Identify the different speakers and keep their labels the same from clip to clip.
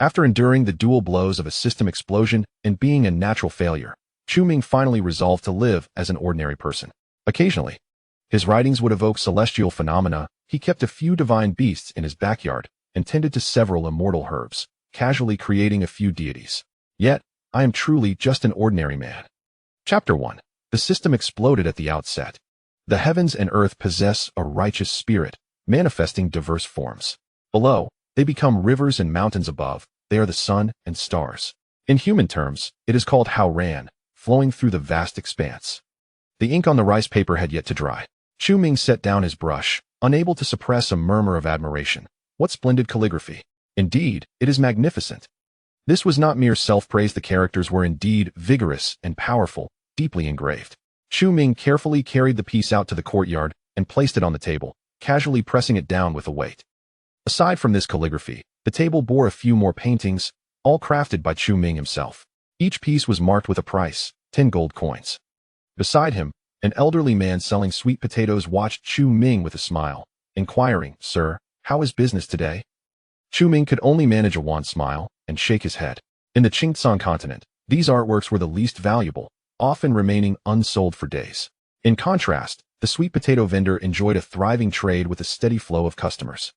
Speaker 1: After enduring the dual blows of a system explosion and being a natural failure, Chu Ming finally resolved to live as an ordinary person. Occasionally, his writings would evoke celestial phenomena. He kept a few divine beasts in his backyard and tended to several immortal herbs, casually creating a few deities. Yet, I am truly just an ordinary man. Chapter 1. The system exploded at the outset. The heavens and earth possess a righteous spirit, manifesting diverse forms. Below, they become rivers, and mountains above, they are the sun and stars. In human terms, it is called Hao Ran, flowing through the vast expanse. The ink on the rice paper had yet to dry. Chu Ming set down his brush, unable to suppress a murmur of admiration. What splendid calligraphy! Indeed, it is magnificent. This was not mere self-praise. The characters were indeed vigorous and powerful, deeply engraved. Chu Ming carefully carried the piece out to the courtyard and placed it on the table, casually pressing it down with a weight. Aside from this calligraphy, the table bore a few more paintings, all crafted by Chu Ming himself. Each piece was marked with a price, 10 gold coins. Beside him, an elderly man selling sweet potatoes watched Chu Ming with a smile, inquiring, "Sir, how is business today?" Chu Ming could only manage a wan smile and shake his head. In the Qingtsong continent, these artworks were the least valuable, often remaining unsold for days. In contrast, the sweet potato vendor enjoyed a thriving trade with a steady flow of customers.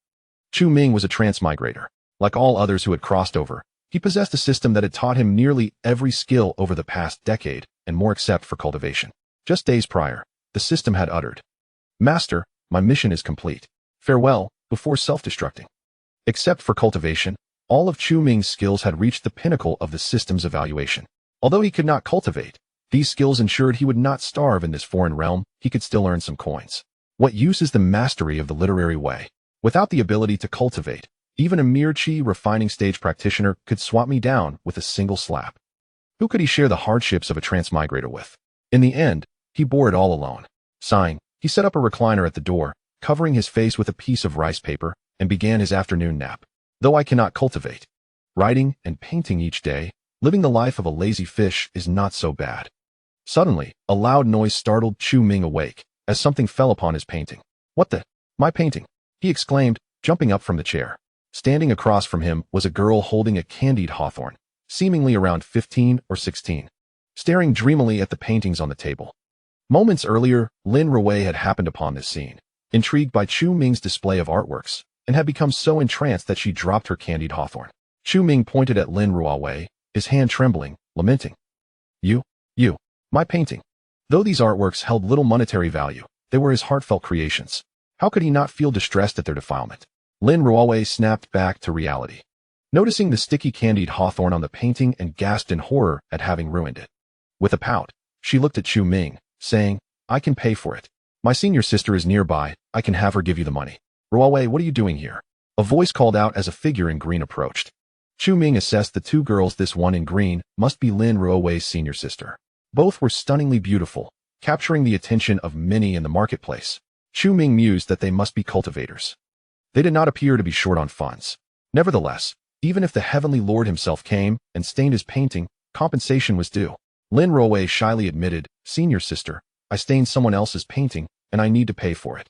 Speaker 1: Chu Ming was a transmigrator. Like all others who had crossed over, he possessed a system that had taught him nearly every skill over the past decade, and more except for cultivation. Just days prior, the system had uttered, "Master, my mission is complete. Farewell," before self-destructing. Except for cultivation, all of Chu Ming's skills had reached the pinnacle of the system's evaluation. Although he could not cultivate, these skills ensured he would not starve in this foreign realm. He could still earn some coins. What use is the mastery of the literary way? Without the ability to cultivate, even a mere chi refining stage practitioner could swat me down with a single slap. Who could he share the hardships of a transmigrator with? In the end, he bore it all alone. Sighing, he set up a recliner at the door, covering his face with a piece of rice paper, and began his afternoon nap. Though I cannot cultivate, writing and painting each day, living the life of a lazy fish is not so bad. Suddenly, a loud noise startled Chu Ming awake, as something fell upon his painting. "What the? My painting!" he exclaimed, jumping up from the chair. Standing across from him was a girl holding a candied hawthorn, seemingly around 15 or 16, staring dreamily at the paintings on the table. Moments earlier, Lin Ruwei had happened upon this scene, intrigued by Chu Ming's display of artworks, and had become so entranced that she dropped her candied hawthorn. Chu Ming pointed at Lin Ruwei, his hand trembling, lamenting, You, my painting." Though these artworks held little monetary value, they were his heartfelt creations. How could he not feel distressed at their defilement? Lin Ruwei snapped back to reality, noticing the sticky candied hawthorn on the painting, and gasped in horror at having ruined it. With a pout, she looked at Chu Ming, saying, "I can pay for it. My senior sister is nearby. I can have her give you the money." "Ruwei, what are you doing here?" a voice called out as a figure in green approached. Chu Ming assessed the two girls. This one in green must be Lin Ruwei's senior sister. Both were stunningly beautiful, capturing the attention of many in the marketplace. Chu Ming mused that they must be cultivators. They did not appear to be short on funds. Nevertheless, even if the Heavenly Lord himself came and stained his painting, compensation was due. Lin Ruwei shyly admitted, "Senior sister, I stained someone else's painting, and I need to pay for it."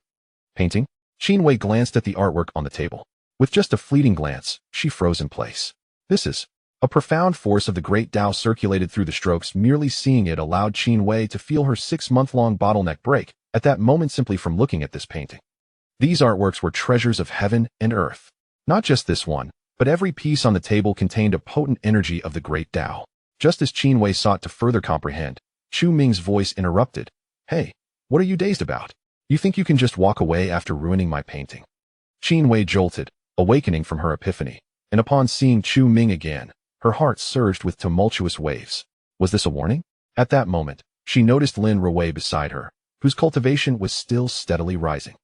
Speaker 1: "Painting?" Qin Wei glanced at the artwork on the table. With just a fleeting glance, she froze in place. This is... A profound force of the great Tao circulated through the strokes. Merely seeing it allowed Qin Wei to feel her 6-month-long bottleneck break at that moment simply from looking at this painting. These artworks were treasures of heaven and earth. Not just this one, but every piece on the table contained a potent energy of the great Tao. Just as Qin Wei sought to further comprehend, Chu Ming's voice interrupted. "Hey, what are you dazed about? You think you can just walk away after ruining my painting?" Qin Wei jolted, awakening from her epiphany, and upon seeing Chu Ming again, her heart surged with tumultuous waves. Was this a warning? At that moment, she noticed Lin Ruwei beside her, whose cultivation was still steadily rising.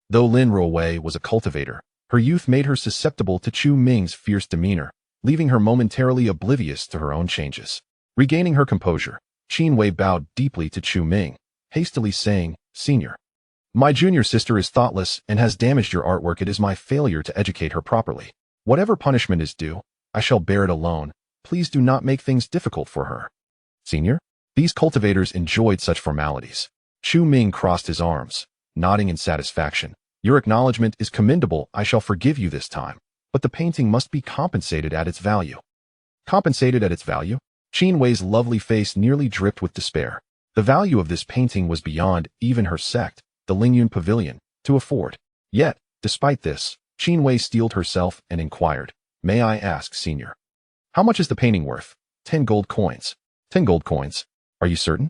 Speaker 1: Though Lin Ruwei was a cultivator, her youth made her susceptible to Chu Ming's fierce demeanor, leaving her momentarily oblivious to her own changes. Regaining her composure, Qin Wei bowed deeply to Chu Ming, hastily saying, "Senior, my junior sister is thoughtless and has damaged your artwork. It is my failure to educate her properly. Whatever punishment is due, I shall bear it alone. Please do not make things difficult for her." "Senior?" These cultivators enjoyed such formalities. Chu Ming crossed his arms, nodding in satisfaction. "Your acknowledgement is commendable. I shall forgive you this time. but the painting must be compensated at its value. Compensated at its value? Qin Wei's lovely face nearly dripped with despair. The value of this painting was beyond even her sect, the Lingyun Pavilion, to afford. Yet, despite this, Qin Wei steeled herself and inquired, "May I ask, senior, how much is the painting worth?" 10 gold coins. 10 gold coins? Are you certain?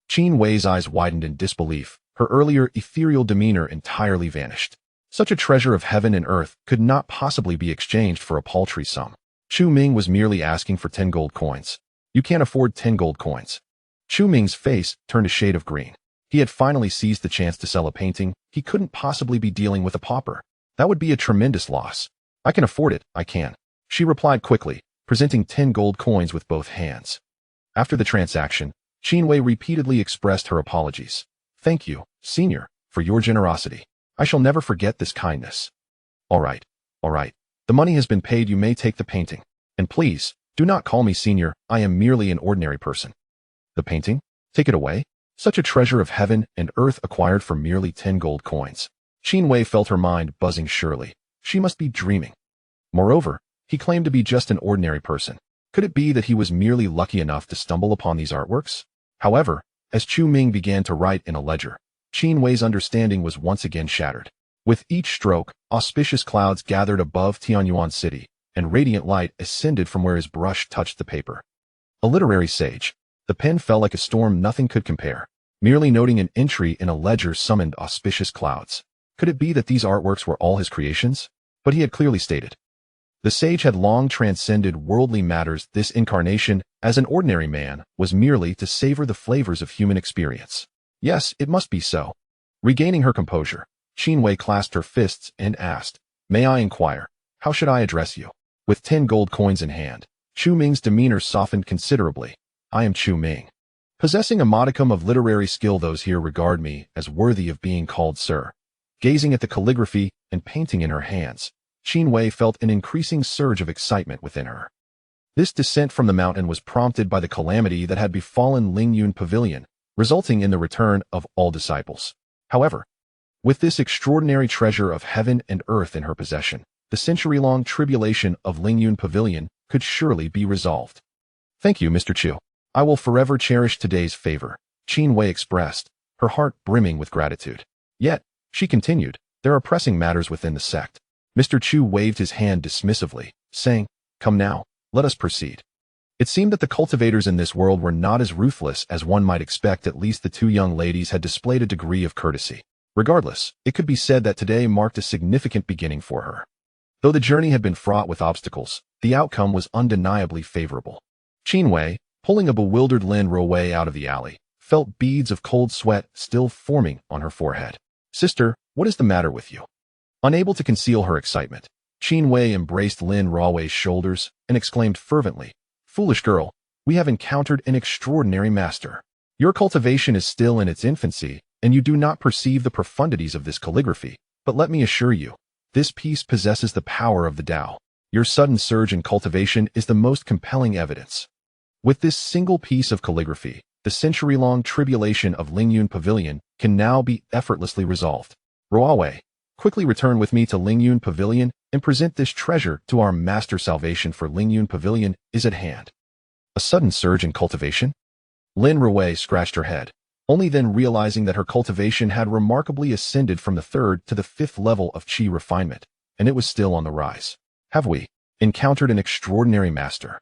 Speaker 1: Qin Wei's eyes widened in disbelief. Her earlier ethereal demeanor entirely vanished. Such a treasure of heaven and earth could not possibly be exchanged for a paltry sum. Chu Ming was merely asking for 10 gold coins. You can't afford 10 gold coins. Chu Ming's face turned a shade of green. He had finally seized the chance to sell a painting. He couldn't possibly be dealing with a pauper. That would be a tremendous loss. I can afford it, I can. She replied quickly, presenting 10 gold coins with both hands. After the transaction, Qin Wei repeatedly expressed her apologies. Thank you, senior, for your generosity. I shall never forget this kindness. All right. The money has been paid. You may take the painting. And please, do not call me senior. I am merely an ordinary person. The painting? Take it away? Such a treasure of heaven and earth acquired for merely 10 gold coins. Qin Wei felt her mind buzzing surely. She must be dreaming. Moreover, he claimed to be just an ordinary person. Could it be that he was merely lucky enough to stumble upon these artworks? However, as Chu Ming began to write in a ledger, Qin Wei's understanding was once again shattered. With each stroke, auspicious clouds gathered above Tianyuan City, and radiant light ascended from where his brush touched the paper. A literary sage. The pen fell like a storm nothing could compare. Merely noting an entry in a ledger summoned auspicious clouds. Could it be that these artworks were all his creations? But he had clearly stated. The sage had long transcended worldly matters. This incarnation, as an ordinary man, was merely to savor the flavors of human experience. Yes, it must be so. Regaining her composure, Qin Wei clasped her fists and asked, "May I inquire, how should I address you?" With 10 gold coins in hand, Chu Ming's demeanor softened considerably. I am Chu Ming. Possessing a modicum of literary skill, those here regard me as worthy of being called sir. Gazing at the calligraphy and painting in her hands, Qin Wei felt an increasing surge of excitement within her. This descent from the mountain was prompted by the calamity that had befallen Lingyun Pavilion, resulting in the return of all disciples. However, with this extraordinary treasure of heaven and earth in her possession, the century-long tribulation of Lingyun Pavilion could surely be resolved. Thank you, Mr. Chu. I will forever cherish today's favor, Qin Wei expressed, her heart brimming with gratitude. Yet, she continued, there are pressing matters within the sect. Mr. Chu waved his hand dismissively, saying, Come now, let us proceed. It seemed that the cultivators in this world were not as ruthless as one might expect. At least the two young ladies had displayed a degree of courtesy. Regardless, it could be said that today marked a significant beginning for her. Though the journey had been fraught with obstacles, the outcome was undeniably favorable. Qin Wei, pulling a bewildered Lin Ruowei out of the alley, felt beads of cold sweat still forming on her forehead. Sister, what is the matter with you? Unable to conceal her excitement, Qin Wei embraced Lin Ruowei's shoulders and exclaimed fervently, Foolish girl, we have encountered an extraordinary master. Your cultivation is still in its infancy, and you do not perceive the profundities of this calligraphy, but let me assure you, this piece possesses the power of the Tao. Your sudden surge in cultivation is the most compelling evidence. With this single piece of calligraphy, the century-long tribulation of Lingyun Pavilion can now be effortlessly resolved. Ruowei, quickly return with me to Lingyun Pavilion and present this treasure to our master. Salvation for Lingyun Pavilion is at hand. A sudden surge in cultivation? Lin Ruowei scratched her head, only then realizing that her cultivation had remarkably ascended from the 3rd to the 5th level of qi refinement, and it was still on the rise. Have we encountered an extraordinary master?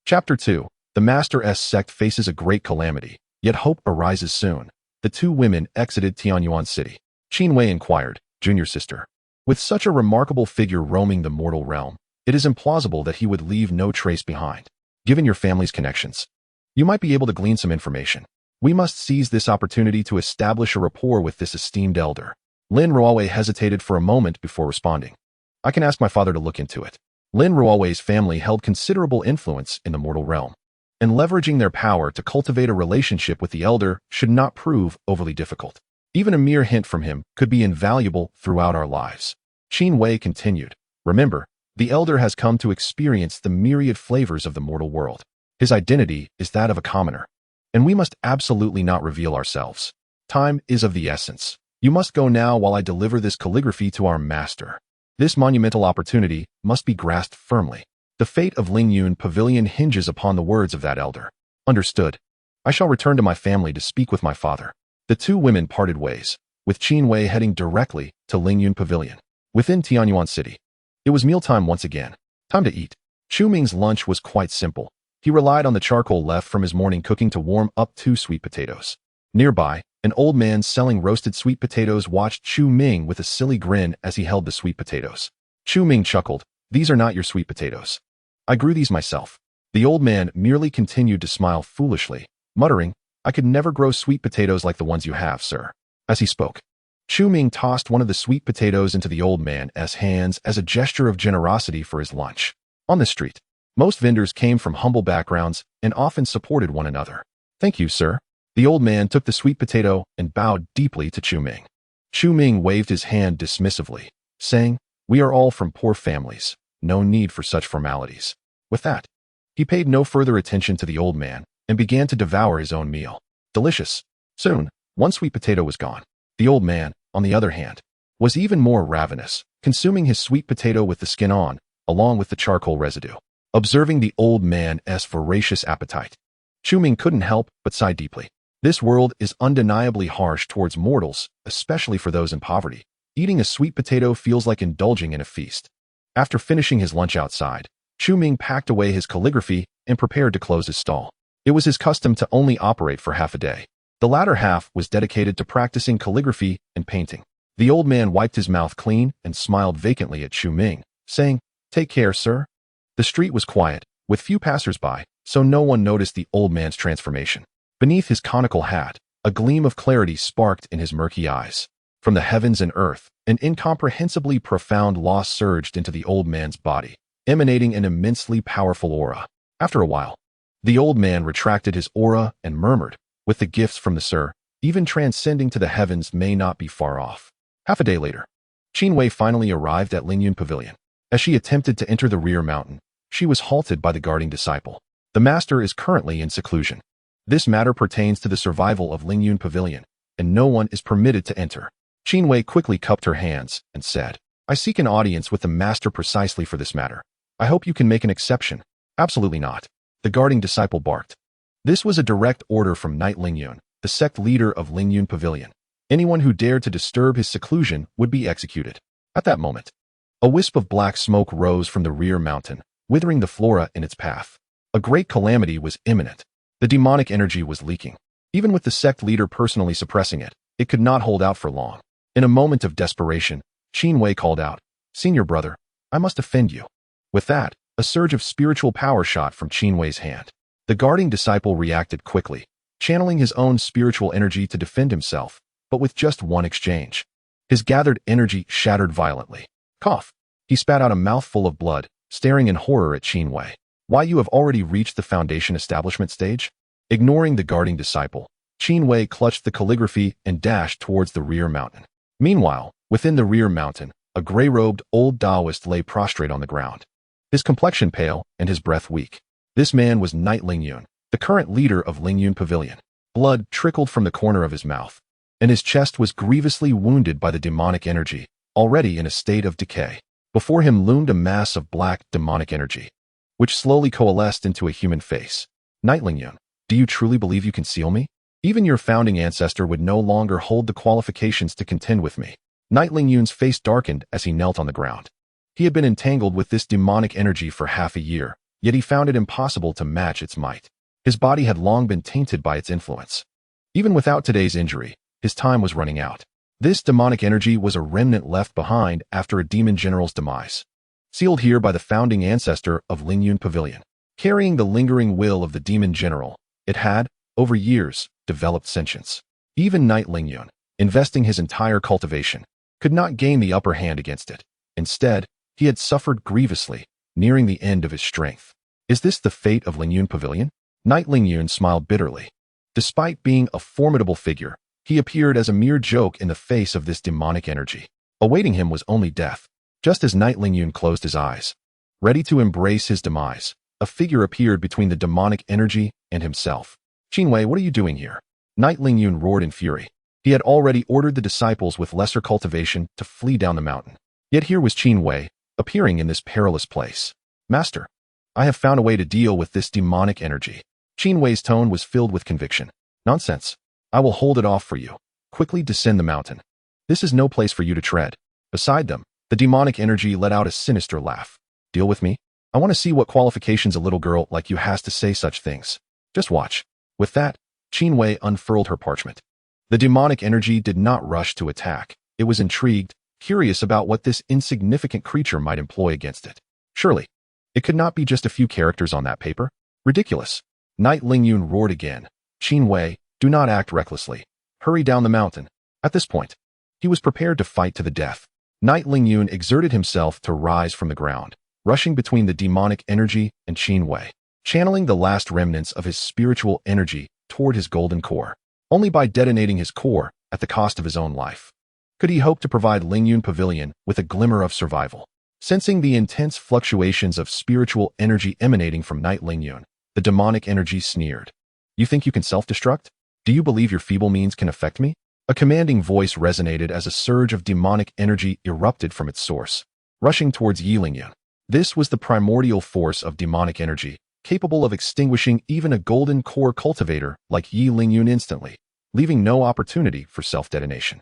Speaker 1: Chapter 2. The Master's sect faces a great calamity, yet hope arises soon. The two women exited Tianyuan City. Qin Wei inquired, Junior sister. With such a remarkable figure roaming the mortal realm, it is implausible that he would leave no trace behind. Given your family's connections, you might be able to glean some information. We must seize this opportunity to establish a rapport with this esteemed elder. Lin Ruowei hesitated for a moment before responding. I can ask my father to look into it. Lin Ruowei's family held considerable influence in the mortal realm, and leveraging their power to cultivate a relationship with the elder should not prove overly difficult. Even a mere hint from him could be invaluable throughout our lives. Qin Wei continued, Remember, the elder has come to experience the myriad flavors of the mortal world. His identity is that of a commoner, and we must absolutely not reveal ourselves. Time is of the essence. You must go now while I deliver this calligraphy to our master. This monumental opportunity must be grasped firmly. The fate of Lingyun Pavilion hinges upon the words of that elder. Understood. I shall return to my family to speak with my father. The two women parted ways, with Qin Wei heading directly to Lingyun Pavilion. Within Tianyuan City, it was mealtime once again. Time to eat. Chu Ming's lunch was quite simple. He relied on the charcoal left from his morning cooking to warm up 2 sweet potatoes. Nearby, an old man selling roasted sweet potatoes watched Chu Ming with a silly grin as he held the sweet potatoes. Chu Ming chuckled. These are not your sweet potatoes. I grew these myself. The old man merely continued to smile foolishly, muttering, I could never grow sweet potatoes like the ones you have, sir. As he spoke, Chu Ming tossed one of the sweet potatoes into the old man's hands as a gesture of generosity for his lunch. On the street, most vendors came from humble backgrounds and often supported one another. Thank you, sir. The old man took the sweet potato and bowed deeply to Chu Ming. Chu Ming waved his hand dismissively, saying, We are all from poor families. No need for such formalities. With that, he paid no further attention to the old man and began to devour his own meal. Delicious. Soon, one sweet potato was gone. The old man, on the other hand, was even more ravenous, consuming his sweet potato with the skin on, along with the charcoal residue. Observing the old man's voracious appetite, Chu Ming couldn't help but sigh deeply. This world is undeniably harsh towards mortals, especially for those in poverty. Eating a sweet potato feels like indulging in a feast. After finishing his lunch outside, Chu Ming packed away his calligraphy and prepared to close his stall. It was his custom to only operate for half a day. The latter half was dedicated to practicing calligraphy and painting. The old man wiped his mouth clean and smiled vacantly at Chu Ming, saying, Take care, sir. The street was quiet, with few passers-by, so no one noticed the old man's transformation. Beneath his conical hat, a gleam of clarity sparked in his murky eyes. From the heavens and earth, an incomprehensibly profound law surged into the old man's body, emanating an immensely powerful aura. After a while, the old man retracted his aura and murmured, With the gifts from the Sir, even transcending to the heavens may not be far off. Half a day later, Qin Wei finally arrived at Lingyun Pavilion. As she attempted to enter the rear mountain, she was halted by the guarding disciple. The master is currently in seclusion. This matter pertains to the survival of Lingyun Pavilion, and no one is permitted to enter. Qin Wei quickly cupped her hands and said, I seek an audience with the master precisely for this matter. I hope you can make an exception. Absolutely not. The guarding disciple barked. This was a direct order from Knight Lingyun, the sect leader of Lingyun Pavilion. Anyone who dared to disturb his seclusion would be executed. At that moment, a wisp of black smoke rose from the rear mountain, withering the flora in its path. A great calamity was imminent. The demonic energy was leaking. Even with the sect leader personally suppressing it, it could not hold out for long. In a moment of desperation, Qin Wei called out, Senior brother, I must offend you. With that, a surge of spiritual power shot from Qin Wei's hand. The guarding disciple reacted quickly, channeling his own spiritual energy to defend himself, but with just one exchange. His gathered energy shattered violently. Cough. He spat out a mouthful of blood, staring in horror at Qin Wei. Why, you have already reached the foundation establishment stage? Ignoring the guarding disciple, Qin Wei clutched the calligraphy and dashed towards the rear mountain. Meanwhile, within the rear mountain, a gray-robed old Taoist lay prostrate on the ground. His complexion pale and his breath weak. This man was Knight Lingyun, the current leader of Lingyun Pavilion. Blood trickled from the corner of his mouth, and his chest was grievously wounded by the demonic energy, already in a state of decay. Before him loomed a mass of black, demonic energy, which slowly coalesced into a human face. Knight Lingyun, do you truly believe you can seal me? Even your founding ancestor would no longer hold the qualifications to contend with me. Knight Lingyun's face darkened as he knelt on the ground. He had been entangled with this demonic energy for half a year, yet he found it impossible to match its might. His body had long been tainted by its influence. Even without today's injury, his time was running out. This demonic energy was a remnant left behind after a demon general's demise, sealed here by the founding ancestor of Lingyun Pavilion. Carrying the lingering will of the demon general, it had, over years, developed sentience. Even Knight Lingyun, investing his entire cultivation, could not gain the upper hand against it. Instead, he had suffered grievously, nearing the end of his strength. Is this the fate of Lingyun Pavilion? Knight Lingyun smiled bitterly. Despite being a formidable figure, he appeared as a mere joke in the face of this demonic energy. Awaiting him was only death. Just as Knight Lingyun closed his eyes, ready to embrace his demise, a figure appeared between the demonic energy and himself. Qin Wei, what are you doing here? Knight Lingyun roared in fury. He had already ordered the disciples with lesser cultivation to flee down the mountain. Yet here was Qin Wei, appearing in this perilous place. Master, I have found a way to deal with this demonic energy. Qin Wei's tone was filled with conviction. Nonsense. I will hold it off for you. Quickly descend the mountain. This is no place for you to tread. Beside them, the demonic energy let out a sinister laugh. Deal with me? I want to see what qualifications a little girl like you has to say such things. Just watch. With that, Qin Wei unfurled her parchment. The demonic energy did not rush to attack. It was intrigued, curious about what this insignificant creature might employ against it. Surely, it could not be just a few characters on that paper. Ridiculous. Knight Lingyun roared again. Qin Wei, do not act recklessly. Hurry down the mountain. At this point, he was prepared to fight to the death. Knight Lingyun exerted himself to rise from the ground, rushing between the demonic energy and Qin Wei, channeling the last remnants of his spiritual energy toward his golden core. Only by detonating his core at the cost of his own life could he hope to provide Lingyun Pavilion with a glimmer of survival. Sensing the intense fluctuations of spiritual energy emanating from Knight Lingyun, the demonic energy sneered. You think you can self-destruct? Do you believe your feeble means can affect me? A commanding voice resonated as a surge of demonic energy erupted from its source, rushing towards Yi Lingyun. This was the primordial force of demonic energy, capable of extinguishing even a golden core cultivator like Yi Lingyun instantly, leaving no opportunity for self-detonation.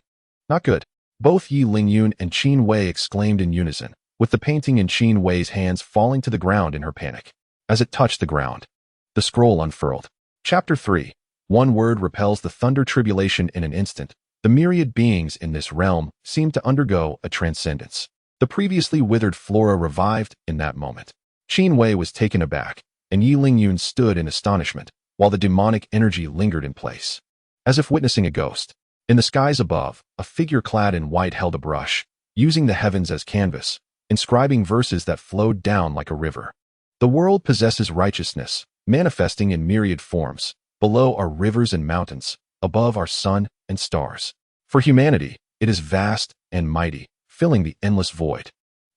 Speaker 1: Not good. Both Yi Lingyun and Qin Wei exclaimed in unison, with the painting in Qin Wei's hands falling to the ground in her panic. As it touched the ground, the scroll unfurled. Chapter 3. One word repels the thunder tribulation in an instant. The myriad beings in this realm seemed to undergo a transcendence. The previously withered flora revived in that moment. Qin Wei was taken aback, and Yi Lingyun stood in astonishment, while the demonic energy lingered in place, as if witnessing a ghost. In the skies above, a figure clad in white held a brush, using the heavens as canvas, inscribing verses that flowed down like a river. The world possesses righteousness, manifesting in myriad forms. Below are rivers and mountains, above are sun and stars. For humanity, it is vast and mighty, filling the endless void.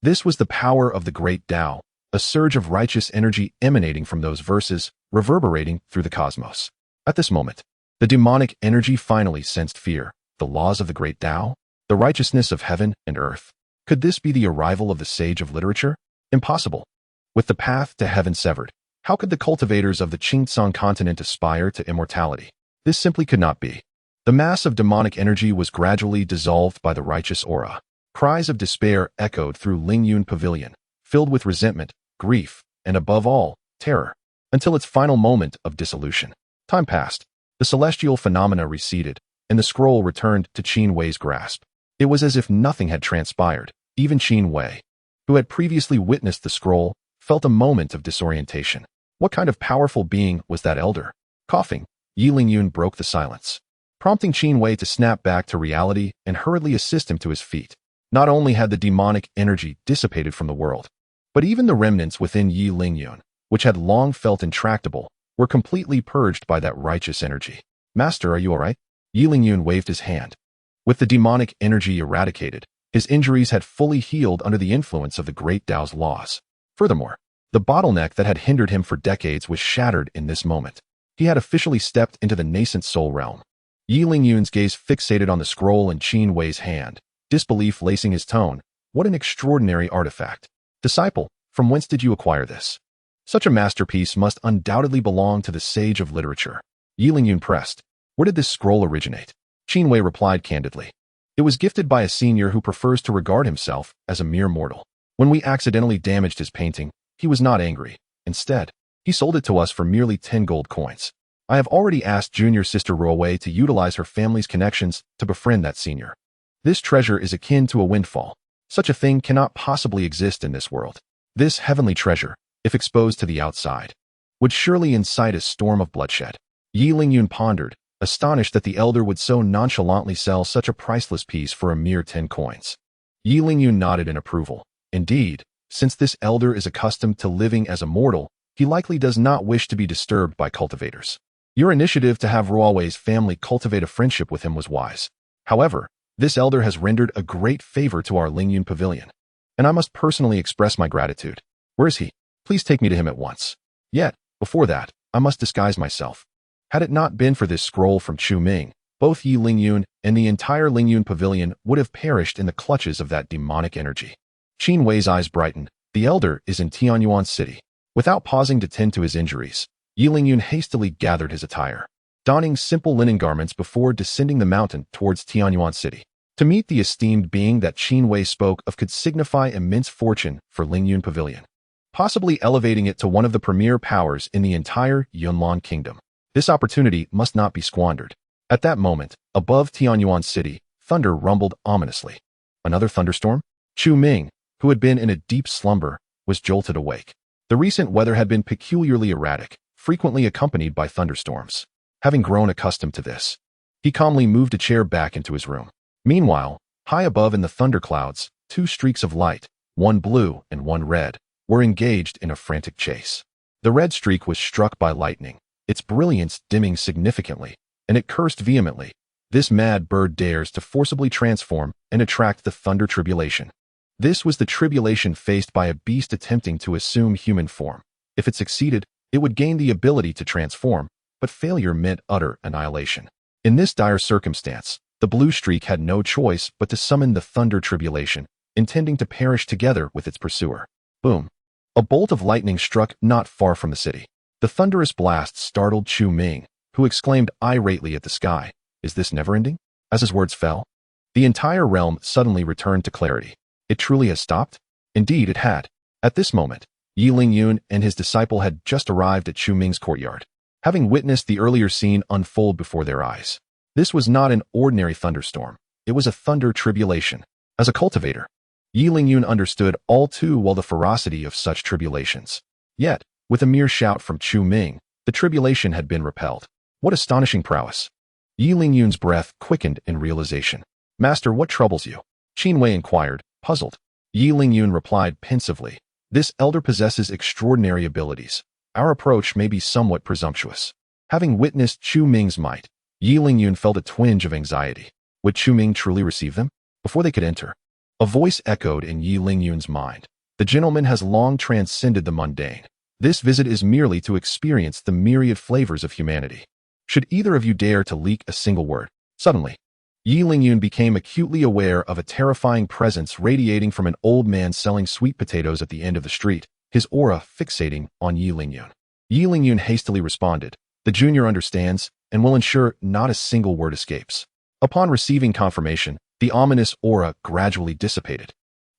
Speaker 1: This was the power of the great Tao, a surge of righteous energy emanating from those verses, reverberating through the cosmos. At this moment, the demonic energy finally sensed fear. The laws of the great Tao? The righteousness of heaven and earth? Could this be the arrival of the sage of literature? Impossible. With the path to heaven severed, how could the cultivators of the Qingtsong continent aspire to immortality? This simply could not be. The mass of demonic energy was gradually dissolved by the righteous aura. Cries of despair echoed through Lingyun Pavilion, filled with resentment, grief, and above all, terror, until its final moment of dissolution. Time passed. The celestial phenomena receded, and the scroll returned to Qin Wei's grasp. It was as if nothing had transpired. Even Qin Wei, who had previously witnessed the scroll, felt a moment of disorientation. What kind of powerful being was that elder? Coughing, Yi Lingyun broke the silence, prompting Qin Wei to snap back to reality and hurriedly assist him to his feet. Not only had the demonic energy dissipated from the world, but even the remnants within Yi Lingyun, which had long felt intractable, were completely purged by that righteous energy. Master, are you all right? Yi Lingyun waved his hand. With the demonic energy eradicated, his injuries had fully healed under the influence of the great Tao's laws. Furthermore, the bottleneck that had hindered him for decades was shattered in this moment. He had officially stepped into the nascent soul realm. Yi Lingyun's gaze fixated on the scroll in Qin Wei's hand, disbelief lacing his tone. What an extraordinary artifact. Disciple, from whence did you acquire this? Such a masterpiece must undoubtedly belong to the sage of literature. Yi Lingyun pressed. Where did this scroll originate? Qin Wei replied candidly. It was gifted by a senior who prefers to regard himself as a mere mortal. When we accidentally damaged his painting, he was not angry. Instead, he sold it to us for merely 10 gold coins. I have already asked junior sister Ruowei to utilize her family's connections to befriend that senior. This treasure is akin to a windfall. Such a thing cannot possibly exist in this world. This heavenly treasure, if exposed to the outside, would surely incite a storm of bloodshed. Yi Lingyun pondered, astonished that the elder would so nonchalantly sell such a priceless piece for a mere 10 coins. Yi Lingyun nodded in approval. Indeed, since this elder is accustomed to living as a mortal, he likely does not wish to be disturbed by cultivators. Your initiative to have Ruowei's family cultivate a friendship with him was wise. However, this elder has rendered a great favor to our Lingyun Pavilion, and I must personally express my gratitude. Where is he? Please take me to him at once. Yet, before that, I must disguise myself. Had it not been for this scroll from Chu Ming, both Yi Lingyun and the entire Lingyun Pavilion would have perished in the clutches of that demonic energy. Qin Wei's eyes brightened. The elder is in Tianyuan City. Without pausing to tend to his injuries, Yi Lingyun hastily gathered his attire, donning simple linen garments before descending the mountain towards Tianyuan City. To meet the esteemed being that Qin Wei spoke of could signify immense fortune for Lingyun Pavilion, possibly elevating it to one of the premier powers in the entire Yunlan Kingdom. This opportunity must not be squandered. At that moment, above Tianyuan City, thunder rumbled ominously. Another thunderstorm? Chu Ming, who had been in a deep slumber, was jolted awake. The recent weather had been peculiarly erratic, frequently accompanied by thunderstorms. Having grown accustomed to this, he calmly moved a chair back into his room. Meanwhile, high above in the thunderclouds, two streaks of light, one blue and one red, were engaged in a frantic chase. The red streak was struck by lightning, its brilliance dimming significantly, and it cursed vehemently. This mad bird dares to forcibly transform and attract the thunder tribulation. This was the tribulation faced by a beast attempting to assume human form. If it succeeded, it would gain the ability to transform, but failure meant utter annihilation. In this dire circumstance, the blue streak had no choice but to summon the thunder tribulation, intending to perish together with its pursuer. Boom! A bolt of lightning struck not far from the city. The thunderous blast startled Chu Ming, who exclaimed irately at the sky, "Is this never-ending?" As his words fell, the entire realm suddenly returned to clarity. It truly has stopped? Indeed, it had. At this moment, Yi Lingyun and his disciple had just arrived at Chu Ming's courtyard, having witnessed the earlier scene unfold before their eyes. This was not an ordinary thunderstorm. It was a thunder tribulation. As a cultivator, Yi Lingyun understood all too well the ferocity of such tribulations. Yet, with a mere shout from Chu Ming, the tribulation had been repelled. What astonishing prowess! Yi Lingyun's breath quickened in realization. "Master, what troubles you?" Qin Wei inquired, puzzled. Yi Lingyun replied pensively, "This elder possesses extraordinary abilities. Our approach may be somewhat presumptuous." Having witnessed Chu Ming's might, Yi Lingyun felt a twinge of anxiety. Would Chu Ming truly receive them? Before they could enter, a voice echoed in Yi Lingyun's mind. "The gentleman has long transcended the mundane. This visit is merely to experience the myriad flavors of humanity. Should either of you dare to leak a single word?" Suddenly, Yi Lingyun became acutely aware of a terrifying presence radiating from an old man selling sweet potatoes at the end of the street, his aura fixating on Yi Lingyun. Yi Lingyun hastily responded, "The junior understands and will ensure not a single word escapes." Upon receiving confirmation, the ominous aura gradually dissipated,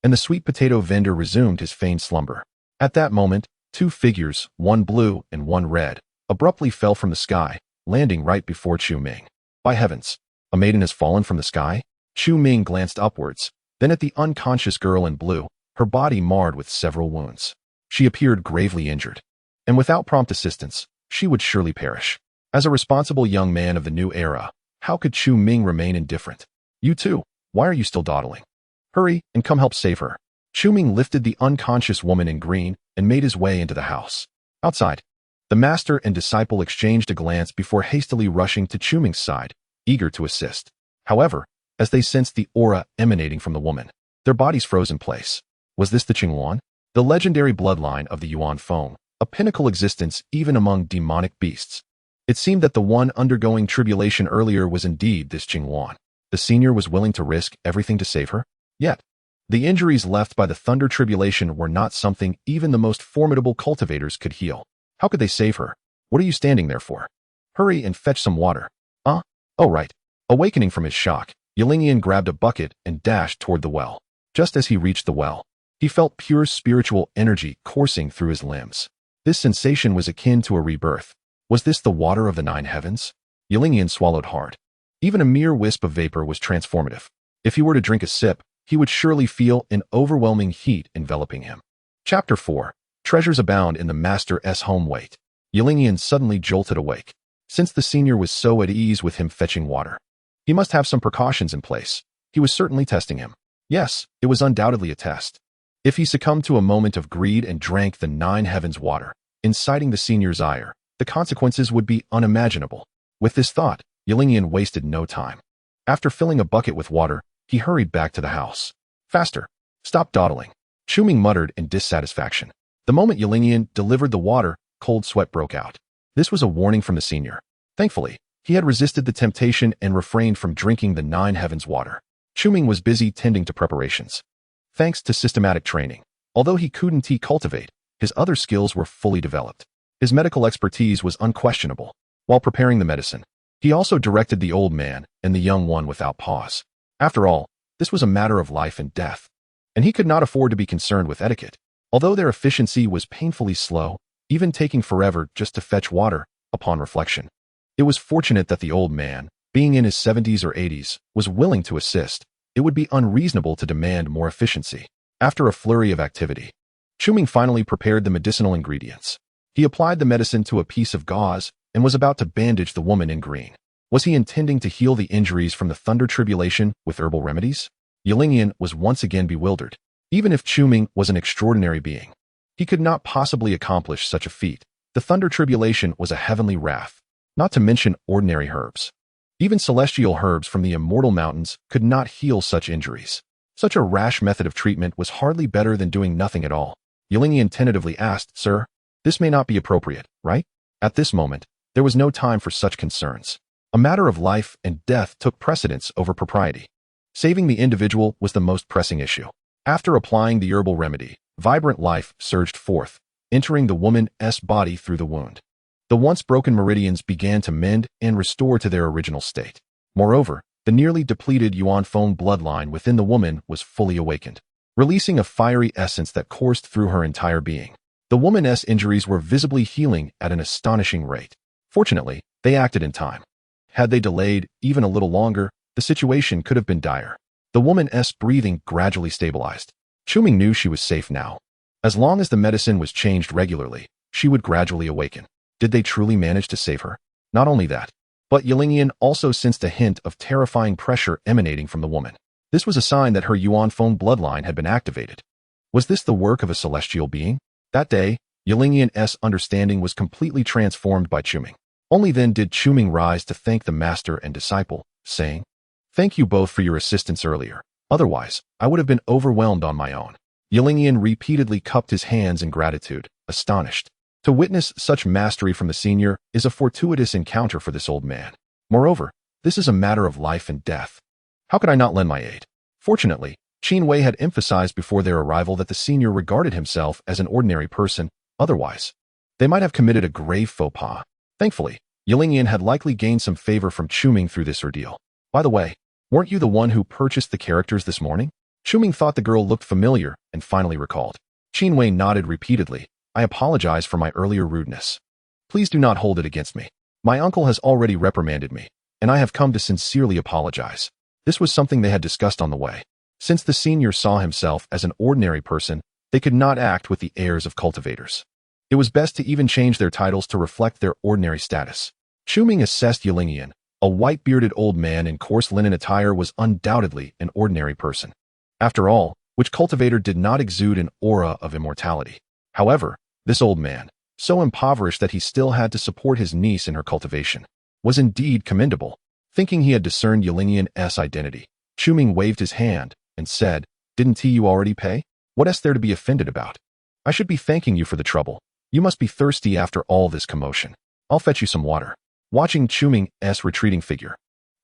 Speaker 1: and the sweet potato vendor resumed his feigned slumber. At that moment, two figures, one blue and one red, abruptly fell from the sky, landing right before Chu Ming. By heavens, a maiden has fallen from the sky? Chu Ming glanced upwards, then at the unconscious girl in blue, her body marred with several wounds. She appeared gravely injured, and without prompt assistance, she would surely perish. As a responsible young man of the new era, how could Chu Ming remain indifferent? "You too, why are you still dawdling? Hurry and come help save her." Chu Ming lifted the unconscious woman in green and made his way into the house. Outside, the master and disciple exchanged a glance before hastily rushing to Chu Ming's side, eager to assist. However, as they sensed the aura emanating from the woman, their bodies froze in place. Was this the Qingyuan? The legendary bloodline of the Yuan Feng, a pinnacle existence even among demonic beasts. It seemed that the one undergoing tribulation earlier was indeed this Qingyuan. The senior was willing to risk everything to save her? Yet, the injuries left by the thunder tribulation were not something even the most formidable cultivators could heal. How could they save her? "What are you standing there for? Hurry and fetch some water." Oh right. Awakening from his shock, Yi Lingyun grabbed a bucket and dashed toward the well. Just as he reached the well, he felt pure spiritual energy coursing through his limbs. This sensation was akin to a rebirth. Was this the water of the 9 heavens? Yi Lingyun swallowed hard. Even a mere wisp of vapor was transformative. If he were to drink a sip, he would surely feel an overwhelming heat enveloping him. Chapter 4. Treasures abound in the master's home. Wait. Yi Lingyun suddenly jolted awake. Since the senior was so at ease with him fetching water, he must have some precautions in place. He was certainly testing him. Yes, it was undoubtedly a test. If he succumbed to a moment of greed and drank the 9 heavens water, inciting the senior's ire, the consequences would be unimaginable. With this thought, Yi Lingyun wasted no time. After filling a bucket with water, he hurried back to the house. "Faster! Stop dawdling!" Chu Ming muttered in dissatisfaction. The moment Yi Lingyun delivered the water, cold sweat broke out. This was a warning from the senior. Thankfully, he had resisted the temptation and refrained from drinking the 9 heavens water. Chu Ming was busy tending to preparations. thanks to systematic training. Although he couldn't cultivate, his other skills were fully developed. His medical expertise was unquestionable. While preparing the medicine, he also directed the old man and the young one without pause. After all, this was a matter of life and death, and he could not afford to be concerned with etiquette. Although their efficiency was painfully slow, even taking forever just to fetch water, upon reflection, it was fortunate that the old man, being in his 70s or 80s, was willing to assist. It would be unreasonable to demand more efficiency. After a flurry of activity, Chu Ming finally prepared the medicinal ingredients. He applied the medicine to a piece of gauze and was about to bandage the woman in green. Was he intending to heal the injuries from the thunder tribulation with herbal remedies? Yilingyan was once again bewildered. Even if Chu Ming was an extraordinary being, he could not possibly accomplish such a feat. The thunder tribulation was a heavenly wrath, not to mention ordinary herbs. Even celestial herbs from the immortal mountains could not heal such injuries. Such a rash method of treatment was hardly better than doing nothing at all. Yilingyan tentatively asked, "Sir, this may not be appropriate, right?" At this moment, there was no time for such concerns. A matter of life and death took precedence over propriety. Saving the individual was the most pressing issue. After applying the herbal remedy, vibrant life surged forth, entering the woman's body through the wound. The once broken meridians began to mend and restore to their original state. Moreover, the nearly depleted Yuanfeng bloodline within the woman was fully awakened, releasing a fiery essence that coursed through her entire being. The woman's injuries were visibly healing at an astonishing rate. Fortunately, they acted in time. Had they delayed even a little longer, the situation could have been dire. The woman's breathing gradually stabilized. Chu Ming knew she was safe now. As long as the medicine was changed regularly, she would gradually awaken. Did they truly manage to save her? Not only that, but Yilingyan also sensed a hint of terrifying pressure emanating from the woman. This was a sign that her Yuanfeng bloodline had been activated. Was this the work of a celestial being? That day, Yilingyan's understanding was completely transformed by Chu Ming. Only then did Chu Ming rise to thank the master and disciple, saying, "Thank you both for your assistance earlier. Otherwise, I would have been overwhelmed on my own." Yilingyan repeatedly cupped his hands in gratitude, astonished. To witness such mastery from the senior is a fortuitous encounter for this old man. Moreover, this is a matter of life and death. How could I not lend my aid? Fortunately, Qin Wei had emphasized before their arrival that the senior regarded himself as an ordinary person. Otherwise, they might have committed a grave faux pas. Thankfully, Yilingyan had likely gained some favor from Chu Ming through this ordeal. By the way, weren't you the one who purchased the characters this morning? Chu Ming thought the girl looked familiar and finally recalled. Qin Wei nodded repeatedly. "I apologize for my earlier rudeness. Please do not hold it against me. My uncle has already reprimanded me, and I have come to sincerely apologize." This was something they had discussed on the way. Since the senior saw himself as an ordinary person, they could not act with the airs of cultivators. It was best to even change their titles to reflect their ordinary status. Chu Ming assessed Yilingyan. A white-bearded old man in coarse linen attire was undoubtedly an ordinary person. After all, which cultivator did not exude an aura of immortality? However, this old man, so impoverished that he still had to support his niece in her cultivation, was indeed commendable. Thinking he had discerned Yilingyan's identity, Chu Ming waved his hand and said, "Didn't you already pay? What is there to be offended about? I should be thanking you for the trouble. You must be thirsty after all this commotion. I'll fetch you some water." Watching Chu Ming's retreating figure,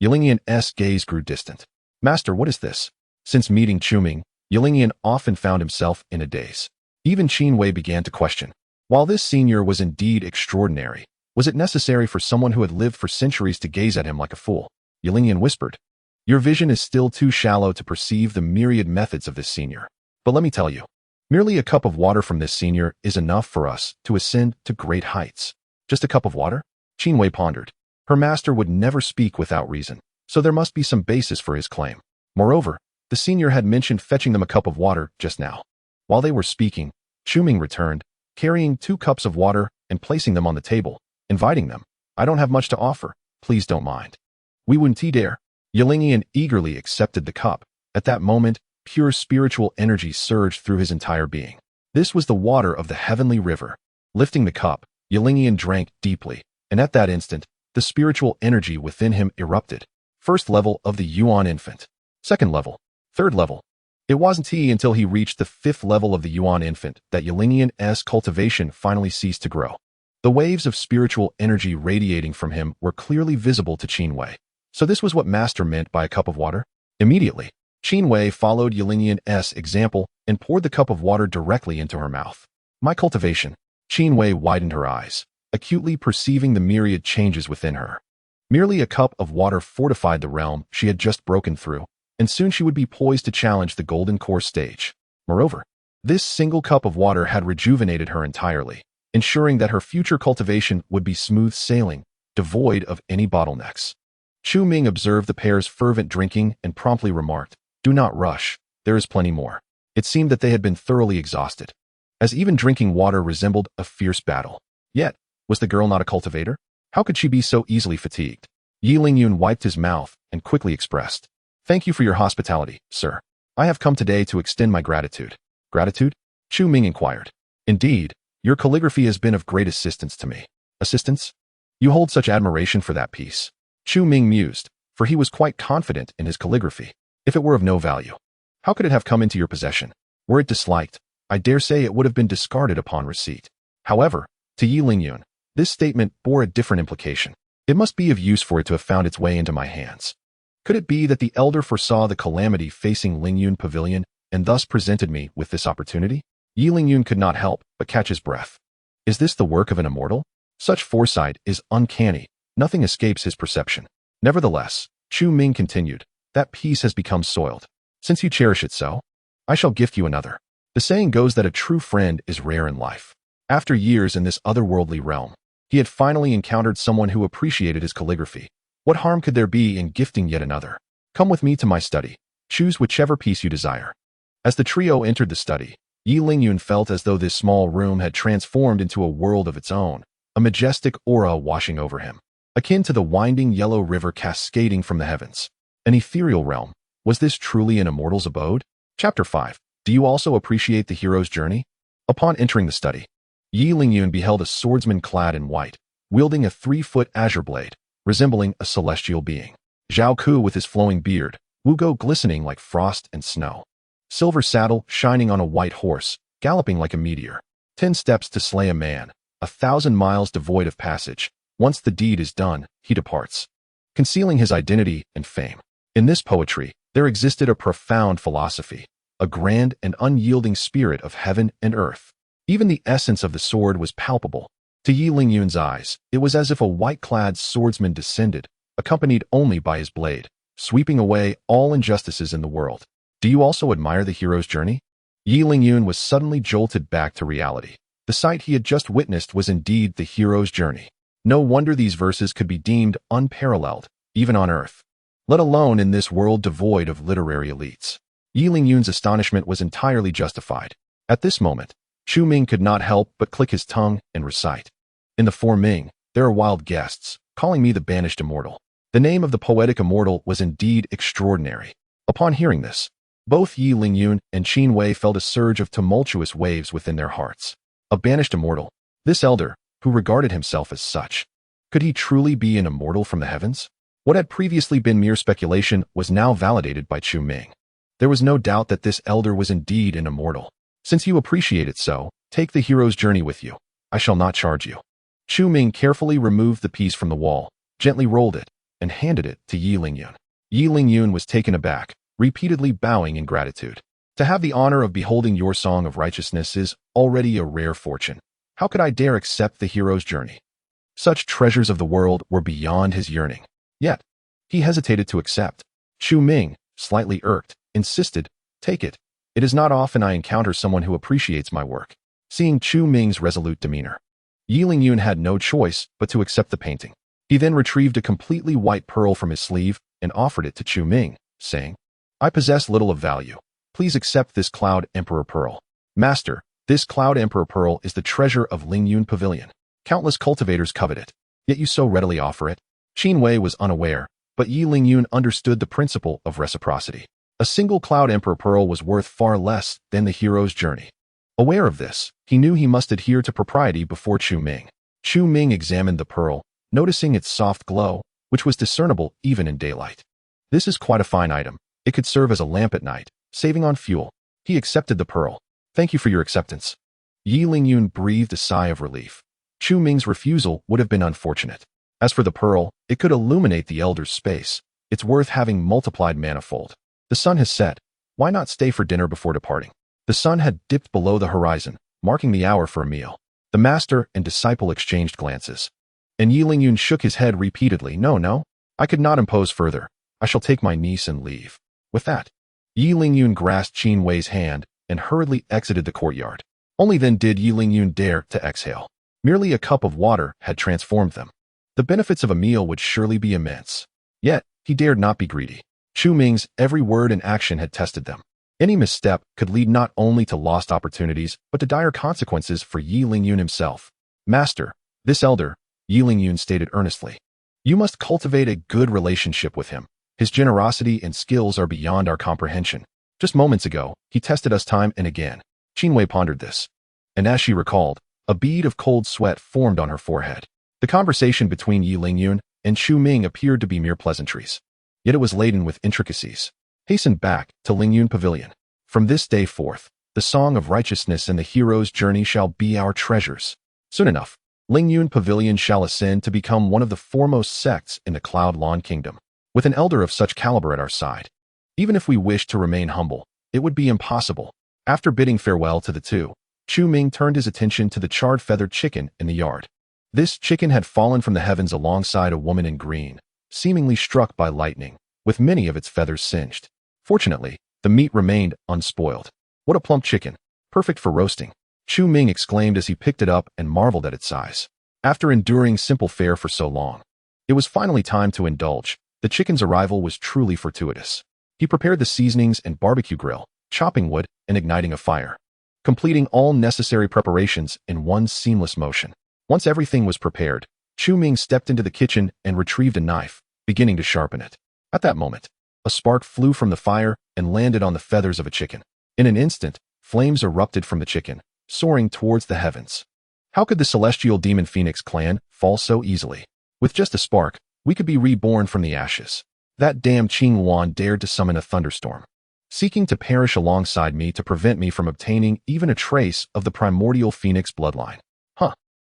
Speaker 1: Yilingyan's gaze grew distant. "Master, what is this?" Since meeting Chu Ming, Yilingyan often found himself in a daze. Even Qin Wei began to question. While this senior was indeed extraordinary, was it necessary for someone who had lived for centuries to gaze at him like a fool? Yilingyan whispered, "Your vision is still too shallow to perceive the myriad methods of this senior. But let me tell you, merely a cup of water from this senior is enough for us to ascend to great heights." Just a cup of water? Qin Wei pondered. Her master would never speak without reason, so there must be some basis for his claim. Moreover, the senior had mentioned fetching them a cup of water just now. While they were speaking, Chu Ming returned, carrying 2 cups of water and placing them on the table, inviting them. "I don't have much to offer. Please don't mind." "We wouldn't dare." Yilingyan eagerly accepted the cup. At that moment, pure spiritual energy surged through his entire being. This was the water of the heavenly river. Lifting the cup, Yilingyan drank deeply, and at that instant, the spiritual energy within him erupted. First level of the Yuan infant. Second level. Third level. It wasn't until he reached the 5th level of the Yuan infant that Yilingyan's cultivation finally ceased to grow. The waves of spiritual energy radiating from him were clearly visible to Qin Wei. So this was what Master meant by a cup of water? Immediately, Qin Wei followed Yilingyan's example and poured the cup of water directly into her mouth. My cultivation. Qin Wei widened her eyes, acutely perceiving the myriad changes within her. Merely a cup of water fortified the realm she had just broken through, and soon she would be poised to challenge the golden core stage. Moreover, this single cup of water had rejuvenated her entirely, ensuring that her future cultivation would be smooth sailing, devoid of any bottlenecks. Chu Ming observed the pair's fervent drinking and promptly remarked, "Do not rush, there is plenty more." It seemed that they had been thoroughly exhausted, as even drinking water resembled a fierce battle. Yet, was the girl not a cultivator? How could she be so easily fatigued? Yi Lingyun wiped his mouth and quickly expressed, "Thank you for your hospitality, sir. I have come today to extend my gratitude." Gratitude? Chu Ming inquired. "Indeed, your calligraphy has been of great assistance to me." Assistance? You hold such admiration for that piece. Chu Ming mused, for he was quite confident in his calligraphy. If it were of no value, how could it have come into your possession? Were it disliked, I dare say it would have been discarded upon receipt. However, to Yi Lingyun, this statement bore a different implication. It must be of use for it to have found its way into my hands. Could it be that the elder foresaw the calamity facing Lingyun Pavilion and thus presented me with this opportunity? Yi Lingyun could not help but catch his breath. Is this the work of an immortal? Such foresight is uncanny. Nothing escapes his perception. Nevertheless, Chu Ming continued, that piece has become soiled. Since you cherish it so, I shall gift you another. The saying goes that a true friend is rare in life. After years in this otherworldly realm, he had finally encountered someone who appreciated his calligraphy. What harm could there be in gifting yet another? Come with me to my study. Choose whichever piece you desire. As the trio entered the study, Yi Lingyun felt as though this small room had transformed into a world of its own, a majestic aura washing over him, akin to the winding yellow river cascading from the heavens. An ethereal realm. Was this truly an immortal's abode? Chapter 5. Do you also appreciate the hero's journey? Upon entering the study, Yi Lingyun beheld a swordsman clad in white, wielding a 3-foot azure blade, resembling a celestial being. Zhao Ku with his flowing beard, Wu Go glistening like frost and snow. Silver saddle shining on a white horse, galloping like a meteor. 10 steps to slay a man, 1,000 miles devoid of passage. Once the deed is done, he departs, concealing his identity and fame. In this poetry, there existed a profound philosophy, a grand and unyielding spirit of heaven and earth. Even the essence of the sword was palpable. To Yi Lingyun's eyes, it was as if a white-clad swordsman descended, accompanied only by his blade, sweeping away all injustices in the world. Do you also admire the hero's journey? Yi Lingyun was suddenly jolted back to reality. The sight he had just witnessed was indeed the hero's journey. No wonder these verses could be deemed unparalleled, even on earth, let alone in this world devoid of literary elites. Yi Lingyun's astonishment was entirely justified. At this moment, Chu Ming could not help but click his tongue and recite. In the Four Ming, there are wild guests, calling me the banished immortal. The name of the poetic immortal was indeed extraordinary. Upon hearing this, both Yi Lingyun and Qin Wei felt a surge of tumultuous waves within their hearts. A banished immortal, this elder, who regarded himself as such. Could he truly be an immortal from the heavens? What had previously been mere speculation was now validated by Chu Ming. There was no doubt that this elder was indeed an immortal. Since you appreciate it so, take the hero's journey with you. I shall not charge you. Chu Ming carefully removed the piece from the wall, gently rolled it, and handed it to Yi Lingyun. Yi Lingyun was taken aback, repeatedly bowing in gratitude. To have the honor of beholding your song of righteousness is already a rare fortune. How could I dare accept the hero's journey? Such treasures of the world were beyond his yearning. Yet, he hesitated to accept. Chu Ming, slightly irked, insisted, take it. It is not often I encounter someone who appreciates my work. Seeing Chu Ming's resolute demeanor, Yi Lingyun had no choice but to accept the painting. He then retrieved a completely white pearl from his sleeve and offered it to Chu Ming, saying, I possess little of value. Please accept this Cloud Emperor Pearl. Master, this Cloud Emperor Pearl is the treasure of Lingyun Pavilion. Countless cultivators covet it, yet you so readily offer it. Qin Wei was unaware, but Yi Lingyun understood the principle of reciprocity. A single Cloud Emperor Pearl was worth far less than the hero's journey. Aware of this, he knew he must adhere to propriety before Chu Ming. Chu Ming examined the pearl, noticing its soft glow, which was discernible even in daylight. This is quite a fine item. It could serve as a lamp at night, saving on fuel. He accepted the pearl. Thank you for your acceptance. Yi Lingyun breathed a sigh of relief. Chu Ming's refusal would have been unfortunate. As for the pearl, it could illuminate the elder's space. It's worth having multiplied manifold. The sun has set. Why not stay for dinner before departing? The sun had dipped below the horizon, marking the hour for a meal. The master and disciple exchanged glances. And Yi Lingyun shook his head repeatedly. No, I could not impose further. I shall take my niece and leave. With that, Yi Lingyun grasped Qin Wei's hand and hurriedly exited the courtyard. Only then did Yi Lingyun dare to exhale. Merely a cup of water had transformed them. The benefits of a meal would surely be immense. Yet, he dared not be greedy. Chu Ming's every word and action had tested them. Any misstep could lead not only to lost opportunities, but to dire consequences for Yi Lingyun himself. Master, this elder, Yi Lingyun stated earnestly. You must cultivate a good relationship with him. His generosity and skills are beyond our comprehension. Just moments ago, he tested us time and again. Qin Wei pondered this. And as she recalled, a bead of cold sweat formed on her forehead. The conversation between Yi Lingyun and Chu Ming appeared to be mere pleasantries. Yet it was laden with intricacies. Hasten back to Lingyun Pavilion. From this day forth, the song of righteousness and the hero's journey shall be our treasures. Soon enough, Lingyun Pavilion shall ascend to become one of the foremost sects in the Cloud Lawn Kingdom. With an elder of such caliber at our side, even if we wished to remain humble, it would be impossible. After bidding farewell to the two, Chu Ming turned his attention to the charred feathered chicken in the yard. This chicken had fallen from the heavens alongside a woman in green, seemingly struck by lightning, with many of its feathers singed. Fortunately, the meat remained unspoiled. What a plump chicken, perfect for roasting, Chu Ming exclaimed as he picked it up and marveled at its size. After enduring simple fare for so long, it was finally time to indulge. The chicken's arrival was truly fortuitous. He prepared the seasonings and barbecue grill, chopping wood and igniting a fire, completing all necessary preparations in one seamless motion. Once everything was prepared, Chu Ming stepped into the kitchen and retrieved a knife, beginning to sharpen it. At that moment, a spark flew from the fire and landed on the feathers of a chicken. In an instant, flames erupted from the chicken, soaring towards the heavens. How could the celestial demon phoenix clan fall so easily? With just a spark, we could be reborn from the ashes. That damn Qing Wan dared to summon a thunderstorm, seeking to perish alongside me to prevent me from obtaining even a trace of the primordial phoenix bloodline.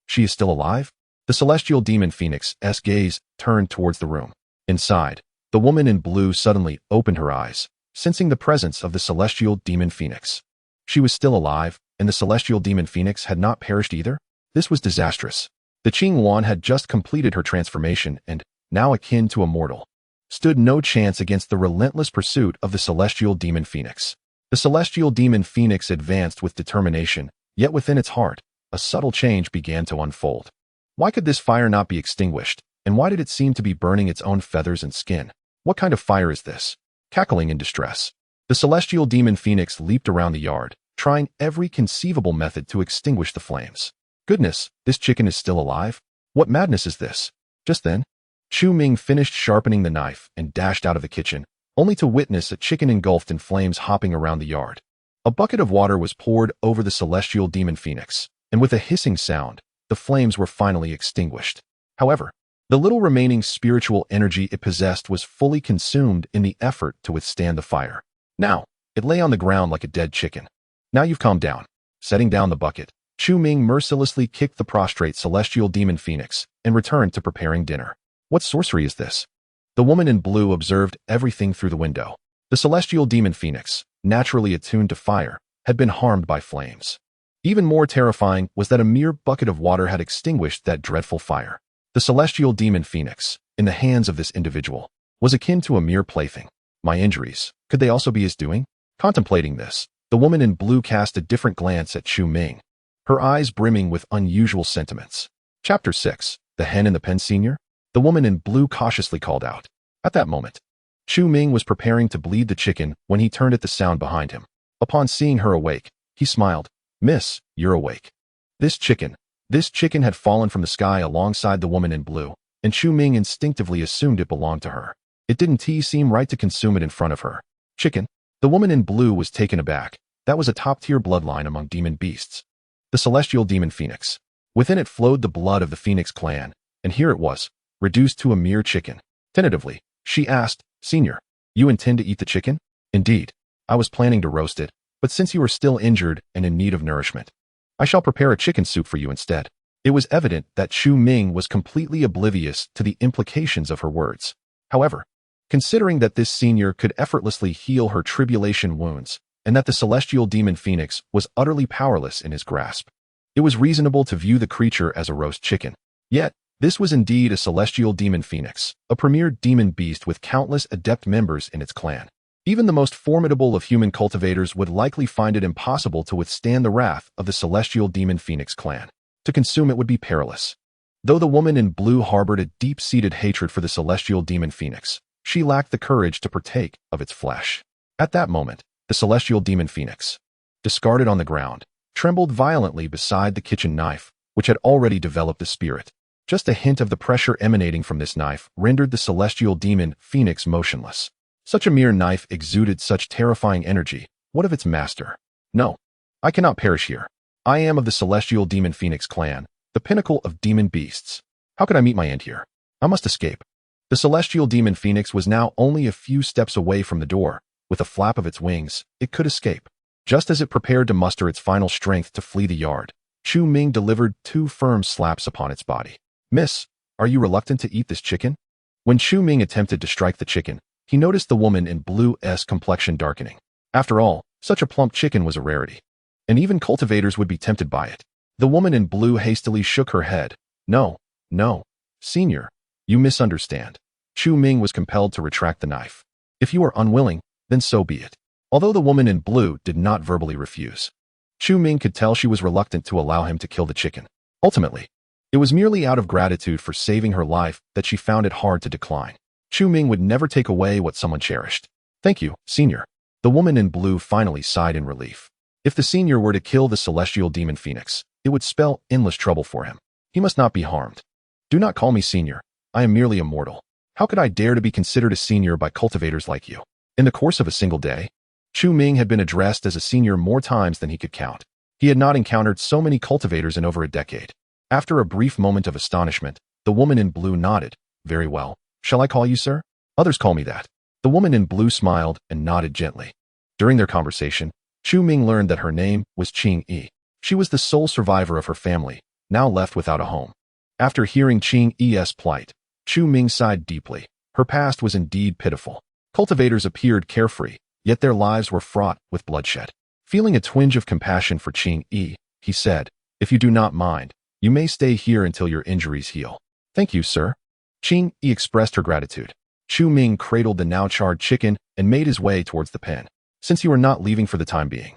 Speaker 1: She is still alive? The celestial demon phoenix's gaze turned towards the room. Inside, the woman in blue suddenly opened her eyes, sensing the presence of the celestial demon phoenix. She was still alive, and the celestial demon phoenix had not perished either? This was disastrous. The Qing Wan had just completed her transformation and, now akin to a mortal, stood no chance against the relentless pursuit of the celestial demon phoenix. The celestial demon phoenix advanced with determination, yet within its heart, a subtle change began to unfold. Why could this fire not be extinguished, and why did it seem to be burning its own feathers and skin? What kind of fire is this? Cackling in distress, the celestial demon phoenix leaped around the yard, trying every conceivable method to extinguish the flames. Goodness, this chicken is still alive? What madness is this? Just then, Chu Ming finished sharpening the knife and dashed out of the kitchen, only to witness a chicken engulfed in flames hopping around the yard. A bucket of water was poured over the celestial demon phoenix, and with a hissing sound, the flames were finally extinguished. However, the little remaining spiritual energy it possessed was fully consumed in the effort to withstand the fire. Now, it lay on the ground like a dead chicken. Now you've calmed down. Setting down the bucket, Chu Ming mercilessly kicked the prostrate celestial demon phoenix and returned to preparing dinner. What sorcery is this? The woman in blue observed everything through the window. The celestial demon phoenix, naturally attuned to fire, had been harmed by flames. Even more terrifying was that a mere bucket of water had extinguished that dreadful fire. The celestial demon phoenix, in the hands of this individual, was akin to a mere plaything. My injuries, could they also be his doing? Contemplating this, the woman in blue cast a different glance at Chu Ming, her eyes brimming with unusual sentiments. Chapter 6, The Hen in the Pen Senior? The woman in blue cautiously called out. At that moment, Chu Ming was preparing to bleed the chicken when he turned at the sound behind him. Upon seeing her awake, he smiled. Miss, you're awake. This chicken had fallen from the sky alongside the woman in blue, and Chu Ming instinctively assumed it belonged to her. It didn't seem right to consume it in front of her. Chicken? The woman in blue was taken aback. That was a top-tier bloodline among demon beasts. The celestial demon phoenix. Within it flowed the blood of the Phoenix clan, and here it was, reduced to a mere chicken. Tentatively, she asked, Senior, you intend to eat the chicken? Indeed. I was planning to roast it, but since you are still injured and in need of nourishment, I shall prepare a chicken soup for you instead. It was evident that Chu Ming was completely oblivious to the implications of her words. However, Considering that this senior could effortlessly heal her tribulation wounds, and that the celestial demon phoenix was utterly powerless in his grasp, it was reasonable to view the creature as a roast chicken. Yet, this was indeed a celestial demon phoenix, a premier demon beast with countless adept members in its clan. Even the most formidable of human cultivators would likely find it impossible to withstand the wrath of the celestial demon phoenix clan. To consume it would be perilous. Though the woman in blue harbored a deep-seated hatred for the celestial demon phoenix, she lacked the courage to partake of its flesh. At that moment, the celestial demon phoenix, discarded on the ground, trembled violently beside the kitchen knife, which had already developed a spirit. Just a hint of the pressure emanating from this knife rendered the celestial demon phoenix motionless. Such a mere knife exuded such terrifying energy. What of its master? No, I cannot perish here. I am of the celestial demon phoenix clan, the pinnacle of demon beasts. How could I meet my end here? I must escape. The celestial demon phoenix was now only a few steps away from the door. With a flap of its wings, it could escape. Just as it prepared to muster its final strength to flee the yard, Chu Ming delivered 2 firm slaps upon its body. Miss, are you reluctant to eat this chicken? When Chu Ming attempted to strike the chicken, he noticed the woman in blue's complexion darkening. After all, such a plump chicken was a rarity, and even cultivators would be tempted by it. The woman in blue hastily shook her head. No, senior, you misunderstand. Chu Ming was compelled to retract the knife. If you are unwilling, then so be it. Although the woman in blue did not verbally refuse, Chu Ming could tell she was reluctant to allow him to kill the chicken. Ultimately, it was merely out of gratitude for saving her life that she found it hard to decline. Chu Ming would never take away what someone cherished. Thank you, senior. The woman in blue finally sighed in relief. If the senior were to kill the celestial demon phoenix, it would spell endless trouble for him. He must not be harmed. Do not call me senior. I am merely a mortal. How could I dare to be considered a senior by cultivators like you? In the course of a single day, Chu Ming had been addressed as a senior more times than he could count. He had not encountered so many cultivators in over a decade. After a brief moment of astonishment, the woman in blue nodded. Very well. Shall I call you sir? Others call me that. The woman in blue smiled and nodded gently. During their conversation, Chu Ming learned that her name was Qing Yi. She was the sole survivor of her family, now left without a home. After hearing Qing Yi's plight, Chu Ming sighed deeply. Her past was indeed pitiful. Cultivators appeared carefree, yet their lives were fraught with bloodshed. Feeling a twinge of compassion for Qing Yi, he said, if you do not mind, you may stay here until your injuries heal. Thank you, sir. Qing Yi expressed her gratitude. Chu Ming cradled the now charred chicken and made his way towards the pen. Since you are not leaving for the time being,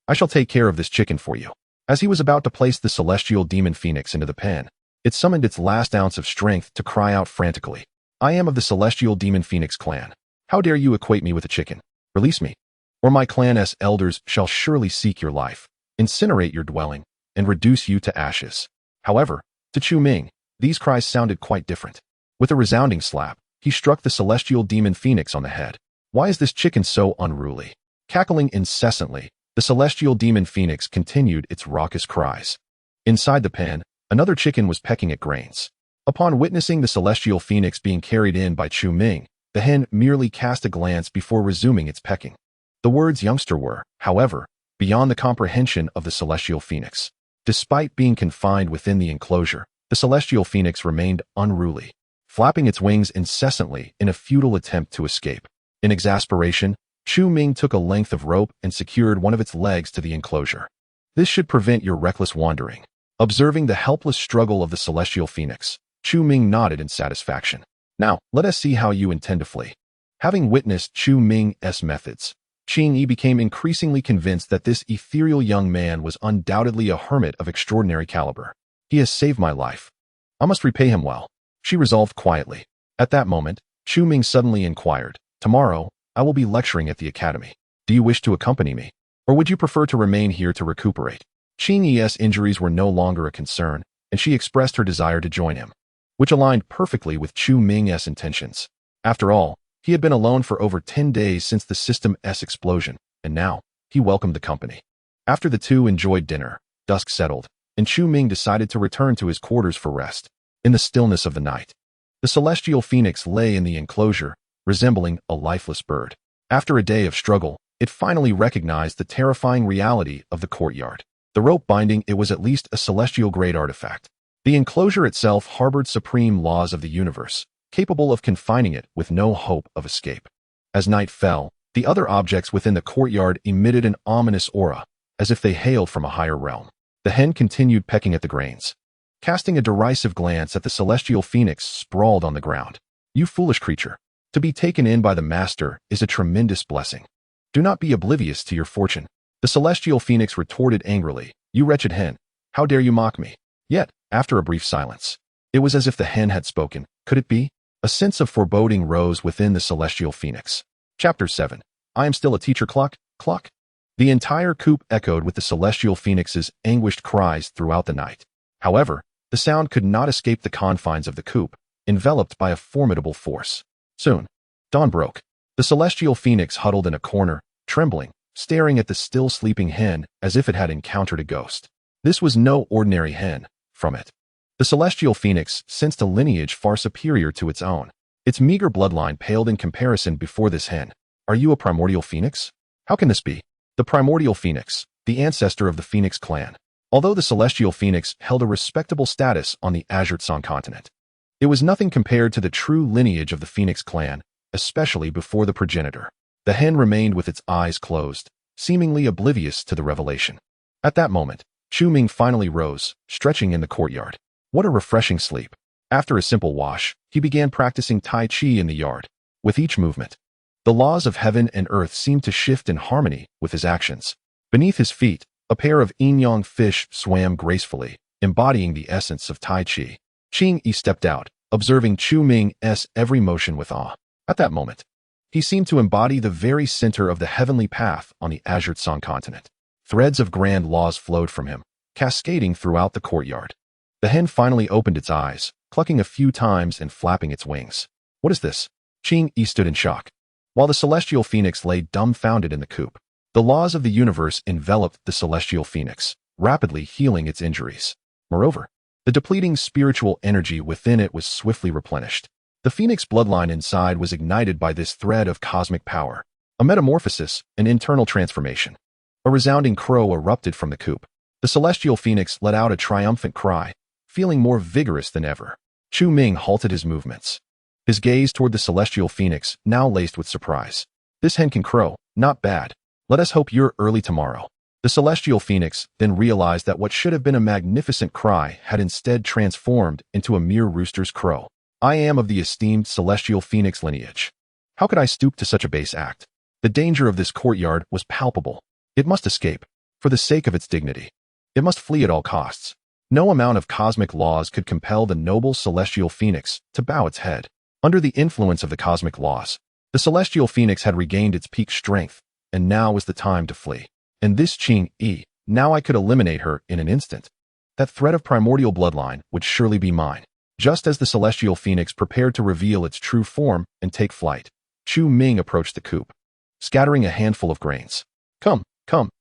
Speaker 1: I shall take care of this chicken for you. As he was about to place the celestial demon phoenix into the pen, it summoned its last ounce of strength to cry out frantically. I am of the celestial demon phoenix clan. How dare you equate me with a chicken? Release me, or my clan's elders shall surely seek your life, incinerate your dwelling, and reduce you to ashes. However, to Chu Ming, these cries sounded quite different. With a resounding slap, he struck the celestial demon phoenix on the head. Why is this chicken so unruly? Cackling incessantly, the celestial demon phoenix continued its raucous cries. Inside the pen, another chicken was pecking at grains. Upon witnessing the celestial phoenix being carried in by Chu Ming, the hen merely cast a glance before resuming its pecking. The words youngster were, however, beyond the comprehension of the celestial phoenix. Despite being confined within the enclosure, the celestial phoenix remained unruly, flapping its wings incessantly in a futile attempt to escape. In exasperation, Chu Ming took a length of rope and secured one of its legs to the enclosure. This should prevent your reckless wandering. Observing the helpless struggle of the celestial phoenix, Chu Ming nodded in satisfaction. Now, let us see how you intend to flee. Having witnessed Chu Ming's methods, Qing Yi became increasingly convinced that this ethereal young man was undoubtedly a hermit of extraordinary caliber. He has saved my life. I must repay him well, she resolved quietly. At that moment, Chu Ming suddenly inquired, tomorrow, I will be lecturing at the academy. Do you wish to accompany me? Or would you prefer to remain here to recuperate? Qing Yi's injuries were no longer a concern, and she expressed her desire to join him, which aligned perfectly with Chu Ming's intentions. After all, he had been alone for over 10 days since the system's explosion, and now, he welcomed the company. After the two enjoyed dinner, dusk settled, and Chu Ming decided to return to his quarters for rest. In the stillness of the night, the celestial phoenix lay in the enclosure, resembling a lifeless bird. After a day of struggle, it finally recognized the terrifying reality of the courtyard. The rope binding it was at least a celestial-grade artifact. The enclosure itself harbored supreme laws of the universe, capable of confining it with no hope of escape. As night fell, the other objects within the courtyard emitted an ominous aura, as if they hailed from a higher realm. The hen continued pecking at the grains. Casting a derisive glance at the celestial phoenix sprawled on the ground. You foolish creature. To be taken in by the master is a tremendous blessing. Do not be oblivious to your fortune. The celestial phoenix retorted angrily. You wretched hen, how dare you mock me? Yet, after a brief silence, it was as if the hen had spoken. Could it be? A sense of foreboding rose within the celestial phoenix. Chapter 7. I am still a teacher cluck, cluck. The entire coop echoed with the celestial phoenix's anguished cries throughout the night. However, the sound could not escape the confines of the coop, enveloped by a formidable force. Soon, dawn broke. The celestial phoenix huddled in a corner, trembling, staring at the still sleeping hen as if it had encountered a ghost. This was no ordinary hen. From it, the celestial phoenix sensed a lineage far superior to its own. Its meager bloodline paled in comparison before this hen. Are you a primordial phoenix? How can this be? The primordial phoenix, the ancestor of the Phoenix clan. Although the celestial phoenix held a respectable status on the Azure continent, it was nothing compared to the true lineage of the Phoenix clan, especially before the progenitor. The hen remained with its eyes closed, seemingly oblivious to the revelation. At that moment, Chu Ming finally rose, stretching in the courtyard. What a refreshing sleep. After a simple wash, he began practicing Tai Chi in the yard. With each movement, the laws of heaven and earth seemed to shift in harmony with his actions. Beneath his feet, a pair of yin-yang fish swam gracefully, embodying the essence of Tai Chi. Qing Yi stepped out, observing Chu Ming's every motion with awe. At that moment, he seemed to embody the very center of the heavenly path on the Azure continent. Threads of grand laws flowed from him, cascading throughout the courtyard. The hen finally opened its eyes, clucking a few times and flapping its wings. What is this? Qing Yi stood in shock. While the celestial phoenix lay dumbfounded in the coop, the laws of the universe enveloped the celestial phoenix, rapidly healing its injuries. Moreover, the depleting spiritual energy within it was swiftly replenished. The phoenix bloodline inside was ignited by this thread of cosmic power. A metamorphosis, an internal transformation. A resounding crow erupted from the coop. The celestial phoenix let out a triumphant cry, feeling more vigorous than ever. Chu Ming halted his movements, his gaze toward the celestial phoenix now laced with surprise. This hen can crow, not bad. Let us hope you're early tomorrow. The celestial phoenix then realized that what should have been a magnificent cry had instead transformed into a mere rooster's crow. I am of the esteemed celestial phoenix lineage. How could I stoop to such a base act? The danger of this courtyard was palpable. It must escape, for the sake of its dignity. It must flee at all costs. No amount of cosmic laws could compel the noble celestial phoenix to bow its head. Under the influence of the cosmic laws, the celestial phoenix had regained its peak strength, and now was the time to flee. And this Qing Yi, now I could eliminate her in an instant. That thread of primordial bloodline would surely be mine. Just as the celestial phoenix prepared to reveal its true form and take flight, Chu Ming approached the coop, scattering a handful of grains. Come,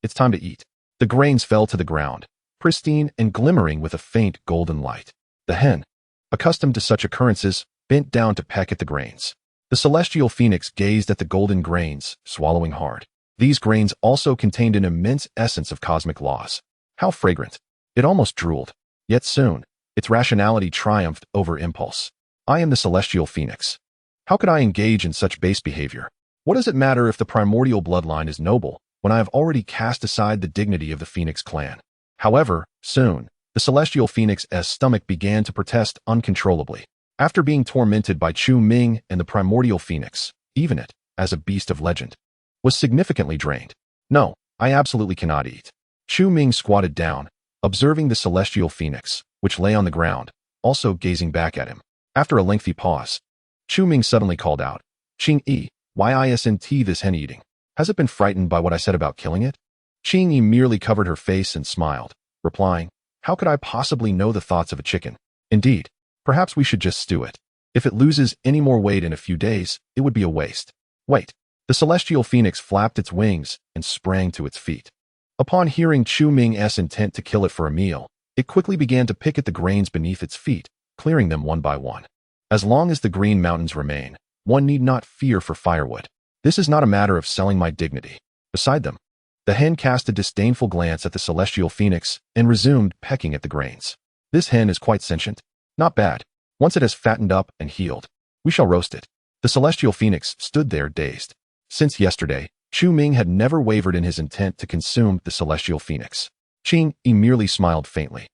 Speaker 1: it's time to eat. The grains fell to the ground, pristine and glimmering with a faint golden light. The hen, accustomed to such occurrences, bent down to peck at the grains. The celestial phoenix gazed at the golden grains, swallowing hard. These grains also contained an immense essence of cosmic laws. How fragrant! It almost drooled. Yet soon, its rationality triumphed over impulse. I am the celestial phoenix. How could I engage in such base behavior? What does it matter if the primordial bloodline is noble, when I have already cast aside the dignity of the Phoenix clan? However, soon, the celestial phoenix's stomach began to protest uncontrollably. After being tormented by Chu Ming and the primordial phoenix, even it, as a beast of legend, was significantly drained. No, I absolutely cannot eat. Chu Ming squatted down, observing the celestial phoenix, which lay on the ground, also gazing back at him. After a lengthy pause, Chu Ming suddenly called out, Qing Yi, why isn't this hen eating? Has it been frightened by what I said about killing it? Qing Yi merely covered her face and smiled, replying, how could I possibly know the thoughts of a chicken? Indeed, perhaps we should just stew it. If it loses any more weight in a few days, it would be a waste. Wait. The celestial phoenix flapped its wings and sprang to its feet. Upon hearing Chu Ming's intent to kill it for a meal, it quickly began to pick at the grains beneath its feet, clearing them one by one. As long as the green mountains remain, one need not fear for firewood. This is not a matter of selling my dignity. Beside them, the hen cast a disdainful glance at the celestial phoenix and resumed pecking at the grains. This hen is quite sentient. Not bad. Once it has fattened up and healed, We shall roast it. The celestial phoenix stood there dazed. Since yesterday, Chu Ming had never wavered in his intent to consume the celestial phoenix. He merely smiled faintly,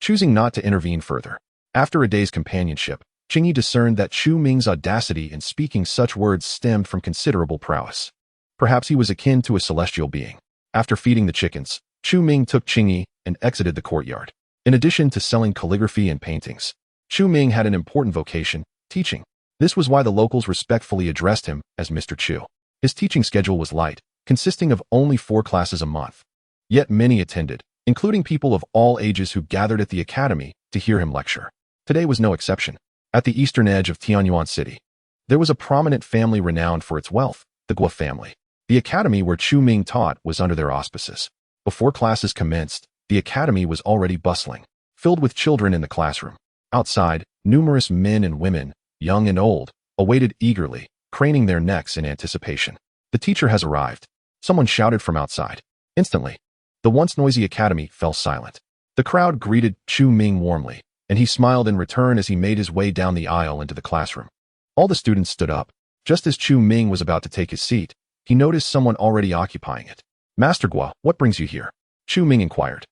Speaker 1: choosing not to intervene further. After a day's companionship, Qingyi discerned that Chu Ming's audacity in speaking such words stemmed from considerable prowess. Perhaps he was akin to a celestial being. After feeding the chickens, Chu Ming took Qingyi and exited the courtyard. In addition to selling calligraphy and paintings, Chu Ming had an important vocation, teaching. This was why the locals respectfully addressed him as Mr. Chu. His teaching schedule was light, consisting of only 4 classes a month. Yet many attended, including people of all ages who gathered at the academy to hear him lecture. Today was no exception. At the eastern edge of Tianyuan City, there was a prominent family renowned for its wealth, the Guo family. The academy where Chu Ming taught was under their auspices. Before classes commenced, the academy was already bustling, filled with children in the classroom. Outside, numerous men and women, young and old, awaited eagerly, craning their necks in anticipation. The teacher has arrived. Someone shouted from outside. Instantly, the once noisy academy fell silent. The crowd greeted Chu Ming warmly, and he smiled in return as he made his way down the aisle into the classroom. All the students stood up. Just as Chu Ming was about to take his seat, he noticed someone already occupying it. Master Guo, what brings you here? Chu Ming inquired.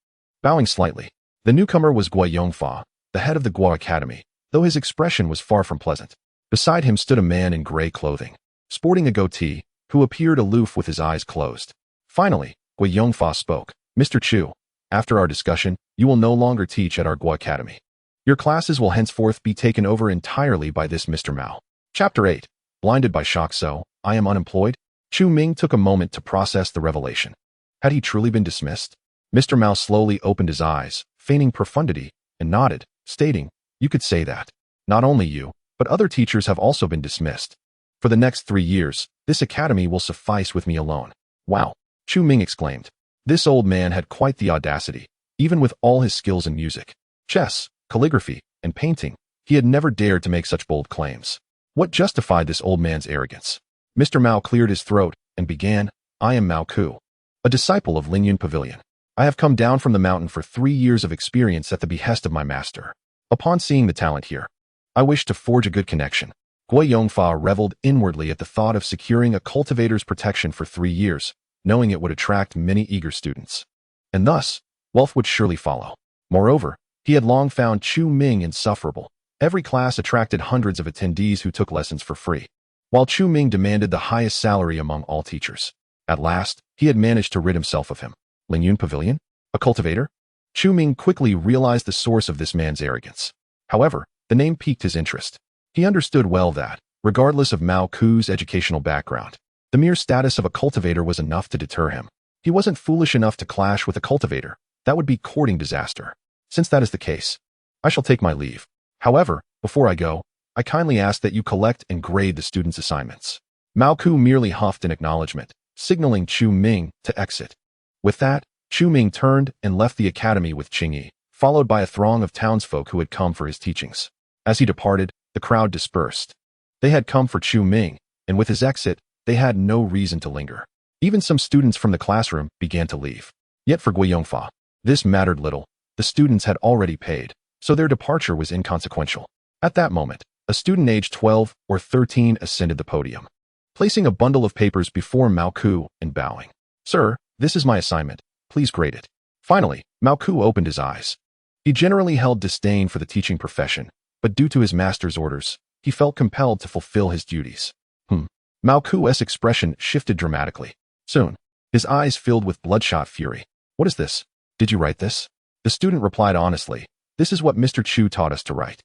Speaker 1: Bowing slightly, the newcomer was Guo Yongfa, the head of the Guo Academy, though his expression was far from pleasant. Beside him stood a man in gray clothing, sporting a goatee, who appeared aloof with his eyes closed. Finally, Guo Yongfa spoke. Mr. Chu, after our discussion, you will no longer teach at our Guo Academy. Your classes will henceforth be taken over entirely by this Mr. Mao. Chapter 8. Blinded by shock. So, I am unemployed? Chu Ming took a moment to process the revelation. Had he truly been dismissed? Mr. Mao slowly opened his eyes, feigning profundity, and nodded, stating, you could say that. Not only you, but other teachers have also been dismissed. For the next 3 years, this academy will suffice with me alone. Wow, Chu Ming exclaimed. This old man had quite the audacity, even with all his skills in music, chess, calligraphy, and painting. He had never dared to make such bold claims. What justified this old man's arrogance? Mr. Mao cleared his throat and began, I am Mao Ku, a disciple of Lingyun Pavilion. I have come down from the mountain for 3 years of experience at the behest of my master. Upon seeing the talent here, I wished to forge a good connection. Guo Yongfa reveled inwardly at the thought of securing a cultivator's protection for 3 years, knowing it would attract many eager students. And thus, wealth would surely follow. Moreover, he had long found Chu Ming insufferable. Every class attracted hundreds of attendees who took lessons for free, while Chu Ming demanded the highest salary among all teachers. At last, he had managed to rid himself of him. Lingyun Pavilion? A cultivator? Chu Ming quickly realized the source of this man's arrogance. However, the name piqued his interest. He understood well that, regardless of Mao Ku's educational background, the mere status of a cultivator was enough to deter him. He wasn't foolish enough to clash with a cultivator. That would be courting disaster. Since that is the case, I shall take my leave. However, before I go, I kindly ask that you collect and grade the students' assignments. Mao Ku merely huffed in acknowledgement, signaling Chu Ming to exit. With that, Chu Ming turned and left the academy with Qingyi, followed by a throng of townsfolk who had come for his teachings. As he departed, the crowd dispersed. They had come for Chu Ming, and with his exit, they had no reason to linger. Even some students from the classroom began to leave. Yet for Guo Yongfa, this mattered little. The students had already paid, so their departure was inconsequential. At that moment, a student aged 12 or 13 ascended the podium, placing a bundle of papers before Mao Ku and bowing. Sir, this is my assignment. Please grade it. Finally, Mao Ku opened his eyes. He generally held disdain for the teaching profession, but due to his master's orders, he felt compelled to fulfill his duties. Mao Ku's expression shifted dramatically. Soon, his eyes filled with bloodshot fury. What is this? Did you write this? The student replied honestly, this is what Mr. Chu taught us to write.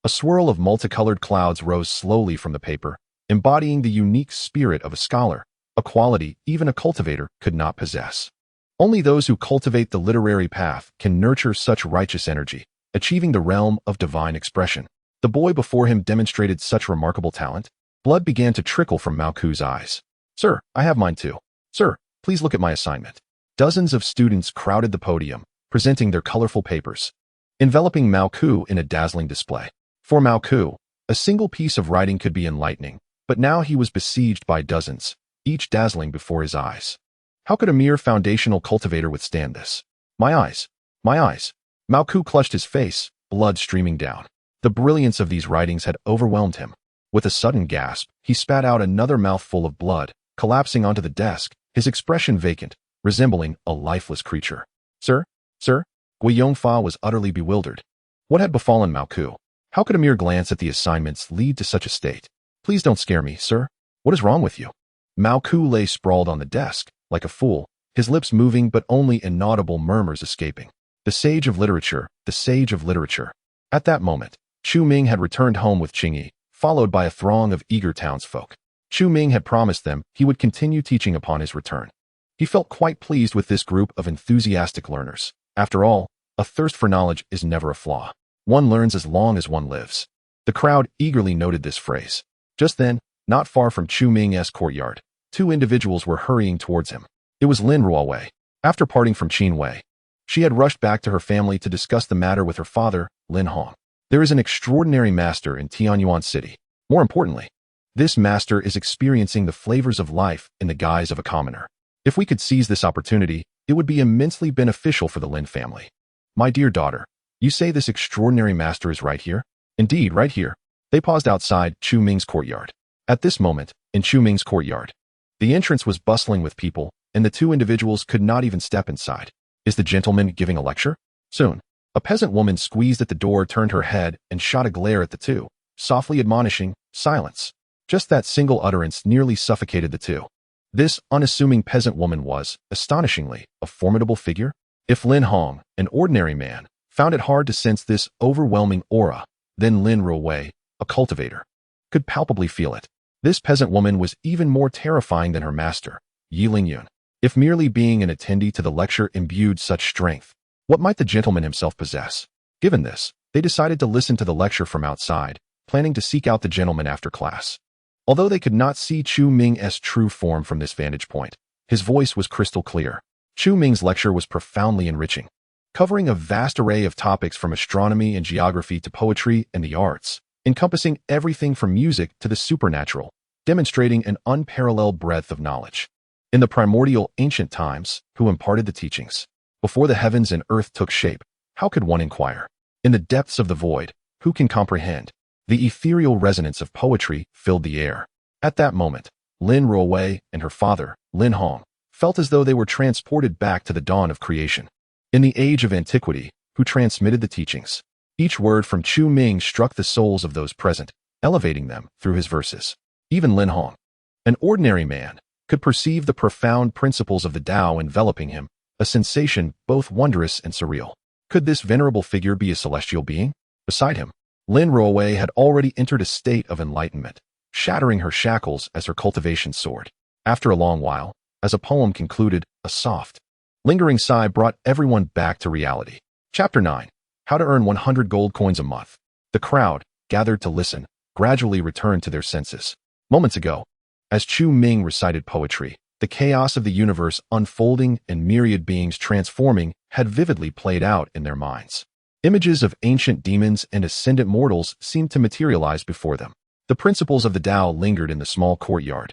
Speaker 1: A swirl of multicolored clouds rose slowly from the paper, embodying the unique spirit of a scholar, a quality even a cultivator could not possess. Only those who cultivate the literary path can nurture such righteous energy, achieving the realm of divine expression. The boy before him demonstrated such remarkable talent. Blood began to trickle from Mao Ku's eyes. Sir, I have mine too. Sir, please look at my assignment. Dozens of students crowded the podium, presenting their colorful papers, enveloping Mao Ku in a dazzling display. For Mao Ku, a single piece of writing could be enlightening, but now he was besieged by dozens, each dazzling before his eyes. How could a mere foundational cultivator withstand this? My eyes. My eyes. Mao Ku clutched his face, blood streaming down. The brilliance of these writings had overwhelmed him. With a sudden gasp, he spat out another mouthful of blood, collapsing onto the desk, his expression vacant, resembling a lifeless creature. Sir? Sir? Gui Yongfa was utterly bewildered. What had befallen Mao Ku? How could a mere glance at the assignments lead to such a state? Please don't scare me, sir. What is wrong with you? Mao Ku lay sprawled on the desk, like a fool, his lips moving but only inaudible murmurs escaping. The sage of literature, the sage of literature. At that moment, Chu Ming had returned home with Qingyi, followed by a throng of eager townsfolk. Chu Ming had promised them he would continue teaching upon his return. He felt quite pleased with this group of enthusiastic learners. After all, a thirst for knowledge is never a flaw. One learns as long as one lives. The crowd eagerly noted this phrase. Just then, not far from Chu Ming's courtyard, two individuals were hurrying towards him. It was Lin Ruowei. After parting from Qin Wei, she had rushed back to her family to discuss the matter with her father, Lin Hong. There is an extraordinary master in Tianyuan City. More importantly, this master is experiencing the flavors of life in the guise of a commoner. If we could seize this opportunity, it would be immensely beneficial for the Lin family. My dear daughter, you say this extraordinary master is right here? Indeed, right here. They paused outside Chu Ming's courtyard. At this moment, in Chu Ming's courtyard, the entrance was bustling with people, and the two individuals could not even step inside. Is the gentleman giving a lecture? Soon, a peasant woman squeezed at the door, turned her head, and shot a glare at the two, softly admonishing, silence. Just that single utterance nearly suffocated the two. This unassuming peasant woman was, astonishingly, a formidable figure. If Lin Hong, an ordinary man, found it hard to sense this overwhelming aura, then Lin Ruowei, a cultivator, could palpably feel it. This peasant woman was even more terrifying than her master, Yi Lingyun. If merely being an attendee to the lecture imbued such strength, what might the gentleman himself possess? Given this, they decided to listen to the lecture from outside, planning to seek out the gentleman after class. Although they could not see Chu Ming's true form from this vantage point, his voice was crystal clear. Chu Ming's lecture was profoundly enriching, covering a vast array of topics from astronomy and geography to poetry and the arts, encompassing everything from music to the supernatural, demonstrating an unparalleled breadth of knowledge. In the primordial ancient times, who imparted the teachings? Before the heavens and earth took shape, how could one inquire? In the depths of the void, who can comprehend? The ethereal resonance of poetry filled the air. At that moment, Lin Ruowei and her father, Lin Hong, felt as though they were transported back to the dawn of creation. In the age of antiquity, who transmitted the teachings? Each word from Chu Ming struck the souls of those present, elevating them through his verses. Even Lin Hong, an ordinary man, could perceive the profound principles of the Tao enveloping him, a sensation both wondrous and surreal. Could this venerable figure be a celestial being? Beside him, Lin Ruowei had already entered a state of enlightenment, shattering her shackles as her cultivation soared. After a long while, as a poem concluded, a soft, lingering sigh brought everyone back to reality. Chapter 9. How to Earn 100 Gold Coins a Month. The crowd, gathered to listen, gradually returned to their senses. Moments ago, as Chu Ming recited poetry, the chaos of the universe unfolding and myriad beings transforming had vividly played out in their minds. Images of ancient demons and ascendant mortals seemed to materialize before them. The principles of the Tao lingered in the small courtyard,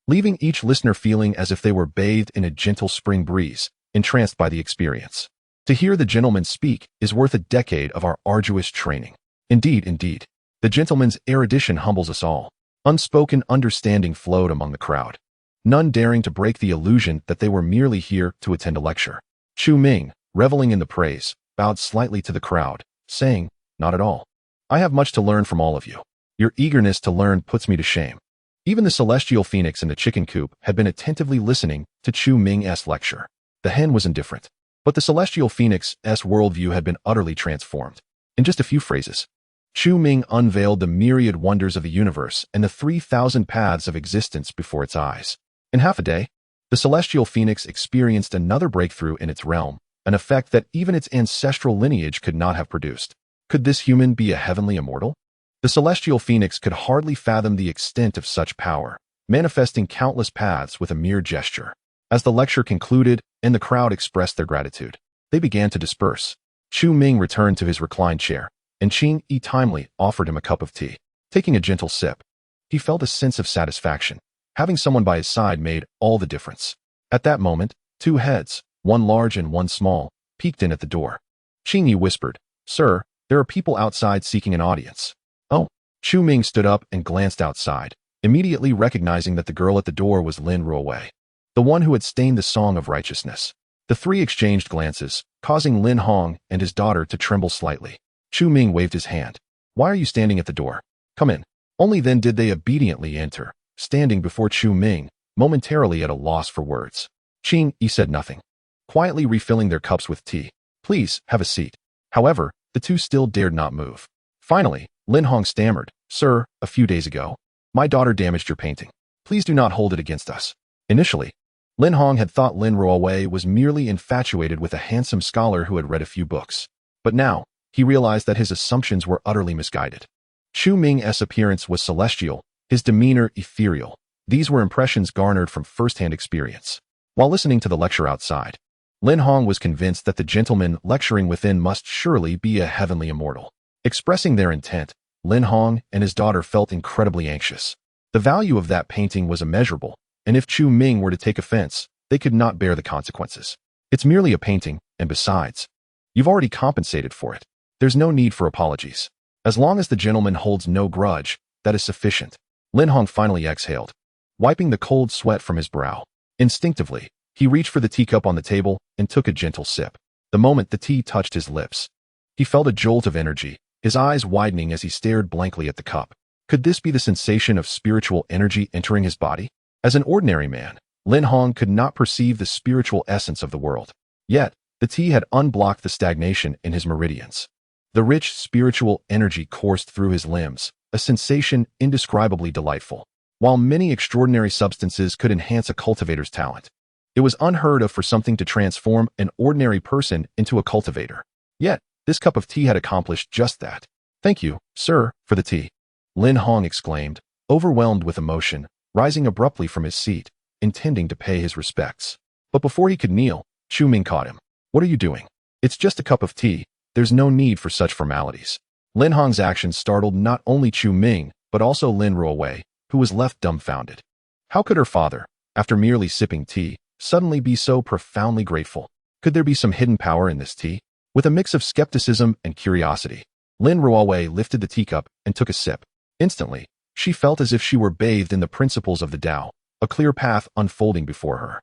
Speaker 1: leaving each listener feeling as if they were bathed in a gentle spring breeze, entranced by the experience. To hear the gentleman speak is worth a decade of our arduous training. Indeed, indeed, the gentleman's erudition humbles us all. Unspoken understanding flowed among the crowd, none daring to break the illusion that they were merely here to attend a lecture. Chu Ming, reveling in the praise, bowed slightly to the crowd, saying, "Not at all. I have much to learn from all of you. Your eagerness to learn puts me to shame." Even the celestial phoenix in the chicken coop had been attentively listening to Chu Ming's lecture. The hen was indifferent, but the celestial phoenix's worldview had been utterly transformed. In just a few phrases, Chu Ming unveiled the myriad wonders of the universe and the 3,000 paths of existence before its eyes. In half a day, the celestial phoenix experienced another breakthrough in its realm, an effect that even its ancestral lineage could not have produced. Could this human be a heavenly immortal? The celestial phoenix could hardly fathom the extent of such power, manifesting countless paths with a mere gesture. As the lecture concluded and the crowd expressed their gratitude, they began to disperse. Chu Ming returned to his reclined chair, and Qing timely offered him a cup of tea. Taking a gentle sip, he felt a sense of satisfaction. Having someone by his side made all the difference. At that moment, two heads, one large and one small, peeked in at the door. Qing whispered, "Sir, there are people outside seeking an audience." "Oh, Chu Ming stood up and glanced outside, immediately recognizing that the girl at the door was Lin Ruowei, the one who had stained the Song of Righteousness. The three exchanged glances, causing Lin Hong and his daughter to tremble slightly. Chu Ming waved his hand. "Why are you standing at the door? Come in." Only then did they obediently enter, standing before Chu Ming, momentarily at a loss for words. Qing Yi said nothing, quietly refilling their cups with tea. "Please, have a seat." However, the two still dared not move. Finally, Lin Hong stammered, "Sir, a few days ago, my daughter damaged your painting. Please do not hold it against us." Initially, Lin Hong had thought Lin Ruowei was merely infatuated with a handsome scholar who had read a few books. But now, he realized that his assumptions were utterly misguided. Chu Ming's appearance was celestial, his demeanor ethereal. These were impressions garnered from first-hand experience. While listening to the lecture outside, Lin Hong was convinced that the gentleman lecturing within must surely be a heavenly immortal. Expressing their intent, Lin Hong and his daughter felt incredibly anxious. The value of that painting was immeasurable, and if Chu Ming were to take offense, they could not bear the consequences. "It's merely a painting, and besides, you've already compensated for it. There's no need for apologies. As long as the gentleman holds no grudge, that is sufficient." Lin Hong finally exhaled, wiping the cold sweat from his brow. Instinctively, he reached for the teacup on the table and took a gentle sip. The moment the tea touched his lips, he felt a jolt of energy, his eyes widening as he stared blankly at the cup. Could this be the sensation of spiritual energy entering his body? As an ordinary man, Lin Hong could not perceive the spiritual essence of the world. Yet, the tea had unblocked the stagnation in his meridians. The rich spiritual energy coursed through his limbs, a sensation indescribably delightful. While many extraordinary substances could enhance a cultivator's talent, it was unheard of for something to transform an ordinary person into a cultivator. Yet, this cup of tea had accomplished just that. "Thank you, sir, for the tea," Lin Hong exclaimed, overwhelmed with emotion, rising abruptly from his seat, intending to pay his respects. But before he could kneel, Chu Ming caught him. "What are you doing? It's just a cup of tea. There's no need for such formalities." Lin Hong's actions startled not only Chu Ming, but also Lin Ruowei, who was left dumbfounded. How could her father, after merely sipping tea, suddenly be so profoundly grateful? Could there be some hidden power in this tea? With a mix of skepticism and curiosity, Lin Ruowei lifted the teacup and took a sip. Instantly, she felt as if she were bathed in the principles of the Tao, a clear path unfolding before her.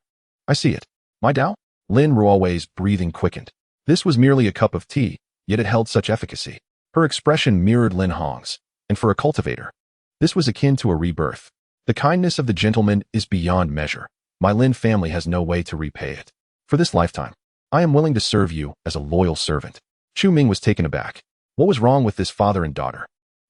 Speaker 1: "I see it. My Tao?" Lin Ruowei's breathing quickened. This was merely a cup of tea, yet it held such efficacy. Her expression mirrored Lin Hong's, and for a cultivator, this was akin to a rebirth. "The kindness of the gentleman is beyond measure. My Lin family has no way to repay it. For this lifetime, I am willing to serve you as a loyal servant." Chu Ming was taken aback. What was wrong with this father and daughter?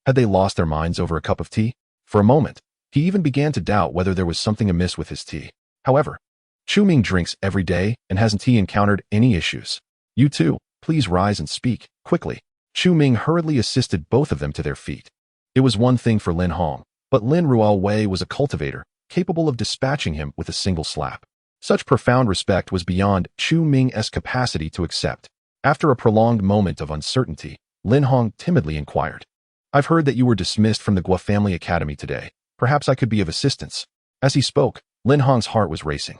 Speaker 1: Had they lost their minds over a cup of tea? For a moment, he even began to doubt whether there was something amiss with his tea. However, Chu Ming drinks every day, and hasn't he encountered any issues? "You too, please rise and speak, quickly." Chu Ming hurriedly assisted both of them to their feet. It was one thing for Lin Hong, but Lin Ruowei was a cultivator, capable of dispatching him with a single slap. Such profound respect was beyond Chu Ming's capacity to accept. After a prolonged moment of uncertainty, Lin Hong timidly inquired, "I've heard that you were dismissed from the Guo Family Academy today. Perhaps I could be of assistance." As he spoke, Lin Hong's heart was racing.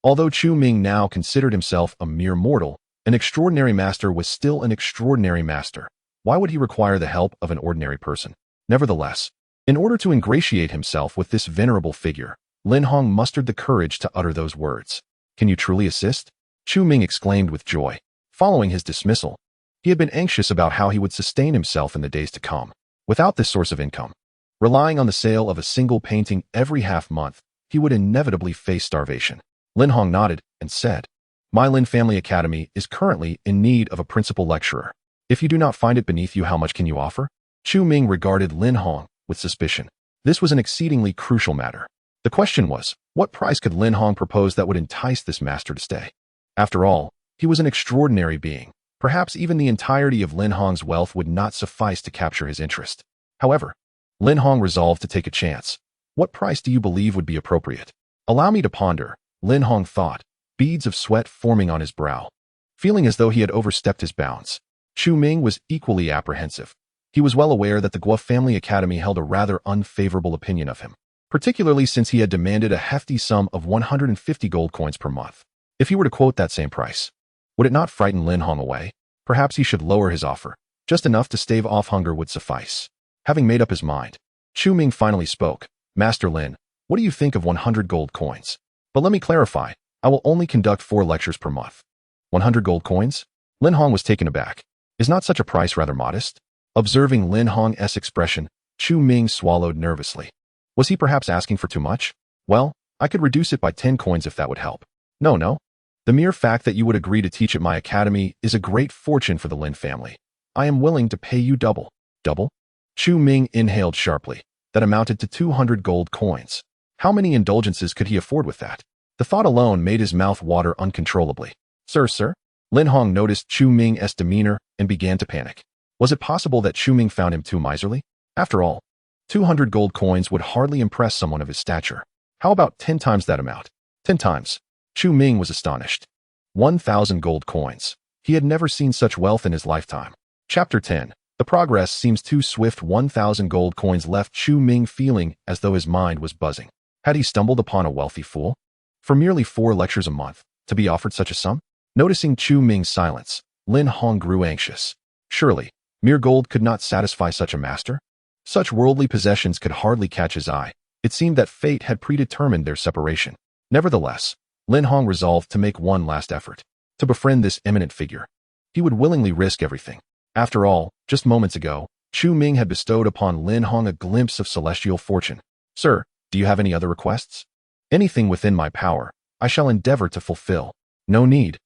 Speaker 1: Although Chu Ming now considered himself a mere mortal, an extraordinary master was still an extraordinary master. Why would he require the help of an ordinary person? Nevertheless, in order to ingratiate himself with this venerable figure, Lin Hong mustered the courage to utter those words. "Can you truly assist?" Chu Ming exclaimed with joy. Following his dismissal, he had been anxious about how he would sustain himself in the days to come. Without this source of income, relying on the sale of a single painting every half-month, he would inevitably face starvation. Lin Hong nodded and said, "My Lin Family Academy is currently in need of a principal lecturer. If you do not find it beneath you, how much can you offer?" Chu Ming regarded Lin Hong with suspicion. This was an exceedingly crucial matter. The question was, what price could Lin Hong propose that would entice this master to stay? After all, he was an extraordinary being. Perhaps even the entirety of Lin Hong's wealth would not suffice to capture his interest. However, Lin Hong resolved to take a chance. "What price do you believe would be appropriate?" "Allow me to ponder," Lin Hong thought, beads of sweat forming on his brow. Feeling as though he had overstepped his bounds, Chu Ming was equally apprehensive. He was well aware that the Guo Family Academy held a rather unfavorable opinion of him, particularly since he had demanded a hefty sum of 150 gold coins per month. If he were to quote that same price, would it not frighten Lin Hong away? Perhaps he should lower his offer. Just enough to stave off hunger would suffice. Having made up his mind, Chu Ming finally spoke. Master Lin, what do you think of 100 gold coins? But let me clarify, I will only conduct 4 lectures per month. 100 gold coins? Lin Hong was taken aback. Is not such a price rather modest? Observing Lin Hong's expression, Chu Ming swallowed nervously. Was he perhaps asking for too much? Well, I could reduce it by 10 coins if that would help. No. The mere fact that you would agree to teach at my academy is a great fortune for the Lin family. I am willing to pay you double. Double? Chu Ming inhaled sharply. That amounted to 200 gold coins. How many indulgences could he afford with that? The thought alone made his mouth water uncontrollably. Sir? Lin Hong noticed Chu Ming's demeanor and began to panic. Was it possible that Chu Ming found him too miserly? After all, 200 gold coins would hardly impress someone of his stature. How about 10 times that amount? 10 times. Chu Ming was astonished. 1,000 gold coins. He had never seen such wealth in his lifetime. Chapter 10. The progress seems too swift. 1,000 gold coins left Chu Ming feeling as though his mind was buzzing. Had he stumbled upon a wealthy fool? For merely 4 lectures a month, to be offered such a sum? Noticing Chu Ming's silence, Lin Hong grew anxious. Surely, mere gold could not satisfy such a master? Such worldly possessions could hardly catch his eye. It seemed that fate had predetermined their separation. Nevertheless, Lin Hong resolved to make one last effort. To befriend this eminent figure. He would willingly risk everything. After all, just moments ago, Chu Ming had bestowed upon Lin Hong a glimpse of celestial fortune. Sir, do you have any other requests? Anything within my power, I shall endeavor to fulfill. No need.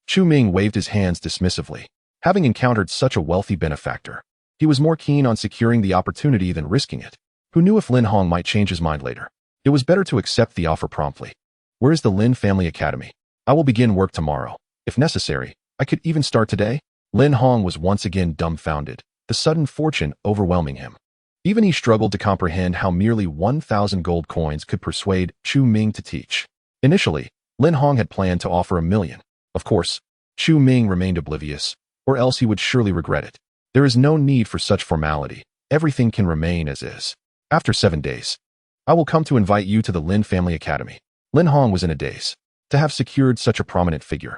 Speaker 1: Chu Ming waved his hands dismissively. Having encountered such a wealthy benefactor, he was more keen on securing the opportunity than risking it. Who knew if Lin Hong might change his mind later? It was better to accept the offer promptly. Where is the Lin Family Academy? I will begin work tomorrow. If necessary, I could even start today. Lin Hong was once again dumbfounded, the sudden fortune overwhelming him. Even he struggled to comprehend how merely 1,000 gold coins could persuade Chu Ming to teach. Initially, Lin Hong had planned to offer 1,000,000. Of course, Chu Ming remained oblivious, or else he would surely regret it. There is no need for such formality. Everything can remain as is. After 7 days, I will come to invite you to the Lin Family Academy. Lin Hong was in a daze. To have secured such a prominent figure,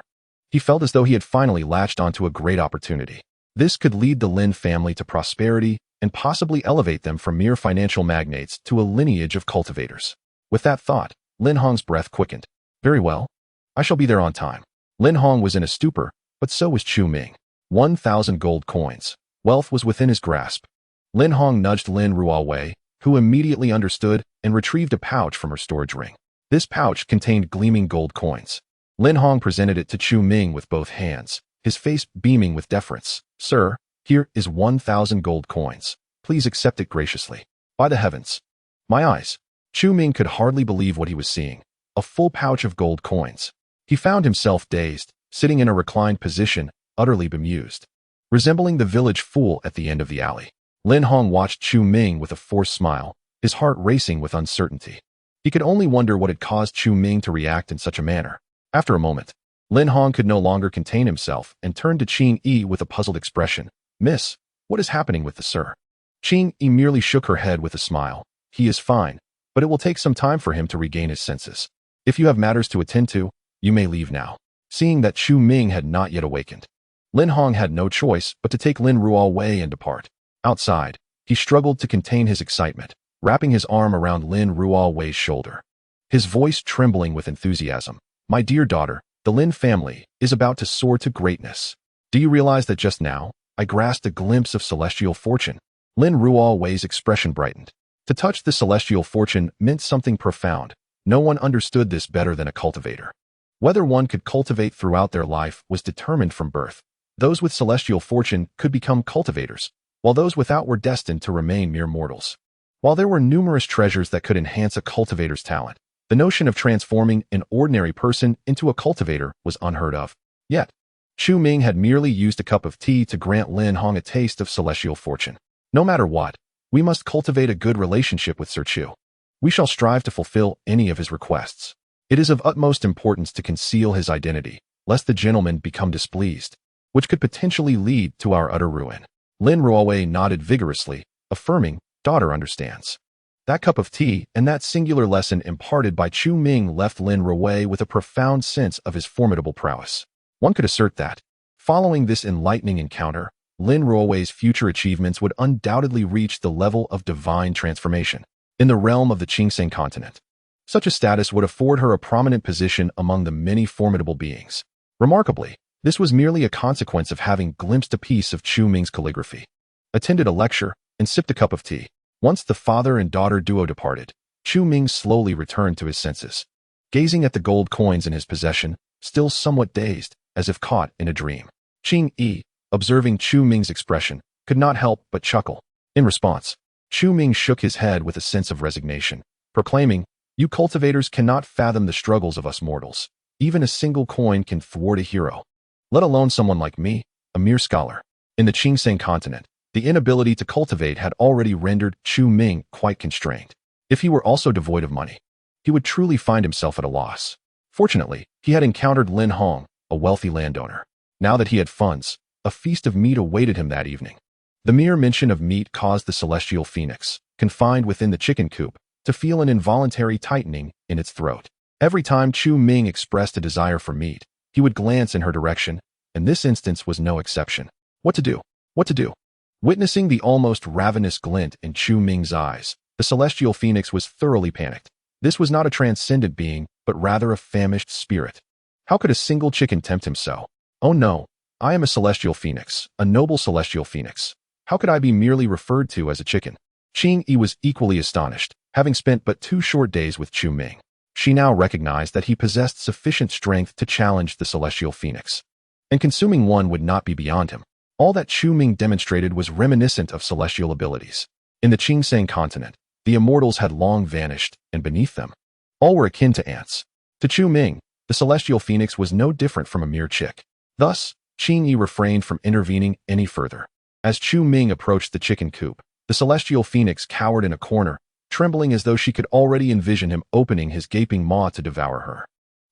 Speaker 1: he felt as though he had finally latched onto a great opportunity. This could lead the Lin family to prosperity and possibly elevate them from mere financial magnates to a lineage of cultivators. With that thought, Lin Hong's breath quickened. Very well. I shall be there on time. Lin Hong was in a stupor, but so was Chu Ming. 1,000 gold coins. Wealth was within his grasp. Lin Hong nudged Lin Ruowei, who immediately understood and retrieved a pouch from her storage ring. This pouch contained gleaming gold coins. Lin Hong presented it to Chu Ming with both hands, his face beaming with deference. Sir, here is 1,000 gold coins. Please accept it graciously. By the heavens. My eyes. Chu Ming could hardly believe what he was seeing. A full pouch of gold coins. He found himself dazed, sitting in a reclined position, utterly bemused. Resembling the village fool at the end of the alley. Lin Hong watched Chu Ming with a forced smile, his heart racing with uncertainty. He could only wonder what had caused Chu Ming to react in such a manner. After a moment, Lin Hong could no longer contain himself and turned to Qing Yi with a puzzled expression. Miss, what is happening with the sir? Qing Yi merely shook her head with a smile. He is fine, but it will take some time for him to regain his senses. If you have matters to attend to, you may leave now. Seeing that Chu Ming had not yet awakened, Lin Hong had no choice but to take Lin Ruowei and depart. Outside, he struggled to contain his excitement, wrapping his arm around Lin Ruowei's shoulder. His voice trembling with enthusiasm. My dear daughter, the Lin family is about to soar to greatness. Do you realize that just now, I grasped a glimpse of celestial fortune? Lin Ruowei's expression brightened. To touch the celestial fortune meant something profound. No one understood this better than a cultivator. Whether one could cultivate throughout their life was determined from birth. Those with celestial fortune could become cultivators, while those without were destined to remain mere mortals. While there were numerous treasures that could enhance a cultivator's talent, the notion of transforming an ordinary person into a cultivator was unheard of. Yet, Chu Ming had merely used a cup of tea to grant Lin Hong a taste of celestial fortune. No matter what, we must cultivate a good relationship with Sir Chu. We shall strive to fulfill any of his requests. It is of utmost importance to conceal his identity, lest the gentleman become displeased, which could potentially lead to our utter ruin. Lin Ruowei nodded vigorously, affirming, daughter understands. That cup of tea and that singular lesson imparted by Chu Ming left Lin Ruowei with a profound sense of his formidable prowess. One could assert that, following this enlightening encounter, Lin Ruowei's future achievements would undoubtedly reach the level of divine transformation in the realm of the Qingseng continent. Such a status would afford her a prominent position among the many formidable beings. Remarkably, this was merely a consequence of having glimpsed a piece of Chu Ming's calligraphy, attended a lecture, and sipped a cup of tea. Once the father and daughter duo departed, Chu Ming slowly returned to his senses, gazing at the gold coins in his possession, still somewhat dazed, as if caught in a dream. Qing Yi, observing Chu Ming's expression, could not help but chuckle. In response, Chu Ming shook his head with a sense of resignation, proclaiming, "You cultivators cannot fathom the struggles of us mortals. Even a single coin can thwart a hero, let alone someone like me, a mere scholar." In the Qingseng continent, the inability to cultivate had already rendered Chu Ming quite constrained. If he were also devoid of money, he would truly find himself at a loss. Fortunately, he had encountered Lin Hong, a wealthy landowner. Now that he had funds, a feast of meat awaited him that evening. The mere mention of meat caused the celestial phoenix, confined within the chicken coop, to feel an involuntary tightening in its throat. Every time Chu Ming expressed a desire for meat, he would glance in her direction, and this instance was no exception. What to do? What to do? Witnessing the almost ravenous glint in Chu Ming's eyes, the celestial phoenix was thoroughly panicked. This was not a transcendent being, but rather a famished spirit. How could a single chicken tempt him so? Oh no, I am a celestial phoenix, a noble celestial phoenix. How could I be merely referred to as a chicken? Qing Yi was equally astonished, having spent but 2 short days with Chu Ming. She now recognized that he possessed sufficient strength to challenge the celestial phoenix, and consuming one would not be beyond him. All that Chu Ming demonstrated was reminiscent of celestial abilities. In the Qingseng continent, the immortals had long vanished, and beneath them, all were akin to ants. To Chu Ming, the celestial phoenix was no different from a mere chick. Thus, Qing Yi refrained from intervening any further. As Chu Ming approached the chicken coop, the celestial phoenix cowered in a corner, trembling as though she could already envision him opening his gaping maw to devour her.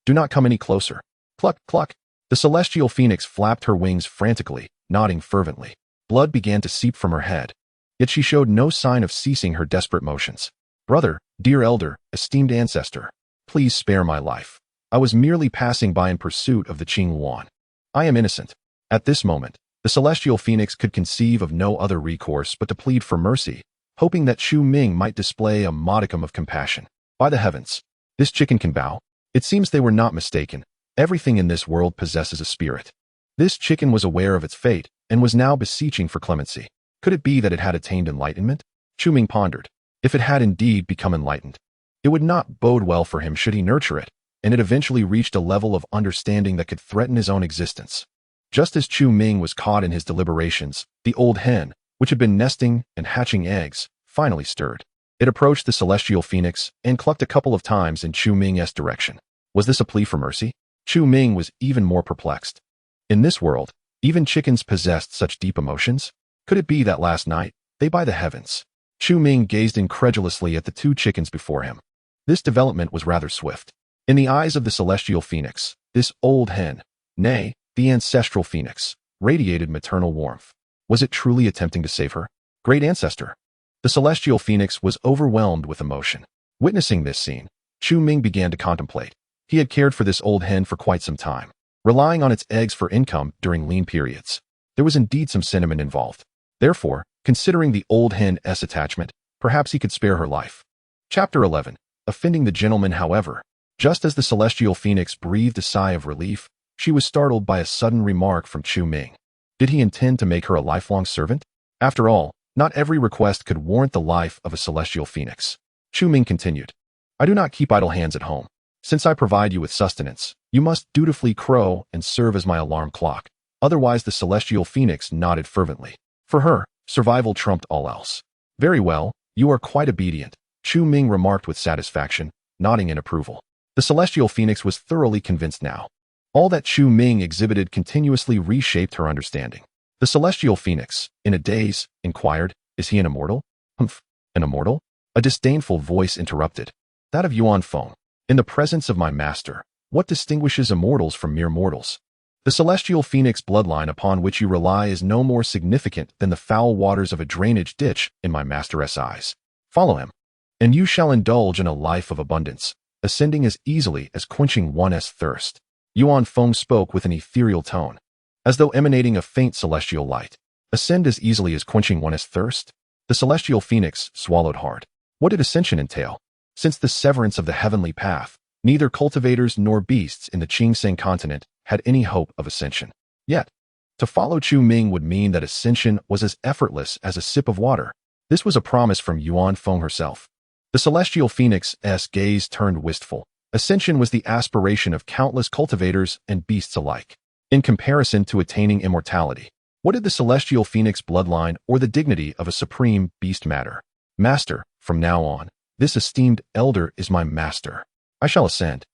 Speaker 1: "Do not come any closer." Cluck, cluck. The celestial phoenix flapped her wings frantically, nodding fervently. Blood began to seep from her head, yet she showed no sign of ceasing her desperate motions. "Brother, dear elder, esteemed ancestor, please spare my life. I was merely passing by in pursuit of the Qing Yuan. I am innocent." At this moment, the celestial phoenix could conceive of no other recourse but to plead for mercy, hoping that Chu Ming might display a modicum of compassion. "By the heavens, this chicken can bow." It seems they were not mistaken. Everything in this world possesses a spirit. This chicken was aware of its fate and was now beseeching for clemency. Could it be that it had attained enlightenment? Chu Ming pondered. If it had indeed become enlightened, it would not bode well for him should he nurture it, and it eventually reached a level of understanding that could threaten his own existence. Just as Chu Ming was caught in his deliberations, the old hen, which had been nesting and hatching eggs, finally stirred. It approached the celestial phoenix and clucked a couple of times in Chu Ming's direction. Was this a plea for mercy? Chu Ming was even more perplexed. In this world, even chickens possessed such deep emotions? Could it be that last night, by the heavens? Chu Ming gazed incredulously at the 2 chickens before him. This development was rather swift. In the eyes of the celestial phoenix, this old hen, nay, the ancestral phoenix, radiated maternal warmth. Was it truly attempting to save her? Great ancestor! The celestial phoenix was overwhelmed with emotion. Witnessing this scene, Chu Ming began to contemplate. He had cared for this old hen for quite some time, relying on its eggs for income during lean periods. There was indeed some sentiment involved. Therefore, considering the old hen's attachment, perhaps he could spare her life. Chapter 11. Offending the gentleman. However, just as the celestial phoenix breathed a sigh of relief, she was startled by a sudden remark from Chu Ming. Did he intend to make her a lifelong servant? After all, not every request could warrant the life of a celestial phoenix. Chu Ming continued, "I do not keep idle hands at home. Since I provide you with sustenance, you must dutifully crow and serve as my alarm clock." Otherwise, the celestial phoenix nodded fervently. For her, survival trumped all else. "Very well, you are quite obedient," Chu Ming remarked with satisfaction, nodding in approval. The celestial phoenix was thoroughly convinced now. All that Chu Ming exhibited continuously reshaped her understanding. The celestial phoenix, in a daze, inquired, "Is he an immortal?" "Humph, an immortal?" A disdainful voice interrupted. "That of Yuan Feng. In the presence of my master, what distinguishes immortals from mere mortals? The celestial phoenix bloodline upon which you rely is no more significant than the foul waters of a drainage ditch in my master's eyes. Follow him, and you shall indulge in a life of abundance, ascending as easily as quenching one's thirst." Yuan Feng spoke with an ethereal tone, as though emanating a faint celestial light. Ascend as easily as quenching one's thirst? The celestial phoenix swallowed hard. What did ascension entail? Since the severance of the heavenly path, neither cultivators nor beasts in the Qingsheng continent had any hope of ascension. Yet, to follow Chu Ming would mean that ascension was as effortless as a sip of water. This was a promise from Yuan Feng herself. The celestial phoenix's gaze turned wistful. Ascension was the aspiration of countless cultivators and beasts alike. In comparison to attaining immortality, what did the celestial phoenix bloodline or the dignity of a supreme beast matter? Master, from now on, this esteemed elder is my master. I shall ascend.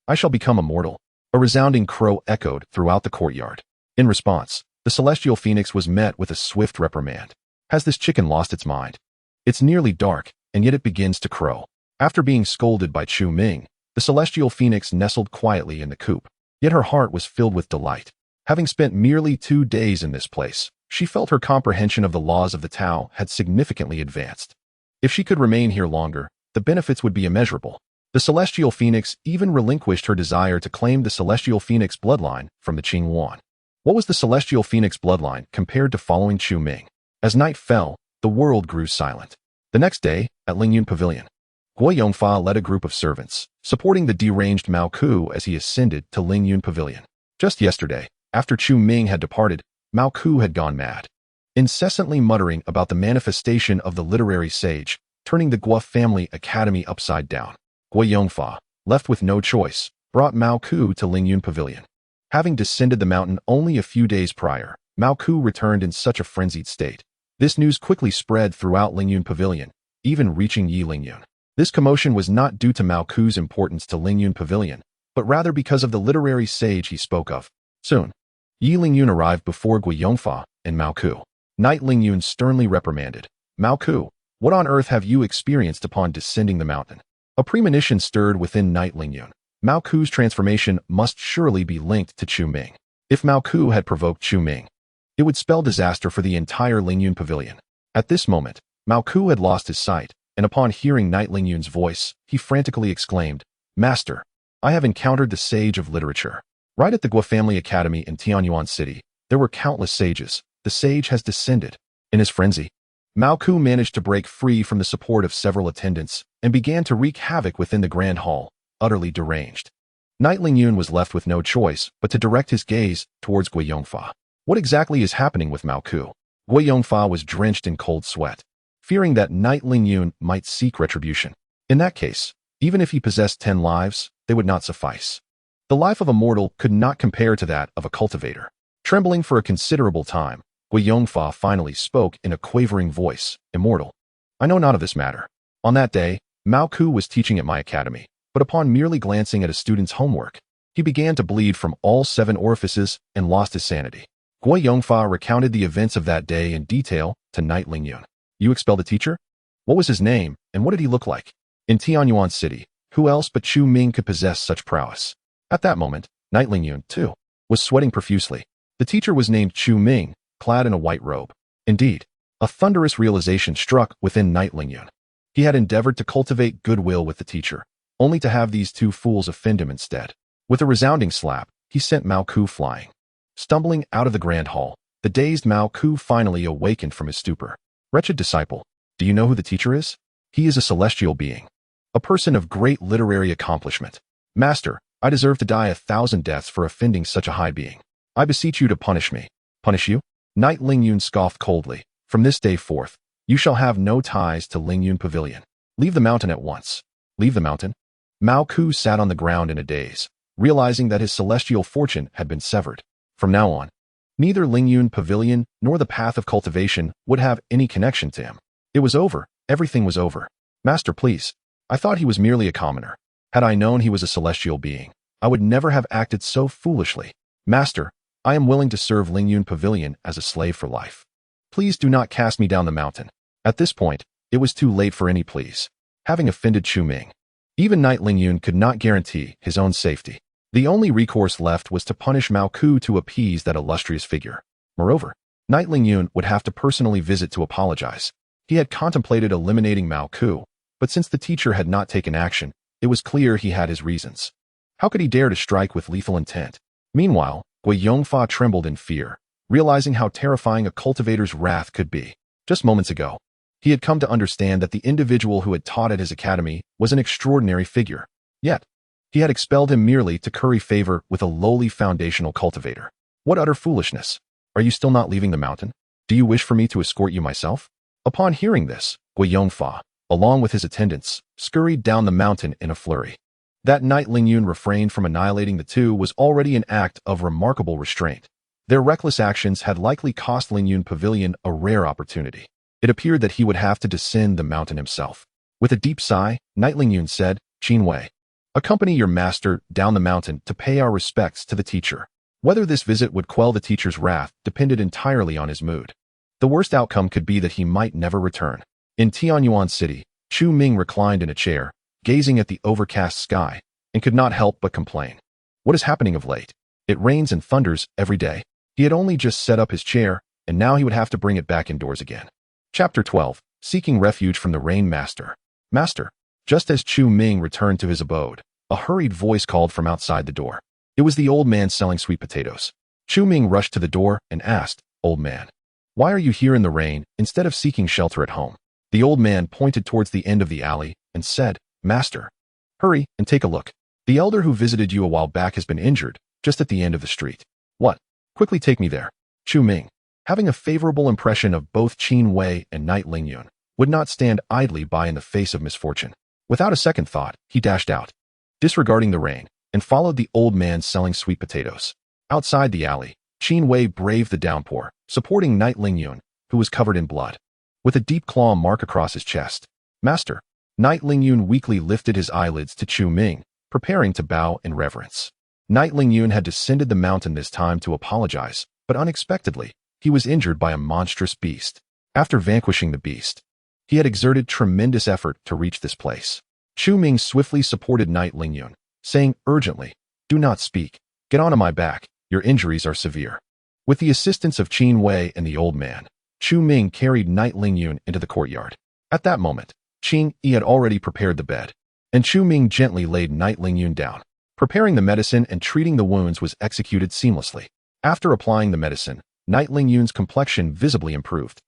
Speaker 1: I shall become immortal. A resounding crow echoed throughout the courtyard. In response, the celestial phoenix was met with a swift reprimand. Has this chicken lost its mind? It's nearly dark, and yet it begins to crow. After being scolded by Chu Ming, the celestial phoenix nestled quietly in the coop. Yet her heart was filled with delight. Having spent merely 2 days in this place, she felt her comprehension of the laws of the Tao had significantly advanced. If she could remain here longer, the benefits would be immeasurable. The celestial phoenix even relinquished her desire to claim the celestial phoenix bloodline from the Qingwan. What was the celestial phoenix bloodline compared to following Chu Ming? As night fell, the world grew silent. The next day, at Lingyun Pavilion, Guo Yongfa led a group of servants, supporting the deranged Mao Ku as he ascended to Lingyun Pavilion. Just yesterday, after Chu Ming had departed, Mao Ku had gone mad, incessantly muttering about the manifestation of the literary sage, turning the Guo family academy upside down. Guo Yongfa, left with no choice, brought Mao Ku to Lingyun Pavilion. Having descended the mountain only a few days prior, Mao Ku returned in such a frenzied state. This news quickly spread throughout Lingyun Pavilion, even reaching Yi Lingyun. This commotion was not due to Mao Ku's importance to Lingyun Pavilion, but rather because of the literary sage he spoke of. Soon, Yi Lingyun arrived before Guo Yongfa and Mao Ku. Knight Lingyun sternly reprimanded, Mao Ku, what on earth have you experienced upon descending the mountain? A premonition stirred within Knight Lingyun. Mao Ku's transformation must surely be linked to Chu Ming. If Mao Ku had provoked Chu Ming, it would spell disaster for the entire Lingyun Pavilion. At this moment, Mao Ku had lost his sight, and upon hearing Knight Lingyun's voice, he frantically exclaimed, Master, I have encountered the sage of literature. Right at the Guo Family Academy in Tianyuan City, there were countless sages. The sage has descended. In his frenzy, Mao Ku managed to break free from the support of several attendants and began to wreak havoc within the grand hall, utterly deranged. Knight Lingyun was left with no choice but to direct his gaze towards Guo Yongfa. What exactly is happening with Mao Ku? Guo Yongfa was drenched in cold sweat, fearing that Knight Lingyun might seek retribution. In that case, even if he possessed 10 lives, they would not suffice. The life of a mortal could not compare to that of a cultivator. Trembling for a considerable time, Guo Yongfa finally spoke in a quavering voice, Immortal, I know not of this matter. On that day, Mao Ku was teaching at my academy, but upon merely glancing at a student's homework, he began to bleed from all 7 orifices and lost his sanity. Guo Yongfa recounted the events of that day in detail to Knight Lingyun. You expelled a teacher? What was his name, and what did he look like? In Tianyuan City, who else but Chu Ming could possess such prowess? At that moment, Knight Lingyun, too, was sweating profusely. The teacher was named Chu Ming, clad in a white robe. Indeed, a thunderous realization struck within Knight Lingyun. He had endeavored to cultivate goodwill with the teacher, only to have these 2 fools offend him instead. With a resounding slap, he sent Mao Ku flying. Stumbling out of the grand hall, the dazed Mao Ku finally awakened from his stupor. Wretched disciple, do you know who the teacher is? He is a celestial being, a person of great literary accomplishment. Master, I deserve to die 1,000 deaths for offending such a high being. I beseech you to punish me. Punish you? Knight Lingyun scoffed coldly. From this day forth, you shall have no ties to Lingyun Pavilion. Leave the mountain at once. Leave the mountain? Mao Ku sat on the ground in a daze, realizing that his celestial fortune had been severed. From now on, neither Lingyun Pavilion nor the path of cultivation would have any connection to him. It was over. Everything was over. Master, please. I thought he was merely a commoner. Had I known he was a celestial being, I would never have acted so foolishly. Master, I am willing to serve Lingyun Pavilion as a slave for life. Please do not cast me down the mountain. At this point, it was too late for any pleas. Having offended Chu Ming, even Knight Lingyun could not guarantee his own safety. The only recourse left was to punish Mao Ku to appease that illustrious figure. Moreover, Knight Lingyun would have to personally visit to apologize. He had contemplated eliminating Mao Ku, but since the teacher had not taken action, it was clear he had his reasons. How could he dare to strike with lethal intent? Meanwhile, Guo Yongfa trembled in fear, realizing how terrifying a cultivator's wrath could be. Just moments ago, he had come to understand that the individual who had taught at his academy was an extraordinary figure. Yet, he had expelled him merely to curry favor with a lowly foundational cultivator. What utter foolishness! Are you still not leaving the mountain? Do you wish for me to escort you myself? Upon hearing this, Gui Yongfa, along with his attendants, scurried down the mountain in a flurry. That night Ling Yun refrained from annihilating the two was already an act of remarkable restraint. Their reckless actions had likely cost Ling Yun Pavilion a rare opportunity. It appeared that he would have to descend the mountain himself. With a deep sigh, Knight Ling Yun said, "Qin Wei, accompany your master down the mountain to pay our respects to the teacher." Whether this visit would quell the teacher's wrath depended entirely on his mood. The worst outcome could be that he might never return. In Tianyuan City, Chu Ming reclined in a chair, gazing at the overcast sky, and could not help but complain. What is happening of late? It rains and thunders every day. He had only just set up his chair, and now he would have to bring it back indoors again. Chapter 12. Seeking Refuge from the Rain Master. Master. Just as Chu Ming returned to his abode, a hurried voice called from outside the door. It was the old man selling sweet potatoes. Chu Ming rushed to the door and asked, "Old man, why are you here in the rain instead of seeking shelter at home?" The old man pointed towards the end of the alley and said, "Master, hurry and take a look. The elder who visited you a while back has been injured, just at the end of the street." "What? Quickly take me there." Chu Ming, having a favorable impression of both Qin Wei and Knight Ling Yun, would not stand idly by in the face of misfortune. Without a second thought, he dashed out, disregarding the rain, and followed the old man selling sweet potatoes. Outside the alley, Qin Wei braved the downpour, supporting Knight Ling Yun, who was covered in blood. With a deep claw mark across his chest, "Master." Knight Ling Yun weakly lifted his eyelids to Chu Ming, preparing to bow in reverence. Knight Ling Yun had descended the mountain this time to apologize, but unexpectedly, he was injured by a monstrous beast. After vanquishing the beast, he had exerted tremendous effort to reach this place. Chu Ming swiftly supported Knight Ling Yun, saying urgently, "Do not speak. Get onto my back. Your injuries are severe." With the assistance of Qin Wei and the old man, Chu Ming carried Knight Ling Yun into the courtyard. At that moment, Qin Yi had already prepared the bed, and Chu Ming gently laid Knight Ling Yun down. Preparing the medicine and treating the wounds was executed seamlessly. After applying the medicine, Knight Ling Yun's complexion visibly improved,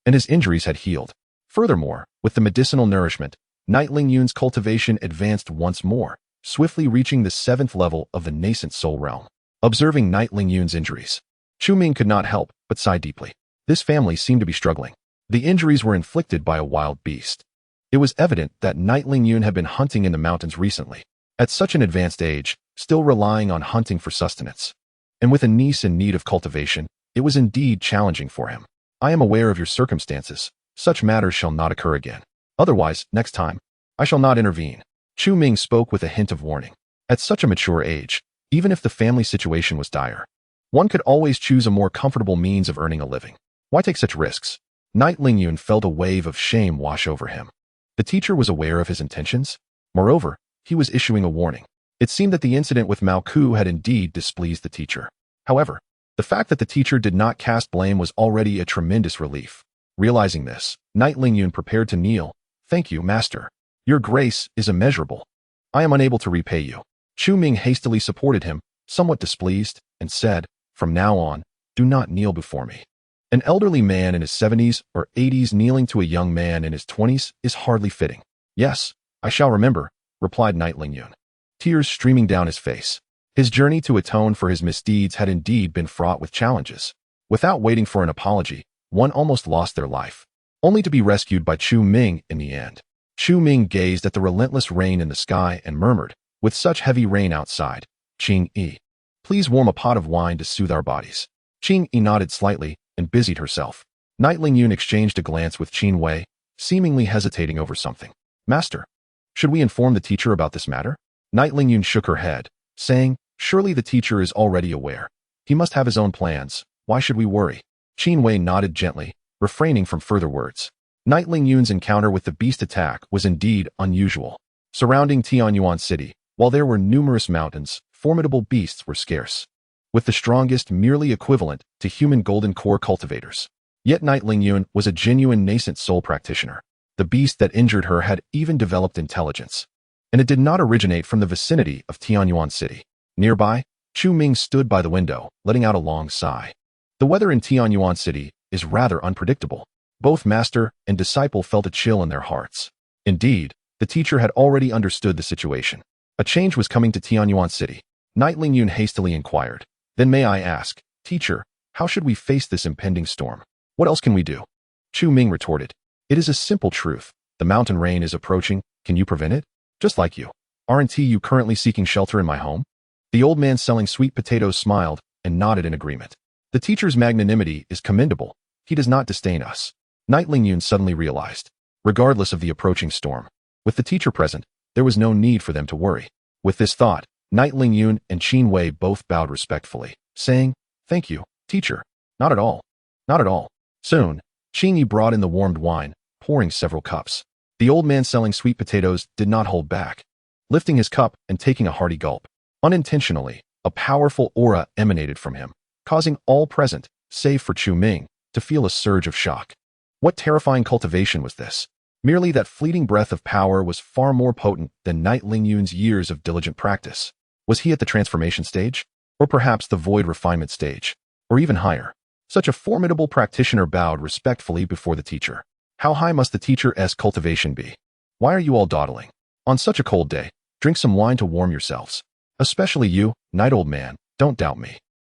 Speaker 1: and his injuries had healed. Furthermore, with the medicinal nourishment, Knight Ling Yun's cultivation advanced once more, swiftly reaching the 7th level of the nascent soul realm. Observing Knight Ling Yun's injuries, Chu Ming could not help but sigh deeply. This family seemed to be struggling. The injuries were inflicted by a wild beast. It was evident that Knight Ling Yun had been hunting in the mountains recently, at such an advanced age, still relying on hunting for sustenance. And with a niece in need of cultivation, it was indeed challenging for him. "I am aware of your circumstances. Such matters shall not occur again. Otherwise, next time, I shall not intervene." Chu Ming spoke with a hint of warning. At such a mature age, even if the family situation was dire, one could always choose a more comfortable means of earning a living. Why take such risks? Knight Ling Yun felt a wave of shame wash over him. The teacher was aware of his intentions. Moreover, he was issuing a warning. It seemed that the incident with Mao Ku had indeed displeased the teacher. However, the fact that the teacher did not cast blame was already a tremendous relief. Realizing this, Knight Ling Yun prepared to kneel. "Thank you, master. Your grace is immeasurable. I am unable to repay you." Chu Ming hastily supported him, somewhat displeased, and said, "From now on, do not kneel before me." An elderly man in his 70s or 80s kneeling to a young man in his 20s is hardly fitting. "Yes, I shall remember," replied Knight Ling Yun, tears streaming down his face. His journey to atone for his misdeeds had indeed been fraught with challenges. Without waiting for an apology, one almost lost their life, only to be rescued by Chu Ming in the end. Chu Ming gazed at the relentless rain in the sky and murmured, "With such heavy rain outside, Qin Yi, please warm a pot of wine to soothe our bodies." Qin Yi nodded slightly and busied herself. Knight Ling Yun exchanged a glance with Qin Wei, seemingly hesitating over something. "Master, should we inform the teacher about this matter?" Knight Ling Yun shook her head, saying, "Surely the teacher is already aware. He must have his own plans. Why should we worry?" Qin Wei nodded gently, refraining from further words. Knight Ling Yun's encounter with the beast attack was indeed unusual. Surrounding Tianyuan City, while there were numerous mountains, formidable beasts were scarce, with the strongest merely equivalent to human golden core cultivators. Yet Knight Ling Yun was a genuine nascent soul practitioner. The beast that injured her had even developed intelligence, and it did not originate from the vicinity of Tianyuan City. Nearby, Chu Ming stood by the window, letting out a long sigh. The weather in Tianyuan City is rather unpredictable. Both master and disciple felt a chill in their hearts. Indeed, the teacher had already understood the situation. A change was coming to Tianyuan City. Knight Lingyun hastily inquired, "Then may I ask, teacher, how should we face this impending storm? What else can we do?" Chu Ming retorted, "It is a simple truth. The mountain rain is approaching. Can you prevent it? Just like you. Aren't you currently seeking shelter in my home?" The old man selling sweet potatoes smiled and nodded in agreement. The teacher's magnanimity is commendable. He does not disdain us. Knight Lingyun suddenly realized, regardless of the approaching storm, with the teacher present, there was no need for them to worry. With this thought, Knight Lingyun and Qin Wei both bowed respectfully, saying, "Thank you, teacher." "Not at all. Not at all." Soon, Qin Yi brought in the warmed wine, pouring several cups. The old man selling sweet potatoes did not hold back. Lifting his cup and taking a hearty gulp, unintentionally, a powerful aura emanated from him, causing all present, save for Chu Ming, to feel a surge of shock. What terrifying cultivation was this? Merely that fleeting breath of power was far more potent than Knight Lingyun's years of diligent practice. Was he at the transformation stage? Or perhaps the void refinement stage? Or even higher? Such a formidable practitioner bowed respectfully before the teacher. How high must the teacher's cultivation be? Why are you all dawdling? On such a cold day, drink some wine to warm yourselves. Especially you, Knight old man, don't doubt me.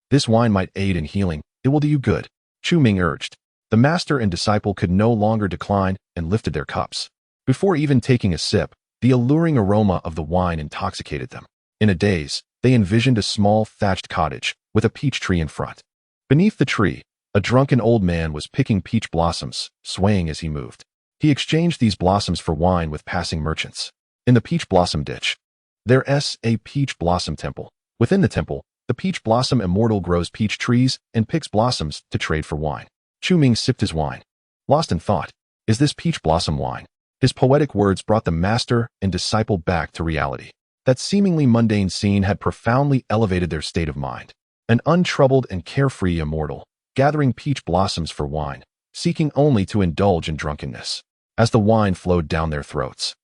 Speaker 1: This wine might aid in healing. It will do you good, Chu Ming urged. The master and disciple could no longer decline and lifted their cups. Before even taking a sip, the alluring aroma of the wine intoxicated them. In a daze, they envisioned a small thatched cottage with a peach tree in front. Beneath the tree, a drunken old man was picking peach blossoms, swaying as he moved. He exchanged these blossoms for wine with passing merchants. In the peach blossom ditch, there's a peach blossom temple. Within the temple, the peach blossom immortal grows peach trees and picks blossoms to trade for wine. Chu Ming sipped his wine. Lost in thought, is this peach blossom wine? His poetic words brought the master and disciple back to reality. That seemingly mundane scene had profoundly elevated their state of mind. An untroubled and carefree immortal, gathering peach blossoms for wine, seeking only to indulge in drunkenness. As the wine flowed down their throats,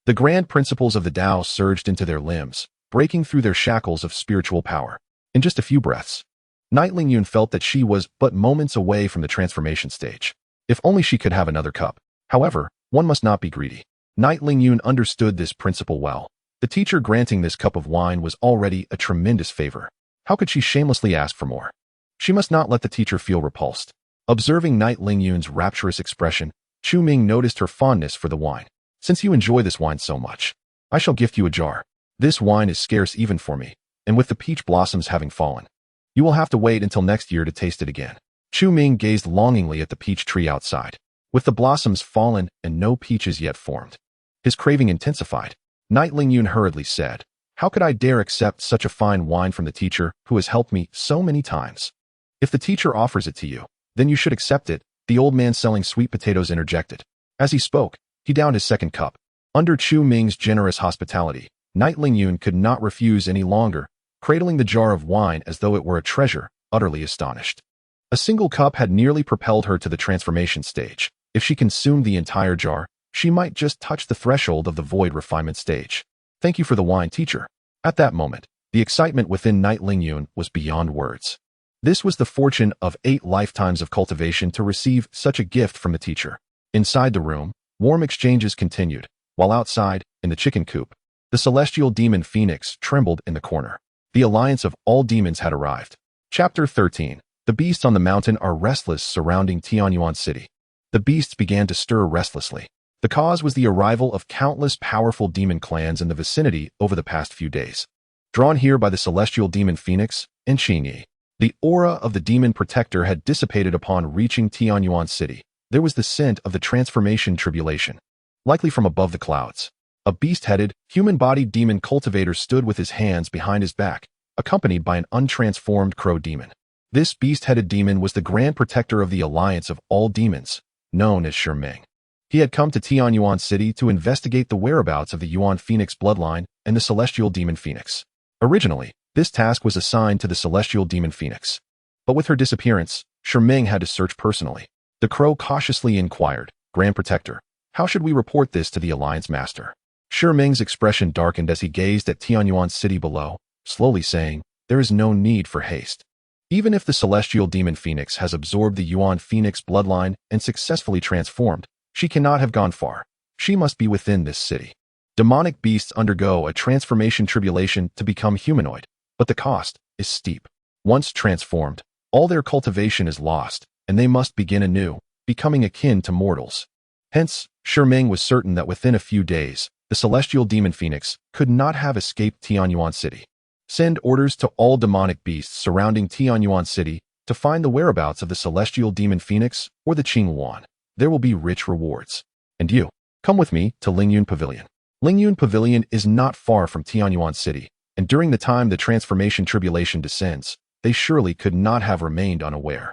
Speaker 1: the grand principles of the Tao surged into their limbs, breaking through their shackles of spiritual power. In just a few breaths, Knight Lingyun felt that she was but moments away from the transformation stage. If only she could have another cup. However, one must not be greedy. Knight Lingyun understood this principle well. The teacher granting this cup of wine was already a tremendous favor. How could she shamelessly ask for more? She must not let the teacher feel repulsed. Observing Knight Lingyun's rapturous expression, Chu Ming noticed her fondness for the wine. "Since you enjoy this wine so much, I shall gift you a jar. This wine is scarce even for me, and with the peach blossoms having fallen, you will have to wait until next year to taste it again." Chu Ming gazed longingly at the peach tree outside. With the blossoms fallen and no peaches yet formed, his craving intensified. Knight Lingyun hurriedly said, "How could I dare accept such a fine wine from the teacher who has helped me so many times? If the teacher offers it to you, then you should accept it," the old man selling sweet potatoes interjected. As he spoke, he downed his second cup. Under Chu Ming's generous hospitality, Knight Lingyun could not refuse any longer, cradling the jar of wine as though it were a treasure, utterly astonished. A single cup had nearly propelled her to the transformation stage. If she consumed the entire jar, she might just touch the threshold of the void refinement stage. "Thank you for the wine, teacher." At that moment, the excitement within Knight Lingyun was beyond words. This was the fortune of 8 lifetimes of cultivation to receive such a gift from the teacher. Inside the room, warm exchanges continued, while outside, in the chicken coop, the celestial demon Phoenix trembled in the corner. The alliance of all demons had arrived. Chapter 13. The beasts on the mountain are restless surrounding Tianyuan City. The beasts began to stir restlessly. The cause was the arrival of countless powerful demon clans in the vicinity over the past few days. Drawn here by the celestial demon Phoenix and Qin Yi, the aura of the demon protector had dissipated upon reaching Tianyuan City. There was the scent of the transformation tribulation, likely from above the clouds. A beast-headed, human-bodied demon cultivator stood with his hands behind his back, accompanied by an untransformed crow demon. This beast-headed demon was the grand protector of the alliance of all demons, known as Chu Ming. He had come to Tianyuan City to investigate the whereabouts of the Yuan Phoenix bloodline and the celestial demon Phoenix. Originally, this task was assigned to the celestial demon Phoenix. But with her disappearance, Chu Ming had to search personally. The crow cautiously inquired, "Grand Protector, how should we report this to the Alliance Master?" Chu Ming's expression darkened as he gazed at Tianyuan City below, slowly saying, "There is no need for haste. Even if the celestial demon phoenix has absorbed the Yuan phoenix bloodline and successfully transformed, she cannot have gone far. She must be within this city. Demonic beasts undergo a transformation tribulation to become humanoid, but the cost is steep. Once transformed, all their cultivation is lost, and they must begin anew, becoming akin to mortals. Hence, Chu Ming was certain that within a few days, the celestial demon phoenix could not have escaped Tianyuan City. Send orders to all demonic beasts surrounding Tianyuan City to find the whereabouts of the celestial demon phoenix or the Qinghuan. There will be rich rewards. And you, come with me to Lingyun Pavilion. Lingyun Pavilion is not far from Tianyuan City, and during the time the transformation tribulation descends, they surely could not have remained unaware.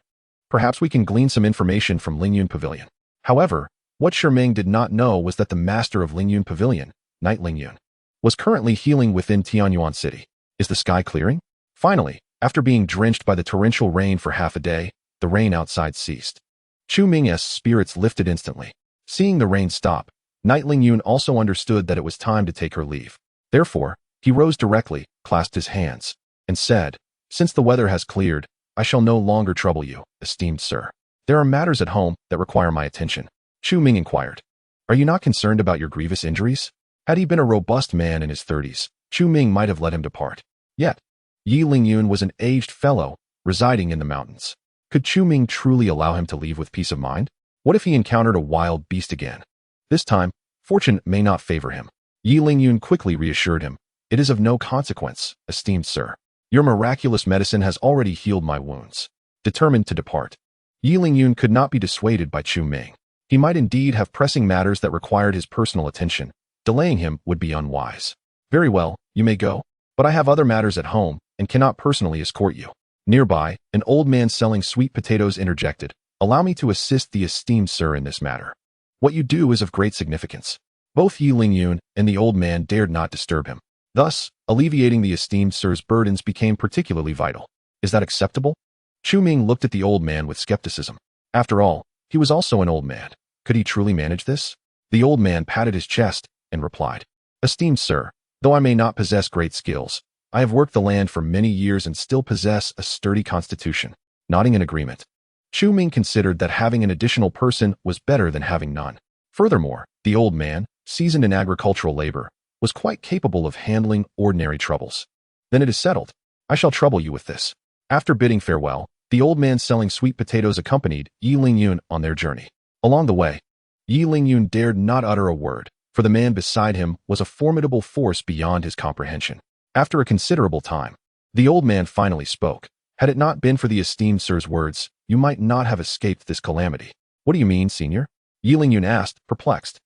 Speaker 1: Perhaps we can glean some information from Lingyun Pavilion. However, what Chu Ming did not know was that the master of Lingyun Pavilion, Knight Lingyun, was currently healing within Tianyuan City. Is the sky clearing? Finally, after being drenched by the torrential rain for half a day, the rain outside ceased. Chu Ming's spirits lifted instantly. Seeing the rain stop, Knight Lingyun also understood that it was time to take her leave. Therefore, he rose directly, clasped his hands, and said, "Since the weather has cleared, I shall no longer trouble you, esteemed sir. There are matters at home that require my attention." Chu Ming inquired, "Are you not concerned about your grievous injuries?" Had he been a robust man in his 30s, Chu Ming might have let him depart. Yet, Yi Lingyun was an aged fellow, residing in the mountains. Could Chu Ming truly allow him to leave with peace of mind? What if he encountered a wild beast again? This time, fortune may not favor him. Yi Lingyun quickly reassured him, "It is of no consequence, esteemed sir. Your miraculous medicine has already healed my wounds." Determined to depart, Yi Lingyun could not be dissuaded by Chu Ming. He might indeed have pressing matters that required his personal attention. Delaying him would be unwise. "Very well, you may go, but I have other matters at home and cannot personally escort you." Nearby, an old man selling sweet potatoes interjected, "Allow me to assist the esteemed sir in this matter. What you do is of great significance." Both Yi Lingyun and the old man dared not disturb him. Thus, alleviating the esteemed sir's burdens became particularly vital. Is that acceptable? Chu Ming looked at the old man with skepticism. After all, he was also an old man. Could he truly manage this? The old man patted his chest and replied, "Esteemed sir, though I may not possess great skills, I have worked the land for many years and still possess a sturdy constitution." Nodding in agreement, Chu Ming considered that having an additional person was better than having none. Furthermore, the old man, seasoned in agricultural labor, was quite capable of handling ordinary troubles. "Then it is settled. I shall trouble you with this." After bidding farewell, the old man selling sweet potatoes accompanied Yi Lingyun on their journey. Along the way, Yi Lingyun dared not utter a word, for the man beside him was a formidable force beyond his comprehension. After a considerable time, the old man finally spoke. "Had it not been for the esteemed sir's words, you might not have escaped this calamity." "What do you mean, senior?" Yi Lingyun asked, perplexed.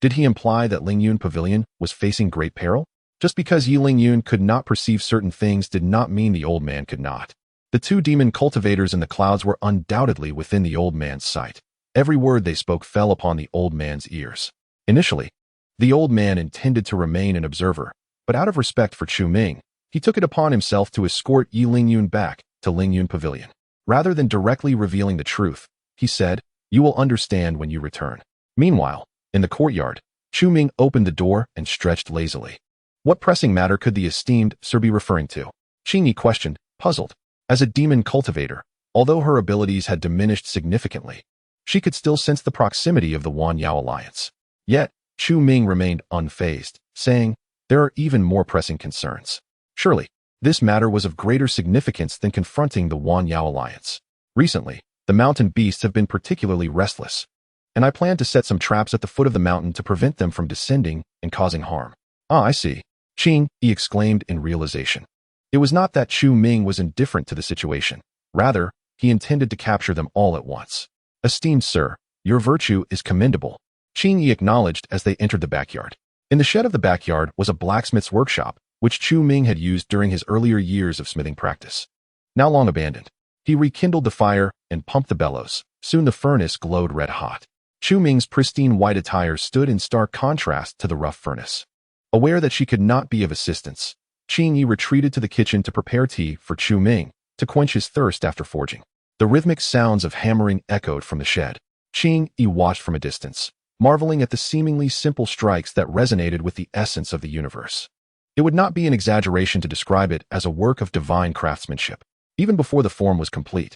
Speaker 1: Did he imply that Lingyun Pavilion was facing great peril? Just because Yi Lingyun could not perceive certain things did not mean the old man could not. The two demon cultivators in the clouds were undoubtedly within the old man's sight. Every word they spoke fell upon the old man's ears. Initially, the old man intended to remain an observer, but out of respect for Chu Ming, he took it upon himself to escort Yi Lingyun back to Lingyun Pavilion. Rather than directly revealing the truth, he said, "You will understand when you return." Meanwhile, in the courtyard, Chu Ming opened the door and stretched lazily. What pressing matter could the esteemed sir be referring to? Qingyi questioned, puzzled. As a demon cultivator, although her abilities had diminished significantly, she could still sense the proximity of the Wan Yao alliance. Yet, Chu Ming remained unfazed, saying, "There are even more pressing concerns." Surely, this matter was of greater significance than confronting the Wan Yao alliance. Recently, the mountain beasts have been particularly restless, and I plan to set some traps at the foot of the mountain to prevent them from descending and causing harm. "Ah, I see." Qing, he exclaimed in realization. It was not that Chu Ming was indifferent to the situation. Rather, he intended to capture them all at once. "Esteemed sir, your virtue is commendable," Qingyi acknowledged as they entered the backyard. In the shed of the backyard was a blacksmith's workshop, which Chu Ming had used during his earlier years of smithing practice. Now long abandoned, he rekindled the fire and pumped the bellows. Soon the furnace glowed red hot. Chu Ming's pristine white attire stood in stark contrast to the rough furnace. Aware that she could not be of assistance, Qingyi retreated to the kitchen to prepare tea for Chu Ming to quench his thirst after forging. The rhythmic sounds of hammering echoed from the shed. Qingyi watched from a distance, marveling at the seemingly simple strikes that resonated with the essence of the universe. It would not be an exaggeration to describe it as a work of divine craftsmanship. even before the form was complete.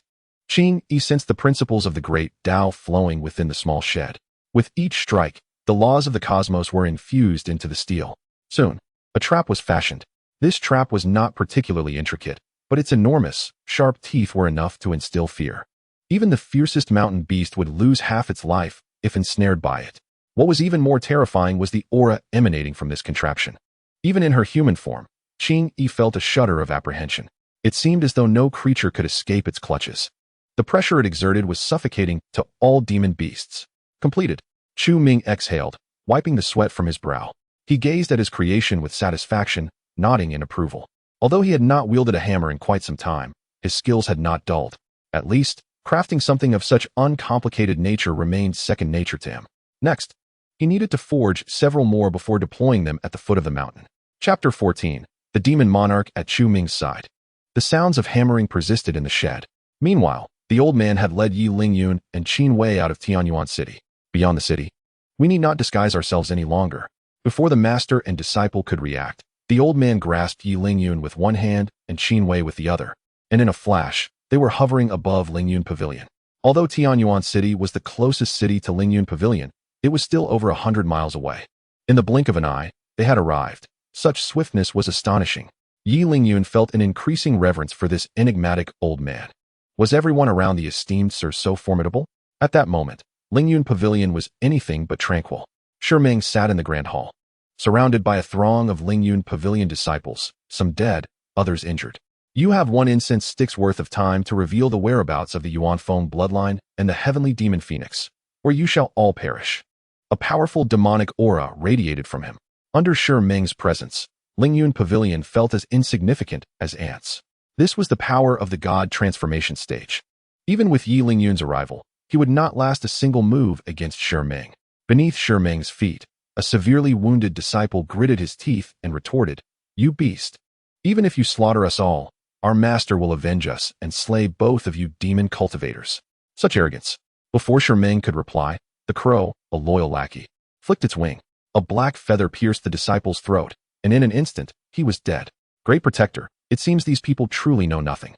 Speaker 1: Qing Yi sensed the principles of the great Tao flowing within the small shed. With each strike, the laws of the cosmos were infused into the steel. Soon, a trap was fashioned. This trap was not particularly intricate, but its enormous, sharp teeth were enough to instill fear. Even the fiercest mountain beast would lose half its life if ensnared by it. What was even more terrifying was the aura emanating from this contraption. Even in her human form, Qing Yi felt a shudder of apprehension. It seemed as though no creature could escape its clutches. The pressure it exerted was suffocating to all demon beasts. Completed, Chu Ming exhaled, wiping the sweat from his brow. He gazed at his creation with satisfaction, nodding in approval. Although he had not wielded a hammer in quite some time, his skills had not dulled. At least, crafting something of such uncomplicated nature remained second nature to him. Next, he needed to forge several more before deploying them at the foot of the mountain. Chapter 14. The Demon Monarch at Chu Ming's side. The sounds of hammering persisted in the shed. Meanwhile, the old man had led Yi Lingyun and Qin Wei out of Tianyuan City. Beyond the city, we need not disguise ourselves any longer. Before the master and disciple could react, the old man grasped Yi Lingyun with one hand and Qin Wei with the other, and in a flash, they were hovering above Lingyun Pavilion. Although Tianyuan City was the closest city to Lingyun Pavilion, it was still over 100 miles away. In the blink of an eye, they had arrived. Such swiftness was astonishing. Yi Lingyun felt an increasing reverence for this enigmatic old man. Was everyone around the esteemed sir so formidable? At that moment, Lingyun Pavilion was anything but tranquil. Chu Ming sat in the grand hall, surrounded by a throng of Lingyun Pavilion disciples, some dead, others injured. You have one incense stick's worth of time to reveal the whereabouts of the Yuanfeng bloodline and the heavenly demon phoenix, or you shall all perish. A powerful demonic aura radiated from him. Under Chu Ming's presence, Lingyun Pavilion felt as insignificant as ants. This was the power of the god transformation stage. Even with Yi Lingyun's arrival, he would not last a single move against Chu Ming. Beneath Chu Ming's feet, a severely wounded disciple gritted his teeth and retorted, "You beast! Even if you slaughter us all, our master will avenge us and slay both of you demon cultivators." Such arrogance. Before Chu Ming could reply, the crow, a loyal lackey, flicked its wing. A black feather pierced the disciple's throat, and in an instant, he was dead. Great protector, it seems these people truly know nothing.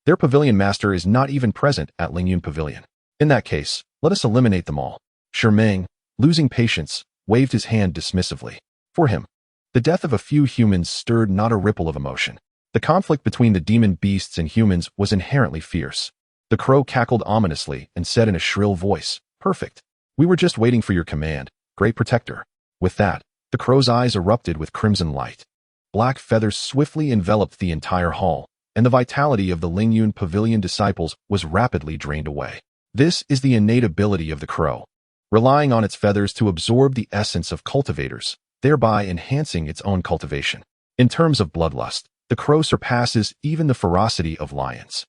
Speaker 1: Their pavilion master is not even present at Lingyun Pavilion. In that case, let us eliminate them all. Chu Ming, losing patience, waved his hand dismissively. For him, the death of a few humans stirred not a ripple of emotion. The conflict between the demon beasts and humans was inherently fierce. The crow cackled ominously and said in a shrill voice, "Perfect. We were just waiting for your command, great protector." With that, the crow's eyes erupted with crimson light. Black feathers swiftly enveloped the entire hall, and the vitality of the Lingyun Pavilion disciples was rapidly drained away. This is the innate ability of the crow, relying on its feathers to absorb the essence of cultivators, thereby enhancing its own cultivation. In terms of bloodlust, the crow surpasses even the ferocity of lions.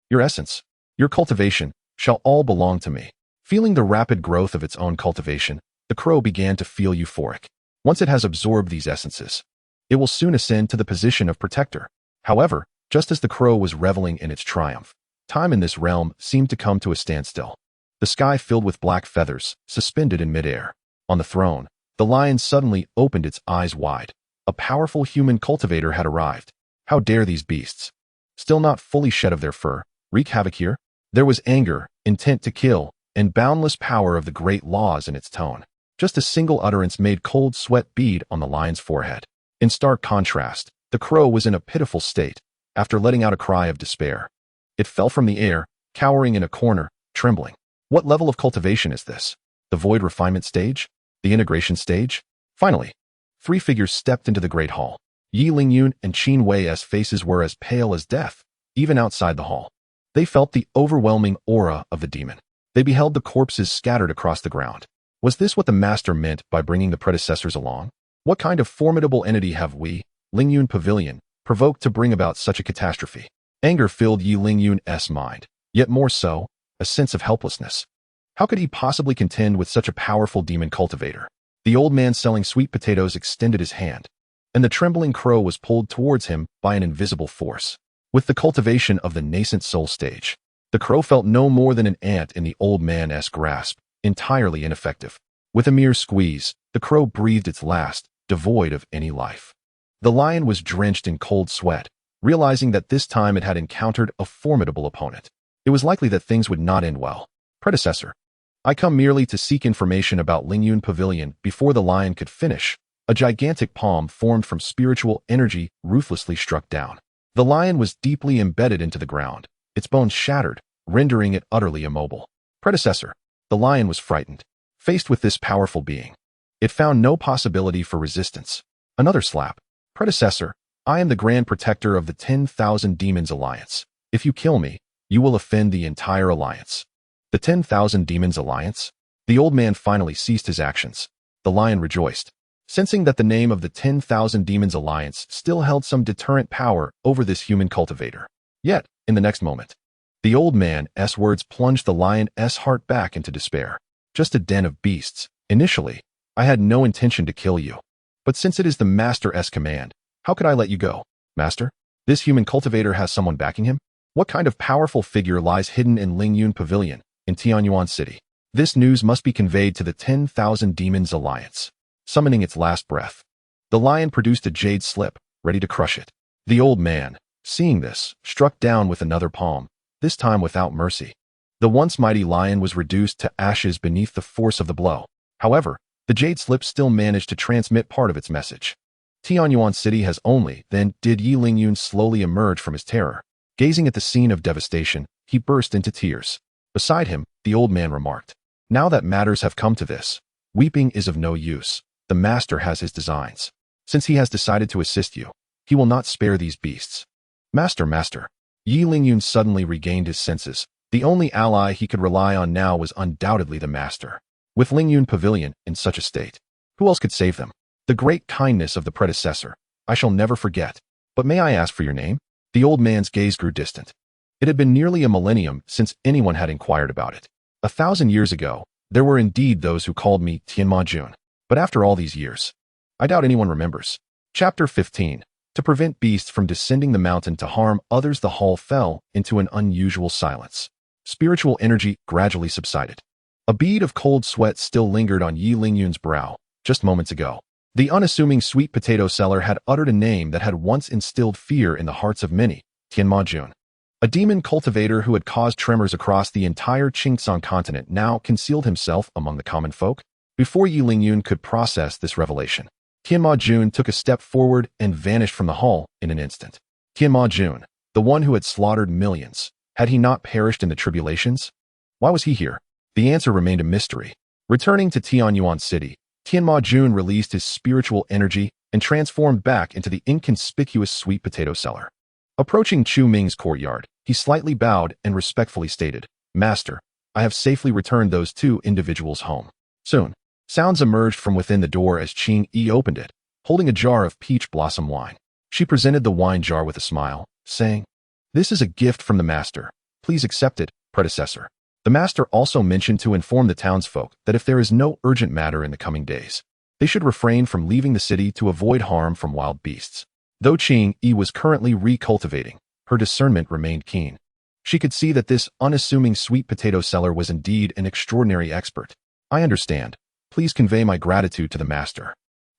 Speaker 1: Your essence, your cultivation, shall all belong to me. Feeling the rapid growth of its own cultivation, the crow began to feel euphoric. Once it has absorbed these essences, it will soon ascend to the position of protector. However, just as the crow was reveling in its triumph, time in this realm seemed to come to a standstill. The sky filled with black feathers, suspended in midair. On the throne, the lion suddenly opened its eyes wide. A powerful human cultivator had arrived. How dare these beasts, still not fully shed of their fur, wreak havoc here? There was anger, intent to kill, and boundless power of the great laws in its tone. Just a single utterance made cold sweat bead on the lion's forehead. In stark contrast, the crow was in a pitiful state, after letting out a cry of despair. It fell from the air, cowering in a corner, trembling. What level of cultivation is this? The void refinement stage? The integration stage? Finally, three figures stepped into the great hall. Yi Lingyun and Qin Wei's faces were as pale as death, even outside the hall. They felt the overwhelming aura of the demon. They beheld the corpses scattered across the ground. Was this what the master meant by bringing the predecessors along? What kind of formidable entity have we, Lingyun Pavilion, provoked to bring about such a catastrophe? Anger filled Yi Lingyun's mind, yet more so, a sense of helplessness. How could he possibly contend with such a powerful demon cultivator? The old man selling sweet potatoes extended his hand, and the trembling crow was pulled towards him by an invisible force. With the cultivation of the nascent soul stage, the crow felt no more than an ant in the old man's grasp, entirely ineffective. With a mere squeeze, the crow breathed its last, devoid of any life. The lion was drenched in cold sweat, realizing that this time it had encountered a formidable opponent. It was likely that things would not end well. Predecessor. I come merely to seek information about Lingyun Pavilion. Before the lion could finish, a gigantic palm formed from spiritual energy ruthlessly struck down. The lion was deeply embedded into the ground, its bones shattered, rendering it utterly immobile. Predecessor. The lion was frightened. Faced with this powerful being, it found no possibility for resistance. Another slap. Predecessor. I am the Grand Protector of the 10,000 Demons Alliance. If you kill me, you will offend the entire alliance. The 10,000 Demons Alliance? The old man finally ceased his actions. The lion rejoiced, sensing that the name of the 10,000 Demons Alliance still held some deterrent power over this human cultivator. Yet, in the next moment, the old man's words plunged the lion's heart back into despair. Just a den of beasts. Initially, I had no intention to kill you. But since it is the Master's command, how could I let you go? Master? This human cultivator has someone backing him? What kind of powerful figure lies hidden in Lingyun Pavilion, in Tianyuan City? This news must be conveyed to the 10,000 Demons Alliance. Summoning its last breath, the lion produced a jade slip, ready to crush it. The old man, seeing this, struck down with another palm, this time without mercy. The once mighty lion was reduced to ashes beneath the force of the blow. However, the jade slip still managed to transmit part of its message. Tianyuan City has only, then did Yi Lingyun slowly emerge from his terror. Gazing at the scene of devastation, he burst into tears. Beside him, the old man remarked, now that matters have come to this, weeping is of no use. The master has his designs. Since he has decided to assist you, he will not spare these beasts. Master. Yi Lingyun suddenly regained his senses. The only ally he could rely on now was undoubtedly the master. With Lingyun Pavilion in such a state, who else could save them? The great kindness of the predecessor, I shall never forget. But may I ask for your name? The old man's gaze grew distant. It had been nearly a millennium since anyone had inquired about it. 1,000 years ago, there were indeed those who called me Tianma Jun. But after all these years, I doubt anyone remembers. Chapter 15. To prevent beasts from descending the mountain to harm others, the hall fell into an unusual silence. Spiritual energy gradually subsided. A bead of cold sweat still lingered on Yi Lingyun's brow. Just moments ago, the unassuming sweet potato seller had uttered a name that had once instilled fear in the hearts of many, Tianma Jun. A demon cultivator who had caused tremors across the entire Qingtsong continent now concealed himself among the common folk. Before Yi Lingyun could process this revelation, Tianma Jun took a step forward and vanished from the hall in an instant. Tianma Jun, the one who had slaughtered millions, had he not perished in the tribulations? Why was he here? The answer remained a mystery. Returning to Tianyuan City, Tianma Jun released his spiritual energy and transformed back into the inconspicuous sweet potato seller. Approaching Chu Ming's courtyard, he slightly bowed and respectfully stated, Master, I have safely returned those two individuals home. Soon, sounds emerged from within the door as Qing Yi opened it, holding a jar of peach blossom wine. She presented the wine jar with a smile, saying, This is a gift from the master. Please accept it, predecessor. The master also mentioned to inform the townsfolk that if there is no urgent matter in the coming days, they should refrain from leaving the city to avoid harm from wild beasts. Though Qing Yi was currently recultivating, her discernment remained keen. She could see that this unassuming sweet potato seller was indeed an extraordinary expert. I understand. Please convey my gratitude to the master.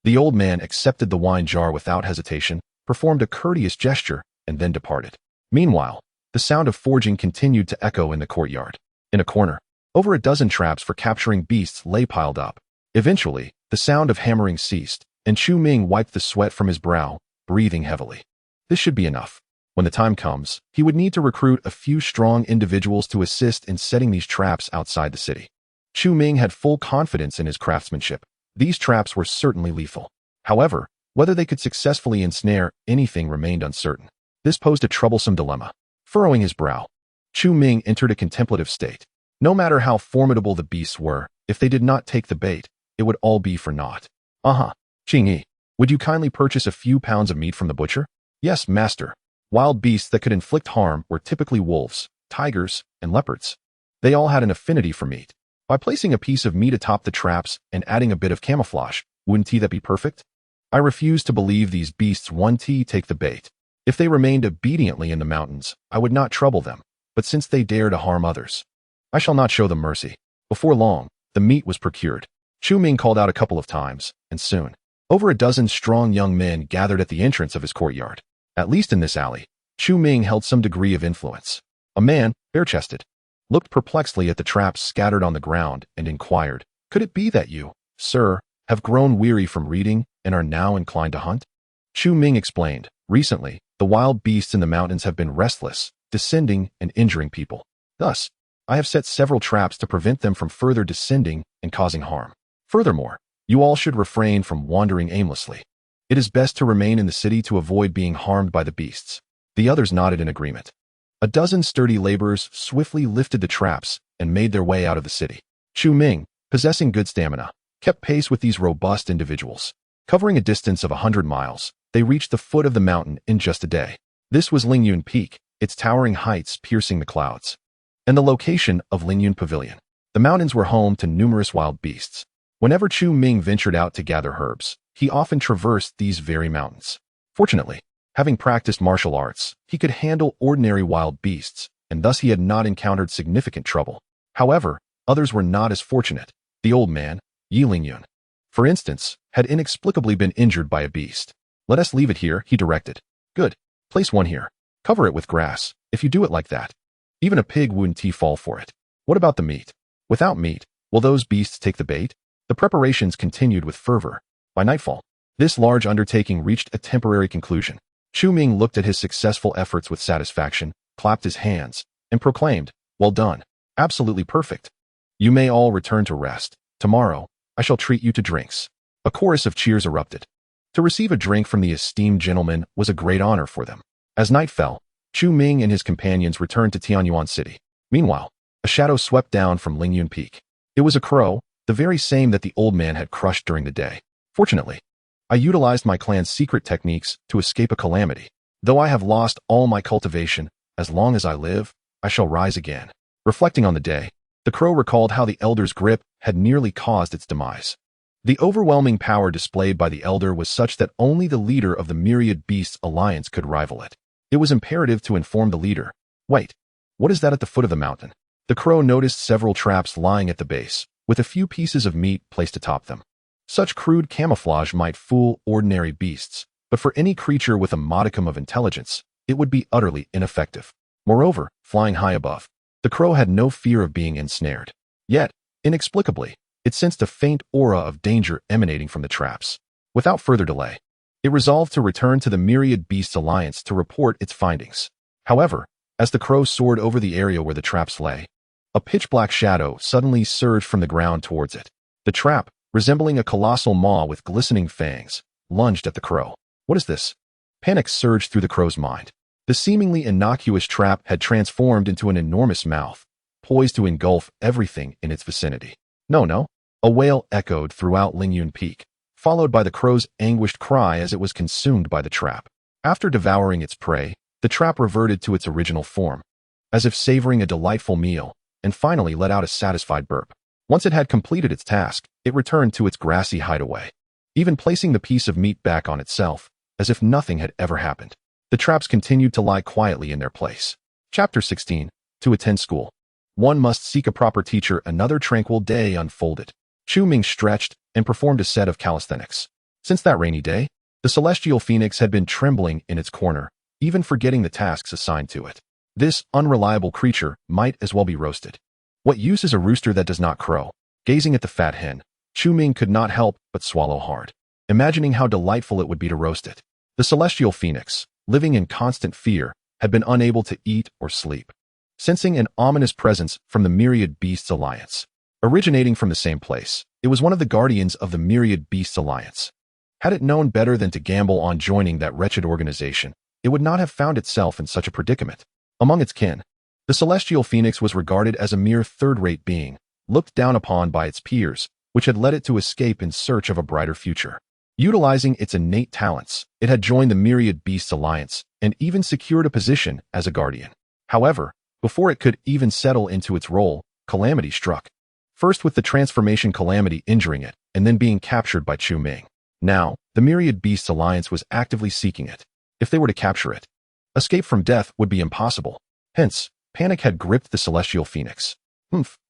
Speaker 1: The old man accepted the wine jar without hesitation, performed a courteous gesture, and then departed. Meanwhile, the sound of forging continued to echo in the courtyard. In a corner, over a dozen traps for capturing beasts lay piled up. Eventually, the sound of hammering ceased, and Chu Ming wiped the sweat from his brow, breathing heavily. This should be enough. When the time comes, he would need to recruit a few strong individuals to assist in setting these traps outside the city. Chu Ming had full confidence in his craftsmanship. These traps were certainly lethal. However, whether they could successfully ensnare anything remained uncertain. This posed a troublesome dilemma. Furrowing his brow, Chu Ming entered a contemplative state. No matter how formidable the beasts were, if they did not take the bait, it would all be for naught. Qing Yi, would you kindly purchase a few pounds of meat from the butcher? Yes, master. Wild beasts that could inflict harm were typically wolves, tigers, and leopards. They all had an affinity for meat. By placing a piece of meat atop the traps and adding a bit of camouflage, wouldn't that be perfect? I refuse to believe these beasts won't take the bait. If they remained obediently in the mountains, I would not trouble them, but since they dare to harm others, I shall not show them mercy. Before long, the meat was procured. Chu Ming called out a couple of times, and soon, over a dozen strong young men gathered at the entrance of his courtyard. At least in this alley, Chu Ming held some degree of influence. A man, bare-chested, looked perplexedly at the traps scattered on the ground and inquired, "Could it be that you, sir, have grown weary from reading and are now inclined to hunt?" Chu Ming explained, "Recently, the wild beasts in the mountains have been restless, descending and injuring people. Thus, I have set several traps to prevent them from further descending and causing harm. Furthermore, you all should refrain from wandering aimlessly. It is best to remain in the city to avoid being harmed by the beasts." The others nodded in agreement. A dozen sturdy laborers swiftly lifted the traps and made their way out of the city. Chu Ming, possessing good stamina, kept pace with these robust individuals. Covering a distance of 100 miles, they reached the foot of the mountain in just a day. This was Lingyun Peak, its towering heights piercing the clouds, and the location of Lingyun Pavilion. The mountains were home to numerous wild beasts. Whenever Chu Ming ventured out to gather herbs, he often traversed these very mountains. Fortunately, having practiced martial arts, he could handle ordinary wild beasts, and thus he had not encountered significant trouble. However, others were not as fortunate. The old man, Yi Lingyun, for instance, had inexplicably been injured by a beast. "Let us leave it here," he directed. "Good. Place one here. Cover it with grass. If you do it like that, even a pig wouldn't fall for it. What about the meat? Without meat, will those beasts take the bait?" The preparations continued with fervor. By nightfall, this large undertaking reached a temporary conclusion. Chu Ming looked at his successful efforts with satisfaction, clapped his hands, and proclaimed, "Well done. Absolutely perfect. You may all return to rest. Tomorrow, I shall treat you to drinks." A chorus of cheers erupted. To receive a drink from the esteemed gentleman was a great honor for them. As night fell, Chu Ming and his companions returned to Tianyuan City. Meanwhile, a shadow swept down from Lingyun Peak. It was a crow, the very same that the old man had crushed during the day. Fortunately, I utilized my clan's secret techniques to escape a calamity. Though I have lost all my cultivation, as long as I live, I shall rise again. Reflecting on the day, the crow recalled how the elder's grip had nearly caused its demise. The overwhelming power displayed by the elder was such that only the leader of the Myriad Beasts Alliance could rival it. It was imperative to inform the leader. "Wait, what is that at the foot of the mountain?" The crow noticed several traps lying at the base, with a few pieces of meat placed atop them. Such crude camouflage might fool ordinary beasts, but for any creature with a modicum of intelligence, it would be utterly ineffective. Moreover, flying high above, the crow had no fear of being ensnared. Yet, inexplicably, it sensed a faint aura of danger emanating from the traps. Without further delay, it resolved to return to the Myriad Beasts Alliance to report its findings. However, as the crow soared over the area where the traps lay, a pitch-black shadow suddenly surged from the ground towards it. The trap, resembling a colossal maw with glistening fangs, lunged at the crow. "What is this?" Panic surged through the crow's mind. The seemingly innocuous trap had transformed into an enormous mouth, poised to engulf everything in its vicinity. No. A wail echoed throughout Lingyun Peak, followed by the crow's anguished cry as it was consumed by the trap. After devouring its prey, the trap reverted to its original form, as if savoring a delightful meal, and finally let out a satisfied burp. Once it had completed its task, it returned to its grassy hideaway, even placing the piece of meat back on itself, as if nothing had ever happened. The traps continued to lie quietly in their place. Chapter 16. To attend school. One must seek a proper teacher. Another tranquil day unfolded. Chu Ming stretched and performed a set of calisthenics. Since that rainy day, the celestial phoenix had been trembling in its corner, even forgetting the tasks assigned to it. This unreliable creature might as well be roasted. What use is a rooster that does not crow? Gazing at the fat hen, Chu Ming could not help but swallow hard, imagining how delightful it would be to roast it. The celestial phoenix, living in constant fear, had been unable to eat or sleep, sensing an ominous presence from the Myriad Beasts Alliance. Originating from the same place, it was one of the guardians of the Myriad Beasts Alliance. Had it known better than to gamble on joining that wretched organization, it would not have found itself in such a predicament. Among its kin, the celestial phoenix was regarded as a mere third-rate being, looked down upon by its peers, which had led it to escape in search of a brighter future. Utilizing its innate talents, it had joined the Myriad Beasts Alliance and even secured a position as a guardian. However, before it could even settle into its role, calamity struck. First with the transformation calamity injuring it, and then being captured by Chu Ming. Now, the Myriad Beasts Alliance was actively seeking it. If they were to capture it, escape from death would be impossible. Hence, panic had gripped the celestial phoenix.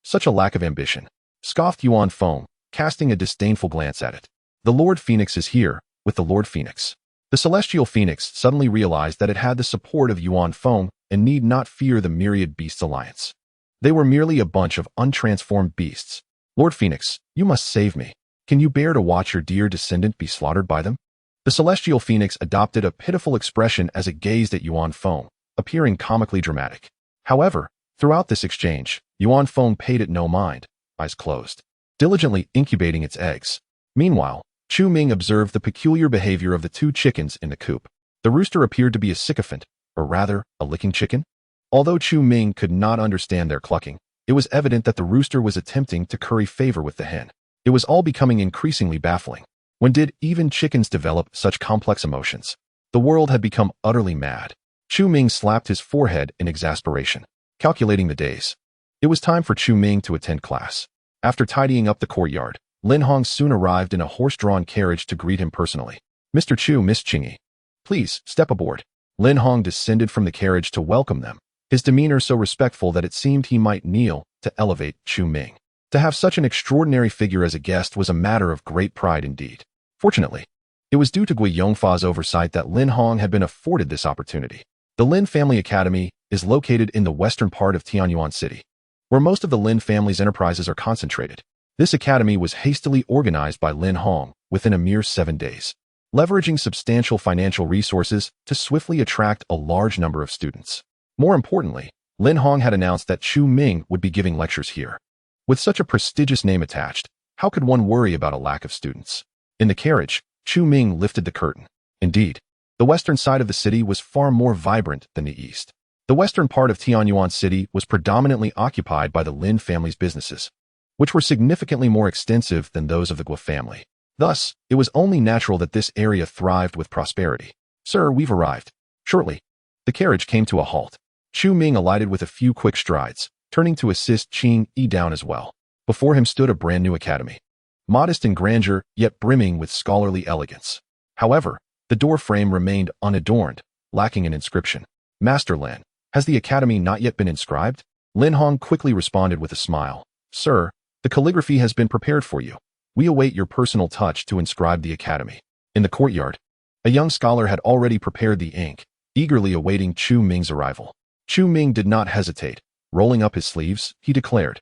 Speaker 1: Such a lack of ambition, scoffed Yuan Feng, casting a disdainful glance at it. The Lord Phoenix is here, with the Lord Phoenix. The celestial phoenix suddenly realized that it had the support of Yuan Feng and need not fear the myriad beasts alliance. They were merely a bunch of untransformed beasts. Lord Phoenix, you must save me. Can you bear to watch your dear descendant be slaughtered by them? The celestial phoenix adopted a pitiful expression as it gazed at Yuan Feng, appearing comically dramatic. However, throughout this exchange, Yuan Feng paid it no mind, eyes closed, diligently incubating its eggs. Meanwhile, Chu Ming observed the peculiar behavior of the two chickens in the coop. The rooster appeared to be a sycophant, or rather, a licking chicken. Although Chu Ming could not understand their clucking, it was evident that the rooster was attempting to curry favor with the hen. It was all becoming increasingly baffling. When did even chickens develop such complex emotions? The world had become utterly mad. Chu Ming slapped his forehead in exasperation, calculating the days. It was time for Chu Ming to attend class. After tidying up the courtyard, Lin Hong soon arrived in a horse-drawn carriage to greet him personally. Mr. Chu, Miss Chingy, please step aboard. Lin Hong descended from the carriage to welcome them, his demeanor so respectful that it seemed he might kneel to elevate Chu Ming. To have such an extraordinary figure as a guest was a matter of great pride indeed. Fortunately, it was due to Gui Yongfa's oversight that Lin Hong had been afforded this opportunity. The Lin Family Academy is located in the western part of Tianyuan City, where most of the Lin family's enterprises are concentrated. This academy was hastily organized by Lin Hong within a mere 7 days, leveraging substantial financial resources to swiftly attract a large number of students. More importantly, Lin Hong had announced that Chu Ming would be giving lectures here. With such a prestigious name attached, how could one worry about a lack of students? In the carriage, Chu Ming lifted the curtain. Indeed, the western side of the city was far more vibrant than the east. The western part of Tianyuan City was predominantly occupied by the Lin family's businesses, which were significantly more extensive than those of the Guo family. Thus, it was only natural that this area thrived with prosperity. Sir, we've arrived. Shortly, the carriage came to a halt. Chu Ming alighted with a few quick strides, turning to assist Qing Yi down as well. Before him stood a brand new academy, modest in grandeur, yet brimming with scholarly elegance. However, the door frame remained unadorned, lacking an inscription. Master Lin, has the academy not yet been inscribed? Lin Hong quickly responded with a smile. Sir, the calligraphy has been prepared for you. We await your personal touch to inscribe the academy. In the courtyard, a young scholar had already prepared the ink, eagerly awaiting Chu Ming's arrival. Chu Ming did not hesitate. Rolling up his sleeves, he declared,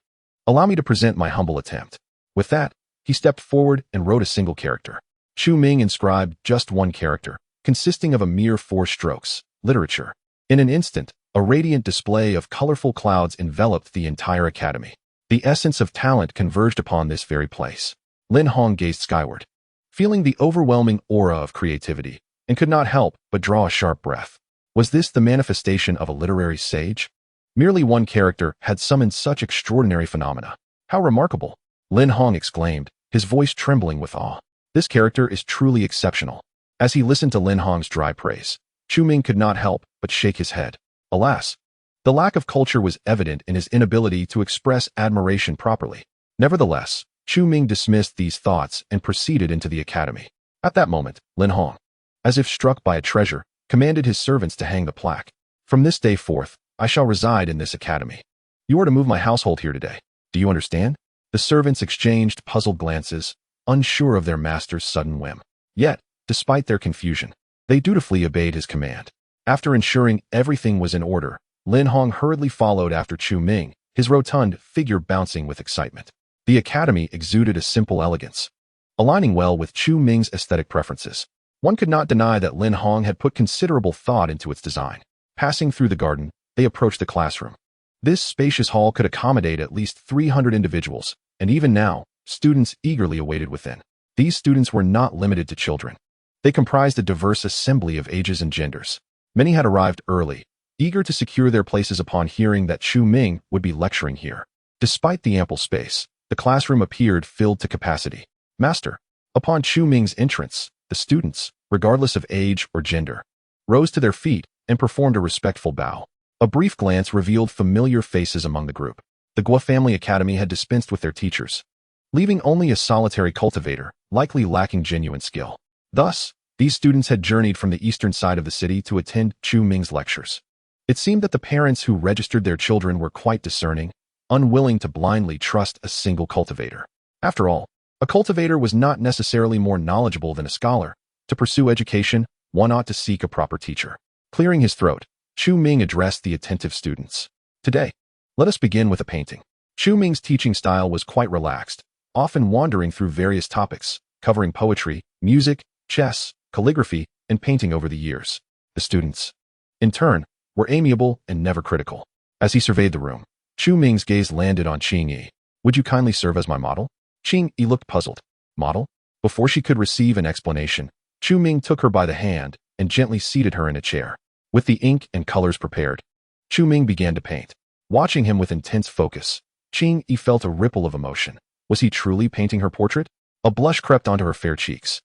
Speaker 1: Allow me to present my humble attempt. With that, he stepped forward and wrote a single character. Chu Ming inscribed just one character, consisting of a mere 4 strokes, literature. In an instant, a radiant display of colorful clouds enveloped the entire academy. The essence of talent converged upon this very place. Lin Hong gazed skyward, feeling the overwhelming aura of creativity, and could not help but draw a sharp breath. Was this the manifestation of a literary sage? Merely one character had summoned such extraordinary phenomena. How remarkable! Lin Hong exclaimed, his voice trembling with awe. This character is truly exceptional. As he listened to Lin Hong's dry praise, Chu Ming could not help but shake his head. Alas, the lack of culture was evident in his inability to express admiration properly. Nevertheless, Chu Ming dismissed these thoughts and proceeded into the academy. At that moment, Lin Hong, as if struck by a treasure, commanded his servants to hang the plaque. From this day forth, I shall reside in this academy. You are to move my household here today. Do you understand? The servants exchanged puzzled glances, unsure of their master's sudden whim. Yet, despite their confusion, they dutifully obeyed his command. After ensuring everything was in order, Lin Hong hurriedly followed after Chu Ming, his rotund figure bouncing with excitement. The academy exuded a simple elegance, aligning well with Chu Ming's aesthetic preferences. One could not deny that Lin Hong had put considerable thought into its design. Passing through the garden, they approached the classroom. This spacious hall could accommodate at least 300 individuals, and even now, students eagerly awaited within. These students were not limited to children. They comprised a diverse assembly of ages and genders. Many had arrived early, eager to secure their places upon hearing that Chu Ming would be lecturing here. Despite the ample space, the classroom appeared filled to capacity. Master, upon Chu Ming's entrance, the students, regardless of age or gender, rose to their feet and performed a respectful bow. A brief glance revealed familiar faces among the group. The Guo Family Academy had dispensed with their teachers, leaving only a solitary cultivator, likely lacking genuine skill. Thus, these students had journeyed from the eastern side of the city to attend Chu Ming's lectures. It seemed that the parents who registered their children were quite discerning, unwilling to blindly trust a single cultivator. After all, a cultivator was not necessarily more knowledgeable than a scholar. To pursue education, one ought to seek a proper teacher. Clearing his throat, Chu Ming addressed the attentive students. Today, let us begin with a painting. Chu Ming's teaching style was quite relaxed, often wandering through various topics, covering poetry, music, chess, calligraphy, and painting over the years. The students, in turn, were amiable and never critical. As he surveyed the room, Chu Ming's gaze landed on Qing Yi. Would you kindly serve as my model? Qing Yi looked puzzled. Model? Before she could receive an explanation, Chu Ming took her by the hand and gently seated her in a chair. With the ink and colors prepared, Chu Ming began to paint. Watching him with intense focus, Qing Yi felt a ripple of emotion. Was he truly painting her portrait? A blush crept onto her fair cheeks.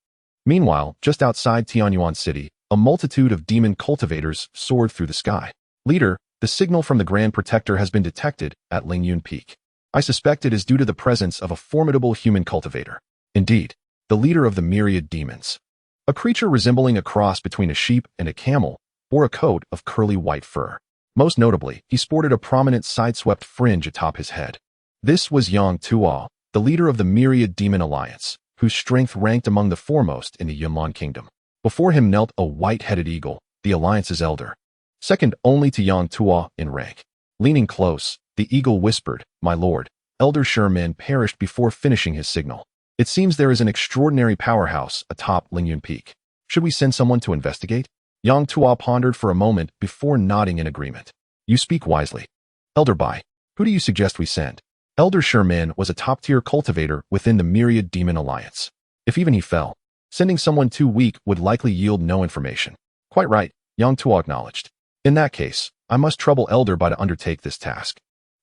Speaker 1: Meanwhile, just outside Tianyuan City, a multitude of demon cultivators soared through the sky. Leader, the signal from the Grand Protector has been detected at Lingyun Peak. I suspect it is due to the presence of a formidable human cultivator. Indeed, the leader of the myriad demons. A creature resembling a cross between a sheep and a camel, bore a coat of curly white fur. Most notably, he sported a prominent side-swept fringe atop his head. This was Yang Tuo, the leader of the Myriad Demon Alliance, whose strength ranked among the foremost in the Yunlan Kingdom. Before him knelt a white-headed eagle, the Alliance's elder, second only to Yang Tuo in rank. Leaning close, the eagle whispered, "My lord, Elder Sherman perished before finishing his signal. It seems there is an extraordinary powerhouse atop Lingyun Peak. Should we send someone to investigate?" Yang Tuo pondered for a moment before nodding in agreement. "You speak wisely. Elder Bai, who do you suggest we send?" Elder Sherman was a top-tier cultivator within the Myriad Demon Alliance. If even he fell, sending someone too weak would likely yield no information. Quite right, Yang Tuo acknowledged. In that case, I must trouble Elder Bai to undertake this task.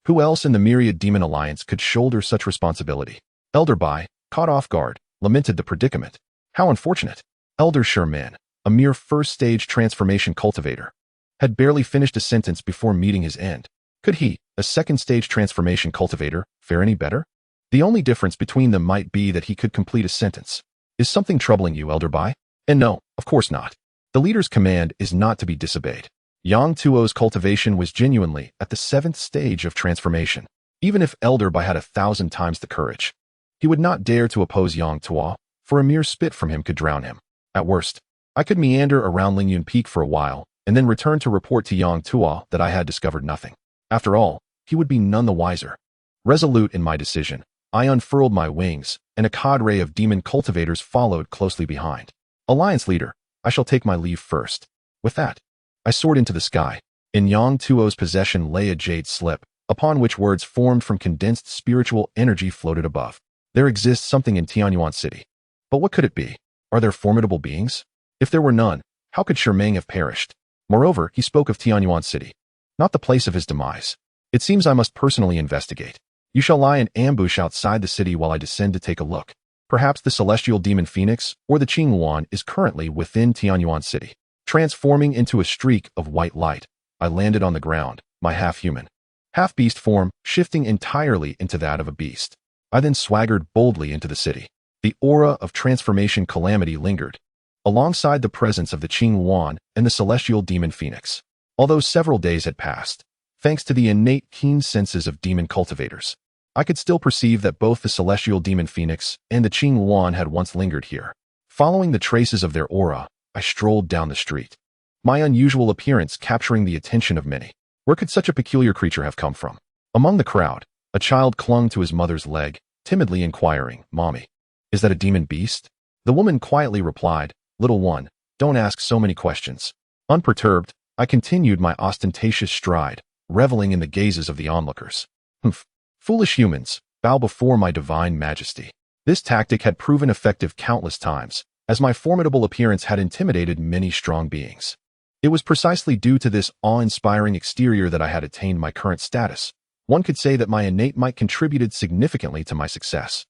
Speaker 1: Who else in the Myriad Demon Alliance could shoulder such responsibility? Elder Bai, caught off guard, lamented the predicament. How unfortunate. Elder Sherman, a mere first-stage transformation cultivator, had barely finished a sentence before meeting his end. Could he, a second-stage transformation cultivator, fare any better? The only difference between them might be that he could complete a sentence. Is something troubling you, Elder Bai? And no, of course not. The leader's command is not to be disobeyed. Yang Tuo's cultivation was genuinely at the 7th stage of transformation. Even if Elder Bai had 1,000 times the courage, he would not dare to oppose Yang Tuo, for a mere spit from him could drown him. At worst, I could meander around Lingyun Peak for a while, and then return to report to Yang Tuo that I had discovered nothing. After all, he would be none the wiser. Resolute in my decision, I unfurled my wings, and a cadre of demon cultivators followed closely behind. Alliance leader, I shall take my leave first. With that, I soared into the sky. In Yang Tuo's possession lay a jade slip, upon which words formed from condensed spiritual energy floated above. There exists something in Tianyuan City. But what could it be? Are there formidable beings? If there were none, how could Shermang have perished? Moreover, he spoke of Tianyuan City, not the place of his demise. It seems I must personally investigate. You shall lie in ambush outside the city while I descend to take a look. Perhaps the celestial demon phoenix or the Qinghuan is currently within Tianyuan City. Transforming into a streak of white light, I landed on the ground, my half-human, half-beast form shifting entirely into that of a beast. I then swaggered boldly into the city. The aura of transformation calamity lingered, alongside the presence of the Qinghuan and the celestial demon phoenix. Although several days had passed, thanks to the innate keen senses of demon cultivators, I could still perceive that both the celestial demon phoenix and the Qinghuan had once lingered here. Following the traces of their aura, I strolled down the street, my unusual appearance capturing the attention of many. Where could such a peculiar creature have come from? Among the crowd, a child clung to his mother's leg, timidly inquiring, "Mommy, is that a demon beast?" The woman quietly replied, "Little one, don't ask so many questions." Unperturbed, I continued my ostentatious stride, reveling in the gazes of the onlookers. Humph. Foolish humans, bow before my divine majesty. This tactic had proven effective countless times, as my formidable appearance had intimidated many strong beings. It was precisely due to this awe-inspiring exterior that I had attained my current status. One could say that my innate might contributed significantly to my success.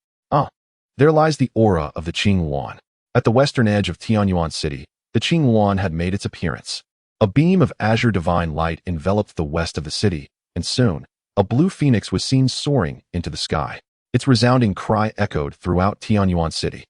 Speaker 1: There lies the aura of the Qinghuan. At the western edge of Tianyuan City, the Qinghuan had made its appearance. A beam of azure divine light enveloped the west of the city, and soon, a blue phoenix was seen soaring into the sky. Its resounding cry echoed throughout Tianyuan City.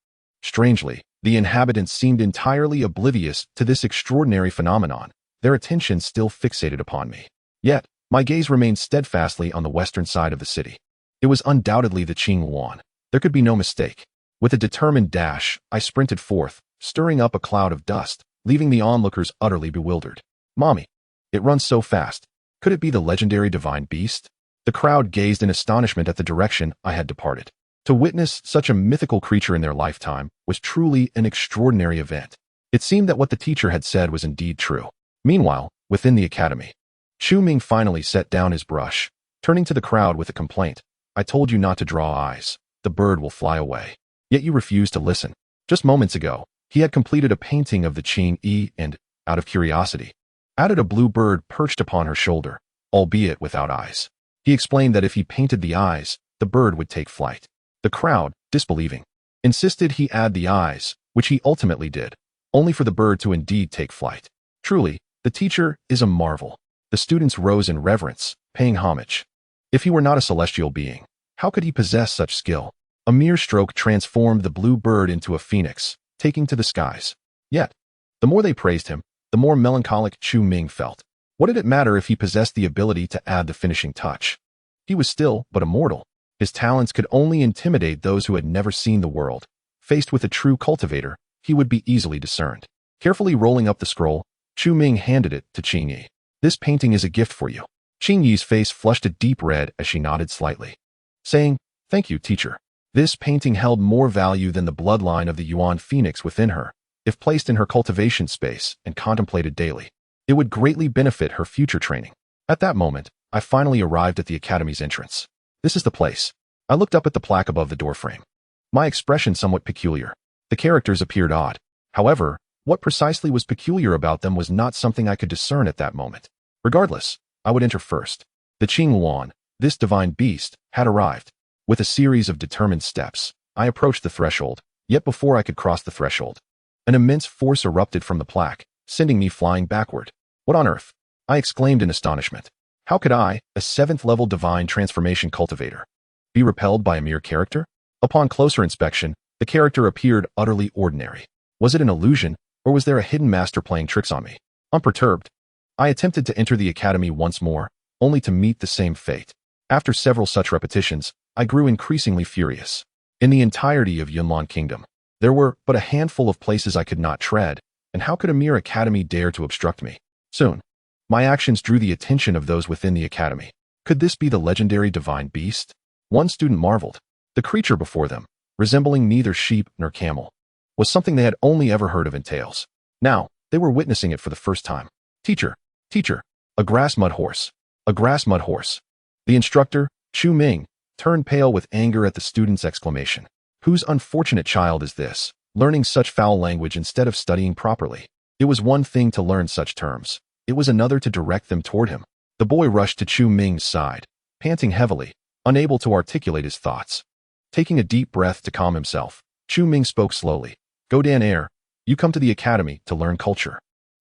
Speaker 1: Strangely, the inhabitants seemed entirely oblivious to this extraordinary phenomenon, their attention still fixated upon me. Yet, my gaze remained steadfastly on the western side of the city. It was undoubtedly the Qinghuan. There could be no mistake. With a determined dash, I sprinted forth, stirring up a cloud of dust, leaving the onlookers utterly bewildered. Mommy, it runs so fast. Could it be the legendary divine beast? The crowd gazed in astonishment at the direction I had departed. To witness such a mythical creature in their lifetime was truly an extraordinary event. It seemed that what the teacher had said was indeed true. Meanwhile, within the academy, Chu Ming finally set down his brush, turning to the crowd with a complaint. I told you not to draw eyes. The bird will fly away. Yet you refused to listen. Just moments ago, he had completed a painting of the Qing Yi and, out of curiosity, added a blue bird perched upon her shoulder, albeit without eyes. He explained that if he painted the eyes, the bird would take flight. The crowd, disbelieving, insisted he add the eyes, which he ultimately did, only for the bird to indeed take flight. Truly, the teacher is a marvel. The students rose in reverence, paying homage. If he were not a celestial being, how could he possess such skill? A mere stroke transformed the blue bird into a phoenix, taking to the skies. Yet, the more they praised him, the more melancholic Chu Ming felt. What did it matter if he possessed the ability to add the finishing touch? He was still but a mortal. His talents could only intimidate those who had never seen the world. Faced with a true cultivator, he would be easily discerned. Carefully rolling up the scroll, Chu Ming handed it to Qing Yi. This painting is a gift for you. Qing Yi's face flushed a deep red as she nodded slightly, saying, Thank you, teacher. This painting held more value than the bloodline of the Yuan Phoenix within her. If placed in her cultivation space and contemplated daily, it would greatly benefit her future training. At that moment, I finally arrived at the academy's entrance. This is the place. I looked up at the plaque above the doorframe. My expression somewhat peculiar. The characters appeared odd. However, what precisely was peculiar about them was not something I could discern at that moment. Regardless, I would enter first. The Qing Yuan, this divine beast, had arrived. With a series of determined steps, I approached the threshold, yet before I could cross the threshold, an immense force erupted from the plaque, sending me flying backward. What on earth? I exclaimed in astonishment. How could I, a 7th-level divine transformation cultivator, be repelled by a mere character? Upon closer inspection, the character appeared utterly ordinary. Was it an illusion, or was there a hidden master playing tricks on me? Unperturbed, I attempted to enter the academy once more, only to meet the same fate. After several such repetitions, I grew increasingly furious. In the entirety of Yunlan Kingdom, there were but a handful of places I could not tread, and how could a mere academy dare to obstruct me? Soon, my actions drew the attention of those within the academy. Could this be the legendary divine beast? One student marveled. The creature before them, resembling neither sheep nor camel, was something they had only ever heard of in tales. Now, they were witnessing it for the first time. Teacher, a grass mud horse, a grass mud horse. The instructor, Chu Ming, turned pale with anger at the student's exclamation. Whose unfortunate child is this, learning such foul language instead of studying properly? It was one thing to learn such terms. It was another to direct them toward him. The boy rushed to Chu Ming's side, panting heavily, unable to articulate his thoughts. Taking a deep breath to calm himself, Chu Ming spoke slowly. Go Dan Air, you come to the academy to learn culture,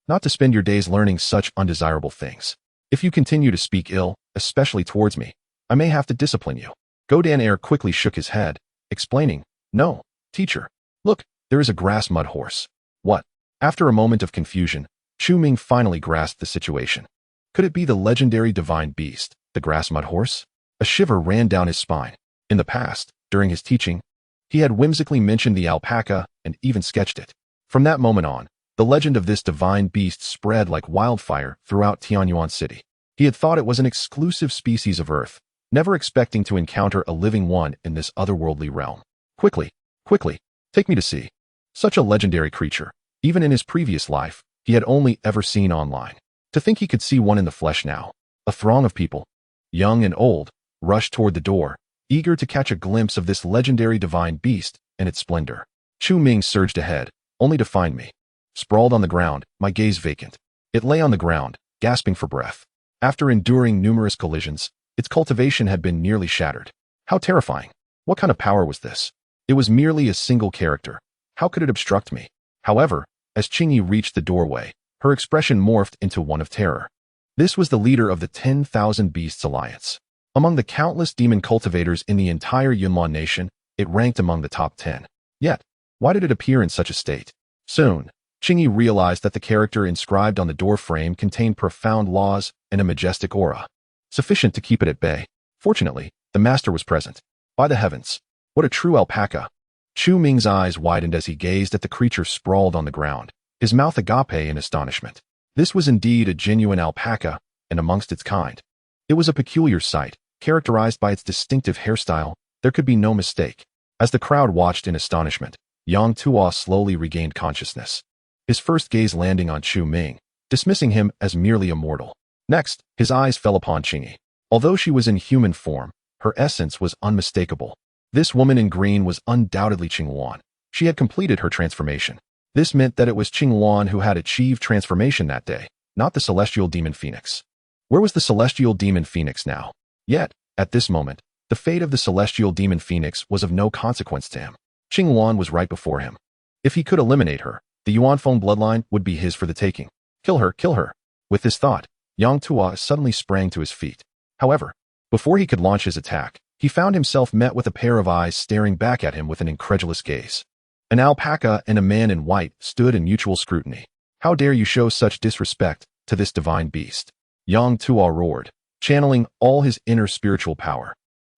Speaker 1: not to spend your days learning such undesirable things. If you continue to speak ill, especially towards me, I may have to discipline you. Go Dan Air quickly shook his head, explaining, No, teacher. Look, there is a grass mud horse. What? After a moment of confusion, Chu Ming finally grasped the situation. Could it be the legendary divine beast, the grass mud horse? A shiver ran down his spine. In the past, during his teaching, he had whimsically mentioned the alpaca and even sketched it. From that moment on, the legend of this divine beast spread like wildfire throughout Tianyuan City. He had thought it was an exclusive species of Earth, never expecting to encounter a living one in this otherworldly realm. Quickly, take me to see. Such a legendary creature, even in his previous life, he had only ever seen online. To think he could see one in the flesh now. A throng of people, young and old, rushed toward the door, eager to catch a glimpse of this legendary divine beast and its splendor. Chu Ming surged ahead, only to find me sprawled on the ground, my gaze vacant. It lay on the ground, gasping for breath. After enduring numerous collisions, its cultivation had been nearly shattered. How terrifying. What kind of power was this? It was merely a single character. How could it obstruct me? However, as Qingyi reached the doorway, her expression morphed into one of terror. This was the leader of the 10,000 Beasts Alliance. Among the countless demon cultivators in the entire Yunlan nation, it ranked among the top 10. Yet, why did it appear in such a state? Soon, Qingyi realized that the character inscribed on the doorframe contained profound laws and a majestic aura, sufficient to keep it at bay. Fortunately, the master was present. By the heavens, what a true alpaca! Chu Ming's eyes widened as he gazed at the creature sprawled on the ground, his mouth agape in astonishment. This was indeed a genuine alpaca, and amongst its kind. It was a peculiar sight, characterized by its distinctive hairstyle. There could be no mistake. As the crowd watched in astonishment, Yang Tuo slowly regained consciousness, his first gaze landing on Chu Ming, dismissing him as merely a mortal. Next, his eyes fell upon Qingyi. Although she was in human form, her essence was unmistakable. This woman in green was undoubtedly Qingluan. She had completed her transformation. This meant that it was Qingluan who had achieved transformation that day, not the celestial demon phoenix. Where was the celestial demon phoenix now? Yet, at this moment, the fate of the celestial demon phoenix was of no consequence to him. Qingluan was right before him. If he could eliminate her, the Yuanfeng bloodline would be his for the taking. Kill her, kill her. With this thought, Yang Tuo suddenly sprang to his feet. However, before he could launch his attack, he found himself met with a pair of eyes staring back at him with an incredulous gaze. An alpaca and a man in white stood in mutual scrutiny. How dare you show such disrespect to this divine beast? Yang Tuo roared, channeling all his inner spiritual power.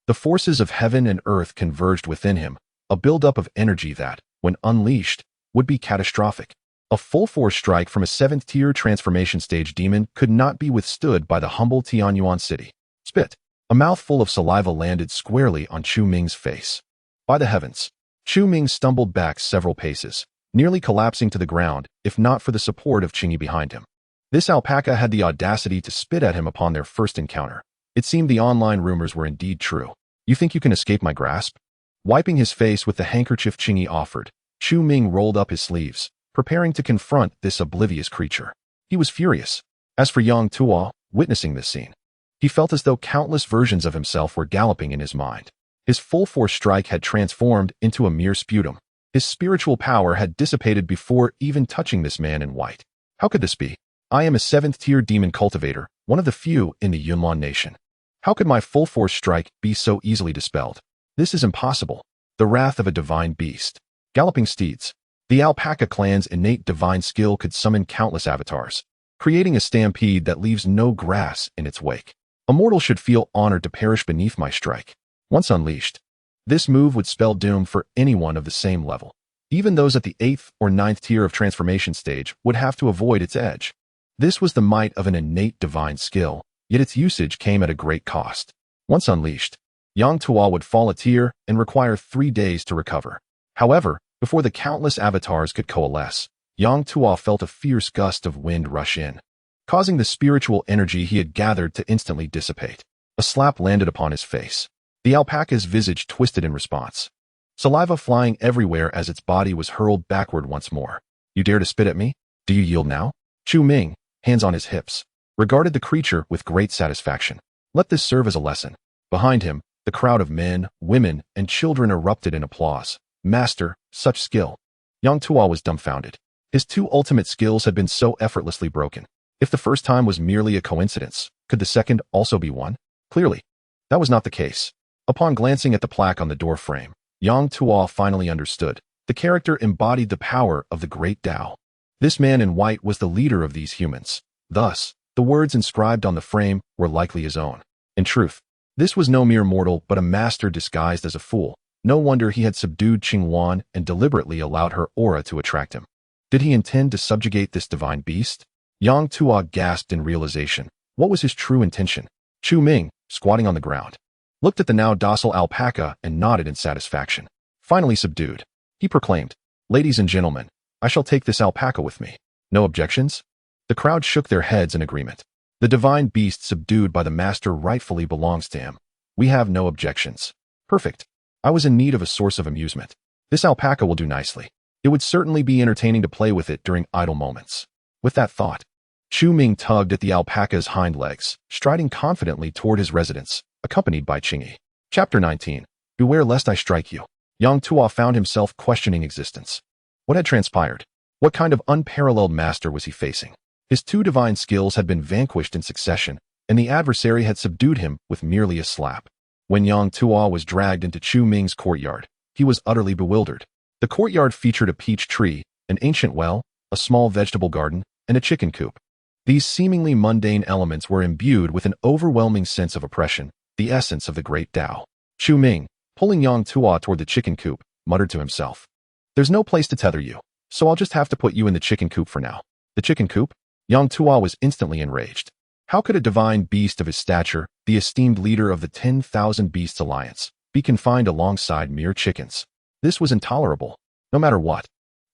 Speaker 1: The forces of heaven and earth converged within him, a buildup of energy that, when unleashed, would be catastrophic. A full-force strike from a 7th-tier transformation stage demon could not be withstood by the humble Tianyuan city. Spit. A mouthful of saliva landed squarely on Chu Ming's face. By the heavens! Chu Ming stumbled back several paces, nearly collapsing to the ground if not for the support of Qingyi behind him. This alpaca had the audacity to spit at him upon their first encounter. It seemed the online rumors were indeed true. You think you can escape my grasp? Wiping his face with the handkerchief Qingyi offered, Chu Ming rolled up his sleeves, preparing to confront this oblivious creature. He was furious. As for Yang Tuo, witnessing this scene, he felt as though countless versions of himself were galloping in his mind. His full-force strike had transformed into a mere sputum. His spiritual power had dissipated before even touching this man in white. How could this be? I am a 7th-tier demon cultivator, one of the few in the Yunlan nation. How could my full-force strike be so easily dispelled? This is impossible. The wrath of a divine beast. Galloping steeds. The alpaca clan's innate divine skill could summon countless avatars, creating a stampede that leaves no grass in its wake. A mortal should feel honored to perish beneath my strike. Once unleashed, this move would spell doom for anyone of the same level. Even those at the 8th or 9th tier of transformation stage would have to avoid its edge. This was the might of an innate divine skill, yet its usage came at a great cost. Once unleashed, Yang Tuo would fall a tier and require 3 days to recover. However, before the countless avatars could coalesce, Yang Tuo felt a fierce gust of wind rush in, causing the spiritual energy he had gathered to instantly dissipate. A slap landed upon his face. The alpaca's visage twisted in response, saliva flying everywhere as its body was hurled backward once more. You dare to spit at me? Do you yield now? Chu Ming, hands on his hips, regarded the creature with great satisfaction. Let this serve as a lesson. Behind him, the crowd of men, women, and children erupted in applause. Master, such skill. Yang Tuo was dumbfounded. His 2 ultimate skills had been so effortlessly broken. If the first time was merely a coincidence, could the second also be one? Clearly, that was not the case. Upon glancing at the plaque on the door frame, Yang Tuo finally understood. The character embodied the power of the great Tao. This man in white was the leader of these humans. Thus, the words inscribed on the frame were likely his own. In truth, this was no mere mortal but a master disguised as a fool. No wonder he had subdued Qingluan and deliberately allowed her aura to attract him. Did he intend to subjugate this divine beast? Yang Tuo gasped in realization. What was his true intention? Chu Ming, squatting on the ground, looked at the now docile alpaca and nodded in satisfaction. Finally subdued, he proclaimed, "Ladies and gentlemen, I shall take this alpaca with me. No objections?" The crowd shook their heads in agreement. The divine beast subdued by the master rightfully belongs to him. We have no objections. Perfect. I was in need of a source of amusement. This alpaca will do nicely. It would certainly be entertaining to play with it during idle moments. With that thought, Chu Ming tugged at the alpaca's hind legs, striding confidently toward his residence, accompanied by Qingyi. Chapter 19. Beware lest I strike you. Yang Tuo found himself questioning existence. What had transpired? What kind of unparalleled master was he facing? His 2 divine skills had been vanquished in succession, and the adversary had subdued him with merely a slap. When Yang Tuo was dragged into Chu Ming's courtyard, he was utterly bewildered. The courtyard featured a peach tree, an ancient well, a small vegetable garden, and a chicken coop. These seemingly mundane elements were imbued with an overwhelming sense of oppression, the essence of the great Tao. Chu Ming, pulling Yang Tuo toward the chicken coop, muttered to himself, "There's no place to tether you. so I'll just have to put you in the chicken coop for now. The chicken coop? Yang Tuo was instantly enraged. How could a divine beast of his stature, the esteemed leader of the 10,000 Beasts Alliance, be confined alongside mere chickens? This was intolerable. No matter what,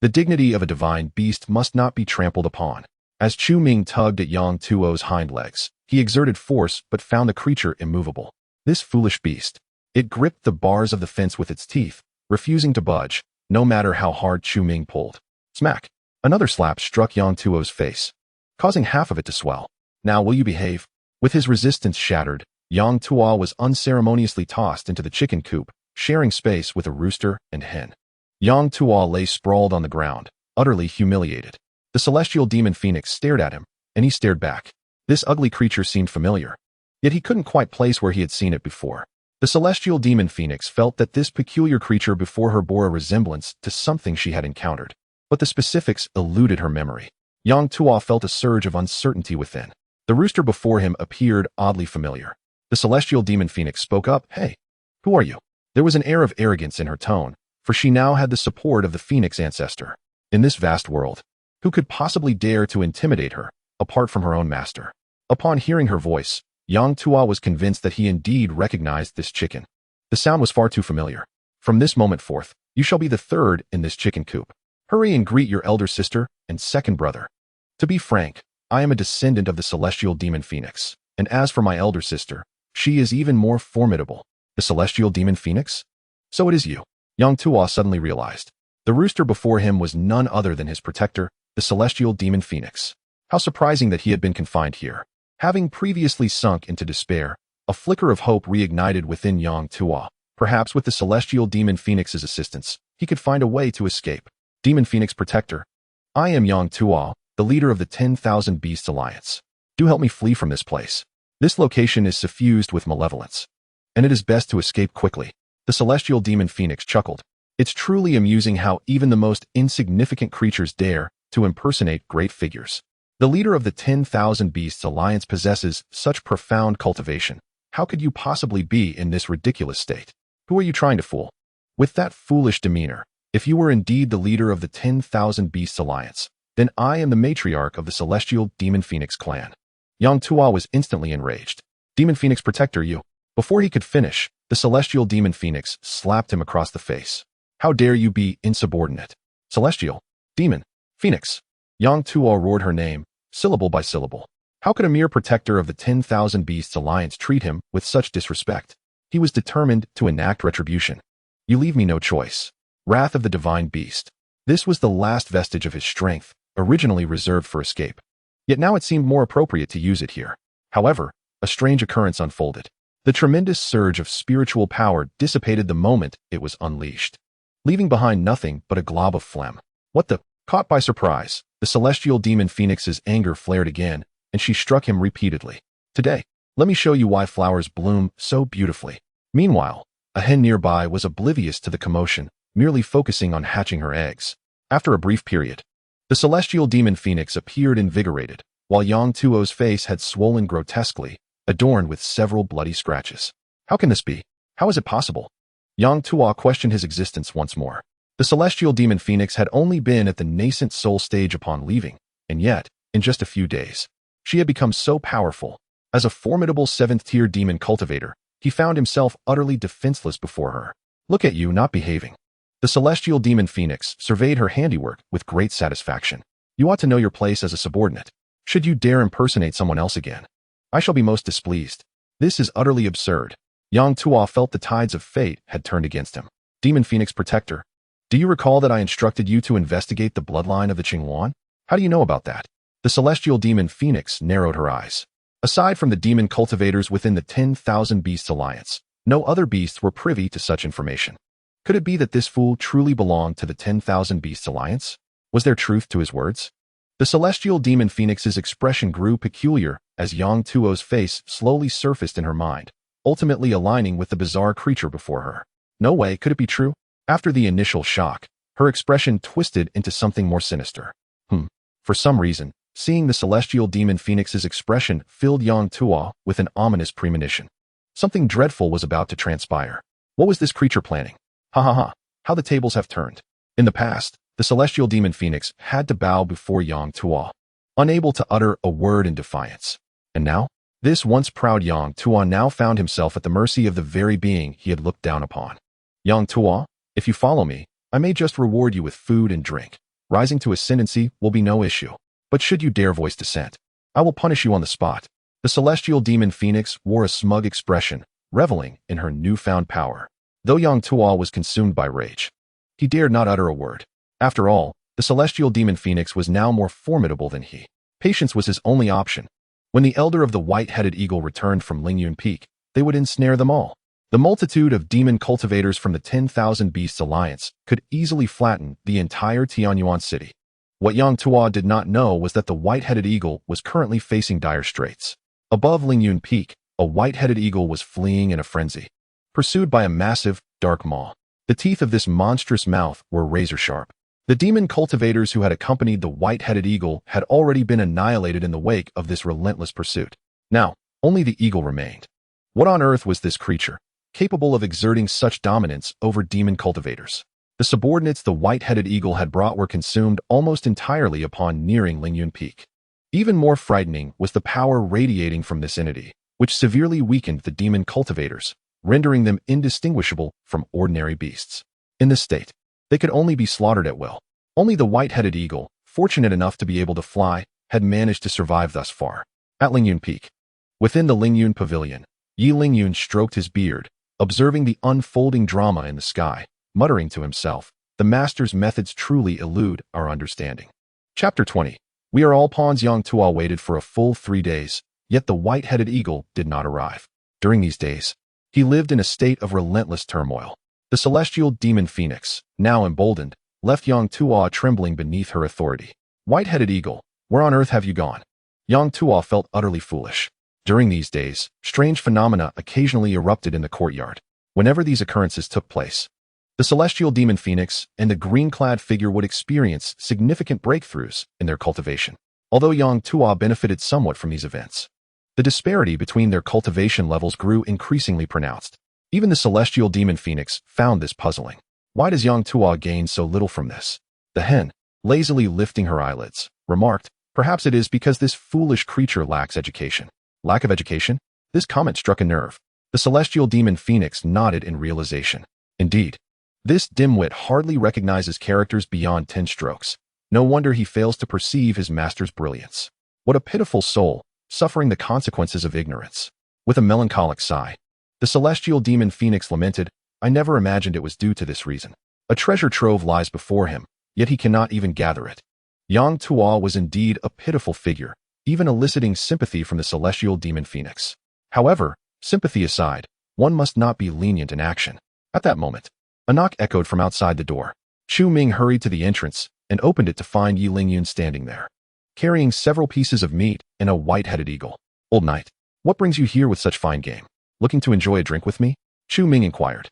Speaker 1: the dignity of a divine beast must not be trampled upon. As Chu Ming tugged at Yang Tuo's hind legs, he exerted force but found the creature immovable. This foolish beast. It gripped the bars of the fence with its teeth, refusing to budge, no matter how hard Chu Ming pulled. Smack! Another slap struck Yang Tuo's face, causing half of it to swell. Now will you behave? With his resistance shattered, Yang Tuo was unceremoniously tossed into the chicken coop, sharing space with a rooster and hen. Yang Tuo lay sprawled on the ground, utterly humiliated. The celestial demon phoenix stared at him, and he stared back. This ugly creature seemed familiar, yet he couldn't quite place where he had seen it before. The celestial demon phoenix felt that this peculiar creature before her bore a resemblance to something she had encountered, but the specifics eluded her memory. Yang Tuo felt a surge of uncertainty within. The rooster before him appeared oddly familiar. The celestial demon phoenix spoke up, "Hey, who are you?" There was an air of arrogance in her tone, for she now had the support of the phoenix ancestor. In this vast world, who could possibly dare to intimidate her, apart from her own master? Upon hearing her voice, Yang Tuo was convinced that he indeed recognized this chicken. The sound was far too familiar. From this moment forth, you shall be the third in this chicken coop. Hurry and greet your elder sister and second brother. To be frank, I am a descendant of the celestial demon phoenix, and as for my elder sister, she is even more formidable. The celestial demon phoenix? So it is you. Yang Tuo suddenly realized. The rooster before him was none other than his protector, the celestial demon phoenix. How surprising that he had been confined here. Having previously sunk into despair, a flicker of hope reignited within Yang Tuo. Perhaps with the celestial demon phoenix's assistance, he could find a way to escape. Demon Phoenix Protector. I am Yang Tuo, the leader of the 10,000 Beasts Alliance. Do help me flee from this place. This location is suffused with malevolence, and it is best to escape quickly. The celestial demon phoenix chuckled. It's truly amusing how even the most insignificant creatures dare to impersonate great figures. The leader of the 10,000 Beasts Alliance possesses such profound cultivation. How could you possibly be in this ridiculous state? Who are you trying to fool? With that foolish demeanor, if you were indeed the leader of the 10,000 Beasts Alliance, then I am the matriarch of the celestial demon phoenix clan. Yang Tuo was instantly enraged. Demon Phoenix Protector, you. Before he could finish, the celestial demon phoenix slapped him across the face. How dare you be insubordinate? Celestial, demon, phoenix. Yang Tuo roared her name, syllable by syllable. How could a mere protector of the 10,000 Beasts Alliance treat him with such disrespect? He was determined to enact retribution. You leave me no choice. Wrath of the divine beast. This was the last vestige of his strength, originally reserved for escape. Yet now it seemed more appropriate to use it here. However, a strange occurrence unfolded. The tremendous surge of spiritual power dissipated the moment it was unleashed, leaving behind nothing but a glob of phlegm. What the? Caught by surprise, the celestial demon phoenix's anger flared again, and she struck him repeatedly. Today, let me show you why flowers bloom so beautifully. Meanwhile, a hen nearby was oblivious to the commotion, merely focusing on hatching her eggs. After a brief period, the celestial demon phoenix appeared invigorated, while Yang Tuo's face had swollen grotesquely, adorned with several bloody scratches. How can this be? How is it possible? Yang Tuo questioned his existence once more. The celestial demon phoenix had only been at the nascent soul stage upon leaving, and yet, in just a few days, she had become so powerful. As a formidable 7th-tier demon cultivator, he found himself utterly defenseless before her. Look at you not behaving. The celestial demon phoenix surveyed her handiwork with great satisfaction. You ought to know your place as a subordinate. Should you dare impersonate someone else again, I shall be most displeased. This is utterly absurd. Yang Tuo felt the tides of fate had turned against him. Demon Phoenix Protector. Do you recall that I instructed you to investigate the bloodline of the Qinghuan? How do you know about that? The celestial demon phoenix narrowed her eyes. Aside from the demon cultivators within the 10,000 Beasts Alliance, no other beasts were privy to such information. Could it be that this fool truly belonged to the 10,000 Beasts Alliance? Was there truth to his words? The celestial demon phoenix's expression grew peculiar as Yang Tuo's face slowly surfaced in her mind, ultimately aligning with the bizarre creature before her. No way could it be true. After the initial shock, her expression twisted into something more sinister. For some reason, seeing the celestial demon phoenix's expression filled Yang Tuo with an ominous premonition. Something dreadful was about to transpire. What was this creature planning? Ha ha ha, how the tables have turned. In the past, the celestial demon phoenix had to bow before Yang Tuo, unable to utter a word in defiance. And now, this once proud Yang Tuo now found himself at the mercy of the very being he had looked down upon. Yang Tuo, if you follow me, I may just reward you with food and drink. Rising to ascendancy will be no issue. But should you dare voice dissent, I will punish you on the spot. The celestial demon phoenix wore a smug expression, reveling in her newfound power. Though Yang Tuo was consumed by rage, he dared not utter a word. After all, the celestial demon phoenix was now more formidable than he. Patience was his only option. When the elder of the white-headed eagle returned from Lingyun Peak, they would ensnare them all. The multitude of demon cultivators from the 10,000 Beasts Alliance could easily flatten the entire Tianyuan city. What Yang Tuo did not know was that the white-headed eagle was currently facing dire straits. Above Lingyun Peak, a white-headed eagle was fleeing in a frenzy, pursued by a massive, dark maw. The teeth of this monstrous mouth were razor-sharp. The demon cultivators who had accompanied the white-headed eagle had already been annihilated in the wake of this relentless pursuit. Now, only the eagle remained. What on earth was this creature, capable of exerting such dominance over demon cultivators? The subordinates the white-headed eagle had brought were consumed almost entirely upon nearing Lingyun Peak. Even more frightening was the power radiating from this entity, which severely weakened the demon cultivators, rendering them indistinguishable from ordinary beasts. In this state, they could only be slaughtered at will. Only the white-headed eagle, fortunate enough to be able to fly, had managed to survive thus far. At Lingyun Peak, within the Lingyun Pavilion, Yi Lingyun stroked his beard, observing the unfolding drama in the sky, muttering to himself, "The master's methods truly elude our understanding." Chapter 20. We are all pawns. Yang Tuo waited for a full 3 days, yet the white-headed eagle did not arrive. During these days, he lived in a state of relentless turmoil. The celestial demon phoenix, now emboldened, left Yang Tuo trembling beneath her authority. White-headed eagle, where on earth have you gone? Yang Tuo felt utterly foolish. During these days, strange phenomena occasionally erupted in the courtyard. Whenever these occurrences took place, the celestial demon phoenix and the green-clad figure would experience significant breakthroughs in their cultivation. Although Yang Tuo benefited somewhat from these events, the disparity between their cultivation levels grew increasingly pronounced. Even the celestial demon phoenix found this puzzling. Why does Yang Tuo gain so little from this? The hen, lazily lifting her eyelids, remarked, "Perhaps it is because this foolish creature lacks education." Lack of education? This comment struck a nerve. The celestial demon phoenix nodded in realization. Indeed, this dimwit hardly recognizes characters beyond 10 strokes. No wonder he fails to perceive his master's brilliance. What a pitiful soul, suffering the consequences of ignorance. With a melancholic sigh, the celestial demon phoenix lamented, "I never imagined it was due to this reason." A treasure trove lies before him, yet he cannot even gather it. Yang Tuo was indeed a pitiful figure, even eliciting sympathy from the celestial demon phoenix. However, sympathy aside, one must not be lenient in action. At that moment, a knock echoed from outside the door. Chu Ming hurried to the entrance and opened it to find Yi Lingyun standing there, carrying several pieces of meat and a white-headed eagle. "Old knight, what brings you here with such fine game? Looking to enjoy a drink with me?" Chu Ming inquired.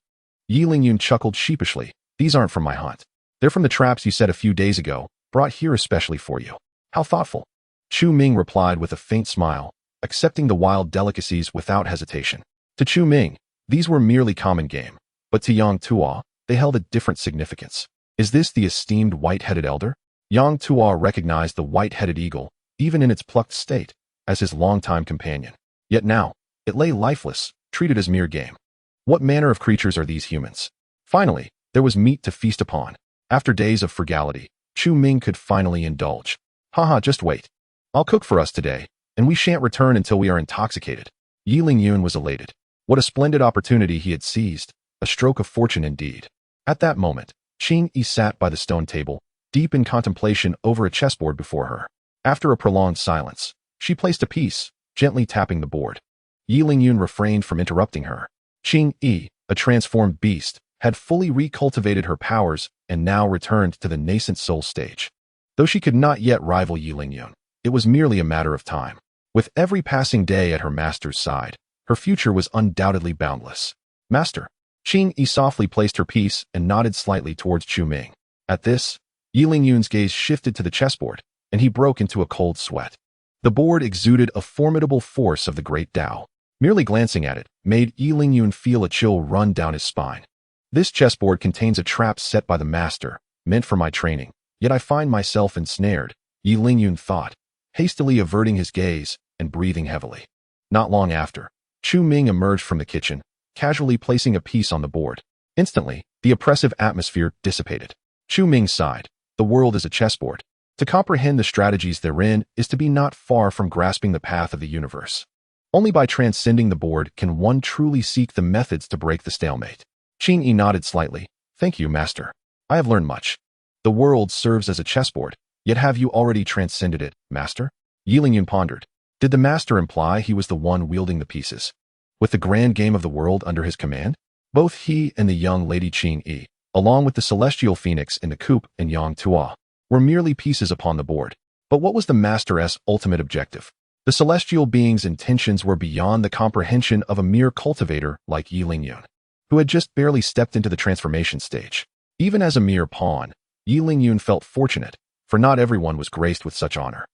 Speaker 1: Yi Lingyun chuckled sheepishly. "These aren't from my hunt. They're from the traps you set a few days ago, brought here especially for you." "How thoughtful." Chu Ming replied with a faint smile, accepting the wild delicacies without hesitation. To Chu Ming, these were merely common game, but to Yang Tuo, they held a different significance. Is this the esteemed white-headed elder? Yang Tuo recognized the white-headed eagle, even in its plucked state, as his longtime companion. Yet now, it lay lifeless, treated as mere game. What manner of creatures are these humans? Finally, there was meat to feast upon. After days of frugality, Chu Ming could finally indulge. "Haha, just wait. I'll cook for us today, and we shan't return until we are intoxicated." Yi Lingyun was elated. What a splendid opportunity he had seized, a stroke of fortune indeed. At that moment, Qing Yi sat by the stone table, deep in contemplation over a chessboard before her. After a prolonged silence, she placed a piece, gently tapping the board. Yi Lingyun refrained from interrupting her. Qing Yi, a transformed beast, had fully recultivated her powers and now returned to the nascent soul stage. Though she could not yet rival Yi Lingyun, it was merely a matter of time. With every passing day at her master's side, her future was undoubtedly boundless. "Master." Qing Yi softly placed her piece and nodded slightly towards Chu Ming. At this, Yi Lingyun's gaze shifted to the chessboard, and he broke into a cold sweat. The board exuded a formidable force of the great Tao. Merely glancing at it made Yi Lingyun feel a chill run down his spine. This chessboard contains a trap set by the master, meant for my training, yet I find myself ensnared, Yi Lingyun thought, hastily averting his gaze and breathing heavily. Not long after, Chu Ming emerged from the kitchen, casually placing a piece on the board. Instantly, the oppressive atmosphere dissipated. Chu Ming sighed. The world is a chessboard. To comprehend the strategies therein is to be not far from grasping the path of the universe. Only by transcending the board can one truly seek the methods to break the stalemate. Qing Yi nodded slightly. Thank you, master. I have learned much. The world serves as a chessboard, yet have you already transcended it, master? Yi Lingyun pondered. Did the master imply he was the one wielding the pieces, with the grand game of the world under his command? Both he and the young lady Qing Yi, along with the celestial phoenix in the coop and Yang Tua, were merely pieces upon the board. But what was the master's ultimate objective? The celestial being's intentions were beyond the comprehension of a mere cultivator like Yi Lingyun, who had just barely stepped into the transformation stage. Even as a mere pawn, Yi Lingyun felt fortunate, for not everyone was graced with such honor.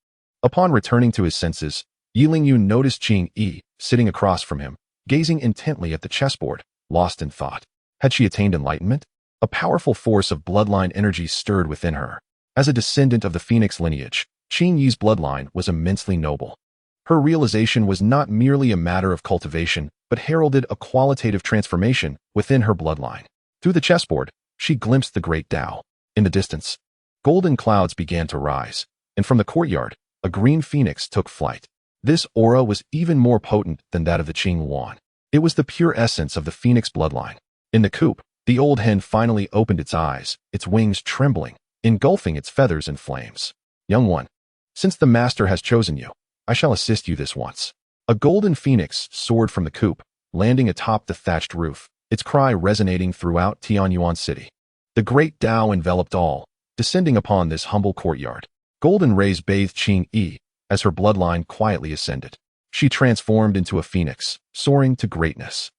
Speaker 1: Upon returning to his senses, Yi Lingyun noticed Qing Yi sitting across from him, gazing intently at the chessboard, lost in thought. Had she attained enlightenment? A powerful force of bloodline energy stirred within her. As a descendant of the Phoenix lineage, Qing Yi's bloodline was immensely noble. Her realization was not merely a matter of cultivation, but heralded a qualitative transformation within her bloodline. Through the chessboard, she glimpsed the great Tao. In the distance, golden clouds began to rise, and from the courtyard, a green phoenix took flight. This aura was even more potent than that of the Qing Yuan. It was the pure essence of the phoenix bloodline. In the coop, the old hen finally opened its eyes, its wings trembling, engulfing its feathers in flames. Young one, since the master has chosen you, I shall assist you this once. A golden phoenix soared from the coop, landing atop the thatched roof, its cry resonating throughout Tianyuan City. The great Tao enveloped all, descending upon this humble courtyard. Golden rays bathed Qing Yi as her bloodline quietly ascended. She transformed into a phoenix, soaring to greatness.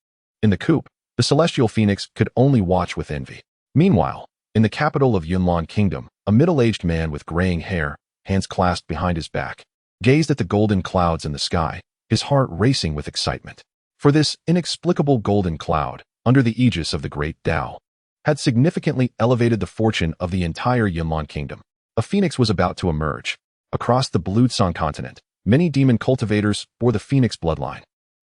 Speaker 1: In the coop, the celestial phoenix could only watch with envy. Meanwhile, in the capital of Yunlan Kingdom, a middle-aged man with graying hair, hands clasped behind his back, gazed at the golden clouds in the sky, his heart racing with excitement. For this inexplicable golden cloud, under the aegis of the great Tao, had significantly elevated the fortune of the entire Yunlan Kingdom. A phoenix was about to emerge. Across the Blue-Tsang continent, many demon cultivators bore the phoenix bloodline.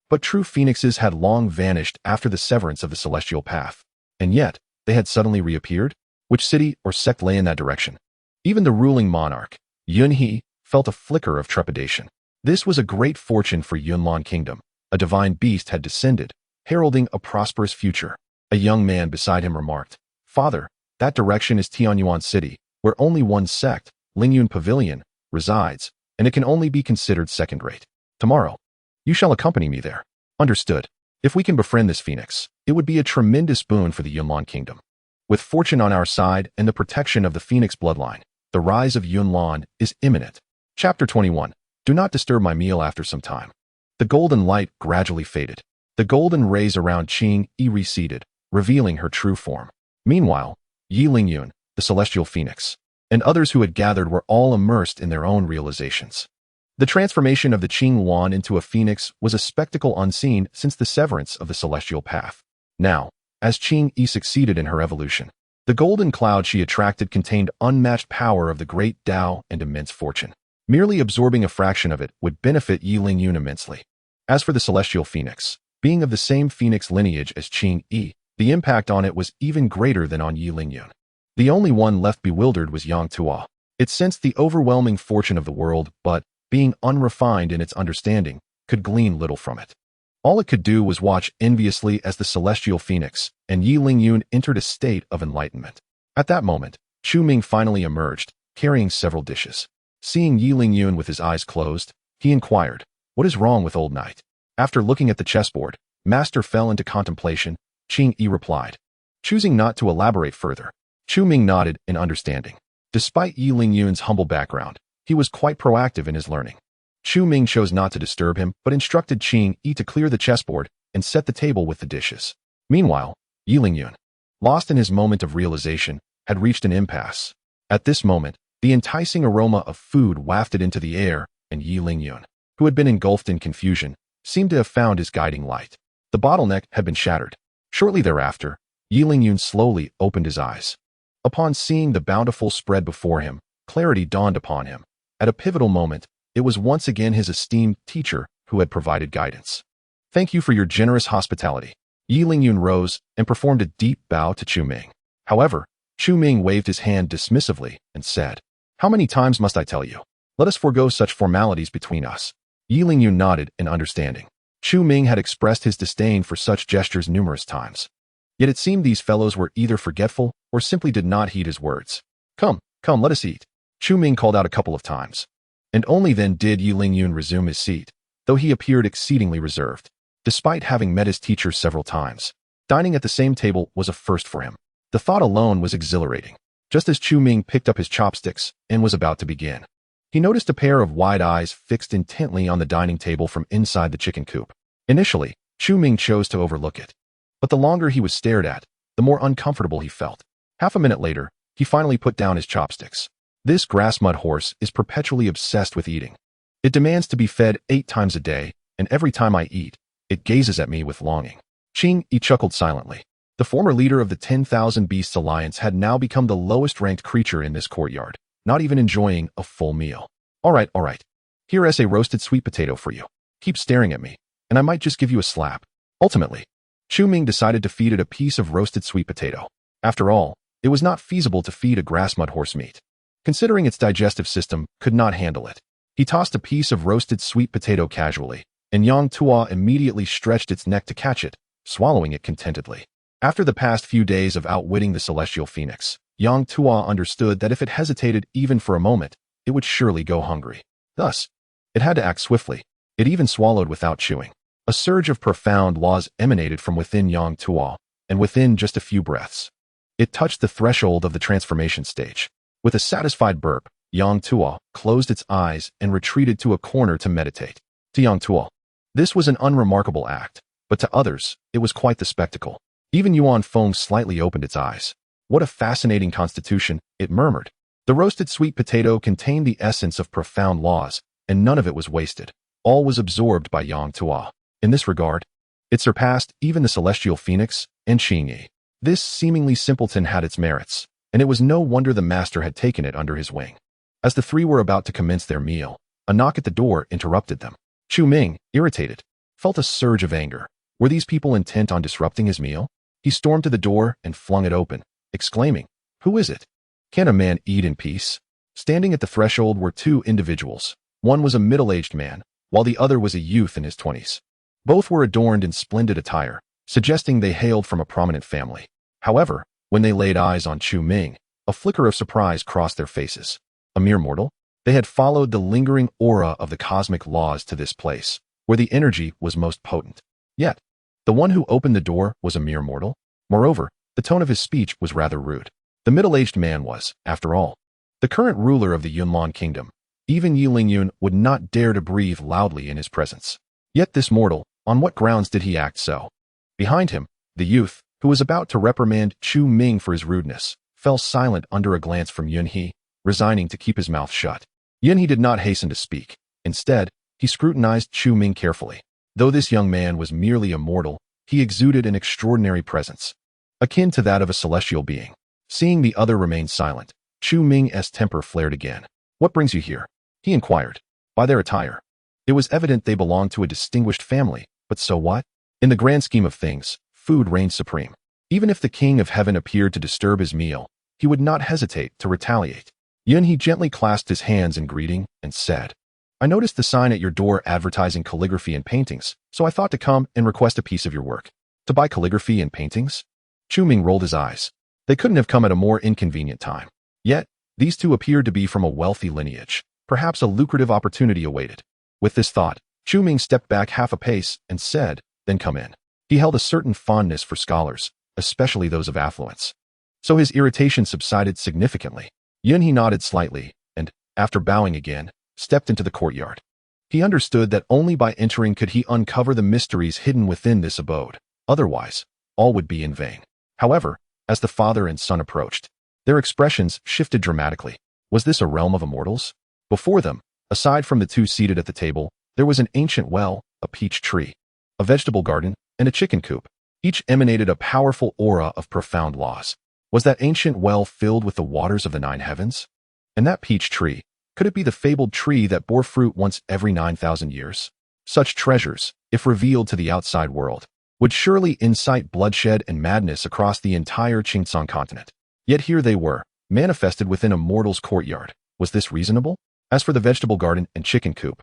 Speaker 1: But true phoenixes had long vanished after the severance of the celestial path. And yet, they had suddenly reappeared? Which city or sect lay in that direction? Even the ruling monarch, Yun He, felt a flicker of trepidation. This was a great fortune for Yunlan Kingdom. A divine beast had descended, heralding a prosperous future. A young man beside him remarked, Father, that direction is Tianyuan City, where only one sect, Lingyun Pavilion, resides, and it can only be considered second-rate. Tomorrow, you shall accompany me there. Understood. If we can befriend this phoenix, it would be a tremendous boon for the Yunlan Kingdom. With fortune on our side and the protection of the phoenix bloodline, the rise of Yunlan is imminent. Chapter 21. Do not disturb my meal after some time. The golden light gradually faded. The golden rays around Qing Yi receded, revealing her true form. Meanwhile, Yi Lingyun, the celestial phoenix, and others who had gathered were all immersed in their own realizations. The transformation of the Qing Yuan into a phoenix was a spectacle unseen since the severance of the celestial path. Now, as Qing Yi succeeded in her evolution, the golden cloud she attracted contained unmatched power of the great Tao and immense fortune. Merely absorbing a fraction of it would benefit Yi Lingyun immensely. As for the celestial phoenix, being of the same phoenix lineage as Qing Yi, the impact on it was even greater than on Yi Lingyun. The only one left bewildered was Yang Tua. It sensed the overwhelming fortune of the world, but, being unrefined in its understanding, could glean little from it. All it could do was watch enviously as the celestial phoenix and Yi Lingyun entered a state of enlightenment. At that moment, Chu Ming finally emerged, carrying several dishes. Seeing Yi Lingyun with his eyes closed, he inquired, What is wrong with old knight? After looking at the chessboard, Master fell into contemplation. Qing Yi replied. Choosing not to elaborate further, Chu Ming nodded in understanding. Despite Yi Lingyun's humble background, he was quite proactive in his learning. Chu Ming chose not to disturb him, but instructed Qing Yi to clear the chessboard and set the table with the dishes. Meanwhile, Yi Lingyun, lost in his moment of realization, had reached an impasse. At this moment, the enticing aroma of food wafted into the air, and Yi Lingyun, who had been engulfed in confusion, seemed to have found his guiding light. The bottleneck had been shattered. Shortly thereafter, Yi Lingyun slowly opened his eyes. Upon seeing the bountiful spread before him, clarity dawned upon him. At a pivotal moment, it was once again his esteemed teacher who had provided guidance. "Thank you for your generous hospitality." Yi Lingyun rose and performed a deep bow to Chu Ming. However, Chu Ming waved his hand dismissively and said, "How many times must I tell you? Let us forego such formalities between us." Yi Lingyun nodded in understanding. Chu Ming had expressed his disdain for such gestures numerous times. Yet it seemed these fellows were either forgetful or simply did not heed his words. Come, let us eat," Chu Ming called out a couple of times. And only then did Yi Lingyun resume his seat, though he appeared exceedingly reserved. Despite having met his teacher several times, dining at the same table was a first for him. The thought alone was exhilarating. Just as Chu Ming picked up his chopsticks and was about to begin, he noticed a pair of wide eyes fixed intently on the dining table from inside the chicken coop. Initially, Chu Ming chose to overlook it, but the longer he was stared at, the more uncomfortable he felt. Half a minute later, he finally put down his chopsticks. This grass mud horse is perpetually obsessed with eating. It demands to be fed 8 times a day, and every time I eat, it gazes at me with longing. He chuckled silently. The former leader of the 10,000 Beasts Alliance had now become the lowest-ranked creature in this courtyard, not even enjoying a full meal. All right. Here is a roasted sweet potato for you. Keep staring at me, and I might just give you a slap." Ultimately, Chu Ming decided to feed it a piece of roasted sweet potato. After all, it was not feasible to feed a grass mud horse meat, considering its digestive system could not handle it. He tossed a piece of roasted sweet potato casually, and Yang Tuo immediately stretched its neck to catch it, swallowing it contentedly. After the past few days of outwitting the celestial phoenix, Yang Tuo understood that if it hesitated even for a moment, it would surely go hungry. Thus, it had to act swiftly. It even swallowed without chewing. A surge of profound laws emanated from within Yang Tuo, and within just a few breaths, it touched the threshold of the transformation stage. With a satisfied burp, Yang Tuo closed its eyes and retreated to a corner to meditate. To Yang Tuo, this was an unremarkable act, but to others, it was quite the spectacle. Even Yuan Feng slightly opened its eyes. "What a fascinating constitution," it murmured. The roasted sweet potato contained the essence of profound laws, and none of it was wasted. All was absorbed by Yang Tuo. In this regard, it surpassed even the celestial phoenix and Xingyi. This seemingly simpleton had its merits, and it was no wonder the master had taken it under his wing. As the three were about to commence their meal, a knock at the door interrupted them. Chu Ming, irritated, felt a surge of anger. Were these people intent on disrupting his meal? He stormed to the door and flung it open, exclaiming, "Who is it? Can a man eat in peace?" Standing at the threshold were 2 individuals. One was a middle-aged man, while the other was a youth in his 20s. Both were adorned in splendid attire, suggesting they hailed from a prominent family. However, when they laid eyes on Chu Ming, a flicker of surprise crossed their faces. A mere mortal? They had followed the lingering aura of the cosmic laws to this place, where the energy was most potent. Yet, the one who opened the door was a mere mortal. Moreover, the tone of his speech was rather rude. The middle-aged man was, after all, the current ruler of the Yunlan kingdom. Even Yi Lingyun would not dare to breathe loudly in his presence. Yet this mortal, on what grounds did he act so? Behind him, the youth, who was about to reprimand Chu Ming for his rudeness, fell silent under a glance from Yunhe, resigning to keep his mouth shut. Yunhe did not hasten to speak. Instead, he scrutinized Chu Ming carefully. Though this young man was merely a mortal, he exuded an extraordinary presence, akin to that of a celestial being. Seeing the other remain silent, Chu Ming's temper flared again. "What brings you here?" he inquired. By their attire, it was evident they belonged to a distinguished family, but so what? In the grand scheme of things, food reigned supreme. Even if the King of Heaven appeared to disturb his meal, he would not hesitate to retaliate. Yunhe gently clasped his hands in greeting and said, "I noticed the sign at your door advertising calligraphy and paintings, so I thought to come and request a piece of your work." To buy calligraphy and paintings? Chu Ming rolled his eyes. They couldn't have come at a more inconvenient time. Yet, these two appeared to be from a wealthy lineage. Perhaps a lucrative opportunity awaited. With this thought, Chu Ming stepped back half a pace and said, "Then come in." He held a certain fondness for scholars, especially those of affluence, so his irritation subsided significantly. Yunhe nodded slightly and, after bowing again, stepped into the courtyard. He understood that only by entering could he uncover the mysteries hidden within this abode. Otherwise, all would be in vain. However, as the father and son approached, their expressions shifted dramatically. Was this a realm of immortals? Before them, aside from the two seated at the table, there was an ancient well, a peach tree, a vegetable garden, and a chicken coop. Each emanated a powerful aura of profound laws. Was that ancient well filled with the waters of the 9 heavens? And that peach tree, could it be the fabled tree that bore fruit once every 9,000 years? Such treasures, if revealed to the outside world, would surely incite bloodshed and madness across the entire Qingtsong continent. Yet here they were, manifested within a mortal's courtyard. Was this reasonable? As for the vegetable garden and chicken coop,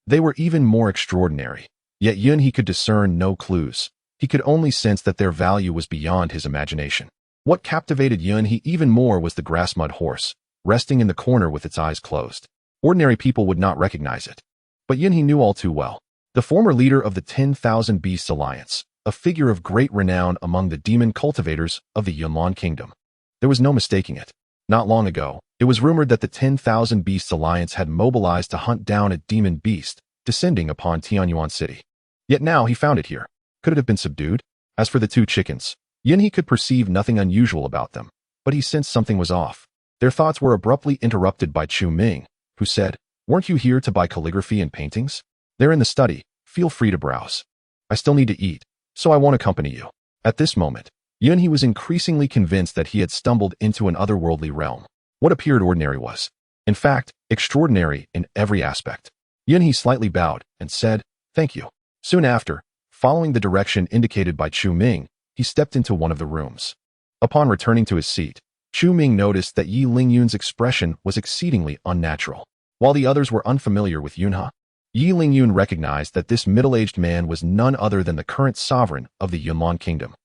Speaker 1: they were even more extraordinary. Yet Yun he could discern no clues. He could only sense that their value was beyond his imagination. What captivated Yun he even more was the grass mud horse, resting in the corner with its eyes closed. Ordinary people would not recognize it. But Yun he knew all too well. The former leader of the 10,000 Beasts Alliance, a figure of great renown among the demon cultivators of the Yunlan Kingdom. There was no mistaking it. Not long ago, it was rumored that the 10,000 Beasts Alliance had mobilized to hunt down a demon beast descending upon Tianyuan City. Yet now he found it here. Could it have been subdued? As for the 2 chickens, Yun he could perceive nothing unusual about them, but he sensed something was off. Their thoughts were abruptly interrupted by Chu Ming, who said, "Weren't you here to buy calligraphy and paintings? They're in the study. Feel free to browse. I still need to eat, so I won't accompany you." At this moment, Yun he was increasingly convinced that he had stumbled into an otherworldly realm. What appeared ordinary was, in fact, extraordinary in every aspect. Yun he slightly bowed and said, "Thank you." Soon after, following the direction indicated by Chu Ming, he stepped into one of the rooms. Upon returning to his seat, Chu Ming noticed that Yi Lingyun's expression was exceedingly unnatural. While the others were unfamiliar with Yunhe, Yi Lingyun recognized that this middle-aged man was none other than the current sovereign of the Yunlan Kingdom.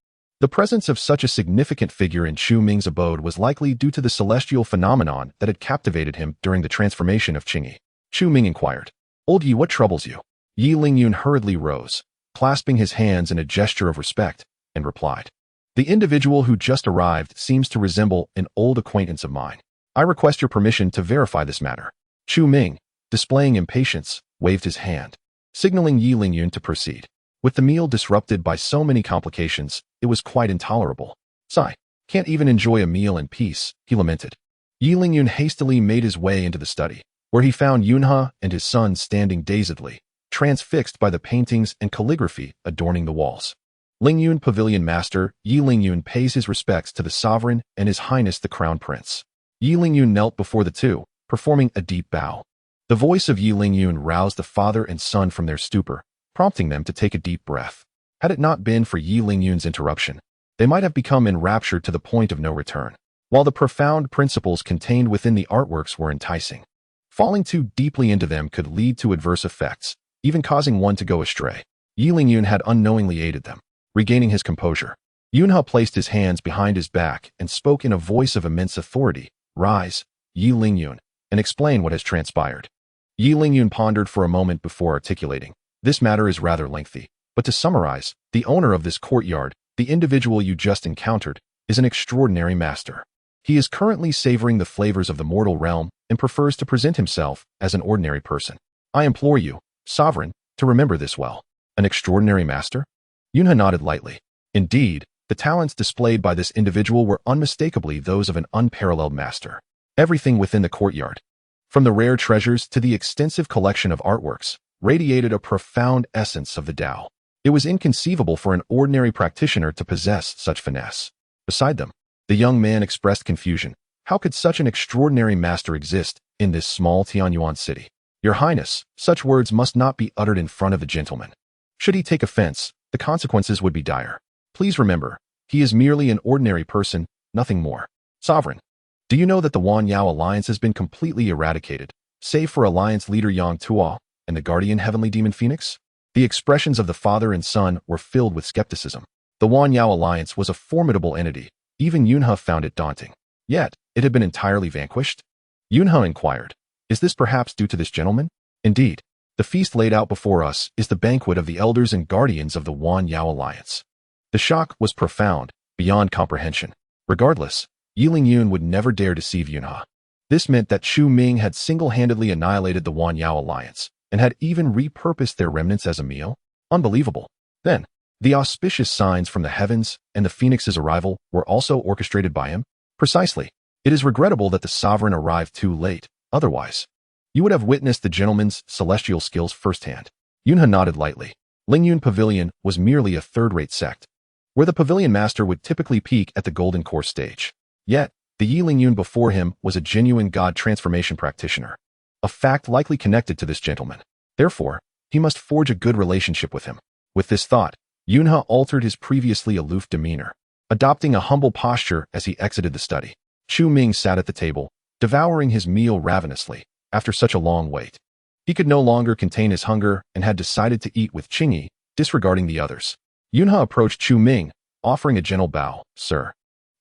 Speaker 1: The presence of such a significant figure in Chu Ming's abode was likely due to the celestial phenomenon that had captivated him during the transformation of Qingyi. Chu Ming inquired, "Old Yi, what troubles you?" Yi Lingyun hurriedly rose, clasping his hands in a gesture of respect, and replied, "The individual who just arrived seems to resemble an old acquaintance of mine. I request your permission to verify this matter." Chu Ming, displaying impatience, waved his hand, signaling Yi Lingyun to proceed. With the meal disrupted by so many complications, it was quite intolerable. "Sigh, can't even enjoy a meal in peace," he lamented. Yi Lingyun hastily made his way into the study, where he found Yunhe and his son standing dazedly, transfixed by the paintings and calligraphy adorning the walls. Lingyun Pavilion Master Yi Lingyun pays his respects to the sovereign and His Highness the Crown Prince. Yi Lingyun knelt before the two, performing a deep bow. The voice of Yi Lingyun roused the father and son from their stupor, prompting them to take a deep breath. Had it not been for Yi Lingyun's interruption, they might have become enraptured to the point of no return. While the profound principles contained within the artworks were enticing, falling too deeply into them could lead to adverse effects, even causing one to go astray. Yi Lingyun had unknowingly aided them. Regaining his composure, Yunhe placed his hands behind his back and spoke in a voice of immense authority, "Rise, Yi Lingyun, and explain what has transpired." Yi Lingyun pondered for a moment before articulating, "This matter is rather lengthy, but to summarize, the owner of this courtyard, the individual you just encountered, is an extraordinary master. He is currently savoring the flavors of the mortal realm and prefers to present himself as an ordinary person. I implore you, Sovereign, to remember this well." An extraordinary master? Yunhe nodded lightly. Indeed, the talents displayed by this individual were unmistakably those of an unparalleled master. Everything within the courtyard, from the rare treasures to the extensive collection of artworks, radiated a profound essence of the Tao. It was inconceivable for an ordinary practitioner to possess such finesse. Beside them, the young man expressed confusion. How could such an extraordinary master exist in this small Tianyuan city? "Your Highness, such words must not be uttered in front of the gentleman. Should he take offense, the consequences would be dire. Please remember, he is merely an ordinary person, nothing more. Sovereign, do you know that the Wan Yao alliance has been completely eradicated, save for alliance leader Yang Tuo and the guardian heavenly demon Phoenix?" The expressions of the father and son were filled with skepticism. The Wan Yao alliance was a formidable entity. Even Yunhe found it daunting. Yet, it had been entirely vanquished? Yunhe inquired, "Is this perhaps due to this gentleman?" "Indeed. The feast laid out before us is the banquet of the elders and guardians of the Wan Yao alliance." The shock was profound, beyond comprehension. Regardless, Yi Lingyun would never dare deceive Yunhe. This meant that Chu Ming had single-handedly annihilated the Wan Yao alliance, and had even repurposed their remnants as a meal? Unbelievable. Then, the auspicious signs from the heavens and the Phoenix's arrival were also orchestrated by him? Precisely. It is regrettable that the sovereign arrived too late. Otherwise, you would have witnessed the gentleman's celestial skills firsthand. Yunhe nodded lightly. Lingyun Pavilion was merely a third-rate sect, where the pavilion master would typically peak at the golden core stage. Yet, the Yi Lingyun before him was a genuine god transformation practitioner, a fact likely connected to this gentleman. Therefore, he must forge a good relationship with him. With this thought, Yunhe altered his previously aloof demeanor, adopting a humble posture as he exited the study. Chu Ming sat at the table, devouring his meal ravenously after such a long wait. He could no longer contain his hunger and had decided to eat with Qingyi, disregarding the others. Yunhe approached Chu Ming, offering a gentle bow. Sir,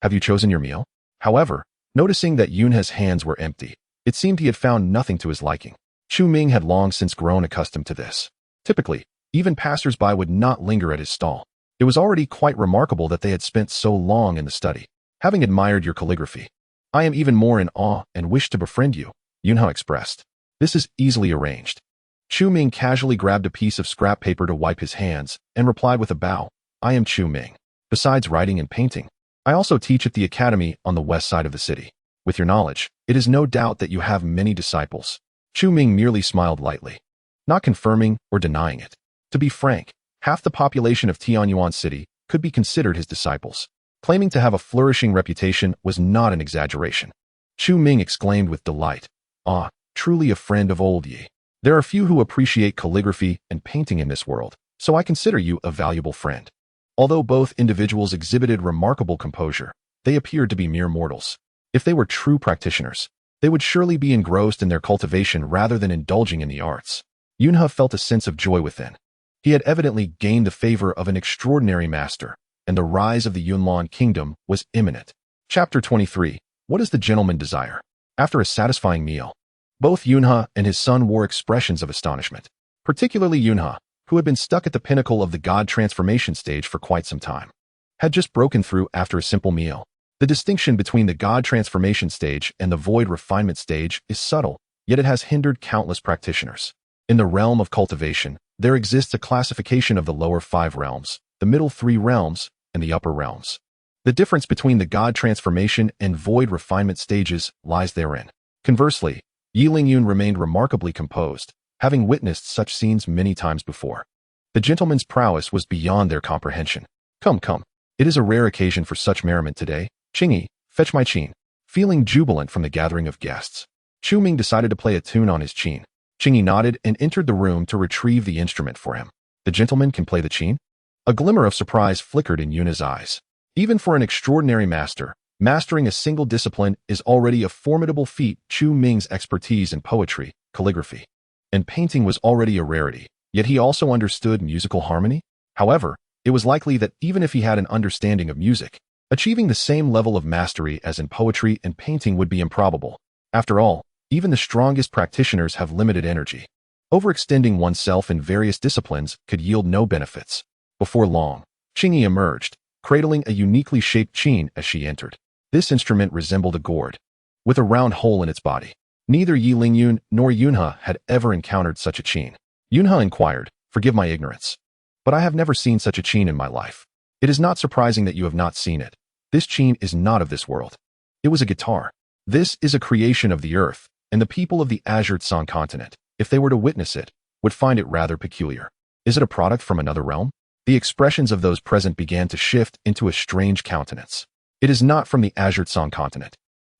Speaker 1: have you chosen your meal? However, noticing that Yunhe's hands were empty, it seemed he had found nothing to his liking. Chu Ming had long since grown accustomed to this. Typically, even passers-by would not linger at his stall. It was already quite remarkable that they had spent so long in the study. Having admired your calligraphy, I am even more in awe and wish to befriend you, Yunhe expressed. This is easily arranged. Chu Ming casually grabbed a piece of scrap paper to wipe his hands and replied with a bow. I am Chu Ming. Besides writing and painting, I also teach at the academy on the west side of the city. With your knowledge, it is no doubt that you have many disciples. Chu Ming merely smiled lightly, not confirming or denying it. To be frank, half the population of Tianyuan City could be considered his disciples. Claiming to have a flourishing reputation was not an exaggeration. Chu Ming exclaimed with delight. Ah, truly a friend of old Yi. There are few who appreciate calligraphy and painting in this world, so I consider you a valuable friend. Although both individuals exhibited remarkable composure, they appeared to be mere mortals. If they were true practitioners, they would surely be engrossed in their cultivation rather than indulging in the arts. Yunhe felt a sense of joy within. He had evidently gained the favor of an extraordinary master, and the rise of the Yunlan kingdom was imminent. Chapter 23. What does the gentleman desire? After a satisfying meal, both Yunhe and his son wore expressions of astonishment. Particularly Yunhe, who had been stuck at the pinnacle of the god transformation stage for quite some time, had just broken through after a simple meal. The distinction between the god transformation stage and the void refinement stage is subtle, yet it has hindered countless practitioners. In the realm of cultivation, there exists a classification of the lower 5 realms, the middle 3 realms, and the upper realms. The difference between the god transformation and void refinement stages lies therein. Conversely, Yi Lingyun remained remarkably composed, having witnessed such scenes many times before. The gentleman's prowess was beyond their comprehension. Come, come. It is a rare occasion for such merriment today. Qingyi, fetch my qin. Feeling jubilant from the gathering of guests, Chu Ming decided to play a tune on his qin. Qingyi nodded and entered the room to retrieve the instrument for him. The gentleman can play the qin? A glimmer of surprise flickered in Yunhe's eyes. Even for an extraordinary master, mastering a single discipline is already a formidable feat. Chu Ming's expertise in poetry, calligraphy, and painting was already a rarity, yet he also understood musical harmony. However, it was likely that even if he had an understanding of music, achieving the same level of mastery as in poetry and painting would be improbable. After all, even the strongest practitioners have limited energy. Overextending oneself in various disciplines could yield no benefits. Before long, Qingyi emerged, cradling a uniquely shaped qin as she entered. This instrument resembled a gourd, with a round hole in its body. Neither Yi Lingyun nor Yunhe had ever encountered such a qin. Yunhe inquired, forgive my ignorance, but I have never seen such a qin in my life. It is not surprising that you have not seen it. This qin is not of this world. It was a guitar. This is a creation of the earth, and the people of the Azure Tsang continent, if they were to witness it, would find it rather peculiar. Is it a product from another realm? The expressions of those present began to shift into a strange countenance. It is not from the Azure Tsang continent.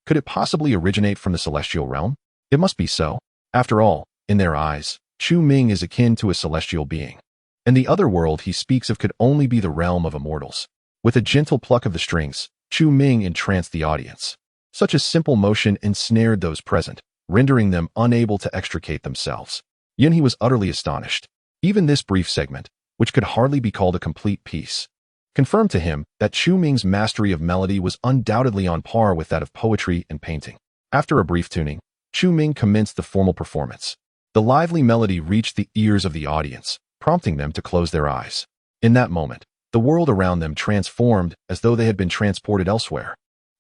Speaker 1: Could it possibly originate from the celestial realm? It must be so. After all, in their eyes, Chu Ming is akin to a celestial being. And the other world he speaks of could only be the realm of immortals. With a gentle pluck of the strings, Chu Ming entranced the audience. Such a simple motion ensnared those present, rendering them unable to extricate themselves. Yunhe was utterly astonished. Even this brief segment, which could hardly be called a complete piece, confirmed to him that Chu Ming's mastery of melody was undoubtedly on par with that of poetry and painting. After a brief tuning, Chu Ming commenced the formal performance. The lively melody reached the ears of the audience, prompting them to close their eyes. In that moment, the world around them transformed as though they had been transported elsewhere.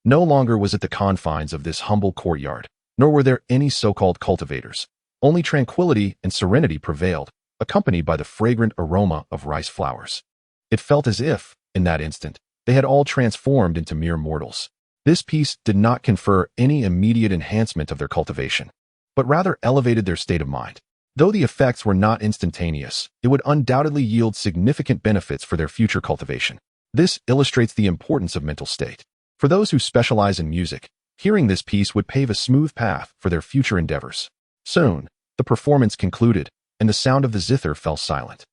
Speaker 1: No longer was it the confines of this humble courtyard, nor were there any so-called cultivators. Only tranquility and serenity prevailed, accompanied by the fragrant aroma of rice flowers. It felt as if, in that instant, they had all transformed into mere mortals. This piece did not confer any immediate enhancement of their cultivation, but rather elevated their state of mind. Though the effects were not instantaneous, it would undoubtedly yield significant benefits for their future cultivation. This illustrates the importance of mental state. For those who specialize in music, hearing this piece would pave a smooth path for their future endeavors. Soon, the performance concluded, and the sound of the zither fell silent.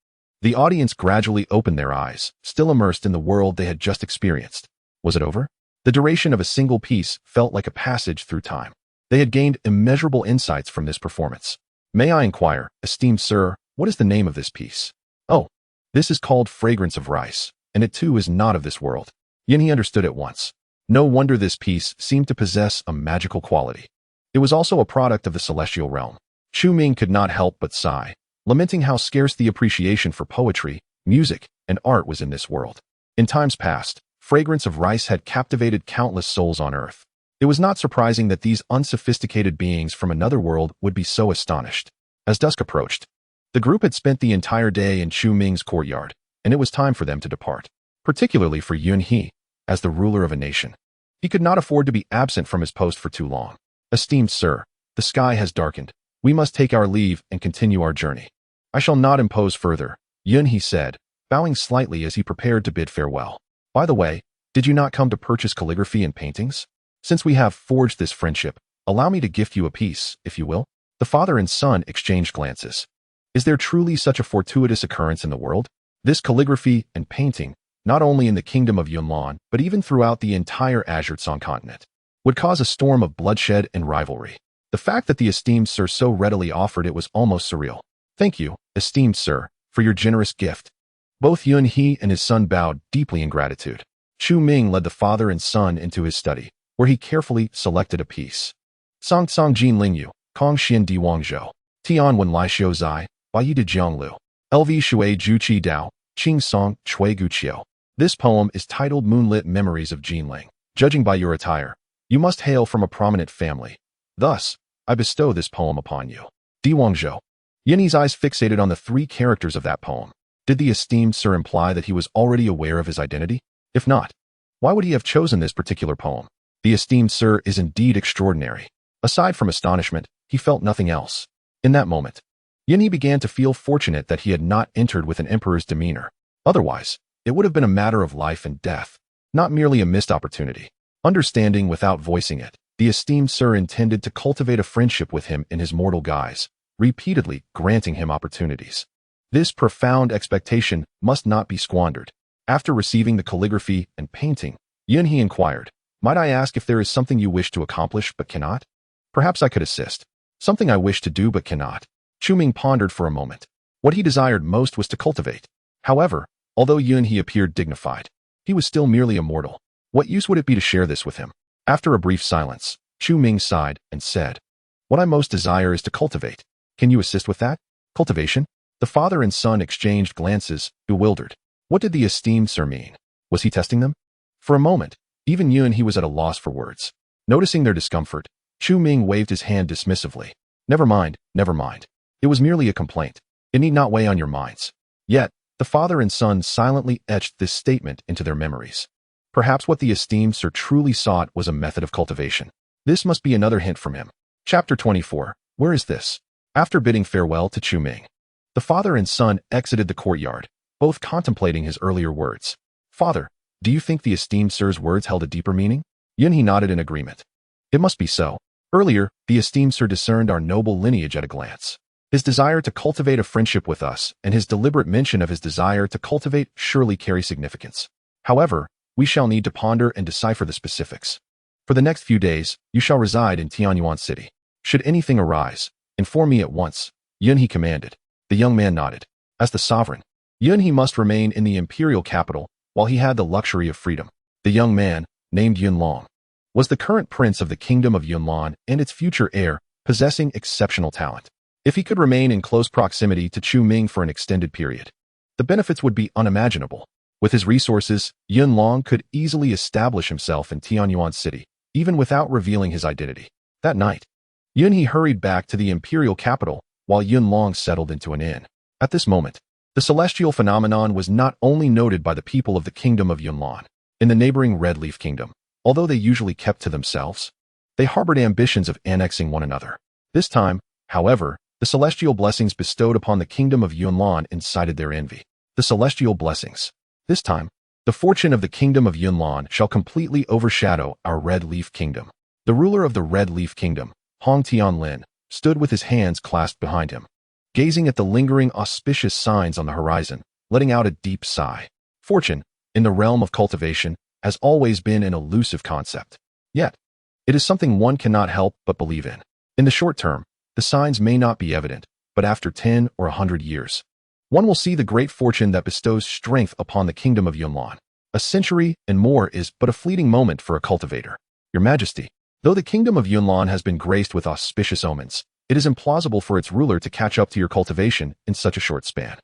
Speaker 1: The audience gradually opened their eyes, still immersed in the world they had just experienced. Was it over? The duration of a single piece felt like a passage through time. They had gained immeasurable insights from this performance. May I inquire, esteemed sir, what is the name of this piece? Oh, this is called Fragrance of Rice, and it too is not of this world. Yunhee understood at once. No wonder this piece seemed to possess a magical quality. It was also a product of the celestial realm. Chu Ming could not help but sigh, lamenting how scarce the appreciation for poetry, music, and art was in this world. In times past, Fragrance of Rice had captivated countless souls on earth. It was not surprising that these unsophisticated beings from another world would be so astonished. As dusk approached, the group had spent the entire day in Chu Ming's courtyard, and it was time for them to depart. Particularly for Yunhee, as the ruler of a nation. He could not afford to be absent from his post for too long. Esteemed sir, the sky has darkened. We must take our leave and continue our journey. I shall not impose further, Yunhee said, bowing slightly as he prepared to bid farewell. By the way, did you not come to purchase calligraphy and paintings? Since we have forged this friendship, allow me to gift you a piece, if you will. The father and son exchanged glances. Is there truly such a fortuitous occurrence in the world? This calligraphy and painting, not only in the kingdom of Yunlan, but even throughout the entire Azure Song continent, would cause a storm of bloodshed and rivalry. The fact that the esteemed sir so readily offered it was almost surreal. Thank you, esteemed sir, for your generous gift. Both Yunhee and his son bowed deeply in gratitude. Chu Ming led the father and son into his study, where he carefully selected a piece. Song Tsang Jin Lingyu, Kong Xian Di Wang Zhou, Tian Wen Lai Xiu Zai, Bai Yi De Jianglu, LV Shui Ju Qi Dao, Qing Song Chui Gu Qiu. This poem is titled Moonlit Memories of Jinling. Judging by your attire, you must hail from a prominent family. Thus, I bestow this poem upon you. Di Wang Zhou. Yunhee's eyes fixated on the 3 characters of that poem. Did the esteemed sir imply that he was already aware of his identity? If not, why would he have chosen this particular poem? The esteemed sir is indeed extraordinary. Aside from astonishment, he felt nothing else. In that moment, Yunhee began to feel fortunate that he had not entered with an emperor's demeanor. Otherwise, it would have been a matter of life and death, not merely a missed opportunity. Understanding without voicing it, the esteemed sir intended to cultivate a friendship with him in his mortal guise, repeatedly granting him opportunities. This profound expectation must not be squandered. After receiving the calligraphy and painting, Yunhee inquired, might I ask if there is something you wish to accomplish but cannot? Perhaps I could assist. Something I wish to do but cannot. Chu Ming pondered for a moment. What he desired most was to cultivate. However, although Yunhee appeared dignified, he was still merely a mortal. What use would it be to share this with him? After a brief silence, Chu Ming sighed and said, what I most desire is to cultivate. Can you assist with that? Cultivation? The father and son exchanged glances, bewildered. What did the esteemed sir mean? Was he testing them? For a moment, even Yunhee was at a loss for words. Noticing their discomfort, Chu Ming waved his hand dismissively. Never mind, never mind. It was merely a complaint. It need not weigh on your minds. Yet, the father and son silently etched this statement into their memories. Perhaps what the esteemed sir truly sought was a method of cultivation. This must be another hint from him. Chapter 24. Where is this? After bidding farewell to Chu Ming, the father and son exited the courtyard, both contemplating his earlier words. Father, do you think the esteemed sir's words held a deeper meaning? Yunhee nodded in agreement. It must be so. Earlier, the esteemed sir discerned our noble lineage at a glance. His desire to cultivate a friendship with us and his deliberate mention of his desire to cultivate surely carry significance. However, we shall need to ponder and decipher the specifics. For the next few days, you shall reside in Tianyuan City. Should anything arise, inform me at once, Yunhee commanded. The young man nodded. As the sovereign, Yunhee must remain in the imperial capital while he had the luxury of freedom. The young man, named Yunlong, was the current prince of the kingdom of Yunlan and its future heir, possessing exceptional talent. If he could remain in close proximity to Chu Ming for an extended period, the benefits would be unimaginable. With his resources, Yunlong could easily establish himself in Tianyuan City, even without revealing his identity. That night, Yunhee hurried back to the imperial capital while Yunlong settled into an inn. At this moment, the celestial phenomenon was not only noted by the people of the kingdom of Yunlan. In the neighboring Red Leaf Kingdom, although they usually kept to themselves, they harbored ambitions of annexing one another. This time, however, the celestial blessings bestowed upon the kingdom of Yunlan incited their envy. The celestial blessings. This time, The fortune of the kingdom of Yunlan shall completely overshadow our Red Leaf Kingdom. The ruler of the Red Leaf Kingdom, Hong Tianlin, stood with his hands clasped behind him, gazing at the lingering auspicious signs on the horizon, letting out a deep sigh. Fortune, in the realm of cultivation, has always been an elusive concept. Yet, it is something one cannot help but believe in. In the short term, the signs may not be evident, but after 10 or 100 years, one will see the great fortune that bestows strength upon the kingdom of Yunlan. A century and more is but a fleeting moment for a cultivator. Your Majesty, though the kingdom of Yunlan has been graced with auspicious omens, it is implausible for its ruler to catch up to your cultivation in such a short span.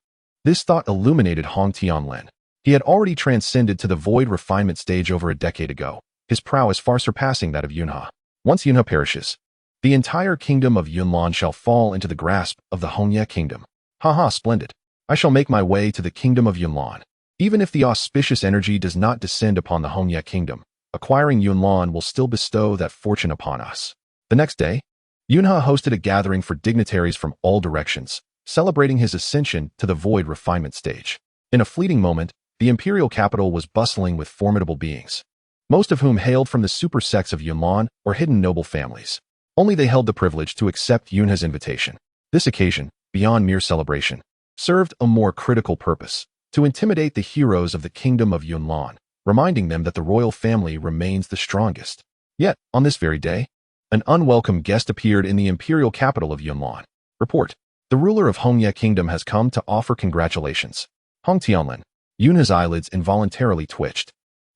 Speaker 1: This thought illuminated Hong Tianlin. He had already transcended to the void refinement stage over a decade ago, his prowess far surpassing that of Yunha. Once Yunha perishes, the entire kingdom of Yunlan shall fall into the grasp of the Hongye kingdom. Haha, splendid. I shall make my way to the kingdom of Yunlan. Even if the auspicious energy does not descend upon the Hongye kingdom, acquiring Yunlan will still bestow that fortune upon us. The next day, Yunha hosted a gathering for dignitaries from all directions, celebrating his ascension to the void refinement stage. In a fleeting moment, the imperial capital was bustling with formidable beings, most of whom hailed from the super sects of Yunlan or hidden noble families. Only they held the privilege to accept Yunha's invitation. This occasion, beyond mere celebration, served a more critical purpose: to intimidate the heroes of the kingdom of Yunlan, reminding them that the royal family remains the strongest. Yet, on this very day, an unwelcome guest appeared in the imperial capital of Yunlan. Report: the ruler of Hongye Kingdom has come to offer congratulations. Hong Tianlin. Yunha's eyelids involuntarily twitched.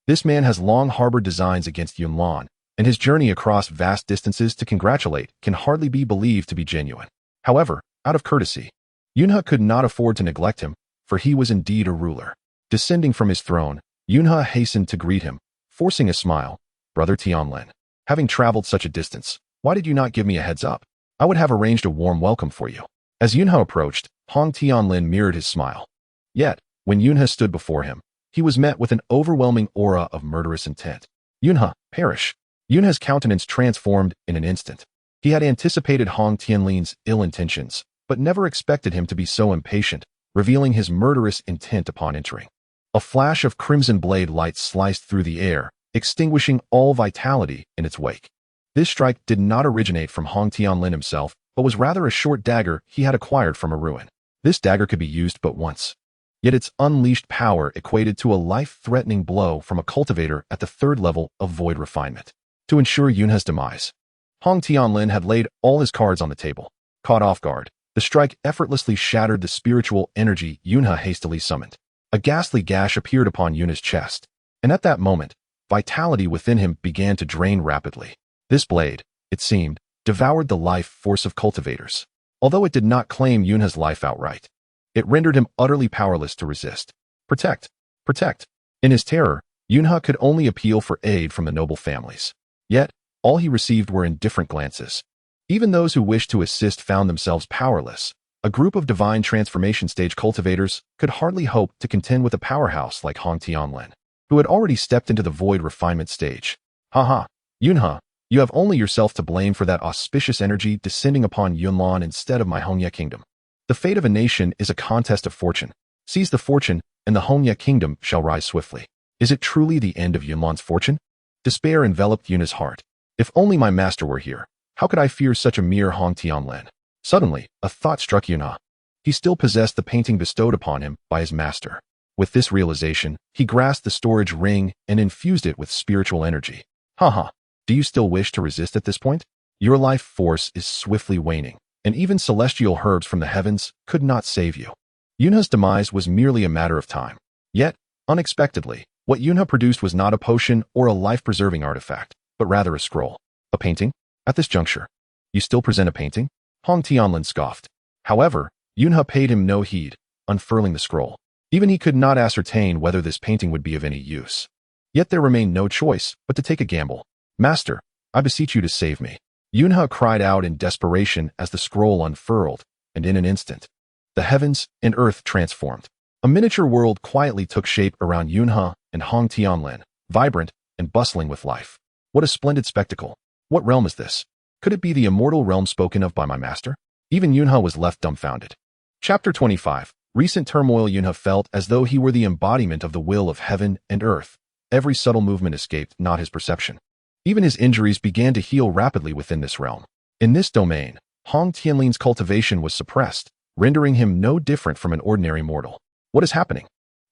Speaker 1: This man has long harbored designs against Yunlan, and his journey across vast distances to congratulate can hardly be believed to be genuine. However, out of courtesy, Yunha could not afford to neglect him, for he was indeed a ruler. Descending from his throne, Yunha hastened to greet him, forcing a smile. Brother Tianlin, having traveled such a distance, why did you not give me a heads up? I would have arranged a warm welcome for you. As Yunha approached, Hong Tianlin mirrored his smile. Yet, when Yunha stood before him, he was met with an overwhelming aura of murderous intent. Yunha, perish. Yunha's countenance transformed in an instant. He had anticipated Hong Tianlin's ill intentions, but never expected him to be so impatient, revealing his murderous intent upon entering. A flash of crimson blade light sliced through the air, extinguishing all vitality in its wake. This strike did not originate from Hong Tianlin himself, but was rather a short dagger he had acquired from a ruin. This dagger could be used but once. Yet its unleashed power equated to a life-threatening blow from a cultivator at the third level of void refinement. To ensure Yunha's demise, Hong Tianlin had laid all his cards on the table. Caught off guard, the strike effortlessly shattered the spiritual energy Yunha hastily summoned. A ghastly gash appeared upon Yunha's chest, and at that moment, vitality within him began to drain rapidly. This blade, it seemed, devoured the life force of cultivators. Although it did not claim Yunha's life outright, it rendered him utterly powerless to resist. Protect! Protect! In his terror, Yunha could only appeal for aid from the noble families. Yet, all he received were indifferent glances. Even those who wished to assist found themselves powerless. A group of divine transformation stage cultivators could hardly hope to contend with a powerhouse like Hong Tianlin, who had already stepped into the void refinement stage. Haha, Yunha, you have only yourself to blame for that auspicious energy descending upon Yunlan instead of my Hongye Kingdom. The fate of a nation is a contest of fortune. Seize the fortune, and the Hongye Kingdom shall rise swiftly. Is it truly the end of Yunlan's fortune? Despair enveloped Yunha's heart. If only my master were here, how could I fear such a mere Hong Tianlin? Suddenly, a thought struck Yunha. He still possessed the painting bestowed upon him by his master. With this realization, he grasped the storage ring and infused it with spiritual energy. Haha, do you still wish to resist at this point? Your life force is swiftly waning, and even celestial herbs from the heavens could not save you. Yunha's demise was merely a matter of time. Yet, unexpectedly, what Yunha produced was not a potion or a life-preserving artifact, but rather a scroll. A painting? At this juncture, you still present a painting? Hong Tianlin scoffed. However, Yunha paid him no heed, unfurling the scroll. Even he could not ascertain whether this painting would be of any use. Yet there remained no choice but to take a gamble. Master, I beseech you to save me. Yunha cried out in desperation as the scroll unfurled, and in an instant, the heavens and earth transformed. A miniature world quietly took shape around Yunha and Hong Tianlin, vibrant and bustling with life. What a splendid spectacle! What realm is this? Could it be the immortal realm spoken of by my master? Even Yunha was left dumbfounded. Chapter 25. Recent turmoil Yunha felt as though he were the embodiment of the will of heaven and earth. Every subtle movement escaped not his perception. Even his injuries began to heal rapidly within this realm. In this domain, Hong Tianlin's cultivation was suppressed, rendering him no different from an ordinary mortal. What is happening?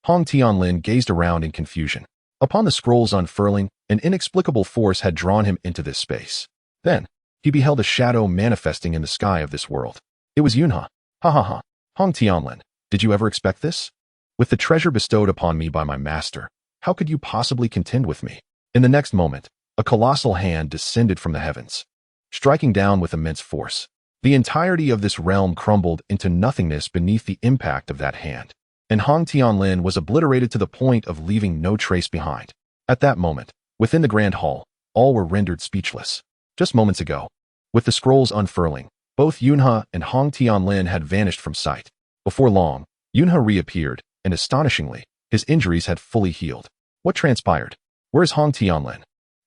Speaker 1: Hong Tianlin gazed around in confusion. Upon the scrolls unfurling, an inexplicable force had drawn him into this space. Then, he beheld a shadow manifesting in the sky of this world. It was Yunha. Ha ha ha. Hong Tianlin, did you ever expect this? With the treasure bestowed upon me by my master, how could you possibly contend with me? In the next moment, a colossal hand descended from the heavens, striking down with immense force. The entirety of this realm crumbled into nothingness beneath the impact of that hand, and Hong Tianlin was obliterated to the point of leaving no trace behind. At that moment, within the grand hall, all were rendered speechless. Just moments ago, with the scrolls unfurling, both Yunha and Hong Tianlin had vanished from sight. Before long, Yunha reappeared, and astonishingly, his injuries had fully healed. What transpired? Where is Hong Tianlin?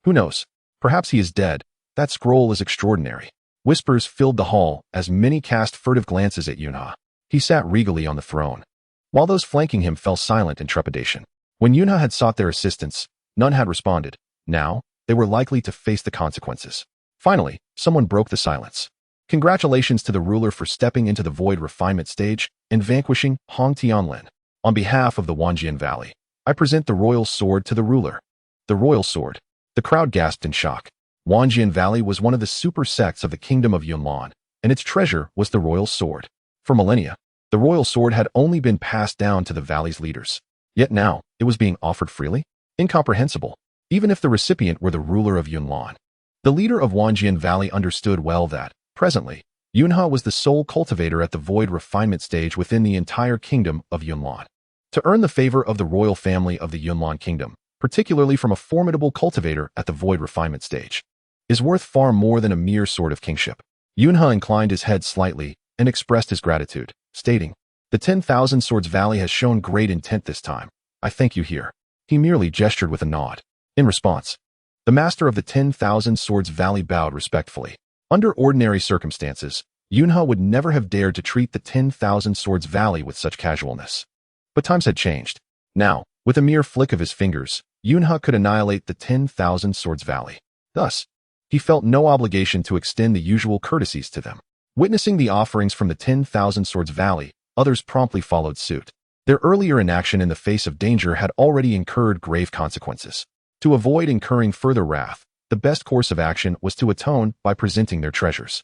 Speaker 1: Who knows? Perhaps he is dead. That scroll is extraordinary. Whispers filled the hall as many cast furtive glances at Yunha. He sat regally on the throne, while those flanking him fell silent in trepidation. When Yunha had sought their assistance, none had responded. Now, they were likely to face the consequences. Finally, someone broke the silence. Congratulations to the ruler for stepping into the void refinement stage and vanquishing Hong Tianlin. On behalf of the Wanjian Valley, I present the royal sword to the ruler. The royal sword. The crowd gasped in shock. Wanjian Valley was one of the super sects of the kingdom of Yunlan, and its treasure was the royal sword. For millennia, the royal sword had only been passed down to the valley's leaders. Yet now, it was being offered freely? Incomprehensible, even if the recipient were the ruler of Yunlan. The leader of Wanjian Valley understood well that, presently, Yunha was the sole cultivator at the void refinement stage within the entire kingdom of Yunlan. To earn the favor of the royal family of the Yunlan kingdom, particularly from a formidable cultivator at the void refinement stage, is worth far more than a mere sword of kingship. Yunha inclined his head slightly and expressed his gratitude, stating, "The 10,000 Swords Valley has shown great intent this time. I thank you here." He merely gestured with a nod. In response, the master of the 10,000 Swords Valley bowed respectfully. Under ordinary circumstances, Yunha would never have dared to treat the 10,000 Swords Valley with such casualness. But times had changed. Now, with a mere flick of his fingers, Yunha could annihilate the 10,000 Swords Valley. Thus, he felt no obligation to extend the usual courtesies to them. Witnessing the offerings from the 10,000 Swords Valley, others promptly followed suit. Their earlier inaction in the face of danger had already incurred grave consequences. To avoid incurring further wrath, the best course of action was to atone by presenting their treasures.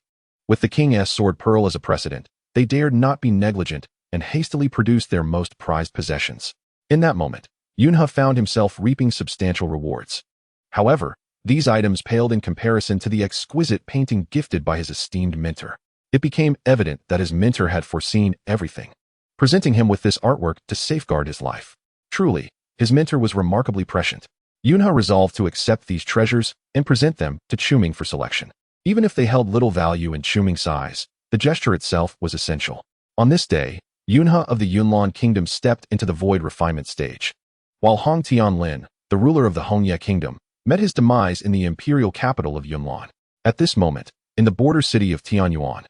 Speaker 1: With the king's sword pearl as a precedent, they dared not be negligent and hastily produced their most prized possessions. In that moment, Yunha found himself reaping substantial rewards. However, these items paled in comparison to the exquisite painting gifted by his esteemed mentor. It became evident that his mentor had foreseen everything, presenting him with this artwork to safeguard his life. Truly, his mentor was remarkably prescient. Yunha resolved to accept these treasures and present them to Chu Ming for selection. Even if they held little value in Chu Ming's eyes, the gesture itself was essential. On this day, Yunha of the Yunlan kingdom stepped into the void refinement stage, while Hong Tianlin, the ruler of the Hongye kingdom, met his demise in the imperial capital of Yunlan. At this moment, in the border city of Tianyuan,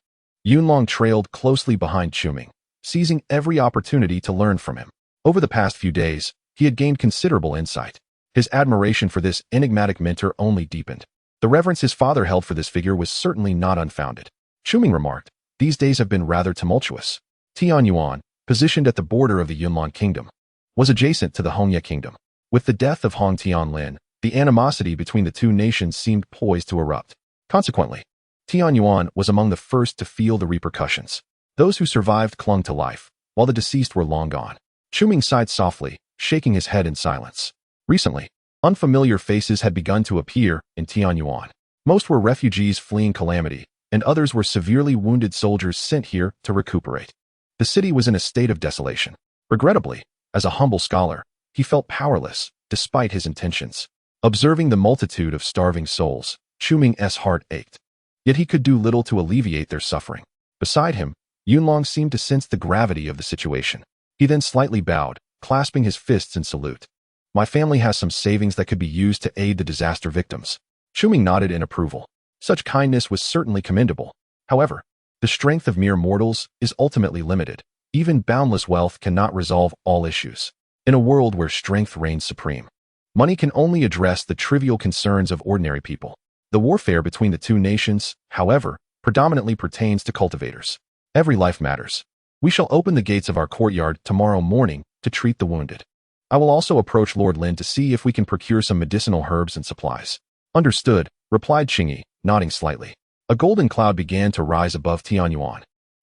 Speaker 1: Yunlong trailed closely behind Chu Ming, seizing every opportunity to learn from him. Over the past few days, he had gained considerable insight. His admiration for this enigmatic mentor only deepened. The reverence his father held for this figure was certainly not unfounded. Chu Ming remarked, "These days have been rather tumultuous." Tianyuan, positioned at the border of the Yunlan kingdom, was adjacent to the Hongye kingdom. With the death of Hong Tianlin, the animosity between the two nations seemed poised to erupt. Consequently, Tianyuan was among the first to feel the repercussions. Those who survived clung to life, while the deceased were long gone. Chu Ming sighed softly, shaking his head in silence. Recently, unfamiliar faces had begun to appear in Tianyuan. Most were refugees fleeing calamity, and others were severely wounded soldiers sent here to recuperate. The city was in a state of desolation. Regrettably, as a humble scholar, he felt powerless, despite his intentions. Observing the multitude of starving souls, Chu Ming's heart ached. Yet he could do little to alleviate their suffering. Beside him, Yunlong seemed to sense the gravity of the situation. He then slightly bowed, clasping his fists in salute. "My family has some savings that could be used to aid the disaster victims." Chu Ming nodded in approval. Such kindness was certainly commendable. However, the strength of mere mortals is ultimately limited. Even boundless wealth cannot resolve all issues. In a world where strength reigns supreme, money can only address the trivial concerns of ordinary people. The warfare between the two nations, however, predominantly pertains to cultivators. Every life matters. We shall open the gates of our courtyard tomorrow morning to treat the wounded. I will also approach Lord Lin to see if we can procure some medicinal herbs and supplies. Understood, replied Qingyi, nodding slightly. A golden cloud began to rise above Tianyuan,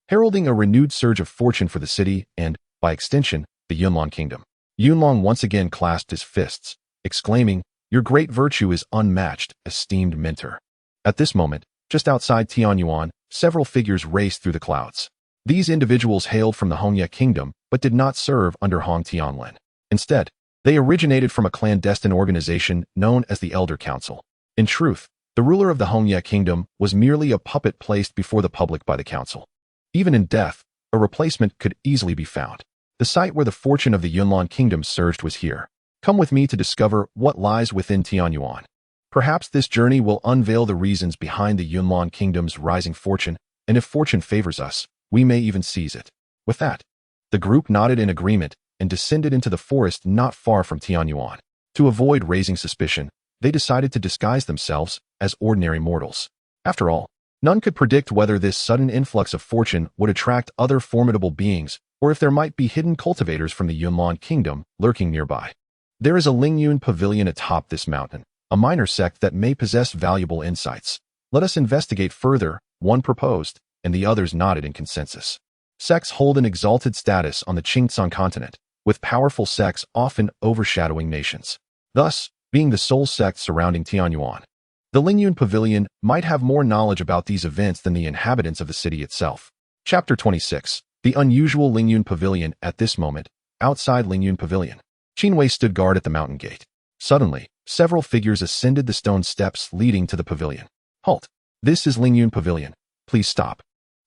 Speaker 1: heralding a renewed surge of fortune for the city and, by extension, the Yunlong kingdom. Yunlong once again clasped his fists, exclaiming, "Your great virtue is unmatched, esteemed mentor." At this moment, just outside Tianyuan, several figures raced through the clouds. These individuals hailed from the Hongye kingdom, but did not serve under Hong Tianlin. Instead, they originated from a clandestine organization known as the Elder Council. In truth, the ruler of the Hongye kingdom was merely a puppet placed before the public by the council. Even in death, a replacement could easily be found. The site where the fortune of the Yunlong kingdom surged was here. Come with me to discover what lies within Tianyuan. Perhaps this journey will unveil the reasons behind the Yunlong kingdom's rising fortune, and if fortune favors us, we may even seize it. With that, the group nodded in agreement and descended into the forest not far from Tianyuan. To avoid raising suspicion, they decided to disguise themselves as ordinary mortals. After all, none could predict whether this sudden influx of fortune would attract other formidable beings, or if there might be hidden cultivators from the Yunlong kingdom lurking nearby. There is a Lingyun pavilion atop this mountain, a minor sect that may possess valuable insights. Let us investigate further, one proposed, and the others nodded in consensus. Sects hold an exalted status on the Qingtsang continent, with powerful sects often overshadowing nations. Thus, being the sole sect surrounding Tianyuan, the Lingyun Pavilion might have more knowledge about these events than the inhabitants of the city itself. Chapter 26. The unusual Lingyun Pavilion. At this moment, outside Lingyun Pavilion, Qinwei stood guard at the mountain gate. Suddenly, several figures ascended the stone steps leading to the pavilion. Halt! This is Lingyun Pavilion. Please stop.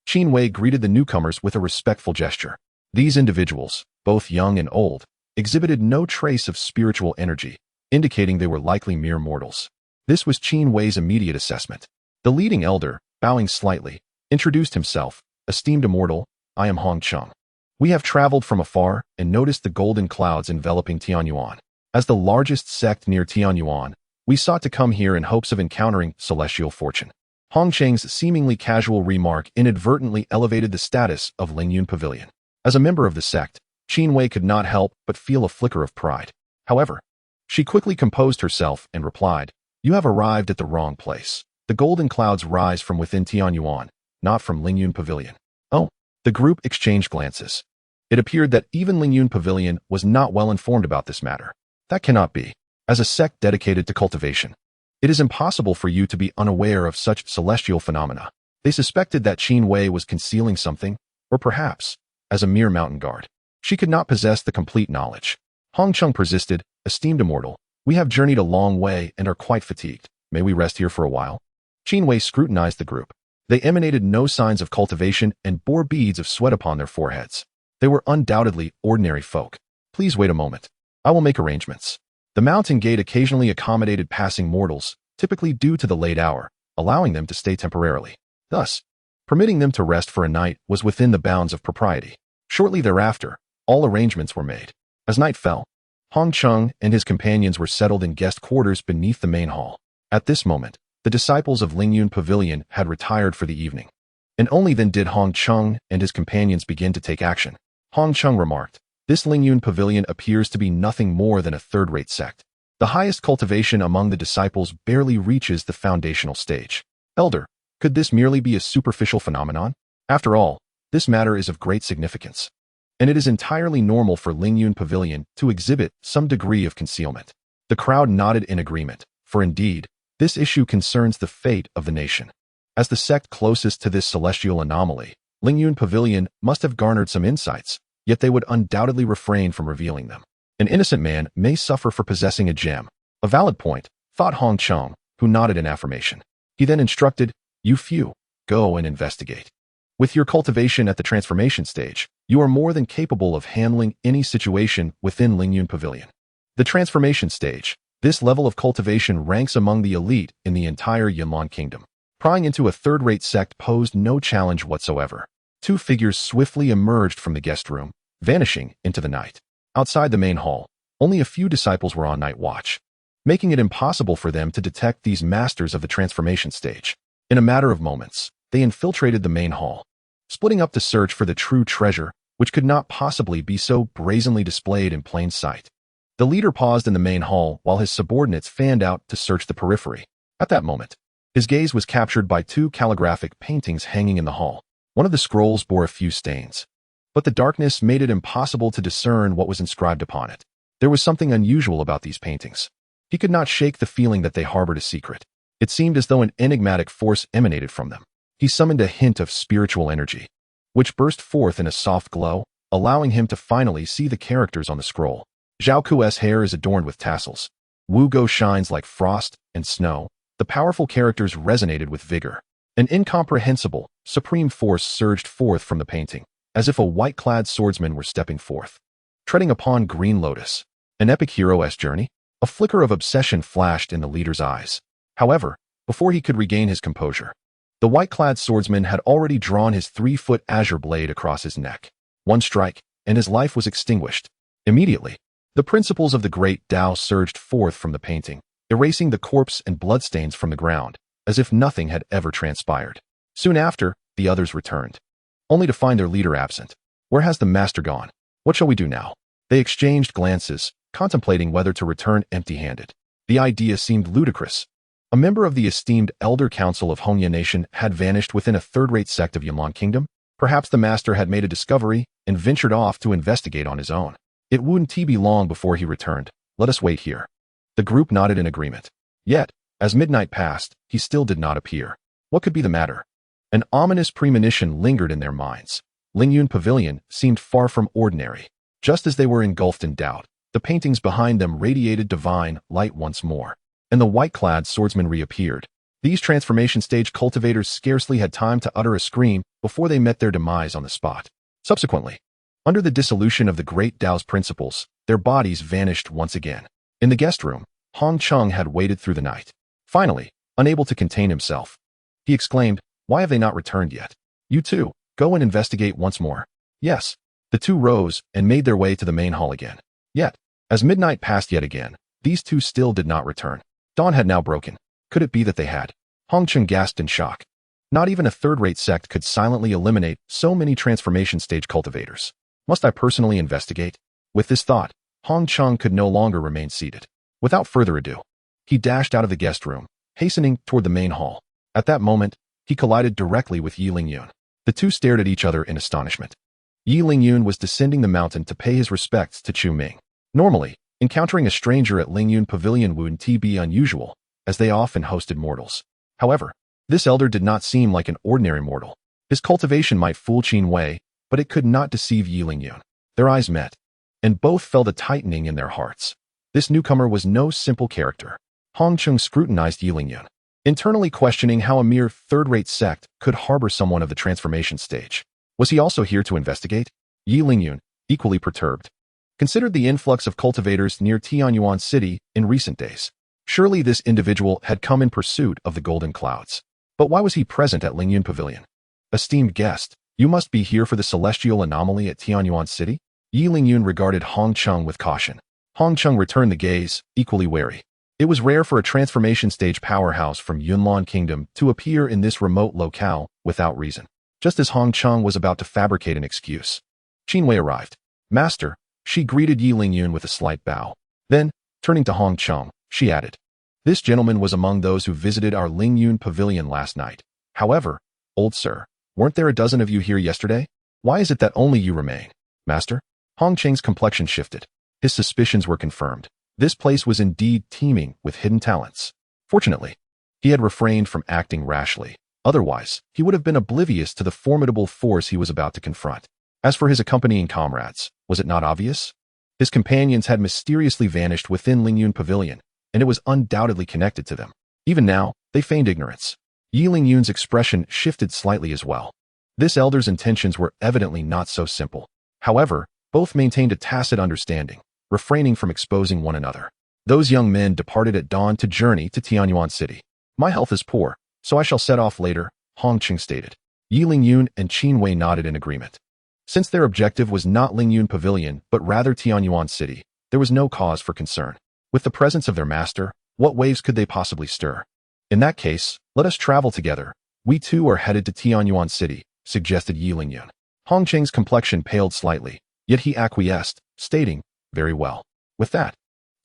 Speaker 1: Qinwei greeted the newcomers with a respectful gesture. These individuals, both young and old, exhibited no trace of spiritual energy, indicating they were likely mere mortals. This was Qinwei's immediate assessment. The leading elder, bowing slightly, introduced himself. Esteemed immortal, I am Hong Cheng. We have traveled from afar and noticed the golden clouds enveloping Tianyuan. As the largest sect near Tianyuan, we sought to come here in hopes of encountering celestial fortune. Hong Cheng's seemingly casual remark inadvertently elevated the status of Lingyun Pavilion. As a member of the sect, Qinwei could not help but feel a flicker of pride. However, she quickly composed herself and replied, "You have arrived at the wrong place. The golden clouds rise from within Tianyuan, not from Lingyun Pavilion." Oh, the group exchanged glances. It appeared that even Lingyun Pavilion was not well informed about this matter. That cannot be. As a sect dedicated to cultivation, it is impossible for you to be unaware of such celestial phenomena. They suspected that Qinwei was concealing something, or perhaps, as a mere mountain guard, she could not possess the complete knowledge. Hong Cheng persisted, "Esteemed immortal, we have journeyed a long way and are quite fatigued. May we rest here for a while?" Qinwei scrutinized the group. They emanated no signs of cultivation and bore beads of sweat upon their foreheads. They were undoubtedly ordinary folk. "Please wait a moment. I will make arrangements." The mountain gate occasionally accommodated passing mortals, typically due to the late hour, allowing them to stay temporarily. Thus, permitting them to rest for a night was within the bounds of propriety. Shortly thereafter, all arrangements were made. As night fell, Hong Cheng and his companions were settled in guest quarters beneath the main hall. At this moment, the disciples of Lingyun Pavilion had retired for the evening. And only then did Hong Cheng and his companions begin to take action. Hong Cheng remarked, "This Lingyun Pavilion appears to be nothing more than a third-rate sect. The highest cultivation among the disciples barely reaches the foundational stage. Elder, could this merely be a superficial phenomenon? After all, this matter is of great significance, and it is entirely normal for Lingyun Pavilion to exhibit some degree of concealment." The crowd nodded in agreement, for indeed, this issue concerns the fate of the nation. As the sect closest to this celestial anomaly, Lingyun Pavilion must have garnered some insights, yet they would undoubtedly refrain from revealing them. An innocent man may suffer for possessing a gem. A valid point, thought Hong Cheng, who nodded in affirmation. He then instructed, "You few, go and investigate. With your cultivation at the transformation stage, you are more than capable of handling any situation within Lingyun Pavilion." The transformation stage, this level of cultivation ranks among the elite in the entire Yunlong kingdom. Prying into a third-rate sect posed no challenge whatsoever. Two figures swiftly emerged from the guest room, vanishing into the night. Outside the main hall, only a few disciples were on night watch, making it impossible for them to detect these masters of the transformation stage. In a matter of moments, they infiltrated the main hall, splitting up to search for the true treasure, which could not possibly be so brazenly displayed in plain sight. The leader paused in the main hall while his subordinates fanned out to search the periphery. At that moment, his gaze was captured by two calligraphic paintings hanging in the hall. One of the scrolls bore a few stains, but the darkness made it impossible to discern what was inscribed upon it. There was something unusual about these paintings. He could not shake the feeling that they harbored a secret. It seemed as though an enigmatic force emanated from them. He summoned a hint of spiritual energy, which burst forth in a soft glow, allowing him to finally see the characters on the scroll. Zhao Ku's hair is adorned with tassels. Wu Go shines like frost and snow. The powerful characters resonated with vigor. An incomprehensible, supreme force surged forth from the painting, as if a white-clad swordsman were stepping forth, treading upon green lotus. An epic hero-esque journey? A flicker of obsession flashed in the leader's eyes. However, before he could regain his composure, the white-clad swordsman had already drawn his 3-foot azure blade across his neck. One strike, and his life was extinguished. Immediately, the principles of the great Tao surged forth from the painting, erasing the corpse and bloodstains from the ground, as if nothing had ever transpired. Soon after, the others returned, only to find their leader absent. Where has the master gone? What shall we do now? They exchanged glances, contemplating whether to return empty-handed. The idea seemed ludicrous. A member of the esteemed Elder Council of Hongya Nation had vanished within a third-rate sect of Yunlan Kingdom. Perhaps the master had made a discovery and ventured off to investigate on his own. It wouldn't be long before he returned. Let us wait here. The group nodded in agreement. Yet, as midnight passed, he still did not appear. What could be the matter? An ominous premonition lingered in their minds. Lingyun Pavilion seemed far from ordinary. Just as they were engulfed in doubt, the paintings behind them radiated divine light once more, and the white-clad swordsman reappeared. These transformation stage cultivators scarcely had time to utter a scream before they met their demise on the spot. Subsequently, under the dissolution of the great Tao's principles, their bodies vanished once again. In the guest room, Hong Chung had waited through the night. Finally, unable to contain himself, he exclaimed, "Why have they not returned yet? You too, go and investigate once more." Yes. The two rose and made their way to the main hall again. Yet, as midnight passed yet again, these two still did not return. Dawn had now broken. Could it be that they had? Hong Chung gasped in shock. Not even a third-rate sect could silently eliminate so many transformation stage cultivators. Must I personally investigate? With this thought, Hong Chung could no longer remain seated. Without further ado, he dashed out of the guest room, hastening toward the main hall. At that moment, he collided directly with Yi Lingyun. The two stared at each other in astonishment. Yi Lingyun was descending the mountain to pay his respects to Chu Ming. Normally, encountering a stranger at Lingyun Pavilion wouldn't be unusual, as they often hosted mortals. However, this elder did not seem like an ordinary mortal. His cultivation might fool Qin Wei, but it could not deceive Yi Lingyun. Their eyes met, and both felt a tightening in their hearts. This newcomer was no simple character. Hong Chung scrutinized Yi Lingyun, internally questioning how a mere third-rate sect could harbor someone of the transformation stage. Was he also here to investigate? Yi Lingyun, equally perturbed, considered the influx of cultivators near Tianyuan City in recent days. Surely this individual had come in pursuit of the golden clouds. But why was he present at Lingyun Pavilion? Esteemed guest, you must be here for the celestial anomaly at Tianyuan City? Yi Lingyun regarded Hong Chung with caution. Hong Chung returned the gaze, equally wary. It was rare for a transformation stage powerhouse from Yunlan Kingdom to appear in this remote locale without reason. Just as Hong Chung was about to fabricate an excuse, Qin Wei arrived. "Master," she greeted Yi Lingyun with a slight bow. Then, turning to Hong Chung, she added, "This gentleman was among those who visited our Lingyun Pavilion last night. However, old sir, weren't there a dozen of you here yesterday? Why is it that only you remain?" "Master?" Hong Cheng's complexion shifted. His suspicions were confirmed. This place was indeed teeming with hidden talents. Fortunately, he had refrained from acting rashly. Otherwise, he would have been oblivious to the formidable force he was about to confront. As for his accompanying comrades, was it not obvious? His companions had mysteriously vanished within Lingyun Pavilion, and it was undoubtedly connected to them. Even now, they feigned ignorance. Yi Lingyun's expression shifted slightly as well. This elder's intentions were evidently not so simple. However, both maintained a tacit understanding, refraining from exposing one another. Those young men departed at dawn to journey to Tianyuan City. "My health is poor, so I shall set off later," Hong Chung stated. Yi Lingyun and Qin Wei nodded in agreement. Since their objective was not Lingyun Pavilion but rather Tianyuan City, there was no cause for concern. With the presence of their master, what waves could they possibly stir? In that case, let us travel together. We too are headed to Tianyuan City, suggested Yi Lingyun. Hong Cheng's complexion paled slightly, yet he acquiesced, stating, very well. With that,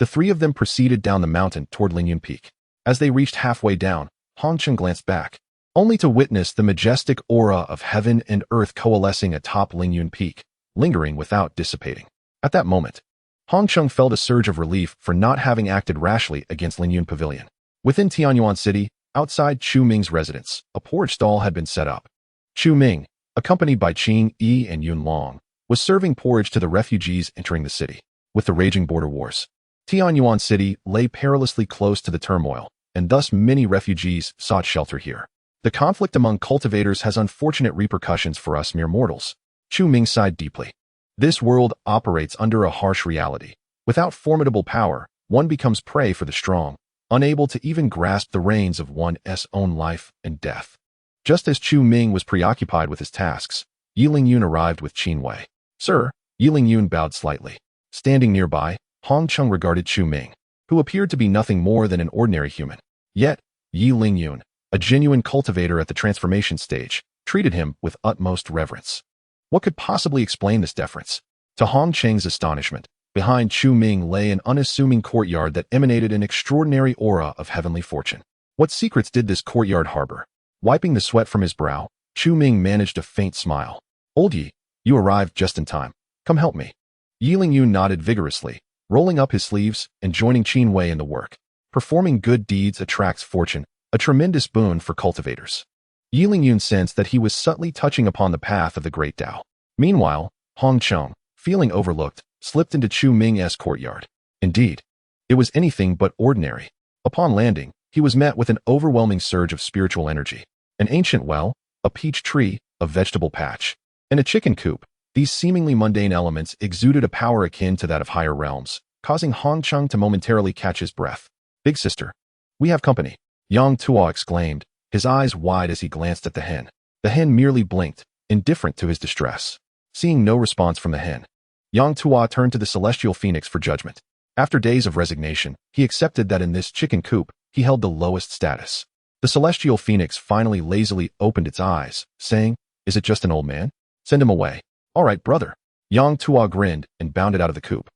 Speaker 1: the three of them proceeded down the mountain toward Lingyun Peak. As they reached halfway down, Hong Cheng glanced back, only to witness the majestic aura of heaven and earth coalescing atop Lingyun Peak, lingering without dissipating. At that moment, Hong Cheng felt a surge of relief for not having acted rashly against Lingyun Pavilion. Within Tianyuan City, outside Chu Ming's residence, a porridge stall had been set up. Chu Ming, accompanied by Qing Yi and Yun Long, was serving porridge to the refugees entering the city. With the raging border wars, Tianyuan City lay perilously close to the turmoil, and thus many refugees sought shelter here. The conflict among cultivators has unfortunate repercussions for us mere mortals. Chu Ming sighed deeply. This world operates under a harsh reality. Without formidable power, one becomes prey for the strong, unable to even grasp the reins of one's own life and death. Just as Chu Ming was preoccupied with his tasks, Yi Lingyun arrived with Qin Wei. Sir, Yi Lingyun bowed slightly. Standing nearby, Hong Cheng regarded Chu Ming, who appeared to be nothing more than an ordinary human. Yet, Yi Lingyun, a genuine cultivator at the transformation stage, treated him with utmost reverence. What could possibly explain this deference? To Hong Cheng's astonishment, behind Chu Ming lay an unassuming courtyard that emanated an extraordinary aura of heavenly fortune. What secrets did this courtyard harbor? Wiping the sweat from his brow, Chu Ming managed a faint smile. Old Yi, you arrived just in time. Come help me. Yi Lingyun nodded vigorously, rolling up his sleeves and joining Qin Wei in the work. Performing good deeds attracts fortune, a tremendous boon for cultivators. Yi Lingyun sensed that he was subtly touching upon the path of the great Tao. Meanwhile, Hong Cheng, feeling overlooked, slipped into Chu Ming's courtyard. Indeed, it was anything but ordinary. Upon landing, he was met with an overwhelming surge of spiritual energy. An ancient well, a peach tree, a vegetable patch, and a chicken coop. These seemingly mundane elements exuded a power akin to that of higher realms, causing Hong Cheng to momentarily catch his breath. Big sister, we have company, Yang Tuo exclaimed, his eyes wide as he glanced at the hen. The hen merely blinked, indifferent to his distress. Seeing no response from the hen, Yang Tuo turned to the celestial phoenix for judgment. After days of resignation, he accepted that in this chicken coop, he held the lowest status. The celestial phoenix finally lazily opened its eyes, saying, "Is it just an old man? Send him away." "All right, brother." Yang Tuo grinned and bounded out of the coop.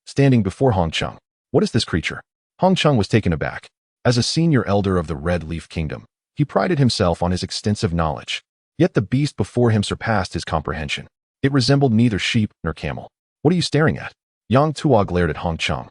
Speaker 1: Standing before Hong Cheng, "What is this creature?" Hong Cheng was taken aback. As a senior elder of the Red Leaf Kingdom, he prided himself on his extensive knowledge. Yet the beast before him surpassed his comprehension. It resembled neither sheep nor camel. "What are you staring at?" Yang Tuo glared at Hong Cheng,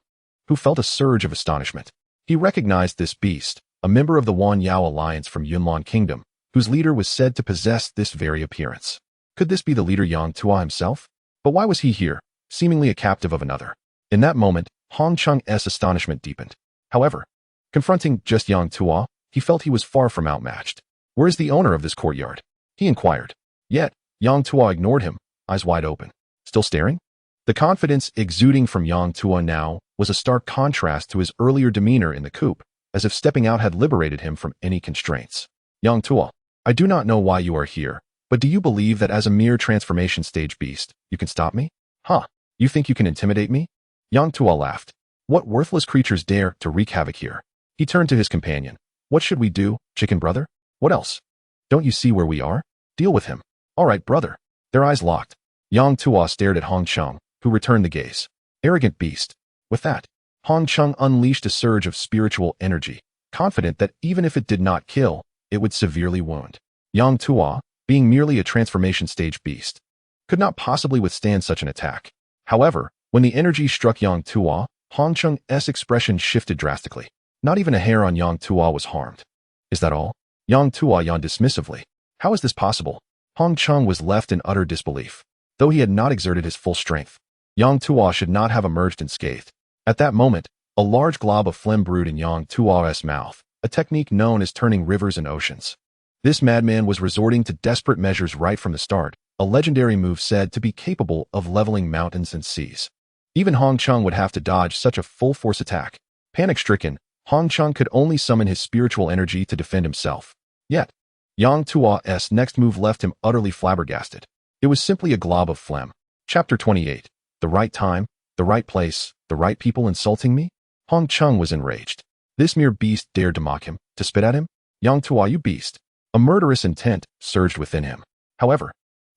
Speaker 1: who felt a surge of astonishment. He recognized this beast, a member of the Wan Yao alliance from Yunlan Kingdom, whose leader was said to possess this very appearance. Could this be the leader Yang Tuo himself? But why was he here, seemingly a captive of another? In that moment, Hong Cheng's astonishment deepened. However, confronting just Yang Tuo, he felt he was far from outmatched. "Where is the owner of this courtyard?" he inquired. Yet, Yang Tuo ignored him, eyes wide open. Still staring? The confidence exuding from Yang Tuo now was a stark contrast to his earlier demeanor in the coop, as if stepping out had liberated him from any constraints. "Yang Tuo, I do not know why you are here, but do you believe that as a mere transformation stage beast, you can stop me? Huh, you think you can intimidate me?" Yang Tuo laughed. "What worthless creatures dare to wreak havoc here?" He turned to his companion. "What should we do, chicken brother? What else? Don't you see where we are? Deal with him." "All right, brother." Their eyes locked. Yang Tuo stared at Hong Cheng, who returned the gaze. Arrogant beast. With that, Hong Cheng unleashed a surge of spiritual energy, confident that even if it did not kill, it would severely wound. Yang Tuo, being merely a transformation stage beast, could not possibly withstand such an attack. However, when the energy struck Yang Tuo, Hong Cheng's expression shifted drastically. Not even a hair on Yang Tuo was harmed. "Is that all?" Yang Tuo yawned dismissively. "How is this possible?" Hong Cheng was left in utter disbelief. Though he had not exerted his full strength, Yang Tuo should not have emerged unscathed. At that moment, a large glob of phlegm brewed in Yang Tuo's mouth, a technique known as turning rivers and oceans. This madman was resorting to desperate measures right from the start, a legendary move said to be capable of leveling mountains and seas. Even Hong Cheng would have to dodge such a full-force attack. Panic-stricken, Hong Cheng could only summon his spiritual energy to defend himself. Yet, Yang Tua's next move left him utterly flabbergasted. It was simply a glob of phlegm. Chapter 28. The right time, the right place, the right people insulting me? Hong Chung was enraged. This mere beast dared to mock him, to spit at him? Yang Tua, you beast. A murderous intent surged within him. However,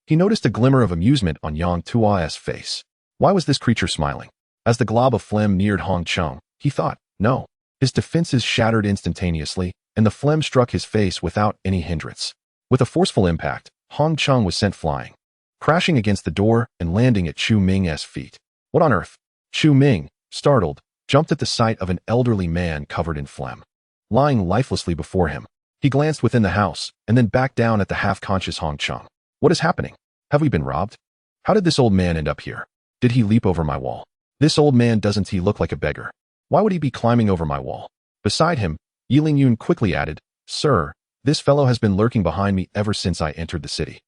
Speaker 1: he noticed a glimmer of amusement on Yang Tua's face. Why was this creature smiling? As the glob of phlegm neared Hong Chung, he thought, no. His defenses shattered instantaneously, and the phlegm struck his face without any hindrance. With a forceful impact, Hong Chung was sent flying, crashing against the door and landing at Chu Ming's feet. What on earth? Chu Ming, startled, jumped at the sight of an elderly man covered in phlegm, lying lifelessly before him. He glanced within the house, and then back down at the half-conscious Hong Chung. What is happening? Have we been robbed? How did this old man end up here? Did he leap over my wall? This old man, doesn't he look like a beggar? Why would he be climbing over my wall? Beside him, Yiling Yun quickly added, Sir, this fellow has been lurking behind me ever since I entered the city.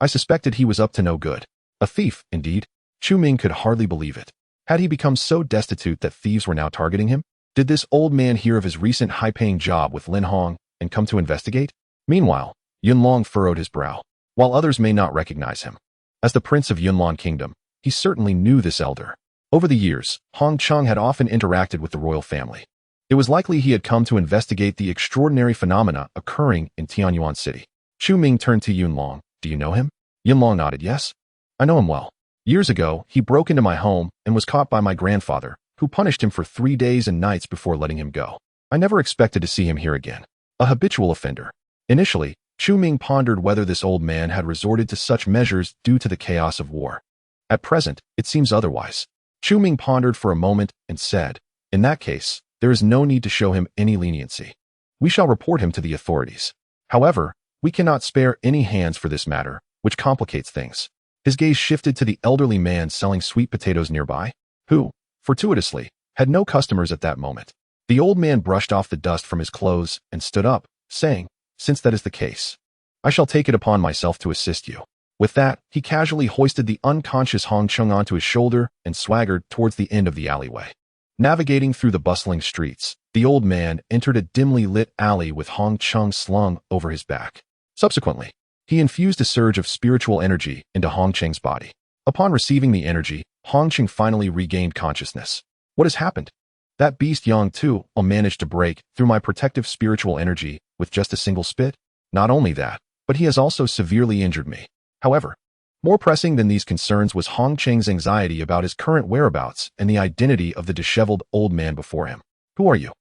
Speaker 1: I suspected he was up to no good. A thief, indeed. Chu Ming could hardly believe it. Had he become so destitute that thieves were now targeting him? Did this old man hear of his recent high-paying job with Lin Hong and come to investigate? Meanwhile, Yunlong furrowed his brow. While others may not recognize him as the prince of Yunlong Kingdom, he certainly knew this elder. Over the years, Hong Chung had often interacted with the royal family. It was likely he had come to investigate the extraordinary phenomena occurring in Tianyuan City. Chu Ming turned to Yunlong. Do you know him? Yunlong nodded yes. I know him well. Years ago, he broke into my home and was caught by my grandfather, who punished him for 3 days and nights before letting him go. I never expected to see him here again. A habitual offender. Initially, Chu Ming pondered whether this old man had resorted to such measures due to the chaos of war. At present, it seems otherwise. Chu Ming pondered for a moment and said, in that case, there is no need to show him any leniency. We shall report him to the authorities. However, we cannot spare any hands for this matter, which complicates things. His gaze shifted to the elderly man selling sweet potatoes nearby, who, fortuitously, had no customers at that moment. The old man brushed off the dust from his clothes and stood up, saying, since that is the case, I shall take it upon myself to assist you. With that, he casually hoisted the unconscious Hong Chung onto his shoulder and swaggered towards the end of the alleyway. Navigating through the bustling streets, the old man entered a dimly lit alley with Hong Chung slung over his back. Subsequently, he infused a surge of spiritual energy into Hong Cheng's body. Upon receiving the energy, Hong Cheng finally regained consciousness. What has happened? That beast Yang Tu managed to break through my protective spiritual energy with just a single spit. Not only that, but he has also severely injured me. However, more pressing than these concerns was Hong Cheng's anxiety about his current whereabouts and the identity of the disheveled old man before him. Who are you?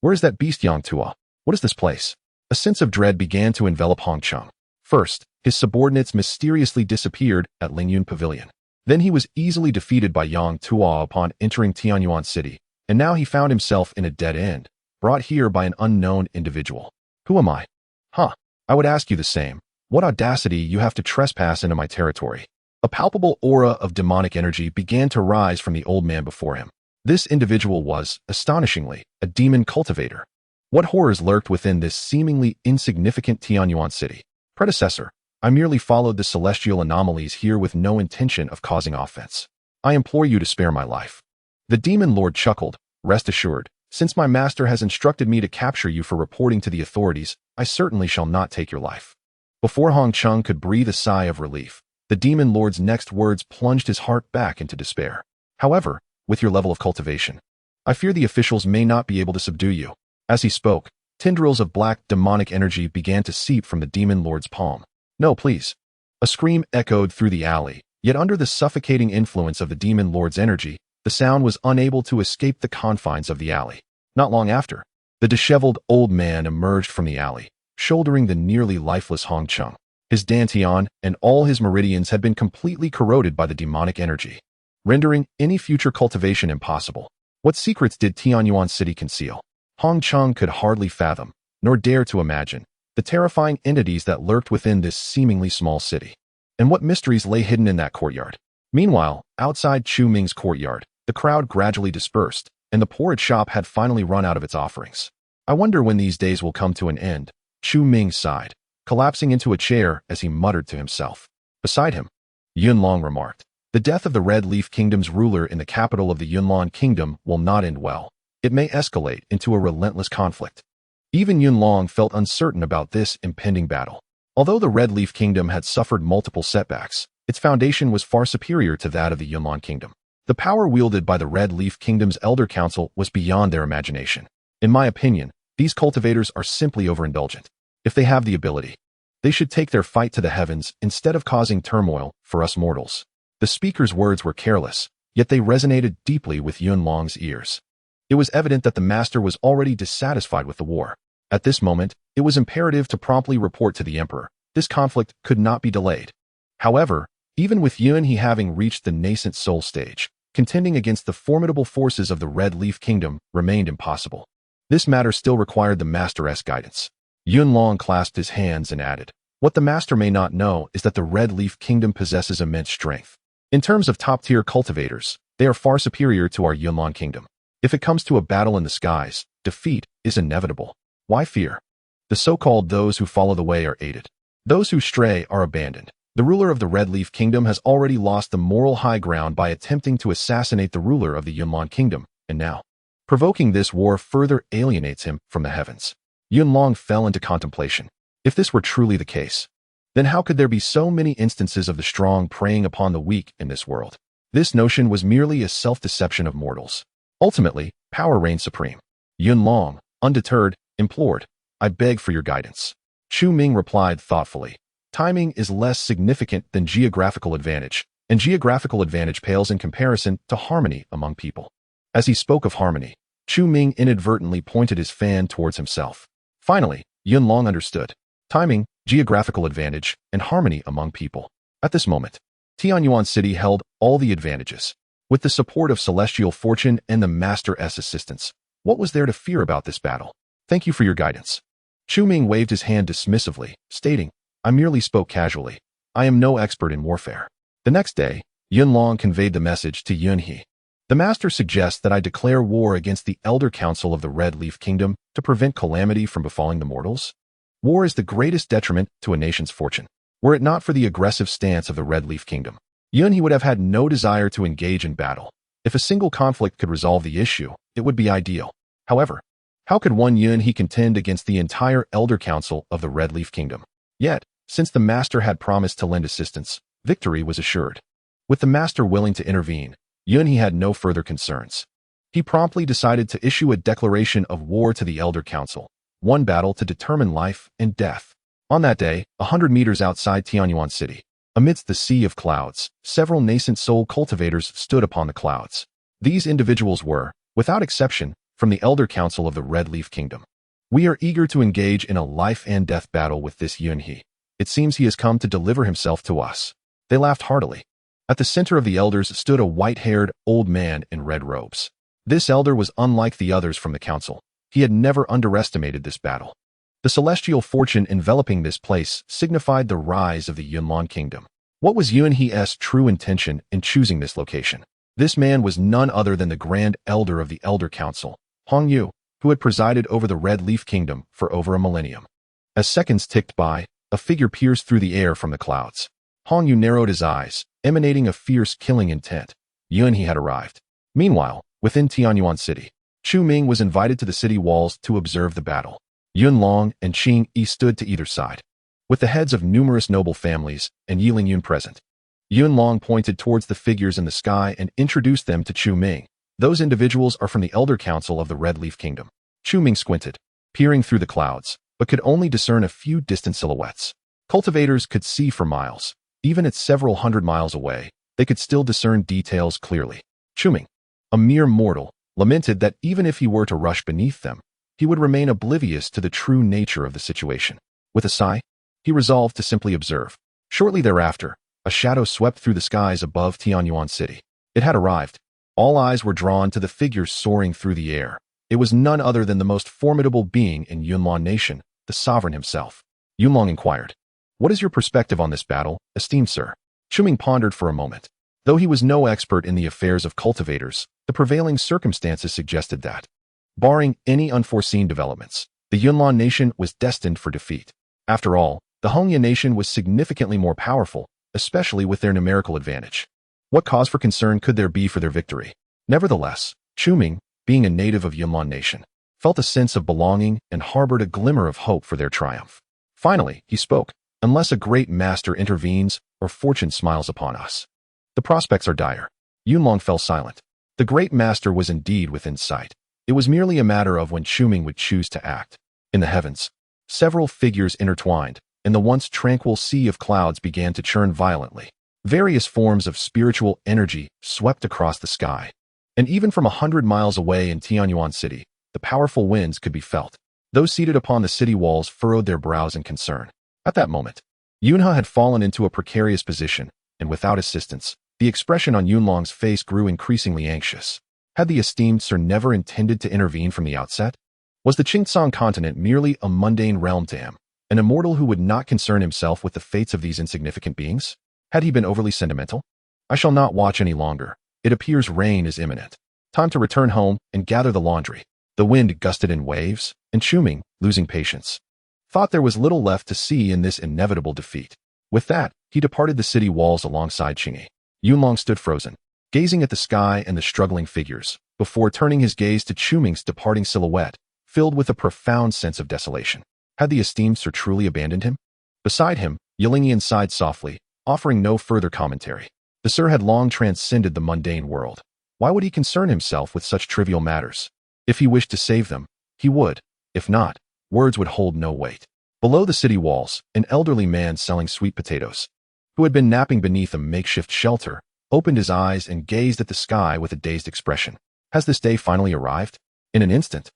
Speaker 1: Where is that beast Yang Tua? What is this place? A sense of dread began to envelop Hong Chung. First, his subordinates mysteriously disappeared at Lingyun Pavilion. Then he was easily defeated by Yang Tua upon entering Tianyuan City, and now he found himself in a dead end, brought here by an unknown individual. Who am I? I would ask you the same. What audacity you have to trespass into my territory. A palpable aura of demonic energy began to rise from the old man before him. This individual was, astonishingly, a demon cultivator. What horrors lurked within this seemingly insignificant Tianyuan City? Predecessor, I merely followed the celestial anomalies here with no intention of causing offense. I implore you to spare my life. The demon lord chuckled. Rest assured, since my master has instructed me to capture you for reporting to the authorities, I certainly shall not take your life. Before Hong Chung could breathe a sigh of relief, the demon lord's next words plunged his heart back into despair. However, with your level of cultivation, I fear the officials may not be able to subdue you. As he spoke, tendrils of black demonic energy began to seep from the demon lord's palm. No, please. A scream echoed through the alley, yet under the suffocating influence of the demon lord's energy, the sound was unable to escape the confines of the alley. Not long after, the disheveled old man emerged from the alley, shouldering the nearly lifeless Hong Chung. His dantian and all his meridians had been completely corroded by the demonic energy, rendering any future cultivation impossible. What secrets did Tianyuan City conceal? Hong Chung could hardly fathom, nor dare to imagine, the terrifying entities that lurked within this seemingly small city. And what mysteries lay hidden in that courtyard? Meanwhile, outside Chu Ming's courtyard, the crowd gradually dispersed, and the porridge shop had finally run out of its offerings. I wonder when these days will come to an end. Chu Ming sighed, collapsing into a chair as he muttered to himself. Beside him, Yunlong remarked, the death of the Red Leaf Kingdom's ruler in the capital of the Yunlong Kingdom will not end well. It may escalate into a relentless conflict. Even Yunlong felt uncertain about this impending battle. Although the Red Leaf Kingdom had suffered multiple setbacks, its foundation was far superior to that of the Yunnan Kingdom. The power wielded by the Red Leaf Kingdom's Elder Council was beyond their imagination. In my opinion, these cultivators are simply overindulgent. If they have the ability, they should take their fight to the heavens instead of causing turmoil for us mortals. The speaker's words were careless, yet they resonated deeply with Yun Long's ears. It was evident that the master was already dissatisfied with the war. At this moment, it was imperative to promptly report to the emperor. This conflict could not be delayed. However, even with Yun He having reached the nascent soul stage, contending against the formidable forces of the Red Leaf Kingdom remained impossible. This matter still required the master's guidance. Yun Long clasped his hands and added, "What the master may not know is that the Red Leaf Kingdom possesses immense strength. In terms of top-tier cultivators, they are far superior to our Yunnan Kingdom. If it comes to a battle in the skies, defeat is inevitable. Why fear? The so-called those who follow the way are aided. Those who stray are abandoned. The ruler of the Red Leaf Kingdom has already lost the moral high ground by attempting to assassinate the ruler of the Yunnan Kingdom, and now, provoking this war further alienates him from the heavens." Yun Long fell into contemplation. If this were truly the case, then how could there be so many instances of the strong preying upon the weak in this world? This notion was merely a self-deception of mortals. Ultimately, power reigned supreme. Yun Long, undeterred, implored, "I beg for your guidance." Chu Ming replied thoughtfully, "Timing is less significant than geographical advantage, and geographical advantage pales in comparison to harmony among people." As he spoke of harmony, Chu Ming inadvertently pointed his fan towards himself. Finally, Yun Long understood. Timing, geographical advantage, and harmony among people. At this moment, Tianyuan City held all the advantages. With the support of celestial fortune and the Master's assistance, what was there to fear about this battle? "Thank you for your guidance." Chu Ming waved his hand dismissively, stating, "I merely spoke casually. I am no expert in warfare." The next day, Yun Long conveyed the message to Yun He. "The master suggests that I declare war against the Elder Council of the Red Leaf Kingdom to prevent calamity from befalling the mortals. War is the greatest detriment to a nation's fortune. Were it not for the aggressive stance of the Red Leaf Kingdom, Yun He would have had no desire to engage in battle. If a single conflict could resolve the issue, it would be ideal. However, how could one Yun He contend against the entire Elder Council of the Red Leaf Kingdom? Yet, since the master had promised to lend assistance, victory was assured. With the master willing to intervene, Yun He had no further concerns. He promptly decided to issue a declaration of war to the Elder Council, one battle to determine life and death. On that day, 100 meters outside Tianyuan City, amidst the sea of clouds, several nascent soul cultivators stood upon the clouds. These individuals were, without exception, from the Elder Council of the Red Leaf Kingdom. "We are eager to engage in a life and death battle with this Yun He. It seems he has come to deliver himself to us." They laughed heartily. At the center of the elders stood a white-haired, old man in red robes. This elder was unlike the others from the council. He had never underestimated this battle. The celestial fortune enveloping this place signified the rise of the Yunnan Kingdom. What was Yun He's true intention in choosing this location? This man was none other than the Grand Elder of the Elder Council, Hong Yu, who had presided over the Red Leaf Kingdom for over a millennium. As seconds ticked by, a figure pierced through the air from the clouds. Hong Yu narrowed his eyes, emanating a fierce killing intent. Yun He had arrived. Meanwhile, within Tianyuan City, Chu Ming was invited to the city walls to observe the battle. Yun Long and Qing Yi stood to either side, with the heads of numerous noble families and Yiling Yun present. Yun Long pointed towards the figures in the sky and introduced them to Chu Ming. "Those individuals are from the Elder Council of the Red Leaf Kingdom." Chu Ming squinted, peering through the clouds, but could only discern a few distant silhouettes. Cultivators could see for miles. Even at several hundred miles away, they could still discern details clearly. Chu Ming, a mere mortal, lamented that even if he were to rush beneath them, he would remain oblivious to the true nature of the situation. With a sigh, he resolved to simply observe. Shortly thereafter, a shadow swept through the skies above Tianyuan City. It had arrived. All eyes were drawn to the figure soaring through the air. It was none other than the most formidable being in Yunnan Nation, the sovereign himself. Yun Long inquired, "What is your perspective on this battle, esteemed sir?" Chu Ming pondered for a moment. Though he was no expert in the affairs of cultivators, the prevailing circumstances suggested that, barring any unforeseen developments, the Yunnan Nation was destined for defeat. After all, the Hongya Nation was significantly more powerful, especially with their numerical advantage. What cause for concern could there be for their victory? Nevertheless, Chu Ming, being a native of Yunnan Nation, felt a sense of belonging and harbored a glimmer of hope for their triumph. Finally, he spoke, unless a great master intervenes or fortune smiles upon us. The prospects are dire. Yunlong fell silent. The great master was indeed within sight. It was merely a matter of when Chu Ming would choose to act. In the heavens, several figures intertwined, and the once tranquil sea of clouds began to churn violently. Various forms of spiritual energy swept across the sky. And even from 100 miles away in Tianyuan City, the powerful winds could be felt. Those seated upon the city walls furrowed their brows in concern. At that moment, Yunhe had fallen into a precarious position, and without assistance, the expression on Yunlong's face grew increasingly anxious. Had the esteemed sir never intended to intervene from the outset? Was the Qingtsong continent merely a mundane realm to him, an immortal who would not concern himself with the fates of these insignificant beings? Had he been overly sentimental? I shall not watch any longer. It appears rain is imminent. Time to return home and gather the laundry. The wind gusted in waves, and Chu Ming, losing patience, thought there was little left to see in this inevitable defeat. With that, he departed the city walls alongside Qingyi. Yunlong stood frozen, gazing at the sky and the struggling figures, before turning his gaze to Chu Ming's departing silhouette, filled with a profound sense of desolation. Had the esteemed sir truly abandoned him? Beside him, Yilingyan sighed softly, offering no further commentary. The sir had long transcended the mundane world. Why would he concern himself with such trivial matters? If he wished to save them, he would. If not, words would hold no weight. Below the city walls, an elderly man selling sweet potatoes, who had been napping beneath a makeshift shelter, opened his eyes and gazed at the sky with a dazed expression. Has this day finally arrived? In an instant,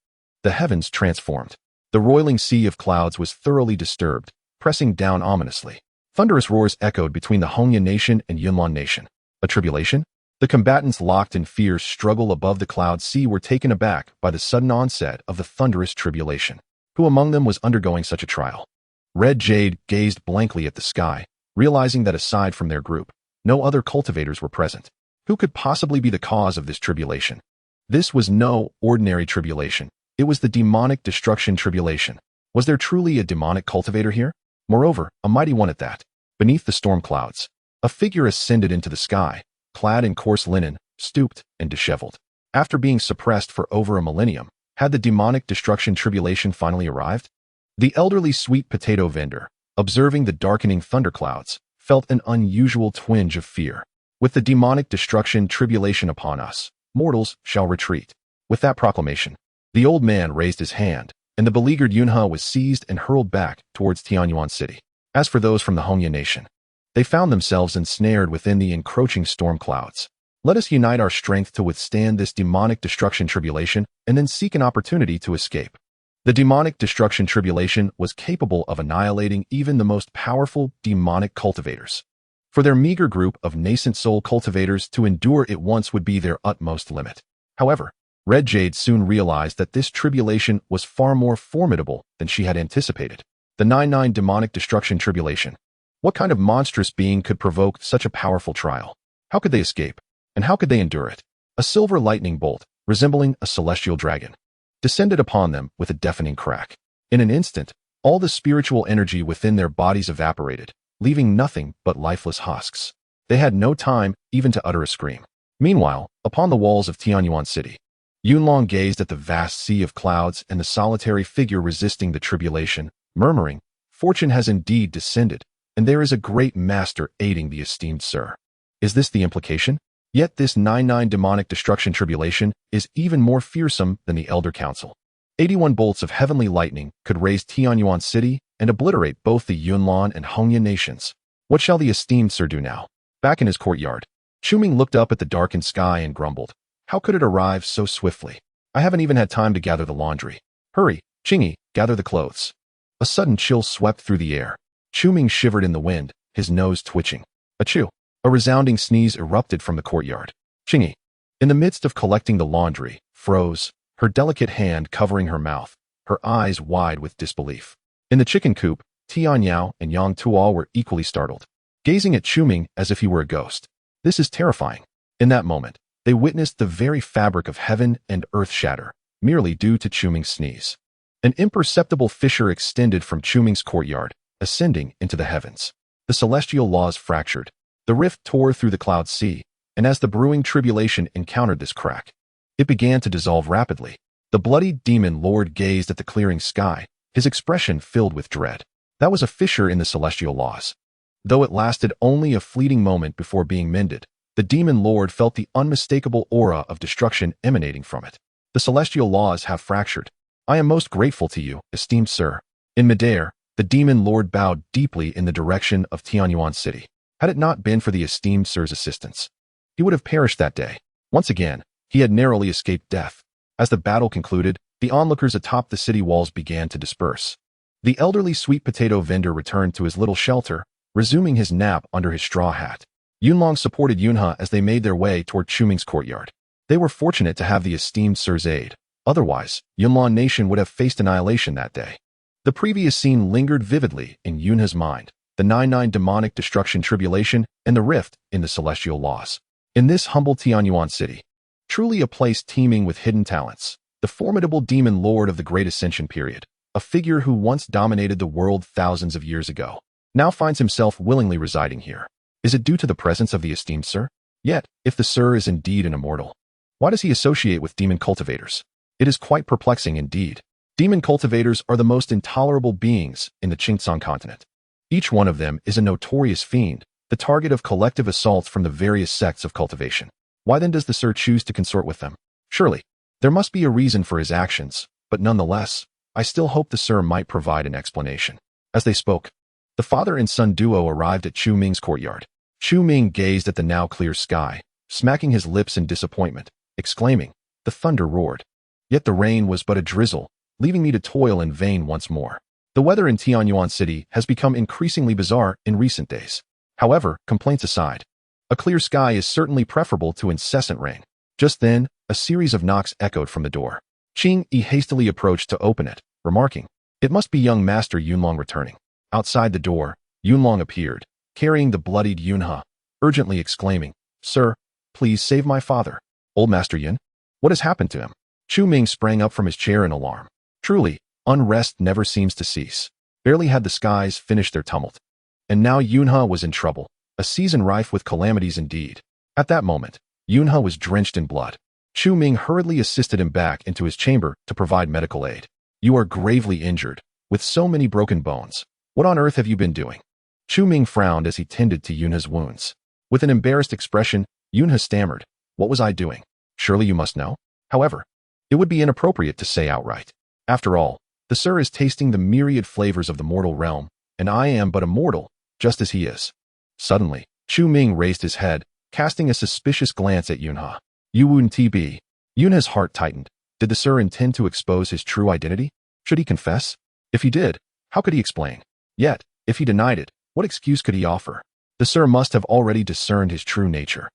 Speaker 1: the heavens transformed. The roiling sea of clouds was thoroughly disturbed, pressing down ominously. Thunderous roars echoed between the Hongyan nation and Yunlong nation. A tribulation? The combatants locked in fierce struggle above the cloud sea were taken aback by the sudden onset of the thunderous tribulation. Who among them was undergoing such a trial? Red Jade gazed blankly at the sky, realizing that aside from their group, no other cultivators were present. Who could possibly be the cause of this tribulation? This was no ordinary tribulation. It was the demonic destruction tribulation. Was there truly a demonic cultivator here? Moreover, a mighty one at that. Beneath the storm clouds, a figure ascended into the sky, clad in coarse linen, stooped and disheveled. After being suppressed for over a millennium, had the demonic destruction tribulation finally arrived? The elderly sweet potato vendor, observing the darkening thunderclouds, felt an unusual twinge of fear. With the demonic destruction tribulation upon us, mortals shall retreat. With that proclamation, the old man raised his hand, and the beleaguered Yunhe was seized and hurled back towards Tianyuan City. As for those from the Hongyan nation, they found themselves ensnared within the encroaching storm clouds. Let us unite our strength to withstand this demonic destruction tribulation and then seek an opportunity to escape. The demonic destruction tribulation was capable of annihilating even the most powerful demonic cultivators. For their meager group of nascent soul cultivators to endure it once would be their utmost limit. However, Red Jade soon realized that this tribulation was far more formidable than she had anticipated. The 9-9 demonic destruction tribulation. What kind of monstrous being could provoke such a powerful trial? How could they escape? And how could they endure it? A silver lightning bolt, resembling a celestial dragon, descended upon them with a deafening crack. In an instant, all the spiritual energy within their bodies evaporated, leaving nothing but lifeless husks. They had no time even to utter a scream. Meanwhile, upon the walls of Tianyuan City, Yunlong gazed at the vast sea of clouds and the solitary figure resisting the tribulation, murmuring, "Fortune has indeed descended, and there is a great master aiding the esteemed sir." Is this the implication? Yet this 9-9 demonic destruction tribulation is even more fearsome than the Elder Council. 81 bolts of heavenly lightning could raze Tianyuan City and obliterate both the Yunlong and Hongyan nations. What shall the esteemed sir do now? Back in his courtyard, Chu Ming looked up at the darkened sky and grumbled. How could it arrive so swiftly? I haven't even had time to gather the laundry. Hurry, Qingyi, gather the clothes. A sudden chill swept through the air. Chu Ming shivered in the wind, his nose twitching. Achoo! A resounding sneeze erupted from the courtyard. Qingyi, in the midst of collecting the laundry, froze, her delicate hand covering her mouth, her eyes wide with disbelief. In the chicken coop, Tian Yao and Yang Tuo were equally startled, gazing at Chu Ming as if he were a ghost. This is terrifying. In that moment, they witnessed the very fabric of heaven and earth shatter, merely due to Chu Ming's sneeze. An imperceptible fissure extended from Chu Ming's courtyard, ascending into the heavens. The celestial laws fractured. The rift tore through the cloud sea, and as the brewing tribulation encountered this crack, it began to dissolve rapidly. The bloody demon lord gazed at the clearing sky, his expression filled with dread. That was a fissure in the celestial laws. Though it lasted only a fleeting moment before being mended, the demon lord felt the unmistakable aura of destruction emanating from it. The celestial laws have fractured. I am most grateful to you, esteemed sir. In midair, the demon lord bowed deeply in the direction of Tianyuan City. Had it not been for the esteemed sir's assistance, he would have perished that day. Once again, he had narrowly escaped death. As the battle concluded, the onlookers atop the city walls began to disperse. The elderly sweet potato vendor returned to his little shelter, resuming his nap under his straw hat. Yunlong supported Yunhe as they made their way toward Chu Ming's courtyard. They were fortunate to have the esteemed sir's aid. Otherwise, Yunlan Nation would have faced annihilation that day. The previous scene lingered vividly in Yunhe's mind, the 9-9 demonic destruction tribulation and the rift in the celestial laws. In this humble Tianyuan city, truly a place teeming with hidden talents, the formidable demon lord of the Great Ascension period, a figure who once dominated the world thousands of years ago, now finds himself willingly residing here. Is it due to the presence of the esteemed sir? Yet, if the sir is indeed an immortal, why does he associate with demon cultivators? It is quite perplexing indeed. Demon cultivators are the most intolerable beings in the Qingtsong continent. Each one of them is a notorious fiend, the target of collective assaults from the various sects of cultivation. Why then does the sir choose to consort with them? Surely, there must be a reason for his actions, but nonetheless, I still hope the sir might provide an explanation. As they spoke, the father and son duo arrived at Chu Ming's courtyard. Chu Ming gazed at the now clear sky, smacking his lips in disappointment, exclaiming, "The thunder roared. Yet the rain was but a drizzle, leaving me to toil in vain once more." The weather in Tianyuan City has become increasingly bizarre in recent days. However, complaints aside, a clear sky is certainly preferable to incessant rain. Just then, a series of knocks echoed from the door. Qing Yi hastily approached to open it, remarking, "It must be young Master Yunlong returning." Outside the door, Yunlong appeared, carrying the bloodied Yunhe, urgently exclaiming, "Sir, please save my father." "Old Master Yun? What has happened to him?" Chu Ming sprang up from his chair in alarm. Truly, unrest never seems to cease. Barely had the skies finished their tumult. And now Yunhe was in trouble, a season rife with calamities indeed. At that moment, Yunhe was drenched in blood. Chu Ming hurriedly assisted him back into his chamber to provide medical aid. "You are gravely injured, with so many broken bones. What on earth have you been doing?" Chu Ming frowned as he tended to Yunhe's wounds. With an embarrassed expression, Yunhe stammered, "What was I doing? Surely you must know." However, it would be inappropriate to say outright. After all, the sir is tasting the myriad flavors of the mortal realm, and I am but a mortal, just as he is. Suddenly, Chu Ming raised his head, casting a suspicious glance at Yunhe. "Yuun-tb." Yunhe's heart tightened. Did the sir intend to expose his true identity? Should he confess? If he did, how could he explain? Yet, if he denied it, what excuse could he offer? The sir must have already discerned his true nature.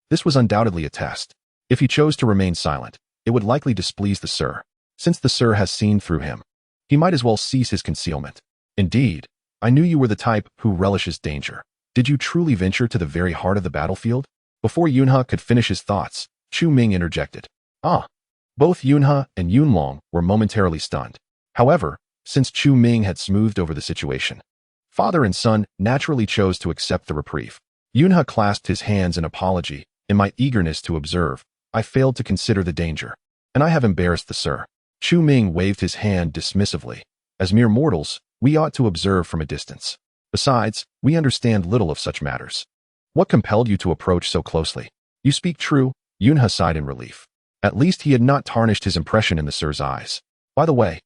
Speaker 1: This was undoubtedly a test. If he chose to remain silent, it would likely displease the sir. Since the sir has seen through him, he might as well cease his concealment. "Indeed, I knew you were the type who relishes danger. Did you truly venture to the very heart of the battlefield?" Before Yunhe could finish his thoughts, Chu Ming interjected. "Ah." Both Yunhe and Yunlong were momentarily stunned. However, since Chu Ming had smoothed over the situation, father and son naturally chose to accept the reprieve. Yunhe clasped his hands in apology. "In my eagerness to observe, I failed to consider the danger, and I have embarrassed the sir." Chu Ming waved his hand dismissively. "As mere mortals, we ought to observe from a distance. Besides, we understand little of such matters. What compelled you to approach so closely?" "You speak true," Yunhe sighed in relief. At least he had not tarnished his impression in the sir's eyes. By the way,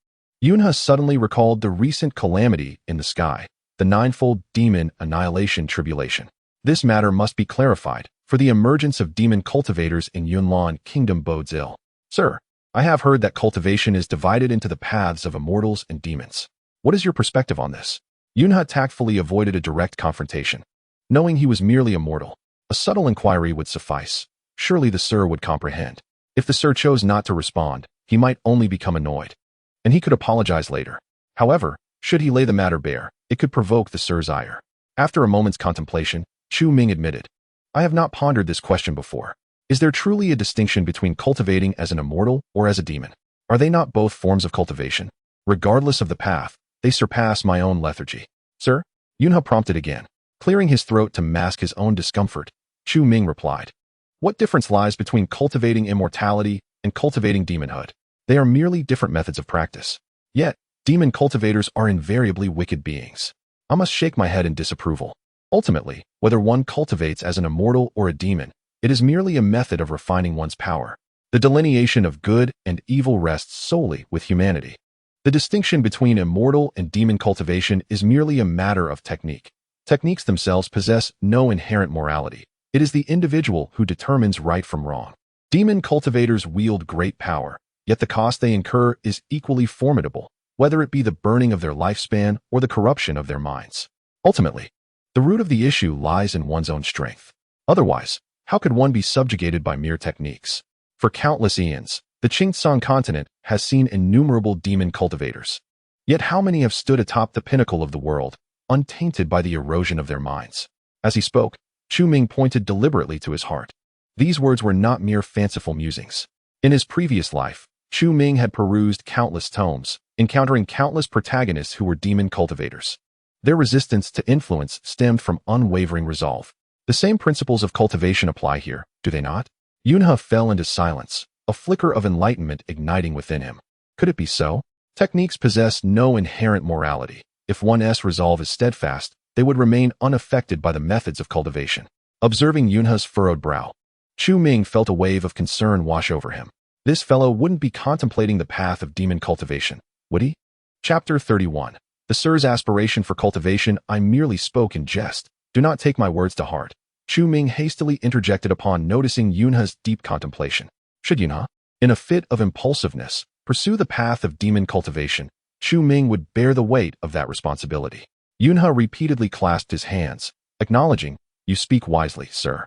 Speaker 1: Yunhe suddenly recalled the recent calamity in the sky, the ninefold demon annihilation tribulation. This matter must be clarified, for the emergence of demon cultivators in Yunlan Kingdom bodes ill. "Sir, I have heard that cultivation is divided into the paths of immortals and demons. What is your perspective on this?" Yunhe tactfully avoided a direct confrontation. Knowing he was merely a mortal, a subtle inquiry would suffice. Surely the sir would comprehend. If the sir chose not to respond, he might only become annoyed, and he could apologize later. However, should he lay the matter bare, it could provoke the sir's ire. After a moment's contemplation, Chu Ming admitted, "I have not pondered this question before. Is there truly a distinction between cultivating as an immortal or as a demon? Are they not both forms of cultivation? Regardless of the path, they surpass my own lethargy." "Sir?" Yunhe prompted again. Clearing his throat to mask his own discomfort, Chu Ming replied, "What difference lies between cultivating immortality and cultivating demonhood? They are merely different methods of practice. Yet, Demon cultivators are invariably wicked beings. I must shake my head in disapproval. Ultimately, whether one cultivates as an immortal or a demon, it is merely a method of refining one's power. The delineation of good and evil rests solely with humanity. The distinction between immortal and demon cultivation is merely a matter of technique. Techniques themselves possess no inherent morality. It is the individual who determines right from wrong. Demon cultivators wield great power, yet the cost they incur is equally formidable, whether it be the burning of their lifespan or the corruption of their minds. Ultimately, the root of the issue lies in one's own strength. Otherwise, how could one be subjugated by mere techniques? For countless eons, the Qingtsang continent has seen innumerable demon cultivators. Yet how many have stood atop the pinnacle of the world, untainted by the erosion of their minds? As he spoke, Chu Ming pointed deliberately to his heart. These words were not mere fanciful musings. In his previous life, Chu Ming had perused countless tomes, encountering countless protagonists who were demon cultivators. Their resistance to influence stemmed from unwavering resolve. The same principles of cultivation apply here, do they not? Yunhe fell into silence, a flicker of enlightenment igniting within him. Could it be so? Techniques possess no inherent morality. If one's resolve is steadfast, they would remain unaffected by the methods of cultivation. Observing Yunhe's furrowed brow, Chu Ming felt a wave of concern wash over him. This fellow wouldn't be contemplating the path of demon cultivation, would he? Chapter 31. The Sir's aspiration for cultivation. I merely spoke in jest. Do not take my words to heart. Chu Ming hastily interjected upon noticing Yunhe's deep contemplation. Should Yunhe, in a fit of impulsiveness, pursue the path of demon cultivation, Chu Ming would bear the weight of that responsibility. Yunhe repeatedly clasped his hands, acknowledging, "You speak wisely, sir."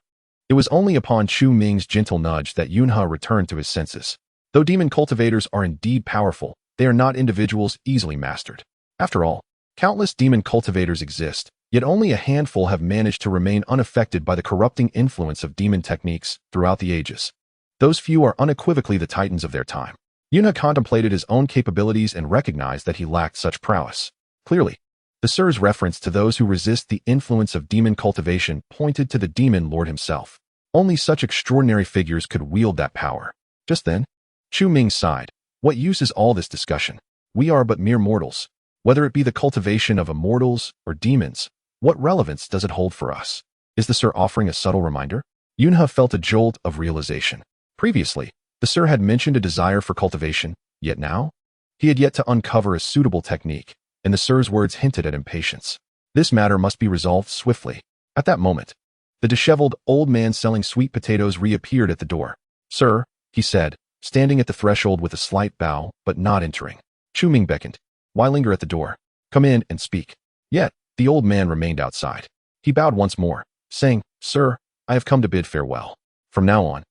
Speaker 1: It was only upon Chu Ming's gentle nudge that Yunhe returned to his senses. Though demon cultivators are indeed powerful, they are not individuals easily mastered. After all, countless demon cultivators exist, yet only a handful have managed to remain unaffected by the corrupting influence of demon techniques throughout the ages. Those few are unequivocally the titans of their time. Yunhe contemplated his own capabilities and recognized that he lacked such prowess. Clearly, the Sir's reference to those who resist the influence of demon cultivation pointed to the demon lord himself. Only such extraordinary figures could wield that power. Just then, Chu Ming sighed. What use is all this discussion? We are but mere mortals. Whether it be the cultivation of immortals or demons, what relevance does it hold for us? Is the Sir offering a subtle reminder? Yunhe felt a jolt of realization. Previously, the Sir had mentioned a desire for cultivation, yet now? He had yet to uncover a suitable technique, and the Sir's words hinted at impatience. This matter must be resolved swiftly. At that moment, the disheveled old man selling sweet potatoes reappeared at the door. "Sir," he said, standing at the threshold with a slight bow, but not entering. Chu Ming beckoned. "Why linger at the door? Come in and speak." Yet, the old man remained outside. He bowed once more, saying, "Sir, I have come to bid farewell. From now on,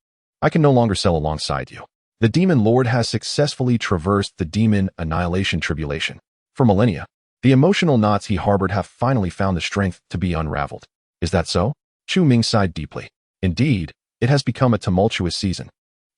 Speaker 1: I can no longer sell alongside you. The demon lord has successfully traversed the demon annihilation tribulation. For millennia, the emotional knots he harbored have finally found the strength to be unraveled. Is that so?" Chu Ming sighed deeply. "Indeed, it has become a tumultuous season.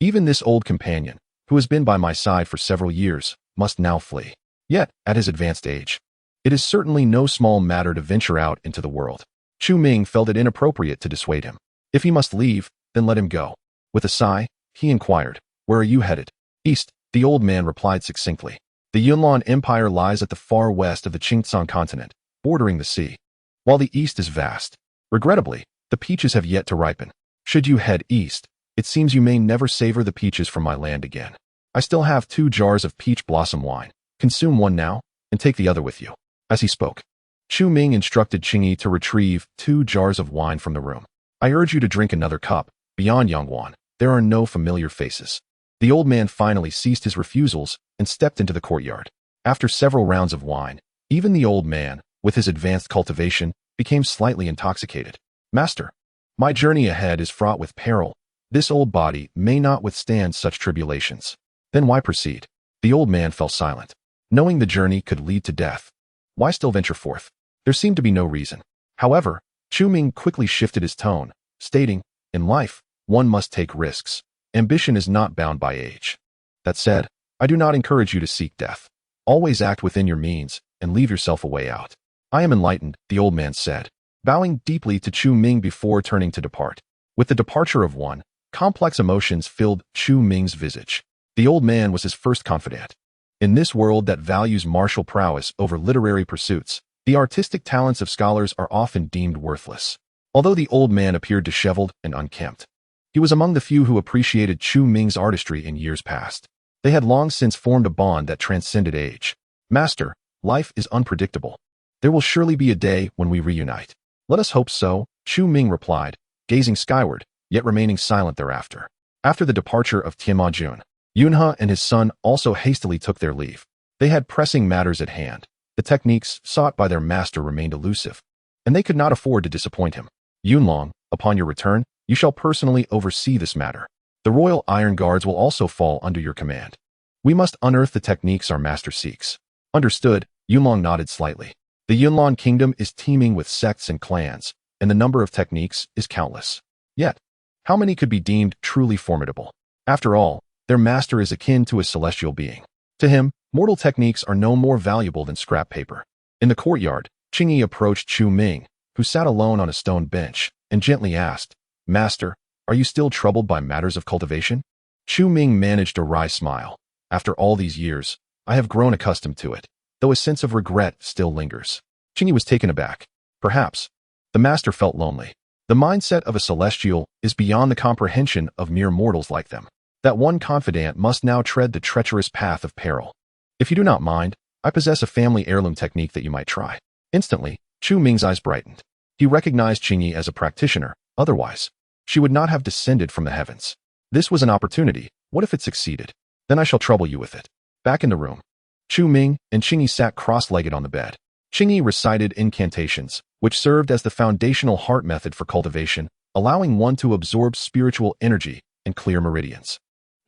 Speaker 1: Even this old companion, who has been by my side for several years, must now flee. Yet, at his advanced age, it is certainly no small matter to venture out into the world." Chu Ming felt it inappropriate to dissuade him. If he must leave, then let him go. With a sigh, he inquired, "Where are you headed?" "East," the old man replied succinctly. "The Yunlan Empire lies at the far west of the Qingtsang continent, bordering the sea. While the east is vast, regrettably, the peaches have yet to ripen. Should you head east, it seems you may never savor the peaches from my land again. I still have 2 jars of peach blossom wine. Consume one now, and take the other with you." As he spoke, Chu Ming instructed Qingyi to retrieve 2 jars of wine from the room. "I urge you to drink another cup. Beyond Yangwan, there are no familiar faces." The old man finally ceased his refusals and stepped into the courtyard. After several rounds of wine, even the old man, with his advanced cultivation, became slightly intoxicated. "Master, my journey ahead is fraught with peril. This old body may not withstand such tribulations." "Then why proceed?" The old man fell silent. Knowing the journey could lead to death, why still venture forth? There seemed to be no reason. However, Chu Ming quickly shifted his tone, stating, "In life, one must take risks. Ambition is not bound by age. That said, I do not encourage you to seek death. Always act within your means and leave yourself a way out." "I am enlightened," the old man said, bowing deeply to Chu Ming before turning to depart. With the departure of one, complex emotions filled Chu Ming's visage. The old man was his first confidant. In this world that values martial prowess over literary pursuits, the artistic talents of scholars are often deemed worthless. Although the old man appeared disheveled and unkempt, he was among the few who appreciated Chu Ming's artistry in years past. They had long since formed a bond that transcended age. Master, life is unpredictable. There will surely be a day when we reunite. Let us hope so, Chu Ming replied, gazing skyward, yet remaining silent thereafter. After the departure of Tianma Jun, Yunhe and his son also hastily took their leave. They had pressing matters at hand. The techniques sought by their master remained elusive, and they could not afford to disappoint him. Yunlong, upon your return, you shall personally oversee this matter. The Royal Iron Guards will also fall under your command. We must unearth the techniques our master seeks. Understood, Yunlong nodded slightly. The Yunlong kingdom is teeming with sects and clans, and the number of techniques is countless. Yet, how many could be deemed truly formidable? After all, their master is akin to a celestial being. To him, mortal techniques are no more valuable than scrap paper. In the courtyard, Qingyi approached Chu Ming, who sat alone on a stone bench, and gently asked, Master, are you still troubled by matters of cultivation? Chu Ming managed a wry smile. After all these years, I have grown accustomed to it, though a sense of regret still lingers. Qingyi was taken aback. Perhaps. The master felt lonely. The mindset of a celestial is beyond the comprehension of mere mortals like them. That one confidant must now tread the treacherous path of peril. If you do not mind, I possess a family heirloom technique that you might try. Instantly, Chu Ming's eyes brightened. He recognized Qingyi as a practitioner. Otherwise, she would not have descended from the heavens. This was an opportunity. What if it succeeded? Then I shall trouble you with it. Back in the room, Chu Ming and Qingyi sat cross-legged on the bed. Qingyi recited incantations, which served as the foundational heart method for cultivation, allowing one to absorb spiritual energy and clear meridians.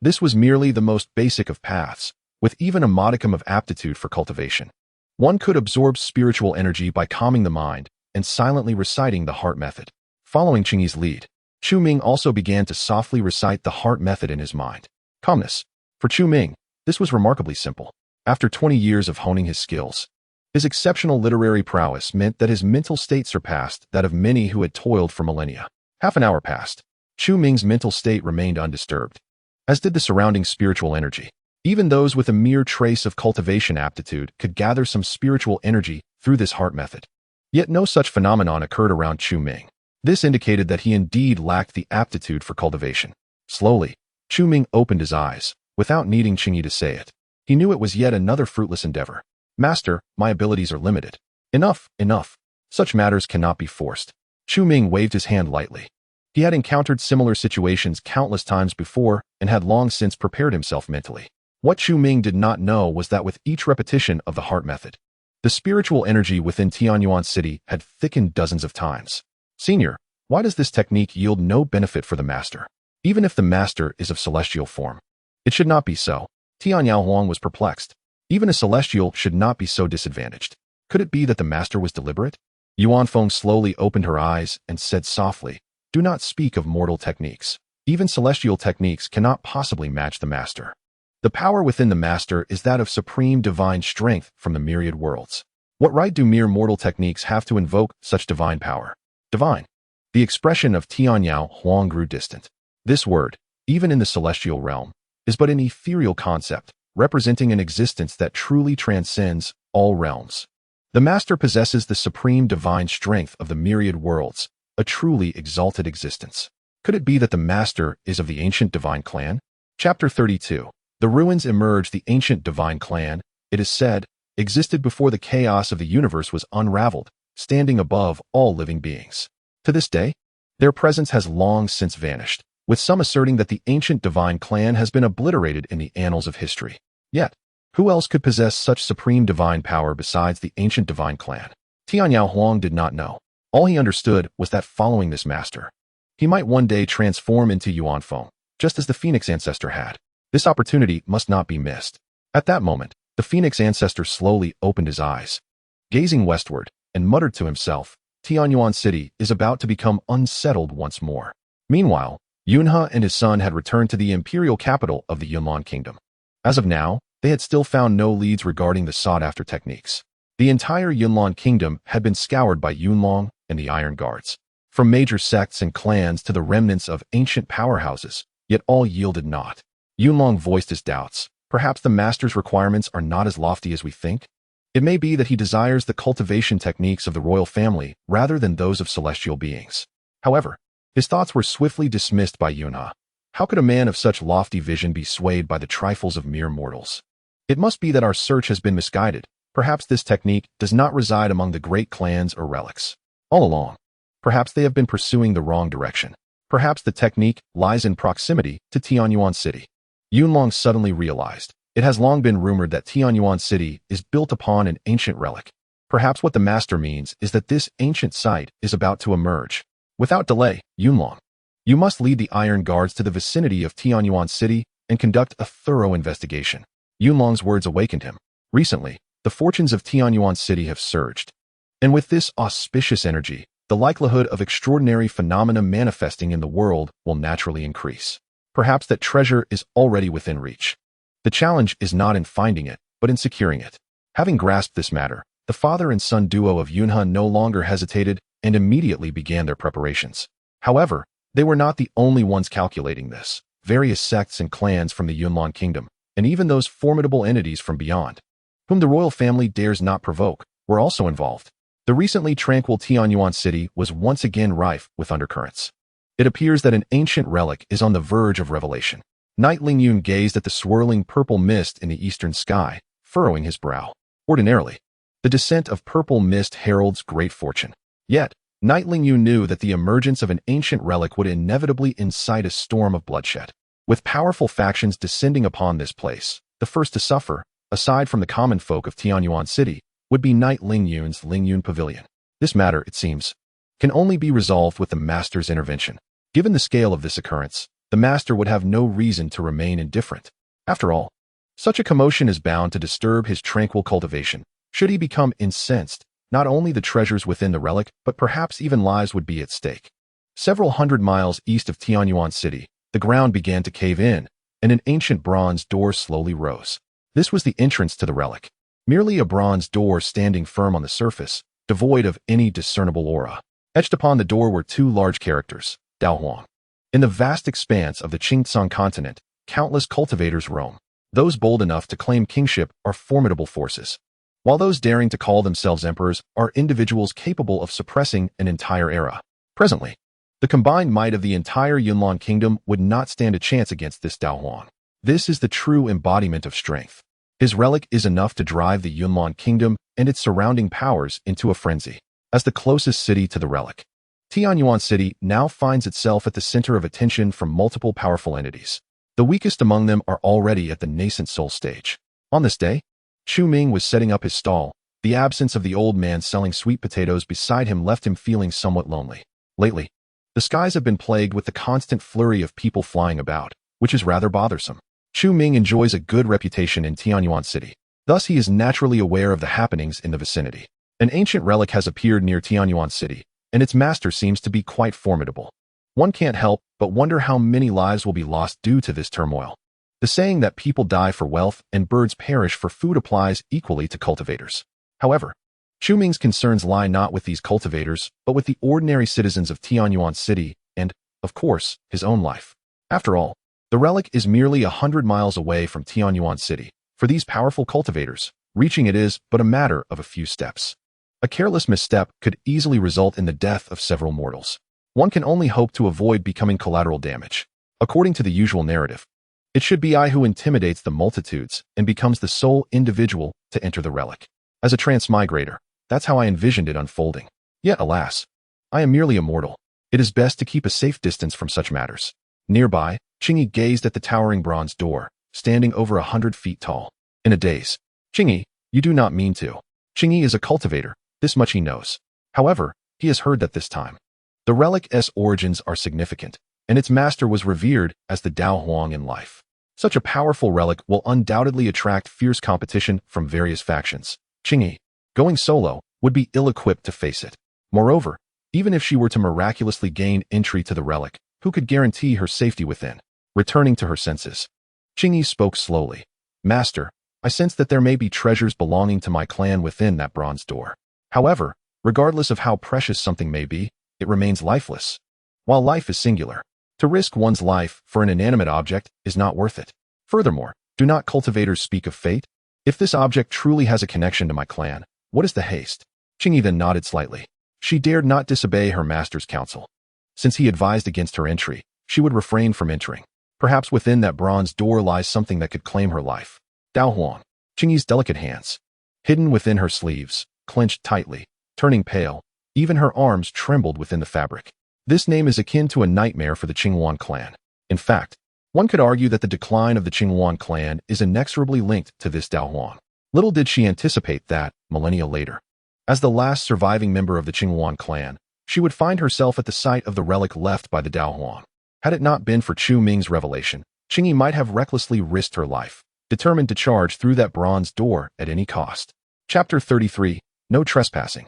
Speaker 1: This was merely the most basic of paths, with even a modicum of aptitude for cultivation. One could absorb spiritual energy by calming the mind and silently reciting the heart method. Following Qingyi's lead, Chu Ming also began to softly recite the heart method in his mind. Calmness. For Chu Ming, this was remarkably simple. After 20 years of honing his skills, his exceptional literary prowess meant that his mental state surpassed that of many who had toiled for millennia. Half an hour passed. Chu Ming's mental state remained undisturbed, as did the surrounding spiritual energy. Even those with a mere trace of cultivation aptitude could gather some spiritual energy through this heart method. Yet no such phenomenon occurred around Chu Ming. This indicated that he indeed lacked the aptitude for cultivation. Slowly, Chu Ming opened his eyes, without needing Qingyi to say it. He knew it was yet another fruitless endeavor. Master, my abilities are limited. Enough, enough. Such matters cannot be forced. Chu Ming waved his hand lightly. He had encountered similar situations countless times before and had long since prepared himself mentally. What Chu Ming did not know was that with each repetition of the heart method, the spiritual energy within Tianyuan City had thickened dozens of times. Senior, why does this technique yield no benefit for the master? Even if the master is of celestial form. It should not be so. Tianyao Huang was perplexed. Even a celestial should not be so disadvantaged. Could it be that the master was deliberate? Yuan Feng slowly opened her eyes and said softly, do not speak of mortal techniques. Even celestial techniques cannot possibly match the master. The power within the master is that of supreme divine strength from the myriad worlds. What right do mere mortal techniques have to invoke such divine power? Divine. The expression of Tianyao Huang grew distant. This word, even in the celestial realm, is but an ethereal concept, representing an existence that truly transcends all realms. The master possesses the supreme divine strength of the myriad worlds, a truly exalted existence. Could it be that the master is of the ancient divine clan? Chapter 32. The ruins emerged. The ancient divine clan, it is said, existed before the chaos of the universe was unraveled, standing above all living beings. To this day, their presence has long since vanished, with some asserting that the ancient divine clan has been obliterated in the annals of history. Yet, who else could possess such supreme divine power besides the ancient divine clan? Tianyao Huang did not know. All he understood was that following this master, he might one day transform into Yuan Feng, just as the Phoenix ancestor had. This opportunity must not be missed. At that moment, the Phoenix ancestor slowly opened his eyes, gazing westward, and muttered to himself, Tianyuan City is about to become unsettled once more. Meanwhile, Yunhe and his son had returned to the imperial capital of the Yunlong kingdom. As of now, they had still found no leads regarding the sought-after techniques. The entire Yunlong kingdom had been scoured by Yunlong and the Iron Guards, from major sects and clans to the remnants of ancient powerhouses, yet all yielded not. Yunlong voiced his doubts. Perhaps the master's requirements are not as lofty as we think? It may be that he desires the cultivation techniques of the royal family rather than those of celestial beings. However, his thoughts were swiftly dismissed by Yunhe. How could a man of such lofty vision be swayed by the trifles of mere mortals? It must be that our search has been misguided. Perhaps this technique does not reside among the great clans or relics. All along, perhaps they have been pursuing the wrong direction. Perhaps the technique lies in proximity to Tianyuan City. Yunlong suddenly realized. It has long been rumored that Tianyuan City is built upon an ancient relic. Perhaps what the master means is that this ancient site is about to emerge. Without delay, Yunlong, you must lead the Iron Guards to the vicinity of Tianyuan City and conduct a thorough investigation. Yunlong's words awakened him. Recently, the fortunes of Tianyuan City have surged. And with this auspicious energy, the likelihood of extraordinary phenomena manifesting in the world will naturally increase. Perhaps that treasure is already within reach. The challenge is not in finding it, but in securing it. Having grasped this matter, the father and son duo of Yunhe no longer hesitated and immediately began their preparations. However, they were not the only ones calculating this. Various sects and clans from the Yunlong kingdom, and even those formidable entities from beyond, whom the royal family dares not provoke, were also involved. The recently tranquil Tianyuan City was once again rife with undercurrents. It appears that an ancient relic is on the verge of revelation. Knight Lingyun gazed at the swirling purple mist in the eastern sky, furrowing his brow. Ordinarily, the descent of purple mist heralds great fortune. Yet, Knight Lingyun knew that the emergence of an ancient relic would inevitably incite a storm of bloodshed. With powerful factions descending upon this place, the first to suffer, aside from the common folk of Tianyuan City, would be Knight Lingyun's Lingyun Pavilion. This matter, it seems, can only be resolved with the master's intervention. Given the scale of this occurrence, the master would have no reason to remain indifferent. After all, such a commotion is bound to disturb his tranquil cultivation. Should he become incensed, not only the treasures within the relic, but perhaps even lives would be at stake. Several hundred miles east of Tianyuan City, the ground began to cave in, and an ancient bronze door slowly rose. This was the entrance to the relic. Merely a bronze door standing firm on the surface, devoid of any discernible aura. Etched upon the door were two large characters, Dao Huang. In the vast expanse of the Qingtsang continent, countless cultivators roam. Those bold enough to claim kingship are formidable forces, while those daring to call themselves emperors are individuals capable of suppressing an entire era. Presently, the combined might of the entire Yunlong kingdom would not stand a chance against this Dao Huang. This is the true embodiment of strength. His relic is enough to drive the Yunlong kingdom and its surrounding powers into a frenzy. As the closest city to the relic, Tianyuan City now finds itself at the center of attention from multiple powerful entities. The weakest among them are already at the nascent soul stage. On this day, Chu Ming was setting up his stall. The absence of the old man selling sweet potatoes beside him left him feeling somewhat lonely. Lately, the skies have been plagued with the constant flurry of people flying about, which is rather bothersome. Chu Ming enjoys a good reputation in Tianyuan City. Thus he is naturally aware of the happenings in the vicinity. An ancient relic has appeared near Tianyuan City, and its master seems to be quite formidable. One can't help but wonder how many lives will be lost due to this turmoil. The saying that people die for wealth and birds perish for food applies equally to cultivators. However, Chu Ming's concerns lie not with these cultivators, but with the ordinary citizens of Tianyuan City and, of course, his own life. After all, the relic is merely 100 miles away from Tianyuan City. For these powerful cultivators, reaching it is but a matter of a few steps. A careless misstep could easily result in the death of several mortals. One can only hope to avoid becoming collateral damage. According to the usual narrative, it should be I who intimidates the multitudes and becomes the sole individual to enter the relic. As a transmigrator, that's how I envisioned it unfolding. Yet, alas, I am merely a mortal. It is best to keep a safe distance from such matters. Nearby, Qingyi gazed at the towering bronze door, standing over 100 feet tall. In a daze, Qingyi, you do not mean to. Qingyi is a cultivator, this much he knows. However, he has heard that this time, the relic's origins are significant, and its master was revered as the Dao Huang in life. Such a powerful relic will undoubtedly attract fierce competition from various factions. Qingyi, going solo, would be ill-equipped to face it. Moreover, even if she were to miraculously gain entry to the relic, who could guarantee her safety within? Returning to her senses, Qingyi spoke slowly. Master, I sense that there may be treasures belonging to my clan within that bronze door. However, regardless of how precious something may be, it remains lifeless. While life is singular, to risk one's life for an inanimate object is not worth it. Furthermore, Do not cultivators speak of fate? If this object truly has a connection to my clan, what is the haste? Qingyi then nodded slightly. She dared not disobey her master's counsel. Since he advised against her entry, she would refrain from entering. Perhaps within that bronze door lies something that could claim her life. Dao Huang. Qingyi's delicate hands, hidden within her sleeves, clenched tightly, turning pale. Even her arms trembled within the fabric. This name is akin to a nightmare for the Qinghuan clan. In fact, one could argue that the decline of the Qinghuan clan is inexorably linked to this Dao Huang. Little did she anticipate that, millennia later, as the last surviving member of the Qinghuan clan, she would find herself at the site of the relic left by the Dao Huang. Had it not been for Chu Ming's revelation, Qingyi might have recklessly risked her life, determined to charge through that bronze door at any cost. Chapter 33. No Trespassing.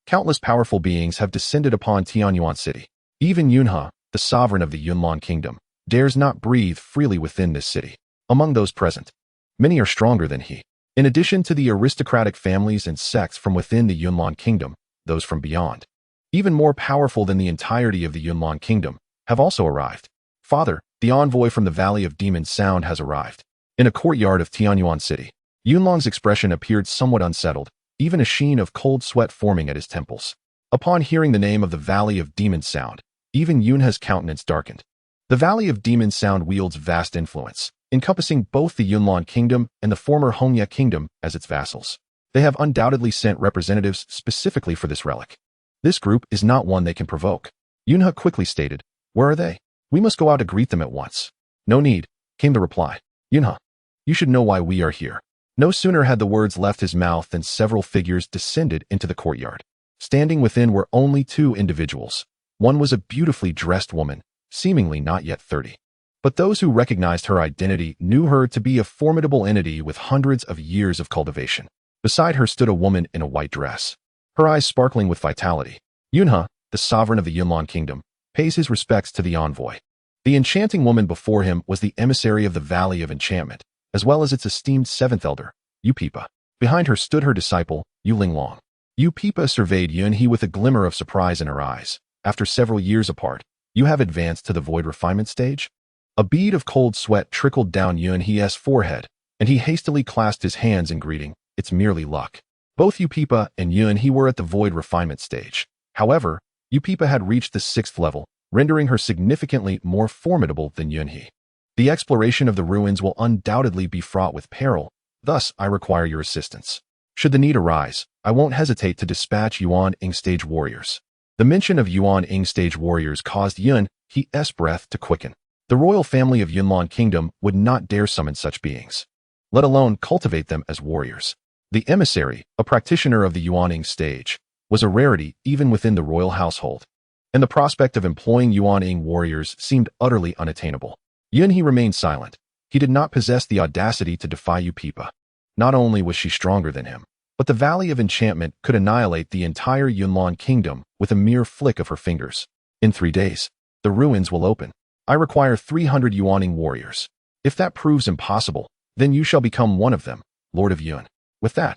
Speaker 1: Countless powerful beings have descended upon Tianyuan City. Even Yunhe, the sovereign of the Yunlan kingdom, dares not breathe freely within this city. Among those present, many are stronger than he. In addition to the aristocratic families and sects from within the Yunlan kingdom, those from beyond, even more powerful than the entirety of the Yunlan kingdom, have also arrived. Father, the envoy from the Valley of Demon Sound has arrived. In a courtyard of Tianyuan City, Yunlong's expression appeared somewhat unsettled, even a sheen of cold sweat forming at his temples. Upon hearing the name of the Valley of Demon Sound, even Yunhe's countenance darkened. The Valley of Demon Sound wields vast influence, encompassing both the Yunlan kingdom and the former Hongya kingdom as its vassals. They have undoubtedly sent representatives specifically for this relic. This group is not one they can provoke. Yunhe quickly stated, "Where are they? We must go out to greet them at once." "No need," came the reply. "Yunhe, you should know why we are here." No sooner had the words left his mouth than several figures descended into the courtyard. Standing within were only two individuals. One was a beautifully dressed woman, seemingly not yet 30. But those who recognized her identity knew her to be a formidable entity with hundreds of years of cultivation. Beside her stood a woman in a white dress, her eyes sparkling with vitality. Yunhe, the sovereign of the Yunlan kingdom, pays his respects to the envoy. The enchanting woman before him was the emissary of the Valley of Enchantment, as well as its esteemed seventh elder, Yupipa. Behind her stood her disciple, Yulinglong. Yupipa surveyed Yunhe with a glimmer of surprise in her eyes. "After several years apart, you have advanced to the void refinement stage?" A bead of cold sweat trickled down Yunhe's forehead, and he hastily clasped his hands in greeting. "It's merely luck." Both Yupipa and Yunhe were at the void refinement stage. However, Yupipa had reached the 6th level, rendering her significantly more formidable than Yunhe. "The exploration of the ruins will undoubtedly be fraught with peril, thus I require your assistance. Should the need arise, I won't hesitate to dispatch Yuan Ing stage warriors." The mention of Yuan Ing stage warriors caused Yunhe's breath to quicken. The royal family of Yunlan Kingdom would not dare summon such beings, let alone cultivate them as warriors. The emissary, a practitioner of the Yuan Ing stage, was a rarity even within the royal household, and the prospect of employing Yuan Ing warriors seemed utterly unattainable. Yunhe remained silent. He did not possess the audacity to defy Yupipa. Not only was she stronger than him, but the Valley of Enchantment could annihilate the entire Yunlan kingdom with a mere flick of her fingers. "In 3 days, the ruins will open. I require 300 Yuaning warriors. If that proves impossible, then you shall become one of them, Lord of Yun." With that,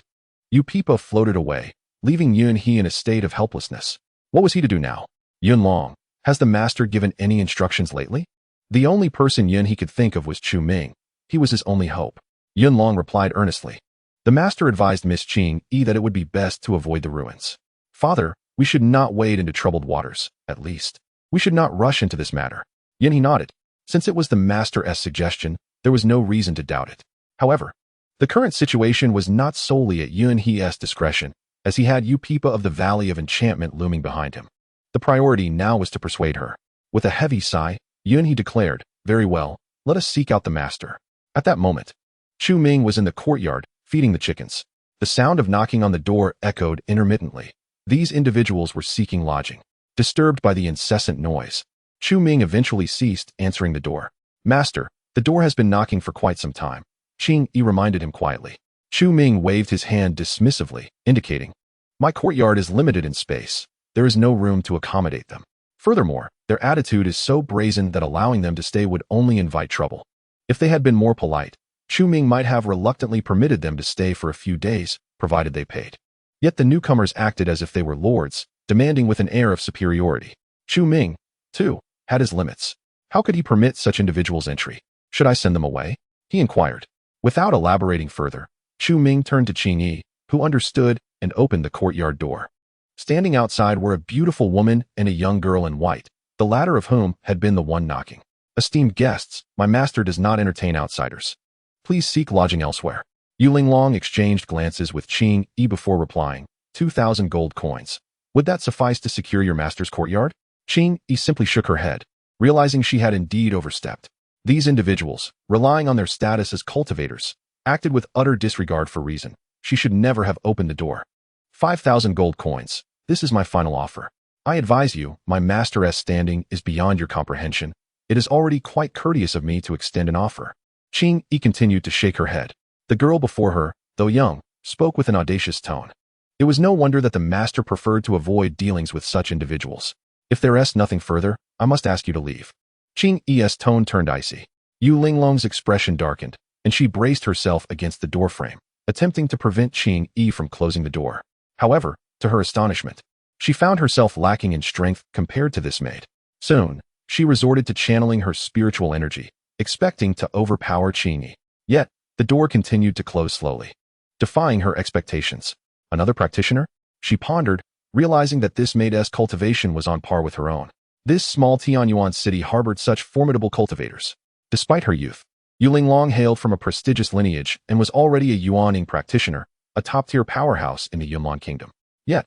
Speaker 1: Yupipa floated away, leaving Yunhe in a state of helplessness. What was he to do now? "Yunlong, has the master given any instructions lately?" The only person Yunhe could think of was Chu Ming. He was his only hope. Yunlong replied earnestly. "The master advised Miss Qingyi that it would be best to avoid the ruins. Father, we should not wade into troubled waters, at least. We should not rush into this matter." Yunhe nodded. Since it was the master's suggestion, there was no reason to doubt it. However, the current situation was not solely at Yunhe's discretion, as he had Yupipa of the Valley of Enchantment looming behind him. The priority now was to persuade her. With a heavy sigh, Yunhe declared, "Very well, let us seek out the master." At that moment, Chu Ming was in the courtyard, feeding the chickens. The sound of knocking on the door echoed intermittently. These individuals were seeking lodging. Disturbed by the incessant noise, Chu Ming eventually ceased answering the door. "Master, the door has been knocking for quite some time," Qingyi reminded him quietly. Chu Ming waved his hand dismissively, indicating, "My courtyard is limited in space. There is no room to accommodate them. Furthermore, their attitude is so brazen that allowing them to stay would only invite trouble." If they had been more polite, Chu Ming might have reluctantly permitted them to stay for a few days, provided they paid. Yet the newcomers acted as if they were lords, demanding with an air of superiority. Chu Ming, too, had his limits. How could he permit such individuals entry? "Should I send them away?" he inquired. Without elaborating further, Chu Ming turned to Qing Yi, who understood, and opened the courtyard door. Standing outside were a beautiful woman and a young girl in white, the latter of whom had been the one knocking. "Esteemed guests, my master does not entertain outsiders. Please seek lodging elsewhere." Yu Linglong exchanged glances with Qing Yi before replying, 2,000 gold coins. "Would that suffice to secure your master's courtyard?" Qing Yi simply shook her head, realizing she had indeed overstepped. These individuals, relying on their status as cultivators, acted with utter disregard for reason. She should never have opened the door. 5,000 gold coins. This is my final offer. I advise you, my master's standing is beyond your comprehension. It is already quite courteous of me to extend an offer. Qing Yi continued to shake her head. The girl before her, though young, spoke with an audacious tone. It was no wonder that the master preferred to avoid dealings with such individuals. "If there is nothing further, I must ask you to leave." Qing Yi's tone turned icy. Yu Linglong's expression darkened, and she braced herself against the doorframe, attempting to prevent Qing Yi from closing the door. However, to her astonishment, she found herself lacking in strength compared to this maid. Soon, she resorted to channeling her spiritual energy, expecting to overpower Qing Yi. Yet, the door continued to close slowly, defying her expectations. Another practitioner? She pondered, realizing that this maid's cultivation was on par with her own. This small Tianyuan city harbored such formidable cultivators. Despite her youth, Yu Linglong hailed from a prestigious lineage and was already a Yuaning practitioner, a top-tier powerhouse in the Yunlan kingdom. Yet,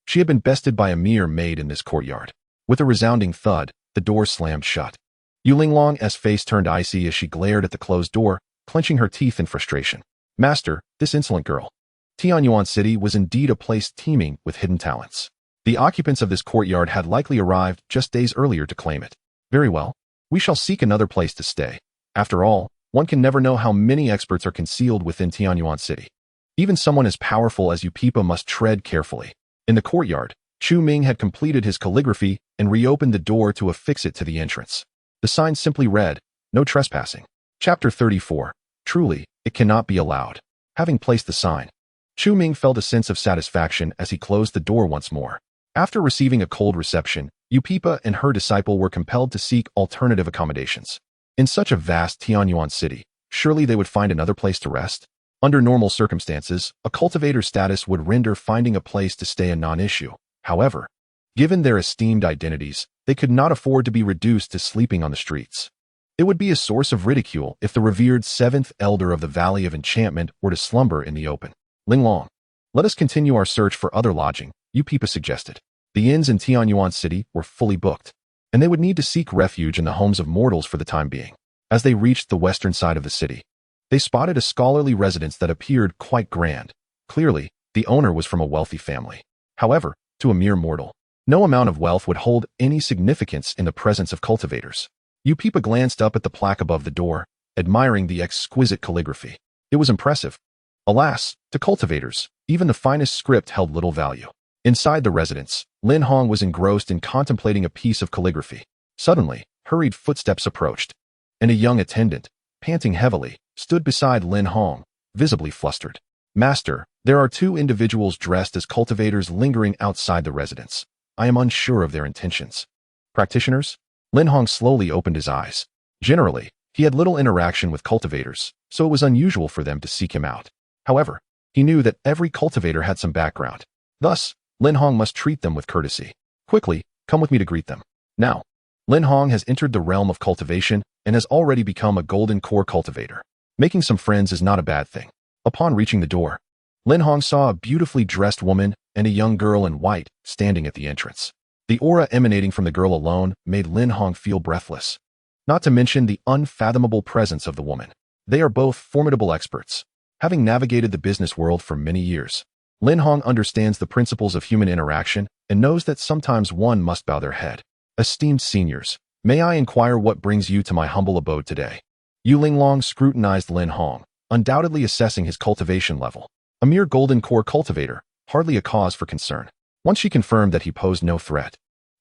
Speaker 1: she had been bested by a mere maid in this courtyard. With a resounding thud, the door slammed shut. Yu Linglong's face turned icy as she glared at the closed door, clenching her teeth in frustration. "Master, this insolent girl." Tianyuan City was indeed a place teeming with hidden talents. The occupants of this courtyard had likely arrived just days earlier to claim it. "Very well. We shall seek another place to stay. After all, one can never know how many experts are concealed within Tianyuan City. Even someone as powerful as Upipa must tread carefully." In the courtyard, Chu Ming had completed his calligraphy and reopened the door to affix it to the entrance. The sign simply read, "No trespassing." Chapter 34. Truly, it cannot be allowed. Having placed the sign, Chu Ming felt a sense of satisfaction as he closed the door once more. After receiving a cold reception, Upipa and her disciple were compelled to seek alternative accommodations. In such a vast Tianyuan city, surely they would find another place to rest? Under normal circumstances, a cultivator status would render finding a place to stay a non-issue. However, given their esteemed identities, they could not afford to be reduced to sleeping on the streets. It would be a source of ridicule if the revered seventh elder of the Valley of Enchantment were to slumber in the open. "Linglong, let us continue our search for other lodging," Upipa suggested. The inns in Tianyuan City were fully booked, and they would need to seek refuge in the homes of mortals for the time being. As they reached the western side of the city, they spotted a scholarly residence that appeared quite grand. Clearly, the owner was from a wealthy family. However, to a mere mortal, no amount of wealth would hold any significance in the presence of cultivators. Upipa glanced up at the plaque above the door, admiring the exquisite calligraphy. It was impressive. Alas, to cultivators, even the finest script held little value. Inside the residence, Lin Hong was engrossed in contemplating a piece of calligraphy. Suddenly, hurried footsteps approached, and a young attendant, panting heavily, stood beside Lin Hong, visibly flustered. "Master, there are two individuals dressed as cultivators lingering outside the residence. I am unsure of their intentions." "Practitioners?" Lin Hong slowly opened his eyes. Generally, he had little interaction with cultivators, so it was unusual for them to seek him out. However, he knew that every cultivator had some background. Thus, Lin Hong must treat them with courtesy. "Quickly, come with me to greet them." Now, Lin Hong has entered the realm of cultivation and has already become a golden core cultivator. Making some friends is not a bad thing. Upon reaching the door, Lin Hong saw a beautifully dressed woman and a young girl in white standing at the entrance. The aura emanating from the girl alone made Lin Hong feel breathless, not to mention the unfathomable presence of the woman. They are both formidable experts. Having navigated the business world for many years, Lin Hong understands the principles of human interaction and knows that sometimes one must bow their head. "Esteemed seniors, may I inquire what brings you to my humble abode today?" Yu Linglong scrutinized Lin Hong, undoubtedly assessing his cultivation level. A mere golden core cultivator, hardly a cause for concern. Once she confirmed that he posed no threat,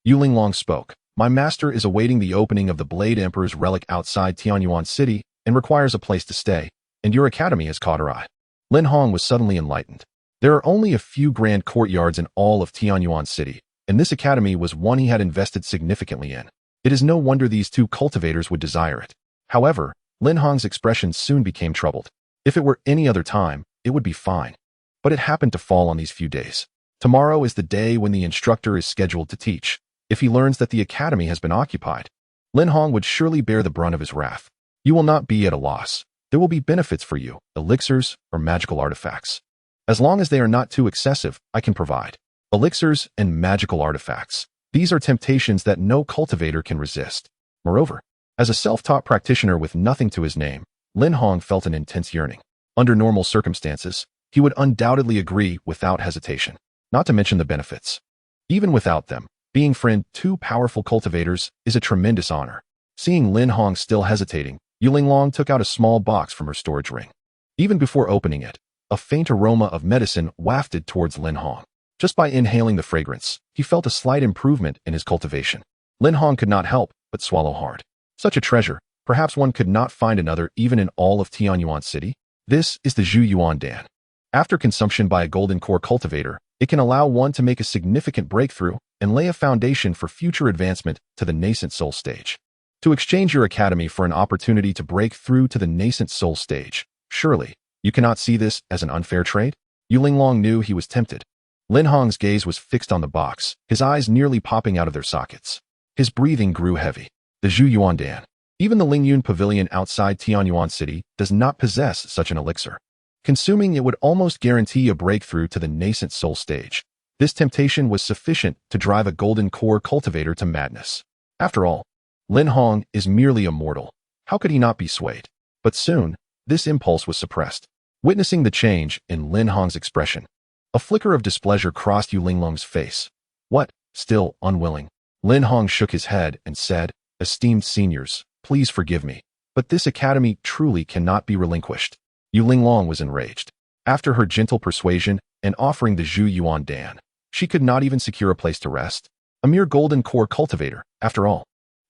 Speaker 1: Yu Linglong spoke. "My master is awaiting the opening of the Blade Emperor's relic outside Tianyuan City and requires a place to stay, and your academy has caught her eye." Lin Hong was suddenly enlightened. There are only a few grand courtyards in all of Tianyuan City, and this academy was one he had invested significantly in. It is no wonder these two cultivators would desire it. However, Lin Hong's expression soon became troubled. If it were any other time, it would be fine. But it happened to fall on these few days. Tomorrow is the day when the instructor is scheduled to teach. If he learns that the academy has been occupied, Lin Hong would surely bear the brunt of his wrath. You will not be at a loss. There will be benefits for you, elixirs or magical artifacts. As long as they are not too excessive, I can provide. Elixirs and magical artifacts. These are temptations that no cultivator can resist. Moreover, as a self-taught practitioner with nothing to his name, Lin Hong felt an intense yearning. Under normal circumstances, he would undoubtedly agree without hesitation, not to mention the benefits. Even without them, being friend two powerful cultivators is a tremendous honor. Seeing Lin Hong still hesitating, Yu Linglong took out a small box from her storage ring. Even before opening it, a faint aroma of medicine wafted towards Lin Hong. Just by inhaling the fragrance, he felt a slight improvement in his cultivation. Lin Hong could not help but swallow hard. Such a treasure, perhaps one could not find another even in all of Tianyuan City. This is the Zhu Yuan Dan. After consumption by a golden core cultivator, it can allow one to make a significant breakthrough and lay a foundation for future advancement to the nascent soul stage. To exchange your academy for an opportunity to break through to the nascent soul stage, surely, you cannot see this as an unfair trade? Yu Linglong knew he was tempted. Lin Hong's gaze was fixed on the box, his eyes nearly popping out of their sockets. His breathing grew heavy. The Zhu Yuan Dan. Even the Lingyun Pavilion outside Tianyuan City does not possess such an elixir. Consuming it would almost guarantee a breakthrough to the nascent soul stage. This temptation was sufficient to drive a golden core cultivator to madness. After all, Lin Hong is merely a mortal. How could he not be swayed? But soon, this impulse was suppressed. Witnessing the change in Lin Hong's expression, a flicker of displeasure crossed Yu Linglong's face. What? Still unwilling? Lin Hong shook his head and said, "Esteemed seniors, please forgive me, but this academy truly cannot be relinquished." Yu Linglong was enraged. After her gentle persuasion and offering the Zhu Yuan Dan, she could not even secure a place to rest. A mere golden core cultivator, after all.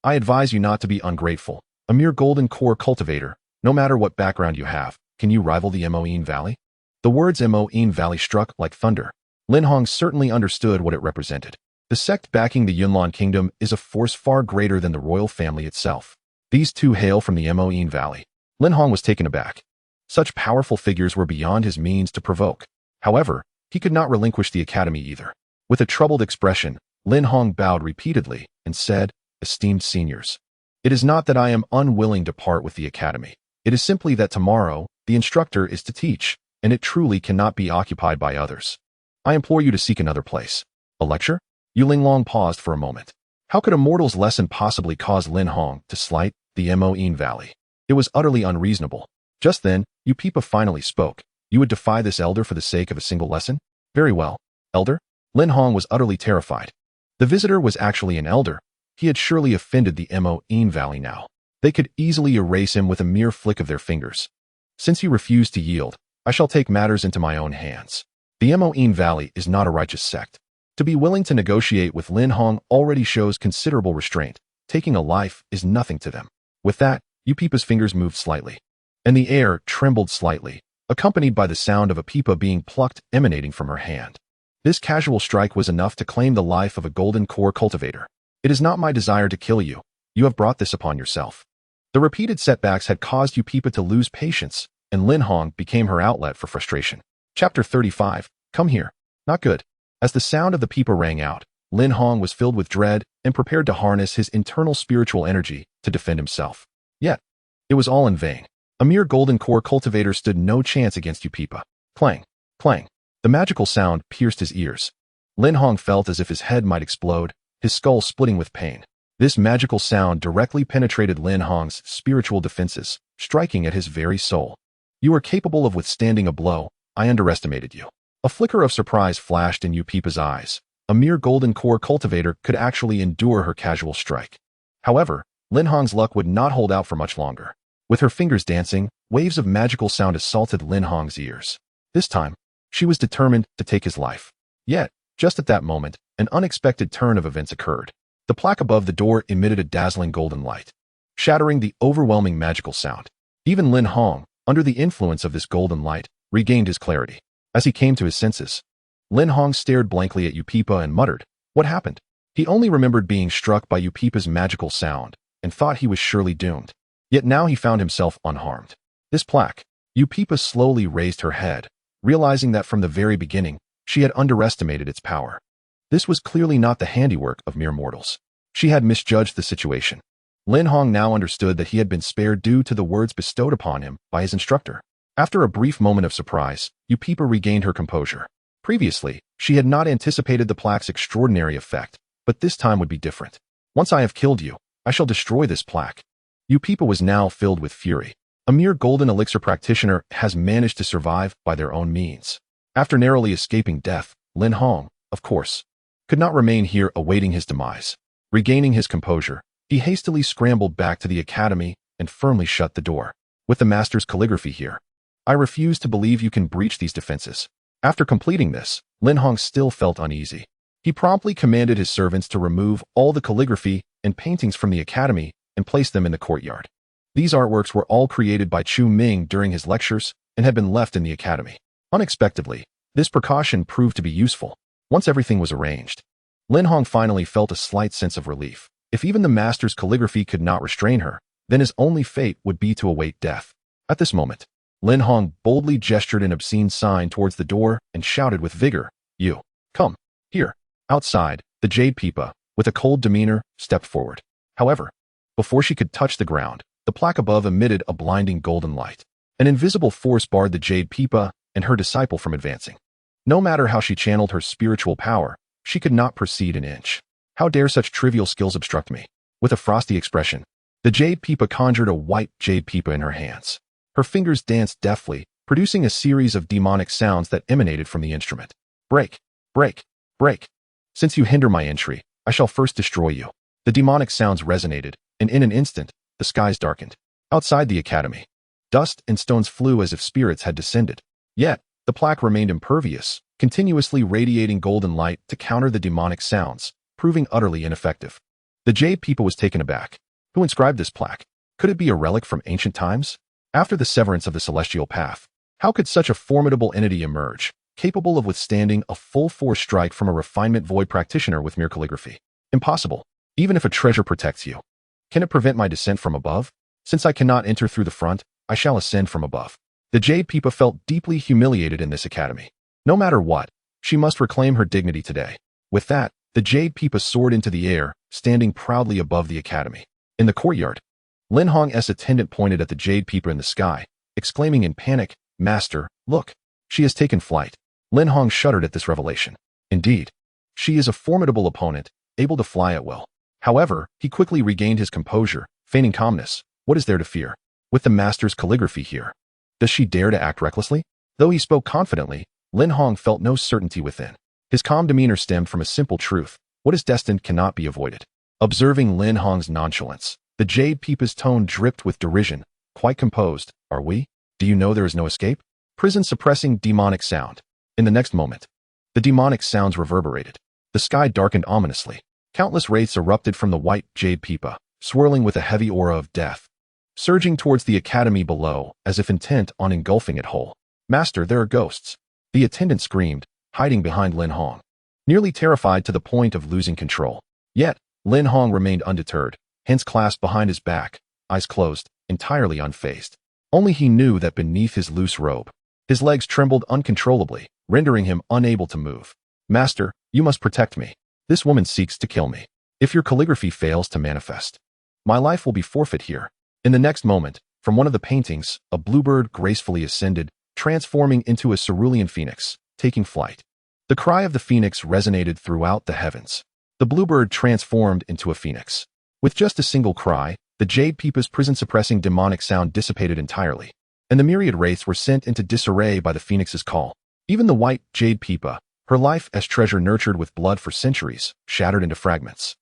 Speaker 1: I advise you not to be ungrateful. A mere golden core cultivator, no matter what background you have, can you rival the Moine Valley? The words Moine Valley struck like thunder. Lin Hong certainly understood what it represented. The sect backing the Yunlan Kingdom is a force far greater than the royal family itself. These two hail from the Moine Valley. Lin Hong was taken aback. Such powerful figures were beyond his means to provoke. However, he could not relinquish the academy either. With a troubled expression, Lin Hong bowed repeatedly and said, "Esteemed seniors, it is not that I am unwilling to part with the academy. It is simply that tomorrow, the instructor is to teach, and it truly cannot be occupied by others. I implore you to seek another place." A lecture? Yu Linglong paused for a moment. How could a mortal's lesson possibly cause Lin Hong to slight the Moine Valley? It was utterly unreasonable. Just then, Yu Peepa finally spoke. "You would defy this elder for the sake of a single lesson? Very well. Elder?" Lin Hong was utterly terrified. The visitor was actually an elder. He had surely offended the Moine Valley now. They could easily erase him with a mere flick of their fingers. "Since you refuse to yield, I shall take matters into my own hands. The Moine Valley is not a righteous sect. To be willing to negotiate with Lin Hong already shows considerable restraint. Taking a life is nothing to them." With that, Yu Peepa's fingers moved slightly, and the air trembled slightly, accompanied by the sound of a peepa being plucked emanating from her hand. This casual strike was enough to claim the life of a golden core cultivator. "It is not my desire to kill you. You have brought this upon yourself." The repeated setbacks had caused Yu Peepa to lose patience, and Lin Hong became her outlet for frustration. Chapter 35. Come here. Not good. As the sound of the peepa rang out, Lin Hong was filled with dread and prepared to harness his internal spiritual energy to defend himself. Yet, it was all in vain. A mere golden core cultivator stood no chance against Yu Peepa. Clang, clang. The magical sound pierced his ears. Lin Hong felt as if his head might explode, his skull splitting with pain. This magical sound directly penetrated Lin Hong's spiritual defenses, striking at his very soul. "You are capable of withstanding a blow. I underestimated you." A flicker of surprise flashed in Yu Peepa's eyes. A mere golden core cultivator could actually endure her casual strike. However, Lin Hong's luck would not hold out for much longer. With her fingers dancing, waves of magical sound assaulted Lin Hong's ears. This time, she was determined to take his life. Yet, just at that moment, an unexpected turn of events occurred. The plaque above the door emitted a dazzling golden light, shattering the overwhelming magical sound. Even Lin Hong, under the influence of this golden light, regained his clarity. As he came to his senses, Lin Hong stared blankly at Yu Peepa and muttered, "What happened?" He only remembered being struck by Yu Peepa's magical sound and thought he was surely doomed. Yet now he found himself unharmed. This plaque, Upipa slowly raised her head, realizing that from the very beginning, she had underestimated its power. This was clearly not the handiwork of mere mortals. She had misjudged the situation. Lin Hong now understood that he had been spared due to the words bestowed upon him by his instructor. After a brief moment of surprise, Upipa regained her composure. Previously, she had not anticipated the plaque's extraordinary effect, but this time would be different. Once I have killed you, I shall destroy this plaque. Upipa was now filled with fury. A mere golden elixir practitioner has managed to survive by their own means. After narrowly escaping death, Lin Hong, of course, could not remain here awaiting his demise. Regaining his composure, he hastily scrambled back to the academy and firmly shut the door. With the master's calligraphy here, I refuse to believe you can breach these defenses. After completing this, Lin Hong still felt uneasy. He promptly commanded his servants to remove all the calligraphy and paintings from the academy and place them in the courtyard. These artworks were all created by Chu Ming during his lectures and had been left in the academy. Unexpectedly, this precaution proved to be useful. Once everything was arranged, Lin Hong finally felt a slight sense of relief. If even the master's calligraphy could not restrain her, then his only fate would be to await death. At this moment, Lin Hong boldly gestured an obscene sign towards the door and shouted with vigor, "You, come, here." Outside, the Jade Pipa, with a cold demeanor, stepped forward. However, before she could touch the ground, the plaque above emitted a blinding golden light. An invisible force barred the Jade Pipa and her disciple from advancing. No matter how she channeled her spiritual power, she could not proceed an inch. How dare such trivial skills obstruct me? With a frosty expression, the Jade Pipa conjured a white Jade Pipa in her hands. Her fingers danced deftly, producing a series of demonic sounds that emanated from the instrument. Break, break, break. Since you hinder my entry, I shall first destroy you. The demonic sounds resonated, and in an instant, the skies darkened. Outside the academy, dust and stones flew as if spirits had descended. Yet, the plaque remained impervious, continuously radiating golden light to counter the demonic sounds, proving utterly ineffective. The Jade Pipa was taken aback. Who inscribed this plaque? Could it be a relic from ancient times? After the severance of the celestial path, how could such a formidable entity emerge, capable of withstanding a full-force strike from a refinement void practitioner with mere calligraphy? Impossible, even if a treasure protects you. Can it prevent my descent from above? Since I cannot enter through the front, I shall ascend from above. The Jade Pipa felt deeply humiliated in this academy. No matter what, she must reclaim her dignity today. With that, the Jade Pipa soared into the air, standing proudly above the academy. In the courtyard, Lin Hong's attendant pointed at the Jade Pipa in the sky, exclaiming in panic, "Master, look, she has taken flight." Lin Hong shuddered at this revelation. Indeed, she is a formidable opponent, able to fly at will. However, he quickly regained his composure, feigning calmness. What is there to fear? With the master's calligraphy here, does she dare to act recklessly? Though he spoke confidently, Lin Hong felt no certainty within. His calm demeanor stemmed from a simple truth: what is destined cannot be avoided. Observing Lin Hong's nonchalance, the Jade Pipa's tone dripped with derision. Quite composed, are we? Do you know there is no escape? Prison-suppressing demonic sound. In the next moment, the demonic sounds reverberated. The sky darkened ominously. Countless wraiths erupted from the white Jade Pipa, swirling with a heavy aura of death, surging towards the academy below, as if intent on engulfing it whole. "Master, there are ghosts!" The attendant screamed, hiding behind Lin Hong, nearly terrified to the point of losing control. Yet, Lin Hong remained undeterred, hands clasped behind his back, eyes closed, entirely unfazed. Only he knew that beneath his loose robe, his legs trembled uncontrollably, rendering him unable to move. "Master, you must protect me. This woman seeks to kill me. If your calligraphy fails to manifest, my life will be forfeit here." In the next moment, from one of the paintings, a bluebird gracefully ascended, transforming into a cerulean phoenix, taking flight. The cry of the phoenix resonated throughout the heavens. The bluebird transformed into a phoenix. With just a single cry, the Jade Pipa's prison-suppressing demonic sound dissipated entirely, and the myriad wraiths were sent into disarray by the phoenix's call. Even the white Jade Pipa, her life as treasure nurtured with blood for centuries, shattered into fragments,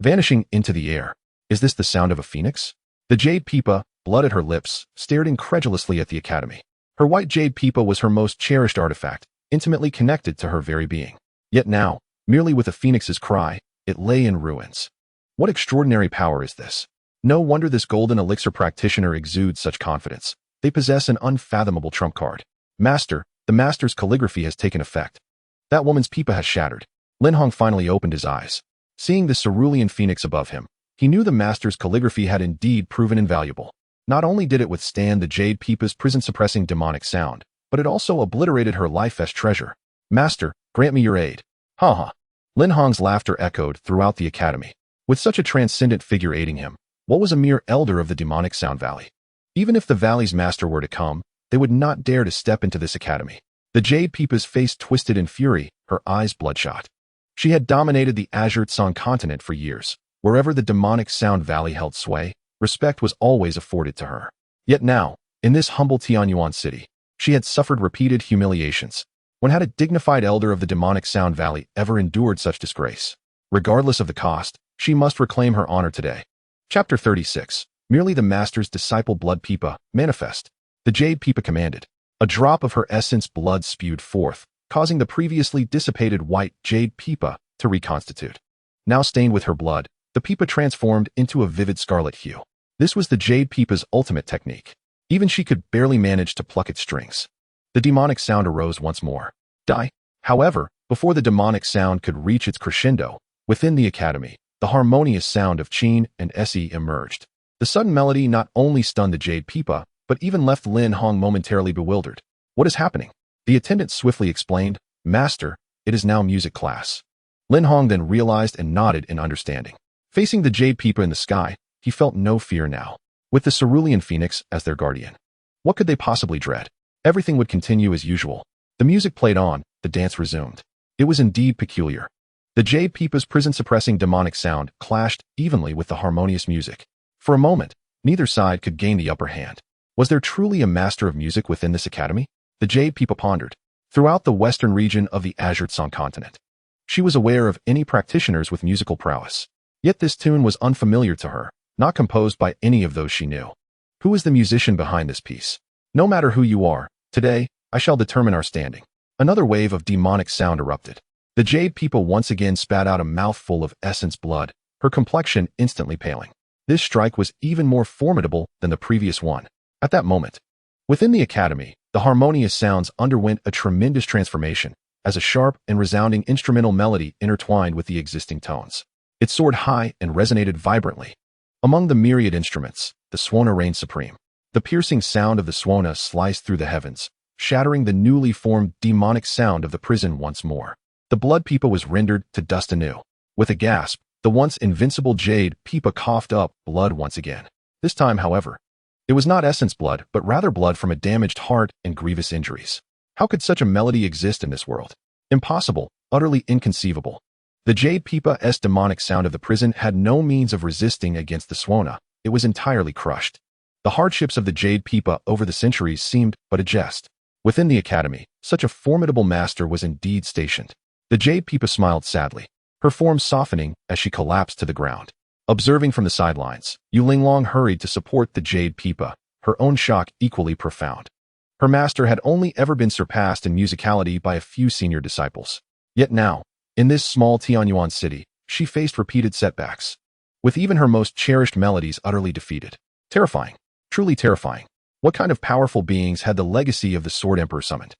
Speaker 1: vanishing into the air. Is this the sound of a phoenix? The Jade Pipa, blood at her lips, stared incredulously at the academy. Her white Jade Pipa was her most cherished artifact, intimately connected to her very being. Yet now, merely with a phoenix's cry, it lay in ruins. What extraordinary power is this? No wonder this golden elixir practitioner exudes such confidence. They possess an unfathomable trump card. "Master, the master's calligraphy has taken effect. That woman's pipa has shattered." Lin Hong finally opened his eyes. Seeing the cerulean phoenix above him, he knew the master's calligraphy had indeed proven invaluable. Not only did it withstand the Jade Peepa's prison-suppressing demonic sound, but it also obliterated her life-esque treasure. Master, grant me your aid. Ha ha. Lin Hong's laughter echoed throughout the academy. With such a transcendent figure aiding him, what was a mere elder of the demonic Sound Valley? Even if the valley's master were to come, they would not dare to step into this academy. The Jade Peepa's face twisted in fury, her eyes bloodshot. She had dominated the Azure Tsang continent for years. Wherever the demonic Sound Valley held sway, respect was always afforded to her. Yet now, in this humble Tianyuan city, she had suffered repeated humiliations. When had a dignified elder of the demonic Sound Valley ever endured such disgrace? Regardless of the cost, she must reclaim her honor today. Chapter 36. Merely the Master's disciple Blood Peepa, manifest. The Jade Peepa commanded. A drop of her essence blood spewed forth, causing the previously dissipated white Jade Peepa to reconstitute. Now stained with her blood, the Peepa transformed into a vivid scarlet hue. This was the Jade Peepa's ultimate technique. Even she could barely manage to pluck its strings. The demonic sound arose once more. Die. However, before the demonic sound could reach its crescendo, within the academy, the harmonious sound of Qin and Se emerged. The sudden melody not only stunned the Jade Peepa, but even left Lin Hong momentarily bewildered. What is happening? The attendant swiftly explained, Master, it is now music class. Lin Hong then realized and nodded in understanding. Facing the Jade Peepa in the sky, he felt no fear now. With the Cerulean Phoenix as their guardian, what could they possibly dread? Everything would continue as usual. The music played on, the dance resumed. It was indeed peculiar. The Jade Peepa's prison-suppressing demonic sound clashed evenly with the harmonious music. For a moment, neither side could gain the upper hand. Was there truly a master of music within this academy? The Jade Peepa pondered. Throughout the western region of the Azure Tsang continent, she was aware of any practitioners with musical prowess. Yet this tune was unfamiliar to her, not composed by any of those she knew. Who is the musician behind this piece? No matter who you are, today, I shall determine our standing. Another wave of demonic sound erupted. The Jade Peepa once again spat out a mouthful of essence blood, her complexion instantly paling. This strike was even more formidable than the previous one. At that moment, within the academy, the harmonious sounds underwent a tremendous transformation, as a sharp and resounding instrumental melody intertwined with the existing tones. It soared high and resonated vibrantly. Among the myriad instruments, the Swona reigned supreme. The piercing sound of the Swona sliced through the heavens, shattering the newly formed demonic sound of the prison once more. The Blood Peepa was rendered to dust anew. With a gasp, the once invincible Jade Peepa coughed up blood once again. This time, however, it was not essence blood, but rather blood from a damaged heart and grievous injuries. How could such a melody exist in this world? Impossible, utterly inconceivable. The Jade Peepa's demonic sound of the prison had no means of resisting against the Swona. It was entirely crushed. The hardships of the Jade Peepa over the centuries seemed but a jest. Within the academy, such a formidable master was indeed stationed. The Jade Peepa smiled sadly, her form softening as she collapsed to the ground. Observing from the sidelines, Yu Linglong hurried to support the Jade Peepa, her own shock equally profound. Her master had only ever been surpassed in musicality by a few senior disciples. Yet now, in this small Tianyuan city, she faced repeated setbacks, with even her most cherished melodies utterly defeated. Terrifying. Truly terrifying. What kind of powerful beings had the legacy of the Sword Emperor summoned?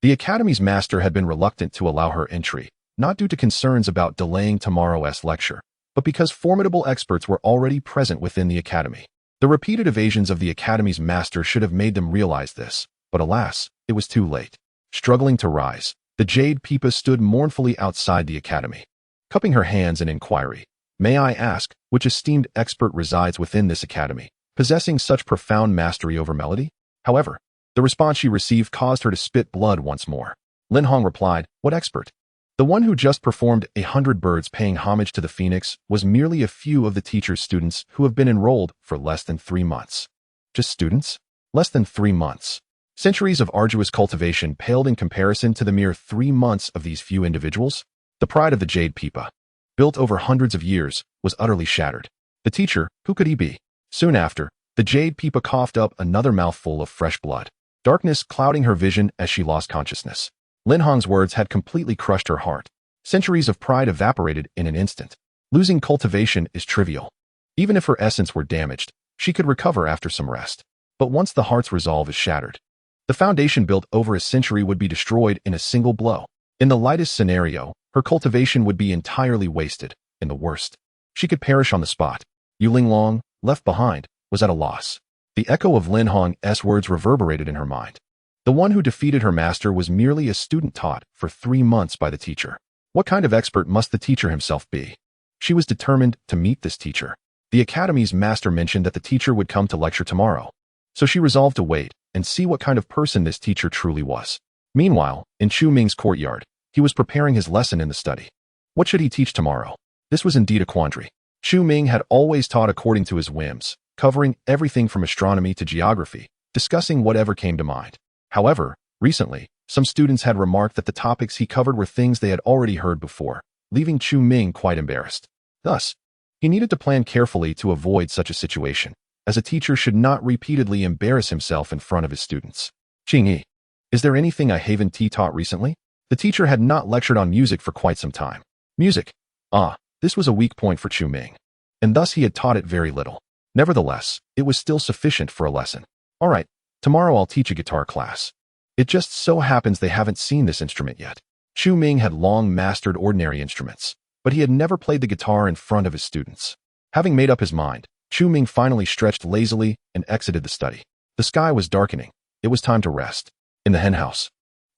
Speaker 1: The Academy's master had been reluctant to allow her entry, not due to concerns about delaying tomorrow's lecture, but because formidable experts were already present within the Academy. The repeated evasions of the Academy's master should have made them realize this, but alas, it was too late. Struggling to rise, the Jade Peepa stood mournfully outside the Academy. Cupping her hands in inquiry, "May I ask, which esteemed expert resides within this Academy, possessing such profound mastery over melody?" However, the response she received caused her to spit blood once more. Lin Hong replied, "What expert?" The one who just performed 100 birds paying homage to the phoenix was merely a few of the teacher's students who have been enrolled for less than 3 months. Just students? Less than 3 months. Centuries of arduous cultivation paled in comparison to the mere 3 months of these few individuals. The pride of the Jade Peepa, built over hundreds of years, was utterly shattered. The teacher, who could he be? Soon after, the Jade Peepa coughed up another mouthful of fresh blood, darkness clouding her vision as she lost consciousness. Lin Hong's words had completely crushed her heart. Centuries of pride evaporated in an instant. Losing cultivation is trivial. Even if her essence were damaged, she could recover after some rest. But once the heart's resolve is shattered, the foundation built over a century would be destroyed in a single blow. In the lightest scenario, her cultivation would be entirely wasted. In the worst, she could perish on the spot. Yu Linglong, left behind, was at a loss. The echo of Lin Hong's words reverberated in her mind. The one who defeated her master was merely a student taught for 3 months by the teacher. What kind of expert must the teacher himself be? She was determined to meet this teacher. The academy's master mentioned that the teacher would come to lecture tomorrow, so she resolved to wait and see what kind of person this teacher truly was. Meanwhile, in Chu Ming's courtyard, he was preparing his lesson in the study. What should he teach tomorrow? This was indeed a quandary. Chu Ming had always taught according to his whims, covering everything from astronomy to geography, discussing whatever came to mind. However, recently, some students had remarked that the topics he covered were things they had already heard before, leaving Chu Ming quite embarrassed. Thus, he needed to plan carefully to avoid such a situation, as a teacher should not repeatedly embarrass himself in front of his students. Qingyi, is there anything I haven't taught recently? The teacher had not lectured on music for quite some time. Music? This was a weak point for Chu Ming, and thus he had taught it very little. Nevertheless, it was still sufficient for a lesson. All right, tomorrow I'll teach a guitar class. It just so happens they haven't seen this instrument yet. Chu Ming had long mastered ordinary instruments, but he had never played the guitar in front of his students. Having made up his mind, Chu Ming finally stretched lazily and exited the study. The sky was darkening. It was time to rest. In the henhouse,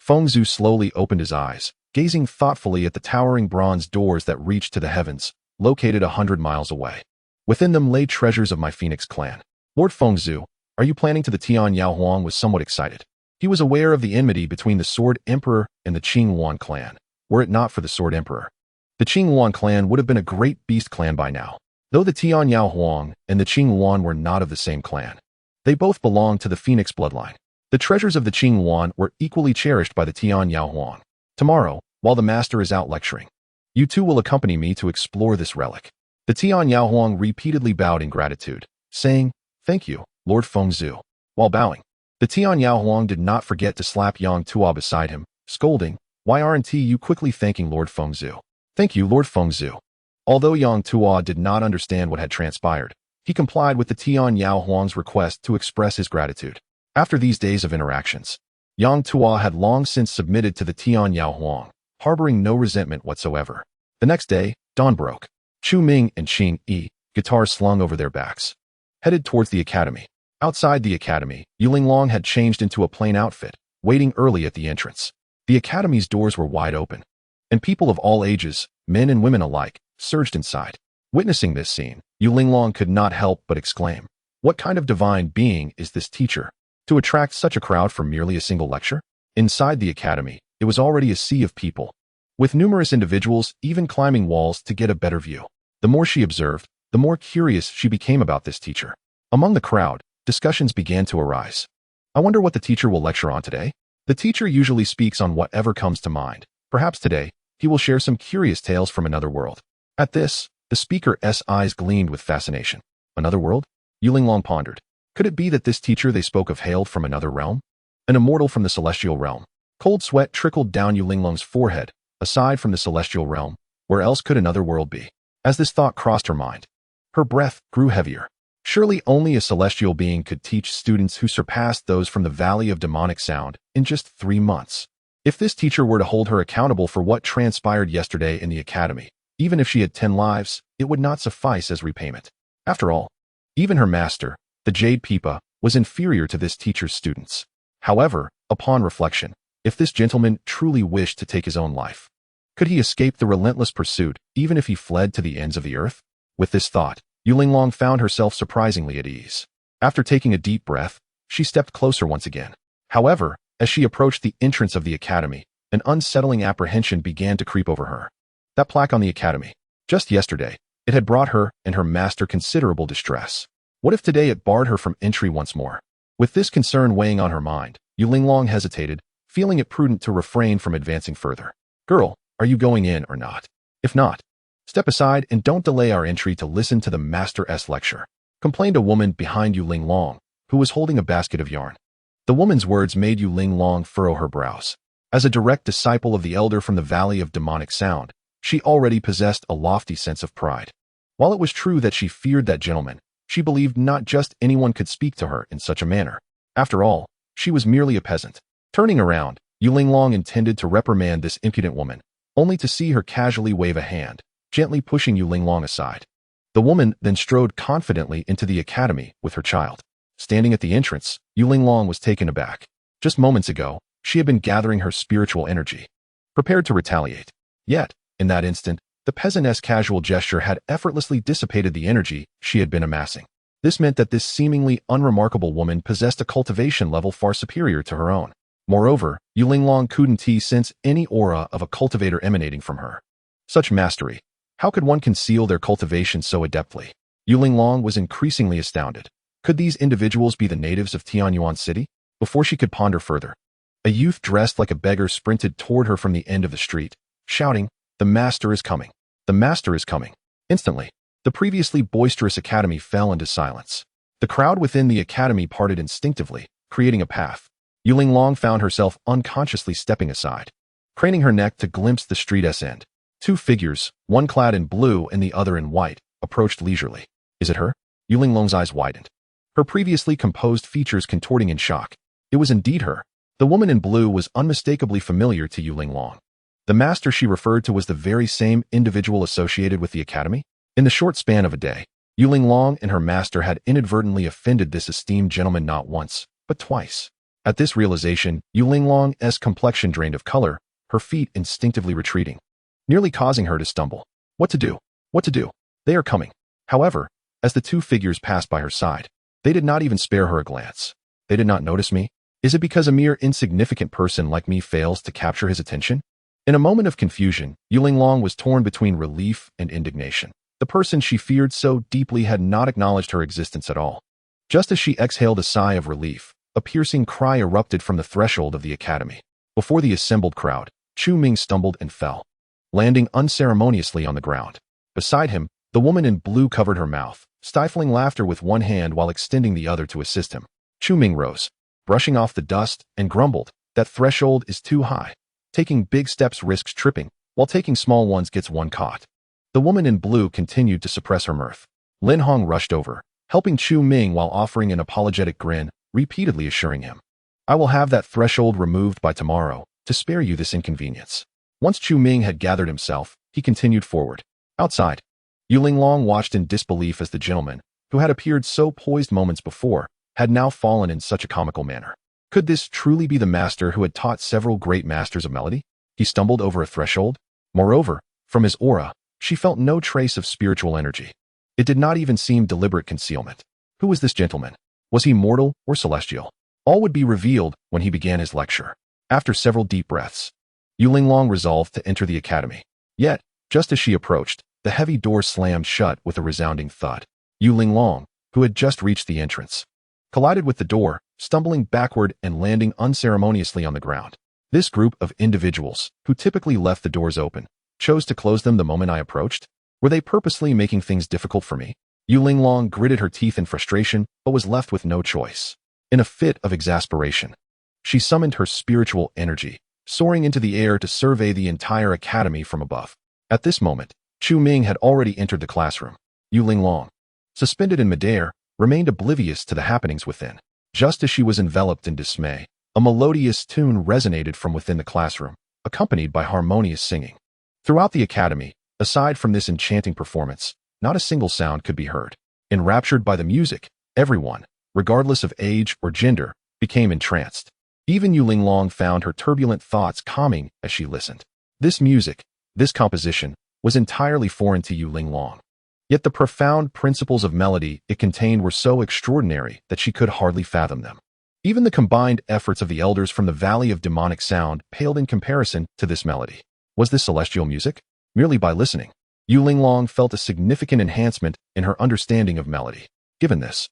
Speaker 1: Fengzhu slowly opened his eyes, gazing thoughtfully at the towering bronze doors that reached to the heavens, located 100 miles away. Within them lay treasures of my Phoenix clan. Lord Fengzhu, are you planning to? The Tian Yao Huang was somewhat excited. He was aware of the enmity between the Sword Emperor and the Qing Yuan clan. Were it not for the Sword Emperor, the Qing Yuan clan would have been a great beast clan by now. Though the Tian Yao Huang and the Qing Yuan were not of the same clan, they both belonged to the Phoenix bloodline. The treasures of the Qing Yuan were equally cherished by the Tian Yao Huang. Tomorrow, while the master is out lecturing, you two will accompany me to explore this relic. The Tian Yao Huang repeatedly bowed in gratitude, saying, "Thank you, Lord Fengzhu." While bowing, the Tian Yao Huang did not forget to slap Yang Tuo beside him, scolding, "Why aren't you quickly thanking Lord Fengzhu?" "Thank you, Lord Fengzhu." Although Yang Tuo did not understand what had transpired, he complied with the Tian Yao Huang's request to express his gratitude. After these days of interactions, Yang Tuo had long since submitted to the Tian Yao Huang, harboring no resentment whatsoever. The next day, dawn broke. Chu Ming and Qingyi, guitars slung over their backs, headed towards the academy. Outside the academy, Yulinglong had changed into a plain outfit, waiting early at the entrance. The academy's doors were wide open, and people of all ages, men and women alike, surged inside. Witnessing this scene, Yulinglong could not help but exclaim, "What kind of divine being is this teacher to attract such a crowd for merely a single lecture?" Inside the academy, it was already a sea of people, with numerous individuals even climbing walls to get a better view. The more she observed, the more curious she became about this teacher. Among the crowd, discussions began to arise. I wonder what the teacher will lecture on today. The teacher usually speaks on whatever comes to mind. Perhaps today, he will share some curious tales from another world. At this, the speaker's eyes gleamed with fascination. Another world? Yulinglong pondered. Could it be that this teacher they spoke of hailed from another realm? An immortal from the celestial realm? Cold sweat trickled down Yulinglong's forehead. Aside from the celestial realm, where else could another world be? As this thought crossed her mind, her breath grew heavier. Surely only a celestial being could teach students who surpassed those from the Valley of Demonic Sound in just 3 months. If this teacher were to hold her accountable for what transpired yesterday in the academy, even if she had 10 lives, it would not suffice as repayment. After all, even her master, the Jade Pipa, was inferior to this teacher's students. However, upon reflection, if this gentleman truly wished to take his own life, could he escape the relentless pursuit even if he fled to the ends of the earth? With this thought, Yulinglong found herself surprisingly at ease. After taking a deep breath, she stepped closer once again. However, as she approached the entrance of the academy, an unsettling apprehension began to creep over her. That plaque on the academy. Just yesterday, it had brought her and her master considerable distress. What if today it barred her from entry once more? With this concern weighing on her mind, Yulinglong hesitated, feeling it prudent to refrain from advancing further. "Girl, are you going in or not? If not, step aside and don't delay our entry to listen to the master's lecture," complained a woman behind Yulinglong, who was holding a basket of yarn. The woman's words made Yulinglong furrow her brows. As a direct disciple of the elder from the Valley of Demonic Sound, she already possessed a lofty sense of pride. While it was true that she feared that gentleman, she believed not just anyone could speak to her in such a manner. After all, she was merely a peasant. Turning around, Yulinglong intended to reprimand this impudent woman, only to see her casually wave a hand, gently pushing Yulinglong aside. The woman then strode confidently into the academy with her child. Standing at the entrance, Yuling was taken aback. Just moments ago, she had been gathering her spiritual energy, prepared to retaliate. Yet, in that instant, the peasantess' casual gesture had effortlessly dissipated the energy she had been amassing. This meant that this seemingly unremarkable woman possessed a cultivation level far superior to her own. Moreover, Yuling couldn't sense any aura of a cultivator emanating from her. Such mastery. How could one conceal their cultivation so adeptly? Yuling was increasingly astounded. Could these individuals be the natives of Tianyuan City? Before she could ponder further, a youth dressed like a beggar sprinted toward her from the end of the street, shouting, "The master is coming! The master is coming!" Instantly, the previously boisterous academy fell into silence. The crowd within the academy parted instinctively, creating a path. Yuling found herself unconsciously stepping aside, craning her neck to glimpse the street's end. Two figures, one clad in blue and the other in white, approached leisurely. Is it her? Yuling's eyes widened, her previously composed features contorting in shock. It was indeed her. The woman in blue was unmistakably familiar to Yuling. The master she referred to was the very same individual associated with the academy. In the short span of a day, Yuling and her master had inadvertently offended this esteemed gentleman not once, but twice. At this realization, Yuling's complexion drained of color, her feet instinctively retreating, nearly causing her to stumble. What to do? What to do? They are coming. However, as the two figures passed by her side, they did not even spare her a glance. They did not notice me? Is it because a mere insignificant person like me fails to capture his attention? In a moment of confusion, Yuling was torn between relief and indignation. The person she feared so deeply had not acknowledged her existence at all. Just as she exhaled a sigh of relief, a piercing cry erupted from the threshold of the academy. Before the assembled crowd, Chu Ming stumbled and fell, landing unceremoniously on the ground. Beside him, the woman in blue covered her mouth, stifling laughter with one hand while extending the other to assist him. Chu Ming rose, brushing off the dust, and grumbled, "That threshold is too high. Taking big steps risks tripping, while taking small ones gets one caught." The woman in blue continued to suppress her mirth. Lin Hong rushed over, helping Chu Ming while offering an apologetic grin, repeatedly assuring him, "I will have that threshold removed by tomorrow, to spare you this inconvenience." Once Chu Ming had gathered himself, he continued forward. Outside, Yuling watched in disbelief as the gentleman, who had appeared so poised moments before, had now fallen in such a comical manner. Could this truly be the master who had taught several great masters of melody? He stumbled over a threshold. Moreover, from his aura, she felt no trace of spiritual energy. It did not even seem deliberate concealment. Who was this gentleman? Was he mortal or celestial? All would be revealed when he began his lecture. After several deep breaths, Yuling resolved to enter the academy. Yet, just as she approached, the heavy door slammed shut with a resounding thud. Yuling, who had just reached the entrance, collided with the door, stumbling backward and landing unceremoniously on the ground. This group of individuals, who typically left the doors open, chose to close them the moment I approached? Were they purposely making things difficult for me? Yuling gritted her teeth in frustration, but was left with no choice. In a fit of exasperation, she summoned her spiritual energy, soaring into the air to survey the entire academy from above. At this moment, Chu Ming had already entered the classroom. Yuling, suspended in midair, remained oblivious to the happenings within. Just as she was enveloped in dismay, a melodious tune resonated from within the classroom, accompanied by harmonious singing. Throughout the academy, aside from this enchanting performance, not a single sound could be heard. Enraptured by the music, everyone, regardless of age or gender, became entranced. Even Yuling found her turbulent thoughts calming as she listened. This music, this composition, was entirely foreign to Yuling. Yet the profound principles of melody it contained were so extraordinary that she could hardly fathom them. Even the combined efforts of the elders from the Valley of Demonic Sound paled in comparison to this melody. Was this celestial music? Merely by listening, Yuling felt a significant enhancement in her understanding of melody. Given this,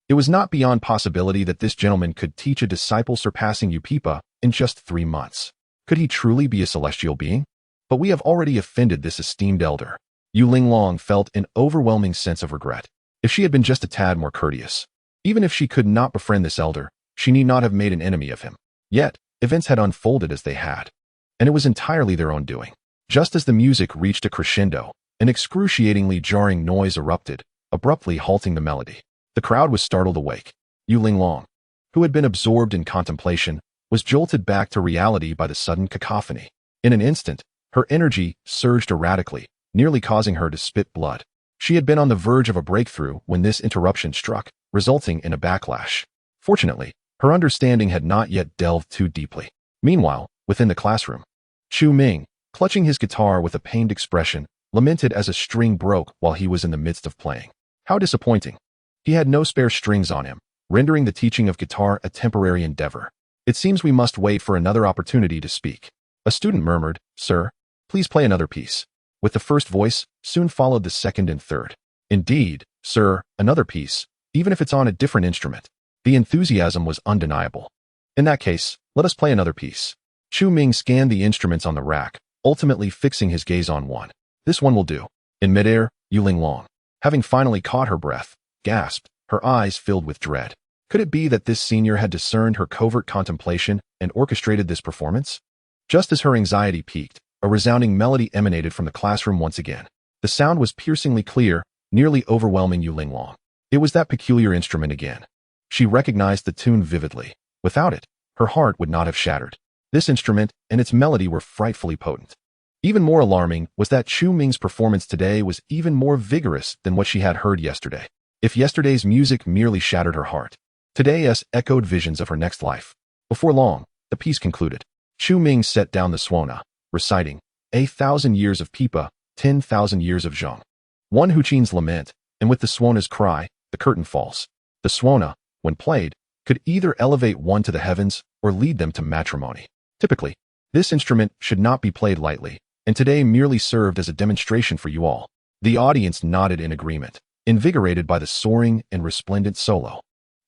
Speaker 1: it was not beyond possibility that this gentleman could teach a disciple surpassing Upipa in just 3 months. Could he truly be a celestial being? But we have already offended this esteemed elder. Yuling felt an overwhelming sense of regret. If she had been just a tad more courteous, even if she could not befriend this elder, she need not have made an enemy of him. Yet, events had unfolded as they had, and it was entirely their own doing. Just as the music reached a crescendo, an excruciatingly jarring noise erupted, abruptly halting the melody. The crowd was startled awake. Yuling, who had been absorbed in contemplation, was jolted back to reality by the sudden cacophony. In an instant, her energy surged erratically, nearly causing her to spit blood. She had been on the verge of a breakthrough when this interruption struck. resulting in a backlash. Fortunately, her understanding had not yet delved too deeply. Meanwhile, within the classroom, Chu Ming, clutching his guitar with a pained expression, lamented as a string broke while he was in the midst of playing. How disappointing. He had no spare strings on him, rendering the teaching of guitar a temporary endeavor. It seems we must wait for another opportunity to speak. A student murmured, "Sir, please play another piece." With the first voice, soon followed the second and third. "Indeed, sir, another piece, even if it's on a different instrument." The enthusiasm was undeniable. "In that case, let us play another piece." Chu Ming scanned the instruments on the rack, ultimately fixing his gaze on one. "This one will do." In midair, Yuling, having finally caught her breath, gasped, her eyes filled with dread. Could it be that this senior had discerned her covert contemplation and orchestrated this performance? Just as her anxiety peaked, a resounding melody emanated from the classroom once again. The sound was piercingly clear, nearly overwhelming Yuling. It was that peculiar instrument again. She recognized the tune vividly. Without it, her heart would not have shattered. This instrument and its melody were frightfully potent. Even more alarming was that Chu Ming's performance today was even more vigorous than what she had heard yesterday. If yesterday's music merely shattered her heart, today's echoed visions of her next life. Before long, the piece concluded. Chu Ming set down the suona, reciting, "1,000 years of Pipa, 10,000 years of Zheng." One Huqin's lament, and with the suona's cry, the curtain falls. The suona, when played, could either elevate one to the heavens or lead them to matrimony. Typically, this instrument should not be played lightly, and today merely served as a demonstration for you all. The audience nodded in agreement, invigorated by the soaring and resplendent solo.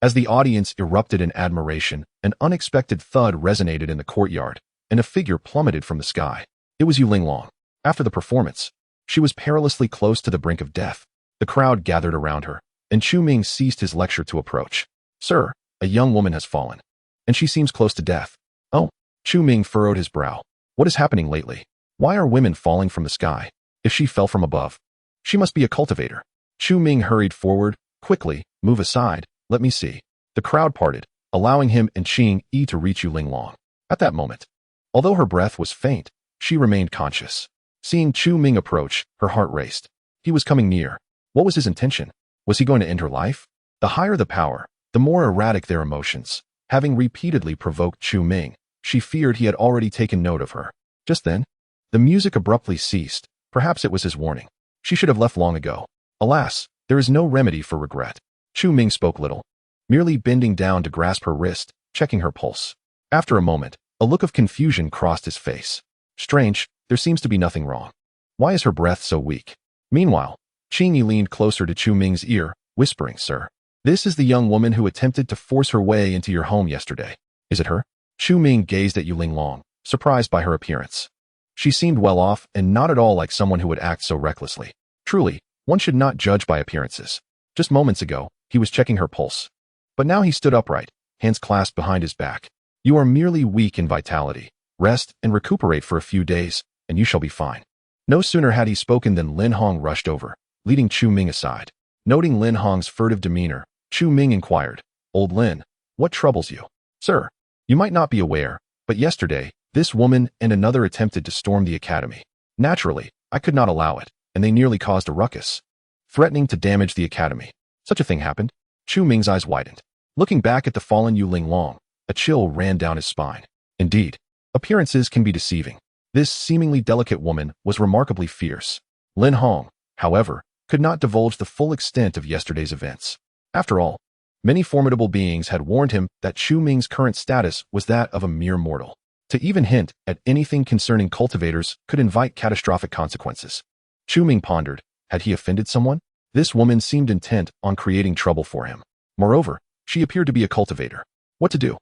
Speaker 1: As the audience erupted in admiration, an unexpected thud resonated in the courtyard, and a figure plummeted from the sky. It was Yuling. After the performance, she was perilously close to the brink of death. The crowd gathered around her, and Chu Ming ceased his lecture to approach. "Sir, a young woman has fallen, and she seems close to death." "Oh." Chu Ming furrowed his brow. "What is happening lately? Why are women falling from the sky? If she fell from above, she must be a cultivator." Chu Ming hurried forward. "Quickly, move aside. Let me see." The crowd parted, allowing him and Qing Yi to reach Yuling. At that moment, although her breath was faint, she remained conscious. Seeing Chu Ming approach, her heart raced. He was coming near. What was his intention? Was he going to end her life? The higher the power, the more erratic their emotions. Having repeatedly provoked Chu Ming, she feared he had already taken note of her. Just then, the music abruptly ceased. Perhaps it was his warning. She should have left long ago. Alas, there is no remedy for regret. Chu Ming spoke little, merely bending down to grasp her wrist, checking her pulse. After a moment, a look of confusion crossed his face. Strange, there seems to be nothing wrong. Why is her breath so weak? Meanwhile, Qing Yi leaned closer to Chu Ming's ear, whispering, "Sir, this is the young woman who attempted to force her way into your home yesterday. Is it her?" Chu Ming gazed at Yuling, surprised by her appearance. She seemed well off and not at all like someone who would act so recklessly. Truly, one should not judge by appearances. Just moments ago, he was checking her pulse. But now he stood upright, hands clasped behind his back. "You are merely weak in vitality. Rest and recuperate for a few days, and you shall be fine." No sooner had he spoken than Lin Hong rushed over, leading Chu Ming aside. Noting Lin Hong's furtive demeanor, Chu Ming inquired, "Old Lin, what troubles you?" "Sir, you might not be aware, but yesterday, this woman and another attempted to storm the academy. Naturally, I could not allow it, and they nearly caused a ruckus, threatening to damage the academy." "Such a thing happened?" Chu Ming's eyes widened. Looking back at the fallen Yuling, a chill ran down his spine. Indeed, appearances can be deceiving. This seemingly delicate woman was remarkably fierce. Lin Hong, however, could not divulge the full extent of yesterday's events. After all, many formidable beings had warned him that Chu Ming's current status was that of a mere mortal. To even hint at anything concerning cultivators could invite catastrophic consequences. Chu Ming pondered, had he offended someone? This woman seemed intent on creating trouble for him. Moreover, she appeared to be a cultivator. What to do?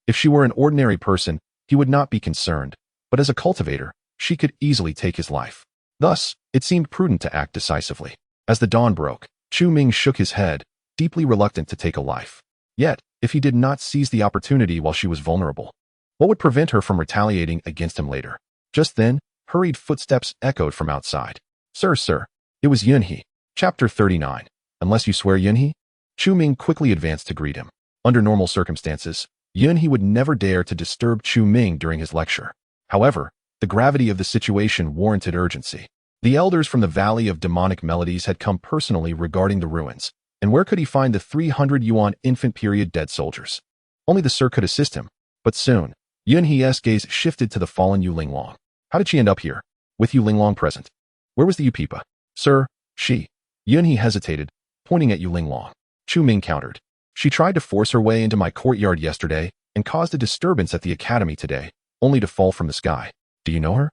Speaker 1: If she were an ordinary person, he would not be concerned, but as a cultivator, she could easily take his life. Thus, it seemed prudent to act decisively. As the dawn broke, Chu Ming shook his head, deeply reluctant to take a life. Yet, if he did not seize the opportunity while she was vulnerable, what would prevent her from retaliating against him later? Just then, hurried footsteps echoed from outside. Sir, it was Yunhe. Chapter 39. Unless you swear, Yunhe? Chu Ming quickly advanced to greet him. Under normal circumstances, Yunhe would never dare to disturb Chu Ming during his lecture. However, the gravity of the situation warranted urgency. The elders from the Valley of Demonic Melodies had come personally regarding the ruins, And where could he find the 300 yuan infant period dead soldiers? Only the Sir could assist him. But soon, Yun He's gaze shifted to the fallen Yu Linglong. How did she end up here? With Yu Linglong present. Where was the Yu Pipa? Sir, she. Yun He hesitated, pointing at Yu Linglong. Chu Ming countered. She tried to force her way into my courtyard yesterday and caused a disturbance at the academy today, only to fall from the sky. Do you know her?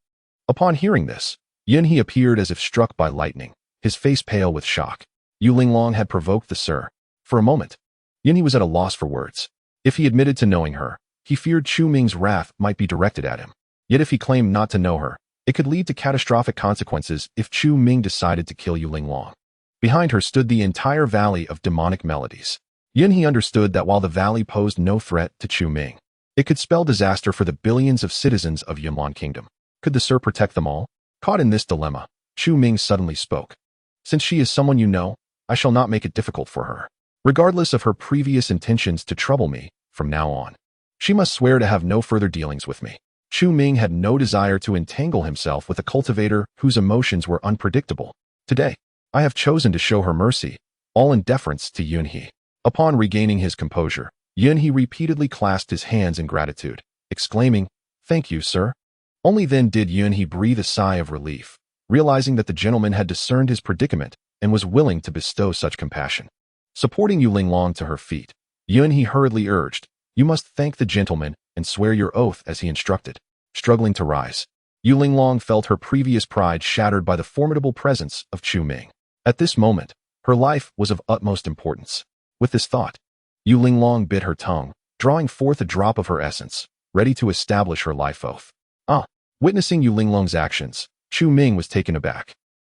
Speaker 1: Upon hearing this, Yun He appeared as if struck by lightning, his face pale with shock. Yu Linglong had provoked the Sir. For a moment, Yun He was at a loss for words. If he admitted to knowing her, he feared Chu Ming's wrath might be directed at him. Yet if he claimed not to know her, it could lead to catastrophic consequences if Chu Ming decided to kill Yu Linglong. Behind her stood the entire valley of demonic melodies. Yun He understood that while the valley posed no threat to Chu Ming, it could spell disaster for the billions of citizens of Yunlan Kingdom. Could the Sir protect them all? Caught in this dilemma, Chu Ming suddenly spoke. Since she is someone you know, I shall not make it difficult for her. Regardless of her previous intentions to trouble me, from now on, she must swear to have no further dealings with me. Chu Ming had no desire to entangle himself with a cultivator whose emotions were unpredictable. Today, I have chosen to show her mercy, all in deference to Yun He. Upon regaining his composure, Yun He repeatedly clasped his hands in gratitude, exclaiming, "Thank you, sir." Only then did Yun He breathe a sigh of relief, realizing that the gentleman had discerned his predicament and was willing to bestow such compassion. Supporting Yu Linglong to her feet, Yun He hurriedly urged, "You must thank the gentleman and swear your oath as he instructed." Struggling to rise, Yu Linglong felt her previous pride shattered by the formidable presence of Chu Ming. At this moment, her life was of utmost importance. With this thought, Yu Linglong bit her tongue, drawing forth a drop of her essence, ready to establish her life oath. Witnessing Yu Linglong's actions, Chu Ming was taken aback.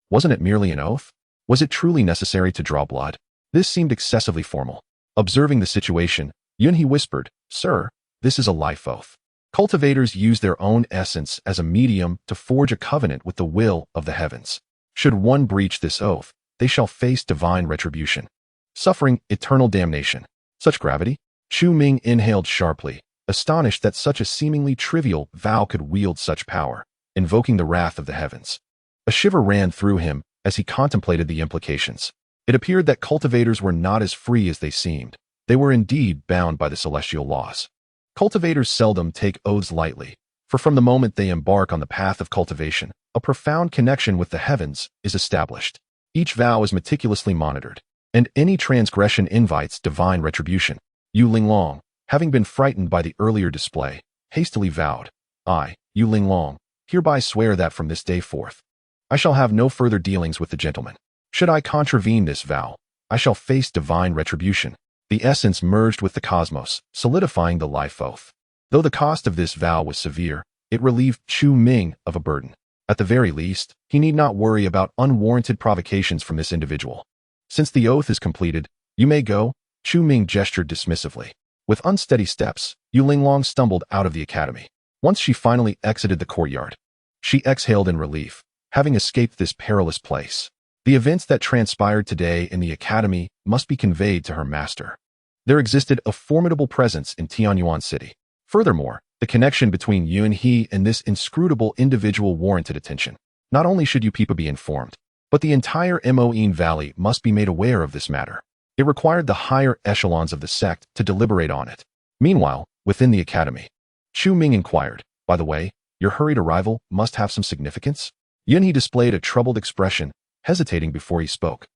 Speaker 1: Wasn't it merely an oath? Was it truly necessary to draw blood? This seemed excessively formal. Observing the situation, Yun He whispered, "Sir, this is a life oath. Cultivators use their own essence as a medium to forge a covenant with the will of the heavens. Should one breach this oath, they shall face divine retribution, suffering eternal damnation." Such gravity? Chu Ming inhaled sharply, astonished that such a seemingly trivial vow could wield such power, invoking the wrath of the heavens. A shiver ran through him as he contemplated the implications. It appeared that cultivators were not as free as they seemed. They were indeed bound by the celestial laws. Cultivators seldom take oaths lightly, for from the moment they embark on the path of cultivation, a profound connection with the heavens is established. Each vow is meticulously monitored, and any transgression invites divine retribution. Yu Linglong, having been frightened by the earlier display, hastily vowed, "I, Yu Linglong, hereby swear that from this day forth, I shall have no further dealings with the gentleman. Should I contravene this vow, I shall face divine retribution." The essence merged with the cosmos, solidifying the life oath. Though the cost of this vow was severe, it relieved Chu Ming of a burden. At the very least, he need not worry about unwarranted provocations from this individual. "Since the oath is completed, you may go," Chu Ming gestured dismissively. With unsteady steps, Yu Linglong stumbled out of the academy. Once she finally exited the courtyard, she exhaled in relief, having escaped this perilous place. The events that transpired today in the academy must be conveyed to her master. There existed a formidable presence in Tianyuan City. Furthermore, the connection between Yun He and this inscrutable individual warranted attention. Not only should Yu Pipa be informed, but the entire Moine Valley must be made aware of this matter. It required the higher echelons of the sect to deliberate on it. Meanwhile, within the academy, Chu Ming inquired, "By the way, your hurried arrival must have some significance?" Yun He displayed a troubled expression, hesitating before he spoke.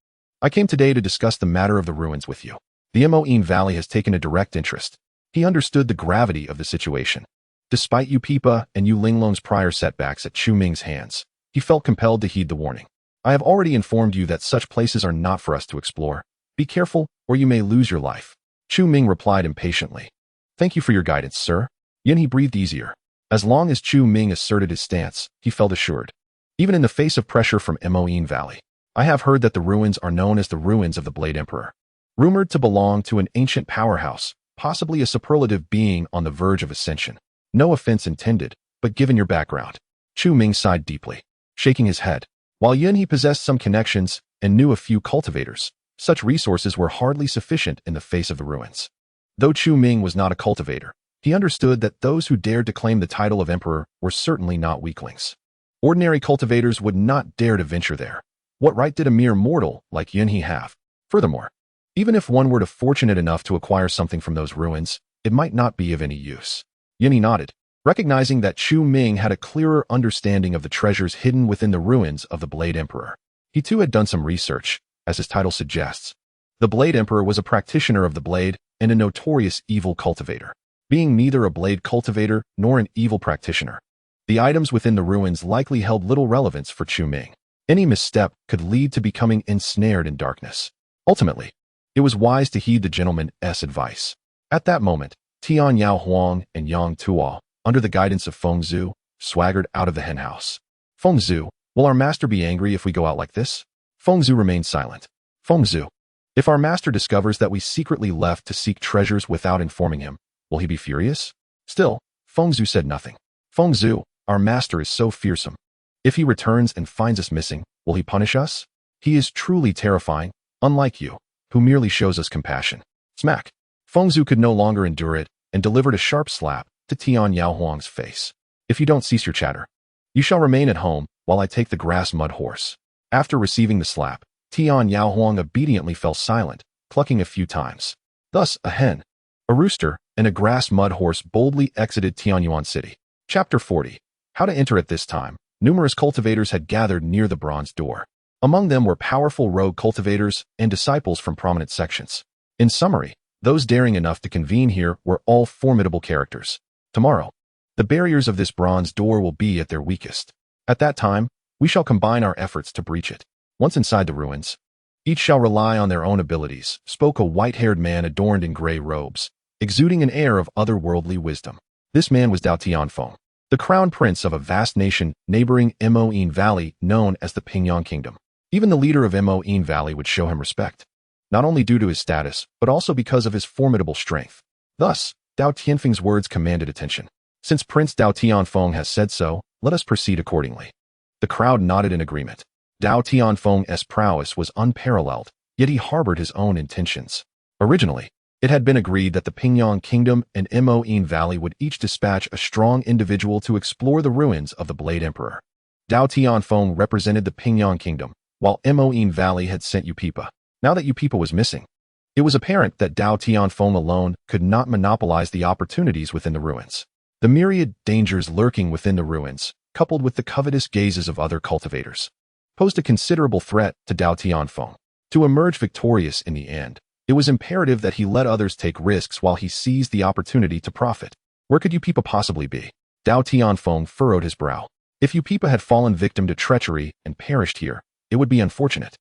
Speaker 1: "I came today to discuss the matter of the ruins with you. The Moine Valley has taken a direct interest." He understood the gravity of the situation. Despite Yu Pipa and Yu Linglong's prior setbacks at Chu Ming's hands, he felt compelled to heed the warning. "I have already informed you that such places are not for us to explore. Be careful, or you may lose your life." Chu Ming replied impatiently. "Thank you for your guidance, sir." Yun He breathed easier. As long as Chu Ming asserted his stance, he felt assured. Even in the face of pressure from Moine Valley, "I have heard that the ruins are known as the ruins of the Blade Emperor, rumored to belong to an ancient powerhouse, possibly a superlative being on the verge of ascension. No offense intended, but given your background." Chu Ming sighed deeply, shaking his head. While Yun He possessed some connections and knew a few cultivators, such resources were hardly sufficient in the face of the ruins. Though Chu Ming was not a cultivator, he understood that those who dared to claim the title of emperor were certainly not weaklings. Ordinary cultivators would not dare to venture there. What right did a mere mortal like Yun He have? Furthermore, Even if one were to fortunate enough to acquire something from those ruins, it might not be of any use. Yinny nodded, recognizing that Chu Ming had a clearer understanding of the treasures hidden within the ruins of the Blade Emperor. He too had done some research, as his title suggests. The Blade Emperor was a practitioner of the blade and a notorious evil cultivator. Being neither a blade cultivator nor an evil practitioner, the items within the ruins likely held little relevance for Chu Ming. Any misstep could lead to becoming ensnared in darkness. Ultimately, it was wise to heed the gentleman's advice. At that moment, Tian Yao Huang and Yang Tuo, under the guidance of Feng Zhu, swaggered out of the henhouse. Feng Zhu, will our master be angry if we go out like this? Feng Zhu remained silent. Feng Zhu, if our master discovers that we secretly left to seek treasures without informing him, will he be furious? Still, Feng Zhu said nothing. Feng Zhu, our master is so fearsome. If he returns and finds us missing, will he punish us? He is truly terrifying, unlike you, who merely shows us compassion. Smack. Feng Zhu could no longer endure it and delivered a sharp slap to Tian Yao Huang's face. If you don't cease your chatter, you shall remain at home while I take the grass mud horse. After receiving the slap, Tian Yao Huang obediently fell silent, clucking a few times. Thus, a hen, a rooster, and a grass mud horse boldly exited Tianyuan City. Chapter 40. How to enter at this time. Numerous cultivators had gathered near the bronze door. Among them were powerful rogue cultivators and disciples from prominent sections. In summary, those daring enough to convene here were all formidable characters. Tomorrow, the barriers of this bronze door will be at their weakest. At that time, we shall combine our efforts to breach it. Once inside the ruins, each shall rely on their own abilities, spoke a white-haired man adorned in gray robes, exuding an air of otherworldly wisdom. This man was Dao Tianfeng, the crown prince of a vast nation neighboring Moine Valley known as the Pingyang Kingdom. Even the leader of Moine Valley would show him respect, not only due to his status, but also because of his formidable strength. Thus, Dao Tianfeng's words commanded attention. Since Prince Dao Tianfeng has said so, let us proceed accordingly. The crowd nodded in agreement. Dao Tianfeng's prowess was unparalleled, yet he harbored his own intentions. Originally, it had been agreed that the Pingyang Kingdom and Moine Valley would each dispatch a strong individual to explore the ruins of the Blade Emperor. Dao Tianfeng represented the Pingyang Kingdom, while Moine Valley had sent Upipa. Now that Upipa was missing, it was apparent that Dao Tianfeng alone could not monopolize the opportunities within the ruins. The myriad dangers lurking within the ruins, coupled with the covetous gazes of other cultivators, posed a considerable threat to Dao Tianfeng. To emerge victorious in the end, it was imperative that he let others take risks while he seized the opportunity to profit. Where could Upipa possibly be? Dao Tianfeng furrowed his brow. If Upipa had fallen victim to treachery and perished here, it would be unfortunate.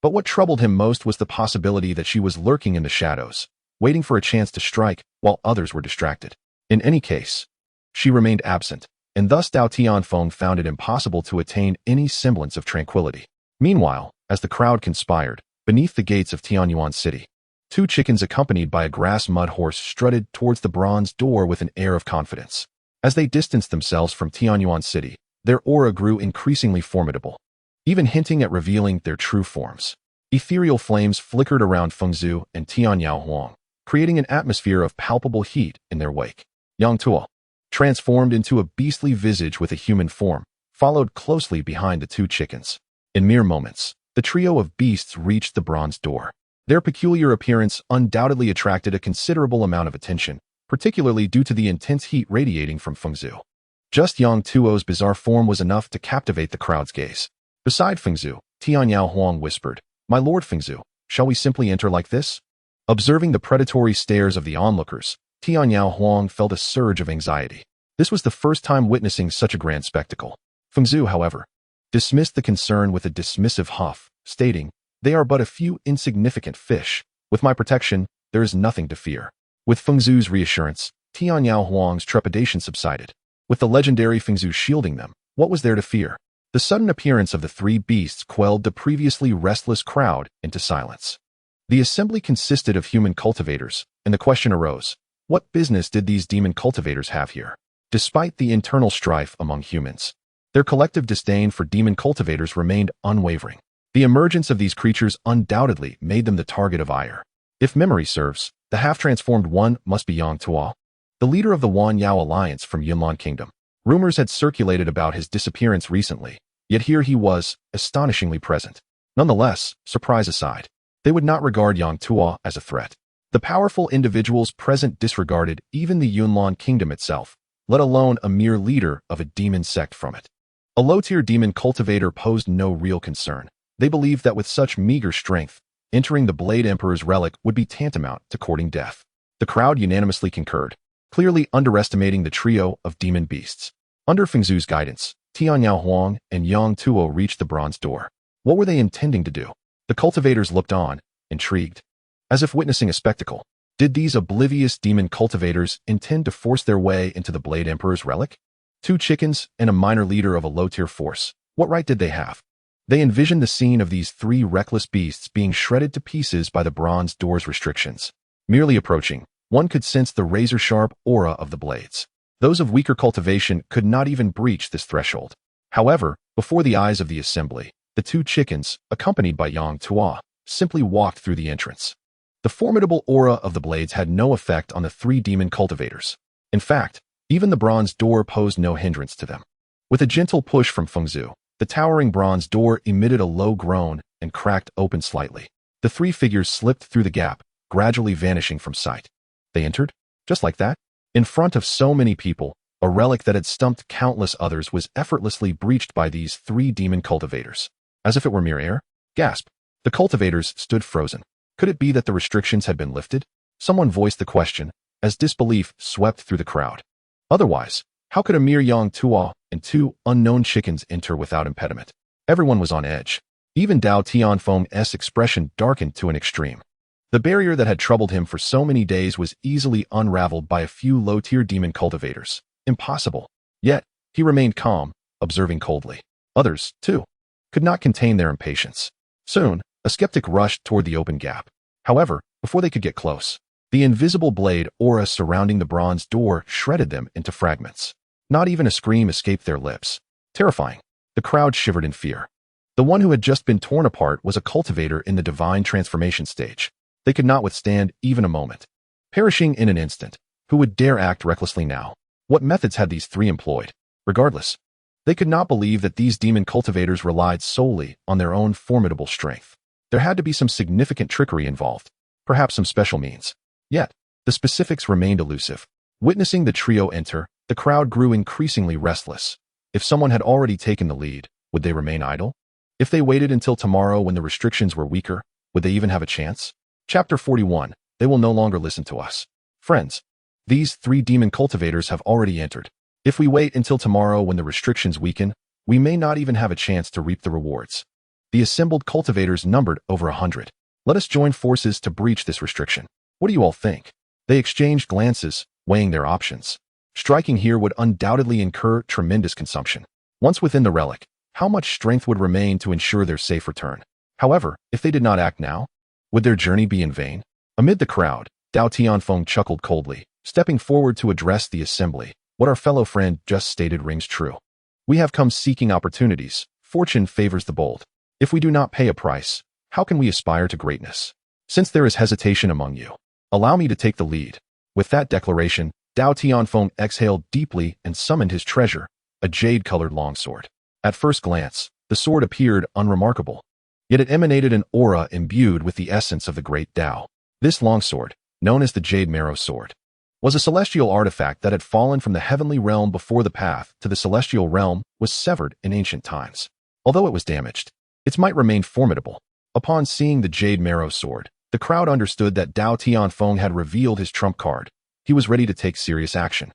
Speaker 1: But what troubled him most was the possibility that she was lurking in the shadows, waiting for a chance to strike while others were distracted. In any case, she remained absent, and thus Dao Tianfeng found it impossible to attain any semblance of tranquility. Meanwhile, as the crowd conspired, beneath the gates of Tianyuan City, two chickens accompanied by a grass mud horse strutted towards the bronze door with an air of confidence. As they distanced themselves from Tianyuan City, their aura grew increasingly formidable, even hinting at revealing their true forms. Ethereal flames flickered around Feng Zhu and Tian Yao Huang, creating an atmosphere of palpable heat in their wake. Yang Tuo, transformed into a beastly visage with a human form, followed closely behind the two chickens. In mere moments, the trio of beasts reached the bronze door. Their peculiar appearance undoubtedly attracted a considerable amount of attention, particularly due to the intense heat radiating from Feng Zhu. Just Yang Tuo's bizarre form was enough to captivate the crowd's gaze. Beside Feng Zhu, Tian Yao Huang whispered, "My lord Feng Zhu, shall we simply enter like this?" Observing the predatory stares of the onlookers, Tian Yao Huang felt a surge of anxiety. This was the first time witnessing such a grand spectacle. Feng Zhu, however, dismissed the concern with a dismissive huff, stating, "They are but a few insignificant fish. With my protection, there is nothing to fear." With Feng Zhu's reassurance, Tian Yao Huang's trepidation subsided. With the legendary Feng Zhu shielding them, what was there to fear? The sudden appearance of the three beasts quelled the previously restless crowd into silence. The assembly consisted of human cultivators, and the question arose, what business did these demon cultivators have here? Despite the internal strife among humans, their collective disdain for demon cultivators remained unwavering. The emergence of these creatures undoubtedly made them the target of ire. If memory serves, the half-transformed one must be Yang Tuo, the leader of the Wan Yao alliance from Yunlan Kingdom. Rumors had circulated about his disappearance recently, yet here he was, astonishingly present. Nonetheless, surprise aside, They would not regard Yang Tuo as a threat. The powerful individuals present disregarded even the Yunlong kingdom itself, let alone a mere leader of a demon sect from it. A low-tier demon cultivator posed no real concern. They believed that with such meager strength, entering the Blade Emperor's relic would be tantamount to courting death. The crowd unanimously concurred, clearly underestimating the trio of demon beasts. Under Fengzu's guidance, Tianyao Huang and Yang Tuo reached the bronze door. What were they intending to do? The cultivators looked on, intrigued, as if witnessing a spectacle. Did these oblivious demon cultivators intend to force their way into the Blade Emperor's relic? 2 chickens and a minor leader of a low-tier force. What right did they have? They envisioned the scene of these 3 reckless beasts being shredded to pieces by the bronze door's restrictions. Merely approaching, one could sense the razor-sharp aura of the blades. Those of weaker cultivation could not even breach this threshold. However, before the eyes of the assembly, the 2 chickens, accompanied by Yang Tuo, simply walked through the entrance. The formidable aura of the blades had no effect on the 3 demon cultivators. In fact, even the bronze door posed no hindrance to them. With a gentle push from Fengzu, the towering bronze door emitted a low groan and cracked open slightly. The 3 figures slipped through the gap, gradually vanishing from sight. They entered, just like that. In front of so many people, a relic that had stumped countless others was effortlessly breached by these 3 demon cultivators. As if it were mere air? Gasp. The cultivators stood frozen. Could it be that the restrictions had been lifted? Someone voiced the question, as disbelief swept through the crowd. Otherwise, how could a mere Yang Tuo and 2 unknown chickens enter without impediment? Everyone was on edge. Even Dao Tianfeng's expression darkened to an extreme. The barrier that had troubled him for so many days was easily unraveled by a few low-tier demon cultivators. Impossible. Yet, he remained calm, observing coldly. Others, too, could not contain their impatience. Soon, a skeptic rushed toward the open gap. However, before they could get close, the invisible blade aura surrounding the bronze door shredded them into fragments. Not even a scream escaped their lips. Terrifying. The crowd shivered in fear. The one who had just been torn apart was a cultivator in the divine transformation stage. They could not withstand even a moment. Perishing in an instant, who would dare act recklessly now? What methods had these 3 employed? Regardless, they could not believe that these demon cultivators relied solely on their own formidable strength. There had to be some significant trickery involved, perhaps some special means. Yet, the specifics remained elusive. Witnessing the trio enter, the crowd grew increasingly restless. If someone had already taken the lead, would they remain idle? If they waited until tomorrow when the restrictions were weaker, would they even have a chance? Chapter 41. They will no longer listen to us. Friends, these 3 demon cultivators have already entered. If we wait until tomorrow when the restrictions weaken, we may not even have a chance to reap the rewards. The assembled cultivators numbered over 100. Let us join forces to breach this restriction. What do you all think? They exchanged glances, weighing their options. Striking here would undoubtedly incur tremendous consumption. Once within the relic, how much strength would remain to ensure their safe return? However, if they did not act now, would their journey be in vain? Amid the crowd, Dao Tianfeng chuckled coldly, stepping forward to address the assembly. What our fellow friend just stated rings true. We have come seeking opportunities. Fortune favors the bold. If we do not pay a price, how can we aspire to greatness? Since there is hesitation among you, allow me to take the lead. With that declaration, Dao Tianfeng exhaled deeply and summoned his treasure, a jade-colored longsword. At first glance, the sword appeared unremarkable. Yet it emanated an aura imbued with the essence of the great Tao. This longsword, known as the Jade Marrow Sword, was a celestial artifact that had fallen from the heavenly realm before the path to the celestial realm was severed in ancient times. Although it was damaged, its might remained formidable. Upon seeing the Jade Marrow Sword, the crowd understood that Dao Tianfeng had revealed his trump card. He was ready to take serious action.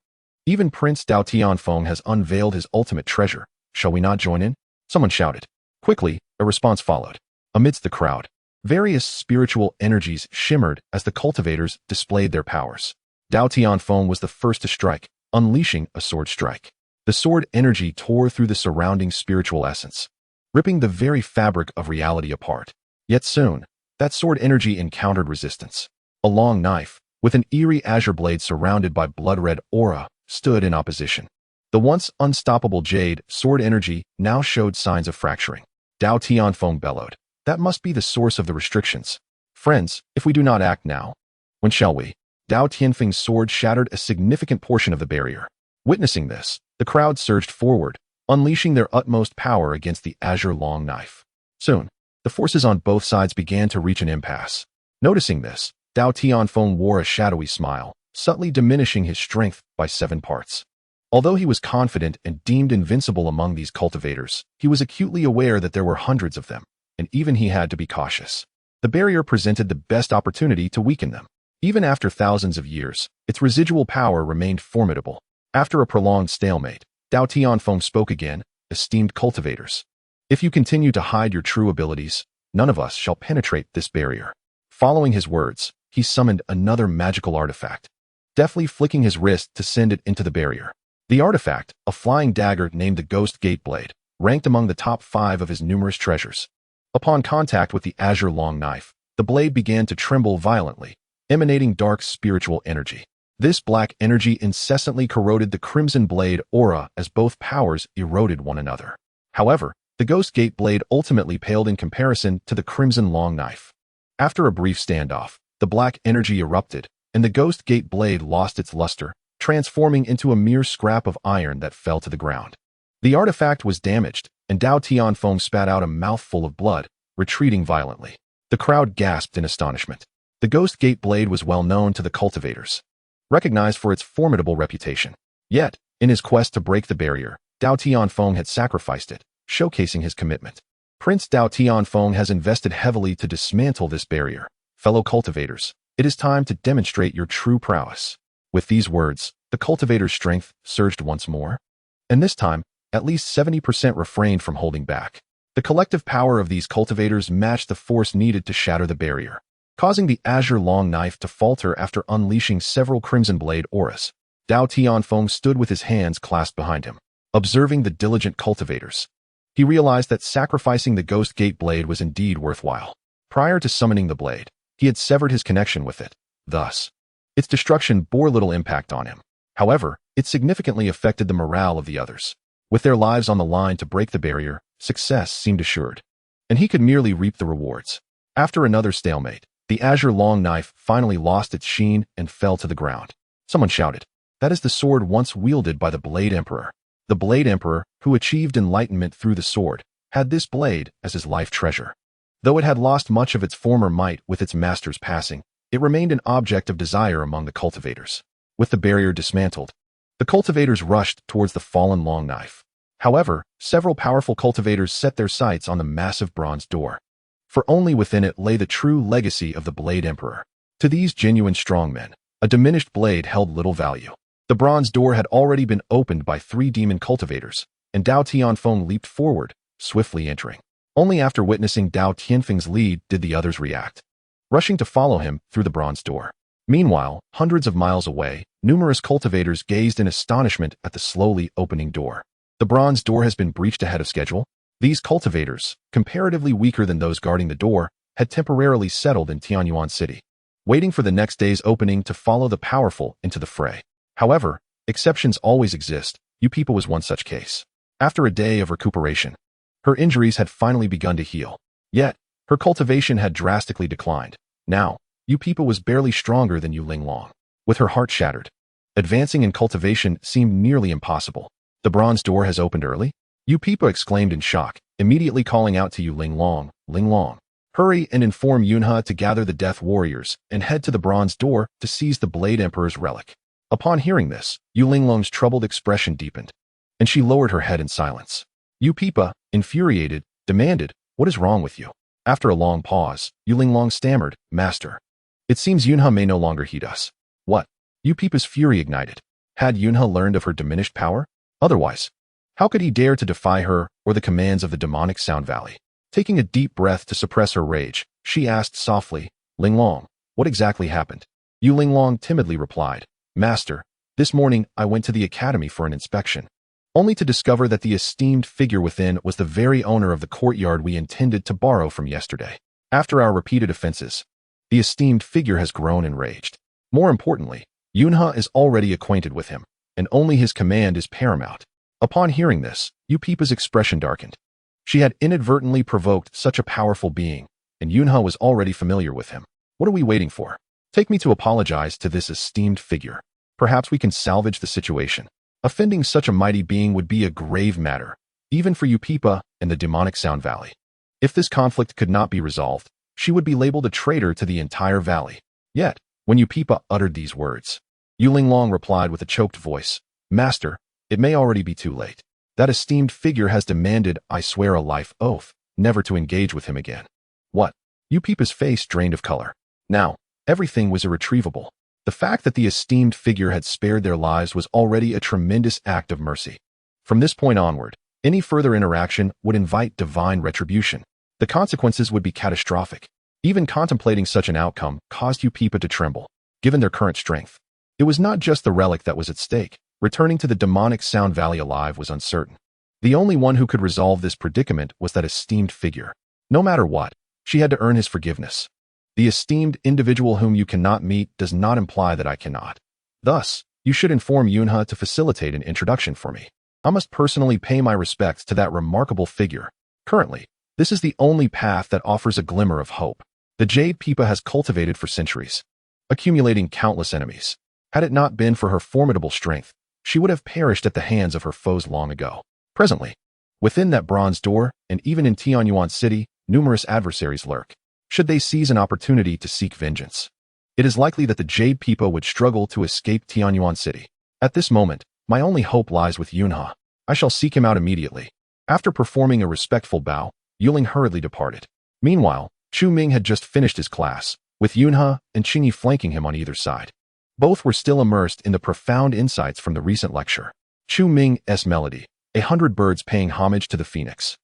Speaker 1: Even Prince Dao Tianfeng has unveiled his ultimate treasure. Shall we not join in? Someone shouted. Quickly, a response followed. Amidst the crowd, various spiritual energies shimmered as the cultivators displayed their powers. Dao Tianfeng was the first to strike, unleashing a sword strike. The sword energy tore through the surrounding spiritual essence, ripping the very fabric of reality apart. Yet soon, that sword energy encountered resistance. A long knife, with an eerie azure blade surrounded by blood-red aura, stood in opposition. The once unstoppable jade sword energy now showed signs of fracturing. Dao Tianfeng bellowed. That must be the source of the restrictions. Friends, if we do not act now, when shall we? Dao Tianfeng's sword shattered a significant portion of the barrier. Witnessing this, the crowd surged forward, unleashing their utmost power against the azure long knife. Soon, the The forces on both sides began to reach an impasse. Noticing this, Dao Tianfeng wore a shadowy smile, subtly diminishing his strength by 7 parts. Although he was confident and deemed invincible among these cultivators, he was acutely aware that there were hundreds of them, and even he had to be cautious. The barrier presented the best opportunity to weaken them. Even after thousands of years, its residual power remained formidable. After a prolonged stalemate, Dao Tianfeng spoke again, "Esteemed cultivators, if you continue to hide your true abilities, none of us shall penetrate this barrier." Following his words, he summoned another magical artifact, deftly flicking his wrist to send it into the barrier. The artifact, a flying dagger named the Ghost Gate Blade, ranked among the top 5 of his numerous treasures. Upon contact with the azure long knife, the blade began to tremble violently, emanating dark spiritual energy. This black energy incessantly corroded the crimson blade aura as both powers eroded one another. However, the Ghost Gate Blade ultimately paled in comparison to the crimson long knife. After a brief standoff, the black energy erupted, and the Ghost Gate Blade lost its luster, transforming into a mere scrap of iron that fell to the ground. The artifact was damaged, and Dao Tianfeng spat out a mouthful of blood, retreating violently. The crowd gasped in astonishment. The Ghost Gate Blade was well known to the cultivators, recognized for its formidable reputation. Yet, in his quest to break the barrier, Dao Tianfeng had sacrificed it, showcasing his commitment. Prince Dao Tianfeng has invested heavily to dismantle this barrier. Fellow cultivators, it is time to demonstrate your true prowess. With these words, the cultivator's strength surged once more, and this time, at least 70% refrained from holding back. The collective power of these cultivators matched the force needed to shatter the barrier, causing the azure long knife to falter after unleashing several crimson blade auras. Dao Tianfeng stood with his hands clasped behind him, observing the diligent cultivators. He realized that sacrificing the Ghost Gate Blade was indeed worthwhile. Prior to summoning the blade, he had severed his connection with it. Thus, its destruction bore little impact on him. However, it significantly affected the morale of the others. With their lives on the line to break the barrier, success seemed assured, and he could merely reap the rewards. After another stalemate, the azure long knife finally lost its sheen and fell to the ground. Someone shouted, "That is the sword once wielded by the Blade Emperor." The Blade Emperor, who achieved enlightenment through the sword, had this blade as his life treasure. Though it had lost much of its former might with its master's passing, it remained an object of desire among the cultivators. With the barrier dismantled, the cultivators rushed towards the fallen long knife. However, several powerful cultivators set their sights on the massive bronze door, for only within it lay the true legacy of the Blade Emperor. To these genuine strongmen, a diminished blade held little value. The bronze door had already been opened by 3 demon cultivators, and Dao Tianfeng leaped forward, swiftly entering. Only after witnessing Dao Tianfeng's lead did the others react, rushing to follow him through the bronze door. Meanwhile, hundreds of miles away, numerous cultivators gazed in astonishment at the slowly opening door. The bronze door has been breached ahead of schedule. These cultivators, comparatively weaker than those guarding the door, had temporarily settled in Tianyuan City, waiting for the next day's opening to follow the powerful into the fray. However, exceptions always exist. Upipa was one such case. After a day of recuperation, her injuries had finally begun to heal. Yet, her cultivation had drastically declined. Now, Upipa was barely stronger than Yu Linglong. With her heart shattered, advancing in cultivation seemed nearly impossible. "The bronze door has opened early?" Upipa exclaimed in shock, immediately calling out to Yu Linglong, "Linglong, hurry and inform Yunhe to gather the Death Warriors and head to the bronze door to seize the Blade Emperor's relic." Upon hearing this, Yu Linglong's troubled expression deepened, and she lowered her head in silence. Upipa, infuriated, demanded, "What is wrong with you?" After a long pause, Yu Linglong stammered, "Master, it seems Yunhe may no longer heed us." "What?" Upipa's fury ignited. Had Yunhe learned of her diminished power? Otherwise, how could he dare to defy her or the commands of the demonic Sound Valley? Taking a deep breath to suppress her rage, she asked softly, "Linglong, what exactly happened?" Yu Linglong timidly replied, "Master, this morning I went to the academy for an inspection, only to discover that the esteemed figure within was the very owner of the courtyard we intended to borrow from yesterday. After our repeated offenses, the esteemed figure has grown enraged. More importantly, Yunhe is already acquainted with him, and only his command is paramount." Upon hearing this, Upipa's expression darkened. She had inadvertently provoked such a powerful being, and Yunhe was already familiar with him. "What are we waiting for? Take me to apologize to this esteemed figure. Perhaps we can salvage the situation." Offending such a mighty being would be a grave matter, even for Upipa and the demonic Sound Valley. If this conflict could not be resolved, she would be labeled a traitor to the entire valley. Yet, when Yupipa uttered these words, Yulinglong replied with a choked voice, "Master, it may already be too late. That esteemed figure has demanded I swear a life oath, never to engage with him again." What? Yupipa's face drained of color. Now, everything was irretrievable. The fact that the esteemed figure had spared their lives was already a tremendous act of mercy. From this point onward, any further interaction would invite divine retribution. The consequences would be catastrophic. Even contemplating such an outcome caused Yupipa to tremble, given their current strength. It was not just the relic that was at stake. Returning to the demonic Sound Valley alive was uncertain. The only one who could resolve this predicament was that esteemed figure. No matter what, she had to earn his forgiveness. The esteemed individual whom you cannot meet does not imply that I cannot. Thus, you should inform Yunhe to facilitate an introduction for me. I must personally pay my respects to that remarkable figure. Currently, this is the only path that offers a glimmer of hope. The Jade Pipa has cultivated for centuries, accumulating countless enemies. Had it not been for her formidable strength, she would have perished at the hands of her foes long ago. Presently, within that bronze door, and even in Tianyuan City, numerous adversaries lurk. Should they seize an opportunity to seek vengeance, it is likely that the Jade Pipa would struggle to escape Tianyuan City. At this moment, my only hope lies with Yunhe. I shall seek him out immediately. After performing a respectful bow, Yuling hurriedly departed. Meanwhile, Chu Ming had just finished his class, with Yunhe and Qingyi flanking him on either side. Both were still immersed in the profound insights from the recent lecture. Chu Ming's melody, 100 birds paying homage to the phoenix,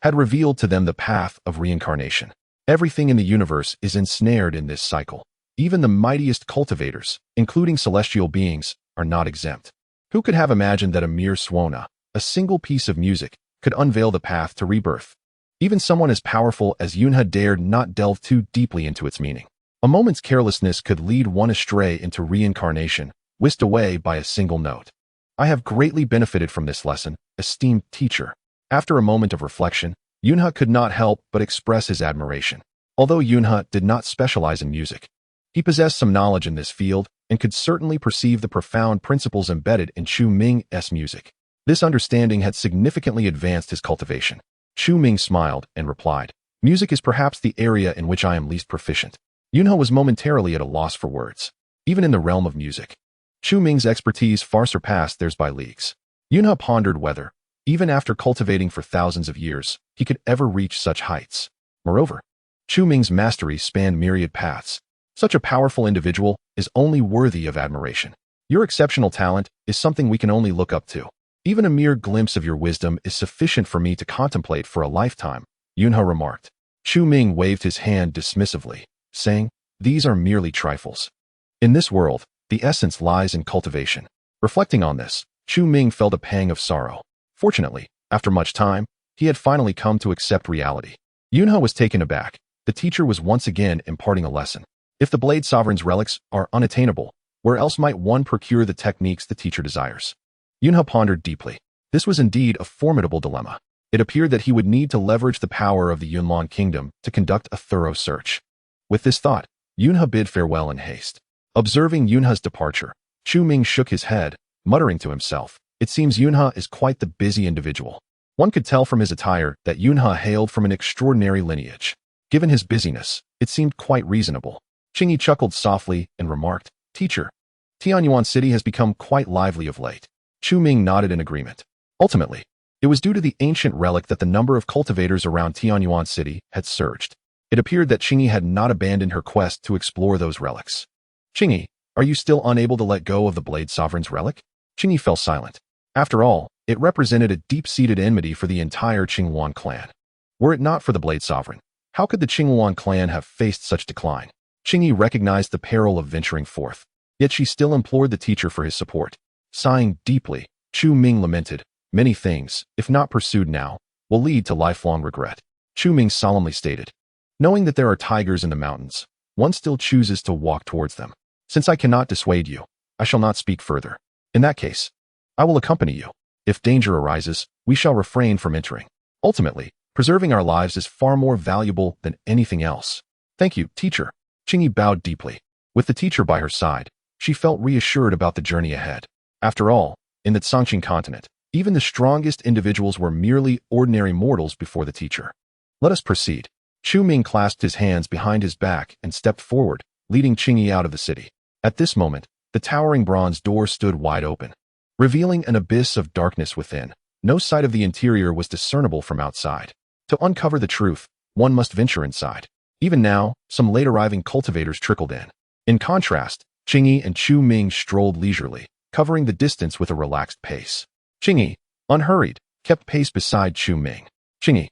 Speaker 1: had revealed to them the path of reincarnation. Everything in the universe is ensnared in this cycle. Even the mightiest cultivators, including celestial beings, are not exempt. Who could have imagined that a mere swona, a single piece of music, could unveil the path to rebirth? Even someone as powerful as Yunhe dared not delve too deeply into its meaning. A moment's carelessness could lead one astray into reincarnation, whisked away by a single note. I have greatly benefited from this lesson, esteemed teacher. After a moment of reflection, Yunhe could not help but express his admiration. Although Yunhe did not specialize in music, he possessed some knowledge in this field and could certainly perceive the profound principles embedded in Chu Ming's music. This understanding had significantly advanced his cultivation. Chu Ming smiled and replied, "Music is perhaps the area in which I am least proficient." Yunhe was momentarily at a loss for words. Even in the realm of music, Chu Ming's expertise far surpassed theirs by leagues. Yunhe pondered whether, even after cultivating for thousands of years, he could ever reach such heights. Moreover, Chu Ming's mastery spanned myriad paths. Such a powerful individual is only worthy of admiration. Your exceptional talent is something we can only look up to. Even a mere glimpse of your wisdom is sufficient for me to contemplate for a lifetime, Yunhe remarked. Chu Ming waved his hand dismissively, saying, "These are merely trifles. In this world, the essence lies in cultivation." Reflecting on this, Chu Ming felt a pang of sorrow. Fortunately, after much time, he had finally come to accept reality. Yunhe was taken aback. The teacher was once again imparting a lesson. If the Blade Sovereign's relics are unattainable, where else might one procure the techniques the teacher desires? Yunhe pondered deeply. This was indeed a formidable dilemma. It appeared that he would need to leverage the power of the Yunlan kingdom to conduct a thorough search. With this thought, Yunhe bid farewell in haste. Observing Yunhe's departure, Chu Ming shook his head, muttering to himself, "It seems Yunhe is quite the busy individual." One could tell from his attire that Yunhe hailed from an extraordinary lineage. Given his busyness, it seemed quite reasonable. Qingyi chuckled softly and remarked, "Teacher, Tianyuan City has become quite lively of late." Chu Ming nodded in agreement. Ultimately, it was due to the ancient relic that the number of cultivators around Tianyuan City had surged. It appeared that Qingyi had not abandoned her quest to explore those relics. "Qingyi, are you still unable to let go of the Blade Sovereign's relic?" Qingyi fell silent. After all, it represented a deep-seated enmity for the entire Qingluan clan. Were it not for the Blade Sovereign, how could the Qingluan clan have faced such decline? Qingyi recognized the peril of venturing forth, yet she still implored the teacher for his support. Sighing deeply, Chu Ming lamented, "Many things, if not pursued now, will lead to lifelong regret." Chu Ming solemnly stated, "Knowing that there are tigers in the mountains, one still chooses to walk towards them. Since I cannot dissuade you, I shall not speak further. In that case, I will accompany you. If danger arises, we shall refrain from entering. Ultimately, preserving our lives is far more valuable than anything else." "Thank you, teacher." Qingyi bowed deeply. With the teacher by her side, she felt reassured about the journey ahead. After all, in the Tsangqing continent, even the strongest individuals were merely ordinary mortals before the teacher. Let us proceed. Chu Ming clasped his hands behind his back and stepped forward, leading Qingyi out of the city. At this moment, the towering bronze door stood wide open, revealing an abyss of darkness within. No sight of the interior was discernible from outside. To uncover the truth, one must venture inside. Even now, some late-arriving cultivators trickled in. In contrast, Qingyi and Chu Ming strolled leisurely, covering the distance with a relaxed pace. Qingyi, unhurried, kept pace beside Chu Ming. Qingyi,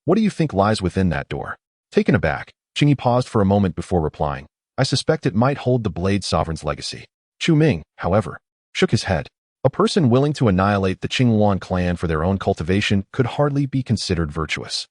Speaker 1: what do you think lies within that door? Taken aback, Qingyi paused for a moment before replying. I suspect it might hold the Blade Sovereign's legacy. Chu Ming, however, shook his head. A person willing to annihilate the Qingluan clan for their own cultivation could hardly be considered virtuous.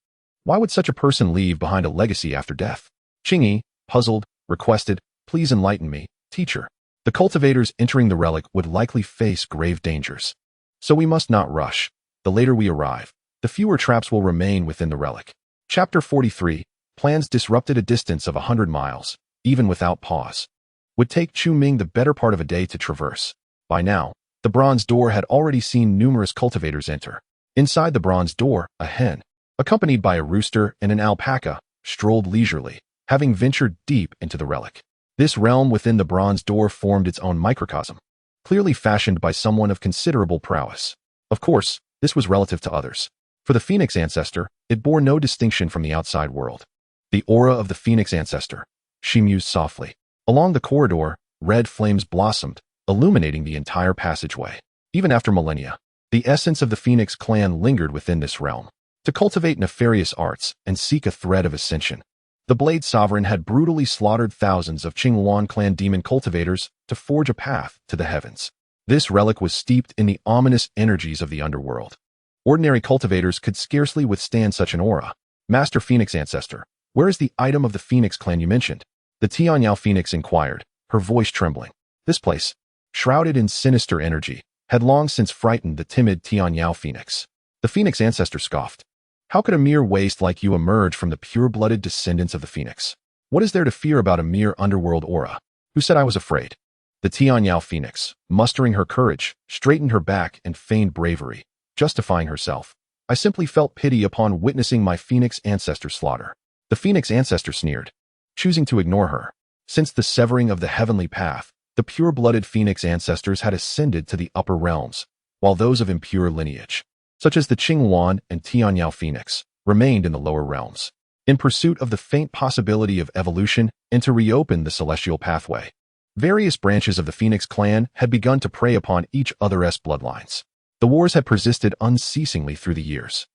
Speaker 1: Why would such a person leave behind a legacy after death? Qingyi, puzzled, requested, please enlighten me, teacher. The cultivators entering the relic would likely face grave dangers. So we must not rush. The later we arrive, the fewer traps will remain within the relic. Chapter 43, Plans disrupted a distance of 100 miles, even without pause. Would take Chu Ming the better part of a day to traverse. By now, the bronze door had already seen numerous cultivators enter. Inside the bronze door, a hen, accompanied by a rooster and an alpaca, strolled leisurely, having ventured deep into the relic. This realm within the bronze door formed its own microcosm, clearly fashioned by someone of considerable prowess. Of course, this was relative to others. For the Phoenix Ancestor, it bore no distinction from the outside world. The aura of the Phoenix Ancestor, she mused softly. Along the corridor, red flames blossomed, illuminating the entire passageway. Even after millennia, the essence of the Phoenix clan lingered within this realm, to cultivate nefarious arts and seek a thread of ascension. The Blade Sovereign had brutally slaughtered thousands of Qingluan clan demon cultivators to forge a path to the heavens. This relic was steeped in the ominous energies of the underworld. Ordinary cultivators could scarcely withstand such an aura. Master Phoenix Ancestor, where is the item of the Phoenix clan you mentioned? The Tianyao Phoenix inquired, her voice trembling. This place, shrouded in sinister energy, had long since frightened the timid Tianyao Phoenix. The Phoenix Ancestor scoffed. How could a mere waste like you emerge from the pure-blooded descendants of the Phoenix? What is there to fear about a mere underworld aura? Who said I was afraid? The Tianyao Phoenix, mustering her courage, straightened her back and feigned bravery, justifying herself. I simply felt pity upon witnessing my Phoenix Ancestor slaughter. The Phoenix Ancestor sneered, choosing to ignore her. Since the severing of the heavenly path, the pure-blooded Phoenix Ancestors had ascended to the upper realms, while those of impure lineage, such as the Qingluan and Tianyao Phoenix, remained in the lower realms, in pursuit of the faint possibility of evolution and to reopen the celestial pathway. Various branches of the Phoenix clan had begun to prey upon each other's bloodlines. The wars had persisted unceasingly through the years.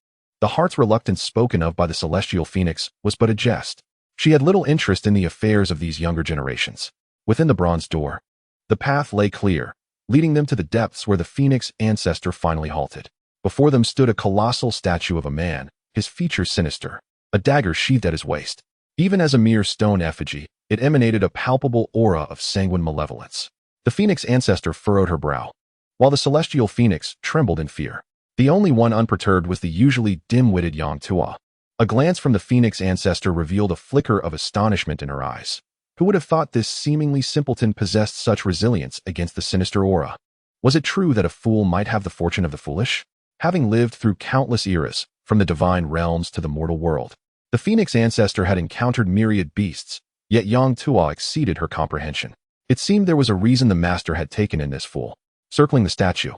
Speaker 1: The heart's reluctance spoken of by the celestial Phoenix was but a jest. She had little interest in the affairs of these younger generations. Within the bronze door, the path lay clear, leading them to the depths where the Phoenix Ancestor finally halted. Before them stood a colossal statue of a man, his features sinister, a dagger sheathed at his waist. Even as a mere stone effigy, it emanated a palpable aura of sanguine malevolence. The Phoenix Ancestor furrowed her brow, while the celestial Phoenix trembled in fear. The only one unperturbed was the usually dim-witted Yang Tua. A glance from the Phoenix Ancestor revealed a flicker of astonishment in her eyes. Who would have thought this seemingly simpleton possessed such resilience against the sinister aura? Was it true that a fool might have the fortune of the foolish? Having lived through countless eras, from the divine realms to the mortal world, the Phoenix Ancestor had encountered myriad beasts, yet Yang Tua exceeded her comprehension. It seemed there was a reason the master had taken in this fool. Circling the statue,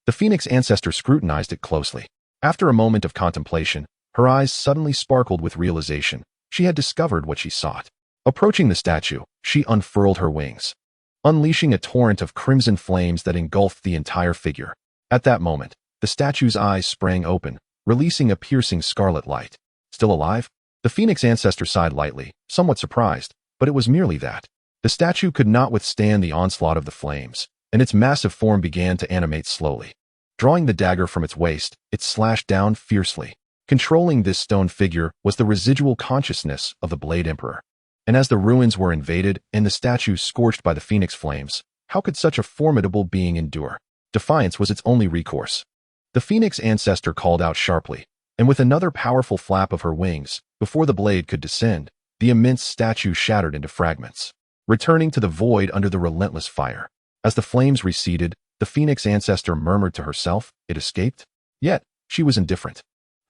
Speaker 1: the Phoenix Ancestor scrutinized it closely. After a moment of contemplation, her eyes suddenly sparkled with realization. She had discovered what she sought. Approaching the statue, she unfurled her wings, unleashing a torrent of crimson flames that engulfed the entire figure. At that moment, the statue's eyes sprang open, releasing a piercing scarlet light. Still alive? The Phoenix Ancestor sighed lightly, somewhat surprised, but it was merely that. The statue could not withstand the onslaught of the flames, and its massive form began to animate slowly. Drawing the dagger from its waist, it slashed down fiercely. Controlling this stone figure was the residual consciousness of the Blade Emperor. And as the ruins were invaded and the statue scorched by the Phoenix flames, how could such a formidable being endure? Defiance was its only recourse. The Phoenix Ancestor called out sharply, and with another powerful flap of her wings, before the blade could descend, the immense statue shattered into fragments, returning to the void under the relentless fire. As the flames receded, the Phoenix Ancestor murmured to herself, it escaped? Yet, she was indifferent.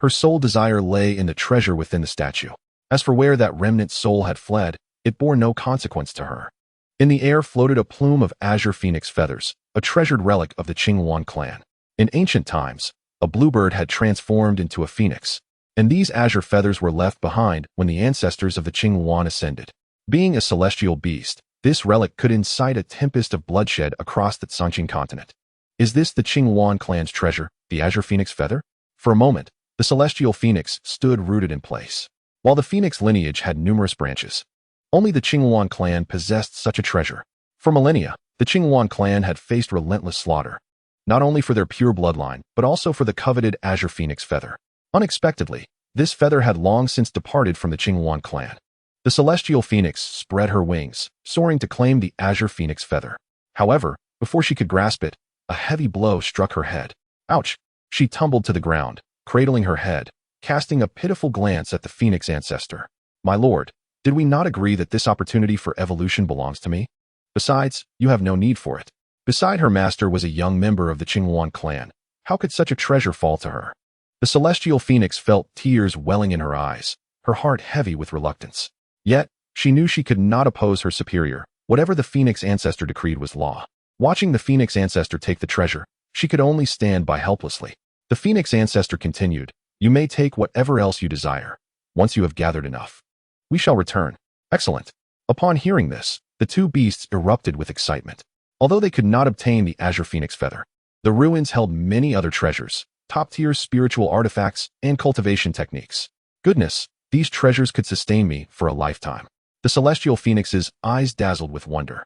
Speaker 1: Her sole desire lay in the treasure within the statue. As for where that remnant soul had fled, it bore no consequence to her. In the air floated a plume of azure phoenix feathers, a treasured relic of the Qinghuan clan. In ancient times, a bluebird had transformed into a phoenix, and these azure feathers were left behind when the ancestors of the Qinghuan ascended. Being a celestial beast, this relic could incite a tempest of bloodshed across the Sanqing continent. Is this the Qinghuan clan's treasure, the azure phoenix feather? For a moment, the celestial phoenix stood rooted in place. While the phoenix lineage had numerous branches, only the Qinghuan clan possessed such a treasure. For millennia, the Qinghuan clan had faced relentless slaughter, not only for their pure bloodline, but also for the coveted azure phoenix feather. Unexpectedly, this feather had long since departed from the Qinghuan clan. The celestial phoenix spread her wings, soaring to claim the azure phoenix feather. However, before she could grasp it, a heavy blow struck her head. Ouch! She tumbled to the ground, cradling her head, casting a pitiful glance at the phoenix ancestor. My lord, did we not agree that this opportunity for evolution belongs to me? Besides, you have no need for it. Beside her master was a young member of the Qinghuan clan. How could such a treasure fall to her? The celestial phoenix felt tears welling in her eyes, her heart heavy with reluctance. Yet, she knew she could not oppose her superior. Whatever the phoenix ancestor decreed was law. Watching the phoenix ancestor take the treasure, she could only stand by helplessly. The phoenix ancestor continued, "You may take whatever else you desire. Once you have gathered enough, we shall return." Excellent. Upon hearing this, the two beasts erupted with excitement. Although they could not obtain the azure phoenix feather, the ruins held many other treasures, top-tier spiritual artifacts, and cultivation techniques. Goodness, these treasures could sustain me for a lifetime. The celestial phoenix's eyes dazzled with wonder.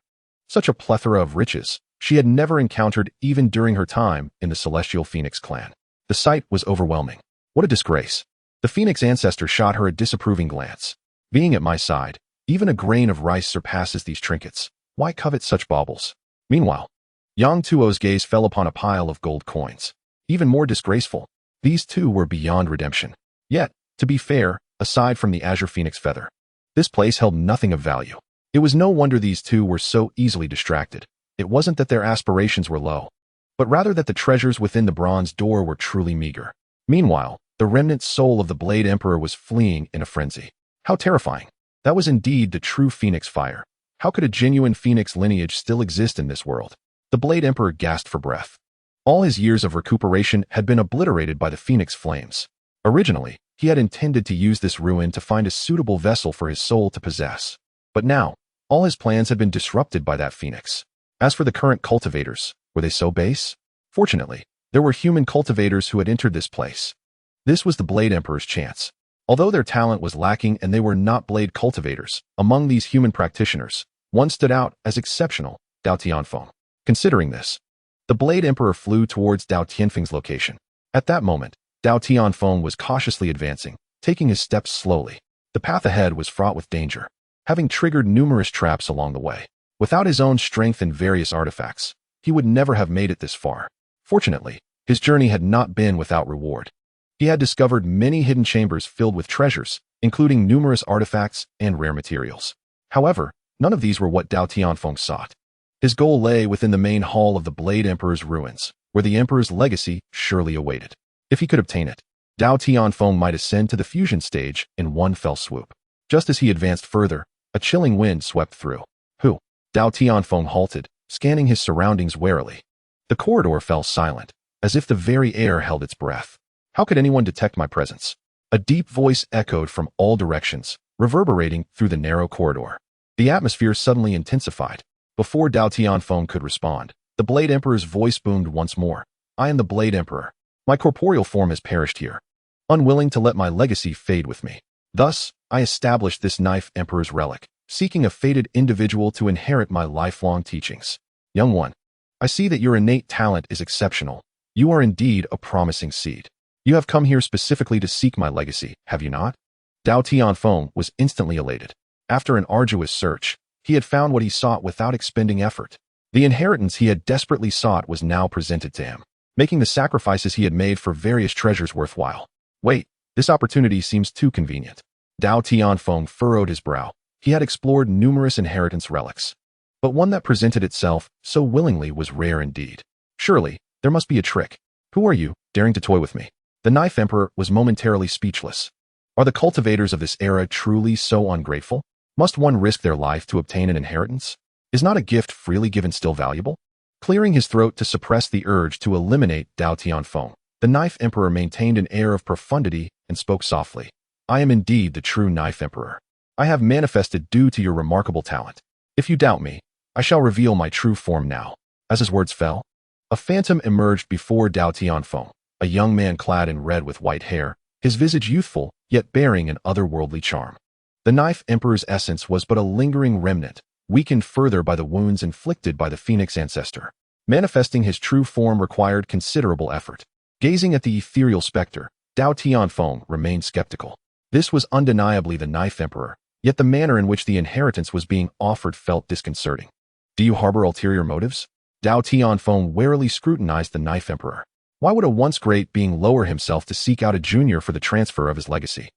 Speaker 1: Such a plethora of riches she had never encountered even during her time in the celestial phoenix clan. The sight was overwhelming. What a disgrace. The phoenix ancestor shot her a disapproving glance. Being at my side, even a grain of rice surpasses these trinkets. Why covet such baubles? Meanwhile, Yang Tuo's gaze fell upon a pile of gold coins. Even more disgraceful, these two were beyond redemption. Yet, to be fair, aside from the azure phoenix feather, this place held nothing of value. It was no wonder these two were so easily distracted. It wasn't that their aspirations were low, but rather that the treasures within the bronze door were truly meager. Meanwhile, the remnant soul of the Blade Emperor was fleeing in a frenzy. How terrifying. That was indeed the true phoenix fire. How could a genuine phoenix lineage still exist in this world? The Blade Emperor gasped for breath. All his years of recuperation had been obliterated by the phoenix flames. Originally, he had intended to use this ruin to find a suitable vessel for his soul to possess. But now, all his plans had been disrupted by that phoenix. As for the current cultivators, were they so base? Fortunately, there were human cultivators who had entered this place. This was the Blade Emperor's chance. Although their talent was lacking and they were not blade cultivators, among these human practitioners, one stood out as exceptional, Dao Tianfeng. Considering this, the Blade Emperor flew towards Dao Tianfeng's location. At that moment, Dao Tianfeng was cautiously advancing, taking his steps slowly. The path ahead was fraught with danger, having triggered numerous traps along the way. Without his own strength and various artifacts, he would never have made it this far. Fortunately, his journey had not been without reward. He had discovered many hidden chambers filled with treasures, including numerous artifacts and rare materials. However, none of these were what Dao Tianfeng sought. His goal lay within the main hall of the Blade Emperor's ruins, where the Emperor's legacy surely awaited. If he could obtain it, Dao Tianfeng might ascend to the fusion stage in one fell swoop. Just as he advanced further, a chilling wind swept through. Who? Dao Tianfeng halted, scanning his surroundings warily. The corridor fell silent, as if the very air held its breath. How could anyone detect my presence? A deep voice echoed from all directions, reverberating through the narrow corridor. The atmosphere suddenly intensified. Before Dao Tianfeng could respond, the Blade Emperor's voice boomed once more. I am the Blade Emperor. My corporeal form has perished here, unwilling to let my legacy fade with me. Thus, I established this Knife Emperor's relic, seeking a fated individual to inherit my lifelong teachings. Young one, I see that your innate talent is exceptional. You are indeed a promising seed. You have come here specifically to seek my legacy, have you not? Dao Tianfeng was instantly elated. After an arduous search, he had found what he sought without expending effort. The inheritance he had desperately sought was now presented to him, making the sacrifices he had made for various treasures worthwhile. Wait, this opportunity seems too convenient. Dao Tianfeng furrowed his brow. He had explored numerous inheritance relics, but one that presented itself so willingly was rare indeed. Surely, there must be a trick. Who are you, daring to toy with me? The Knife Emperor was momentarily speechless. Are the cultivators of this era truly so ungrateful? Must one risk their life to obtain an inheritance? Is not a gift freely given still valuable? Clearing his throat to suppress the urge to eliminate Dao Tianfeng, the Knife Emperor maintained an air of profundity and spoke softly. I am indeed the true Knife Emperor. I have manifested due to your remarkable talent. If you doubt me, I shall reveal my true form now. As his words fell, a phantom emerged before Dao Tianfeng, a young man clad in red with white hair, his visage youthful, yet bearing an otherworldly charm. The Knife Emperor's essence was but a lingering remnant, weakened further by the wounds inflicted by the Phoenix ancestor. Manifesting his true form required considerable effort. Gazing at the ethereal specter, Dao Tianfeng remained skeptical. This was undeniably the Knife Emperor, yet the manner in which the inheritance was being offered felt disconcerting. Do you harbor ulterior motives? Dao Tianfeng warily scrutinized the Knife Emperor. Why would a once great being lower himself to seek out a junior for the transfer of his legacy?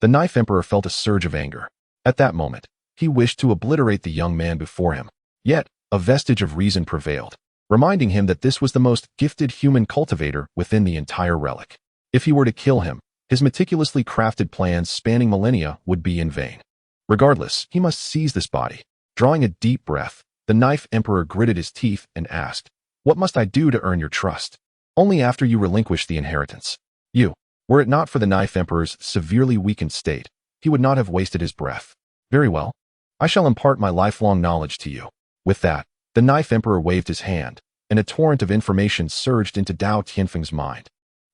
Speaker 1: The Knife Emperor felt a surge of anger. At that moment, he wished to obliterate the young man before him. Yet, a vestige of reason prevailed, reminding him that this was the most gifted human cultivator within the entire relic. If he were to kill him, his meticulously crafted plans spanning millennia would be in vain. Regardless, he must seize this body. Drawing a deep breath, the Knife Emperor gritted his teeth and asked, What must I do to earn your trust? Only after you relinquish the inheritance. Were it not for the Knife Emperor's severely weakened state, he would not have wasted his breath. Very well. I shall impart my lifelong knowledge to you. With that, the Knife Emperor waved his hand, and a torrent of information surged into Dao Tianfeng's mind.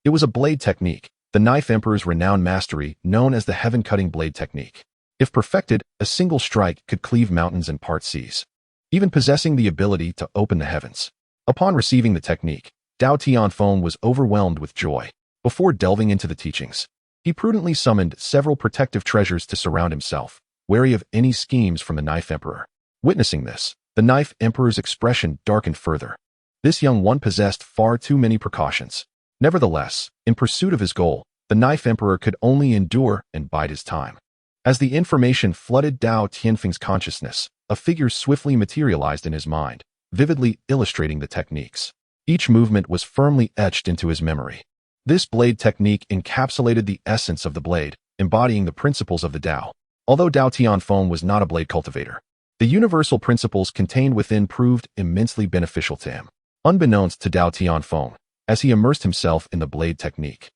Speaker 1: It was a blade technique, the Knife Emperor's renowned mastery known as the heaven-cutting blade technique. If perfected, a single strike could cleave mountains and part seas, even possessing the ability to open the heavens. Upon receiving the technique, Dao Tianfeng was overwhelmed with joy. Before delving into the teachings, he prudently summoned several protective treasures to surround himself, wary of any schemes from the Knife Emperor. Witnessing this, the Knife Emperor's expression darkened further. This young one possessed far too many precautions. Nevertheless, in pursuit of his goal, the Knife Emperor could only endure and bide his time. As the information flooded Dao Tianfeng's consciousness, a figure swiftly materialized in his mind, vividly illustrating the techniques. Each movement was firmly etched into his memory. This blade technique encapsulated the essence of the blade, embodying the principles of the Tao. Although Dao Tianfeng was not a blade cultivator, the universal principles contained within proved immensely beneficial to him. Unbeknownst to Dao Tianfeng, as he immersed himself in the blade technique,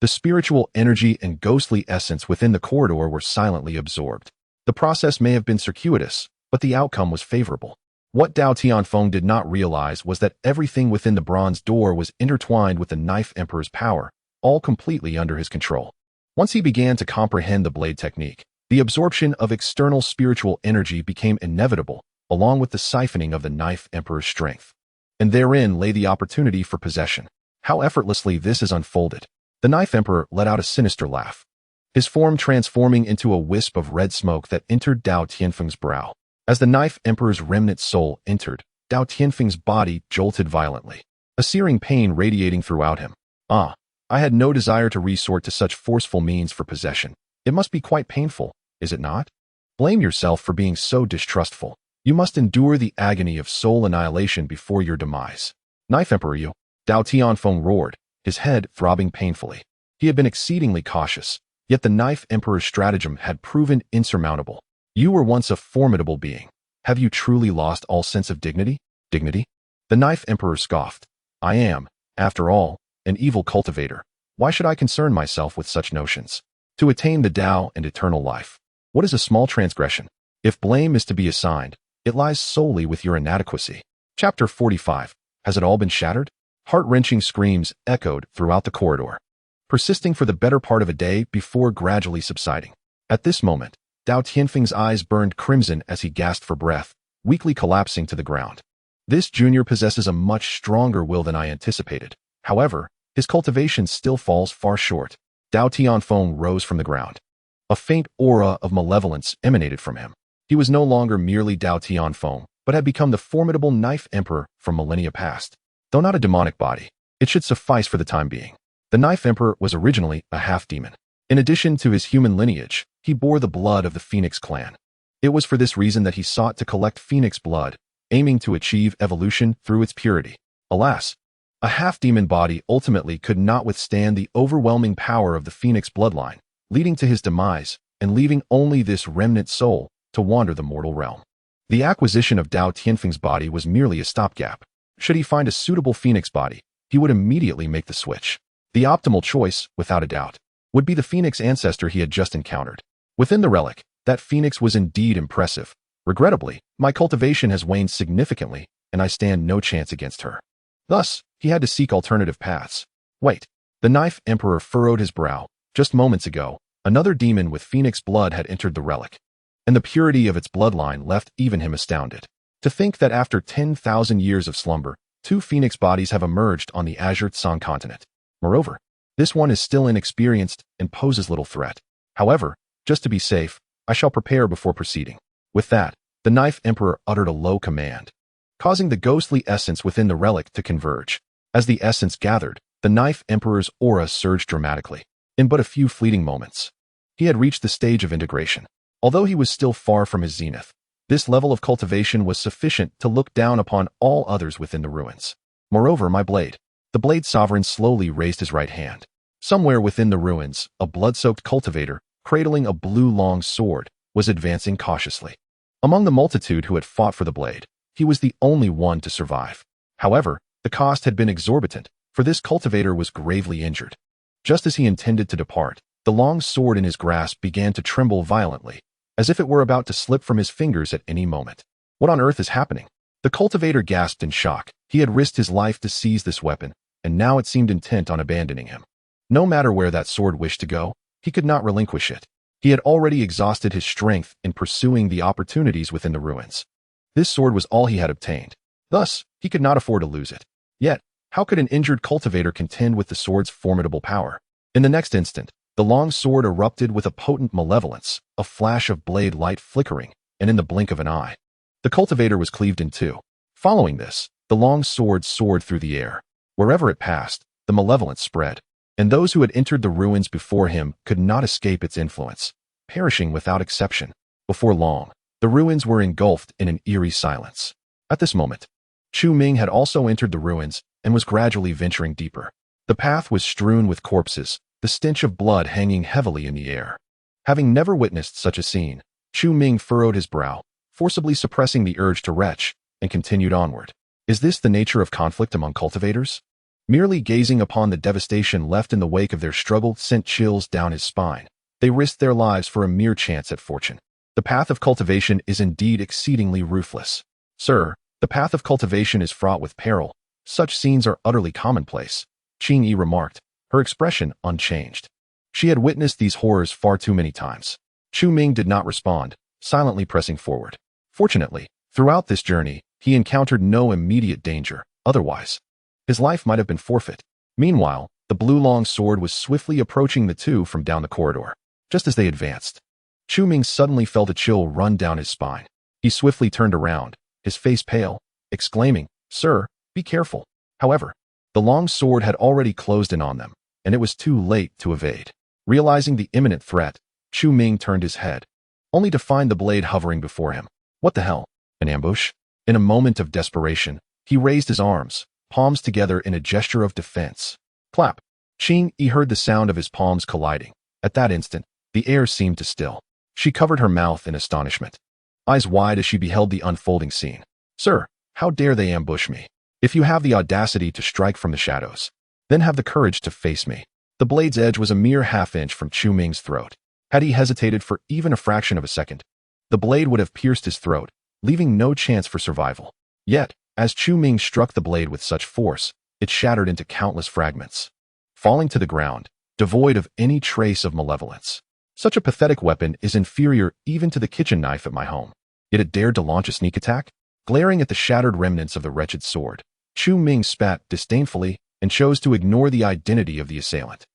Speaker 1: the spiritual energy and ghostly essence within the corridor were silently absorbed. The process may have been circuitous, but the outcome was favorable. What Dao Tianfeng did not realize was that everything within the bronze door was intertwined with the Knife Emperor's power, all completely under his control. Once he began to comprehend the blade technique, the absorption of external spiritual energy became inevitable, along with the siphoning of the Knife Emperor's strength. And therein lay the opportunity for possession. How effortlessly this is unfolded. The Knife Emperor let out a sinister laugh, his form transforming into a wisp of red smoke that entered Dao Tianfeng's brow. As the Knife Emperor's remnant soul entered, Dao Tianfeng's body jolted violently, a searing pain radiating throughout him. I had no desire to resort to such forceful means for possession. It must be quite painful, is it not? Blame yourself for being so distrustful. You must endure the agony of soul annihilation before your demise. Knife Emperor, you! Dao Tianfeng roared, his head throbbing painfully. He had been exceedingly cautious, yet the Knife Emperor's stratagem had proven insurmountable. You were once a formidable being. Have you truly lost all sense of dignity? Dignity? The Knife Emperor scoffed. I am, after all, an evil cultivator. Why should I concern myself with such notions? To attain the Tao and eternal life. What is a small transgression? If blame is to be assigned, it lies solely with your inadequacy. Chapter 45. Has it all been shattered? Heart-wrenching screams echoed throughout the corridor, persisting for the better part of a day before gradually subsiding. At this moment, Dao Tianfeng's eyes burned crimson as he gasped for breath, weakly collapsing to the ground. This junior possesses a much stronger will than I anticipated. However, his cultivation still falls far short. Dao Tianfeng rose from the ground. A faint aura of malevolence emanated from him. He was no longer merely Dao Tianfeng, but had become the formidable Knife Emperor from millennia past. Though not a demonic body, it should suffice for the time being. The Knife Emperor was originally a half-demon. In addition to his human lineage, he bore the blood of the Phoenix clan. It was for this reason that he sought to collect Phoenix blood, aiming to achieve evolution through its purity. Alas, A half-demon body ultimately could not withstand the overwhelming power of the Phoenix bloodline, leading to his demise and leaving only this remnant soul to wander the mortal realm. The acquisition of Dao Tianfeng's body was merely a stopgap. Should he find a suitable Phoenix body, he would immediately make the switch. The optimal choice, without a doubt, would be the Phoenix ancestor he had just encountered. Within the relic, that Phoenix was indeed impressive. Regrettably, my cultivation has waned significantly, and I stand no chance against her. Thus, he had to seek alternative paths. Wait. The Knife Emperor furrowed his brow. Just moments ago, another demon with Phoenix blood had entered the relic, and the purity of its bloodline left even him astounded. To think that after 10,000 years of slumber, 2 Phoenix bodies have emerged on the Azure Tsang continent. Moreover, this one is still inexperienced and poses little threat. However, just to be safe, I shall prepare before proceeding. With that, the Knife Emperor uttered a low command, causing the ghostly essence within the relic to converge. As the essence gathered, the Knife Emperor's aura surged dramatically. In but a few fleeting moments, he had reached the stage of integration. Although he was still far from his zenith, this level of cultivation was sufficient to look down upon all others within the ruins. Moreover, my blade. The blade sovereign slowly raised his right hand. Somewhere within the ruins, a blood-soaked cultivator, cradling a blue long sword, was advancing cautiously. Among the multitude who had fought for the blade, he was the only one to survive. However, the cost had been exorbitant, for this cultivator was gravely injured. Just as he intended to depart, the long sword in his grasp began to tremble violently, as if it were about to slip from his fingers at any moment. What on earth is happening? The cultivator gasped in shock. He had risked his life to seize this weapon, and now it seemed intent on abandoning him. No matter where that sword wished to go, he could not relinquish it. He had already exhausted his strength in pursuing the opportunities within the ruins. This sword was all he had obtained. Thus, he could not afford to lose it. Yet, how could an injured cultivator contend with the sword's formidable power? In the next instant, the long sword erupted with a potent malevolence, a flash of blade light flickering, and in the blink of an eye, the cultivator was cleaved in two. Following this, the long sword soared through the air. Wherever it passed, the malevolence spread, and those who had entered the ruins before him could not escape its influence, perishing without exception. Before long, the ruins were engulfed in an eerie silence. At this moment, Chu Ming had also entered the ruins and was gradually venturing deeper. The path was strewn with corpses, the stench of blood hanging heavily in the air. Having never witnessed such a scene, Chu Ming furrowed his brow, forcibly suppressing the urge to retch, and continued onward. Is this the nature of conflict among cultivators? Merely gazing upon the devastation left in the wake of their struggle sent chills down his spine. They risked their lives for a mere chance at fortune. The path of cultivation is indeed exceedingly ruthless. Sir, the path of cultivation is fraught with peril. Such scenes are utterly commonplace, Qing Yi remarked, her expression unchanged. She had witnessed these horrors far too many times. Chu Ming did not respond, silently pressing forward. Fortunately, throughout this journey, he encountered no immediate danger. Otherwise, his life might have been forfeit. Meanwhile, the blue long sword was swiftly approaching the two from down the corridor. Just as they advanced, Chu Ming suddenly felt a chill run down his spine. He swiftly turned around, his face pale, exclaiming, "Sir, be careful." However, the long sword had already closed in on them, and it was too late to evade. Realizing the imminent threat, Chu Ming turned his head, only to find the blade hovering before him. What the hell? An ambush? In a moment of desperation, he raised his arms, palms together in a gesture of defense. Clap! Qing Yi heard the sound of his palms colliding. At that instant, the air seemed to still. She covered her mouth in astonishment, eyes wide as she beheld the unfolding scene. "Sir, how dare they ambush me? If you have the audacity to strike from the shadows, then have the courage to face me." The blade's edge was a mere half-inch from Chu Ming's throat. Had he hesitated for even a fraction of a second, the blade would have pierced his throat, leaving no chance for survival. Yet, as Chu Ming struck the blade with such force, it shattered into countless fragments, falling to the ground, devoid of any trace of malevolence. Such a pathetic weapon is inferior even to the kitchen knife at my home. Yet it dared to launch a sneak attack? Glaring at the shattered remnants of the wretched sword, Chu Ming spat disdainfully and chose to ignore the identity of the assailant.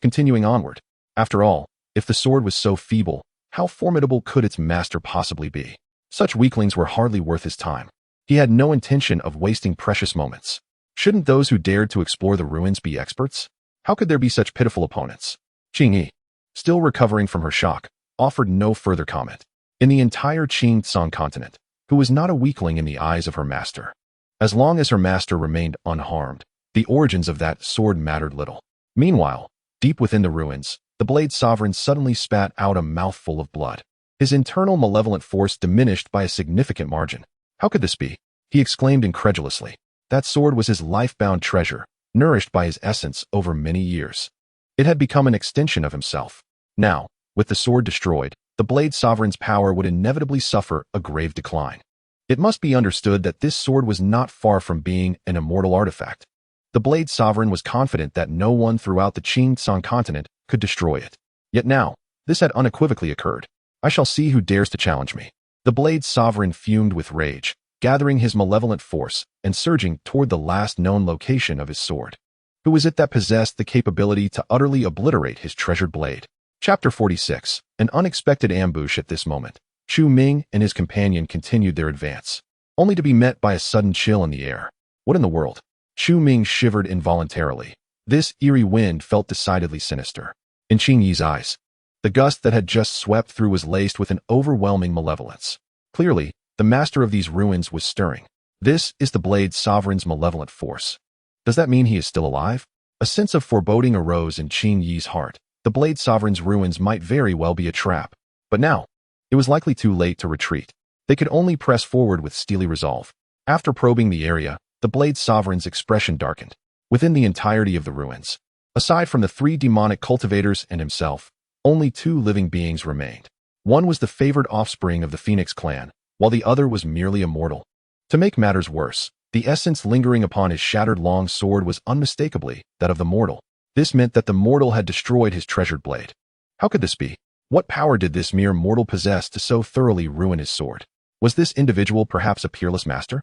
Speaker 1: Continuing onward. After all, if the sword was so feeble, how formidable could its master possibly be? Such weaklings were hardly worth his time. He had no intention of wasting precious moments. Shouldn't those who dared to explore the ruins be experts? How could there be such pitiful opponents? Qing Yi, still recovering from her shock, offered no further comment. In the entire Qing Tsang continent, who was not a weakling in the eyes of her master. As long as her master remained unharmed, The origins of that sword mattered little. Meanwhile, deep within the ruins, the Blade Sovereign suddenly spat out a mouthful of blood. His internal malevolent force diminished by a significant margin. How could this be? He exclaimed incredulously. That sword was his life-bound treasure, nourished by his essence over many years. It had become an extension of himself. Now, with the sword destroyed, the Blade Sovereign's power would inevitably suffer a grave decline. It must be understood that this sword was not far from being an immortal artifact. The Blade Sovereign was confident that no one throughout the Qing-Tsang continent could destroy it. Yet now, this had unequivocally occurred. I shall see who dares to challenge me. The Blade Sovereign fumed with rage, gathering his malevolent force and surging toward the last known location of his sword. Who was it that possessed the capability to utterly obliterate his treasured blade? Chapter 46. An unexpected ambush. At this moment, Chu Ming and his companion continued their advance, only to be met by a sudden chill in the air. What in the world? Chu Ming shivered involuntarily. This eerie wind felt decidedly sinister. In Qing Yi's eyes, the gust that had just swept through was laced with an overwhelming malevolence. Clearly, the master of these ruins was stirring. This is the Blade Sovereign's malevolent force. Does that mean he is still alive? A sense of foreboding arose in Qing Yi's heart. The Blade Sovereign's ruins might very well be a trap. But now, it was likely too late to retreat. They could only press forward with steely resolve. After probing the area, the Blade Sovereign's expression darkened. Within the entirety of the ruins, aside from the 3 demonic cultivators and himself, only 2 living beings remained. One was the favored offspring of the Phoenix clan, while the other was merely a mortal. To make matters worse, the essence lingering upon his shattered long sword was unmistakably that of the mortal. This meant that the mortal had destroyed his treasured blade. How could this be? What power did this mere mortal possess to so thoroughly ruin his sword? Was this individual perhaps a peerless master?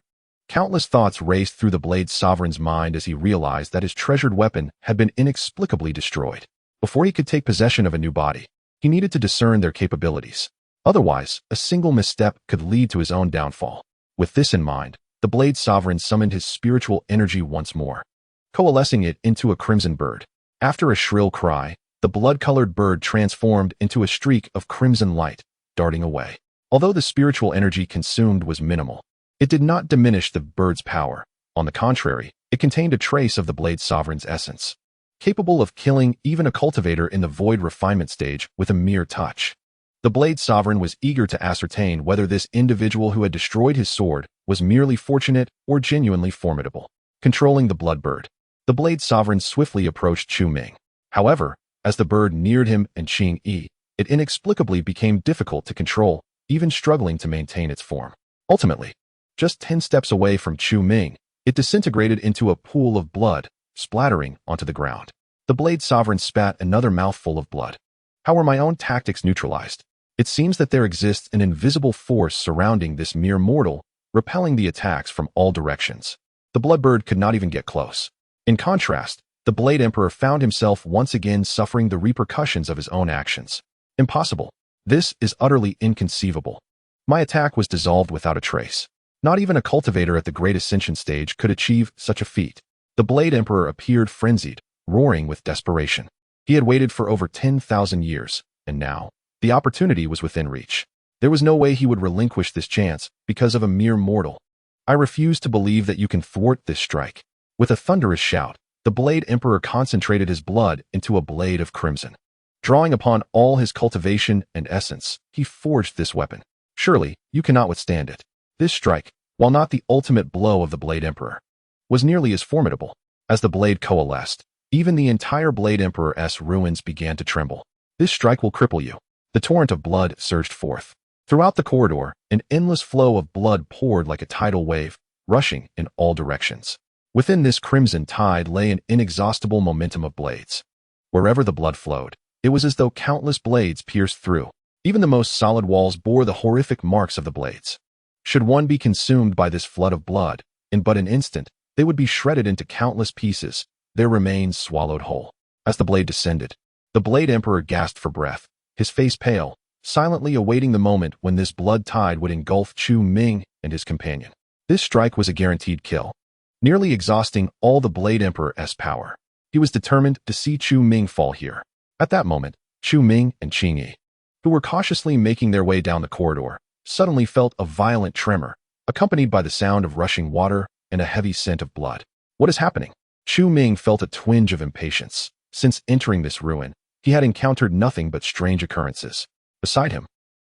Speaker 1: Countless thoughts raced through the Blade Sovereign's mind as he realized that his treasured weapon had been inexplicably destroyed. Before he could take possession of a new body, he needed to discern their capabilities. Otherwise, a single misstep could lead to his own downfall. With this in mind, the Blade Sovereign summoned his spiritual energy once more, coalescing it into a crimson bird. After a shrill cry, the blood-colored bird transformed into a streak of crimson light, darting away. Although the spiritual energy consumed was minimal, it did not diminish the bird's power. On the contrary, it contained a trace of the Blade Sovereign's essence, capable of killing even a cultivator in the void refinement stage with a mere touch. The Blade Sovereign was eager to ascertain whether this individual who had destroyed his sword was merely fortunate or genuinely formidable. Controlling the blood bird, the Blade Sovereign swiftly approached Chu Ming. However, as the bird neared him and Qing Yi, it inexplicably became difficult to control, even struggling to maintain its form. Ultimately, just 10 steps away from Chu Ming, it disintegrated into a pool of blood, splattering onto the ground. The Blade Sovereign spat another mouthful of blood. How were my own tactics neutralized? It seems that there exists an invisible force surrounding this mere mortal, repelling the attacks from all directions. The Bloodbird could not even get close. In contrast, the Blade Emperor found himself once again suffering the repercussions of his own actions. Impossible. This is utterly inconceivable. My attack was dissolved without a trace. Not even a cultivator at the Great Ascension stage could achieve such a feat. The Blade Emperor appeared frenzied, roaring with desperation. He had waited for over 10,000 years, and now, the opportunity was within reach. There was no way he would relinquish this chance because of a mere mortal. I refuse to believe that you can thwart this strike. With a thunderous shout, the Blade Emperor concentrated his blood into a blade of crimson. Drawing upon all his cultivation and essence, he forged this weapon. Surely, you cannot withstand it. This strike, while not the ultimate blow of the Blade Emperor, was nearly as formidable. As the blade coalesced, even the entire Blade Emperor's ruins began to tremble. This strike will cripple you. The torrent of blood surged forth. Throughout the corridor, an endless flow of blood poured like a tidal wave, rushing in all directions. Within this crimson tide lay an inexhaustible momentum of blades. Wherever the blood flowed, it was as though countless blades pierced through. Even the most solid walls bore the horrific marks of the blades. Should one be consumed by this flood of blood, in but an instant, they would be shredded into countless pieces, their remains swallowed whole. As the blade descended, the Blade Emperor gasped for breath, his face pale, silently awaiting the moment when this blood tide would engulf Chu Ming and his companion. This strike was a guaranteed kill, nearly exhausting all the Blade Emperor's power. He was determined to see Chu Ming fall here. At that moment, Chu Ming and Qing Yi, who were cautiously making their way down the corridor, suddenly felt a violent tremor, accompanied by the sound of rushing water and a heavy scent of blood. What is happening? Chu Ming felt a twinge of impatience. Since entering this ruin, he had encountered nothing but strange occurrences. Beside him,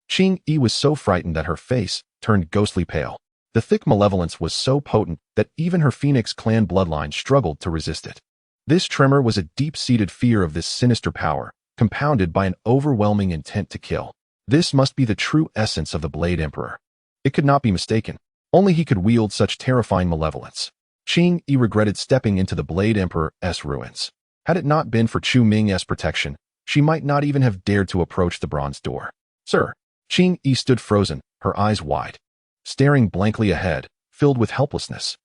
Speaker 1: Qing Yi was so frightened that her face turned ghostly pale. The thick malevolence was so potent that even her Phoenix clan bloodline struggled to resist it. This tremor was a deep-seated fear of this sinister power, compounded by an overwhelming intent to kill. This must be the true essence of the Blade Emperor. It could not be mistaken. Only he could wield such terrifying malevolence. Qing Yi regretted stepping into the Blade Emperor's ruins. Had it not been for Chu Ming's protection, she might not even have dared to approach the bronze door. Sir, Qing Yi stood frozen, her eyes wide, staring blankly ahead, filled with helplessness.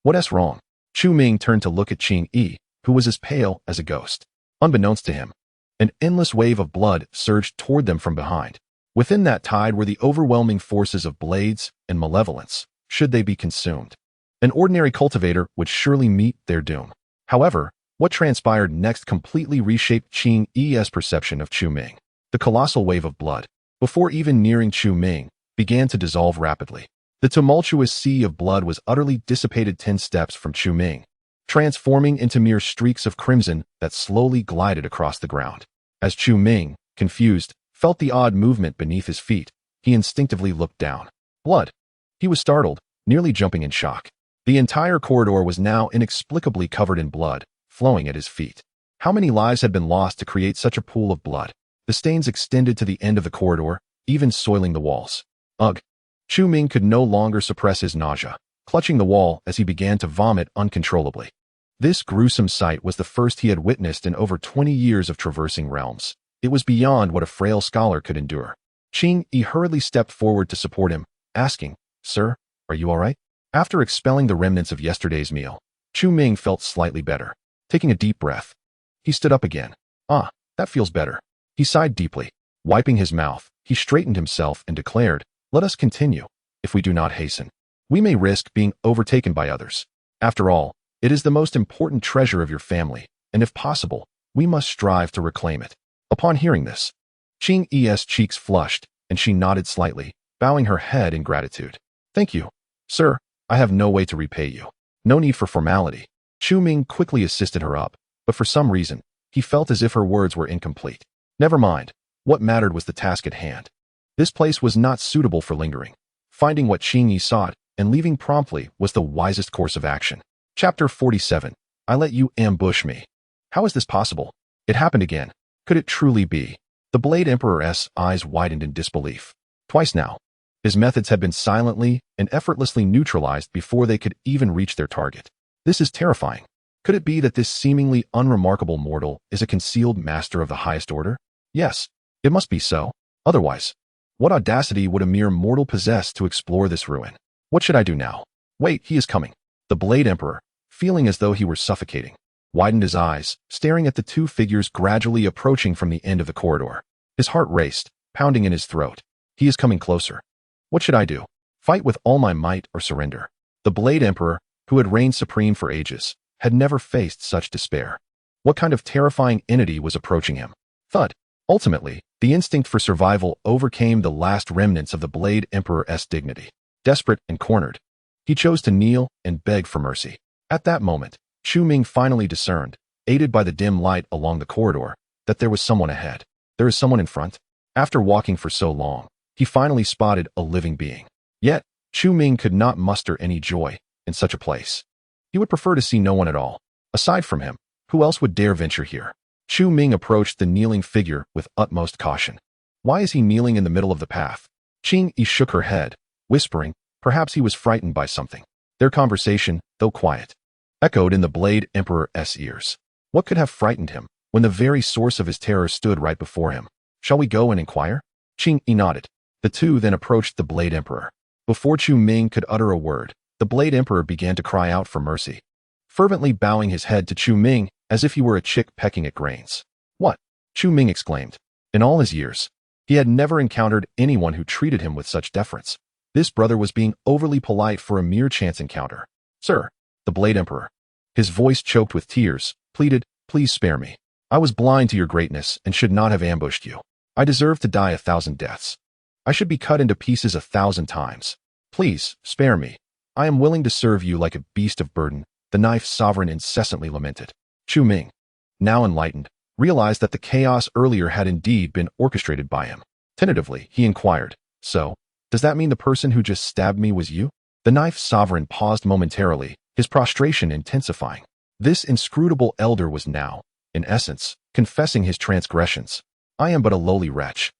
Speaker 1: What's wrong? Chu Ming turned to look at Qing Yi, who was as pale as a ghost. Unbeknownst to him, an endless wave of blood surged toward them from behind. Within that tide were the overwhelming forces of blades and malevolence, should they be consumed. An ordinary cultivator would surely meet their doom. However, what transpired next completely reshaped Qing Yi's perception of Chu Ming. The colossal wave of blood, before even nearing Chu Ming, began to dissolve rapidly. The tumultuous sea of blood was utterly dissipated 10 steps from Chu Ming, transforming into mere streaks of crimson that slowly glided across the ground. As Chu Ming, confused, felt the odd movement beneath his feet, he instinctively looked down. Blood. He was startled, nearly jumping in shock. The entire corridor was now inexplicably covered in blood, flowing at his feet. How many lives had been lost to create such a pool of blood? The stains extended to the end of the corridor, even soiling the walls. Ugh! Chu Ming could no longer suppress his nausea, clutching the wall as he began to vomit uncontrollably. This gruesome sight was the first he had witnessed in over 20 years of traversing realms. It was beyond what a frail scholar could endure. Qing Yi hurriedly stepped forward to support him, asking, "Sir, are you all right?" After expelling the remnants of yesterday's meal, Chu Ming felt slightly better. Taking a deep breath, he stood up again. "Ah, that feels better." He sighed deeply. Wiping his mouth, he straightened himself and declared, "Let us continue. If we do not hasten, we may risk being overtaken by others. After all, it is the most important treasure of your family, and if possible, we must strive to reclaim it." Upon hearing this, Qing Yi's cheeks flushed, and she nodded slightly, bowing her head in gratitude. "Thank you, sir. I have no way to repay you." No need for formality. Chu Ming quickly assisted her up, but for some reason, he felt as if her words were incomplete. Never mind. What mattered was the task at hand. This place was not suitable for lingering. Finding what Qing Yi sought and leaving promptly was the wisest course of action. Chapter 47. I let you ambush me. How is this possible? It happened again. Could it truly be? The Blade Emperor's eyes widened in disbelief. Twice now, his methods had been silently and effortlessly neutralized before they could even reach their target. This is terrifying. Could it be that this seemingly unremarkable mortal is a concealed master of the highest order? Yes, it must be so. Otherwise, what audacity would a mere mortal possess to explore this ruin? What should I do now? Wait, he is coming. The Blade Emperor, feeling as though he were suffocating, widened his eyes, staring at the two figures gradually approaching from the end of the corridor. His heart raced, pounding in his throat. He is coming closer. What should I do? Fight with all my might or surrender? The Blade Emperor, who had reigned supreme for ages, had never faced such despair. What kind of terrifying entity was approaching him? Thud. Ultimately, the instinct for survival overcame the last remnants of the Blade Emperor's dignity. Desperate and cornered, he chose to kneel and beg for mercy. At that moment, Chu Ming finally discerned, aided by the dim light along the corridor, that there was someone ahead. There is someone in front. After walking for so long, he finally spotted a living being. Yet, Chu Ming could not muster any joy in such a place. He would prefer to see no one at all. Aside from him, who else would dare venture here? Chu Ming approached the kneeling figure with utmost caution. Why is he kneeling in the middle of the path? Qing Yi shook her head, whispering, perhaps he was frightened by something. Their conversation, though quiet, echoed in the Blade Emperor's ears. What could have frightened him when the very source of his terror stood right before him? Shall we go and inquire? Qing Yi nodded. The two then approached the Blade Emperor. Before Chu Ming could utter a word, the Blade Emperor began to cry out for mercy, fervently bowing his head to Chu Ming as if he were a chick pecking at grains. What? Chu Ming exclaimed. In all his years, he had never encountered anyone who treated him with such deference. This brother was being overly polite for a mere chance encounter. Sir, the Blade Emperor, his voice choked with tears, pleaded, please spare me. I was blind to your greatness and should not have ambushed you. I deserve to die 1,000 deaths. I should be cut into pieces 1,000 times. Please, spare me. I am willing to serve you like a beast of burden the knife's sovereign incessantly lamented. Chu Ming, now enlightened, realized that the chaos earlier had indeed been orchestrated by him. Tentatively, he inquired, "So, does that mean the person who just stabbed me was you?" The knife's sovereign paused momentarily, his prostration intensifying. This inscrutable elder was now, in essence, confessing his transgressions. "I am but a lowly wretch,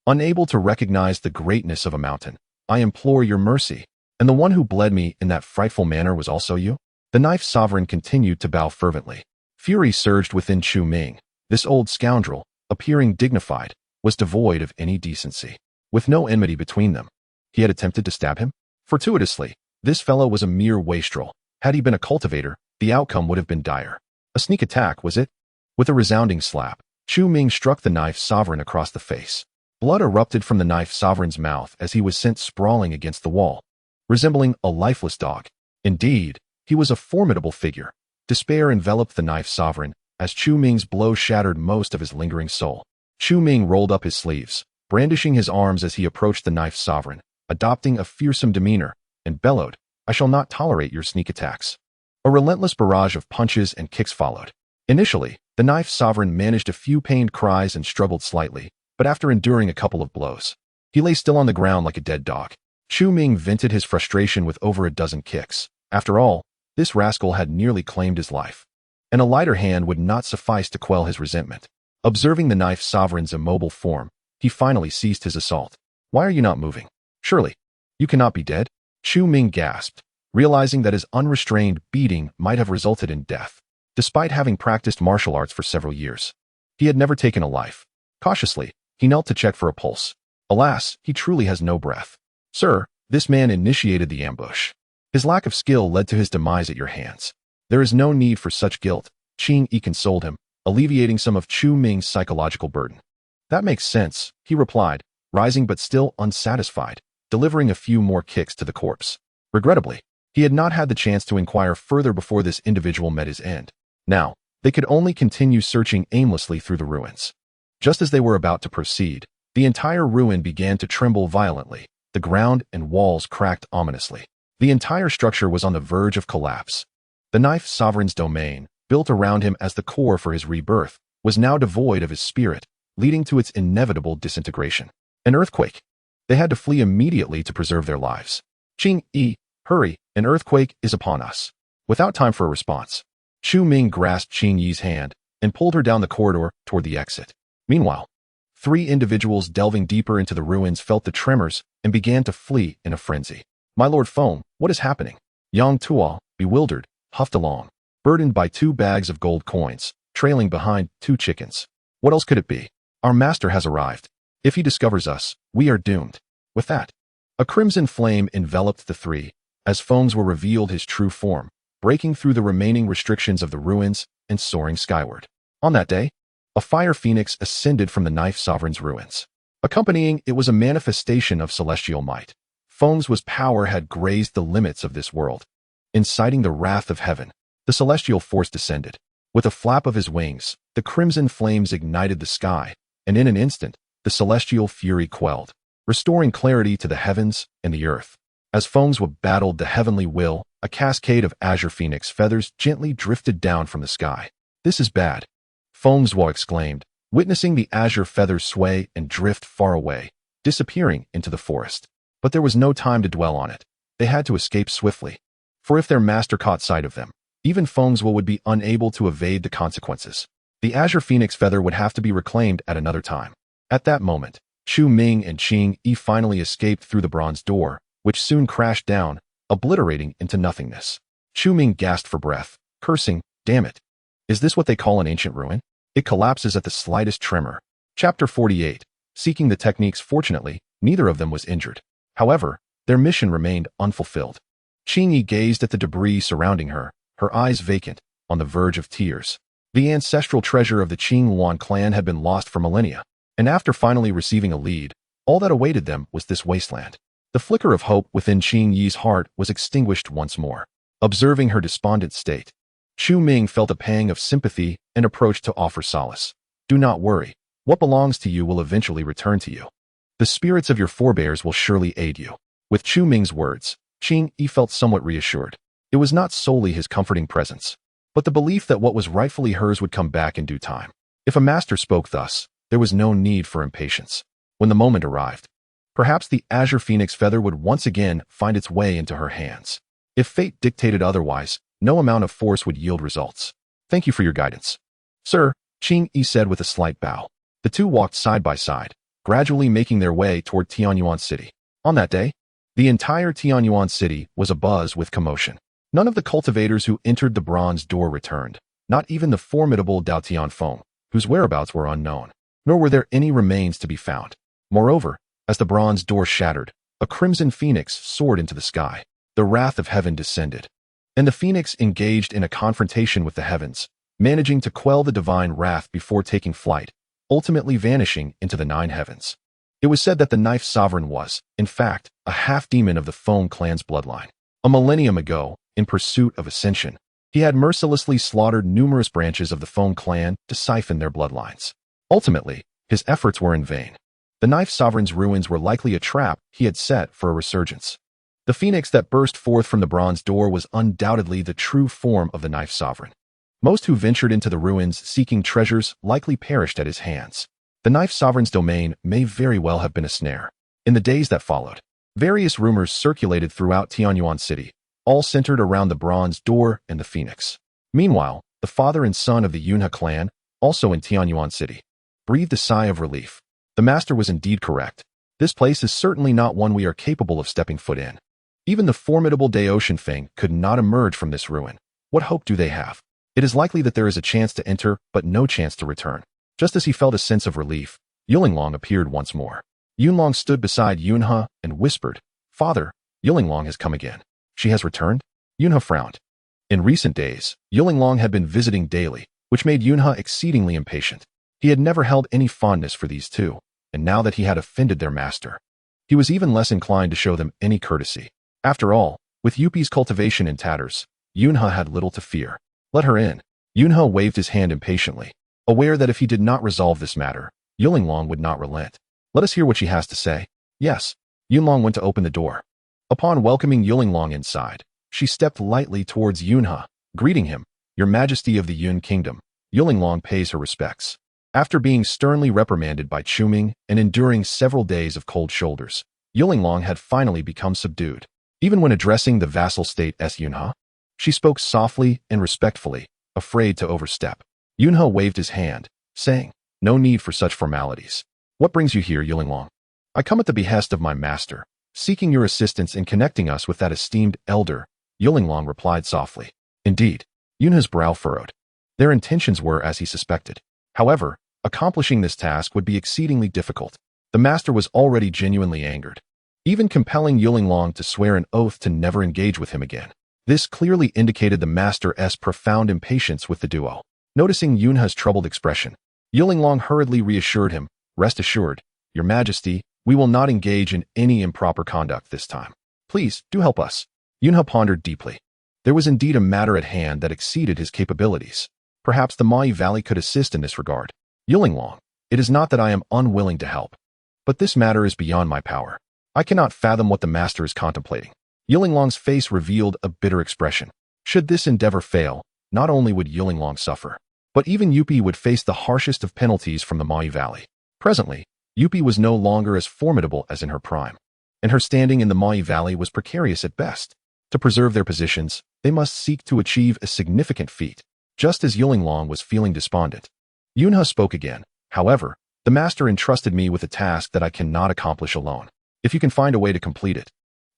Speaker 1: unable to recognize the greatness of a mountain. I implore your mercy. And the one who bled me in that frightful manner was also you?" The knife's sovereign continued to bow fervently. Fury surged within Chu Ming. This old scoundrel, appearing dignified, was devoid of any decency. With no enmity between them, he had attempted to stab him? Fortuitously, this fellow was a mere wastrel. Had he been a cultivator, the outcome would have been dire. A sneak attack, was it? With a resounding slap, Chu Ming struck the knife's sovereign across the face. Blood erupted from the knife's sovereign's mouth as he was sent sprawling against the wall, resembling a lifeless dog. Indeed, he was a formidable figure. Despair enveloped the knife's sovereign as Chu Ming's blow shattered most of his lingering soul. Chu Ming rolled up his sleeves, brandishing his arms as he approached the knife's sovereign, adopting a fearsome demeanor, and bellowed, "I shall not tolerate your sneak attacks." A relentless barrage of punches and kicks followed. Initially, the knife's sovereign managed a few pained cries and struggled slightly, but after enduring a couple of blows, he lay still on the ground like a dead dog. Chu Ming vented his frustration with over a dozen kicks. After all, this rascal had nearly claimed his life, and a lighter hand would not suffice to quell his resentment. Observing the knife's sovereign's immobile form, he finally ceased his assault. "Why are you not moving? Surely, you cannot be dead?" Chu Ming gasped, realizing that his unrestrained beating might have resulted in death. Despite having practiced martial arts for several years, he had never taken a life. Cautiously, he knelt to check for a pulse. Alas, he truly has no breath. "Sir, this man initiated the ambush. His lack of skill led to his demise at your hands. There is no need for such guilt," Qing Yi consoled him, alleviating some of Chu Ming's psychological burden. "That makes sense," he replied, rising but still unsatisfied, delivering a few more kicks to the corpse. Regrettably, he had not had the chance to inquire further before this individual met his end. Now, they could only continue searching aimlessly through the ruins. Just as they were about to proceed, the entire ruin began to tremble violently. The ground and walls cracked ominously. The entire structure was on the verge of collapse. The knife's sovereign's domain, built around him as the core for his rebirth, was now devoid of his spirit, leading to its inevitable disintegration. An earthquake. They had to flee immediately to preserve their lives. "Qing Yi, hurry, an earthquake is upon us." Without time for a response, Chu Ming grasped Qing Yi's hand and pulled her down the corridor toward the exit. Meanwhile, 3 individuals delving deeper into the ruins felt the tremors and began to flee in a frenzy. "My Lord Feng, what is happening?" Yang Tuo, bewildered, huffed along, burdened by 2 bags of gold coins, trailing behind 2 chickens. "What else could it be? Our master has arrived. If he discovers us, we are doomed." With that, a crimson flame enveloped the 3, as Feng's were revealed his true form, breaking through the remaining restrictions of the ruins and soaring skyward. On that day, a fire phoenix ascended from the knife sovereign's ruins. Accompanying it was a manifestation of celestial might. Feng's power had grazed the limits of this world. Inciting the wrath of heaven, the celestial force descended. With a flap of his wings, the crimson flames ignited the sky, and in an instant, the celestial fury quelled, restoring clarity to the heavens and the earth. As Feng's battled the heavenly will, a cascade of azure phoenix feathers gently drifted down from the sky. "This is bad," Feng's exclaimed, witnessing the azure feathers sway and drift far away, disappearing into the forest. But there was no time to dwell on it. They had to escape swiftly. For if their master caught sight of them, even Feng's would be unable to evade the consequences. The azure phoenix feather would have to be reclaimed at another time. At that moment, Chu Ming and Qing Yi finally escaped through the bronze door, which soon crashed down, obliterating into nothingness. Chu Ming gasped for breath, cursing, "Damn it. Is this what they call an ancient ruin? It collapses at the slightest tremor." Chapter 48. Seeking the techniques. Fortunately, neither of them was injured. However, their mission remained unfulfilled. Qing Yi gazed at the debris surrounding her, her eyes vacant, on the verge of tears. The ancestral treasure of the Qing Yuan clan had been lost for millennia, and after finally receiving a lead, all that awaited them was this wasteland. The flicker of hope within Qing Yi's heart was extinguished once more. Observing her despondent state, Chu Ming felt a pang of sympathy and approached to offer solace. "Do not worry. What belongs to you will eventually return to you. The spirits of your forebears will surely aid you." With Chu Ming's words, Qing Yi felt somewhat reassured. It was not solely his comforting presence, but the belief that what was rightfully hers would come back in due time. If a master spoke thus, there was no need for impatience. When the moment arrived, perhaps the azure phoenix feather would once again find its way into her hands. If fate dictated otherwise, no amount of force would yield results. Thank you for your guidance. Sir, Qing Yi said with a slight bow. The two walked side by side, gradually making their way toward Tianyuan City. On that day, the entire Tianyuan City was abuzz with commotion. None of the cultivators who entered the bronze door returned, not even the formidable Dao Tianfeng, whose whereabouts were unknown, nor were there any remains to be found. Moreover, as the bronze door shattered, a crimson phoenix soared into the sky. The wrath of heaven descended, and the phoenix engaged in a confrontation with the heavens, managing to quell the divine wrath before taking flight, ultimately vanishing into the 9 heavens. It was said that the Knife Sovereign was, in fact, a half-demon of the Feng clan's bloodline. A millennium ago, in pursuit of ascension, he had mercilessly slaughtered numerous branches of the Feng clan to siphon their bloodlines. Ultimately, his efforts were in vain. The Knife Sovereign's ruins were likely a trap he had set for a resurgence. The phoenix that burst forth from the bronze door was undoubtedly the true form of the Knife Sovereign. Most who ventured into the ruins seeking treasures likely perished at his hands. The Knife Sovereign's domain may very well have been a snare. In the days that followed, various rumors circulated throughout Tianyuan City, all centered around the bronze door and the phoenix. Meanwhile, the father and son of the Yunhe clan, also in Tianyuan City, breathed a sigh of relief. The master was indeed correct. This place is certainly not one we are capable of stepping foot in. Even the formidable Daotian Feng could not emerge from this ruin. What hope do they have? It is likely that there is a chance to enter, but no chance to return. Just as he felt a sense of relief, Yulinglong appeared once more. Yunlong stood beside Yunhe and whispered, "Father, Yulinglong has come again." "She has returned?" Yunhe frowned. In recent days, Yulinglong had been visiting daily, which made Yunhe exceedingly impatient. He had never held any fondness for these two, and now that he had offended their master, he was even less inclined to show them any courtesy. After all, with Yupi's cultivation in tatters, Yunhe had little to fear. "Let her in." Yunhe waved his hand impatiently, aware that if he did not resolve this matter, Yulinglong would not relent. "Let us hear what she has to say." "Yes." Yunlong went to open the door. Upon welcoming Yulinglong inside, she stepped lightly towards Yunhe, greeting him, "Your Majesty of the Yun Kingdom." Yulinglong pays her respects. After being sternly reprimanded by Chu Ming and enduring several days of cold shoulders, Yulinglong had finally become subdued. Even when addressing the vassal state as Yunhe, she spoke softly and respectfully, afraid to overstep. Yunhe waved his hand, saying, "No need for such formalities. What brings you here, Yulinglong?" "I come at the behest of my master, seeking your assistance in connecting us with that esteemed elder," Yulinglong replied softly. Indeed, Yunhe's brow furrowed. Their intentions were as he suspected. However, accomplishing this task would be exceedingly difficult. The master was already genuinely angered, even compelling Yulinglong to swear an oath to never engage with him again. This clearly indicated the master's profound impatience with the duo. Noticing Yunhe's troubled expression, Yulinglong hurriedly reassured him, "Rest assured, Your Majesty, we will not engage in any improper conduct this time. Please, do help us." Yunhe pondered deeply. There was indeed a matter at hand that exceeded his capabilities. Perhaps the Mai Valley could assist in this regard. "Yulinglong, it is not that I am unwilling to help, but this matter is beyond my power. I cannot fathom what the master is contemplating." Yulinglong's face revealed a bitter expression. Should this endeavor fail, not only would Yulinglong suffer, but even Yupi would face the harshest of penalties from the Mai Valley. Presently, Yupi was no longer as formidable as in her prime, and her standing in the Mai Valley was precarious at best. To preserve their positions, they must seek to achieve a significant feat. Just as Yulinglong was feeling despondent, Yunhe spoke again. "However, the master entrusted me with a task that I cannot accomplish alone. If you can find a way to complete it,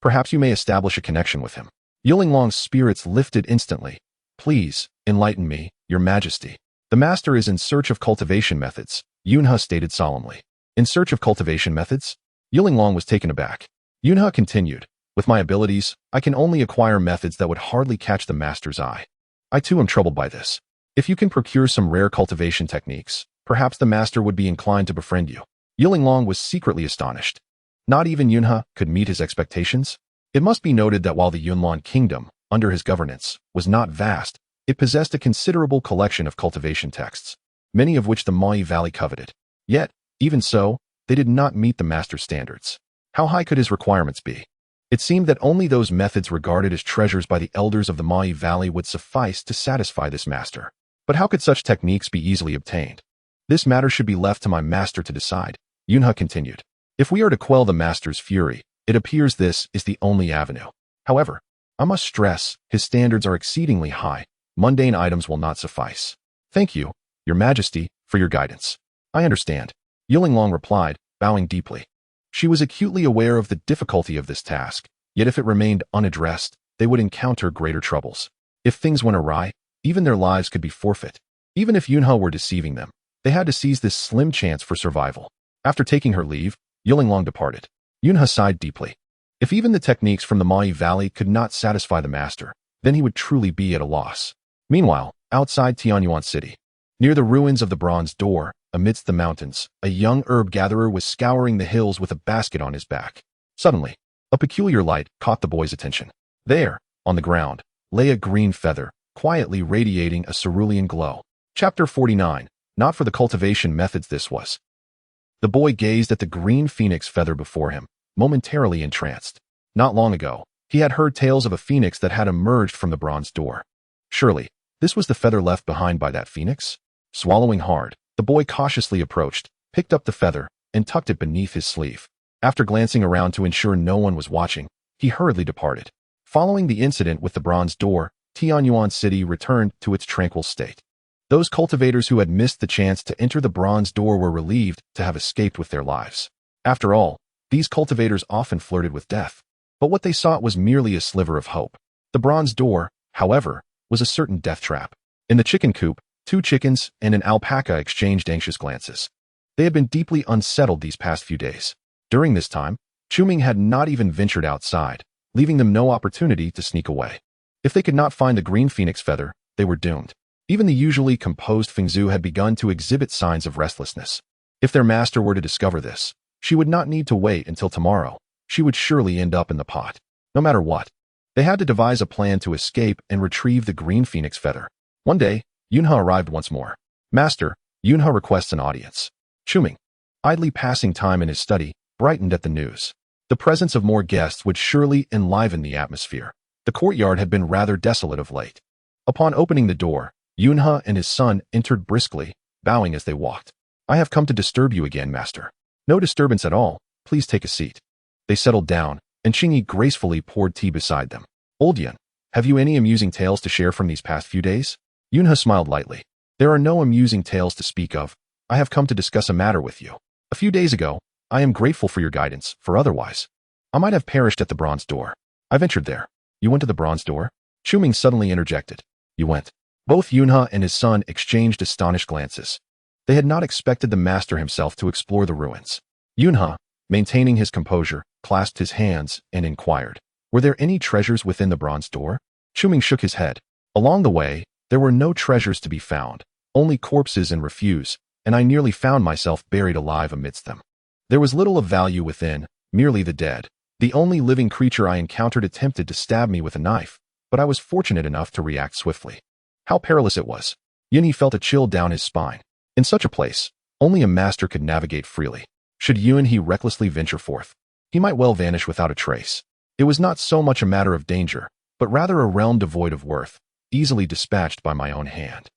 Speaker 1: perhaps you may establish a connection with him." Yulinglong's spirits lifted instantly. "Please, enlighten me, Your Majesty." "The master is in search of cultivation methods," Yunhe stated solemnly. "In search of cultivation methods?" Yulinglong was taken aback. Yunhe continued, "With my abilities, I can only acquire methods that would hardly catch the master's eye. I too am troubled by this. If you can procure some rare cultivation techniques, perhaps the master would be inclined to befriend you." Yulinglong was secretly astonished. Not even Yunhe could meet his expectations. It must be noted that while the Yunlan kingdom, under his governance, was not vast, it possessed a considerable collection of cultivation texts, many of which the Mai Valley coveted. Yet, even so, they did not meet the master's standards. How high could his requirements be? It seemed that only those methods regarded as treasures by the elders of the Maui Valley would suffice to satisfy this master. But how could such techniques be easily obtained? This matter should be left to my master to decide, Yunha continued. If we are to quell the master's fury, it appears this is the only avenue. However, I must stress, his standards are exceedingly high. Mundane items will not suffice. Thank you, Your Majesty, for your guidance. I understand, Yillinglong replied, bowing deeply. She was acutely aware of the difficulty of this task, yet if it remained unaddressed, they would encounter greater troubles. If things went awry, even their lives could be forfeit. Even if Yunha were deceiving them, they had to seize this slim chance for survival. After taking her leave, Yillinglong departed. Yunha sighed deeply. If even the techniques from the Maui Valley could not satisfy the master, then he would truly be at a loss. Meanwhile, outside Tianyuan City, near the ruins of the Bronze Door, amidst the mountains, a young herb gatherer was scouring the hills with a basket on his back. Suddenly, a peculiar light caught the boy's attention. There, on the ground, lay a green feather, quietly radiating a cerulean glow. Chapter 49. Not for the cultivation methods this was. The boy gazed at the green phoenix feather before him, momentarily entranced. Not long ago, he had heard tales of a phoenix that had emerged from the Bronze Door. Surely, this was the feather left behind by that phoenix? Swallowing hard, the boy cautiously approached, picked up the feather, and tucked it beneath his sleeve. After glancing around to ensure no one was watching, he hurriedly departed. Following the incident with the Bronze Door, Tianyuan City returned to its tranquil state. Those cultivators who had missed the chance to enter the Bronze Door were relieved to have escaped with their lives. After all, these cultivators often flirted with death. But what they sought was merely a sliver of hope. The Bronze Door, however, was a certain death trap. In the chicken coop, 2 chickens and an alpaca exchanged anxious glances. They had been deeply unsettled these past few days. During this time, Chu Ming had not even ventured outside, leaving them no opportunity to sneak away. If they could not find the green phoenix feather, they were doomed. Even the usually composed Fengzhu had begun to exhibit signs of restlessness. If their master were to discover this, she would not need to wait until tomorrow. She would surely end up in the pot. No matter what, they had to devise a plan to escape and retrieve the green phoenix feather. One day, Yunha arrived once more. Master, Yunha requests an audience. Chu Ming, idly passing time in his study, brightened at the news. The presence of more guests would surely enliven the atmosphere. The courtyard had been rather desolate of late. Upon opening the door, Yunha and his son entered briskly, bowing as they walked. I have come to disturb you again, master. No disturbance at all. Please take a seat. They settled down, and Qingyi gracefully poured tea beside them. Old Yun, have you any amusing tales to share from these past few days? Yunha smiled lightly. There are no amusing tales to speak of. I have come to discuss a matter with you. A few days ago, I am grateful for your guidance, for otherwise, I might have perished at the Bronze Door. I ventured there. You went to the Bronze Door? Chu Ming suddenly interjected. You went. Both Yunha and his son exchanged astonished glances. They had not expected the master himself to explore the ruins. Yunha, maintaining his composure, clasped his hands and inquired, were there any treasures within the Bronze Door? Chu Ming shook his head. Along the way, there were no treasures to be found, only corpses and refuse, and I nearly found myself buried alive amidst them. There was little of value within, merely the dead. The only living creature I encountered attempted to stab me with a knife, but I was fortunate enough to react swiftly. How perilous it was. Yunhe felt a chill down his spine. In such a place, only a master could navigate freely. Should Yunhe recklessly venture forth, he might well vanish without a trace. It was not so much a matter of danger, but rather a realm devoid of worth, easily dispatched by my own hand.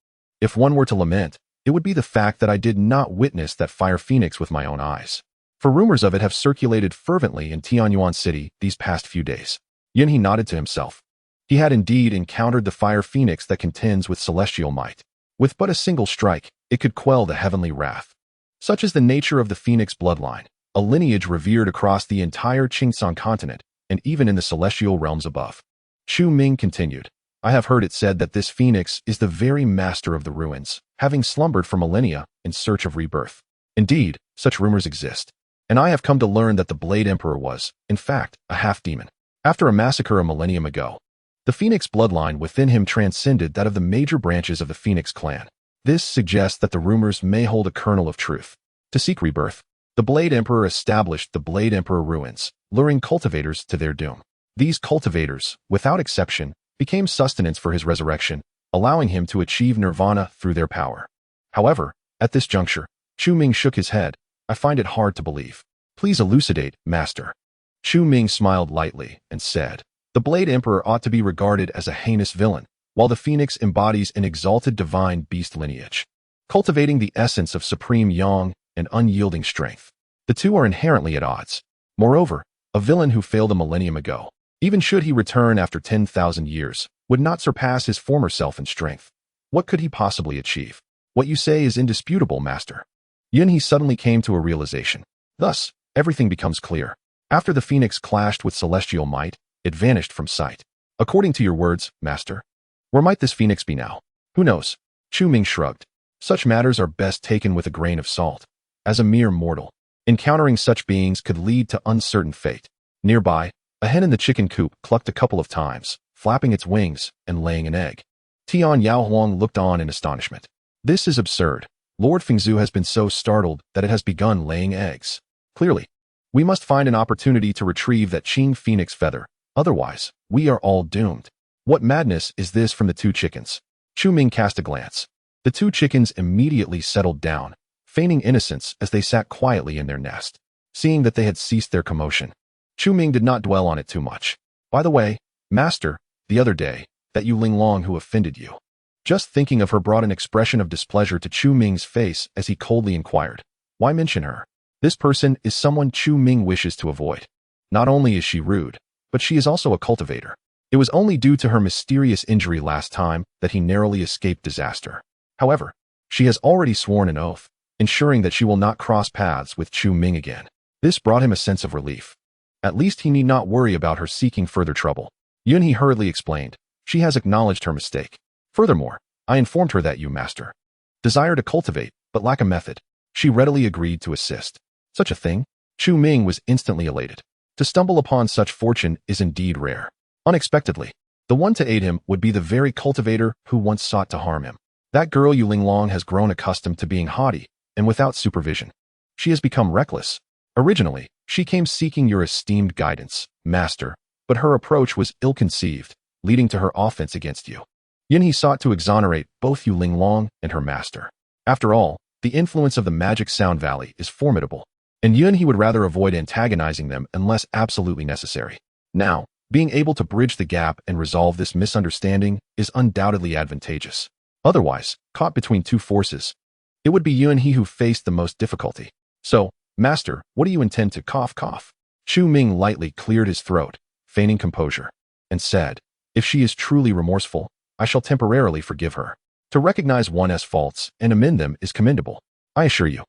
Speaker 1: If one were to lament, it would be the fact that I did not witness that fire phoenix with my own eyes. For rumors of it have circulated fervently in Tianyuan City these past few days. Yunhe nodded to himself. He had indeed encountered the fire phoenix that contends with celestial might. With but a single strike, it could quell the heavenly wrath. Such is the nature of the phoenix bloodline, a lineage revered across the entire Qingsan continent and even in the celestial realms above. Chu Ming continued, I have heard it said that this phoenix is the very master of the ruins, having slumbered for millennia in search of rebirth. Indeed, such rumors exist, and I have come to learn that the Blade Emperor was, in fact, a half-demon. After a massacre a millennium ago, the Phoenix bloodline within him transcended that of the major branches of the Phoenix clan. This suggests that the rumors may hold a kernel of truth. To seek rebirth, the Blade Emperor established the Blade Emperor ruins, luring cultivators to their doom. These cultivators, without exception, became sustenance for his resurrection, allowing him to achieve nirvana through their power. However, at this juncture, Chu Ming shook his head. I find it hard to believe. Please elucidate, Master. Chu Ming smiled lightly and said, "The Blade Emperor ought to be regarded as a heinous villain, while the phoenix embodies an exalted divine beast lineage, cultivating the essence of supreme yang and unyielding strength. The two are inherently at odds. Moreover, a villain who failed a millennium ago, even should he return after 10,000 years, would not surpass his former self in strength. What could he possibly achieve? What you say is indisputable, Master." Yunhe suddenly came to a realization. Thus, everything becomes clear. After the phoenix clashed with celestial might, it vanished from sight. According to your words, Master, where might this phoenix be now? Who knows? Chu Ming shrugged. Such matters are best taken with a grain of salt. As a mere mortal, encountering such beings could lead to uncertain fate. Nearby, a hen in the chicken coop clucked a couple of times, flapping its wings and laying an egg. Tian Yaohuang looked on in astonishment. This is absurd. Lord Fengzhu has been so startled that it has begun laying eggs. Clearly, we must find an opportunity to retrieve that Qing phoenix feather. Otherwise, we are all doomed. What madness is this from the two chickens? Chu Ming cast a glance. The two chickens immediately settled down, feigning innocence as they sat quietly in their nest. Seeing that they had ceased their commotion, Chu Ming did not dwell on it too much. By the way, Master, the other day, that Yu Linglong who offended you. Just thinking of her brought an expression of displeasure to Chu Ming's face as he coldly inquired, "Why mention her? This person is someone Chu Ming wishes to avoid. Not only is she rude, but she is also a cultivator. It was only due to her mysterious injury last time that he narrowly escaped disaster. However, she has already sworn an oath, ensuring that she will not cross paths with Chu Ming again." This brought him a sense of relief. At least he need not worry about her seeking further trouble. Yunhe hurriedly explained, "She has acknowledged her mistake. Furthermore, I informed her that you, Master, desire to cultivate, but lack a method. She readily agreed to assist." Such a thing? Chu Ming was instantly elated. To stumble upon such fortune is indeed rare. Unexpectedly, the one to aid him would be the very cultivator who once sought to harm him. That girl Yu Linglong has grown accustomed to being haughty and without supervision. She has become reckless. Originally, she came seeking your esteemed guidance, Master, but her approach was ill-conceived, leading to her offense against you. Yunhe sought to exonerate both Yu Linglong and her master. After all, the influence of the Magic Sound Valley is formidable, and Yunhe would rather avoid antagonizing them unless absolutely necessary. Now, being able to bridge the gap and resolve this misunderstanding is undoubtedly advantageous. Otherwise, caught between two forces, it would be Yunhe who faced the most difficulty. So, Master, what do you intend to cough? Chu Ming lightly cleared his throat, feigning composure, and said, "If she is truly remorseful, I shall temporarily forgive her. To recognize one's faults and amend them is commendable. I assure you,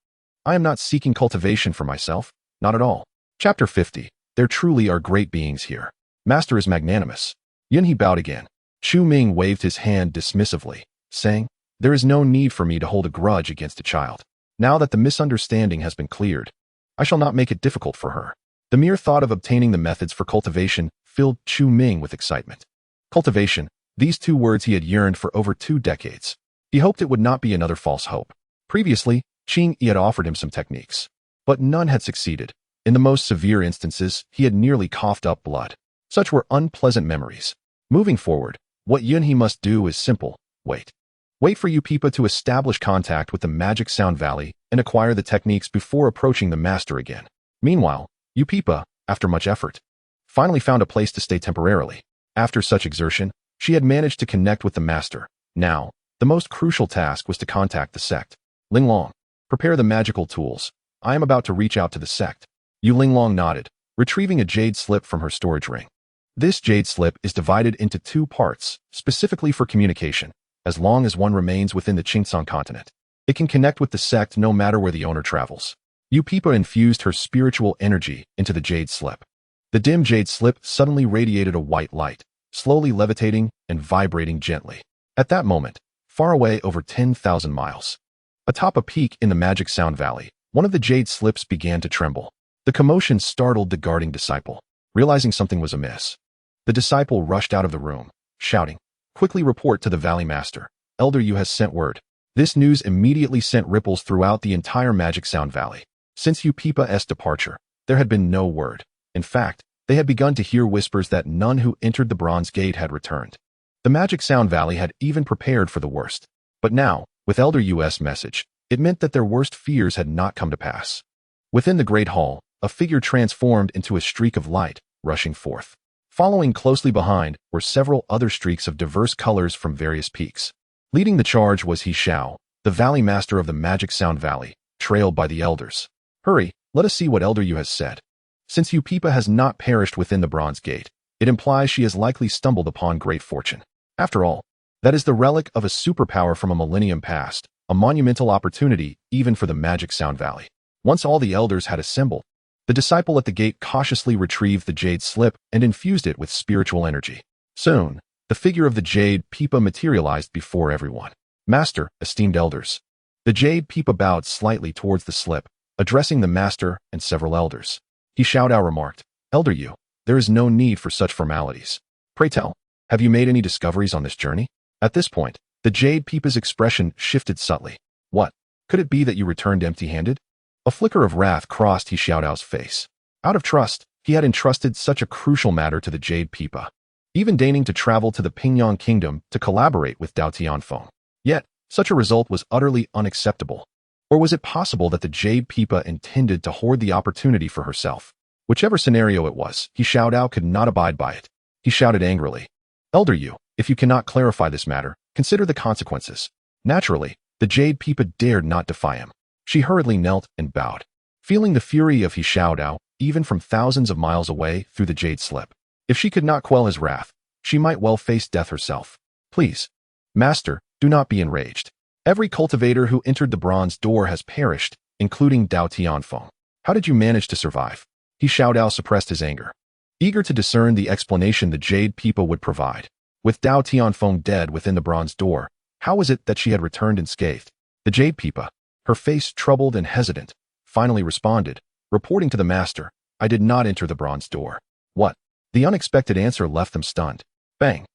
Speaker 1: I am not seeking cultivation for myself, not at all." Chapter 50. There truly are great beings here. Master is magnanimous. Yunhe bowed again. Chu Ming waved his hand dismissively, saying, "There is no need for me to hold a grudge against a child. Now that the misunderstanding has been cleared, I shall not make it difficult for her." The mere thought of obtaining the methods for cultivation filled Chu Ming with excitement. Cultivation, these two words he had yearned for over 2 decades. He hoped it would not be another false hope. Previously, Qing Yi had offered him some techniques, but none had succeeded. In the most severe instances, he had nearly coughed up blood. Such were unpleasant memories. Moving forward, what Yunhe must do is simple: wait. Wait for Upipa to establish contact with the Magic Sound Valley and acquire the techniques before approaching the master again. Meanwhile, Upipa, after much effort, finally found a place to stay temporarily. After such exertion, she had managed to connect with the master. Now, the most crucial task was to contact the sect. Linglong, prepare the magical tools. I am about to reach out to the sect. Yu Linglong nodded, retrieving a jade slip from her storage ring. This jade slip is divided into 2 parts, specifically for communication. As long as one remains within the Qingtsong continent, it can connect with the sect no matter where the owner travels. Upipa infused her spiritual energy into the jade slip. The dim jade slip suddenly radiated a white light, slowly levitating and vibrating gently. At that moment, far away over 10,000 miles, atop a peak in the Magic Sound Valley, one of the jade slips began to tremble. The commotion startled the guarding disciple. Realizing something was amiss, the disciple rushed out of the room, shouting, "Quickly report to the Valley Master. Elder Yu has sent word." This news immediately sent ripples throughout the entire Magic Sound Valley. Since Upipa's departure, there had been no word. In fact, they had begun to hear whispers that none who entered the Bronze Gate had returned. The Magic Sound Valley had even prepared for the worst. But now, with Elder Yu's message, it meant that their worst fears had not come to pass. Within the Great Hall, a figure transformed into a streak of light, rushing forth. Following closely behind were several other streaks of diverse colors from various peaks. Leading the charge was He Xiao, the valley master of the Magic Sound Valley, trailed by the elders. Hurry, let us see what Elder Yu has said. Since Yu Peepa has not perished within the Bronze Gate, it implies she has likely stumbled upon great fortune. After all, that is the relic of a superpower from a millennium past, a monumental opportunity even for the Magic Sound Valley. Once all the elders had assembled, the disciple at the gate cautiously retrieved the jade slip and infused it with spiritual energy. Soon, the figure of the Jade Peepa materialized before everyone. Master, esteemed elders. The Jade Peepa bowed slightly towards the slip, addressing the master and several elders. He Xiaodao remarked, Elder Yu, there is no need for such formalities. Pray tell, have you made any discoveries on this journey? At this point, the Jade Peepa's expression shifted subtly. What? Could it be that you returned empty-handed? A flicker of wrath crossed He Xiaodao's face. Out of trust, he had entrusted such a crucial matter to the Jade Peepa, even deigning to travel to the Pingyang Kingdom to collaborate with Dao Tianfeng. Yet, such a result was utterly unacceptable. Or was it possible that the Jade Peepa intended to hoard the opportunity for herself? Whichever scenario it was, He Xiaodao could not abide by it. He shouted angrily, Elder Yu, if you cannot clarify this matter, consider the consequences. Naturally, the Jade Peepa dared not defy him. She hurriedly knelt and bowed, feeling the fury of He Xiaodao even from thousands of miles away through the jade slip. If she could not quell his wrath, she might well face death herself. Please, Master, do not be enraged. Every cultivator who entered the bronze door has perished, including Dao Tianfeng. How did you manage to survive? He Xiaodao suppressed his anger, eager to discern the explanation the Jade Peepa would provide. With Dao Tianfeng dead within the bronze door, how was it that she had returned unscathed? The Jade Peepa, her face troubled and hesitant, finally responded, reporting to the master, I did not enter the bronze door. What? The unexpected answer left them stunned. Bang!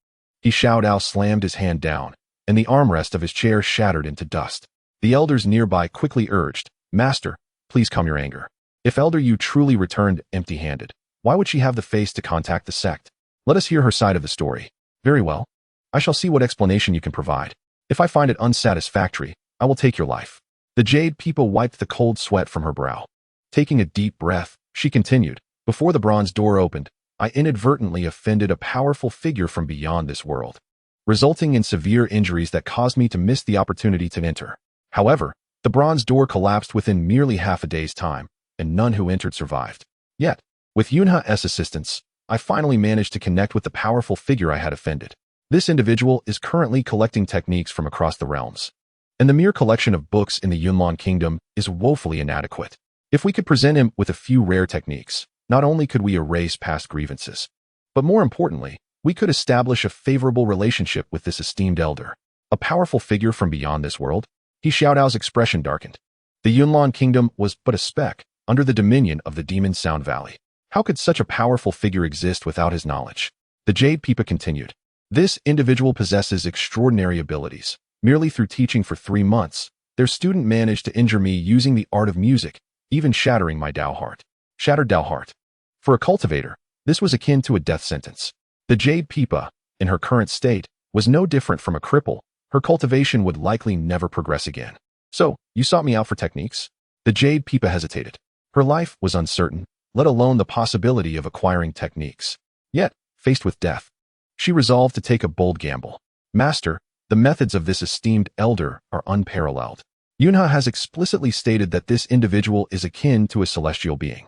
Speaker 1: He Xiaodao slammed his hand down, and the armrest of his chair shattered into dust. The elders nearby quickly urged, Master, please calm your anger. If Elder Yu truly returned empty-handed, why would she have the face to contact the sect? Let us hear her side of the story. Very well. I shall see what explanation you can provide. If I find it unsatisfactory, I will take your life. The Jade Peepa wiped the cold sweat from her brow. Taking a deep breath, she continued, before the bronze door opened, I inadvertently offended a powerful figure from beyond this world, resulting in severe injuries that caused me to miss the opportunity to enter. However, the bronze door collapsed within merely half a day's time, and none who entered survived. Yet, with Yunha's assistance, I finally managed to connect with the powerful figure I had offended. This individual is currently collecting techniques from across the realms, and the mere collection of books in the Yunlan Kingdom is woefully inadequate. If we could present him with a few rare techniques, not only could we erase past grievances, but more importantly, we could establish a favorable relationship with this esteemed elder, a powerful figure from beyond this world. He Xiaodao's expression darkened. The Yunlan Kingdom was but a speck under the dominion of the Demon Sound Valley. How could such a powerful figure exist without his knowledge? The Jade Peepa continued. This individual possesses extraordinary abilities. Merely through teaching for 3 months, their student managed to injure me using the art of music, even shattering my Dao heart. Shattered Dao heart. For a cultivator, this was akin to a death sentence. The Jade Peepa, in her current state, was no different from a cripple. Her cultivation would likely never progress again. So, you sought me out for techniques? The Jade Peepa hesitated. Her life was uncertain, let alone the possibility of acquiring techniques. Yet, faced with death, she resolved to take a bold gamble. Master, the methods of this esteemed elder are unparalleled. Yunha has explicitly stated that this individual is akin to a celestial being.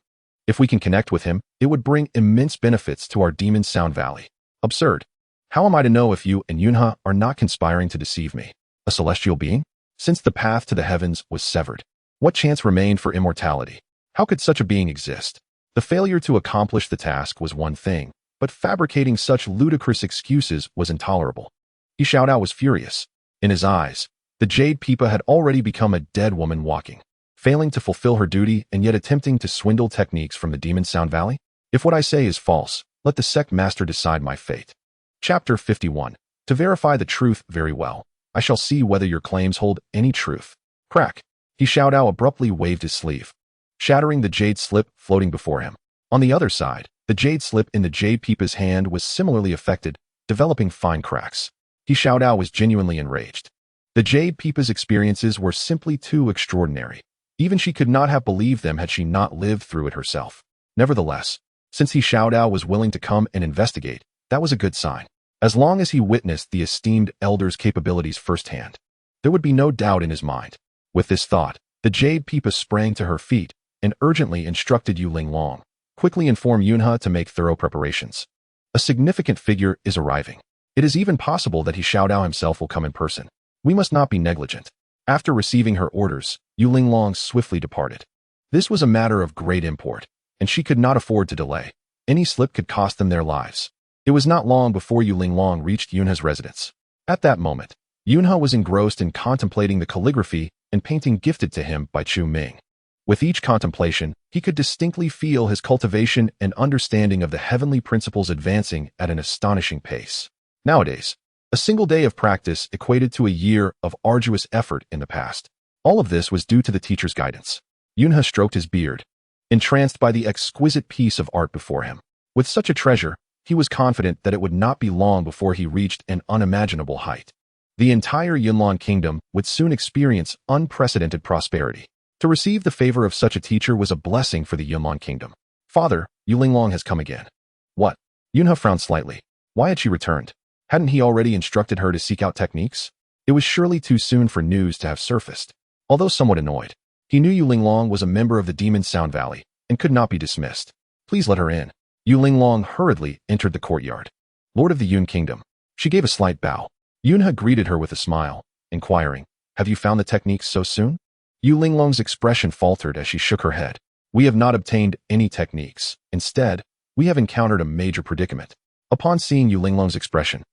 Speaker 1: If we can connect with him, it would bring immense benefits to our Demon Sound Valley. Absurd. How am I to know if you and Yunha are not conspiring to deceive me? A celestial being? Since the path to the heavens was severed, what chance remained for immortality? How could such a being exist? The failure to accomplish the task was one thing, but fabricating such ludicrous excuses was intolerable. He Xiaodao was furious. In his eyes, the Jade Peepa had already become a dead woman walking, failing to fulfill her duty and yet attempting to swindle techniques from the Demon Sound Valley? If what I say is false, let the sect master decide my fate. Chapter 51. To verify the truth very well, I shall see whether your claims hold any truth. Crack. He Xiaodao abruptly waved his sleeve, shattering the jade slip floating before him. On the other side, the jade slip in the Jade Peepa's hand was similarly affected, developing fine cracks. He Xiaodao was genuinely enraged. The Jade Peepa's experiences were simply too extraordinary. Even she could not have believed them had she not lived through it herself. Nevertheless, since he Xiaodao was willing to come and investigate, that was a good sign. As long as he witnessed the esteemed elder's capabilities firsthand, there would be no doubt in his mind. With this thought, the Jade Peepa sprang to her feet and urgently instructed Yu Linglong, quickly inform Yunhe to make thorough preparations. A significant figure is arriving. It is even possible that he Xiaodao himself will come in person. We must not be negligent. After receiving her orders, Yu Linglong swiftly departed. This was a matter of great import, and she could not afford to delay. Any slip could cost them their lives. It was not long before Yu Linglong reached Yunhe's residence. At that moment, Yunhe was engrossed in contemplating the calligraphy and painting gifted to him by Chu Ming. With each contemplation, he could distinctly feel his cultivation and understanding of the heavenly principles advancing at an astonishing pace. Nowadays, a single day of practice equated to a year of arduous effort in the past. All of this was due to the teacher's guidance. Yunhe stroked his beard, entranced by the exquisite piece of art before him. With such a treasure, he was confident that it would not be long before he reached an unimaginable height. The entire Yunlan kingdom would soon experience unprecedented prosperity. To receive the favor of such a teacher was a blessing for the Yunlan kingdom. Father, Yu Linglong has come again. What? Yunhe frowned slightly. Why had she returned? Hadn't he already instructed her to seek out techniques? It was surely too soon for news to have surfaced. Although somewhat annoyed, he knew Yu Linglong was a member of the Demon Sound Valley and could not be dismissed. Please let her in. Yu Linglong hurriedly entered the courtyard. Lord of the Yun Kingdom. She gave a slight bow. Yunhe greeted her with a smile, inquiring, have you found the techniques so soon? Yu Linglong's expression faltered as she shook her head. We have not obtained any techniques. Instead, we have encountered a major predicament. Upon seeing Yu Linglong's expression,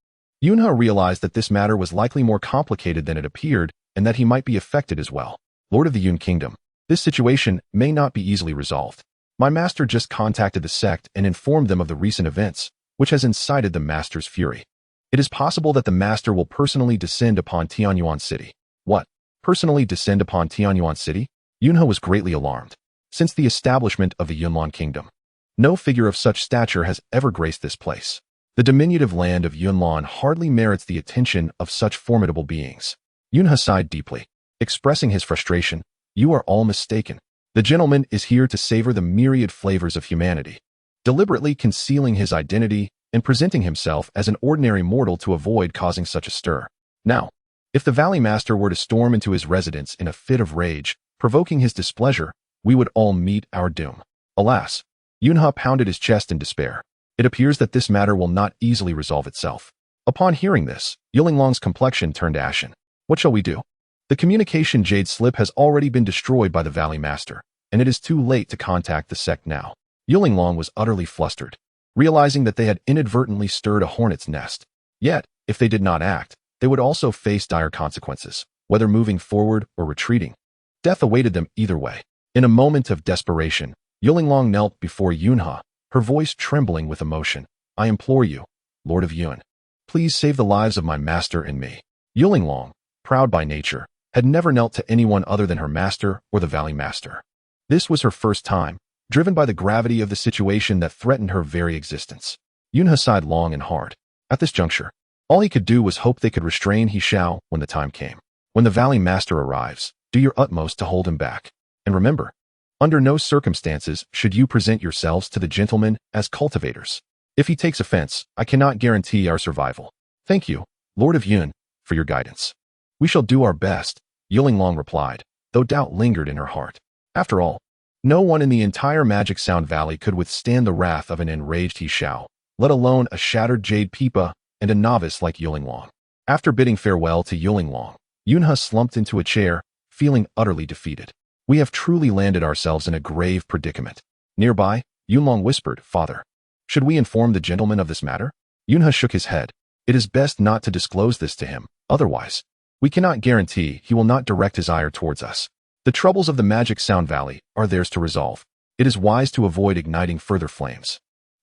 Speaker 1: Yunhe realized that this matter was likely more complicated than it appeared and that he might be affected as well. Lord of the Yun Kingdom, this situation may not be easily resolved. My master just contacted the sect and informed them of the recent events, which has incited the master's fury. It is possible that the master will personally descend upon Tianyuan City. What? Personally descend upon Tianyuan City? Yunhe was greatly alarmed. Since the establishment of the Yunlan Kingdom, no figure of such stature has ever graced this place. The diminutive land of Yunlan hardly merits the attention of such formidable beings. Yunhe sighed deeply, expressing his frustration. You are all mistaken. The gentleman is here to savor the myriad flavors of humanity, deliberately concealing his identity and presenting himself as an ordinary mortal to avoid causing such a stir. Now, if the Valley Master were to storm into his residence in a fit of rage, provoking his displeasure, we would all meet our doom. Alas, Yunhe pounded his chest in despair. It appears that this matter will not easily resolve itself. Upon hearing this, Yu Linglong's complexion turned ashen. What shall we do? The communication jade slip has already been destroyed by the Valley Master, and it is too late to contact the sect now. Yu Linglong was utterly flustered, realizing that they had inadvertently stirred a hornet's nest. Yet, if they did not act, they would also face dire consequences, whether moving forward or retreating. Death awaited them either way. In a moment of desperation, Yu Linglong knelt before Yunhe, her voice trembling with emotion. I implore you, Lord of Yun, please save the lives of my master and me. Yu Linglong, proud by nature, had never knelt to anyone other than her master or the Valley Master. This was her first time, driven by the gravity of the situation that threatened her very existence. Yunhe sighed long and hard. At this juncture, all he could do was hope they could restrain He Xiao when the time came. When the Valley Master arrives, do your utmost to hold him back. And remember, under no circumstances should you present yourselves to the gentleman as cultivators. If he takes offense, I cannot guarantee our survival. Thank you, Lord of Yun, for your guidance. We shall do our best, Yu Linglong replied, though doubt lingered in her heart. After all, no one in the entire Magic Sound Valley could withstand the wrath of an enraged He Xiao, let alone a shattered Jade Peepa and a novice like Yu Linglong. After bidding farewell to Yu Linglong, Yunhe slumped into a chair, feeling utterly defeated. We have truly landed ourselves in a grave predicament. Nearby, Yunlong whispered, Father, should we inform the gentleman of this matter? Yunhe shook his head. It is best not to disclose this to him, otherwise, we cannot guarantee he will not direct his ire towards us. The troubles of the Magic Sound Valley are theirs to resolve. It is wise to avoid igniting further flames.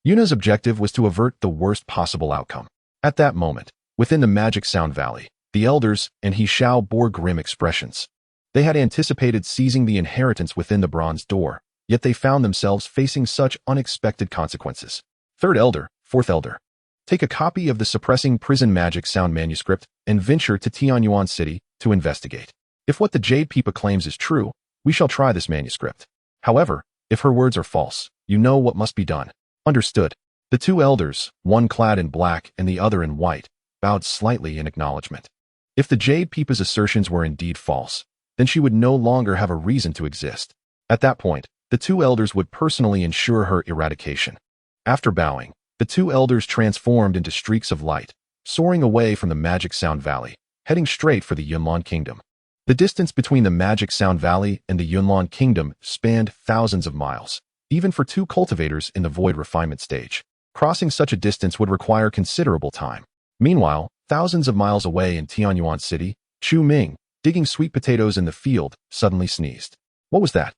Speaker 1: Yunhe's objective was to avert the worst possible outcome. At that moment, within the Magic Sound Valley, the elders and He Xiao bore grim expressions. They had anticipated seizing the inheritance within the bronze door, yet they found themselves facing such unexpected consequences. Third elder, fourth elder, take a copy of the Suppressing Prison Magic Sound manuscript and venture to Tianyuan City to investigate. If what the Jade Peepa claims is true, We shall try this manuscript. However, if her words are false, you know what must be done. Understood. The two elders, one clad in black and the other in white, bowed slightly in acknowledgement. If the Jade Peepa's assertions were indeed false, then she would no longer have a reason to exist. At that point, the two elders would personally ensure her eradication. After bowing, the two elders transformed into streaks of light, soaring away from the Magic Sound Valley, heading straight for the Yunlong Kingdom. The distance between the Magic Sound Valley and the Yunlong Kingdom spanned thousands of miles, even for two cultivators in the void refinement stage. Crossing such a distance would require considerable time. Meanwhile, thousands of miles away in Tianyuan City, Chu Ming, digging sweet potatoes in the field, suddenly sneezed. What was that?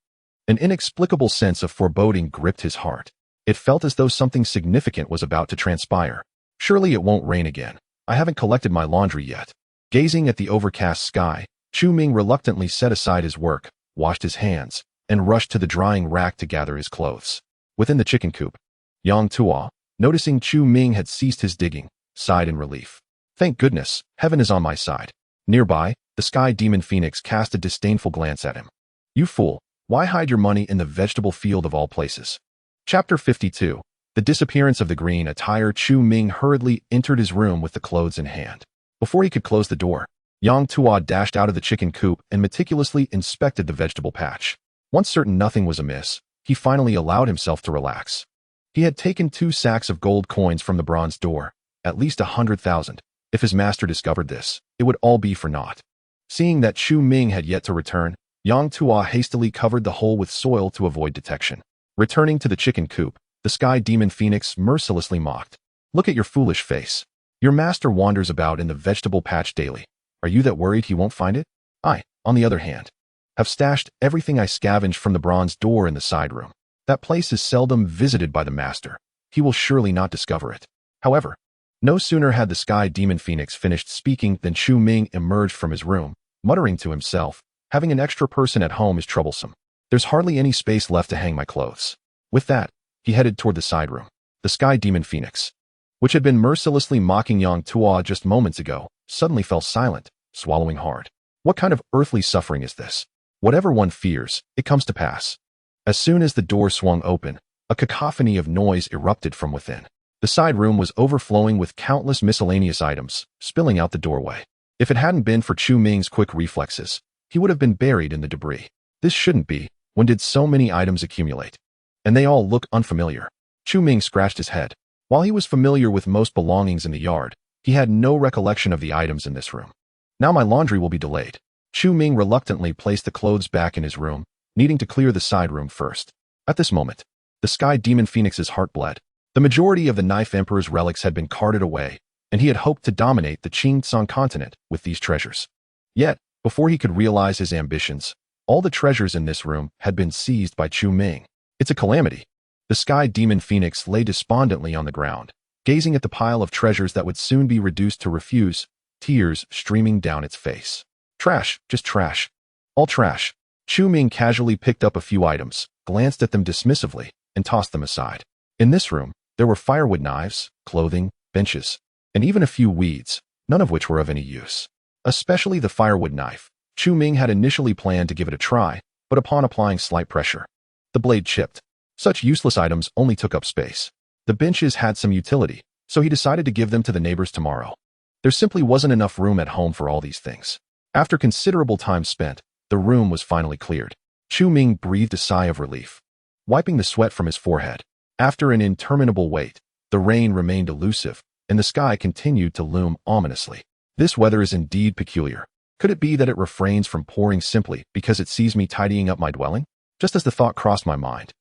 Speaker 1: An inexplicable sense of foreboding gripped his heart. It felt as though something significant was about to transpire. Surely it won't rain again. I haven't collected my laundry yet. Gazing at the overcast sky, Chu Ming reluctantly set aside his work, washed his hands, and rushed to the drying rack to gather his clothes. Within the chicken coop, Yang Tuo, noticing Chu Ming had ceased his digging, sighed in relief. Thank goodness, heaven is on my side. Nearby, the sky demon Phoenix cast a disdainful glance at him. You fool, why hide your money in the vegetable field of all places? Chapter 52. The disappearance of the green attire. Chu Ming hurriedly entered his room with the clothes in hand. Before he could close the door, Yang Tuo dashed out of the chicken coop and meticulously inspected the vegetable patch. Once certain nothing was amiss, he finally allowed himself to relax. He had taken 2 sacks of gold coins from the bronze door, at least 100,000. If his master discovered this, it would all be for naught. Seeing that Chu Ming had yet to return, Yang Tuo hastily covered the hole with soil to avoid detection. Returning to the chicken coop, the sky demon Phoenix mercilessly mocked. Look at your foolish face. Your master wanders about in the vegetable patch daily. Are you that worried he won't find it? I, on the other hand, have stashed everything I scavenged from the bronze door in the side room. That place is seldom visited by the master. He will surely not discover it. However, no sooner had the sky demon Phoenix finished speaking than Chu Ming emerged from his room, muttering to himself, having an extra person at home is troublesome. There's hardly any space left to hang my clothes. With that, he headed toward the side room. The sky demon Phoenix, which had been mercilessly mocking Yang Tuo just moments ago, suddenly fell silent, swallowing hard. What kind of earthly suffering is this? Whatever one fears, it comes to pass. As soon as the door swung open, a cacophony of noise erupted from within. The side room was overflowing with countless miscellaneous items, spilling out the doorway. If it hadn't been for Chu Ming's quick reflexes, he would have been buried in the debris. This shouldn't be. When did so many items accumulate? And they all look unfamiliar. Chu Ming scratched his head. While he was familiar with most belongings in the yard, he had no recollection of the items in this room. Now my laundry will be delayed. Chu Ming reluctantly placed the clothes back in his room, needing to clear the side room first. At this moment, the sky demon Phoenix's heart bled. The majority of the Knife Emperor's relics had been carted away, and he had hoped to dominate the Qing continent with these treasures. Yet, before he could realize his ambitions, all the treasures in this room had been seized by Chu Ming. It's a calamity. The sky demon Phoenix lay despondently on the ground, gazing at the pile of treasures that would soon be reduced to refuse, tears streaming down its face. Trash, just trash. All trash. Chu Ming casually picked up a few items, glanced at them dismissively, and tossed them aside. In this room, there were firewood knives, clothing, benches, and even a few weeds, none of which were of any use. Especially the firewood knife. Chu Ming had initially planned to give it a try, but upon applying slight pressure, the blade chipped. Such useless items only took up space. The benches had some utility, so he decided to give them to the neighbors tomorrow. There simply wasn't enough room at home for all these things. After considerable time spent, the room was finally cleared. Chu Ming breathed a sigh of relief, wiping the sweat from his forehead. After an interminable wait, the rain remained elusive, and the sky continued to loom ominously. This weather is indeed peculiar. Could it be that it refrains from pouring simply because it sees me tidying up my dwelling? Just as the thought crossed my mind,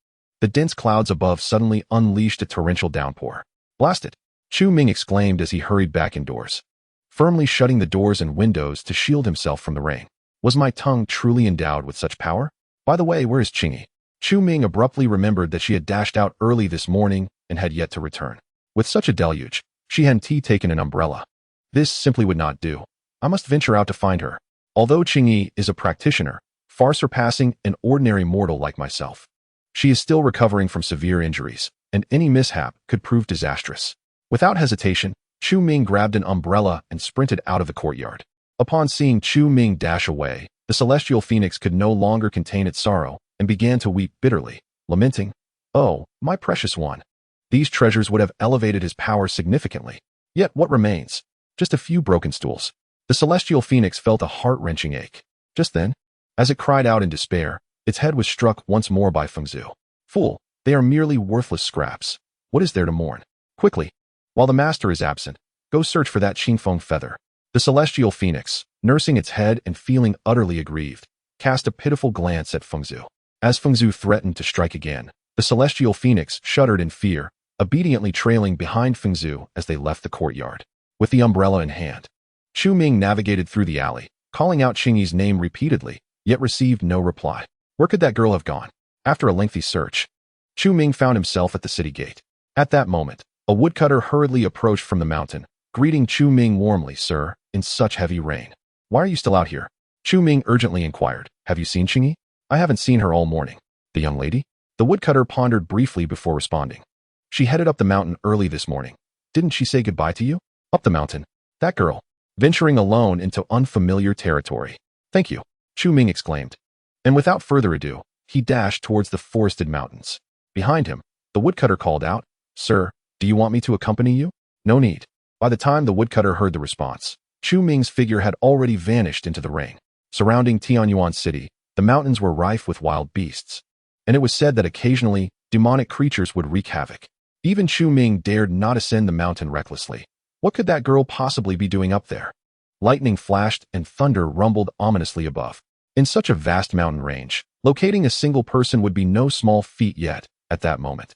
Speaker 1: the dense clouds above suddenly unleashed a torrential downpour. Blast it! Chu Ming exclaimed as he hurried back indoors, firmly shutting the doors and windows to shield himself from the rain. Was my tongue truly endowed with such power? By the way, where is Qingyi? Chu Ming abruptly remembered that she had dashed out early this morning and had yet to return. With such a deluge, she hadn't taken an umbrella. This simply would not do. I must venture out to find her. Although Qingyi is a practitioner, far surpassing an ordinary mortal like myself, she is still recovering from severe injuries, and any mishap could prove disastrous. Without hesitation, Chu Ming grabbed an umbrella and sprinted out of the courtyard. Upon seeing Chu Ming dash away, The celestial phoenix could no longer contain its sorrow and began to weep bitterly, lamenting, "Oh, my precious one." These treasures would have elevated his power significantly. Yet what remains? Just a few broken stools. The celestial phoenix felt a heart-wrenching ache. Just then, as it cried out in despair, its head was struck once more by Fengzu. "Fool, they are merely worthless scraps. What is there to mourn? Quickly, while the master is absent, go search for that Qingfeng feather." The celestial phoenix, nursing its head and feeling utterly aggrieved, cast a pitiful glance at Fengzu. As Fengzu threatened to strike again, the celestial phoenix shuddered in fear, obediently trailing behind Fengzu as they left the courtyard. With the umbrella in hand, Chu Ming navigated through the alley, calling out Qingyi's name repeatedly, yet received no reply. Where could that girl have gone? After a lengthy search, Chu Ming found himself at the city gate. At that moment, a woodcutter hurriedly approached from the mountain, greeting Chu Ming warmly. "Sir, in such heavy rain, why are you still out here?" Chu Ming urgently inquired. "Have you seen Qingyi?" "I haven't seen her all morning." "The young lady?" The woodcutter pondered briefly before responding. "She headed up the mountain early this morning. Didn't she say goodbye to you?" "Up the mountain? That girl? Venturing alone into unfamiliar territory." "Thank you," Chu Ming exclaimed. And without further ado, he dashed towards the forested mountains. Behind him, the woodcutter called out, "Sir, do you want me to accompany you?" "No need." By the time the woodcutter heard the response, Chu Ming's figure had already vanished into the rain. Surrounding Tianyuan City, the mountains were rife with wild beasts, and it was said that occasionally demonic creatures would wreak havoc. Even Chu Ming dared not ascend the mountain recklessly. What could that girl possibly be doing up there? Lightning flashed and thunder rumbled ominously above. In such a vast mountain range, locating a single person would be no small feat yet. At that moment,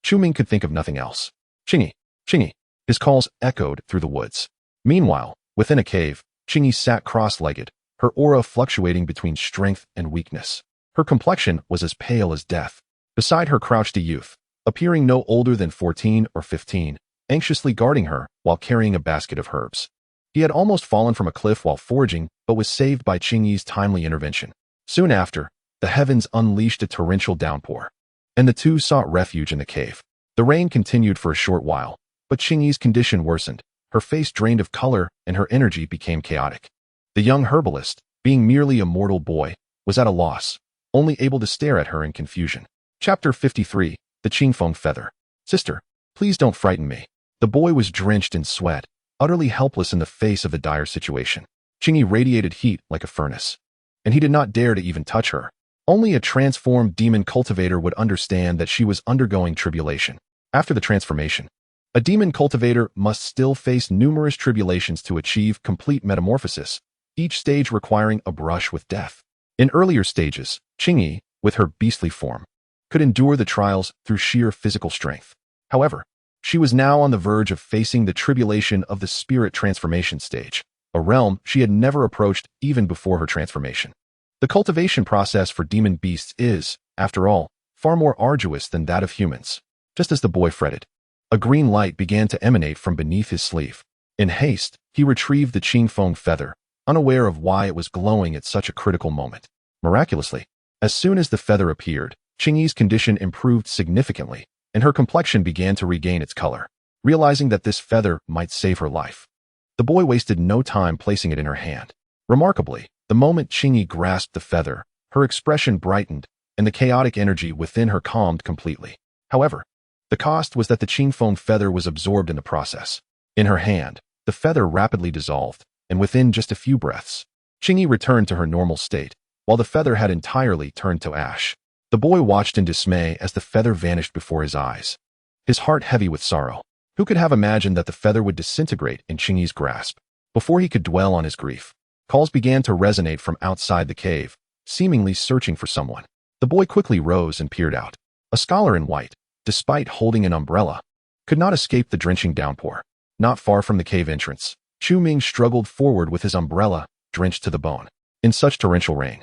Speaker 1: Chu Ming could think of nothing else. "Qingyi, Qingyi." His calls echoed through the woods. Meanwhile, within a cave, Qingyi sat cross-legged, her aura fluctuating between strength and weakness. Her complexion was as pale as death. Beside her crouched a youth, appearing no older than 14 or 15, anxiously guarding her while carrying a basket of herbs. He had almost fallen from a cliff while foraging, but was saved by Qingyi's timely intervention. Soon after, the heavens unleashed a torrential downpour, and the two sought refuge in the cave. The rain continued for a short while, but Qingyi's condition worsened. Her face drained of color and her energy became chaotic. The young herbalist, being merely a mortal boy, was at a loss, only able to stare at her in confusion. Chapter 53, The Qingfeng Feather. "Sister, please don't frighten me." The boy was drenched in sweat, utterly helpless in the face of the dire situation. Qingyi radiated heat like a furnace, and he did not dare to even touch her. Only a transformed demon cultivator would understand that she was undergoing tribulation. After the transformation, a demon cultivator must still face numerous tribulations to achieve complete metamorphosis, each stage requiring a brush with death. In earlier stages, Qingyi, with her beastly form, could endure the trials through sheer physical strength. However, she was now on the verge of facing the tribulation of the spirit transformation stage, a realm she had never approached even before her transformation. The cultivation process for demon beasts is, after all, far more arduous than that of humans. Just as the boy fretted, a green light began to emanate from beneath his sleeve. In haste, he retrieved the Qingfeng feather, unaware of why it was glowing at such a critical moment. Miraculously, as soon as the feather appeared, Qingyi's condition improved significantly, and her complexion began to regain its color. Realizing that this feather might save her life, the boy wasted no time placing it in her hand. Remarkably, the moment Qingyi grasped the feather, her expression brightened, and the chaotic energy within her calmed completely. However, the cost was that the Qingfeng feather was absorbed in the process. In her hand, the feather rapidly dissolved, and within just a few breaths, Qingyi returned to her normal state, while the feather had entirely turned to ash. The boy watched in dismay as the feather vanished before his eyes, his heart heavy with sorrow. Who could have imagined that the feather would disintegrate in Qingyi's grasp? Before he could dwell on his grief, calls began to resonate from outside the cave, seemingly searching for someone. The boy quickly rose and peered out. A scholar in white, despite holding an umbrella, could not escape the drenching downpour. Not far from the cave entrance, Chu Ming struggled forward with his umbrella, drenched to the bone. In such torrential rain,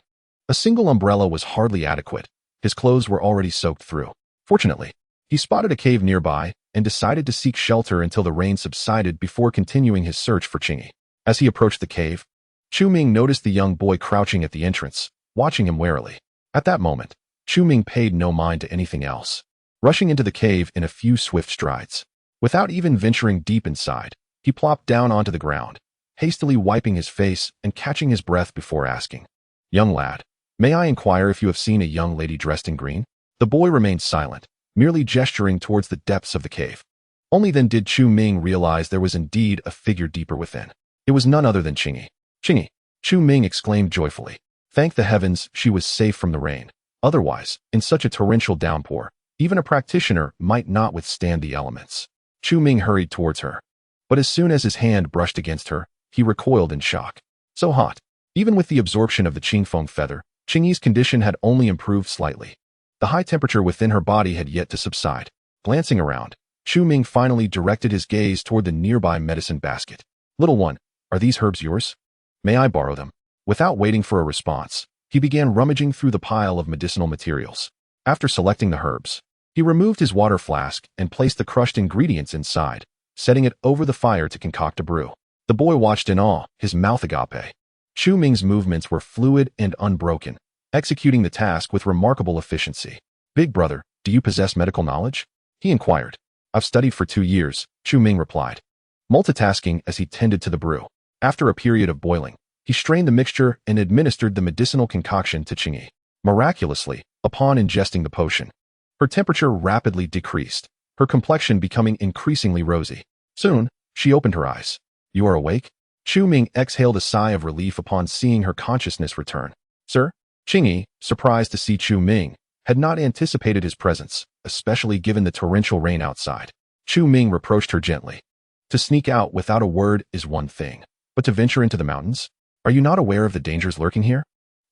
Speaker 1: a single umbrella was hardly adequate. His clothes were already soaked through. Fortunately, he spotted a cave nearby and decided to seek shelter until the rain subsided before continuing his search for Qingyi. As he approached the cave, Chu Ming noticed the young boy crouching at the entrance, watching him warily. At that moment, Chu Ming paid no mind to anything else, rushing into the cave in a few swift strides. Without even venturing deep inside, he plopped down onto the ground, hastily wiping his face and catching his breath before asking, Young lad, may I inquire if you have seen a young lady dressed in green? The boy remained silent, merely gesturing towards the depths of the cave. Only then did Chu Ming realize there was indeed a figure deeper within. It was none other than Qingyi. Qingyi! Chu Ming exclaimed joyfully. Thank the heavens she was safe from the rain. Otherwise, in such a torrential downpour, even a practitioner might not withstand the elements. Chu Ming hurried towards her. But as soon as his hand brushed against her, he recoiled in shock. So hot. Even with the absorption of the Qingfeng feather, Qingyi's condition had only improved slightly. The high temperature within her body had yet to subside. Glancing around, Chu Ming finally directed his gaze toward the nearby medicine basket. Little one, are these herbs yours? May I borrow them? Without waiting for a response, he began rummaging through the pile of medicinal materials. After selecting the herbs, he removed his water flask and placed the crushed ingredients inside, setting it over the fire to concoct a brew. The boy watched in awe, his mouth agape. Chu Ming's movements were fluid and unbroken, executing the task with remarkable efficiency. Big brother, do you possess medical knowledge? He inquired. I've studied for 2 years, Chu Ming replied, multitasking as he tended to the brew. After a period of boiling, he strained the mixture and administered the medicinal concoction to Qingyi. Miraculously, upon ingesting the potion, her temperature rapidly decreased, her complexion becoming increasingly rosy. Soon, she opened her eyes. You are awake? Chu Ming exhaled a sigh of relief upon seeing her consciousness return. Sir? Qingyi, surprised to see Chu Ming, had not anticipated his presence, especially given the torrential rain outside. Chu Ming reproached her gently. To sneak out without a word is one thing, but to venture into the mountains? Are you not aware of the dangers lurking here?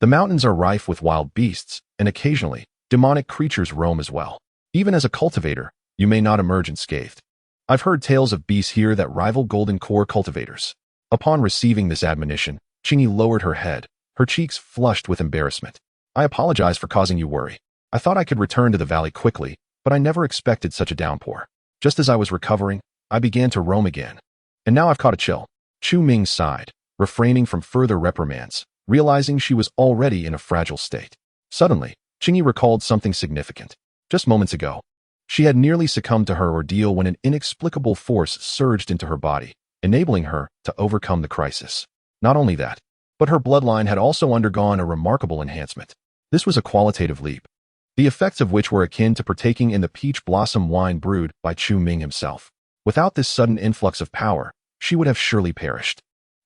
Speaker 1: The mountains are rife with wild beasts, and occasionally, demonic creatures roam as well. Even as a cultivator, you may not emerge unscathed. I've heard tales of beasts here that rival golden core cultivators. Upon receiving this admonition, Qingyi lowered her head, her cheeks flushed with embarrassment. I apologize for causing you worry. I thought I could return to the valley quickly, but I never expected such a downpour. Just as I was recovering, I began to roam again. And now I've caught a chill. Chu Ming sighed, refraining from further reprimands, realizing she was already in a fragile state. Suddenly, Qingyi recalled something significant. Just moments ago, she had nearly succumbed to her ordeal when an inexplicable force surged into her body, enabling her to overcome the crisis. Not only that, but her bloodline had also undergone a remarkable enhancement. This was a qualitative leap, the effects of which were akin to partaking in the peach blossom wine brewed by Chu Ming himself. Without this sudden influx of power, she would have surely perished.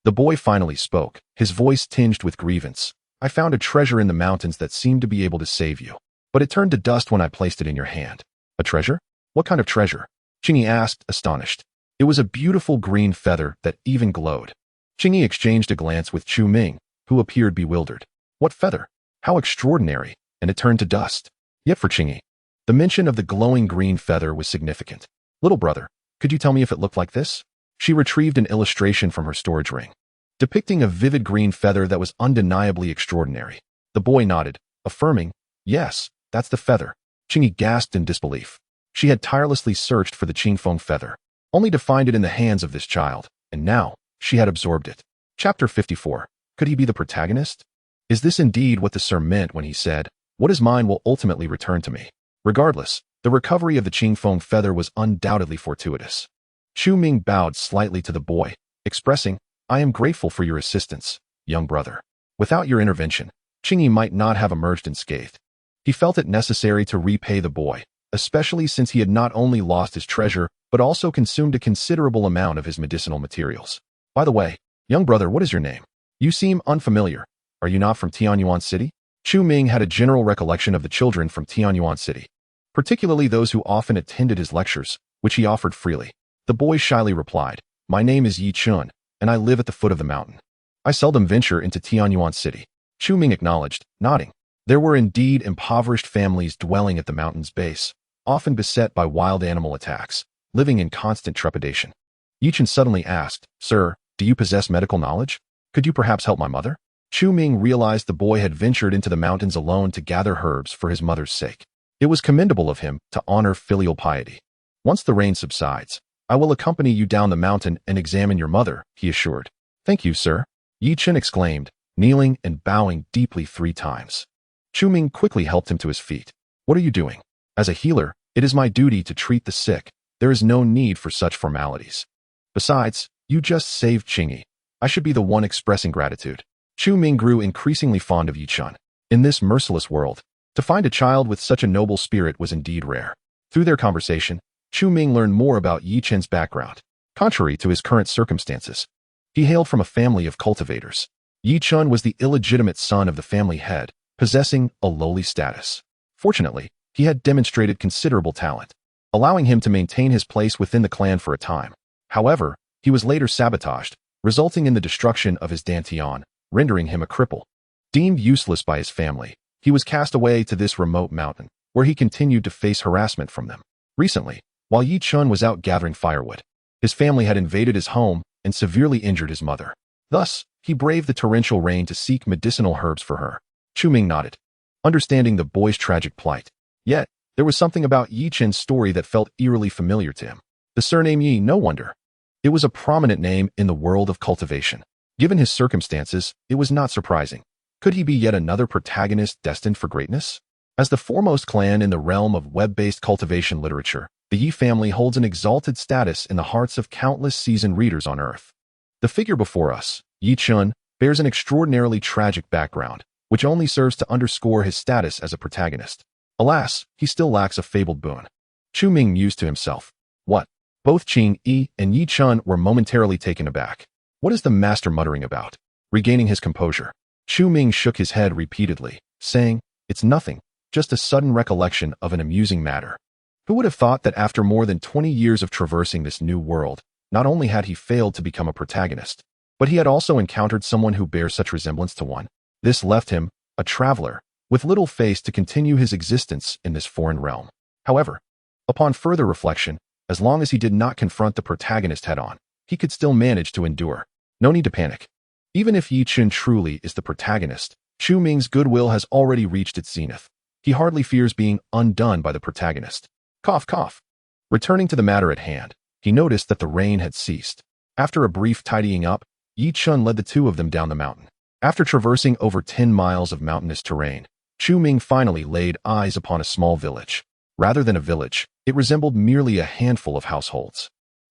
Speaker 1: The boy finally spoke, his voice tinged with grievance. I found a treasure in the mountains that seemed to be able to save you, but it turned to dust when I placed it in your hand. A treasure? What kind of treasure? Qingyi asked, astonished. It was a beautiful green feather that even glowed. Qingyi exchanged a glance with Chu Ming, who appeared bewildered. What feather? How extraordinary, and it turned to dust. Yet for Qingyi, the mention of the glowing green feather was significant. Little brother, could you tell me if it looked like this? She retrieved an illustration from her storage ring, depicting a vivid green feather that was undeniably extraordinary. The boy nodded, affirming, yes, that's the feather. Qingyi gasped in disbelief. She had tirelessly searched for the Qingfeng feather, only to find it in the hands of this child, and now, she had absorbed it. Chapter 54. Could he be the protagonist? Is this indeed what the Sir meant when he said, what is mine will ultimately return to me? Regardless, the recovery of the Qingfeng feather was undoubtedly fortuitous. Chu Ming bowed slightly to the boy, expressing, I am grateful for your assistance, young brother. Without your intervention, Qingyi might not have emerged unscathed. He felt it necessary to repay the boy, especially since he had not only lost his treasure, but also consumed a considerable amount of his medicinal materials. By the way, young brother, what is your name? You seem unfamiliar. Are you not from Tianyuan City? Chu Ming had a general recollection of the children from Tianyuan City, particularly those who often attended his lectures, which he offered freely. The boy shyly replied, my name is Yi Chun, and I live at the foot of the mountain. I seldom venture into Tianyuan City. Chu Ming acknowledged, nodding. There were indeed impoverished families dwelling at the mountain's base, often beset by wild animal attacks, living in constant trepidation. Yi Chun suddenly asked, Sir, do you possess medical knowledge? Could you perhaps help my mother? Chu Ming realized the boy had ventured into the mountains alone to gather herbs for his mother's sake. It was commendable of him to honor filial piety. Once the rain subsides, I will accompany you down the mountain and examine your mother, he assured. Thank you, sir, Yi Chun exclaimed, kneeling and bowing deeply 3 times. Chu Ming quickly helped him to his feet. What are you doing? As a healer, it is my duty to treat the sick. There is no need for such formalities. Besides, you just saved Qingyi. I should be the one expressing gratitude. Chu Ming grew increasingly fond of Yi Chun. In this merciless world, to find a child with such a noble spirit was indeed rare. Through their conversation, Chu Ming learned more about Yi Chun's background. Contrary to his current circumstances, he hailed from a family of cultivators. Yi Chun was the illegitimate son of the family head, possessing a lowly status. Fortunately, he had demonstrated considerable talent, allowing him to maintain his place within the clan for a time. However, he was later sabotaged, resulting in the destruction of his dantian, rendering him a cripple. Deemed useless by his family, he was cast away to this remote mountain, where he continued to face harassment from them. Recently, while Yi Chun was out gathering firewood, his family had invaded his home and severely injured his mother. Thus, he braved the torrential rain to seek medicinal herbs for her. Chu Ming nodded, understanding the boy's tragic plight. Yet, there was something about Yi Chun's story that felt eerily familiar to him. The surname Yi, no wonder. It was a prominent name in the world of cultivation. Given his circumstances, it was not surprising. Could he be yet another protagonist destined for greatness? As the foremost clan in the realm of web-based cultivation literature, the Yi family holds an exalted status in the hearts of countless seasoned readers on Earth. The figure before us, Yi Chun, bears an extraordinarily tragic background, which only serves to underscore his status as a protagonist. Alas, he still lacks a fabled boon. Chu Ming mused to himself. What? Both Qing Yi and Yi Chun were momentarily taken aback. What is the master muttering about? Regaining his composure, Chu Ming shook his head repeatedly, saying, It's nothing, just a sudden recollection of an amusing matter. Who would have thought that after more than 20 years of traversing this new world, not only had he failed to become a protagonist, but he had also encountered someone who bears such resemblance to one. This left him, a traveler, with little face to continue his existence in this foreign realm. However, upon further reflection, as long as he did not confront the protagonist head-on, he could still manage to endure. No need to panic. Even if Yi Chun truly is the protagonist, Chu Ming's goodwill has already reached its zenith. He hardly fears being undone by the protagonist. Cough, cough. Returning to the matter at hand, he noticed that the rain had ceased. After a brief tidying up, Yi Chun led the two of them down the mountain. After traversing over 10 miles of mountainous terrain, Chu Ming finally laid eyes upon a small village. Rather than a village, it resembled merely a handful of households.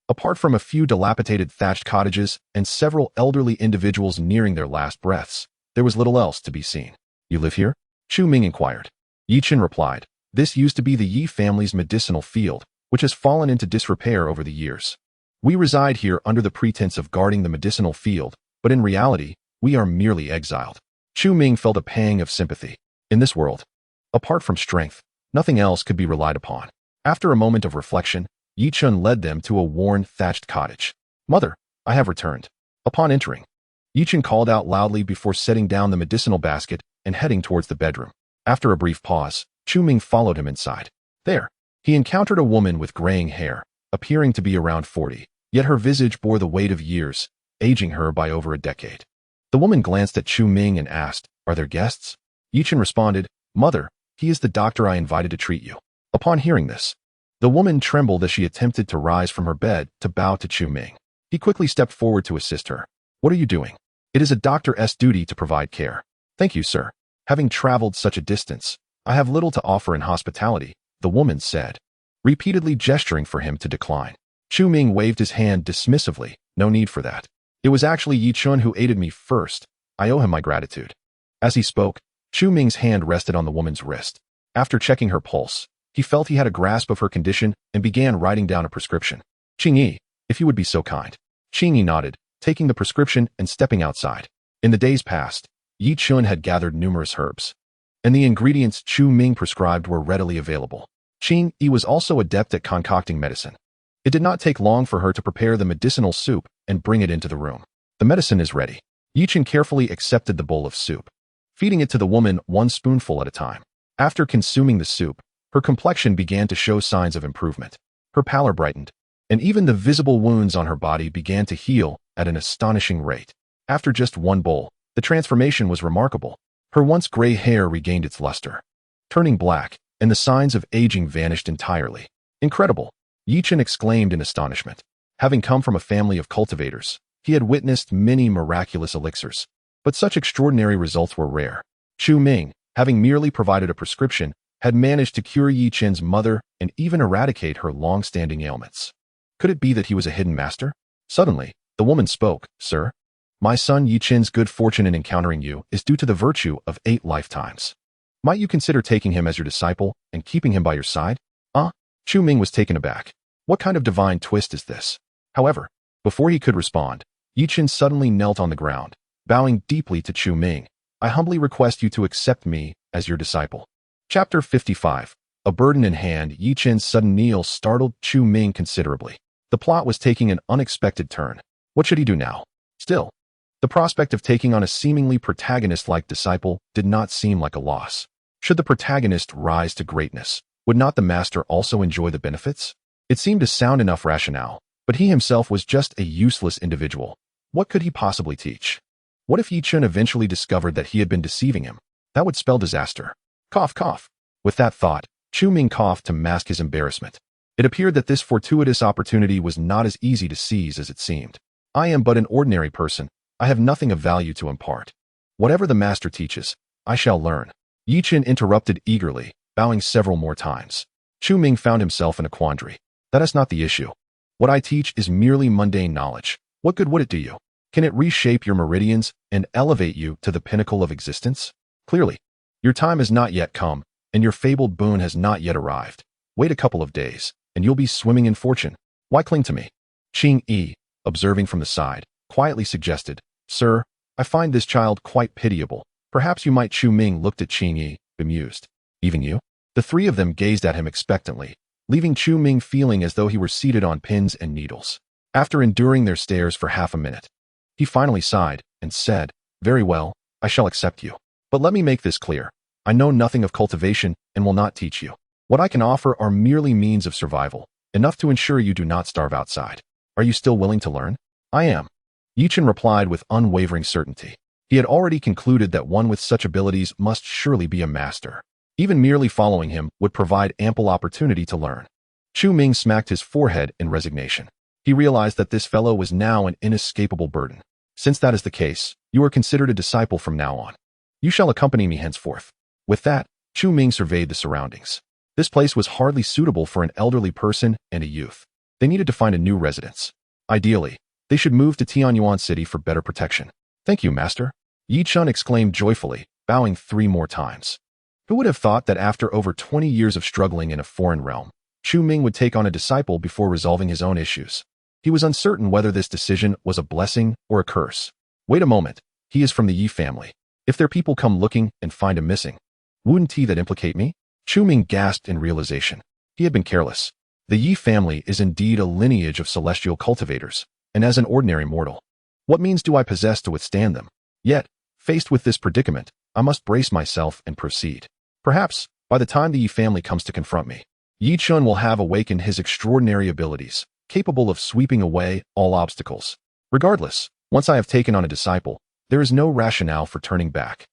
Speaker 1: Apart from a few dilapidated thatched cottages and several elderly individuals nearing their last breaths, there was little else to be seen. You live here? Chu Ming inquired. Yi Chun replied, This used to be the Yi family's medicinal field, which has fallen into disrepair over the years. We reside here under the pretense of guarding the medicinal field, but in reality, we are merely exiled. Chu Ming felt a pang of sympathy. In this world, apart from strength, nothing else could be relied upon. After a moment of reflection, Yi Chun led them to a worn, thatched cottage. Mother, I have returned. Upon entering, Yi Chun called out loudly before setting down the medicinal basket and heading towards the bedroom. After a brief pause, Chu Ming followed him inside. There, he encountered a woman with graying hair, appearing to be around 40, yet her visage bore the weight of years, aging her by over a decade. The woman glanced at Chu Ming and asked, Are there guests? Yi Chun responded, Mother, he is the doctor I invited to treat you. Upon hearing this, the woman trembled as she attempted to rise from her bed to bow to Chu Ming. He quickly stepped forward to assist her. What are you doing? It is a doctor's duty to provide care. Thank you, sir. Having traveled such a distance, I have little to offer in hospitality, the woman said, repeatedly gesturing for him to decline. Chu Ming waved his hand dismissively. No need for that. It was actually Yi Chun who aided me first. I owe him my gratitude. As he spoke, Chu Ming's hand rested on the woman's wrist. After checking her pulse, he felt he had a grasp of her condition and began writing down a prescription. Qing Yi, if you would be so kind. Qing Yi nodded, taking the prescription and stepping outside. In the days past, Yi Chun had gathered numerous herbs, and the ingredients Chu Ming prescribed were readily available. Qing Yi was also adept at concocting medicine. It did not take long for her to prepare the medicinal soup and bring it into the room. The medicine is ready. Yi Chun carefully accepted the bowl of soup, feeding it to the woman one spoonful at a time. After consuming the soup, her complexion began to show signs of improvement. Her pallor brightened, and even the visible wounds on her body began to heal at an astonishing rate. After just one bowl, the transformation was remarkable. Her once gray hair regained its luster, turning black, and the signs of aging vanished entirely. Incredible! Yi Chun exclaimed in astonishment. Having come from a family of cultivators, he had witnessed many miraculous elixirs, but such extraordinary results were rare. Chu Ming, having merely provided a prescription, had managed to cure Yi Chun's mother and even eradicate her long-standing ailments. Could it be that he was a hidden master? Suddenly, the woman spoke. Sir, My son Yi Qin's good fortune in encountering you is due to the virtue of 8 lifetimes. Might you consider taking him as your disciple and keeping him by your side? Chu Ming was taken aback. What kind of divine twist is this? However, before he could respond, Yi Qin suddenly knelt on the ground, bowing deeply to Chu Ming. I humbly request you to accept me as your disciple. Chapter 55. A burden in hand. Yi Qin's sudden kneel startled Chu Ming considerably. The plot was taking an unexpected turn. What should he do now? Still, the prospect of taking on a seemingly protagonist-like disciple did not seem like a loss. Should the protagonist rise to greatness, would not the master also enjoy the benefits? It seemed a sound enough rationale, but he himself was just a useless individual. What could he possibly teach? What if Yi Qin eventually discovered that he had been deceiving him? That would spell disaster. Cough, cough. With that thought, Chu Ming coughed to mask his embarrassment. It appeared that this fortuitous opportunity was not as easy to seize as it seemed. I am but an ordinary person. I have nothing of value to impart. Whatever the master teaches, I shall learn. Yi Qin interrupted eagerly, bowing several more times. Chu Ming found himself in a quandary. That is not the issue. What I teach is merely mundane knowledge. What good would it do you? Can it reshape your meridians and elevate you to the pinnacle of existence? Clearly, your time has not yet come, and your fabled boon has not yet arrived. Wait a couple of days, and you'll be swimming in fortune. Why cling to me? Qing Yi, observing from the side, quietly suggested, Sir, I find this child quite pitiable. Perhaps you might. Chu Ming looked at Qing Yi, bemused. Even you? The three of them gazed at him expectantly, leaving Chu Ming feeling as though he were seated on pins and needles. After enduring their stares for half a minute, he finally sighed and said, Very well, I shall accept you. But let me make this clear. I know nothing of cultivation and will not teach you. What I can offer are merely means of survival, enough to ensure you do not starve outside. Are you still willing to learn? I am. Yi Qin replied with unwavering certainty. He had already concluded that one with such abilities must surely be a master. Even merely following him would provide ample opportunity to learn. Chu Ming smacked his forehead in resignation. He realized that this fellow was now an inescapable burden. Since that is the case, you are considered a disciple from now on. You shall accompany me henceforth. With that, Chu Ming surveyed the surroundings. This place was hardly suitable for an elderly person and a youth. They needed to find a new residence. Ideally, they should move to Tianyuan City for better protection. Thank you, master. Yi Qin exclaimed joyfully, bowing 3 more times. Who would have thought that after over 20 years of struggling in a foreign realm, Chu Ming would take on a disciple before resolving his own issues? He was uncertain whether this decision was a blessing or a curse. Wait a moment, he is from the Yi family. If their people come looking and find him missing, wouldn't that implicate me? Chu Ming gasped in realization. He had been careless. The Yi family is indeed a lineage of celestial cultivators, and as an ordinary mortal, what means do I possess to withstand them? Yet, faced with this predicament, I must brace myself and proceed. Perhaps, by the time the Yi family comes to confront me, Yi Qin will have awakened his extraordinary abilities, capable of sweeping away all obstacles. Regardless, once I have taken on a disciple, there is no rationale for turning back.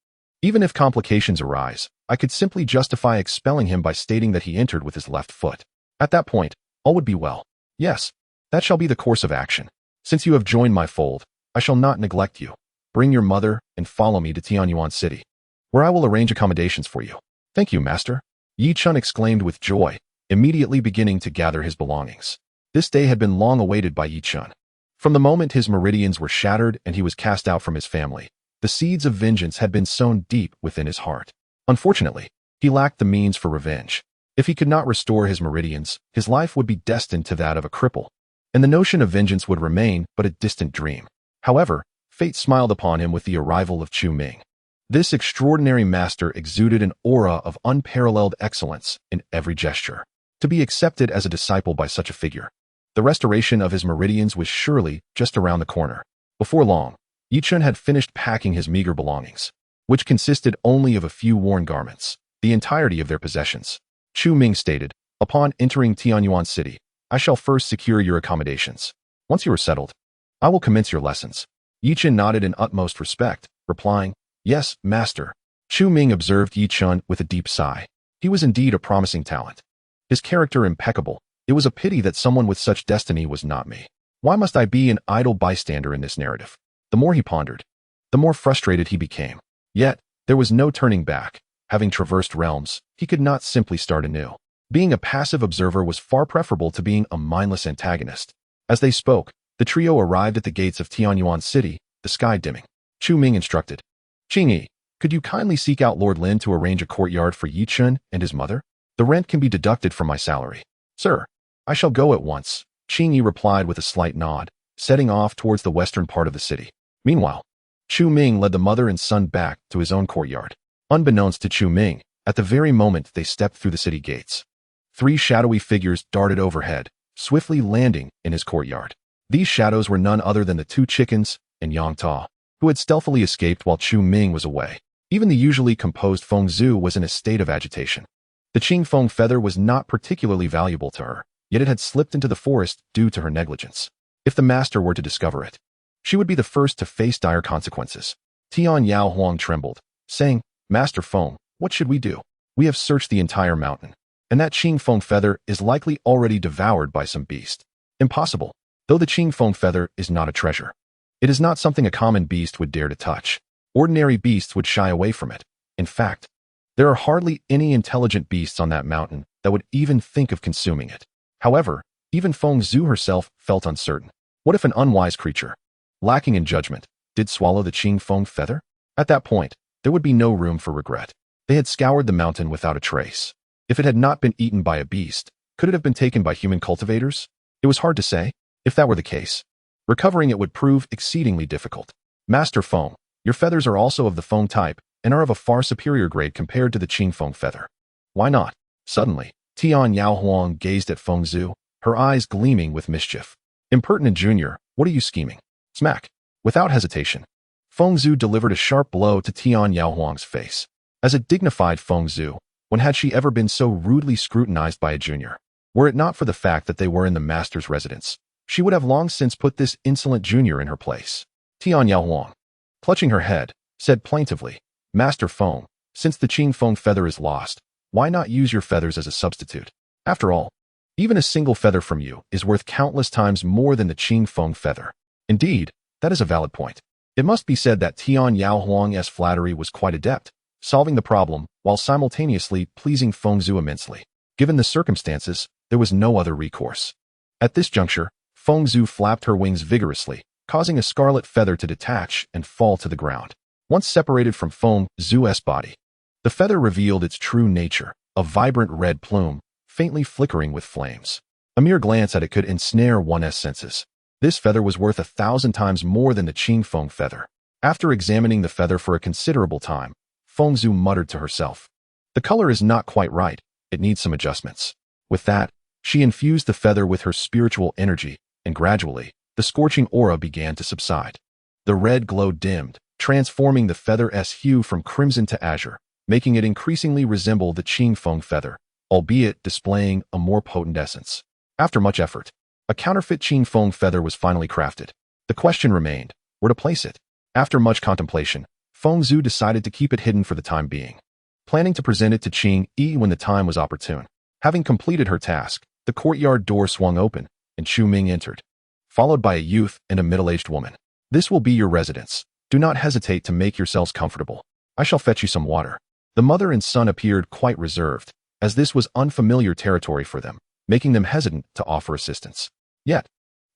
Speaker 1: Even if complications arise, I could simply justify expelling him by stating that he entered with his left foot. At that point, all would be well. Yes, that shall be the course of action. Since you have joined my fold, I shall not neglect you. Bring your mother and follow me to Tianyuan City, where I will arrange accommodations for you. Thank you, master. Yi Qin exclaimed with joy, immediately beginning to gather his belongings. This day had been long awaited by Yi Qin. From the moment his meridians were shattered and he was cast out from his family, the seeds of vengeance had been sown deep within his heart. Unfortunately, he lacked the means for revenge. If he could not restore his meridians, his life would be destined to that of a cripple, and the notion of vengeance would remain but a distant dream. However, fate smiled upon him with the arrival of Chu Ming. This extraordinary master exuded an aura of unparalleled excellence in every gesture. To be accepted as a disciple by such a figure, the restoration of his meridians was surely just around the corner. Before long, Yi Qin had finished packing his meager belongings, which consisted only of a few worn garments, the entirety of their possessions. Chu Ming stated, upon entering Tianyuan City, I shall first secure your accommodations. Once you are settled, I will commence your lessons. Yi Qin nodded in utmost respect, replying, Yes, master. Chu Ming observed Yi Qin with a deep sigh. He was indeed a promising talent. His character impeccable. It was a pity that someone with such destiny was not me. Why must I be an idle bystander in this narrative? The more he pondered, the more frustrated he became. Yet, there was no turning back. Having traversed realms, he could not simply start anew. Being a passive observer was far preferable to being a mindless antagonist. As they spoke, the trio arrived at the gates of Tianyuan City, the sky dimming. Chu Ming instructed, "Qingyi, could you kindly seek out Lord Lin to arrange a courtyard for Yi Chun and his mother? The rent can be deducted from my salary." "Sir, I shall go at once," Qingyi replied with a slight nod, setting off towards the western part of the city. Meanwhile, Chu Ming led the mother and son back to his own courtyard. Unbeknownst to Chu Ming, at the very moment they stepped through the city gates, 3 shadowy figures darted overhead, swiftly landing in his courtyard. These shadows were none other than the 2 chickens and Yang Ta, who had stealthily escaped while Chu Ming was away. Even the usually composed Feng Zhu was in a state of agitation. The Qing Feng feather was not particularly valuable to her, yet it had slipped into the forest due to her negligence. If the master were to discover it, she would be the first to face dire consequences. Tian Yao Huang trembled, saying, "Master Feng, what should we do? We have searched the entire mountain, and that Qing Feng feather is likely already devoured by some beast." "Impossible. Though the Qing Feng feather is not a treasure, it is not something a common beast would dare to touch. Ordinary beasts would shy away from it. In fact, there are hardly any intelligent beasts on that mountain that would even think of consuming it." However, even Feng Zhu herself felt uncertain. What if an unwise creature, lacking in judgment, did swallow the Qing Feng feather? At that point, there would be no room for regret. They had scoured the mountain without a trace. If it had not been eaten by a beast, could it have been taken by human cultivators? It was hard to say. If that were the case, recovering it would prove exceedingly difficult. "Master Feng, your feathers are also of the Feng type and are of a far superior grade compared to the Qing Feng feather. Why not?" Suddenly, Tian Yao Huang gazed at Feng Zhu, her eyes gleaming with mischief. "Impertinent junior, what are you scheming?" Smack. Without hesitation, Feng Zhu delivered a sharp blow to Tian Yao Huang's face. As a dignified Feng Zhu, when had she ever been so rudely scrutinized by a junior? Were it not for the fact that they were in the master's residence, she would have long since put this insolent junior in her place. Tian Yao Huang, clutching her head, said plaintively, "Master Feng, since the Qing Feng feather is lost, why not use your feathers as a substitute? After all, even a single feather from you is worth countless times more than the Qing Feng feather." Indeed, that is a valid point. It must be said that Tian Yao Huang's flattery was quite adept, solving the problem while simultaneously pleasing Feng Zhu immensely. Given the circumstances, there was no other recourse. At this juncture, Feng Zhu flapped her wings vigorously, causing a scarlet feather to detach and fall to the ground. Once separated from Feng Zhu's body, the feather revealed its true nature, a vibrant red plume, faintly flickering with flames. A mere glance at it could ensnare one's senses. This feather was worth 1,000 times more than the Qing Feng feather. After examining the feather for a considerable time, Feng Zhu muttered to herself, "The color is not quite right, it needs some adjustments." With that, she infused the feather with her spiritual energy, and gradually, the scorching aura began to subside. The red glow dimmed, transforming the feather's hue from crimson to azure, making it increasingly resemble the Qing Feng feather, albeit displaying a more potent essence. After much effort, a counterfeit Qing Feng feather was finally crafted. The question remained, where to place it. After much contemplation, Feng Zhu decided to keep it hidden for the time being, planning to present it to Qing Yi when the time was opportune. Having completed her task, the courtyard door swung open, and Chu Ming entered, followed by a youth and a middle-aged woman. "This will be your residence. Do not hesitate to make yourselves comfortable. I shall fetch you some water." The mother and son appeared quite reserved, as this was unfamiliar territory for them, making them hesitant to offer assistance. Yet,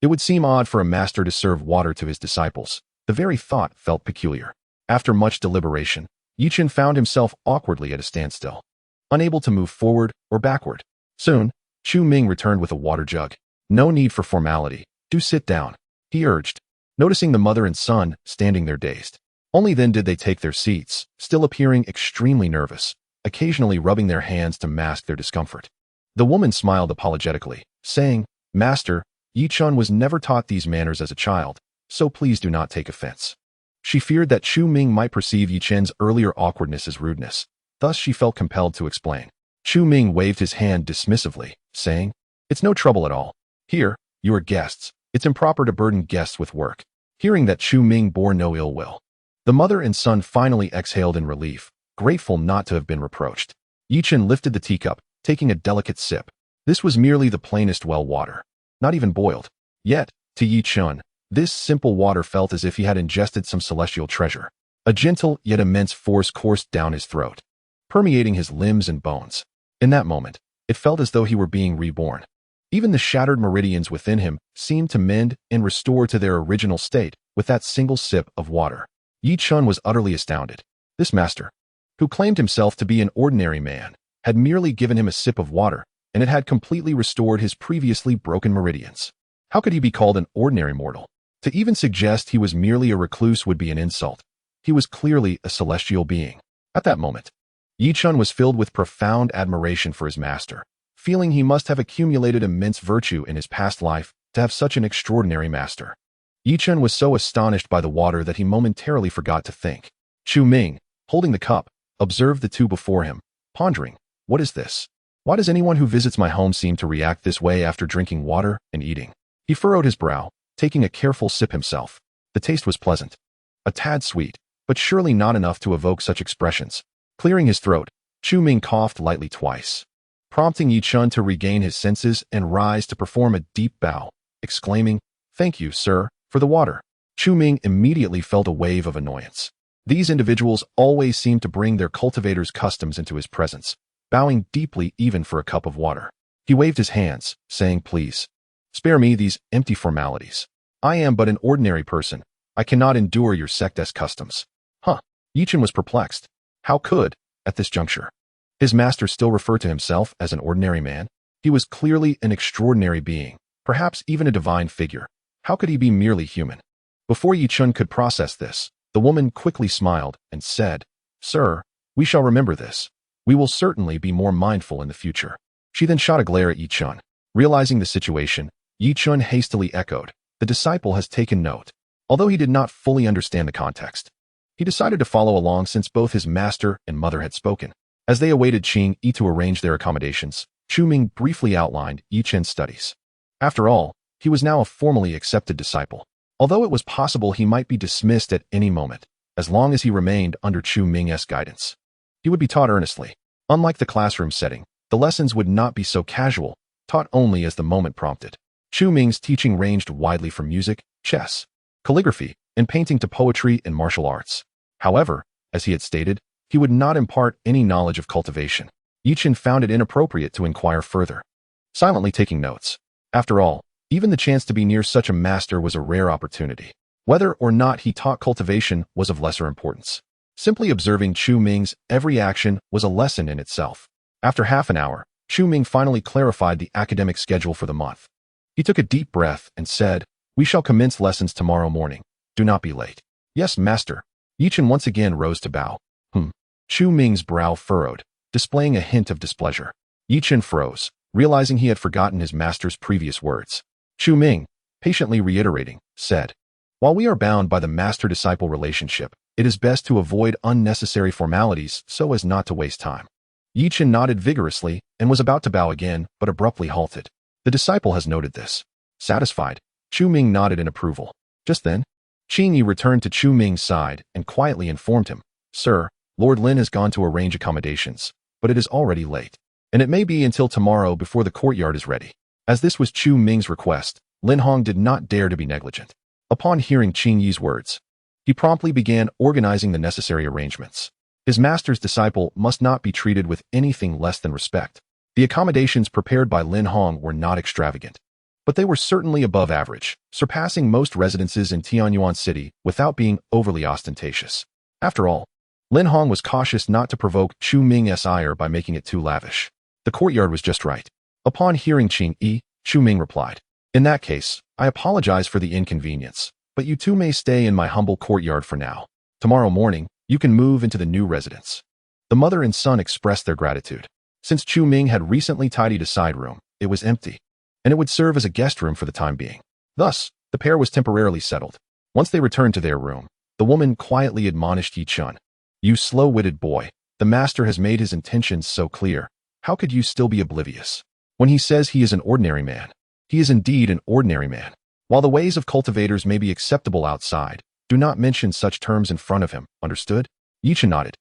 Speaker 1: it would seem odd for a master to serve water to his disciples. The very thought felt peculiar. After much deliberation, Yi Chen found himself awkwardly at a standstill, unable to move forward or backward. Soon, Chu Ming returned with a water jug. "No need for formality. Do sit down," he urged, noticing the mother and son standing there dazed. Only then did they take their seats, still appearing extremely nervous, occasionally rubbing their hands to mask their discomfort. The woman smiled apologetically, saying, "Master, Yi Chun was never taught these manners as a child, so please do not take offense." She feared that Chu Ming might perceive Yi Chen's earlier awkwardness as rudeness, thus she felt compelled to explain. Chu Ming waved his hand dismissively, saying, "It's no trouble at all. Here, you are guests. It's improper to burden guests with work." Hearing that Chu Ming bore no ill will, the mother and son finally exhaled in relief, grateful not to have been reproached. Yi Chen lifted the teacup, taking a delicate sip. This was merely the plainest well water, not even boiled. Yet, to Yi Chen, this simple water felt as if he had ingested some celestial treasure. A gentle yet immense force coursed down his throat, permeating his limbs and bones. In that moment, it felt as though he were being reborn. Even the shattered meridians within him seemed to mend and restore to their original state with that single sip of water. Yi Chun was utterly astounded. This master, who claimed himself to be an ordinary man, had merely given him a sip of water, and it had completely restored his previously broken meridians. How could he be called an ordinary mortal? To even suggest he was merely a recluse would be an insult. He was clearly a celestial being. At that moment, Yi Chun was filled with profound admiration for his master, feeling he must have accumulated immense virtue in his past life to have such an extraordinary master. Yi Chun was so astonished by the water that he momentarily forgot to think. Chu Ming, holding the cup, observed the two before him, pondering, what is this? Why does anyone who visits my home seem to react this way after drinking water and eating? He furrowed his brow, taking a careful sip himself. The taste was pleasant, a tad sweet, but surely not enough to evoke such expressions. Clearing his throat, Chu Ming coughed lightly twice, prompting Yi Chun to regain his senses and rise to perform a deep bow, exclaiming, "Thank you, sir, for the water." Chu Ming immediately felt a wave of annoyance. These individuals always seemed to bring their cultivators' customs into his presence, bowing deeply even for a cup of water. He waved his hands, saying, "Please, spare me these empty formalities. I am but an ordinary person. I cannot endure your sect's customs." Yi Chun was perplexed. How could, at this juncture, his master still refer to himself as an ordinary man? He was clearly an extraordinary being, perhaps even a divine figure. How could he be merely human? Before Yi Chun could process this, the woman quickly smiled and said, "Sir, we shall remember this. We will certainly be more mindful in the future." She then shot a glare at Yi Chun. Realizing the situation, Yi Chun hastily echoed, "The disciple has taken note." Although he did not fully understand the context, he decided to follow along since both his master and mother had spoken. As they awaited Qing Yi to arrange their accommodations, Chu Ming briefly outlined Yi Chun's studies. After all, he was now a formally accepted disciple. Although it was possible he might be dismissed at any moment, as long as he remained under Chu Ming's guidance, he would be taught earnestly. Unlike the classroom setting, the lessons would not be so casual, taught only as the moment prompted. Chu Ming's teaching ranged widely from music, chess, calligraphy, and painting to poetry and martial arts. However, as he had stated, he would not impart any knowledge of cultivation. Yi Chun found it inappropriate to inquire further, silently taking notes. After all, even the chance to be near such a master was a rare opportunity. Whether or not he taught cultivation was of lesser importance. Simply observing Chu Ming's every action was a lesson in itself. After half an hour, Chu Ming finally clarified the academic schedule for the month. He took a deep breath and said, "We shall commence lessons tomorrow morning. Do not be late." "Yes, master." Yi Chun once again rose to bow. Chu Ming's brow furrowed, displaying a hint of displeasure. Yi Chun froze, realizing he had forgotten his master's previous words. Chu Ming, patiently reiterating, said, "While we are bound by the master-disciple relationship, it is best to avoid unnecessary formalities so as not to waste time." Yi Chun nodded vigorously and was about to bow again, but abruptly halted. The disciple has noted this. Satisfied, Chu Ming nodded in approval. Just then, Qing Yi returned to Chu Ming's side and quietly informed him, "Sir, Lord Lin has gone to arrange accommodations, but it is already late, and it may be until tomorrow before the courtyard is ready." As this was Chu Ming's request, Lin Hong did not dare to be negligent. Upon hearing Qing Yi's words, he promptly began organizing the necessary arrangements. His master's disciple must not be treated with anything less than respect. The accommodations prepared by Lin Hong were not extravagant, but they were certainly above average, surpassing most residences in Tianyuan City without being overly ostentatious. After all, Lin Hong was cautious not to provoke Chu Ming's ire by making it too lavish. The courtyard was just right. Upon hearing Qing Yi, Chu Ming replied, "In that case, I apologize for the inconvenience, but you two may stay in my humble courtyard for now. Tomorrow morning, you can move into the new residence." The mother and son expressed their gratitude. Since Chu Ming had recently tidied a side room, it was empty, and it would serve as a guest room for the time being. Thus, the pair was temporarily settled. Once they returned to their room, the woman quietly admonished Yi Chun, "You slow-witted boy, the master has made his intentions so clear. How could you still be oblivious? When he says he is an ordinary man, he is indeed an ordinary man. While the ways of cultivators may be acceptable outside, do not mention such terms in front of him, understood?" Yi Chun nodded,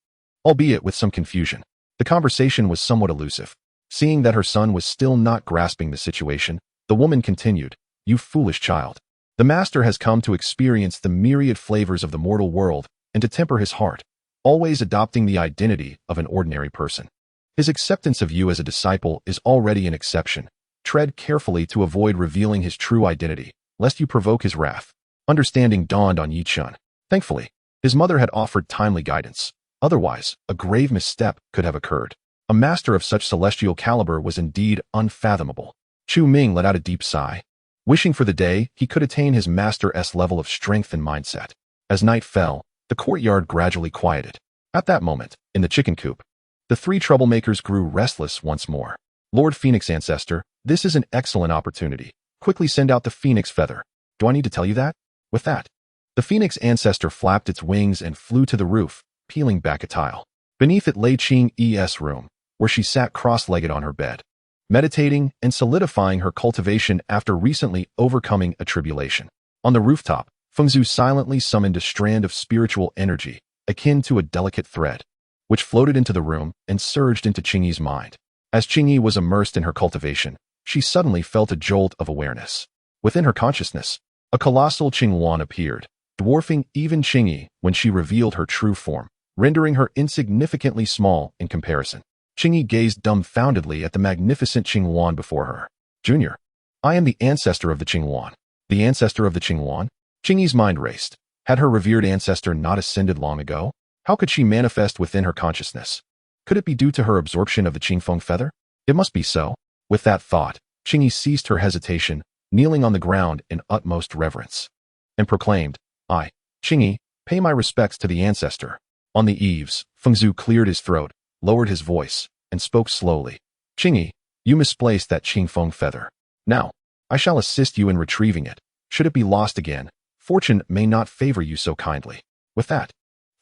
Speaker 1: albeit with some confusion. The conversation was somewhat elusive. Seeing that her son was still not grasping the situation, the woman continued, "You foolish child. The master has come to experience the myriad flavors of the mortal world and to temper his heart, always adopting the identity of an ordinary person. His acceptance of you as a disciple is already an exception. Tread carefully to avoid revealing his true identity, lest you provoke his wrath. Understanding dawned on Yi Chun. Thankfully, his mother had offered timely guidance. Otherwise, a grave misstep could have occurred. A master of such celestial caliber was indeed unfathomable. Chu Ming let out a deep sigh, wishing for the day he could attain his master's level of strength and mindset. As night fell, the courtyard gradually quieted. At that moment, in the chicken coop, the three troublemakers grew restless once more. Lord Phoenix Ancestor, this is an excellent opportunity. Quickly send out the phoenix feather. Do I need to tell you that? With that, the Phoenix Ancestor flapped its wings and flew to the roof, peeling back a tile. Beneath it lay Ching-E's room, where she sat cross-legged on her bed, meditating and solidifying her cultivation after recently overcoming a tribulation. On the rooftop, Fengzhu silently summoned a strand of spiritual energy, akin to a delicate thread, which floated into the room and surged into Ching-Yi's mind. As Ching-Yi was immersed in her cultivation, she suddenly felt a jolt of awareness. Within her consciousness, a colossal Qingyuan appeared, dwarfing even Ching-Yi when she revealed her true form, rendering her insignificantly small in comparison. Ching-Yi gazed dumbfoundedly at the magnificent Qingyuan before her. Junior, I am the ancestor of the Qingyuan. The ancestor of the Qingyuan? Ching-Yi's mind raced. Had her revered ancestor not ascended long ago? How could she manifest within her consciousness? Could it be due to her absorption of the Qingfeng feather? It must be so. With that thought, Ching-Yi ceased her hesitation, kneeling on the ground in utmost reverence, and proclaimed, I, Ching-Yi, pay my respects to the ancestor. On the eaves, Fengzhu cleared his throat, lowered his voice, and spoke slowly. Ching-Yi, you misplaced that Qingfeng feather. Now, I shall assist you in retrieving it. Should it be lost again, fortune may not favor you so kindly. With that,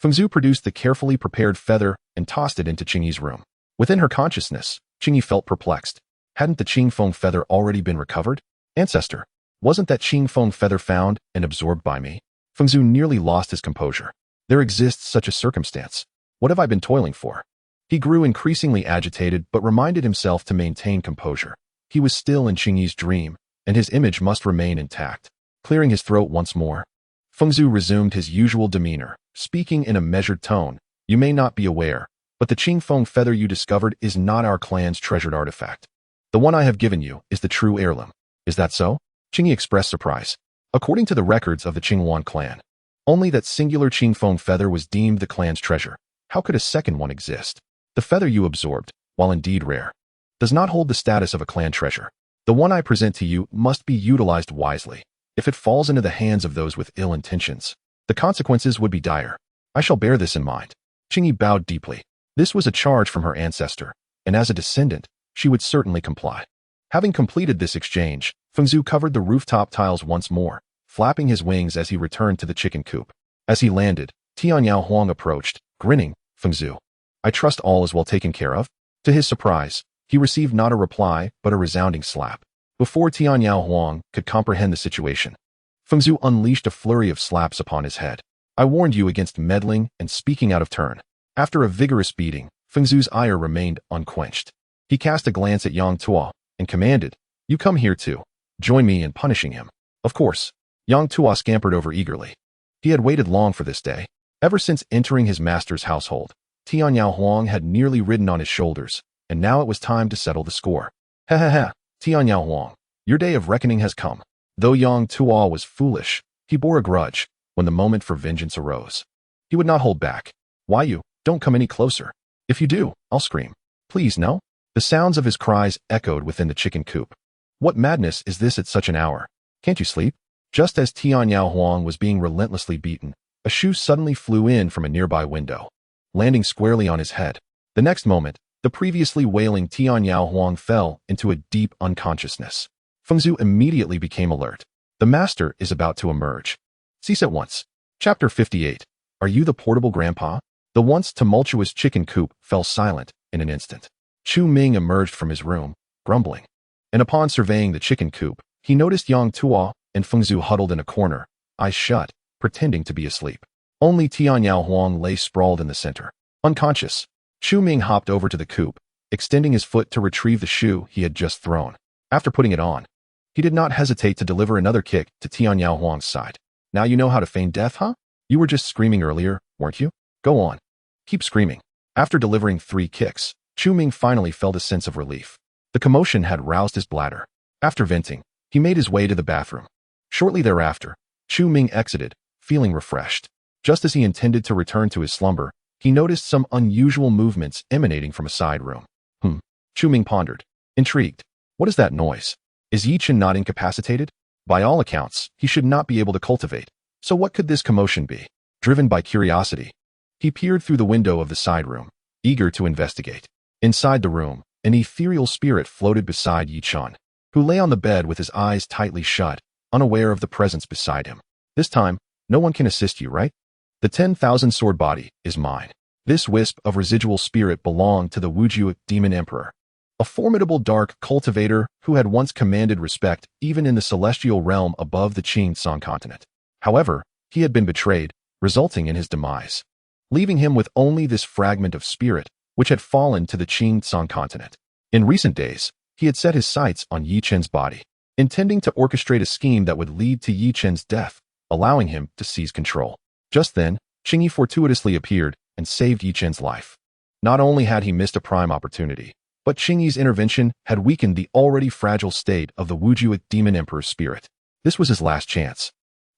Speaker 1: Fengzhu produced the carefully prepared feather and tossed it into Ching-Yi's room. Within her consciousness, Ching-Yi felt perplexed. Hadn't the Qingfeng feather already been recovered? Ancestor, wasn't that Qingfeng feather found and absorbed by me? Fengzhu nearly lost his composure. There exists such a circumstance. What have I been toiling for? He grew increasingly agitated but reminded himself to maintain composure. He was still in Ching-Yi's dream, and his image must remain intact. Clearing his throat once more, Fengzhu resumed his usual demeanor, speaking in a measured tone. You may not be aware, but the Qingfeng feather you discovered is not our clan's treasured artifact. The one I have given you is the true heirloom. Is that so? Ching-Yi expressed surprise. According to the records of the Qingyuan clan, only that singular Qingfeng feather was deemed the clan's treasure. How could a second one exist? The feather you absorbed, while indeed rare, does not hold the status of a clan treasure. The one I present to you must be utilized wisely. If it falls into the hands of those with ill intentions, the consequences would be dire. I shall bear this in mind. Ching-Yi bowed deeply. This was a charge from her ancestor, and as a descendant, she would certainly comply. Having completed this exchange, Fengzhu covered the rooftop tiles once more, flapping his wings as he returned to the chicken coop. As he landed, Tianyao Huang approached, grinning. Fengzhu, I trust all is well taken care of? To his surprise, he received not a reply, but a resounding slap. Before Tianyao Huang could comprehend the situation, Fengzhu unleashed a flurry of slaps upon his head. I warned you against meddling and speaking out of turn. After a vigorous beating, Fengzhu's ire remained unquenched. He cast a glance at Yang Tuo and commanded, You come here too. Join me in punishing him. Of course, Yang Tuo scampered over eagerly. He had waited long for this day. Ever since entering his master's household, Tianyao Huang had nearly ridden on his shoulders, and now it was time to settle the score. Ha ha ha, Tianyao Huang, your day of reckoning has come. Though Yang Tuo was foolish, he bore a grudge when the moment for vengeance arose. He would not hold back. Why you? Don't come any closer. If you do, I'll scream. Please, no? The sounds of his cries echoed within the chicken coop. What madness is this at such an hour? Can't you sleep? Just as Tianyao Huang was being relentlessly beaten, a shoe suddenly flew in from a nearby window, landing squarely on his head. The next moment, the previously wailing Tianyao Huang fell into a deep unconsciousness. Fengzhu immediately became alert. The master is about to emerge. Cease at once. Chapter 58. Are you the portable grandpa? The once tumultuous chicken coop fell silent in an instant. Chu Ming emerged from his room, grumbling, and upon surveying the chicken coop, he noticed Yang Tuo and Fengzhu huddled in a corner, eyes shut, pretending to be asleep. Only Tianyao Huang lay sprawled in the center, unconscious. Chu Ming hopped over to the coop, extending his foot to retrieve the shoe he had just thrown. After putting it on, he did not hesitate to deliver another kick to Tianyao Huang's side. Now you know how to feign death, huh? You were just screaming earlier, weren't you? Go on. Keep screaming. After delivering 3 kicks, Chu Ming finally felt a sense of relief. The commotion had roused his bladder. After venting, he made his way to the bathroom. Shortly thereafter, Chu Ming exited, feeling refreshed. Just as he intended to return to his slumber, he noticed some unusual movements emanating from a side room. Chu Ming pondered, intrigued. What is that noise? Is Yi Chen not incapacitated? By all accounts, he should not be able to cultivate. So what could this commotion be? Driven by curiosity, he peered through the window of the side room, eager to investigate. Inside the room, an ethereal spirit floated beside Yi Chen, who lay on the bed with his eyes tightly shut, unaware of the presence beside him. This time, no one can assist you, right? The 10,000 sword body is mine. This wisp of residual spirit belonged to the Wujue demon emperor, a formidable dark cultivator who had once commanded respect even in the celestial realm above the Qing Song continent. However, he had been betrayed, resulting in his demise, leaving him with only this fragment of spirit, which had fallen to the Qing Song continent. In recent days, he had set his sights on Yi Chen's body, intending to orchestrate a scheme that would lead to Yi Chen's death, allowing him to seize control. Just then, Qingyi fortuitously appeared and saved Yi Chen's life. Not only had he missed a prime opportunity, but Qingyi's intervention had weakened the already fragile state of the Wujue demon emperor's spirit. This was his last chance.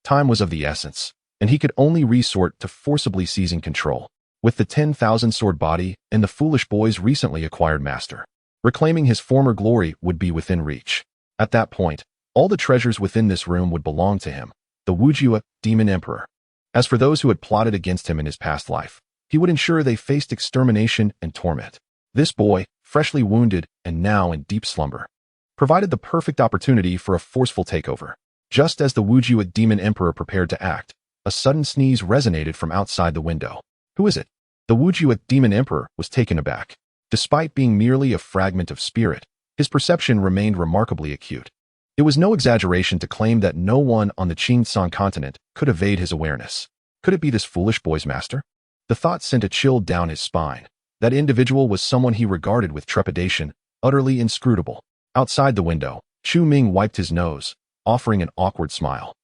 Speaker 1: Time was of the essence, and he could only resort to forcibly seizing control. With the 10,000 sword body and the foolish boy's recently acquired master, reclaiming his former glory would be within reach. At that point, all the treasures within this room would belong to him, the Wujue demon emperor. As for those who had plotted against him in his past life, he would ensure they faced extermination and torment. This boy, freshly wounded and now in deep slumber, provided the perfect opportunity for a forceful takeover. Just as the Wujue demon emperor prepared to act, a sudden sneeze resonated from outside the window. Who is it? The Wujue demon emperor was taken aback. Despite being merely a fragment of spirit, his perception remained remarkably acute. It was no exaggeration to claim that no one on the Qing Song continent could evade his awareness. Could it be this foolish boy's master? The thought sent a chill down his spine. That individual was someone he regarded with trepidation, utterly inscrutable. Outside the window, Chu Ming wiped his nose, offering an awkward smile.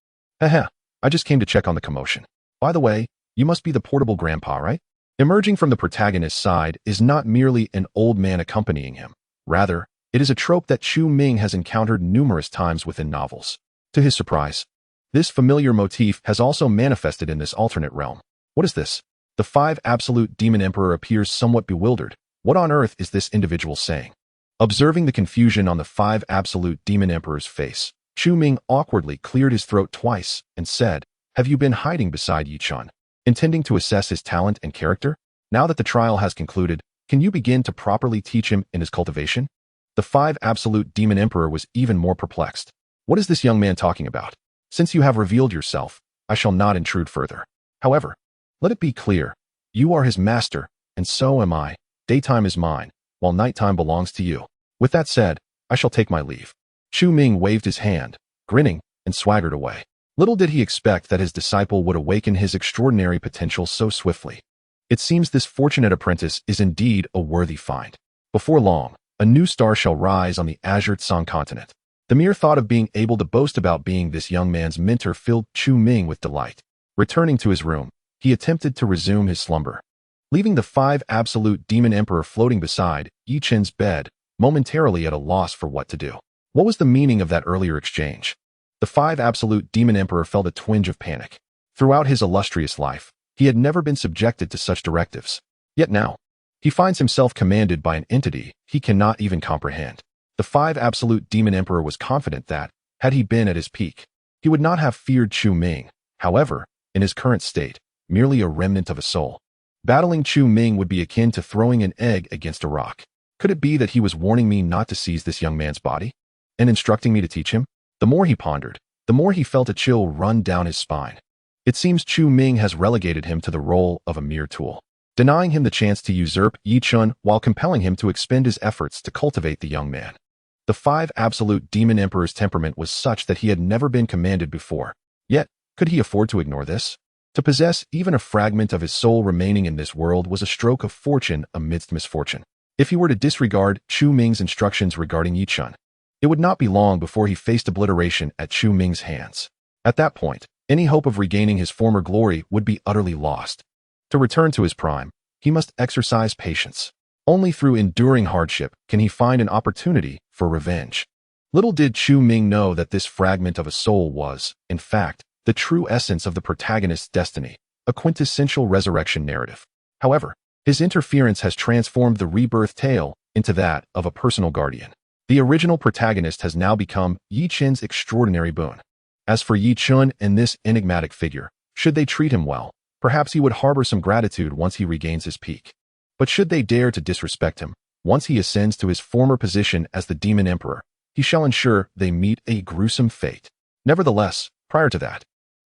Speaker 1: Haha, I just came to check on the commotion. By the way, you must be the portable grandpa, right? Emerging from the protagonist's side is not merely an old man accompanying him. Rather, it is a trope that Chu Ming has encountered numerous times within novels. To his surprise, this familiar motif has also manifested in this alternate realm. What is this? The 5 absolute demon emperor appears somewhat bewildered. What on earth is this individual saying? Observing the confusion on the 5 absolute demon emperor's face, Chu Ming awkwardly cleared his throat twice and said, "Have you been hiding beside Yi Chen, intending to assess his talent and character? Now that the trial has concluded, can you begin to properly teach him in his cultivation?" The 5 absolute demon emperor was even more perplexed. What is this young man talking about? Since you have revealed yourself, I shall not intrude further. However, let it be clear, you are his master, and so am I. Daytime is mine, while nighttime belongs to you. With that said, I shall take my leave. Chu Ming waved his hand, grinning, and swaggered away. Little did he expect that his disciple would awaken his extraordinary potential so swiftly. It seems this fortunate apprentice is indeed a worthy find. Before long, a new star shall rise on the Azure Song continent. The mere thought of being able to boast about being this young man's mentor filled Chu Ming with delight. Returning to his room, he attempted to resume his slumber, leaving the 5 absolute demon emperor floating beside Yi Chen's bed, momentarily at a loss for what to do. What was the meaning of that earlier exchange? The 5 absolute demon emperor felt a twinge of panic. Throughout his illustrious life, he had never been subjected to such directives. Yet now, he finds himself commanded by an entity he cannot even comprehend. The 5 absolute demon emperor was confident that, had he been at his peak, he would not have feared Chu Ming. However, in his current state, merely a remnant of a soul, battling Chu Ming would be akin to throwing an egg against a rock. Could it be that he was warning me not to seize this young man's body, and instructing me to teach him? The more he pondered, the more he felt a chill run down his spine. It seems Chu Ming has relegated him to the role of a mere tool, denying him the chance to usurp Yi Chen while compelling him to expend his efforts to cultivate the young man. The 5 absolute demon emperor's temperament was such that he had never been commanded before. Yet, could he afford to ignore this? To possess even a fragment of his soul remaining in this world was a stroke of fortune amidst misfortune. If he were to disregard Chu Ming's instructions regarding Yi Chen, it would not be long before he faced obliteration at Chu Ming's hands. At that point, any hope of regaining his former glory would be utterly lost. To return to his prime, he must exercise patience. Only through enduring hardship can he find an opportunity for revenge. Little did Chu Ming know that this fragment of a soul was, in fact, the true essence of the protagonist's destiny, a quintessential resurrection narrative. However, his interference has transformed the rebirth tale into that of a personal guardian. The original protagonist has now become Yi Chen's extraordinary boon. As for Yi Chen and this enigmatic figure, should they treat him well, perhaps he would harbor some gratitude once he regains his peak. But should they dare to disrespect him, once he ascends to his former position as the Demon Emperor, he shall ensure they meet a gruesome fate. Nevertheless, prior to that,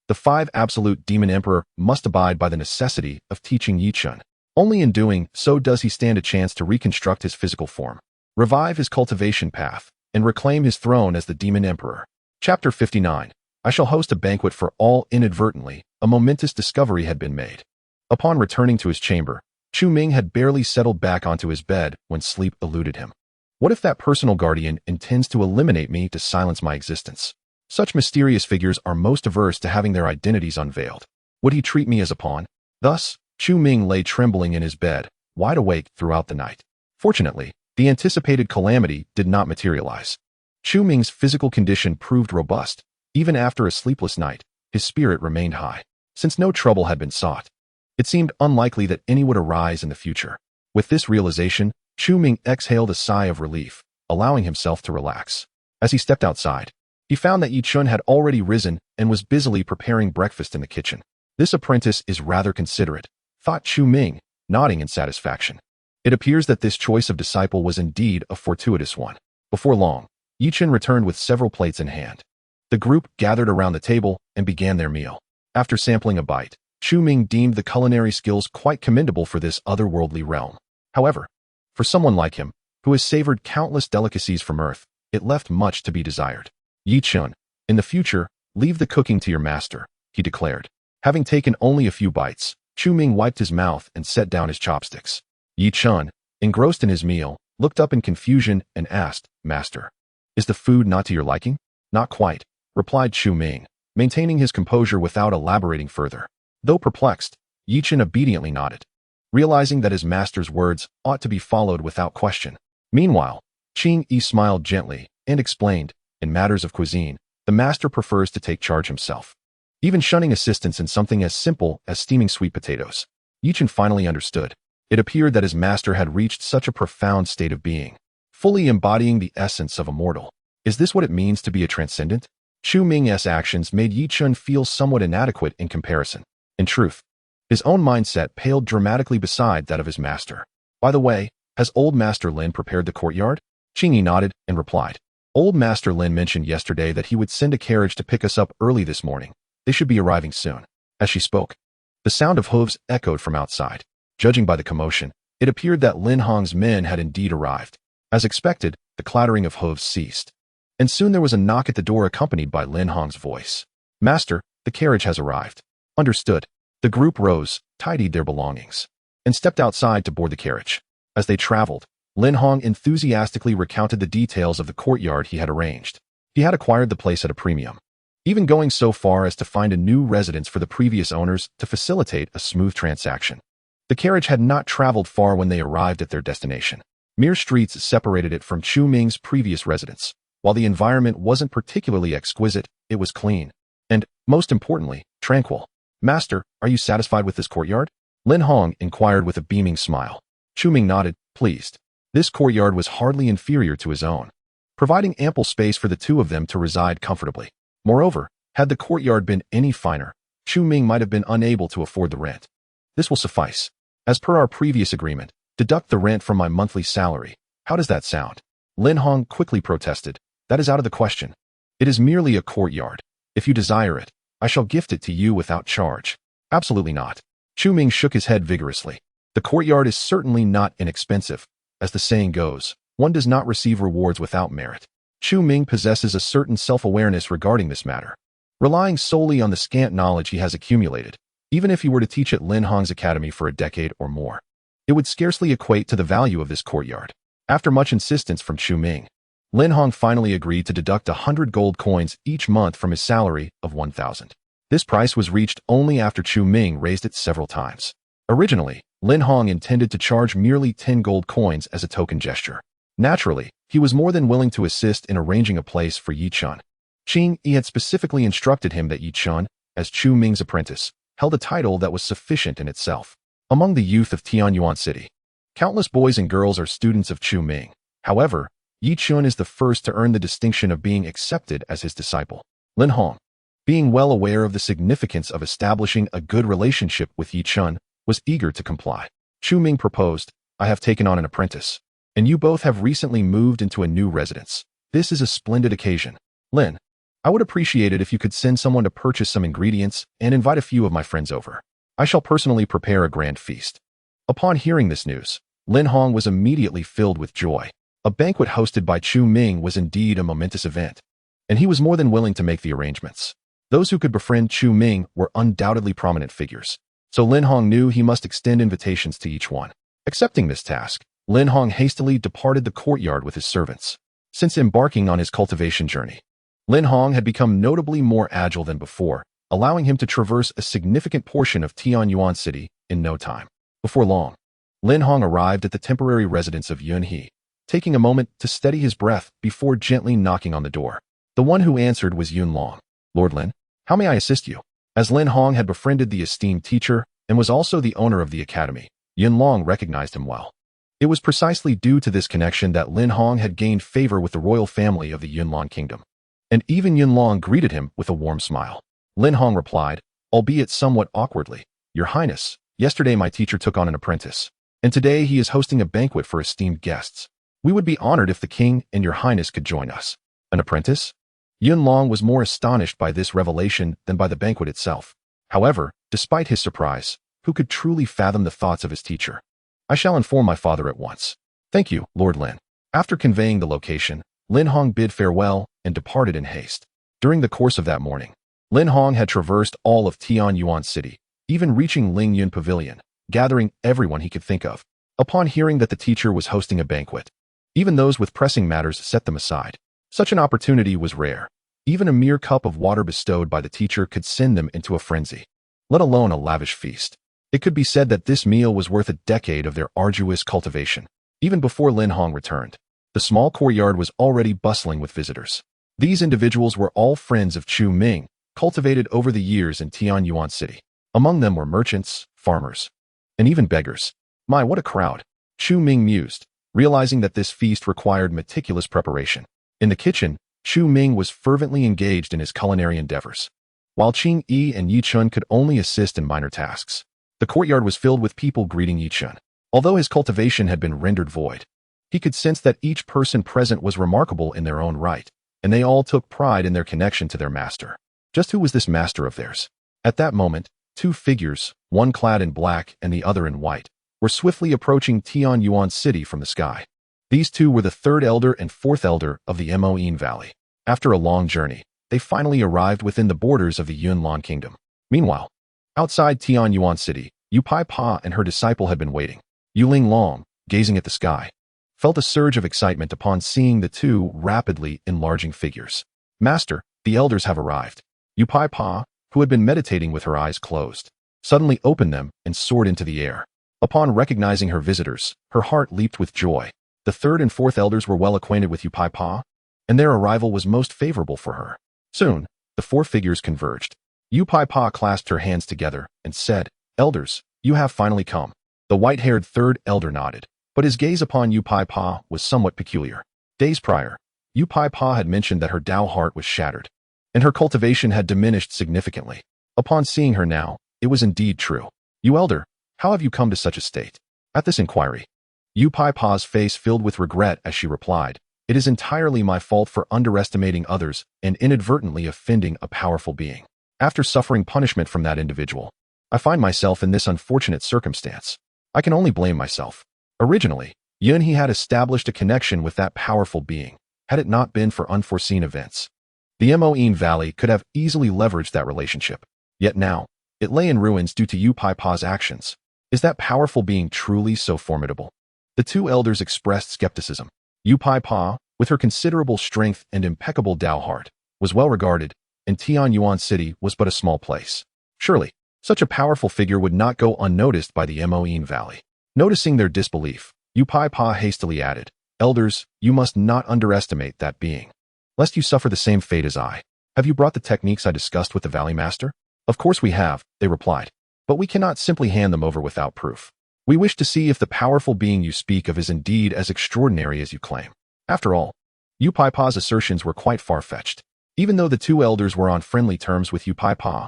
Speaker 1: the 5 absolute Demon Emperor must abide by the necessity of teaching Yi Chen. Only in doing so does he stand a chance to reconstruct his physical form, revive his cultivation path, and reclaim his throne as the Demon Emperor. Chapter 59. I shall host a banquet for all. Inadvertently, a momentous discovery had been made. Upon returning to his chamber, Chu Ming had barely settled back onto his bed when sleep eluded him. What if that personal guardian intends to eliminate me to silence my existence? Such mysterious figures are most averse to having their identities unveiled. Would he treat me as a pawn? Thus, Chu Ming lay trembling in his bed, wide awake throughout the night. Fortunately, the anticipated calamity did not materialize. Chu Ming's physical condition proved robust. Even after a sleepless night, his spirit remained high. Since no trouble had been sought, it seemed unlikely that any would arise in the future. With this realization, Chu Ming exhaled a sigh of relief, allowing himself to relax. As he stepped outside, he found that Yi Chen had already risen and was busily preparing breakfast in the kitchen. This apprentice is rather considerate, thought Chu Ming, nodding in satisfaction. It appears that this choice of disciple was indeed a fortuitous one. Before long, Yi Chen returned with several plates in hand. The group gathered around the table and began their meal. After sampling a bite, Chu Ming deemed the culinary skills quite commendable for this otherworldly realm. However, for someone like him, who has savored countless delicacies from Earth, it left much to be desired. Yi Chen, in the future, leave the cooking to your master, he declared. Having taken only a few bites, Chu Ming wiped his mouth and set down his chopsticks. Yi Chen, engrossed in his meal, looked up in confusion and asked, Master, is the food not to your liking? Not quite, replied Chu Ming, maintaining his composure without elaborating further. Though perplexed, Yi Chen obediently nodded, realizing that his master's words ought to be followed without question. Meanwhile, Qing Yi smiled gently and explained, in matters of cuisine, the master prefers to take charge himself, even shunning assistance in something as simple as steaming sweet potatoes. Yi Chen finally understood. It appeared that his master had reached such a profound state of being, fully embodying the essence of a mortal. Is this what it means to be a transcendent? Chu Ming's actions made Yi Chen feel somewhat inadequate in comparison. In truth, his own mindset paled dramatically beside that of his master. By the way, has old Master Lin prepared the courtyard? Qing Yi nodded and replied. Old Master Lin mentioned yesterday that he would send a carriage to pick us up early this morning. They should be arriving soon. As she spoke, the sound of hooves echoed from outside. Judging by the commotion, it appeared that Lin Hong's men had indeed arrived. As expected, the clattering of hooves ceased. And soon there was a knock at the door accompanied by Lin Hong's voice. Master, the carriage has arrived. Understood. The group rose, tidied their belongings, and stepped outside to board the carriage. As they traveled, Lin Hong enthusiastically recounted the details of the courtyard he had arranged. He had acquired the place at a premium, even going so far as to find a new residence for the previous owners to facilitate a smooth transaction. The carriage had not traveled far when they arrived at their destination. Mere streets separated it from Chu Ming's previous residence. While the environment wasn't particularly exquisite, it was clean, and, most importantly, tranquil. Master, are you satisfied with this courtyard? Lin Hong inquired with a beaming smile. Chu Ming nodded, pleased. This courtyard was hardly inferior to his own, providing ample space for the two of them to reside comfortably. Moreover, had the courtyard been any finer, Chu Ming might have been unable to afford the rent. This will suffice. As per our previous agreement, deduct the rent from my monthly salary. How does that sound? Lin Hong quickly protested. That is out of the question. It is merely a courtyard. If you desire it, I shall gift it to you without charge. Absolutely not. Chu Ming shook his head vigorously. The courtyard is certainly not inexpensive. As the saying goes, one does not receive rewards without merit. Chu Ming possesses a certain self-awareness regarding this matter. Relying solely on the scant knowledge he has accumulated, even if he were to teach at Lin Hong's academy for a decade or more, it would scarcely equate to the value of this courtyard. After much insistence from Chu Ming, Lin Hong finally agreed to deduct 100 gold coins each month from his salary of 1,000. This price was reached only after Chu Ming raised it several times. Originally, Lin Hong intended to charge merely 10 gold coins as a token gesture. Naturally, he was more than willing to assist in arranging a place for Yi Chun. Qing Yi had specifically instructed him that Yi Chun, as Chu Ming's apprentice, held a title that was sufficient in itself. Among the youth of Tianyuan City, countless boys and girls are students of Chu Ming. However, Yi Chun is the first to earn the distinction of being accepted as his disciple. Lin Hong, being well aware of the significance of establishing a good relationship with Yi Chun, was eager to comply. Chu Ming proposed, "I have taken on an apprentice, and you both have recently moved into a new residence. This is a splendid occasion. Lin, I would appreciate it if you could send someone to purchase some ingredients and invite a few of my friends over. I shall personally prepare a grand feast." Upon hearing this news, Lin Hong was immediately filled with joy. A banquet hosted by Chu Ming was indeed a momentous event, and he was more than willing to make the arrangements. Those who could befriend Chu Ming were undoubtedly prominent figures, so Lin Hong knew he must extend invitations to each one. Accepting this task, Lin Hong hastily departed the courtyard with his servants. Since embarking on his cultivation journey, Lin Hong had become notably more agile than before, allowing him to traverse a significant portion of Tianyuan City in no time. Before long, Lin Hong arrived at the temporary residence of Yun He, taking a moment to steady his breath before gently knocking on the door. The one who answered was Yun Long. "Lord Lin, how may I assist you?" As Lin Hong had befriended the esteemed teacher and was also the owner of the academy, Yun Long recognized him well. It was precisely due to this connection that Lin Hong had gained favor with the royal family of the Yunlong kingdom. And even Yun Long greeted him with a warm smile. Lin Hong replied, albeit somewhat awkwardly, "Your Highness, yesterday my teacher took on an apprentice, and today he is hosting a banquet for esteemed guests. We would be honored if the king and your highness could join us." An apprentice? Yun Long was more astonished by this revelation than by the banquet itself. However, despite his surprise, who could truly fathom the thoughts of his teacher? "I shall inform my father at once." "Thank you, Lord Lin." After conveying the location, Lin Hong bid farewell and departed in haste. During the course of that morning, Lin Hong had traversed all of Tianyuan City, even reaching Ling Yun Pavilion, gathering everyone he could think of. Upon hearing that the teacher was hosting a banquet, even those with pressing matters set them aside. Such an opportunity was rare. Even a mere cup of water bestowed by the teacher could send them into a frenzy, let alone a lavish feast. It could be said that this meal was worth a decade of their arduous cultivation. Even before Lin Hong returned, the small courtyard was already bustling with visitors. These individuals were all friends of Chu Ming, cultivated over the years in Tianyuan City. Among them were merchants, farmers, and even beggars. My, what a crowd! Chu Ming mused, realizing that this feast required meticulous preparation. In the kitchen, Chu Ming was fervently engaged in his culinary endeavors, while Qing Yi and Yi Chun could only assist in minor tasks. The courtyard was filled with people greeting Yi Chun. Although his cultivation had been rendered void, he could sense that each person present was remarkable in their own right, and they all took pride in their connection to their master. Just who was this master of theirs? At that moment, two figures, one clad in black and the other in white, were swiftly approaching Tianyuan City from the sky. These two were the third elder and fourth elder of the Mundane Valley. After a long journey, they finally arrived within the borders of the Yunlong kingdom. Meanwhile, outside Tianyuan City, Yu Pai Pa and her disciple had been waiting. Yu Ling Long, gazing at the sky, felt a surge of excitement upon seeing the two rapidly enlarging figures. "Master, the elders have arrived." Yu Pai Pa, who had been meditating with her eyes closed, suddenly opened them and soared into the air. Upon recognizing her visitors, her heart leaped with joy. The third and fourth elders were well acquainted with Yu Pai Pa, and their arrival was most favorable for her. Soon, the four figures converged. Yu Pai Pa clasped her hands together and said, "Elders, you have finally come." The white-haired third elder nodded, but his gaze upon Yu Pai Pa was somewhat peculiar. Days prior, Yu Pai Pa had mentioned that her Tao heart was shattered, and her cultivation had diminished significantly. Upon seeing her now, it was indeed true. "You elder, how have you come to such a state?" At this inquiry, Yu Pai Pa's face filled with regret as she replied, "It is entirely my fault for underestimating others and inadvertently offending a powerful being. After suffering punishment from that individual, I find myself in this unfortunate circumstance. I can only blame myself. Originally, Yun He had established a connection with that powerful being, had it not been for unforeseen events. The Moen Valley could have easily leveraged that relationship. Yet now, it lay in ruins due to Yu Pai Pa's actions. Is that powerful being truly so formidable?" The two elders expressed skepticism. Yu Pai Pa, with her considerable strength and impeccable Tao heart, was well regarded, and Tianyuan City was but a small place. Surely, such a powerful figure would not go unnoticed by the Moen Valley. Noticing their disbelief, Yu Pai Pa hastily added, Elders, you must not underestimate that being, lest you suffer the same fate as I. Have you brought the techniques I discussed with the Valley Master? Of course we have, they replied. But we cannot simply hand them over without proof. We wish to see if the powerful being you speak of is indeed as extraordinary as you claim. After all, Upaipa's assertions were quite far-fetched. Even though the two elders were on friendly terms with Upaipa,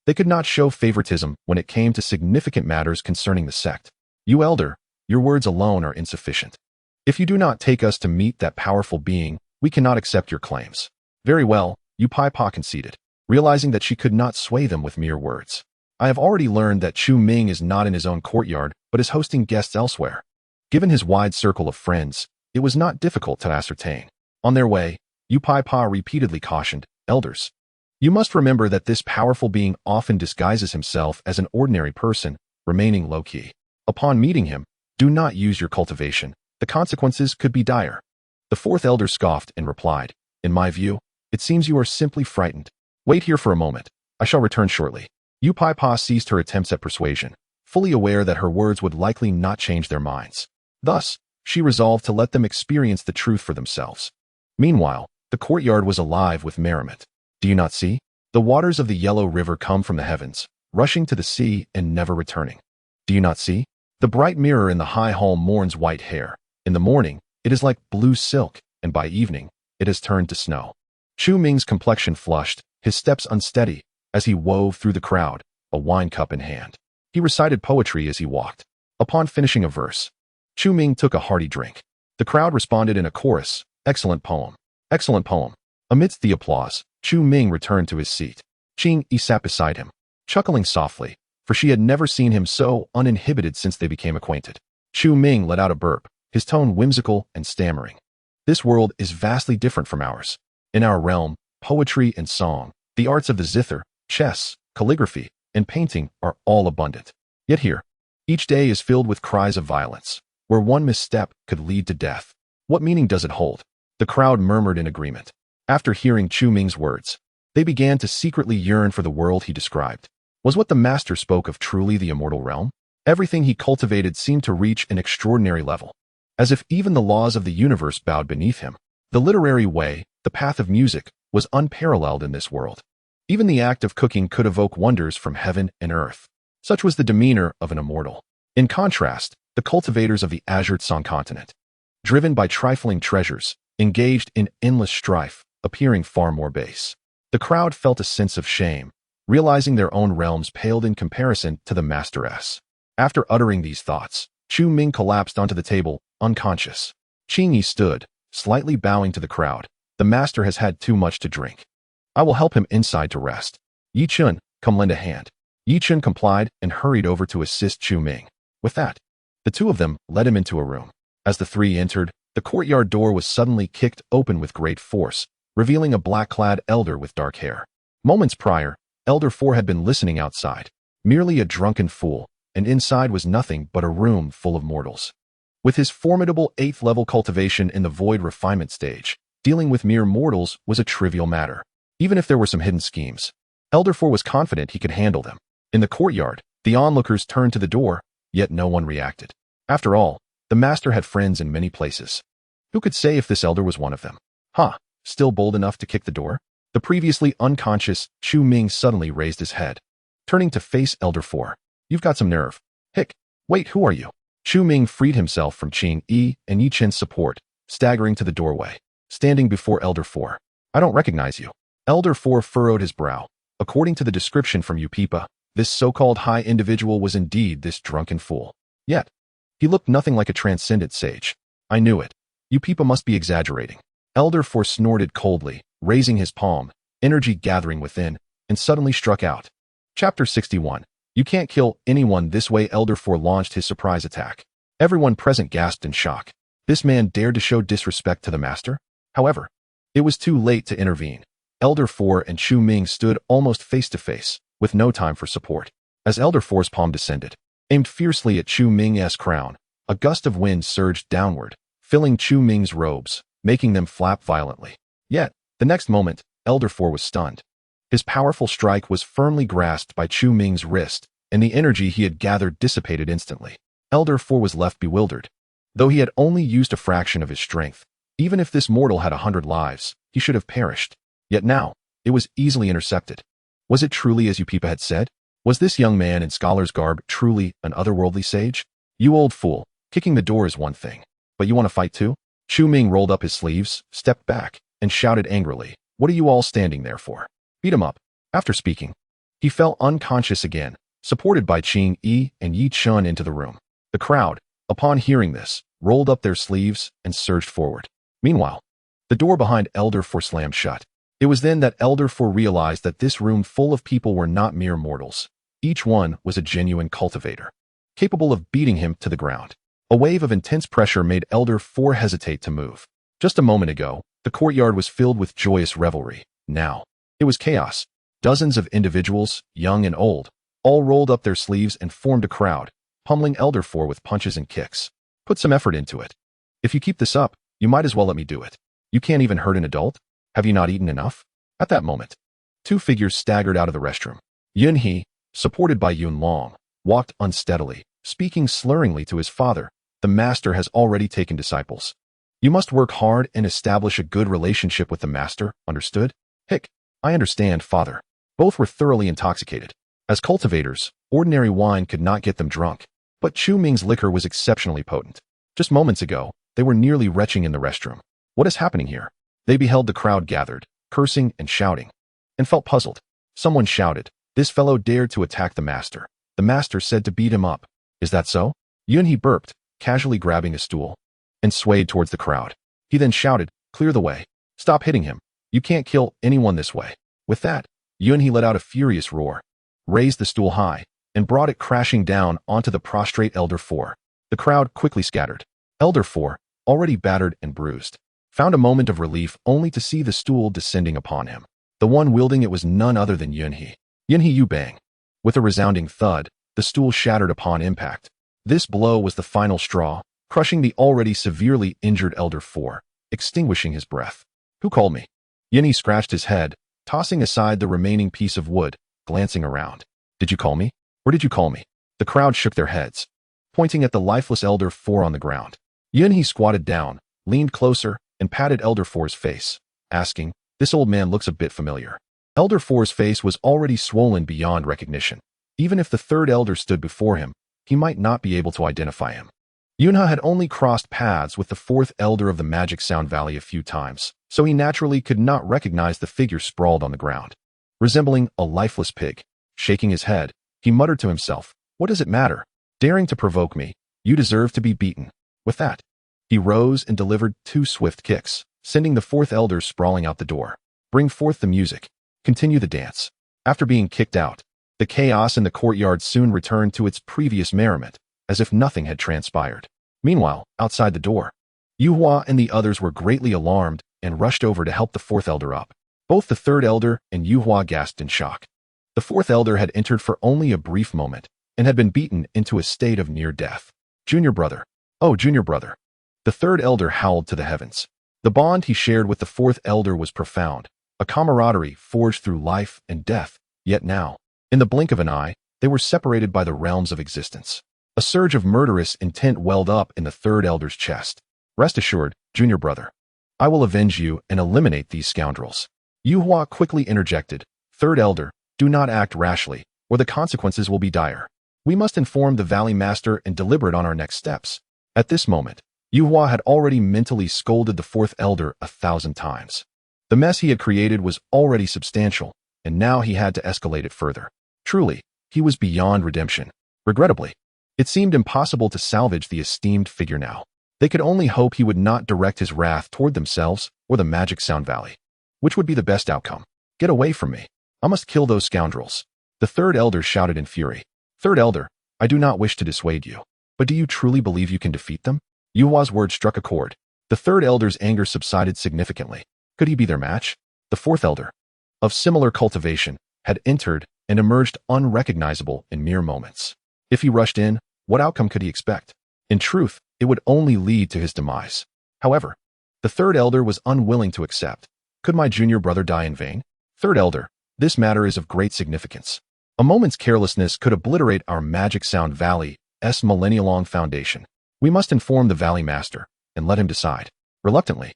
Speaker 1: they could not show favoritism when it came to significant matters concerning the sect. You elder, your words alone are insufficient. If you do not take us to meet that powerful being, we cannot accept your claims. Very well, Upaipa conceded, realizing that she could not sway them with mere words. I have already learned that Chu Ming is not in his own courtyard, but is hosting guests elsewhere. Given his wide circle of friends, it was not difficult to ascertain. On their way, Upaipa repeatedly cautioned, Elders, you must remember that this powerful being often disguises himself as an ordinary person, remaining low-key. Upon meeting him, do not use your cultivation. The consequences could be dire. The fourth elder scoffed and replied, in my view, it seems you are simply frightened. Wait here for a moment. I shall return shortly. Upaipa ceased her attempts at persuasion, fully aware that her words would likely not change their minds. Thus, she resolved to let them experience the truth for themselves. Meanwhile, the courtyard was alive with merriment. Do you not see? The waters of the yellow river come from the heavens, rushing to the sea and never returning. Do you not see? The bright mirror in the high hall mourns white hair. In the morning, it is like blue silk, and by evening, it has turned to snow. Chu Ming's complexion flushed, his steps unsteady, as he wove through the crowd, a wine cup in hand. He recited poetry as he walked. Upon finishing a verse, Chu Ming took a hearty drink. The crowd responded in a chorus, excellent poem. Excellent poem. Amidst the applause, Chu Ming returned to his seat. Qing Yi sat beside him, chuckling softly, for she had never seen him so uninhibited since they became acquainted. Chu Ming let out a burp, his tone whimsical and stammering. This world is vastly different from ours. In our realm, poetry and song, the arts of the zither, chess, calligraphy, and painting are all abundant. Yet here, each day is filled with cries of violence, where one misstep could lead to death. What meaning does it hold? The crowd murmured in agreement. After hearing Chu Ming's words, they began to secretly yearn for the world he described. Was what the master spoke of truly the immortal realm? Everything he cultivated seemed to reach an extraordinary level, as if even the laws of the universe bowed beneath him. The literary way, the path of music, was unparalleled in this world. Even the act of cooking could evoke wonders from heaven and earth. Such was the demeanor of an immortal. In contrast, the cultivators of the Azure Song continent, driven by trifling treasures, engaged in endless strife, appearing far more base. The crowd felt a sense of shame, realizing their own realms paled in comparison to the Master-S. After uttering these thoughts, Chu Ming collapsed onto the table, unconscious. Qing Yi stood, slightly bowing to the crowd. The master has had too much to drink. I will help him inside to rest. Yi Chun, come lend a hand. Yi Chun complied and hurried over to assist Chu Ming. With that, the two of them led him into a room. As the three entered, the courtyard door was suddenly kicked open with great force, revealing a black-clad elder with dark hair. Moments prior, Elder 4 had been listening outside, merely a drunken fool, and inside was nothing but a room full of mortals. With his formidable 8th-level cultivation in the void refinement stage, dealing with mere mortals was a trivial matter. Even if there were some hidden schemes, Elder 4 was confident he could handle them. In the courtyard, the onlookers turned to the door, yet no one reacted. After all, the master had friends in many places. Who could say if this elder was one of them? Still bold enough to kick the door? The previously unconscious Chu Ming suddenly raised his head, turning to face Elder 4. You've got some nerve. Hick, wait, who are you? Chu Ming freed himself from Qing Yi and Yi Chen's support, staggering to the doorway, standing before Elder 4. I don't recognize you. Elder 4 furrowed his brow. According to the description from Upipa, this so-called high individual was indeed this drunken fool. Yet, he looked nothing like a transcendent sage. I knew it. Upipa must be exaggerating. Elder 4 snorted coldly, raising his palm, energy gathering within, and suddenly struck out. Chapter 61. You can't kill anyone this way. Elder 4 launched his surprise attack. Everyone present gasped in shock. This man dared to show disrespect to the master? However, it was too late to intervene. Elder 4 and Chu Ming stood almost face to face, with no time for support. As Elder 4's palm descended, aimed fiercely at Chu Ming's crown, a gust of wind surged downward, filling Chu Ming's robes, making them flap violently. Yet, the next moment, Elder 4 was stunned. His powerful strike was firmly grasped by Chu Ming's wrist, and the energy he had gathered dissipated instantly. Elder 4 was left bewildered. Though he had only used a fraction of his strength, even if this mortal had 100 lives, he should have perished. Yet now, it was easily intercepted. Was it truly as Upipa had said? Was this young man in scholar's garb truly an otherworldly sage? You old fool, kicking the door is one thing. But you want to fight too? Chu Ming rolled up his sleeves, stepped back, and shouted angrily, "What are you all standing there for? Beat him up." After speaking, he fell unconscious again, supported by Qing Yi and Yi Chun into the room. The crowd, upon hearing this, rolled up their sleeves and surged forward. Meanwhile, the door behind Elder Four slammed shut. It was then that Elder Four realized that this room full of people were not mere mortals. Each one was a genuine cultivator, capable of beating him to the ground. A wave of intense pressure made Elder Four hesitate to move. Just a moment ago, the courtyard was filled with joyous revelry. Now, it was chaos. Dozens of individuals, young and old, all rolled up their sleeves and formed a crowd, pummeling Elder Four with punches and kicks. Put some effort into it. If you keep this up, you might as well let me do it. You can't even hurt an adult? Have you not eaten enough? At that moment, two figures staggered out of the restroom. Yun He, supported by Yun Long, walked unsteadily, speaking slurringly to his father. The master has already taken disciples. You must work hard and establish a good relationship with the master, understood? Hick, I understand, father. Both were thoroughly intoxicated. As cultivators, ordinary wine could not get them drunk, but Chu Ming's liquor was exceptionally potent. Just moments ago, they were nearly retching in the restroom. What is happening here? They beheld the crowd gathered, cursing and shouting, and felt puzzled. Someone shouted, "This fellow dared to attack the master. The master said to beat him up. Is that so?" Yun He burped, casually grabbing a stool, and swayed towards the crowd. He then shouted, "Clear the way. Stop hitting him. You can't kill anyone this way." With that, Yun He let out a furious roar, raised the stool high, and brought it crashing down onto the prostrate Elder Four. The crowd quickly scattered. Elder Four, already battered and bruised, found a moment of relief only to see the stool descending upon him. The one wielding it was none other than Yun He. Yun He bang. With a resounding thud, the stool shattered upon impact. This blow was the final straw, crushing the already severely injured Elder Four, extinguishing his breath. Who called me? Yun He scratched his head, tossing aside the remaining piece of wood, glancing around. Did you call me? Or did you call me? The crowd shook their heads, pointing at the lifeless Elder Four on the ground. Yun He squatted down, leaned closer, and patted Elder Four's face, asking, "This old man looks a bit familiar." Elder Four's face was already swollen beyond recognition. Even if the third elder stood before him, he might not be able to identify him. Yunha had only crossed paths with the fourth elder of the Magic Sound Valley a few times, so he naturally could not recognize the figure sprawled on the ground, resembling a lifeless pig. Shaking his head, he muttered to himself, "What does it matter? Daring to provoke me, you deserve to be beaten." With that, he rose and delivered 2 swift kicks, sending the fourth elder sprawling out the door. Bring forth the music. Continue the dance. After being kicked out, the chaos in the courtyard soon returned to its previous merriment, as if nothing had transpired. Meanwhile, outside the door, Yuhua and the others were greatly alarmed and rushed over to help the fourth elder up. Both the third elder and Yuhua gasped in shock. The fourth elder had entered for only a brief moment and had been beaten into a state of near death. "Junior brother. Oh, junior brother." The third elder howled to the heavens. The bond he shared with the fourth elder was profound, a camaraderie forged through life and death. Yet now, in the blink of an eye, they were separated by the realms of existence. A surge of murderous intent welled up in the third elder's chest. "Rest assured, junior brother, I will avenge you and eliminate these scoundrels." Yuhua quickly interjected, "Third elder, do not act rashly, or the consequences will be dire. We must inform the Valley Master and deliberate on our next steps." At this moment, Yuhua had already mentally scolded the fourth elder 1,000 times. The mess he had created was already substantial, and now he had to escalate it further. Truly, he was beyond redemption. Regrettably, it seemed impossible to salvage the esteemed figure now. They could only hope he would not direct his wrath toward themselves or the Magic Sound Valley. Which would be the best outcome? "Get away from me. I must kill those scoundrels." The third elder shouted in fury. "Third elder, I do not wish to dissuade you, but do you truly believe you can defeat them?" Yuhua's words struck a chord. The third elder's anger subsided significantly. Could he be their match? The fourth elder, of similar cultivation, had entered and emerged unrecognizable in mere moments. If he rushed in, what outcome could he expect? In truth, it would only lead to his demise. However, the third elder was unwilling to accept. "Could my junior brother die in vain?" "Third elder, this matter is of great significance. A moment's carelessness could obliterate our Magic Sound Valley's millennia-long foundation. We must inform the Valley Master and let him decide. Reluctantly,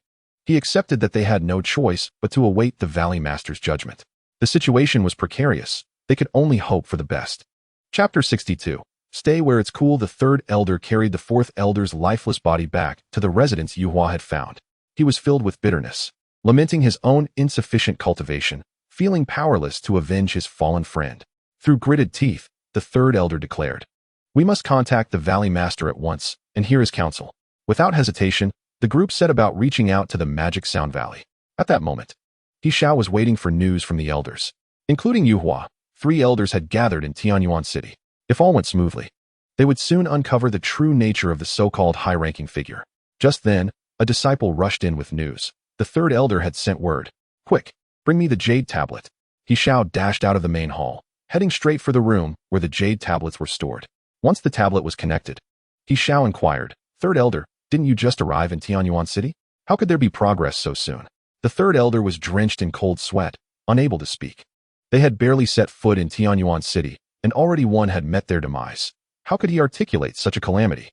Speaker 1: he accepted that they had no choice but to await the Valley Master's judgment. The situation was precarious. They could only hope for the best. Chapter 62. Stay where it's cool. The third elder carried the fourth elder's lifeless body back to the residence Yuhua had found. He was filled with bitterness, lamenting his own insufficient cultivation, feeling powerless to avenge his fallen friend. Through gritted teeth, the third elder declared, "We must contact the Valley Master at once and hear his counsel." Without hesitation, the group set about reaching out to the Magic Sound Valley. At that moment, He Xiao was waiting for news from the elders. Including Yuhua, 3 elders had gathered in Tianyuan City. If all went smoothly, they would soon uncover the true nature of the so-called high-ranking figure. Just then, a disciple rushed in with news. The third elder had sent word. "Quick, bring me the jade tablet." He Xiao dashed out of the main hall, heading straight for the room where the jade tablets were stored. Once the tablet was connected, He Xiao inquired, "Third elder, didn't you just arrive in Tianyuan City? How could there be progress so soon?" The third elder was drenched in cold sweat, unable to speak. They had barely set foot in Tianyuan City, and already one had met their demise. How could he articulate such a calamity?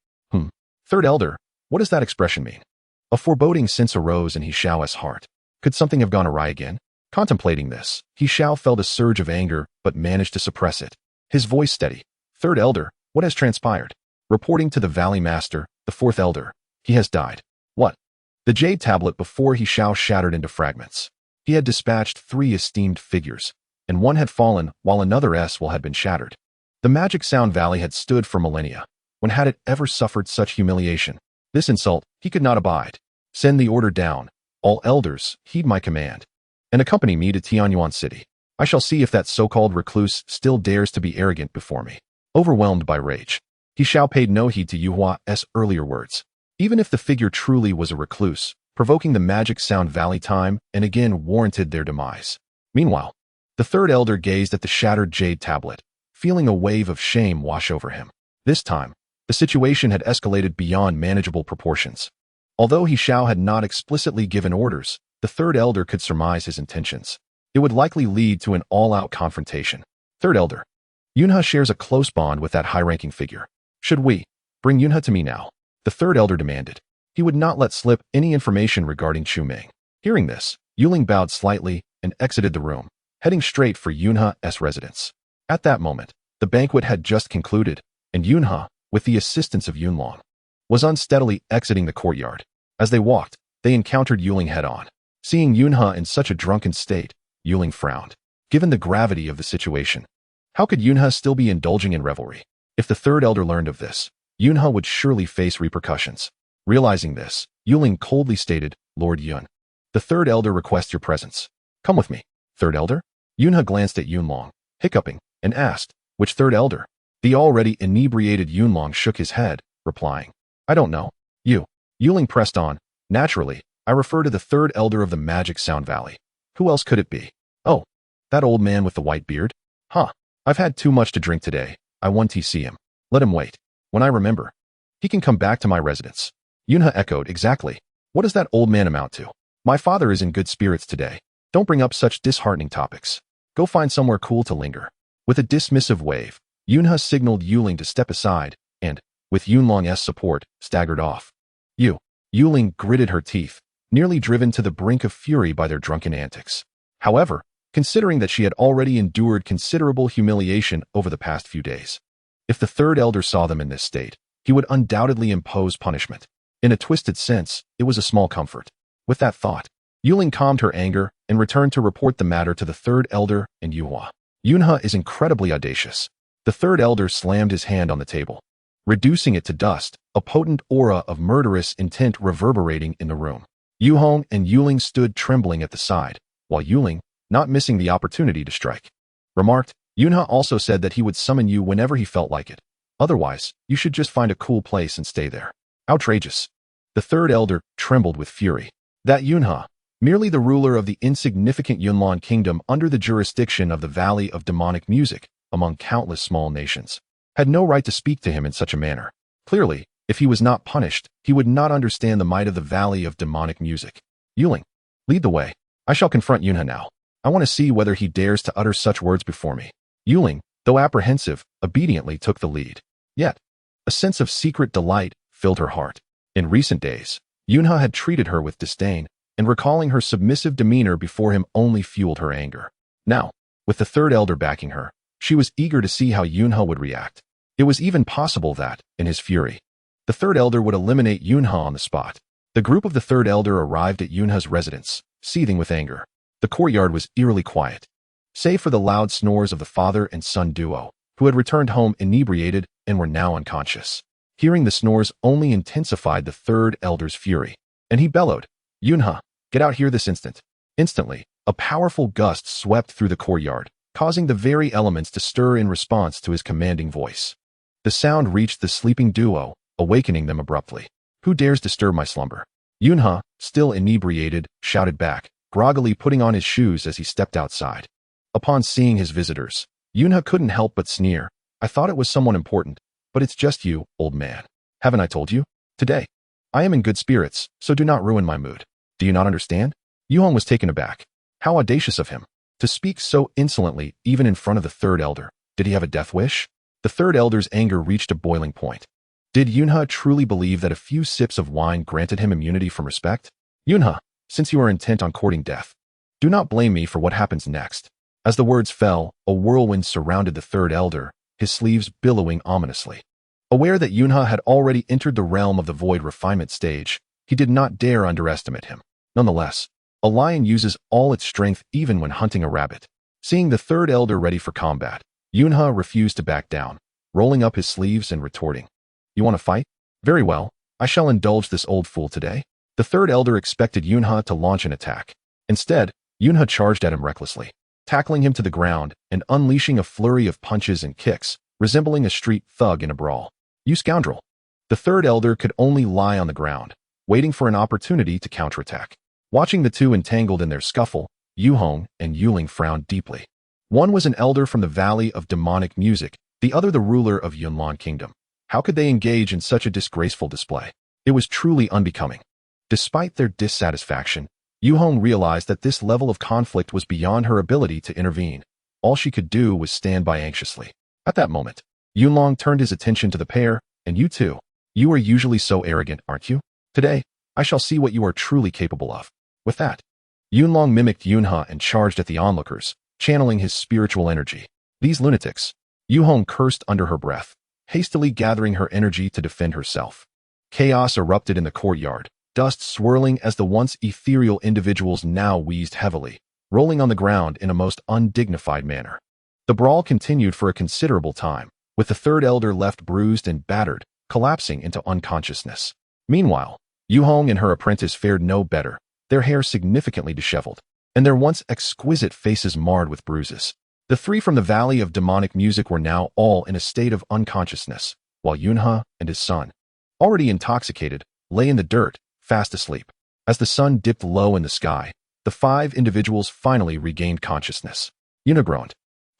Speaker 1: Third elder, what does that expression mean? A foreboding sense arose in He Xiao's heart. Could something have gone awry again? Contemplating this, He Xiao felt a surge of anger, but managed to suppress it. His voice steady. "Third elder, what has transpired?" Reporting to the Valley Master, the fourth elder, "He has died." "What?" The jade tablet before He Xiao shattered into fragments. He had dispatched 3 esteemed figures, and one had fallen while another had been shattered. The Magic Sound Valley had stood for millennia. When had it ever suffered such humiliation? This insult he could not abide. "Send the order down. All elders, heed my command, and accompany me to Tianyuan City. I shall see if that so-called recluse still dares to be arrogant before me." Overwhelmed by rage, He Xiao paid no heed to Yuhua's earlier words. Even if the figure truly was a recluse, provoking the Magic Sound Valley time and again warranted their demise. Meanwhile, the third elder gazed at the shattered jade tablet, feeling a wave of shame wash over him. This time, the situation had escalated beyond manageable proportions. Although He Xiao had not explicitly given orders, the third elder could surmise his intentions. It would likely lead to an all-out confrontation. "Third elder, Yunhe shares a close bond with that high-ranking figure. Should we bring Yunhe to me now?" The third elder demanded. He would not let slip any information regarding Chu Ming. Hearing this, Yuling bowed slightly and exited the room, heading straight for Yunhe's residence. At that moment, the banquet had just concluded, and Yunhe, with the assistance of Yunlong, was unsteadily exiting the courtyard. As they walked, they encountered Yuling head-on. Seeing Yunhe in such a drunken state, Yuling frowned. Given the gravity of the situation, how could Yunhe still be indulging in revelry? If the third elder learned of this, Yunhe would surely face repercussions. Realizing this, Yuling coldly stated, "Lord Yun, the third elder requests your presence. Come with me." "Third elder?" Yunhe glanced at Yunlong, hiccuping, and asked, "Which third elder?" The already inebriated Yunlong shook his head, replying, "I don't know." "You." Yuling pressed on, "Naturally, I refer to the third elder of the Magic Sound Valley. Who else could it be?" "Oh, that old man with the white beard? Huh. I've had too much to drink today. I want to see him. Let him wait. When I remember, he can come back to my residence." Yunhe echoed, "Exactly. What does that old man amount to? My father is in good spirits today. Don't bring up such disheartening topics. Go find somewhere cool to linger." With a dismissive wave, Yunhe signaled Yuling to step aside and, with Yunlong's support, staggered off. Yuling gritted her teeth, nearly driven to the brink of fury by their drunken antics. However, considering that she had already endured considerable humiliation over the past few days, if the third elder saw them in this state, he would undoubtedly impose punishment. In a twisted sense, it was a small comfort. With that thought, Yuling calmed her anger and returned to report the matter to the third elder and Yuhua. "Yunhe is incredibly audacious." The third elder slammed his hand on the table, reducing it to dust, a potent aura of murderous intent reverberating in the room. Yuhong and Yuling stood trembling at the side, while Yuling, not missing the opportunity to strike, remarked, "Yunhe also said that he would summon you whenever he felt like it. Otherwise, you should just find a cool place and stay there." Outrageous. The third elder trembled with fury. That Yunhe, merely the ruler of the insignificant Yunlong kingdom under the jurisdiction of the Valley of Demonic Music, among countless small nations, had no right to speak to him in such a manner. Clearly, if he was not punished, he would not understand the might of the Valley of Demonic Music. "Yuling, lead the way. I shall confront Yunhe now. I want to see whether he dares to utter such words before me." Yuling, though apprehensive, obediently took the lead. Yet, a sense of secret delight filled her heart. In recent days, Yunha had treated her with disdain, and recalling her submissive demeanor before him only fueled her anger. Now, with the third elder backing her, she was eager to see how Yunha would react. It was even possible that, in his fury, the third elder would eliminate Yunha on the spot. The group of the third elder arrived at Yunha's residence, seething with anger. The courtyard was eerily quiet, save for the loud snores of the father and son duo, who had returned home inebriated and were now unconscious. Hearing the snores only intensified the third elder's fury, and he bellowed, "Yunha, get out here this instant." Instantly, a powerful gust swept through the courtyard, causing the very elements to stir in response to his commanding voice. The sound reached the sleeping duo, awakening them abruptly. "Who dares disturb my slumber?" Yunha, still inebriated, shouted back, groggily putting on his shoes as he stepped outside. Upon seeing his visitors, Yunha couldn't help but sneer. "I thought it was someone important, but it's just you, old man. Haven't I told you? Today, I am in good spirits, so do not ruin my mood. Do you not understand?" Yuhong was taken aback. How audacious of him, to speak so insolently even in front of the third elder. Did he have a death wish? The third elder's anger reached a boiling point. Did Yunha truly believe that a few sips of wine granted him immunity from respect? "Yunha, since you are intent on courting death, do not blame me for what happens next." As the words fell, a whirlwind surrounded the third elder, his sleeves billowing ominously. Aware that Yunha had already entered the realm of the void refinement stage, he did not dare underestimate him. Nonetheless, a lion uses all its strength even when hunting a rabbit. Seeing the third elder ready for combat, Yunha refused to back down, rolling up his sleeves and retorting, "You want to fight? Very well, I shall indulge this old fool today." The third elder expected Yunha to launch an attack. Instead, Yunha charged at him recklessly, tackling him to the ground and unleashing a flurry of punches and kicks, resembling a street thug in a brawl. "You scoundrel!" The third elder could only lie on the ground, waiting for an opportunity to counterattack. Watching the two entangled in their scuffle, Yuhong and Yuling frowned deeply. One was an elder from the Valley of Demonic Music, the other the ruler of Yunlan Kingdom. How could they engage in such a disgraceful display? It was truly unbecoming. Despite their dissatisfaction, Yuhong realized that this level of conflict was beyond her ability to intervene. All she could do was stand by anxiously. At that moment, Yunlong turned his attention to the pair. "And you too. You are usually so arrogant, aren't you? Today, I shall see what you are truly capable of." With that, Yunlong mimicked Yunha and charged at the onlookers, channeling his spiritual energy. "These lunatics." Yuhong cursed under her breath, hastily gathering her energy to defend herself. Chaos erupted in the courtyard, dust swirling as the once ethereal individuals now wheezed heavily, rolling on the ground in a most undignified manner. The brawl continued for a considerable time, with the third elder left bruised and battered, collapsing into unconsciousness. Meanwhile, Yuhong and her apprentice fared no better, their hair significantly disheveled, and their once exquisite faces marred with bruises. The three from the Valley of Demonic Music were now all in a state of unconsciousness, while Yunha and his son, already intoxicated, lay in the dirt, fast asleep. As the sun dipped low in the sky, the five individuals finally regained consciousness. Yunha groaned,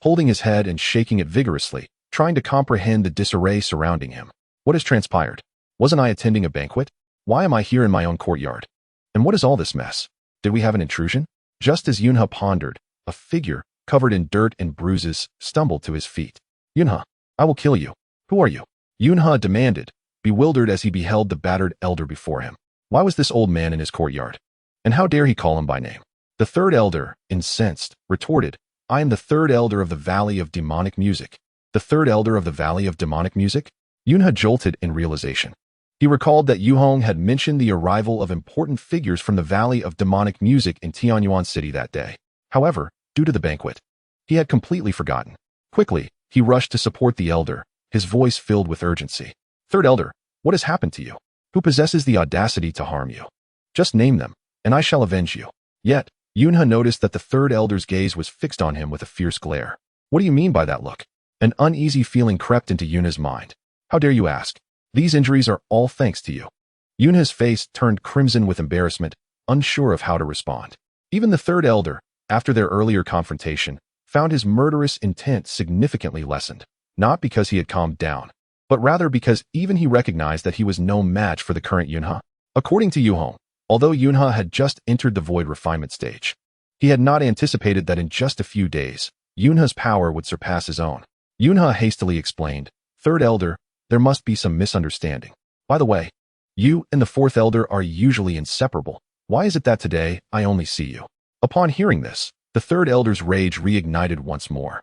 Speaker 1: holding his head and shaking it vigorously, trying to comprehend the disarray surrounding him. "What has transpired? Wasn't I attending a banquet? Why am I here in my own courtyard? And what is all this mess? Did we have an intrusion?" Just as Yunha pondered, a figure, covered in dirt and bruises, stumbled to his feet. "Yunha, I will kill you. Who are you?" Yunha demanded, bewildered as he beheld the battered elder before him. Why was this old man in his courtyard? And how dare he call him by name? The third elder, incensed, retorted, "I am the third elder of the Valley of Demonic Music." The third elder of the Valley of Demonic Music? Yunha jolted in realization. He recalled that Yuhong had mentioned the arrival of important figures from the Valley of Demonic Music in Tianyuan City that day. However, due to the banquet, he had completely forgotten. Quickly, he rushed to support the elder, his voice filled with urgency. "Third elder, what has happened to you? Who possesses the audacity to harm you? Just name them, and I shall avenge you." Yet, Yunha noticed that the third elder's gaze was fixed on him with a fierce glare. "What do you mean by that look?" An uneasy feeling crept into Yunha's mind. "How dare you ask? These injuries are all thanks to you." Yunha's face turned crimson with embarrassment, unsure of how to respond. Even the third elder, after their earlier confrontation, found his murderous intent significantly lessened, not because he had calmed down, but rather because even he recognized that he was no match for the current Yunha. According to Yuhong, although Yunha had just entered the void refinement stage, he had not anticipated that in just a few days, Yunha's power would surpass his own. Yunha hastily explained, "Third elder, there must be some misunderstanding. By the way, you and the fourth elder are usually inseparable. Why is it that today I only see you?" Upon hearing this, the third elder's rage reignited once more.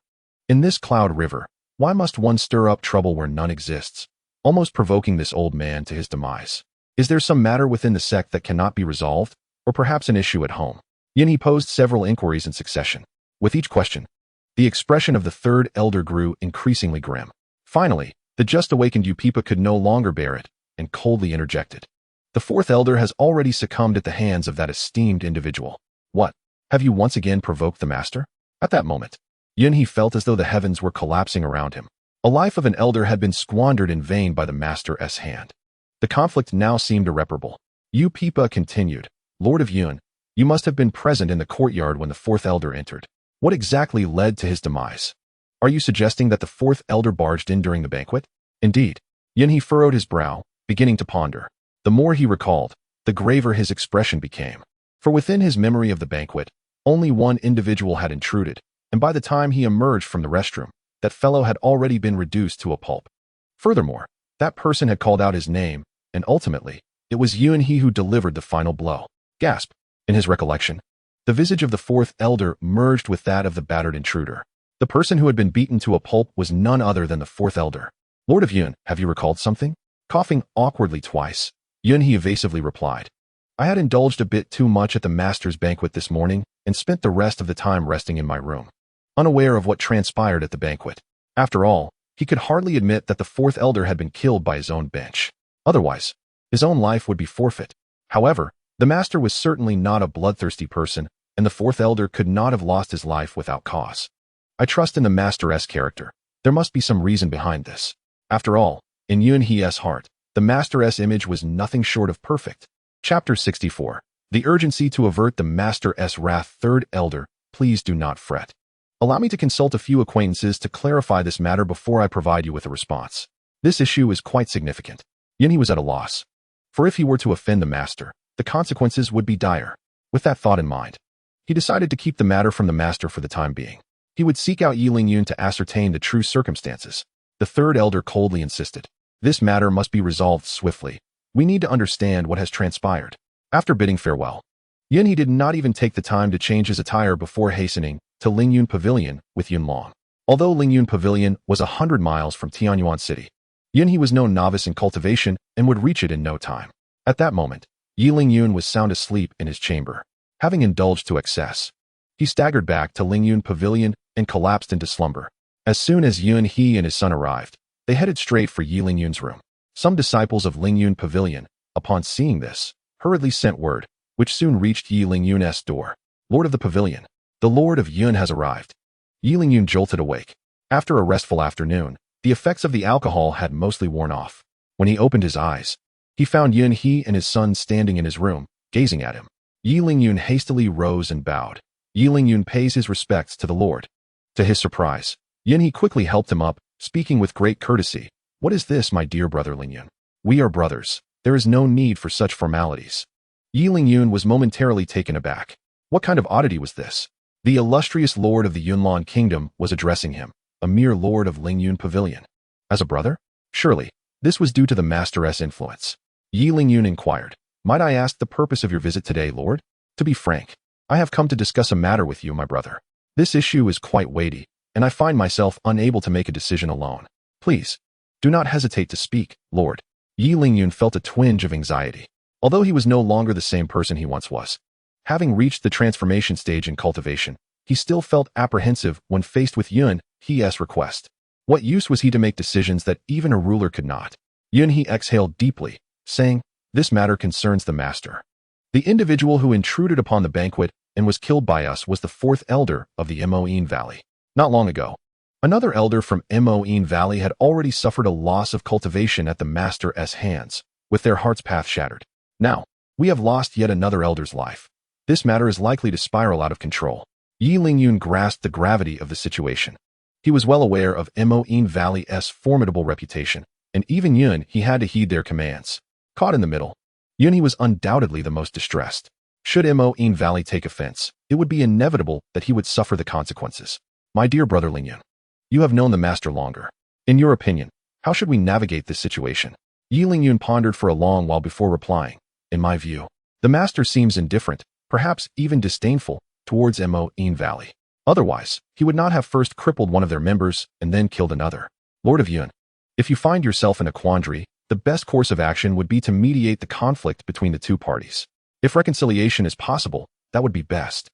Speaker 1: "In this cloud river, why must one stir up trouble where none exists?" Almost provoking this old man to his demise. "Is there some matter within the sect that cannot be resolved, or perhaps an issue at home?" He posed several inquiries in succession. With each question, the expression of the third elder grew increasingly grim. Finally, the just awakened Upipa could no longer bear it, and coldly interjected. "The fourth elder has already succumbed at the hands of that esteemed individual. What? Have you once again provoked the master?" At that moment, He felt as though the heavens were collapsing around him. A life of an elder had been squandered in vain by the master's hand. The conflict now seemed irreparable. Upipa continued, "Lord of Yun, you must have been present in the courtyard when the fourth elder entered. What exactly led to his demise? Are you suggesting that the fourth elder barged in during the banquet?" Indeed. He furrowed his brow, beginning to ponder. The more he recalled, the graver his expression became. For within his memory of the banquet, only one individual had intruded, and by the time he emerged from the restroom, that fellow had already been reduced to a pulp. Furthermore, that person had called out his name, and ultimately, it was Yun He who delivered the final blow. Gasp! In his recollection, the visage of the fourth elder merged with that of the battered intruder. The person who had been beaten to a pulp was none other than the fourth elder. "Lord of Yun, have you recalled something?" Coughing awkwardly twice, Yun He evasively replied, "I had indulged a bit too much at the master's banquet this morning and spent the rest of the time resting in my room, unaware of what transpired at the banquet." After all, he could hardly admit that the fourth elder had been killed by his own bench. Otherwise, his own life would be forfeit. However, the master was certainly not a bloodthirsty person, and the fourth elder could not have lost his life without cause. "I trust in the master's character. There must be some reason behind this." After all, in Yun He's heart, the master's image was nothing short of perfect. Chapter 64. The urgency to avert the master's wrath. Third elder, please do not fret. Allow me to consult a few acquaintances to clarify this matter before I provide you with a response. This issue is quite significant. Yun was at a loss. For if he were to offend the master, the consequences would be dire. With that thought in mind, he decided to keep the matter from the master for the time being. He would seek out Yi Lingyun to ascertain the true circumstances. The third elder coldly insisted. "This matter must be resolved swiftly. We need to understand what has transpired." After bidding farewell, Yun did not even take the time to change his attire before hastening to Lingyun Pavilion with Yunlong. Although Lingyun Pavilion was 100 miles from Tianyuan City, Yun was no novice in cultivation and would reach it in no time. At that moment, Yi Lingyun was sound asleep in his chamber. Having indulged to excess, he staggered back to Lingyun Pavilion and collapsed into slumber. As soon as Yun He and his son arrived, they headed straight for Yi Lingyun's room. Some disciples of Lingyun Pavilion, upon seeing this, hurriedly sent word, which soon reached Yi Lingyun's door. "Lord of the pavilion, the Lord of Yun has arrived." Yi Lingyun jolted awake. After a restful afternoon, the effects of the alcohol had mostly worn off. When he opened his eyes, he found Yun He and his son standing in his room, gazing at him. Yi Lingyun hastily rose and bowed. Yi Lingyun pays his respects to the Lord. To his surprise, Yun He quickly helped him up, speaking with great courtesy. "What is this, my dear brother Lingyun? We are brothers. There is no need for such formalities." Yi Lingyun was momentarily taken aback. What kind of oddity was this? The illustrious lord of the Yunlong kingdom was addressing him, a mere lord of Lingyun Pavilion. As a brother? Surely, this was due to the master's influence. Yi Lingyun inquired, "Might I ask the purpose of your visit today, Lord?" "To be frank, I have come to discuss a matter with you, my brother. This issue is quite weighty, and I find myself unable to make a decision alone. Please, do not hesitate to speak, Lord." Yi Lingyun felt a twinge of anxiety. Although he was no longer the same person he once was, having reached the transformation stage in cultivation, he still felt apprehensive when faced with Yun He's request. What use was he to make decisions that even a ruler could not? Yun He exhaled deeply, saying, "This matter concerns the master. The individual who intruded upon the banquet and was killed by us was the fourth elder of the Moine Valley. Not long ago, another elder from Moine Valley had already suffered a loss of cultivation at the master's hands, with their heart's path shattered. Now, we have lost yet another elder's life. This matter is likely to spiral out of control." Yi Lingyun grasped the gravity of the situation. He was well aware of Moine Valley's formidable reputation, and even Yun He had to heed their commands. Caught in the middle, Yun He was undoubtedly the most distressed. Should Moine Valley take offense, it would be inevitable that he would suffer the consequences. "My dear brother Lingyun, you have known the master longer. In your opinion, how should we navigate this situation?" Yi Lingyun pondered for a long while before replying. In my view, the master seems indifferent, perhaps even disdainful, towards Mundane Valley. Otherwise, he would not have first crippled one of their members and then killed another. Lord of Yun, if you find yourself in a quandary, the best course of action would be to mediate the conflict between the two parties. If reconciliation is possible, that would be best.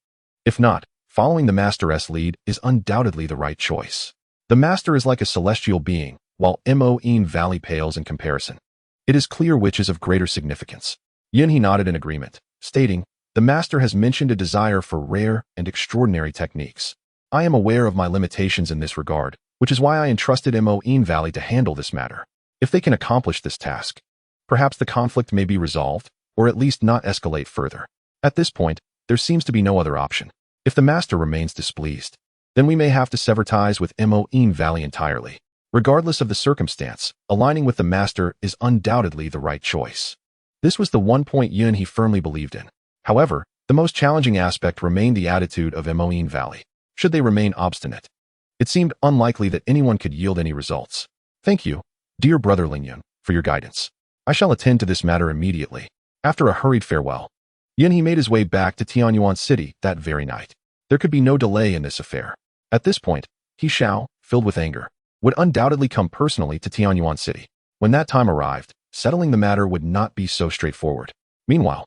Speaker 1: If not, following the Master's lead is undoubtedly the right choice. The Master is like a celestial being, while Mundane Valley pales in comparison. It is clear which is of greater significance. Yunhe nodded in agreement, stating, the Master has mentioned a desire for rare and extraordinary techniques. I am aware of my limitations in this regard, which is why I entrusted Mundane Valley to handle this matter. If they can accomplish this task, perhaps the conflict may be resolved, or at least not escalate further. At this point, there seems to be no other option. If the Master remains displeased, then we may have to sever ties with Mundane Valley entirely. Regardless of the circumstance, aligning with the Master is undoubtedly the right choice. This was the one point Yunhe firmly believed in. However, the most challenging aspect remained the attitude of Mundane Valley. Should they remain obstinate, it seemed unlikely that anyone could yield any results. Thank you, dear brother Lingyun, for your guidance. I shall attend to this matter immediately. After a hurried farewell, Yunhe made his way back to Tianyuan City that very night. There could be no delay in this affair. At this point, He Shao, filled with anger, would undoubtedly come personally to Tianyuan City. When that time arrived, settling the matter would not be so straightforward. Meanwhile,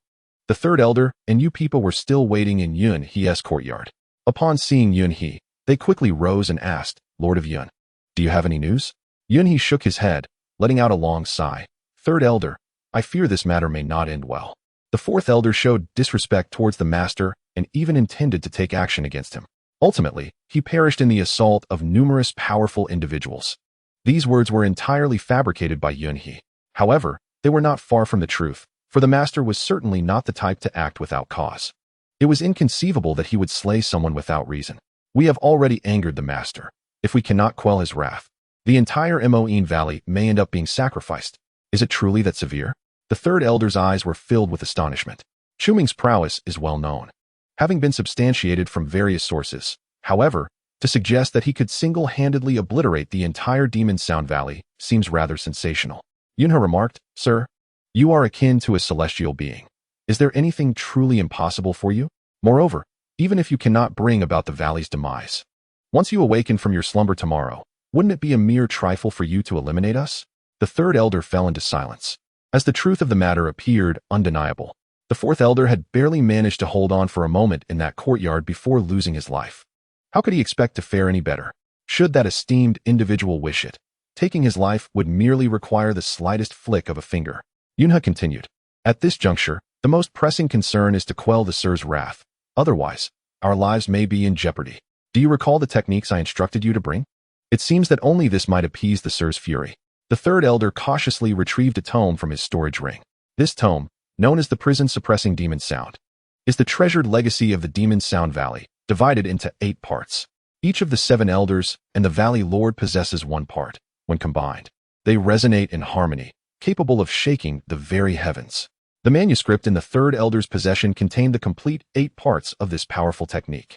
Speaker 1: the third elder and Yu people were still waiting in Yunhe's courtyard. Upon seeing Yunhe, they quickly rose and asked, Lord of Yun, do you have any news? Yunhe shook his head, letting out a long sigh. Third elder, I fear this matter may not end well. The fourth elder showed disrespect towards the master and even intended to take action against him. Ultimately, he perished in the assault of numerous powerful individuals. These words were entirely fabricated by Yunhe. However, they were not far from the truth, for the master was certainly not the type to act without cause. It was inconceivable that he would slay someone without reason. We have already angered the master. If we cannot quell his wrath, the entire Mundane Valley may end up being sacrificed. Is it truly that severe? The third elder's eyes were filled with astonishment. Chu Ming's prowess is well known, having been substantiated from various sources. However, to suggest that he could single-handedly obliterate the entire Demon Sound Valley seems rather sensational. Yunhe remarked, Sir, you are akin to a celestial being. Is there anything truly impossible for you? Moreover, even if you cannot bring about the valley's demise, once you awaken from your slumber tomorrow, wouldn't it be a mere trifle for you to eliminate us? The third elder fell into silence, as the truth of the matter appeared undeniable. The fourth elder had barely managed to hold on for a moment in that courtyard before losing his life. How could he expect to fare any better? Should that esteemed individual wish it, taking his life would merely require the slightest flick of a finger. Yunhe continued, At this juncture, the most pressing concern is to quell the Sir's wrath. Otherwise, our lives may be in jeopardy. Do you recall the techniques I instructed you to bring? It seems that only this might appease the Sir's fury. The third elder cautiously retrieved a tome from his storage ring. This tome, known as the Prison-Suppressing Demon Sound, is the treasured legacy of the Demon Sound Valley, divided into 8 parts. Each of the 7 elders and the Valley Lord possesses one part. When combined, they resonate in harmony, capable of shaking the very heavens. The manuscript in the third elder's possession contained the complete 8 parts of this powerful technique.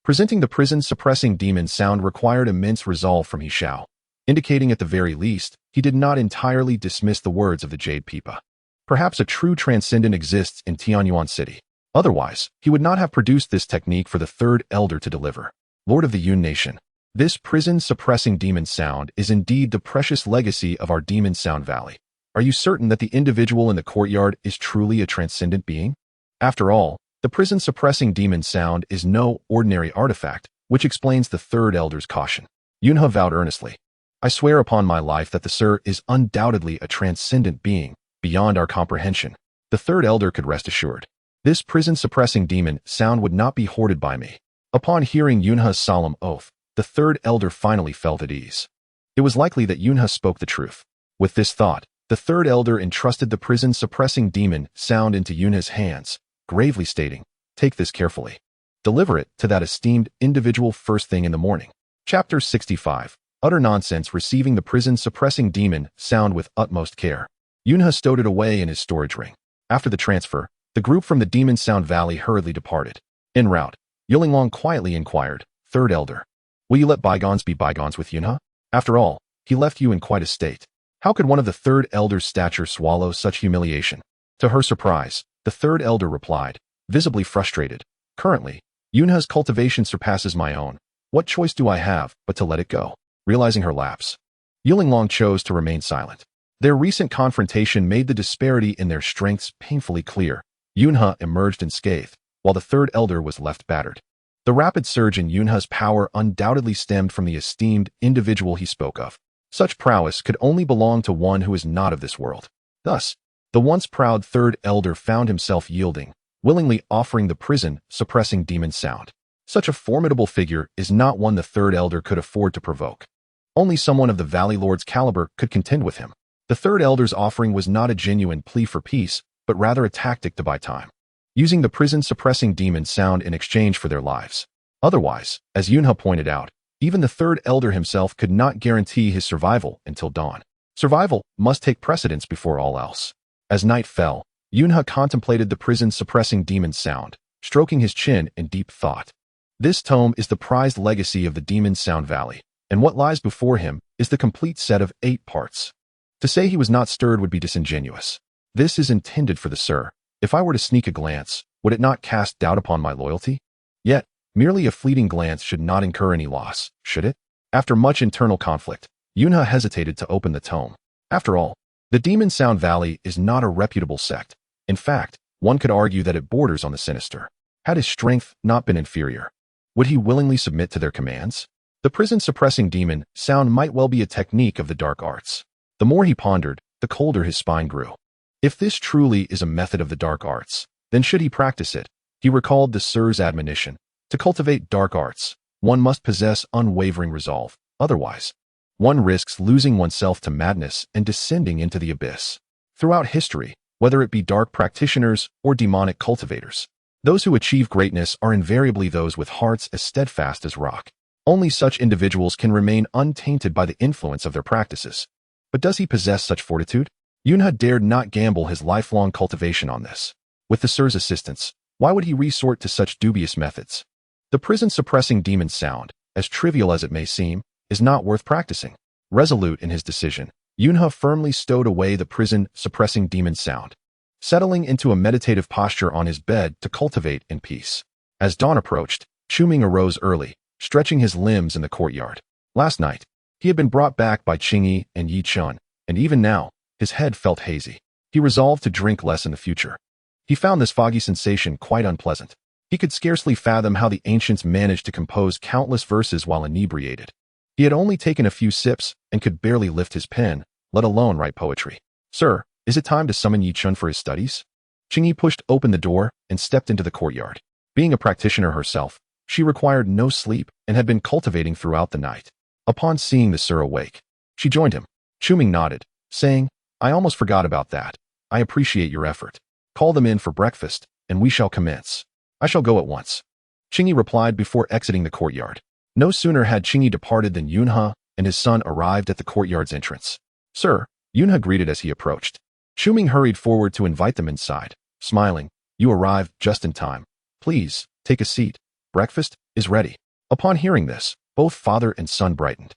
Speaker 1: Presenting the prison-suppressing demon sound required immense resolve from He Shao, indicating at the very least, he did not entirely dismiss the words of the Jade Pipa. Perhaps a true transcendent exists in Tianyuan City. Otherwise, he would not have produced this technique for the third elder to deliver. Lord of the Yun Nation, this prison-suppressing demon sound is indeed the precious legacy of our Demon Sound Valley. Are you certain that the individual in the courtyard is truly a transcendent being? After all, the prison-suppressing demon sound is no ordinary artifact, which explains the third elder's caution. Yunhe vowed earnestly, I swear upon my life that the Sir is undoubtedly a transcendent being, beyond our comprehension. The third elder could rest assured. This prison-suppressing demon sound would not be hoarded by me. Upon hearing Yunhe's solemn oath, the third elder finally felt at ease. It was likely that Yunhe spoke the truth. With this thought, the third elder entrusted the prison-suppressing demon sound into Yunhe's hands, gravely stating, Take this carefully. Deliver it to that esteemed individual first thing in the morning. Chapter 65. Utter Nonsense. Receiving the prison-suppressing demon sound with utmost care, Yunhe stowed it away in his storage ring. After the transfer, the group from the Demon Sound Valley hurriedly departed. En route, Yulonglong quietly inquired, Third Elder, will you let bygones be bygones with Yunhe? After all, he left you in quite a state. How could one of the third elder's stature swallow such humiliation? To her surprise, the third elder replied, visibly frustrated, currently, Yunha's cultivation surpasses my own. What choice do I have but to let it go? Realizing her lapse, Yulonglong chose to remain silent. Their recent confrontation made the disparity in their strengths painfully clear. Yunha emerged unscathed, while the third elder was left battered. The rapid surge in Yunha's power undoubtedly stemmed from the esteemed individual he spoke of. Such prowess could only belong to one who is not of this world. Thus, the once proud third elder found himself yielding, willingly offering the prison-suppressing demon sound. Such a formidable figure is not one the third elder could afford to provoke. Only someone of the Valley Lord's caliber could contend with him. The third elder's offering was not a genuine plea for peace, but rather a tactic to buy time, using the prison-suppressing demon sound in exchange for their lives. Otherwise, as Yunha pointed out, even the third elder himself could not guarantee his survival until dawn. Survival must take precedence before all else. As night fell, Yunha contemplated the prison-suppressing demon sound, stroking his chin in deep thought. This tome is the prized legacy of the Demon Sound Valley, and what lies before him is the complete set of 8 parts. To say he was not stirred would be disingenuous. This is intended for the Sir. If I were to sneak a glance, would it not cast doubt upon my loyalty? Yet, merely a fleeting glance should not incur any loss, should it? After much internal conflict, Yunha hesitated to open the tome. After all, the Demon Sound Valley is not a reputable sect. In fact, one could argue that it borders on the sinister. Had his strength not been inferior, would he willingly submit to their commands? The prison-suppressing demon sound might well be a technique of the dark arts. The more he pondered, the colder his spine grew. If this truly is a method of the dark arts, then should he practice it? He recalled the Sir's admonition. To cultivate dark arts, one must possess unwavering resolve. Otherwise, one risks losing oneself to madness and descending into the abyss. Throughout history, whether it be dark practitioners or demonic cultivators, those who achieve greatness are invariably those with hearts as steadfast as rock. Only such individuals can remain untainted by the influence of their practices. But does he possess such fortitude? Yunha dared not gamble his lifelong cultivation on this. With the Sir's assistance, why would he resort to such dubious methods? The prison-suppressing demon sound, as trivial as it may seem, is not worth practicing. Resolute in his decision, Yunha firmly stowed away the prison-suppressing demon sound, settling into a meditative posture on his bed to cultivate in peace. As dawn approached, Chu Ming arose early, stretching his limbs in the courtyard. Last night, he had been brought back by Qingyi and Yi Chun, and even now, his head felt hazy. He resolved to drink less in the future. He found this foggy sensation quite unpleasant. He could scarcely fathom how the ancients managed to compose countless verses while inebriated. He had only taken a few sips and could barely lift his pen, let alone write poetry. Sir, is it time to summon Yi Chun for his studies? Qingyi pushed open the door and stepped into the courtyard. Being a practitioner herself, she required no sleep and had been cultivating throughout the night. Upon seeing the Sir awake, she joined him. Chu Ming nodded, saying, I almost forgot about that. I appreciate your effort. Call them in for breakfast, and we shall commence. I shall go at once. Qingyi replied before exiting the courtyard. No sooner had Qingyi departed than Yunha and his son arrived at the courtyard's entrance. Sir, Yunha greeted as he approached. Chu Ming hurried forward to invite them inside, smiling. You arrived just in time. Please, take a seat. Breakfast is ready. Upon hearing this, both father and son brightened.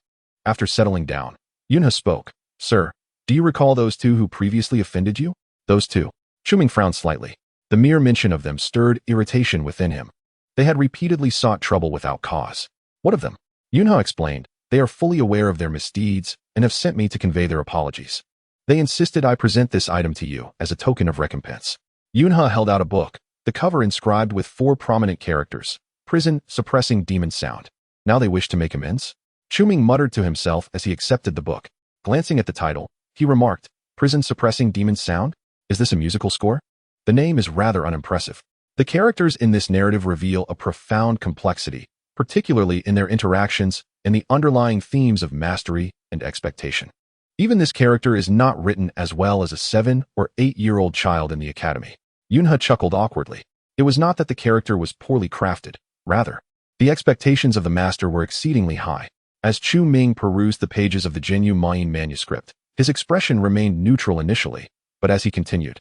Speaker 1: After settling down, Yunha spoke. Sir, do you recall those 2 who previously offended you? Those 2. Chu Ming frowned slightly. The mere mention of them stirred irritation within him. They had repeatedly sought trouble without cause. What of them? Yunha explained. They are fully aware of their misdeeds and have sent me to convey their apologies. They insisted I present this item to you as a token of recompense. Yunha held out a book, the cover inscribed with 4 prominent characters, prison-suppressing demon sound. Now they wish to make amends? Chu Ming muttered to himself as he accepted the book. Glancing at the title, he remarked, Prison-suppressing demon sound? Is this a musical score? The name is rather unimpressive. The characters in this narrative reveal a profound complexity, particularly in their interactions and the underlying themes of mastery and expectation. Even this character is not written as well as a 7- or 8-year-old child in the academy. Yunha chuckled awkwardly. It was not that the character was poorly crafted. Rather, the expectations of the master were exceedingly high. As Chu Ming perused the pages of the genuine manuscript, his expression remained neutral initially, but as he continued,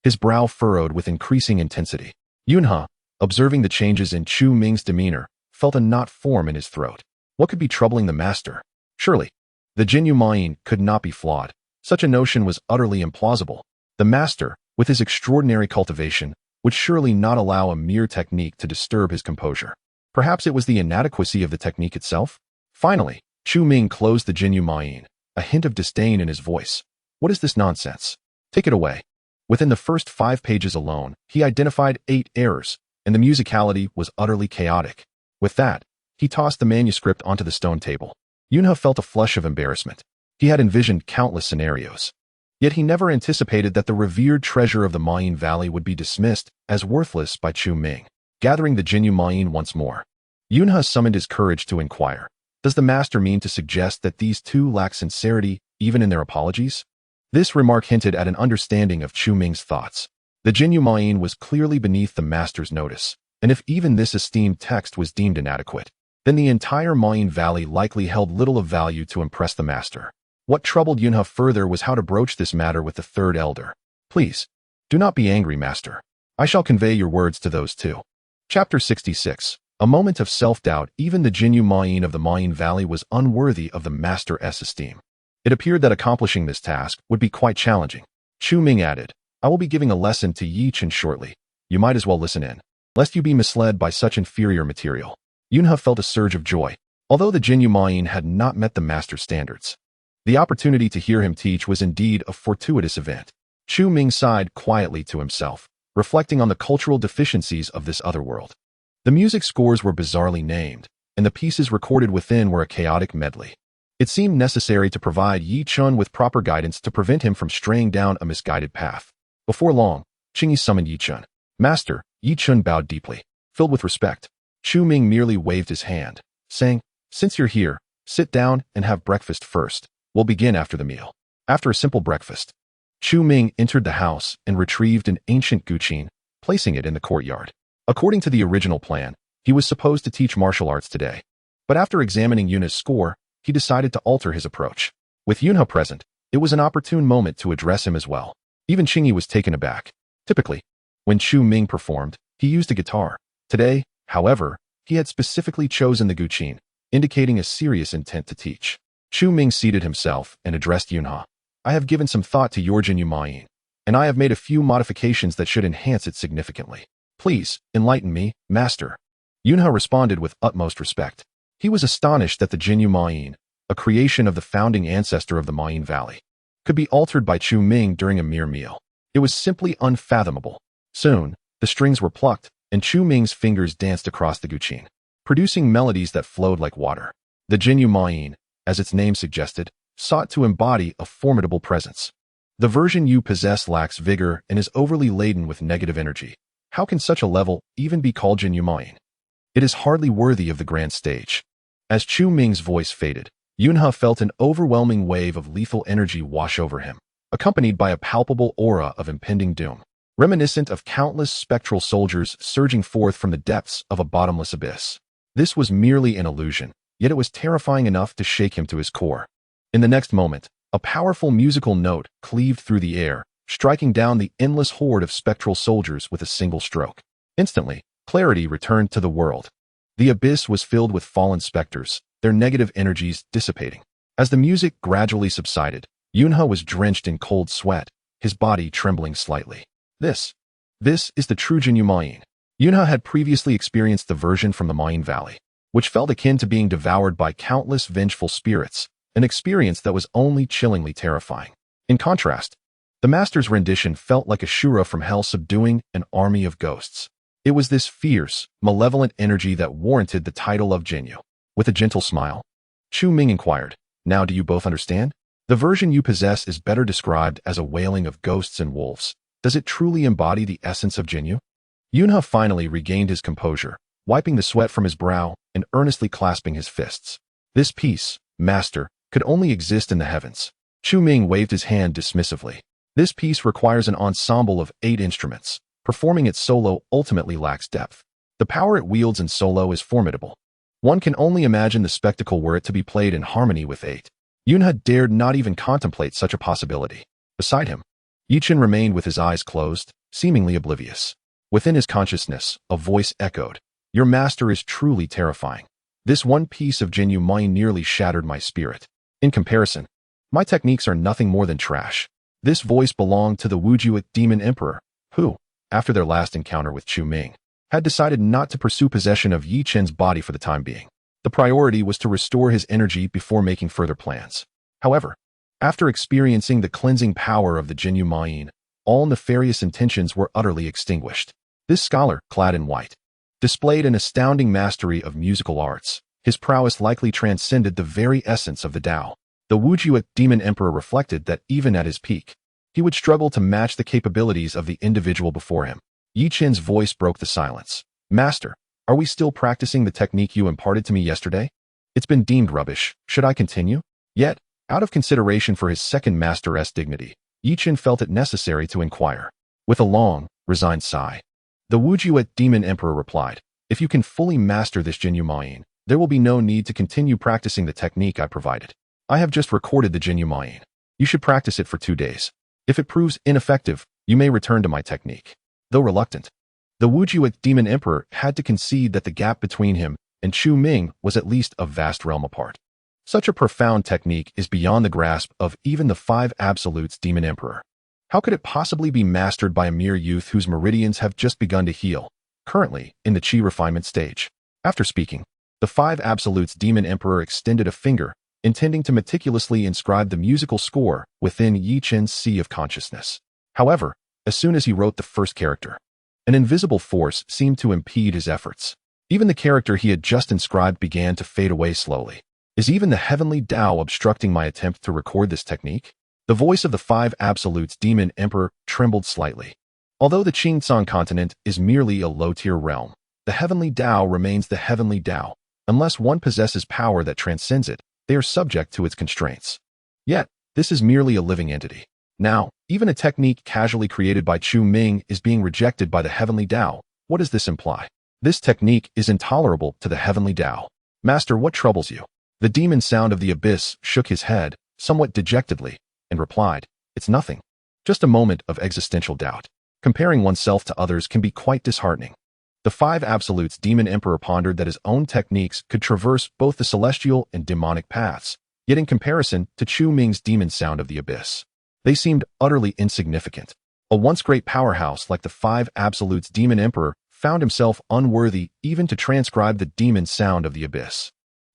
Speaker 1: his brow furrowed with increasing intensity. Yunha, observing the changes in Chu Ming's demeanor, felt a knot form in his throat. What could be troubling the master? Surely, the genuine could not be flawed. Such a notion was utterly implausible. The master, with his extraordinary cultivation, would surely not allow a mere technique to disturb his composure. Perhaps it was the inadequacy of the technique itself? Finally, Chu Ming closed the Jinyu Ma'in, a hint of disdain in his voice. What is this nonsense? Take it away. Within the first 5 pages alone, he identified 8 errors, and the musicality was utterly chaotic. With that, he tossed the manuscript onto the stone table. Yunhe felt a flush of embarrassment. He had envisioned countless scenarios. Yet he never anticipated that the revered treasure of the Ma'in Valley would be dismissed as worthless by Chu Ming. Gathering the Jinyu Ma'in once more, Yunhe summoned his courage to inquire. Does the master mean to suggest that these two lack sincerity even in their apologies? This remark hinted at an understanding of Chu Ming's thoughts. The Jinyu Ma'in was clearly beneath the master's notice, and if even this esteemed text was deemed inadequate, then the entire Ma'in Valley likely held little of value to impress the master. What troubled Yunhe further was how to broach this matter with the third elder. Please, do not be angry, master. I shall convey your words to those two. Chapter 66. A moment of self-doubt. Even the Jinyu Ma'in of the Ma'in Valley was unworthy of the master's esteem. It appeared that accomplishing this task would be quite challenging. Chu Ming added, I will be giving a lesson to Yi Chen shortly. You might as well listen in, lest you be misled by such inferior material. Yunhe felt a surge of joy. Although the Jinyu Ma'in had not met the master's standards, the opportunity to hear him teach was indeed a fortuitous event. Chu Ming sighed quietly to himself, reflecting on the cultural deficiencies of this other world. The music scores were bizarrely named, and the pieces recorded within were a chaotic medley. It seemed necessary to provide Yi Chen with proper guidance to prevent him from straying down a misguided path. Before long, Qingyi summoned Yi Chen. Master, Yi Chen bowed deeply. Filled with respect, Chu Ming merely waved his hand, saying, Since you're here, sit down and have breakfast first. We'll begin after the meal. After a simple breakfast, Chu Ming entered the house and retrieved an ancient guqin, placing it in the courtyard. According to the original plan, he was supposed to teach martial arts today. But after examining Yunhe's score, he decided to alter his approach. With Yunhe present, it was an opportune moment to address him as well. Even Qingyi was taken aback. Typically, when Chu Ming performed, he used a guitar. Today, however, he had specifically chosen the guqin, indicating a serious intent to teach. Chu Ming seated himself and addressed Yunhe. I have given some thought to your Jinyu Ma'in, and I have made a few modifications that should enhance it significantly. Please, enlighten me, master. Yunhe responded with utmost respect. He was astonished that the Jinyu Ma'in, a creation of the founding ancestor of the Ma'in Valley, could be altered by Chu Ming during a mere meal. It was simply unfathomable. Soon, the strings were plucked, and Chu Ming's fingers danced across the guqin, producing melodies that flowed like water. The Jinyu Ma'in, as its name suggested, sought to embody a formidable presence. The version you possess lacks vigor and is overly laden with negative energy. How can such a level even be called Jinyu Ma'in? It is hardly worthy of the grand stage. As Chu Ming's voice faded, Yunhe felt an overwhelming wave of lethal energy wash over him, accompanied by a palpable aura of impending doom, reminiscent of countless spectral soldiers surging forth from the depths of a bottomless abyss. This was merely an illusion, yet it was terrifying enough to shake him to his core. In the next moment, a powerful musical note cleaved through the air, striking down the endless horde of spectral soldiers with a single stroke. Instantly, clarity returned to the world. The abyss was filled with fallen specters, their negative energies dissipating. As the music gradually subsided, Yunhe was drenched in cold sweat, his body trembling slightly. This is the true Jinyu Ma'in. Yunhe had previously experienced the version from the Ma'in Valley, which felt akin to being devoured by countless vengeful spirits, an experience that was only chillingly terrifying. In contrast, the master's rendition felt like a Shura from hell subduing an army of ghosts. It was this fierce, malevolent energy that warranted the title of Jinyu. With a gentle smile, Chu Ming inquired, Now do you both understand? The version you possess is better described as a wailing of ghosts and wolves. Does it truly embody the essence of Jinyu? Yunhe finally regained his composure, wiping the sweat from his brow and earnestly clasping his fists. This piece, master, could only exist in the heavens. Chu Ming waved his hand dismissively. This piece requires an ensemble of 8 instruments. Performing it solo ultimately lacks depth. The power it wields in solo is formidable. One can only imagine the spectacle were it to be played in harmony with 8. Yunhe dared not even contemplate such a possibility. Beside him, Yi Chen remained with his eyes closed, seemingly oblivious. Within his consciousness, a voice echoed, Your master is truly terrifying. This one piece of Jinyu Ma'in nearly shattered my spirit. In comparison, My techniques are nothing more than trash. This voice belonged to the Wujuic demon emperor, who, after their last encounter with Chu Ming, had decided not to pursue possession of Yi Chen's body for the time being. The priority was to restore his energy before making further plans. However, after experiencing the cleansing power of the Jinyu Ma'in, all nefarious intentions were utterly extinguished. This scholar, clad in white, displayed an astounding mastery of musical arts. His prowess likely transcended the very essence of the Tao. The Wujuic demon emperor reflected that even at his peak, he would struggle to match the capabilities of the individual before him. Yi Chen's voice broke the silence. Master, are we still practicing the technique you imparted to me yesterday? It's been deemed rubbish. Should I continue? Yet, out of consideration for his second master's dignity, Yi Chen felt it necessary to inquire. With a long, resigned sigh, the Wujuic demon emperor replied, if you can fully master this Jinyu Ma'in, there will be no need to continue practicing the technique I provided. I have just recorded the Jinyu Ma'in. You should practice it for 2 days. If it proves ineffective, you may return to my technique. Though reluctant, the Wujuic demon emperor had to concede that the gap between him and Chu Ming was at least a vast realm apart. Such a profound technique is beyond the grasp of even the 5 absolutes demon emperor. How could it possibly be mastered by a mere youth whose meridians have just begun to heal, currently in the chi refinement stage? After speaking, the 5 absolutes demon emperor extended a finger, intending to meticulously inscribe the musical score within Yi Chen's sea of consciousness. However, as soon as he wrote the first character, an invisible force seemed to impede his efforts. Even the character he had just inscribed began to fade away slowly. Is even the heavenly Tao obstructing my attempt to record this technique? The voice of the 5 absolutes demon emperor trembled slightly. Although the Qingcang continent is merely a low-tier realm, the heavenly Tao remains the heavenly Tao. Unless one possesses power that transcends it, they are subject to its constraints. Yet, this is merely a living entity. Now, even a technique casually created by Chu Ming is being rejected by the heavenly Tao. What does this imply? This technique is intolerable to the heavenly Tao. Master, what troubles you? The demon sound of the abyss shook his head, somewhat dejectedly, and replied, it's nothing. Just a moment of existential doubt. Comparing oneself to others can be quite disheartening. The 5 absolutes demon emperor pondered that his own techniques could traverse both the celestial and demonic paths, yet in comparison to Chu Ming's demon sound of the abyss, they seemed utterly insignificant. A once great powerhouse like the 5 absolutes demon emperor found himself unworthy even to transcribe the demon sound of the abyss.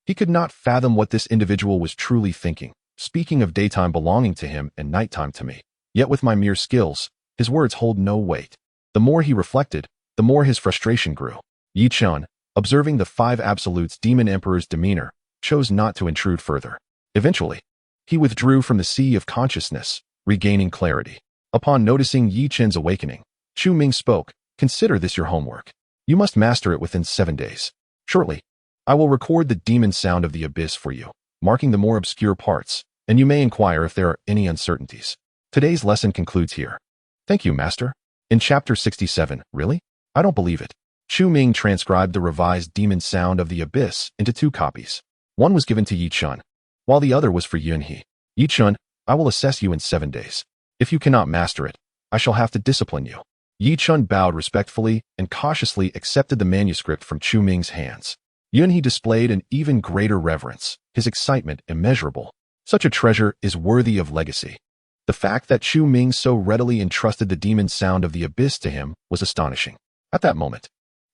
Speaker 1: He could not fathom what this individual was truly thinking, speaking of daytime belonging to him and nighttime to me. Yet with my mere skills, his words hold no weight. The more he reflected, the more his frustration grew. Yi Chen, observing the 5 absolutes demon emperor's demeanor, chose not to intrude further. Eventually, he withdrew from the sea of consciousness, regaining clarity. Upon noticing Yi Chen's awakening, Chu Ming spoke, consider this your homework. You must master it within 7 days. Shortly, I will record the demon sound of the abyss for you, marking the more obscure parts, and you may inquire if there are any uncertainties. Today's lesson concludes here. Thank you, Master. In Chapter 67, really? I don't believe it. Chu Ming transcribed the revised demon sound of the abyss into 2 copies. One was given to Yi Chen, while the other was for Yunhe. Yi Chen, I will assess you in 7 days. If you cannot master it, I shall have to discipline you. Yi Chen bowed respectfully and cautiously accepted the manuscript from Chu Ming's hands. Yunhe displayed an even greater reverence, his excitement immeasurable. Such a treasure is worthy of legacy. The fact that Chu Ming so readily entrusted the demon sound of the abyss to him was astonishing. At that moment,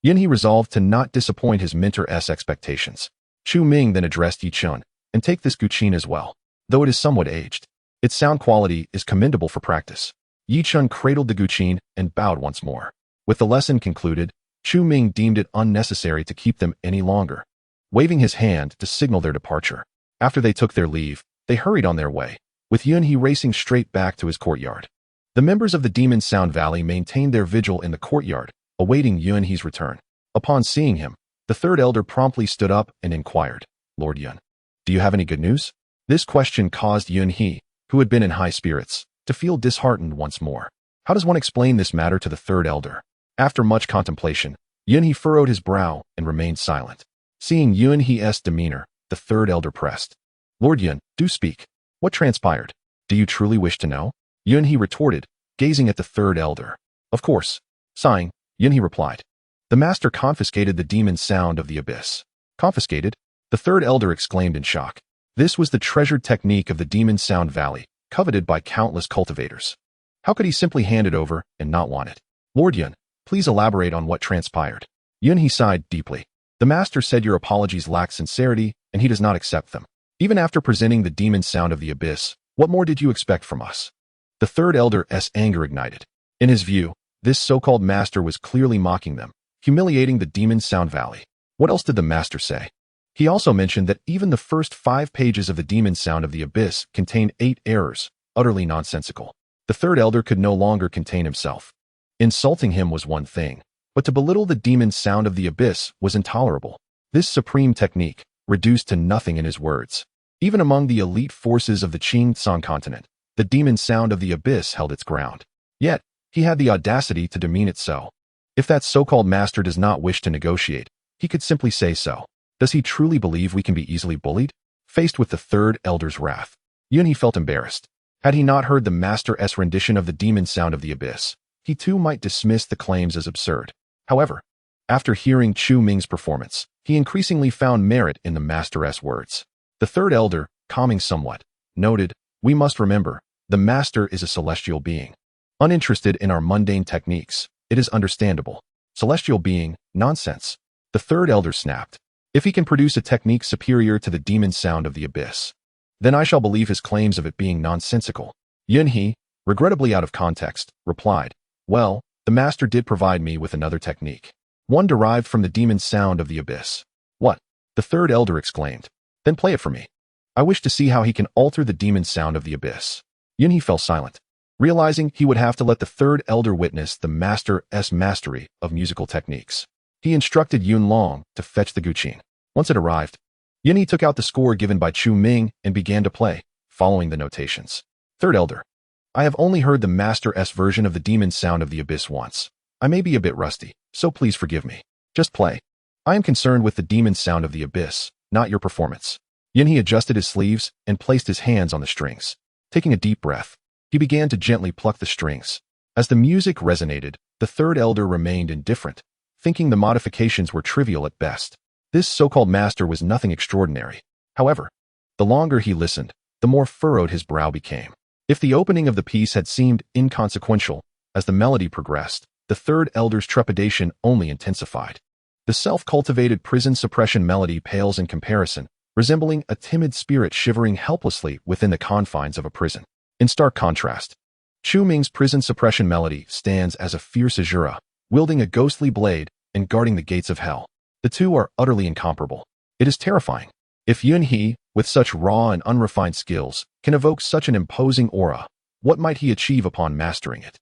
Speaker 1: Yunhe resolved to not disappoint his mentor's expectations. Chu Ming then addressed Yi Chen, and take this guqin as well. Though it is somewhat aged, its sound quality is commendable for practice. Yi Chen cradled the guqin and bowed once more. With the lesson concluded, Chu Ming deemed it unnecessary to keep them any longer, waving his hand to signal their departure. After they took their leave, they hurried on their way, with Yunhe racing straight back to his courtyard. The members of the Demon Sound Valley maintained their vigil in the courtyard, awaiting Yunhe's return. Upon seeing him, the third elder promptly stood up and inquired, Lord Yun, do you have any good news? This question caused Yunhe, who had been in high spirits, to feel disheartened once more. How does one explain this matter to the third elder? After much contemplation, Yunhe furrowed his brow and remained silent. Seeing Yunhe's demeanor, the third elder pressed. Lord Yun, do speak. What transpired? Do you truly wish to know? Yunhe retorted, gazing at the third elder. Of course. Sighing, Yunhe replied. The master confiscated the demon sound of the abyss. Confiscated? The third elder exclaimed in shock. This was the treasured technique of the Demon Sound Valley, coveted by countless cultivators. How could he simply hand it over and not want it? Lord Yun, please elaborate on what transpired. Yun He sighed deeply. The master said your apologies lack sincerity, and he does not accept them. Even after presenting the demon sound of the abyss, what more did you expect from us? The third elder's anger ignited. In his view, this so-called master was clearly mocking them, humiliating the Demon Sound Valley. What else did the master say? He also mentioned that even the first 5 pages of the Demon Sound of the Abyss contained 8 errors, utterly nonsensical. The third elder could no longer contain himself. Insulting him was one thing, but to belittle the Demon Sound of the Abyss was intolerable. This supreme technique, reduced to nothing in his words. Even among the elite forces of the Qing-San continent, the Demon Sound of the Abyss held its ground. Yet, he had the audacity to demean it so. If that so-called master does not wish to negotiate, he could simply say so. Does he truly believe we can be easily bullied? Faced with the third elder's wrath, Yun He felt embarrassed. Had he not heard the master's rendition of the Demon Sound of the Abyss, he too might dismiss the claims as absurd. However, after hearing Chu Ming's performance, he increasingly found merit in the master's words. The third elder, calming somewhat, noted, "We must remember, the master is a celestial being. Uninterested in our mundane techniques, it is understandable. Celestial being, nonsense." The third elder snapped. If he can produce a technique superior to the Demon Sound of the Abyss, then I shall believe his claims of it being nonsensical. Yun He, regrettably out of context, replied, "Well, the master did provide me with another technique. One derived from the Demon Sound of the Abyss." "What?" the third elder exclaimed. "Then play it for me. I wish to see how he can alter the Demon Sound of the Abyss." Yun He fell silent, realizing he would have to let the third elder witness the master's mastery of musical techniques. He instructed Yun Long to fetch the guqin. Once it arrived, Yun He took out the score given by Chu Ming and began to play, following the notations. Third elder, I have only heard the master's version of the Demon Sound of the Abyss once. I may be a bit rusty, so please forgive me. Just play. I am concerned with the Demon Sound of the Abyss, not your performance. Yun He adjusted his sleeves and placed his hands on the strings. Taking a deep breath, he began to gently pluck the strings. As the music resonated, the third elder remained indifferent, thinking the modifications were trivial at best. This so-called master was nothing extraordinary. However, the longer he listened, the more furrowed his brow became. If the opening of the piece had seemed inconsequential, as the melody progressed, the third elder's trepidation only intensified. The self-cultivated prison suppression melody pales in comparison, resembling a timid spirit shivering helplessly within the confines of a prison. In stark contrast, Chu Ming's prison suppression melody stands as a fierce Azura, wielding a ghostly blade and guarding the gates of hell. The two are utterly incomparable. It is terrifying. If Yun He, with such raw and unrefined skills, can evoke such an imposing aura, what might he achieve upon mastering it?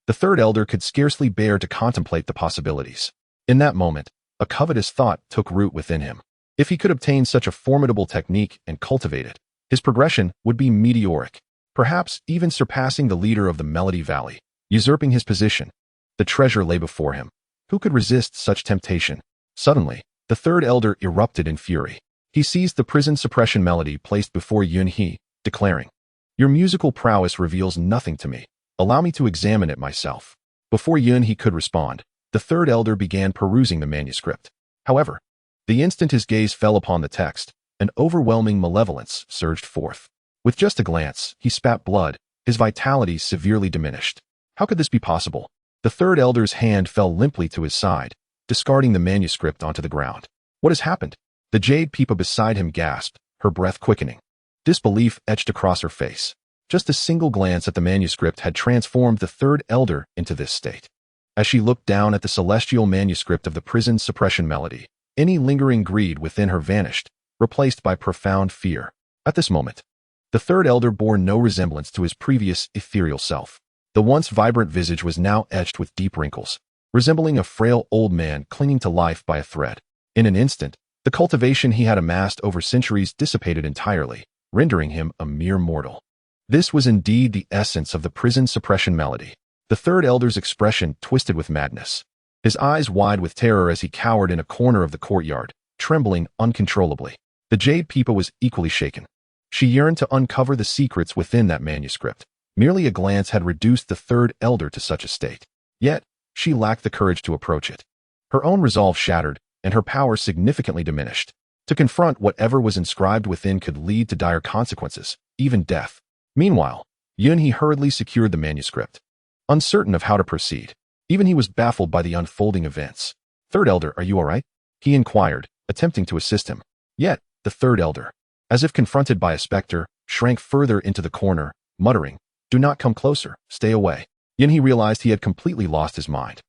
Speaker 1: The third elder could scarcely bear to contemplate the possibilities. In that moment, a covetous thought took root within him. If he could obtain such a formidable technique and cultivate it, his progression would be meteoric, perhaps even surpassing the leader of the Melody Valley, usurping his position. The treasure lay before him. Who could resist such temptation? Suddenly, the third elder erupted in fury. He seized the prison suppression melody placed before Yun He, declaring, "Your musical prowess reveals nothing to me. Allow me to examine it myself." Before Yun He could respond, the third elder began perusing the manuscript. However, the instant his gaze fell upon the text, an overwhelming malevolence surged forth. With just a glance, he spat blood, his vitality severely diminished. How could this be possible? The third elder's hand fell limply to his side, discarding the manuscript onto the ground. What has happened? The jade Peepa beside him gasped, her breath quickening. Disbelief etched across her face. Just a single glance at the manuscript had transformed the third elder into this state. As she looked down at the celestial manuscript of the prison suppression melody, any lingering greed within her vanished, replaced by profound fear. At this moment, the third elder bore no resemblance to his previous ethereal self. The once vibrant visage was now etched with deep wrinkles, resembling a frail old man clinging to life by a thread. In an instant, the cultivation he had amassed over centuries dissipated entirely, rendering him a mere mortal. This was indeed the essence of the prison suppression melody. The third elder's expression twisted with madness, his eyes wide with terror as he cowered in a corner of the courtyard, trembling uncontrollably. The jade Peepa was equally shaken. She yearned to uncover the secrets within that manuscript. Merely a glance had reduced the third elder to such a state. Yet, she lacked the courage to approach it. Her own resolve shattered, and her power significantly diminished. To confront whatever was inscribed within could lead to dire consequences, even death. Meanwhile, Yunhe hurriedly secured the manuscript, uncertain of how to proceed. Even he was baffled by the unfolding events. Third Elder, are you all right? He inquired, attempting to assist him. Yet, the third Elder, as if confronted by a specter, shrank further into the corner, muttering, "Do not come closer, stay away." Yunhe realized he had completely lost his mind.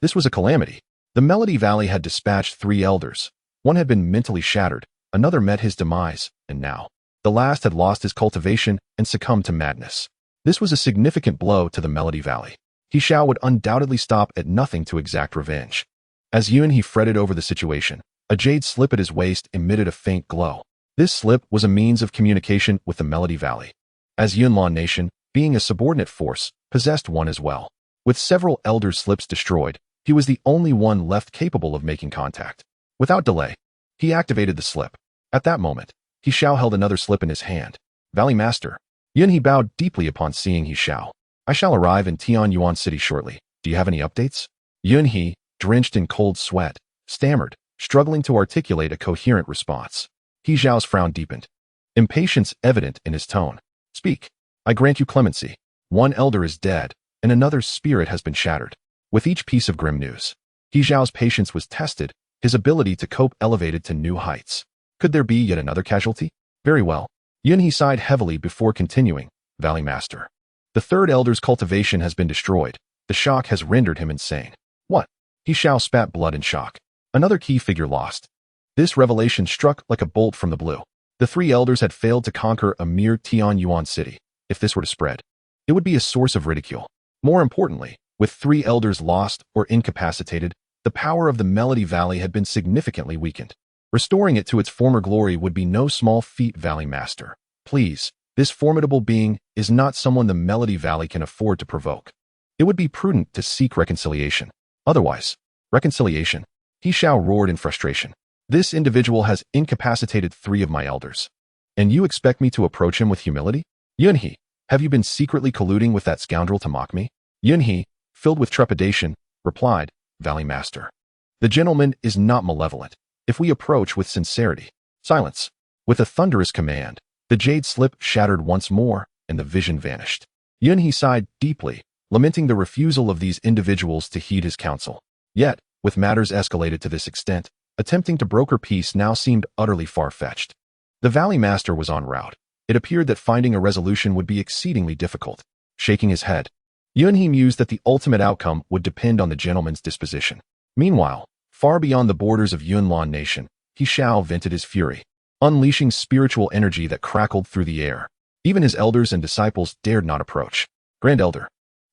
Speaker 1: This was a calamity. The Melody Valley had dispatched 3 elders. One had been mentally shattered, another met his demise, and now, the last had lost his cultivation and succumbed to madness. This was a significant blow to the Melody Valley. He Xiao would undoubtedly stop at nothing to exact revenge. As Yunhe fretted over the situation, a jade slip at his waist emitted a faint glow. This slip was a means of communication with the Melody Valley. As Yunlan Nation, being a subordinate force, possessed one as well. With several elder slips destroyed, he was the only one left capable of making contact. Without delay, he activated the slip. At that moment, He Xiao held another slip in his hand. Valley Master. Yunhe bowed deeply upon seeing He Xiao. I shall arrive in Tianyuan City shortly. Do you have any updates? Yunhe, drenched in cold sweat, stammered, struggling to articulate a coherent response. He Xiao's frown deepened, impatience evident in his tone. Speak. I grant you clemency. One elder is dead, and another's spirit has been shattered. With each piece of grim news, He Xiao's patience was tested, his ability to cope elevated to new heights. Could there be yet another casualty? Very well. Yunhe sighed heavily before continuing. Valley Master. The third elder's cultivation has been destroyed. The shock has rendered him insane. What? He Xiao spat blood in shock. Another key figure lost. This revelation struck like a bolt from the blue. The 3 elders had failed to conquer a mere Tianyuan city. If this were to spread, it would be a source of ridicule. More importantly, with 3 elders lost or incapacitated, the power of the Melody Valley had been significantly weakened. Restoring it to its former glory would be no small feat, Valley Master. Please, this formidable being is not someone the Melody Valley can afford to provoke. It would be prudent to seek reconciliation. Otherwise, reconciliation? He Xiao roared in frustration. This individual has incapacitated 3 of my elders. And you expect me to approach him with humility? Yunhe, have you been secretly colluding with that scoundrel to mock me? Yunhe, filled with trepidation, replied, Valley Master. The gentleman is not malevolent. If we approach with sincerity. Silence. With a thunderous command, the jade slip shattered once more, and the vision vanished. Yunhe sighed deeply, lamenting the refusal of these individuals to heed his counsel. Yet, with matters escalated to this extent, attempting to broker peace now seemed utterly far-fetched. The Valley Master was en route. It appeared that finding a resolution would be exceedingly difficult. Shaking his head, Yunhe mused that the ultimate outcome would depend on the gentleman's disposition. Meanwhile, far beyond the borders of Yunlan Nation, He Xiao vented his fury, unleashing spiritual energy that crackled through the air. Even his elders and disciples dared not approach. Grand Elder,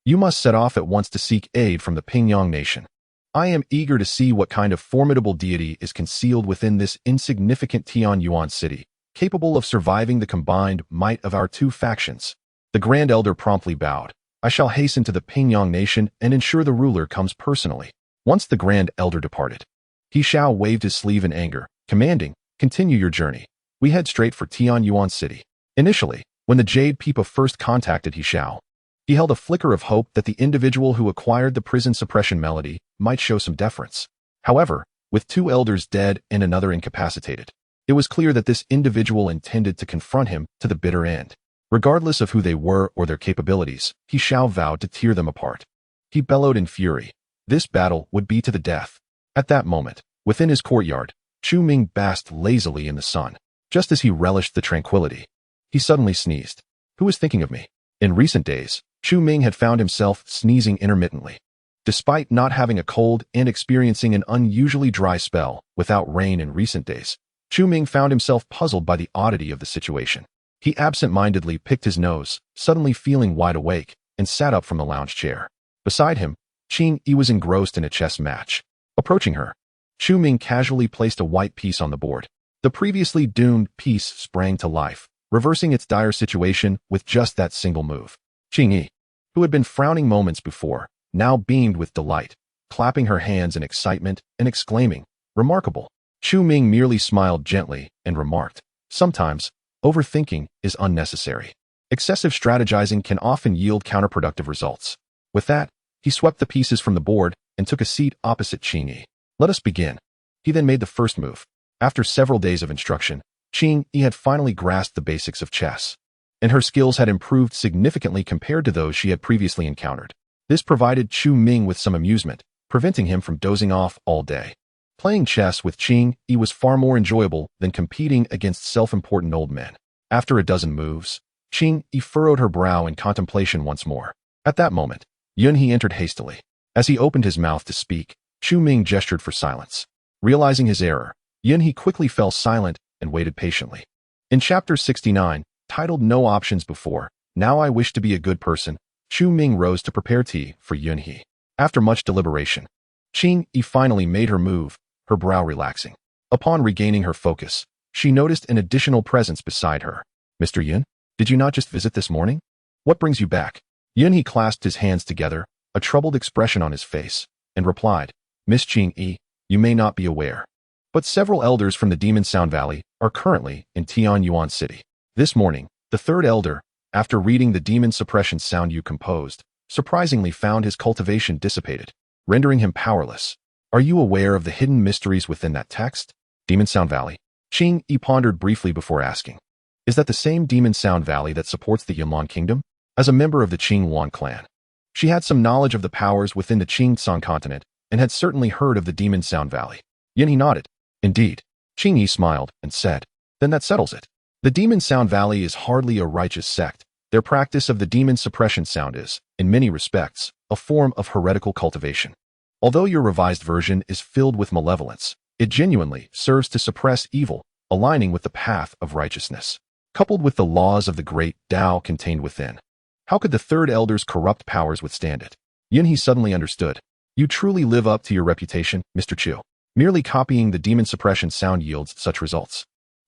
Speaker 1: you must set off at once to seek aid from the Pingyang Nation. I am eager to see what kind of formidable deity is concealed within this insignificant Tianyuan city, capable of surviving the combined might of our 2 factions. The Grand Elder promptly bowed. I shall hasten to the Pingyang Nation and ensure the ruler comes personally. Once the Grand Elder departed, He Xiao waved his sleeve in anger, commanding, continue your journey. We head straight for Tianyuan City. Initially, when the Jade Peepa first contacted He Xiao, he held a flicker of hope that the individual who acquired the prison suppression melody might show some deference. However, with 2 elders dead and another incapacitated, it was clear that this individual intended to confront him to the bitter end. Regardless of who they were or their capabilities, He Xiao vowed to tear them apart. He bellowed in fury. This battle would be to the death. At that moment, within his courtyard, Chu Ming basked lazily in the sun. Just as he relished the tranquility, he suddenly sneezed. Who is thinking of me? In recent days, Chu Ming had found himself sneezing intermittently. Despite not having a cold and experiencing an unusually dry spell without rain in recent days, Chu Ming found himself puzzled by the oddity of the situation. He absent-mindedly picked his nose, suddenly feeling wide awake, and sat up from the lounge chair. Beside him, Qing Yi was engrossed in a chess match. Approaching her, Chu Ming casually placed a white piece on the board. The previously doomed piece sprang to life, reversing its dire situation with just that single move. Qing Yi, who had been frowning moments before, now beamed with delight, clapping her hands in excitement and exclaiming, remarkable. Chu Ming merely smiled gently and remarked, sometimes, overthinking is unnecessary. Excessive strategizing can often yield counterproductive results. With that, he swept the pieces from the board and took a seat opposite Qing Yi. Let us begin. He then made the first move. After several days of instruction, Qing had finally grasped the basics of chess, and her skills had improved significantly compared to those she had previously encountered. This provided Chu Ming with some amusement, preventing him from dozing off all day. Playing chess with Qing was far more enjoyable than competing against self-important old men. After a dozen moves, Qing furrowed her brow in contemplation once more. At that moment, Yunhe entered hastily. As he opened his mouth to speak, Chu Ming gestured for silence. Realizing his error, Yunhe quickly fell silent and waited patiently. In Chapter 69, titled No Options Before, Now I Wish to Be a Good Person, Chu Ming rose to prepare tea for Yunhe. After much deliberation, Qing finally made her move, her brow relaxing. Upon regaining her focus, she noticed an additional presence beside her. Mr. Yun, did you not just visit this morning? What brings you back? Yunhe clasped his hands together, a troubled expression on his face, and replied, Miss Qing, you may not be aware, but several elders from the Demon Sound Valley are currently in Tianyuan City. This morning, the third elder, after reading the demon suppression sound you composed, surprisingly found his cultivation dissipated, rendering him powerless. Are you aware of the hidden mysteries within that text? Demon Sound Valley. Qing pondered briefly before asking. Is that the same Demon Sound Valley that supports the Yunlan Kingdom? As a member of the Qing Wan clan, she had some knowledge of the powers within the Qing Tsang continent and had certainly heard of the Demon Sound Valley. Yunhe nodded. Indeed. Qing smiled and said, Then that settles it. The Demon Sound Valley is hardly a righteous sect. Their practice of the demon suppression sound is, in many respects, a form of heretical cultivation. Although your revised version is filled with malevolence, it genuinely serves to suppress evil, aligning with the path of righteousness, coupled with the laws of the great Tao contained within. How could the third elder's corrupt powers withstand it? Yunhe suddenly understood. You truly live up to your reputation, Mr. Chu. Merely copying the demon suppression sound yields such results.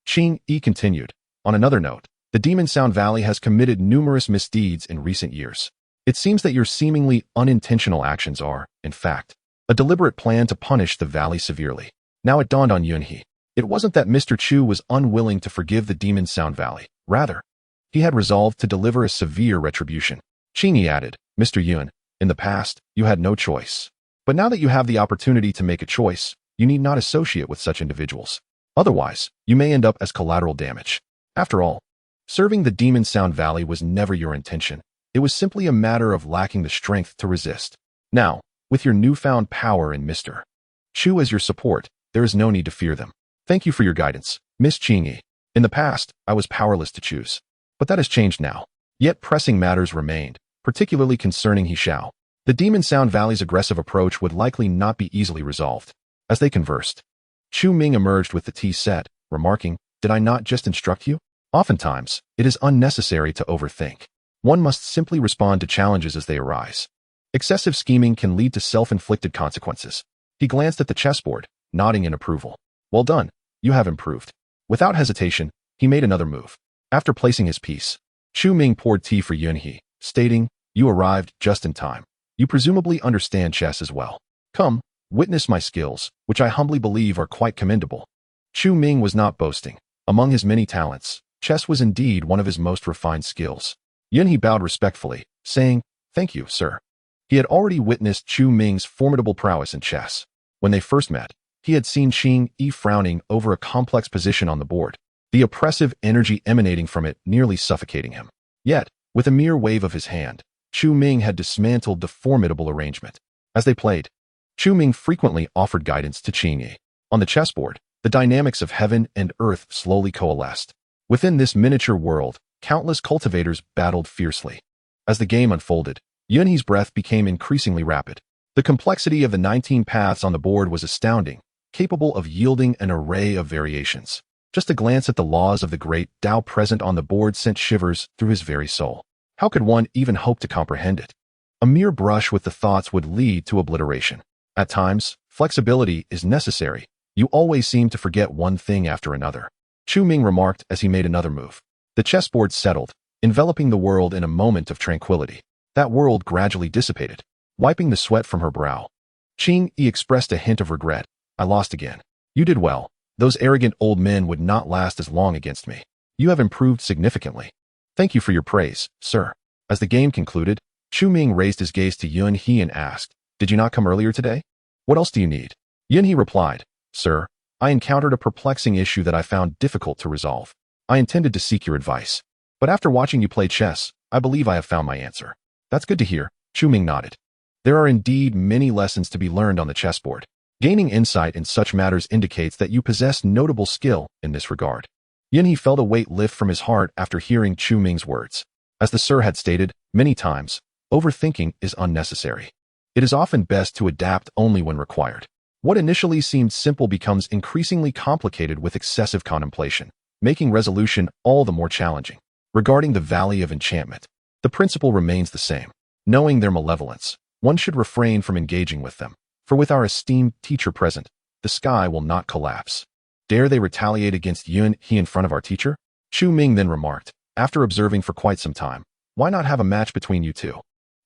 Speaker 1: Qing continued. On another note, the Demon Sound Valley has committed numerous misdeeds in recent years. It seems that your seemingly unintentional actions are, in fact, a deliberate plan to punish the valley severely. Now it dawned on Yunhe. It wasn't that Mr. Chu was unwilling to forgive the Demon Sound Valley. Rather, he had resolved to deliver a severe retribution. Qing added, Mr. Yun, in the past, you had no choice. But now that you have the opportunity to make a choice, you need not associate with such individuals. Otherwise, you may end up as collateral damage. After all, serving the Demon Sound Valley was never your intention. It was simply a matter of lacking the strength to resist. Now, with your newfound power in Mr. Chu as your support, there is no need to fear them. Thank you for your guidance, Miss Qing. In the past, I was powerless to choose. But that has changed now. Yet pressing matters remained, particularly concerning He Shao. The Demon Sound Valley's aggressive approach would likely not be easily resolved. As they conversed, Chu Ming emerged with the tea set, remarking, Did I not just instruct you? Oftentimes, it is unnecessary to overthink. One must simply respond to challenges as they arise. Excessive scheming can lead to self-inflicted consequences. He glanced at the chessboard, nodding in approval. Well done, you have improved. Without hesitation, he made another move. After placing his piece, Chu Ming poured tea for Yunhe, stating, You arrived just in time. You presumably understand chess as well. Come, witness my skills, which I humbly believe are quite commendable. Chu Ming was not boasting. Among his many talents, chess was indeed one of his most refined skills. Yunhe bowed respectfully, saying, Thank you, sir. He had already witnessed Chu Ming's formidable prowess in chess. When they first met, he had seen Qing frowning over a complex position on the board, the oppressive energy emanating from it nearly suffocating him. Yet, with a mere wave of his hand, Chu Ming had dismantled the formidable arrangement. As they played, Chu Ming frequently offered guidance to Qing. On the chessboard, the dynamics of heaven and earth slowly coalesced. Within this miniature world, countless cultivators battled fiercely. As the game unfolded, Yunhe's breath became increasingly rapid. The complexity of the 19 paths on the board was astounding, capable of yielding an array of variations. Just a glance at the laws of the great Tao present on the board sent shivers through his very soul. How could one even hope to comprehend it? A mere brush with the thoughts would lead to obliteration. At times, flexibility is necessary. You always seem to forget one thing after another. Chu Ming remarked as he made another move. The chessboard settled, enveloping the world in a moment of tranquility. That world gradually dissipated, wiping the sweat from her brow. Qing expressed a hint of regret. I lost again. You did well. Those arrogant old men would not last as long against me. You have improved significantly. Thank you for your praise, sir. As the game concluded, Chu Ming raised his gaze to Yunhe and asked, Did you not come earlier today? What else do you need? Yunhe replied, Sir, I encountered a perplexing issue that I found difficult to resolve. I intended to seek your advice. But after watching you play chess, I believe I have found my answer. That's good to hear, Chu Ming nodded. There are indeed many lessons to be learned on the chessboard. Gaining insight in such matters indicates that you possess notable skill in this regard. He felt a weight lift from his heart after hearing Chu Ming's words. As the Sir had stated many times, overthinking is unnecessary. It is often best to adapt only when required. What initially seemed simple becomes increasingly complicated with excessive contemplation, making resolution all the more challenging. Regarding the Valley of Enchantment, the principle remains the same. Knowing their malevolence, one should refrain from engaging with them, for with our esteemed teacher present, the sky will not collapse. Dare they retaliate against he in front of our teacher? Chu Ming then remarked, after observing for quite some time, why not have a match between you two?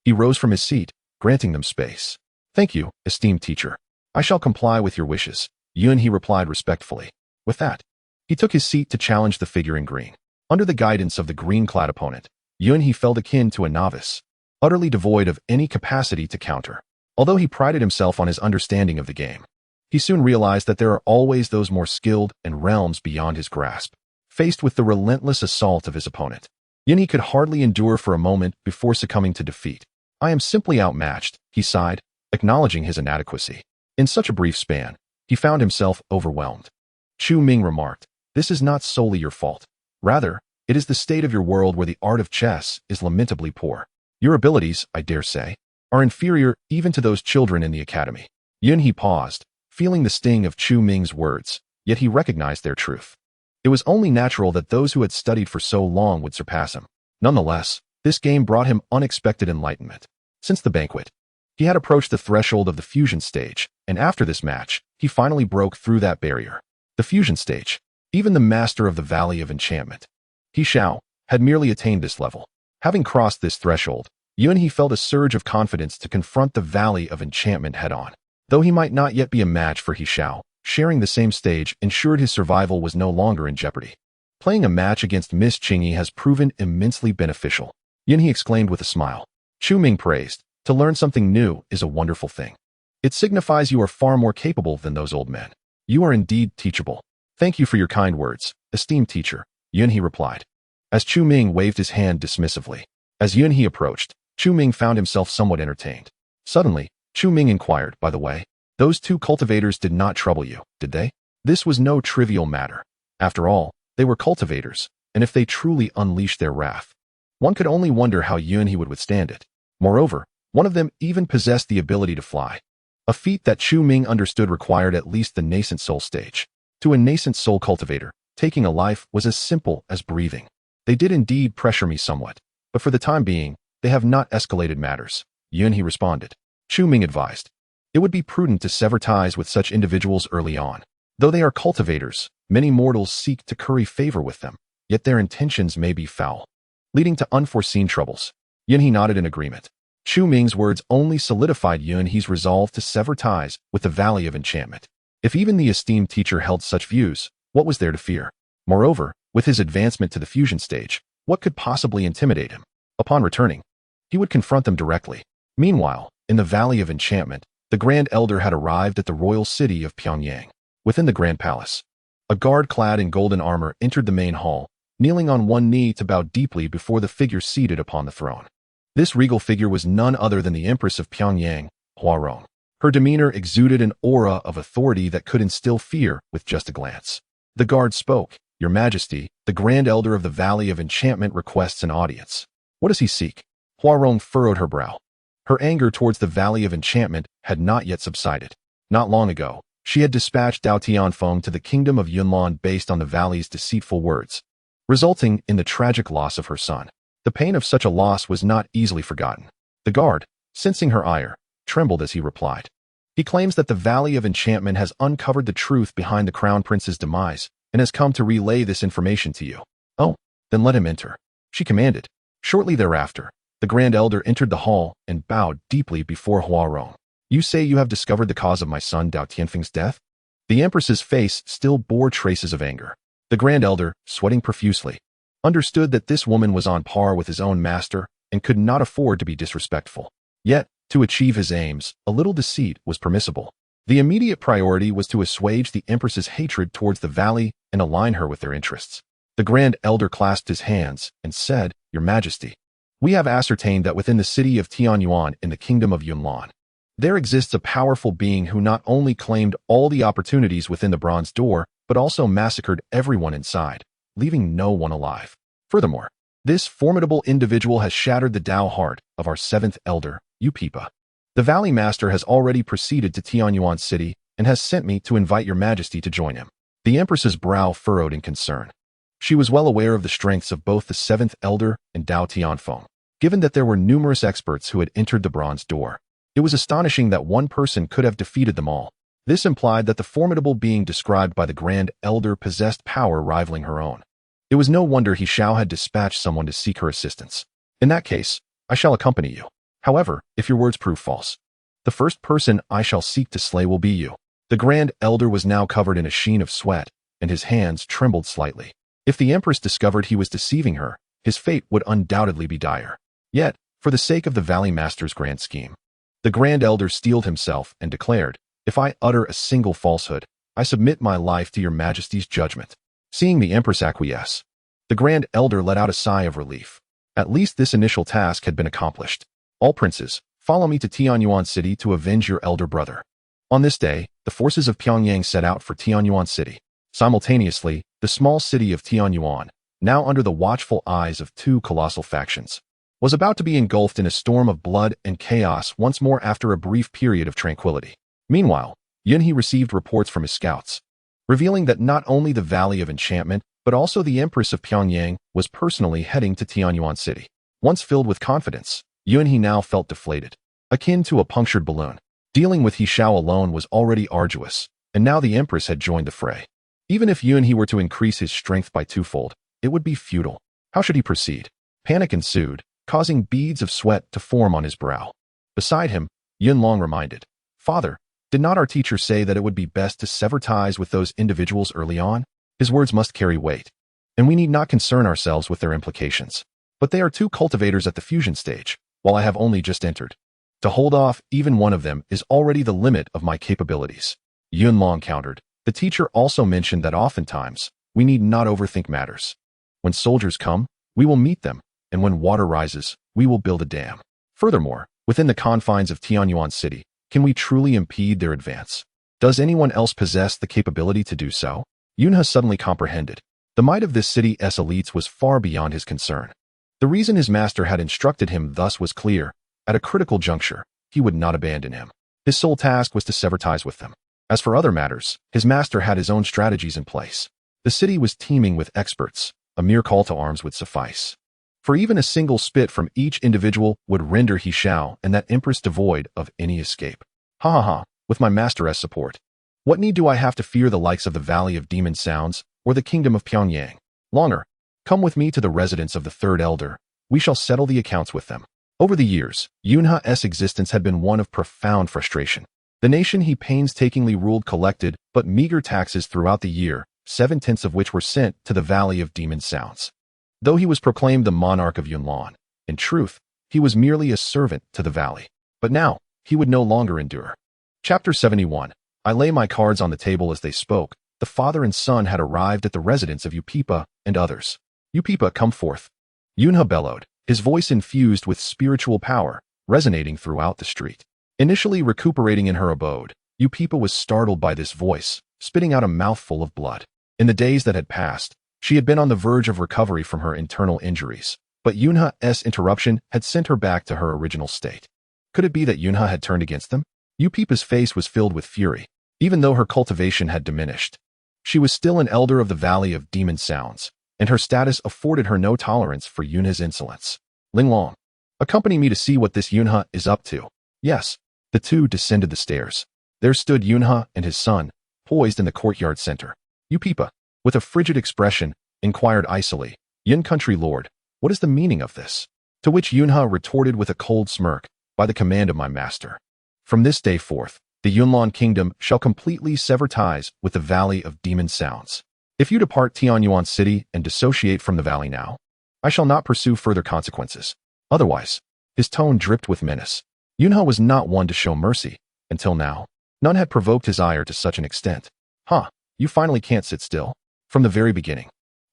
Speaker 1: He rose from his seat, granting them space. Thank you, esteemed teacher. I shall comply with your wishes, he replied respectfully. With that, he took his seat to challenge the figure in green. Under the guidance of the green-clad opponent, he felt akin to a novice, utterly devoid of any capacity to counter. Although he prided himself on his understanding of the game, he soon realized that there are always those more skilled and realms beyond his grasp. Faced with the relentless assault of his opponent, he could hardly endure for a moment before succumbing to defeat. I am simply outmatched, he sighed, acknowledging his inadequacy. In such a brief span, he found himself overwhelmed. Chu Ming remarked, this is not solely your fault. Rather, it is the state of your world where the art of chess is lamentably poor. Your abilities, I dare say, are inferior even to those children in the academy. He paused, feeling the sting of Chu Ming's words, yet he recognized their truth. It was only natural that those who had studied for so long would surpass him. Nonetheless, this game brought him unexpected enlightenment. Since the banquet, he had approached the threshold of the fusion stage, and after this match, he finally broke through that barrier. The fusion stage, even the master of the Valley of Enchantment, He Xiao, had merely attained this level. Having crossed this threshold, he felt a surge of confidence to confront the Valley of Enchantment head-on. Though he might not yet be a match for He Xiao, sharing the same stage ensured his survival was no longer in jeopardy. Playing a match against Miss Qingyi has proven immensely beneficial, he exclaimed with a smile. Chu Ming praised, to learn something new is a wonderful thing. It signifies you are far more capable than those old men. You are indeed teachable. Thank you for your kind words, esteemed teacher, he replied, as Chu Ming waved his hand dismissively. As he approached, Chu Ming found himself somewhat entertained. Suddenly, Chu Ming inquired, by the way, those two cultivators did not trouble you, did they? This was no trivial matter. After all, they were cultivators, and if they truly unleashed their wrath, one could only wonder how he would withstand it. Moreover, one of them even possessed the ability to fly, a feat that Chu Ming understood required at least the nascent soul stage. To a nascent soul cultivator, taking a life was as simple as breathing. They did indeed pressure me somewhat, but for the time being, they have not escalated matters, he responded. Chu Ming advised, it would be prudent to sever ties with such individuals early on. Though they are cultivators, many mortals seek to curry favor with them, yet their intentions may be foul, leading to unforeseen troubles. He nodded in agreement. Chu Ming's words only solidified He's resolve to sever ties with the Valley of Enchantment. If even the esteemed teacher held such views, what was there to fear? Moreover, with his advancement to the fusion stage, what could possibly intimidate him? Upon returning, he would confront them directly. Meanwhile, in the Valley of Enchantment, the Grand Elder had arrived at the royal city of Pyongyang. Within the Grand Palace, a guard clad in golden armor entered the main hall, kneeling on one knee to bow deeply before the figure seated upon the throne. This regal figure was none other than the Empress of Pyongyang, Huarong. Her demeanor exuded an aura of authority that could instill fear with just a glance. The guard spoke, Your Majesty, the Grand Elder of the Valley of Enchantment requests an audience. What does he seek? Huarong furrowed her brow. Her anger towards the Valley of Enchantment had not yet subsided. Not long ago, she had dispatched Dao Tianfeng to the kingdom of Yunlan based on the valley's deceitful words, resulting in the tragic loss of her son. The pain of such a loss was not easily forgotten. The guard, sensing her ire, trembled as he replied. He claims that the Valley of Enchantment has uncovered the truth behind the Crown Prince's demise and has come to relay this information to you. Oh, then let him enter, she commanded. Shortly thereafter, the Grand Elder entered the hall and bowed deeply before Huarong. You say you have discovered the cause of my son Dao Tianfeng's death? The Empress's face still bore traces of anger. The Grand Elder, sweating profusely, understood that this woman was on par with his own master and could not afford to be disrespectful. Yet, to achieve his aims, a little deceit was permissible. The immediate priority was to assuage the Empress's hatred towards the valley and align her with their interests. The Grand Elder clasped his hands and said, "Your Majesty, we have ascertained that within the city of Tianyuan in the kingdom of Yunlan, there exists a powerful being who not only claimed all the opportunities within the bronze door, but also massacred everyone inside, leaving no one alive. Furthermore, this formidable individual has shattered the Tao heart of our seventh elder, Upipa. The Valley Master has already proceeded to Tianyuan City and has sent me to invite your Majesty to join him." The Empress's brow furrowed in concern. She was well aware of the strengths of both the seventh elder and Dao Tianfeng. Given that there were numerous experts who had entered the bronze door, it was astonishing that one person could have defeated them all. This implied that the formidable being described by the Grand Elder possessed power rivaling her own. It was no wonder He Shao had dispatched someone to seek her assistance. "In that case, I shall accompany you. However, if your words prove false, the first person I shall seek to slay will be you." The Grand Elder was now covered in a sheen of sweat, and his hands trembled slightly. If the Empress discovered he was deceiving her, his fate would undoubtedly be dire. Yet, for the sake of the Valley Master's grand scheme, the Grand Elder steeled himself and declared, "If I utter a single falsehood, I submit my life to your Majesty's judgment." Seeing the Empress acquiesce, the Grand Elder let out a sigh of relief. At least this initial task had been accomplished. "All princes, follow me to Tianyuan City to avenge your elder brother." On this day, the forces of Pyongyang set out for Tianyuan City. Simultaneously, the small city of Tianyuan, now under the watchful eyes of two colossal factions, was about to be engulfed in a storm of blood and chaos once more after a brief period of tranquility. Meanwhile, Yunhe received reports from his scouts, revealing that not only the Valley of Enchantment, but also the Empress of Pyongyang was personally heading to Tianyuan City. Once filled with confidence, Yunhe now felt deflated, akin to a punctured balloon. Dealing with He Shao alone was already arduous, and now the Empress had joined the fray. Even if Yunhe were to increase his strength by twofold, it would be futile. How should he proceed? Panic ensued, causing beads of sweat to form on his brow. Beside him, Yunlong reminded, "Father, did not our teacher say that it would be best to sever ties with those individuals early on? His words must carry weight, and we need not concern ourselves with their implications. But they are two cultivators at the fusion stage, while I have only just entered. To hold off even one of them is already the limit of my capabilities." Yunlong countered. The teacher also mentioned that oftentimes, we need not overthink matters. When soldiers come, we will meet them, and when water rises, we will build a dam. Furthermore, within the confines of Tianyuan City, can we truly impede their advance? Does anyone else possess the capability to do so? Yunhe suddenly comprehended. The might of this city's elites was far beyond his concern. The reason his master had instructed him thus was clear. At a critical juncture, he would not abandon him. His sole task was to sever ties with them. As for other matters, his master had his own strategies in place. The city was teeming with experts. A mere call to arms would suffice. For even a single spit from each individual would render He Shao and that Empress devoid of any escape. Ha ha ha, with my master as support. What need do I have to fear the likes of the Valley of Demon Sounds or the Kingdom of Pyongyang? Longer, come with me to the residence of the Third Elder. We shall settle the accounts with them. Over the years, Yunhe's existence had been one of profound frustration. The nation he painstakingly ruled collected but meager taxes throughout the year, 7/10 of which were sent to the Valley of Demon Sounds. Though he was proclaimed the monarch of Yunlan, in truth, he was merely a servant to the valley. But now, he would no longer endure. Chapter 71. I lay my cards on the table as they spoke. The father and son had arrived at the residence of Upipa and others. "Upipa, come forth." Yunhe bellowed, his voice infused with spiritual power, resonating throughout the street. Initially recuperating in her abode, Upipa was startled by this voice, spitting out a mouthful of blood. In the days that had passed, she had been on the verge of recovery from her internal injuries, but Yunhe's interruption had sent her back to her original state. Could it be that Yunhe had turned against them? Upipa's face was filled with fury. Even though her cultivation had diminished, she was still an elder of the Valley of Demon Sounds, and her status afforded her no tolerance for Yunhe's insolence. "Linglong, accompany me to see what this Yunhe is up to." Yes. The two descended the stairs. There stood Yunhe and his son, poised in the courtyard center. Upipa, with a frigid expression, inquired icily, "Yun country lord, what is the meaning of this?" To which Yunhe retorted with a cold smirk, "By the command of my master. From this day forth, the Yunlan kingdom shall completely sever ties with the Valley of Demon Sounds. If you depart Tianyuan City and dissociate from the valley now, I shall not pursue further consequences. Otherwise," his tone dripped with menace. Yunhe was not one to show mercy, until now. None had provoked his ire to such an extent. Huh, you finally can't sit still. From the very beginning,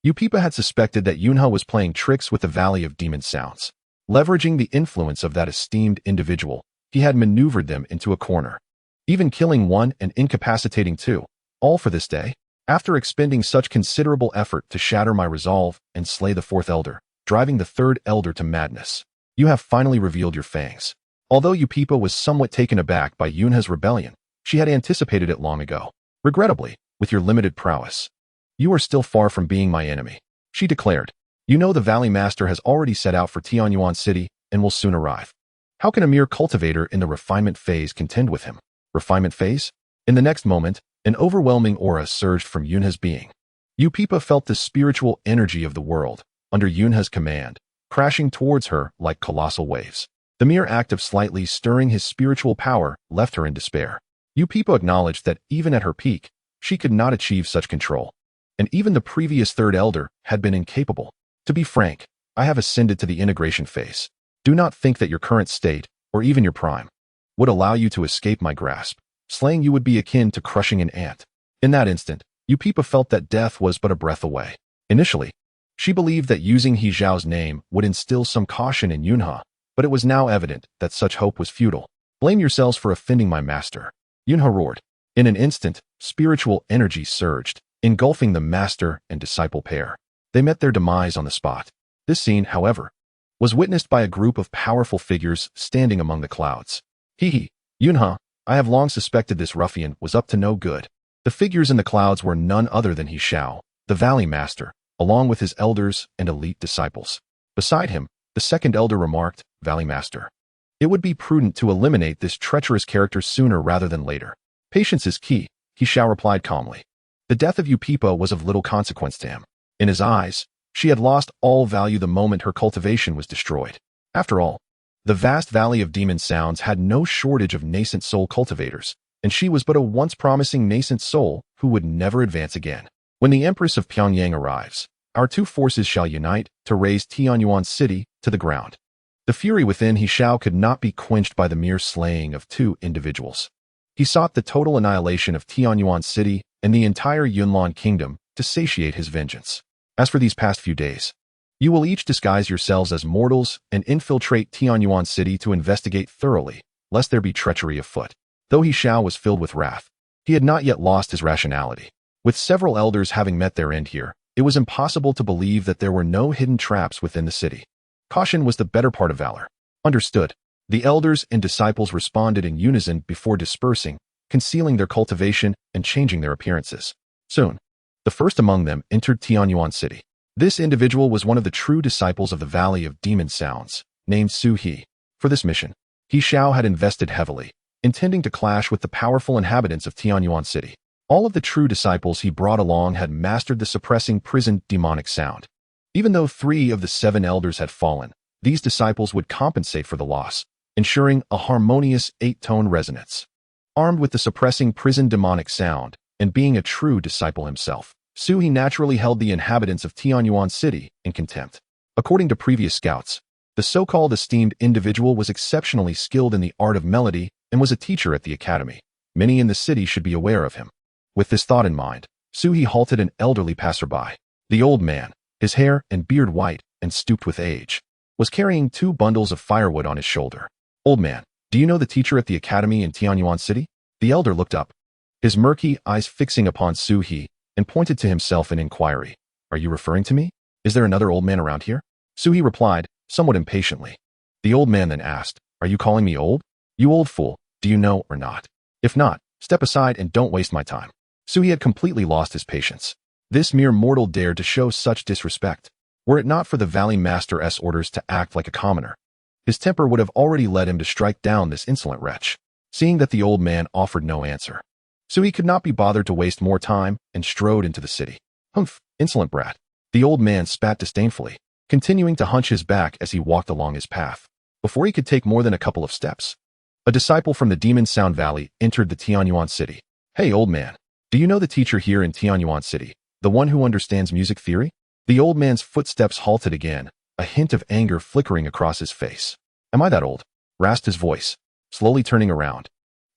Speaker 1: Upipa had suspected that Yunhe was playing tricks with the Valley of Demon Sounds. Leveraging the influence of that esteemed individual, he had maneuvered them into a corner, even killing one and incapacitating two, all for this day. After expending such considerable effort to shatter my resolve and slay the fourth elder, driving the third elder to madness, you have finally revealed your fangs. Although Upipa was somewhat taken aback by Yunhe's rebellion, she had anticipated it long ago. Regrettably, with your limited prowess, you are still far from being my enemy, she declared. You know the Valley Master has already set out for Tianyuan City and will soon arrive. How can a mere cultivator in the refinement phase contend with him? Refinement phase? In the next moment, an overwhelming aura surged from Yunhe's being. Upipa felt the spiritual energy of the world, under Yunhe's command, crashing towards her like colossal waves. The mere act of slightly stirring his spiritual power left her in despair. Upipa acknowledged that even at her peak, she could not achieve such control. And even the previous third elder had been incapable. To be frank, I have ascended to the integration phase. Do not think that your current state, or even your prime, would allow you to escape my grasp. Slaying you would be akin to crushing an ant. In that instant, Upipa felt that death was but a breath away. Initially, she believed that using He Zhao's name would instill some caution in Yunhe, but it was now evident that such hope was futile. Blame yourselves for offending my master, Yunhe roared. In an instant, spiritual energy surged, engulfing the master and disciple pair. They met their demise on the spot. This scene, however, was witnessed by a group of powerful figures standing among the clouds. Hee, Yunhe, I have long suspected this ruffian was up to no good. The figures in the clouds were none other than He Zhao, the Valley Master, along with his elders and elite disciples. Beside him, the second elder remarked, Valley Master, it would be prudent to eliminate this treacherous character sooner rather than later. Patience is key, He Zhao replied calmly. The death of Upipa was of little consequence to him. In his eyes, she had lost all value the moment her cultivation was destroyed. After all, the vast Valley of Demon Sounds had no shortage of nascent soul cultivators, and she was but a once promising nascent soul who would never advance again. When the Empress of Pyongyang arrives, our two forces shall unite to raze Tianyuan City to the ground. The fury within He Zhao could not be quenched by the mere slaying of two individuals. He sought the total annihilation of Tianyuan City and the entire Yunlan kingdom to satiate his vengeance. As for these past few days, you will each disguise yourselves as mortals and infiltrate Tianyuan City to investigate thoroughly, lest there be treachery afoot. Though He Zhao was filled with wrath, he had not yet lost his rationality. With several elders having met their end here, it was impossible to believe that there were no hidden traps within the city. Caution was the better part of valor. Understood. The elders and disciples responded in unison before dispersing, concealing their cultivation and changing their appearances. Soon, the first among them entered Tianyuan City. This individual was one of the true disciples of the Valley of Demon Sounds, named Su He. For this mission, He Zhao had invested heavily, intending to clash with the powerful inhabitants of Tianyuan City. All of the true disciples he brought along had mastered the suppressing prison demonic sound. Even though 3 of the 7 elders had fallen, these disciples would compensate for the loss, ensuring a harmonious 8-tone resonance. Armed with the suppressing prison demonic sound, and being a true disciple himself, Su He naturally held the inhabitants of Tianyuan City in contempt. According to previous scouts, the so-called esteemed individual was exceptionally skilled in the art of melody and was a teacher at the academy. Many in the city should be aware of him. With this thought in mind, Su He halted an elderly passerby. The old man, his hair and beard white and stooped with age, was carrying 2 bundles of firewood on his shoulder. Old man, do you know the teacher at the academy in Tianyuan City? The elder looked up, his murky eyes fixing upon Su He, and pointed to himself in inquiry. Are you referring to me? Is there another old man around here? Su He replied, somewhat impatiently. The old man then asked, are you calling me old? You old fool, do you know or not? If not, step aside and don't waste my time. Su He had completely lost his patience. This mere mortal dared to show such disrespect. Were it not for the Valley Master's orders to act like a commoner, his temper would have already led him to strike down this insolent wretch. Seeing that the old man offered no answer, Su He could not be bothered to waste more time and strode into the city. Humph, insolent brat. The old man spat disdainfully, continuing to hunch his back as he walked along his path. Before he could take more than a couple of steps, a disciple from the Demon Sound Valley entered the Tianyuan City. Hey, old man, do you know the teacher here in Tianyuan City, the one who understands music theory? The old man's footsteps halted again, a hint of anger flickering across his face. Am I that old? Rasped his voice, slowly turning around.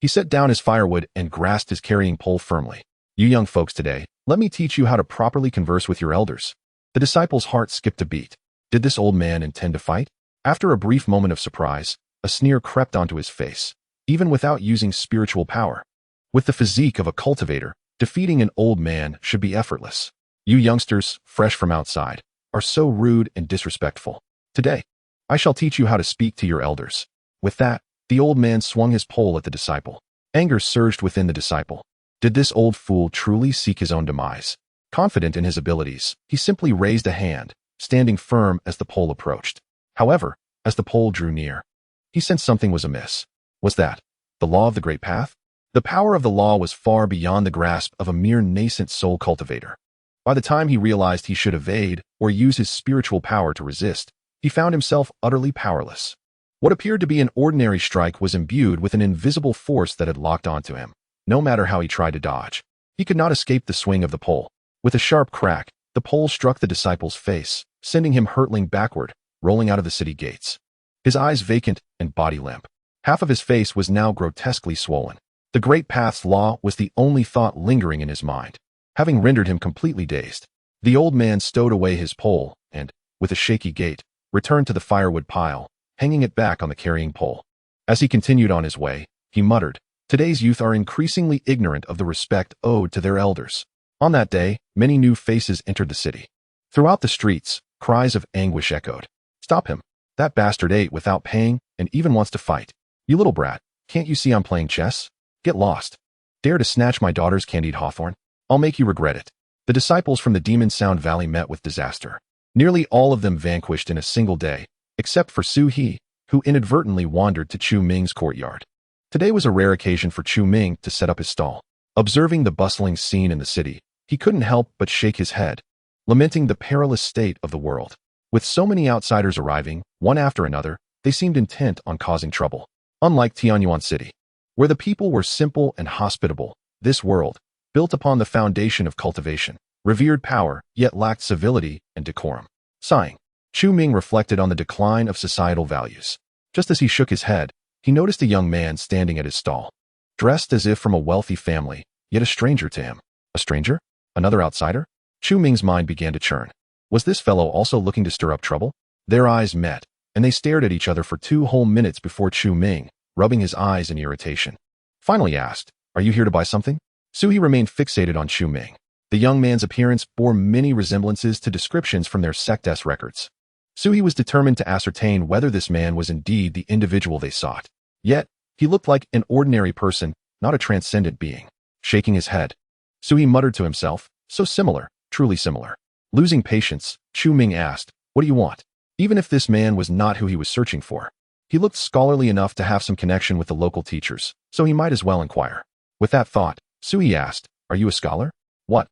Speaker 1: He set down his firewood and grasped his carrying pole firmly. You young folks today, let me teach you how to properly converse with your elders. The disciple's heart skipped a beat. Did this old man intend to fight? After a brief moment of surprise, a sneer crept onto his face, even without using spiritual power. With the physique of a cultivator, defeating an old man should be effortless. You youngsters, fresh from outside, are so rude and disrespectful. Today, I shall teach you how to speak to your elders. With that, the old man swung his pole at the disciple. Anger surged within the disciple. Did this old fool truly seek his own demise? Confident in his abilities, he simply raised a hand, standing firm as the pole approached. However, as the pole drew near, he sensed something was amiss. Was that the law of the great path? The power of the law was far beyond the grasp of a mere nascent soul cultivator. By the time he realized he should evade or use his spiritual power to resist, he found himself utterly powerless. What appeared to be an ordinary strike was imbued with an invisible force that had locked onto him. No matter how he tried to dodge, he could not escape the swing of the pole. With a sharp crack, the pole struck the disciple's face, sending him hurtling backward, rolling out of the city gates. His eyes vacant and body limp. Half of his face was now grotesquely swollen. The great path's law was the only thought lingering in his mind, having rendered him completely dazed. The old man stowed away his pole and, with a shaky gait, returned to the firewood pile, hanging it back on the carrying pole. As he continued on his way, he muttered, "Today's youth are increasingly ignorant of the respect owed to their elders." On that day, many new faces entered the city. Throughout the streets, cries of anguish echoed. "Stop him. That bastard ate without paying and even wants to fight. You little brat, can't you see I'm playing chess? Get lost. Dare to snatch my daughter's candied hawthorn? I'll make you regret it." The disciples from the Demon Sound Valley met with disaster. Nearly all of them vanquished in a single day, except for Su He, who inadvertently wandered to Chu Ming's courtyard. Today was a rare occasion for Chu Ming to set up his stall. Observing the bustling scene in the city, he couldn't help but shake his head, lamenting the perilous state of the world. With so many outsiders arriving, one after another, they seemed intent on causing trouble. Unlike Tianyuan City, where the people were simple and hospitable, this world, built upon the foundation of cultivation, revered power, yet lacked civility and decorum. Sighing, Chu Ming reflected on the decline of societal values. Just as he shook his head, he noticed a young man standing at his stall, dressed as if from a wealthy family, yet a stranger to him. A stranger? Another outsider? Chu Ming's mind began to churn. Was this fellow also looking to stir up trouble? Their eyes met, and they stared at each other for 2 whole minutes before Chu Ming, rubbing his eyes in irritation, finally asked, "Are you here to buy something?" Su He remained fixated on Chu Ming. The young man's appearance bore many resemblances to descriptions from their sect's records. Su He was determined to ascertain whether this man was indeed the individual they sought. Yet, he looked like an ordinary person, not a transcendent being. Shaking his head, Su He muttered to himself, "So similar, truly similar." Losing patience, Chu Ming asked, "What do you want?" Even if this man was not who he was searching for, he looked scholarly enough to have some connection with the local teachers, so he might as well inquire. With that thought, Su He asked, "Are you a scholar?" "What?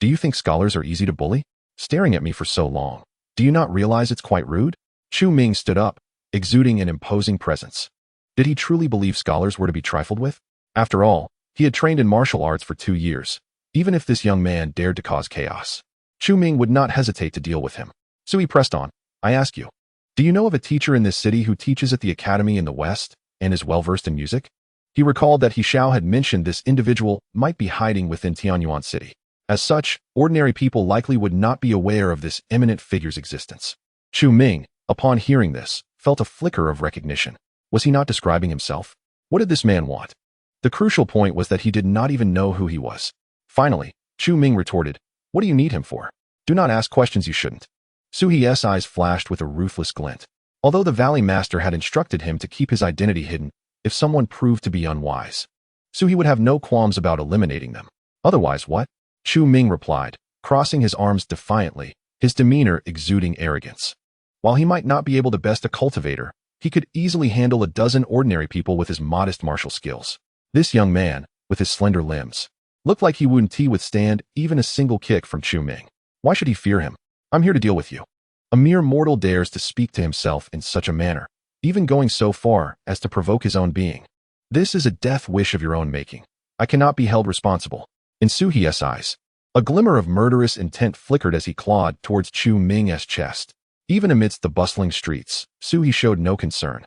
Speaker 1: Do you think scholars are easy to bully? Staring at me for so long. Do you not realize it's quite rude?" Chu Ming stood up, exuding an imposing presence. Did he truly believe scholars were to be trifled with? After all, he had trained in martial arts for 2 years. Even if this young man dared to cause chaos, Chu Ming would not hesitate to deal with him. So he pressed on, "I ask you, do you know of a teacher in this city who teaches at the academy in the West and is well-versed in music?" He recalled that He Xiao had mentioned this individual might be hiding within Tianyuan City. As such, ordinary people likely would not be aware of this eminent figure's existence. Chu Ming, upon hearing this, felt a flicker of recognition. Was he not describing himself? What did this man want? The crucial point was that he did not even know who he was. Finally, Chu Ming retorted, "What do you need him for? Do not ask questions you shouldn't." Su He's eyes flashed with a ruthless glint. Although the Valley Master had instructed him to keep his identity hidden if someone proved to be unwise, Su He would have no qualms about eliminating them. Otherwise what? Chu Ming replied, crossing his arms defiantly, his demeanor exuding arrogance. While he might not be able to best a cultivator, he could easily handle a dozen ordinary people with his modest martial skills. This young man, with his slender limbs, looked like he wouldn't withstand even a single kick from Chu Ming. Why should he fear him? "I'm here to deal with you." A mere mortal dares to speak to himself in such a manner, even going so far as to provoke his own being. This is a death wish of your own making. I cannot be held responsible. In Su He's eyes, a glimmer of murderous intent flickered as he clawed towards Chu Ming's chest. Even amidst the bustling streets, Su He showed no concern.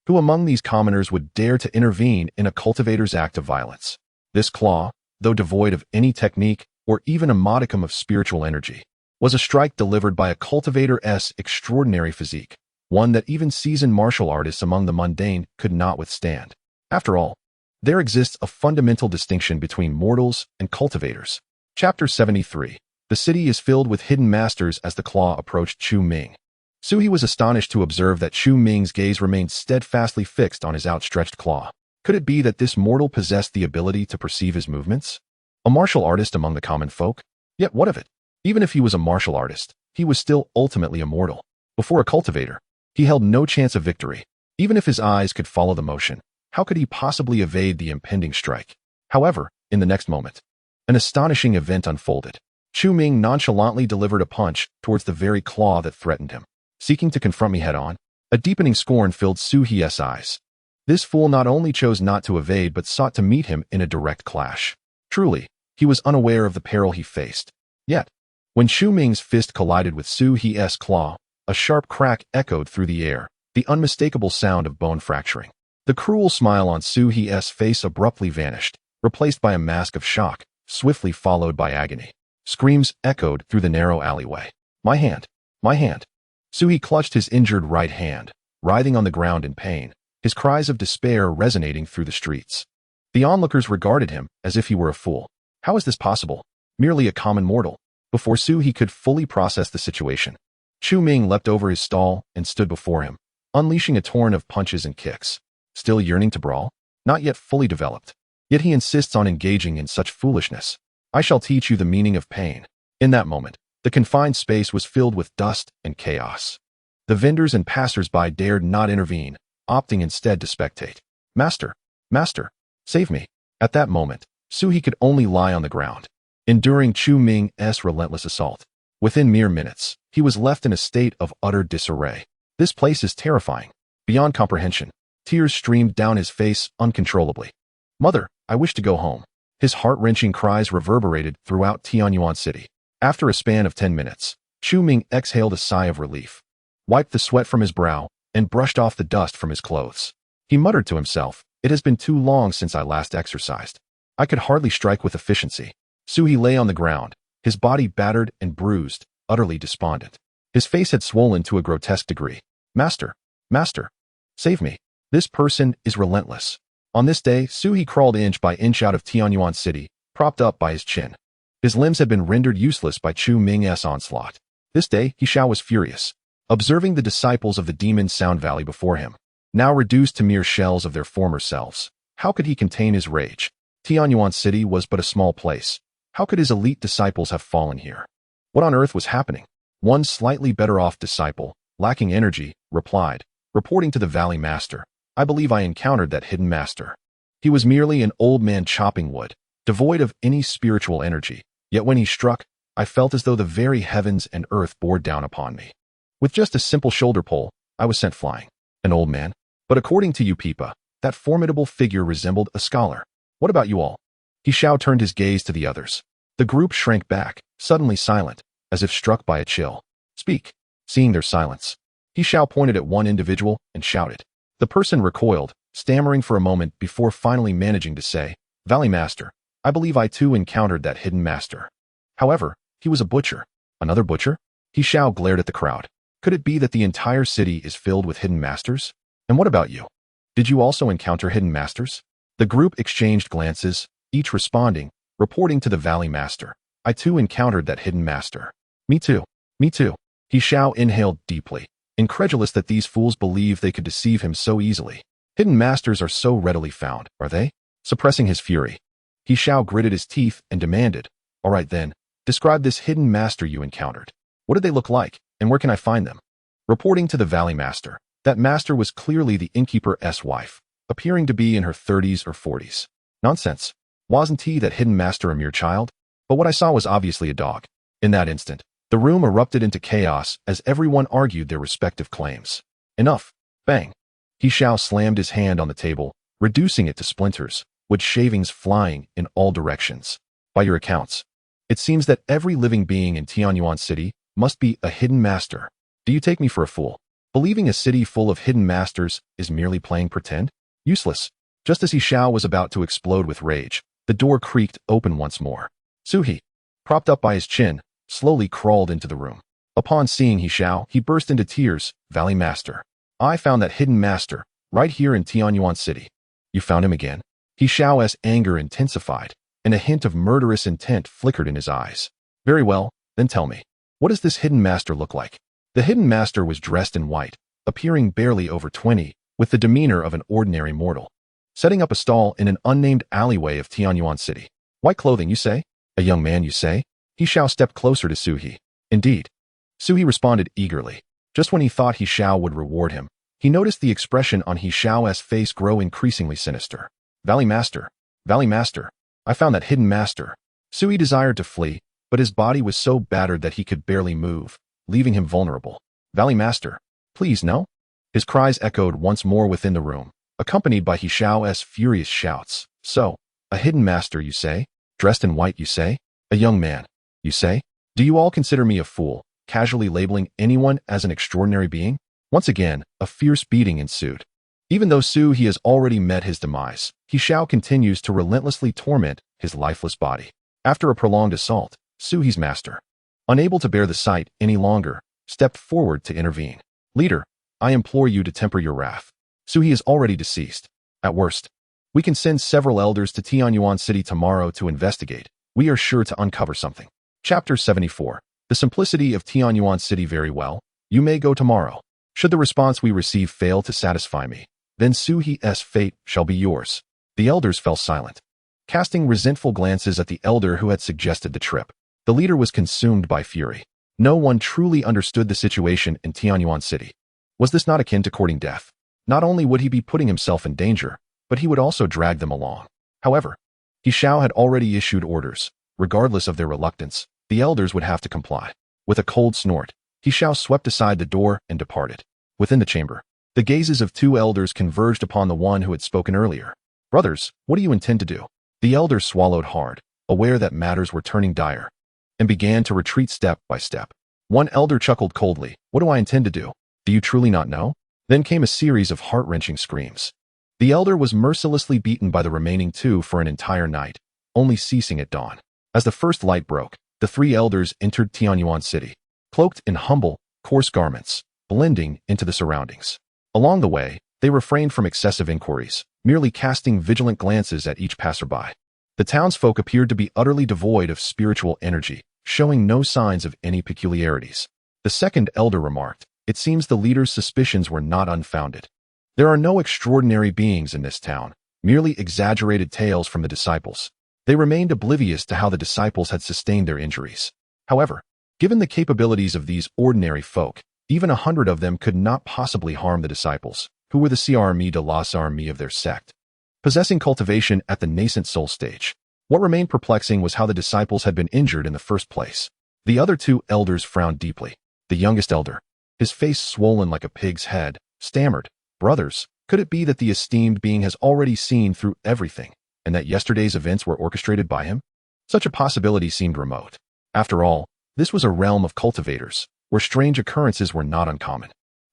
Speaker 1: Who among these commoners would dare to intervene in a cultivator's act of violence? This claw, though devoid of any technique or even a modicum of spiritual energy, was a strike delivered by a cultivator's extraordinary physique, one that even seasoned martial artists among the mundane could not withstand. After all, there exists a fundamental distinction between mortals and cultivators. Chapter 73. The city is filled with hidden masters. As the claw approached Chu Ming, Suhi was astonished to observe that Chu Ming's gaze remained steadfastly fixed on his outstretched claw. Could it be that this mortal possessed the ability to perceive his movements? A martial artist among the common folk? Yet what of it? Even if he was a martial artist, he was still ultimately a mortal. Before a cultivator, he held no chance of victory. Even if his eyes could follow the motion, how could he possibly evade the impending strike? However, in the next moment, an astonishing event unfolded. Chu Ming nonchalantly delivered a punch towards the very claw that threatened him. Seeking to confront me head-on, a deepening scorn filled Suhi's eyes. This fool not only chose not to evade but sought to meet him in a direct clash. Truly, he was unaware of the peril he faced. Yet, when Chu Ming's fist collided with Suhi's claw, a sharp crack echoed through the air, the unmistakable sound of bone fracturing. The cruel smile on Suhi's face abruptly vanished, replaced by a mask of shock, swiftly followed by agony. Screams echoed through the narrow alleyway. My hand! My hand! Suhi clutched his injured right hand, writhing on the ground in pain, his cries of despair resonating through the streets. The onlookers regarded him as if he were a fool. How is this possible? Merely a common mortal. Before Suhi could fully process the situation, Chu Ming leapt over his stall and stood before him, unleashing a torrent of punches and kicks. Still yearning to brawl? Not yet fully developed. Yet he insists on engaging in such foolishness. I shall teach you the meaning of pain. In that moment, the confined space was filled with dust and chaos. The vendors and passers-by dared not intervene, opting instead to spectate. Master! Master! Save me! At that moment, Suhi could only lie on the ground, enduring Chu Ming's relentless assault. Within mere minutes, he was left in a state of utter disarray. This place is terrifying. Beyond comprehension, tears streamed down his face uncontrollably. Mother, I wish to go home. His heart-wrenching cries reverberated throughout Tianyuan City. After a span of 10 minutes, Chu Ming exhaled a sigh of relief, wiped the sweat from his brow, and brushed off the dust from his clothes. He muttered to himself, "It has been too long since I last exercised. I could hardly strike with efficiency." Suhi lay on the ground, his body battered and bruised, utterly despondent. His face had swollen to a grotesque degree. Master! Master! Save me! This person is relentless. On this day, Suhi crawled inch by inch out of Tianyuan City, propped up by his chin. His limbs had been rendered useless by Chu Ming's onslaught. This day, Xiao was furious, observing the disciples of the demon Sound Valley before him, now reduced to mere shells of their former selves. How could he contain his rage? Tianyuan City was but a small place. How could his elite disciples have fallen here? What on earth was happening? One slightly better-off disciple, lacking energy, replied, reporting to the Valley Master, "I believe I encountered that hidden master. He was merely an old man chopping wood, devoid of any spiritual energy. Yet when he struck, I felt as though the very heavens and earth bore down upon me. With just a simple shoulder pull, I was sent flying. An old man. But according to you, Peepa, that formidable figure resembled a scholar. What about you all?" Xiao turned his gaze to the others. The group shrank back, suddenly silent, as if struck by a chill. "Speak." Seeing their silence, Xiao pointed at one individual and shouted. The person recoiled, stammering for a moment before finally managing to say, "Valley Master, I believe I too encountered that hidden master. However, he was a butcher." "Another butcher?" Xiao glared at the crowd. Could it be that the entire city is filled with hidden masters? And what about you? Did you also encounter hidden masters? The group exchanged glances, each responding, reporting to the Valley Master. "I too encountered that hidden master." Me too. Me too." Xiao inhaled deeply, incredulous that these fools believed they could deceive him so easily. Hidden masters are so readily found, are they? Suppressing his fury, Xiao gritted his teeth and demanded, "All right then, describe this hidden master you encountered. What did they look like, and where can I find them?" Reporting to the Valley Master, that master was clearly the innkeeper's wife, appearing to be in her 30s or 40s. Nonsense. Wasn't he, that hidden master, a mere child? But what I saw was obviously a dog. In that instant, the room erupted into chaos as everyone argued their respective claims. Enough. Bang. Xiao slammed his hand on the table, reducing it to splinters, with shavings flying in all directions. "By your accounts, it seems that every living being in Tianyuan City must be a hidden master. Do you take me for a fool?" Believing a city full of hidden masters is merely playing pretend? Useless. Just as He Xiao was about to explode with rage, the door creaked open once more. Suhi, propped up by his chin, slowly crawled into the room. Upon seeing He Xiao, he burst into tears. Valley Master. I found that hidden master, right here in Tianyuan City. You found him again? He Xiao's anger intensified, and a hint of murderous intent flickered in his eyes. Very well, then tell me, what does this hidden master look like? The hidden master was dressed in white, appearing barely over 20, with the demeanor of an ordinary mortal. Setting up a stall in an unnamed alleyway of Tianyuan City. White clothing, you say? A young man, you say? He Xiao stepped closer to Suhi. Indeed. Suhi responded eagerly. Just when he thought He Xiao would reward him, he noticed the expression on He Xiao's face grow increasingly sinister. Valley Master. Valley Master. I found that hidden master. Suhi desired to flee, but his body was so battered that he could barely move, leaving him vulnerable. Valley Master. Please, no? His cries echoed once more within the room, accompanied by He Xiao's furious shouts. So, a hidden master, you say? Dressed in white, you say? A young man, you say? Do you all consider me a fool, casually labeling anyone as an extraordinary being? Once again, a fierce beating ensued. Even though He has already met his demise, He Xiao continues to relentlessly torment his lifeless body. After a prolonged assault, Suhi's master, unable to bear the sight any longer, stepped forward to intervene. Leader, I implore you to temper your wrath. Suhi is already deceased. At worst, we can send several elders to Tianyuan City tomorrow to investigate. We are sure to uncover something. Chapter 74. The simplicity of Tianyuan City. Very well. You may go tomorrow. Should the response we receive fail to satisfy me, then Suhi's fate shall be yours. The elders fell silent, casting resentful glances at the elder who had suggested the trip. The leader was consumed by fury. No one truly understood the situation in Tianyuan City. Was this not akin to courting death? Not only would he be putting himself in danger, but he would also drag them along. However, He Xiao had already issued orders. Regardless of their reluctance, the elders would have to comply. With a cold snort, He Xiao swept aside the door and departed. Within the chamber, the gazes of two elders converged upon the one who had spoken earlier. Brothers, what do you intend to do? The elder swallowed hard, aware that matters were turning dire, and began to retreat step by step. One elder chuckled coldly. What do I intend to do? Do you truly not know? Then came a series of heart-wrenching screams. The elder was mercilessly beaten by the remaining two for an entire night, only ceasing at dawn. As the first light broke, the three elders entered Tianyuan City, cloaked in humble, coarse garments, blending into the surroundings. Along the way, they refrained from excessive inquiries, merely casting vigilant glances at each passerby. The townsfolk appeared to be utterly devoid of spiritual energy, showing no signs of any peculiarities. The second elder remarked, it seems the leader's suspicions were not unfounded. There are no extraordinary beings in this town, merely exaggerated tales from the disciples. They remained oblivious to how the disciples had sustained their injuries. However, given the capabilities of these ordinary folk, even 100 of them could not possibly harm the disciples, who were the Crme de las Armée of their sect. Possessing cultivation at the nascent soul stage, what remained perplexing was how the disciples had been injured in the first place. The other two elders frowned deeply. The youngest elder, his face swollen like a pig's head, stammered, Brothers, could it be that the esteemed being has already seen through everything, and that yesterday's events were orchestrated by him? Such a possibility seemed remote. After all, this was a realm of cultivators, where strange occurrences were not uncommon.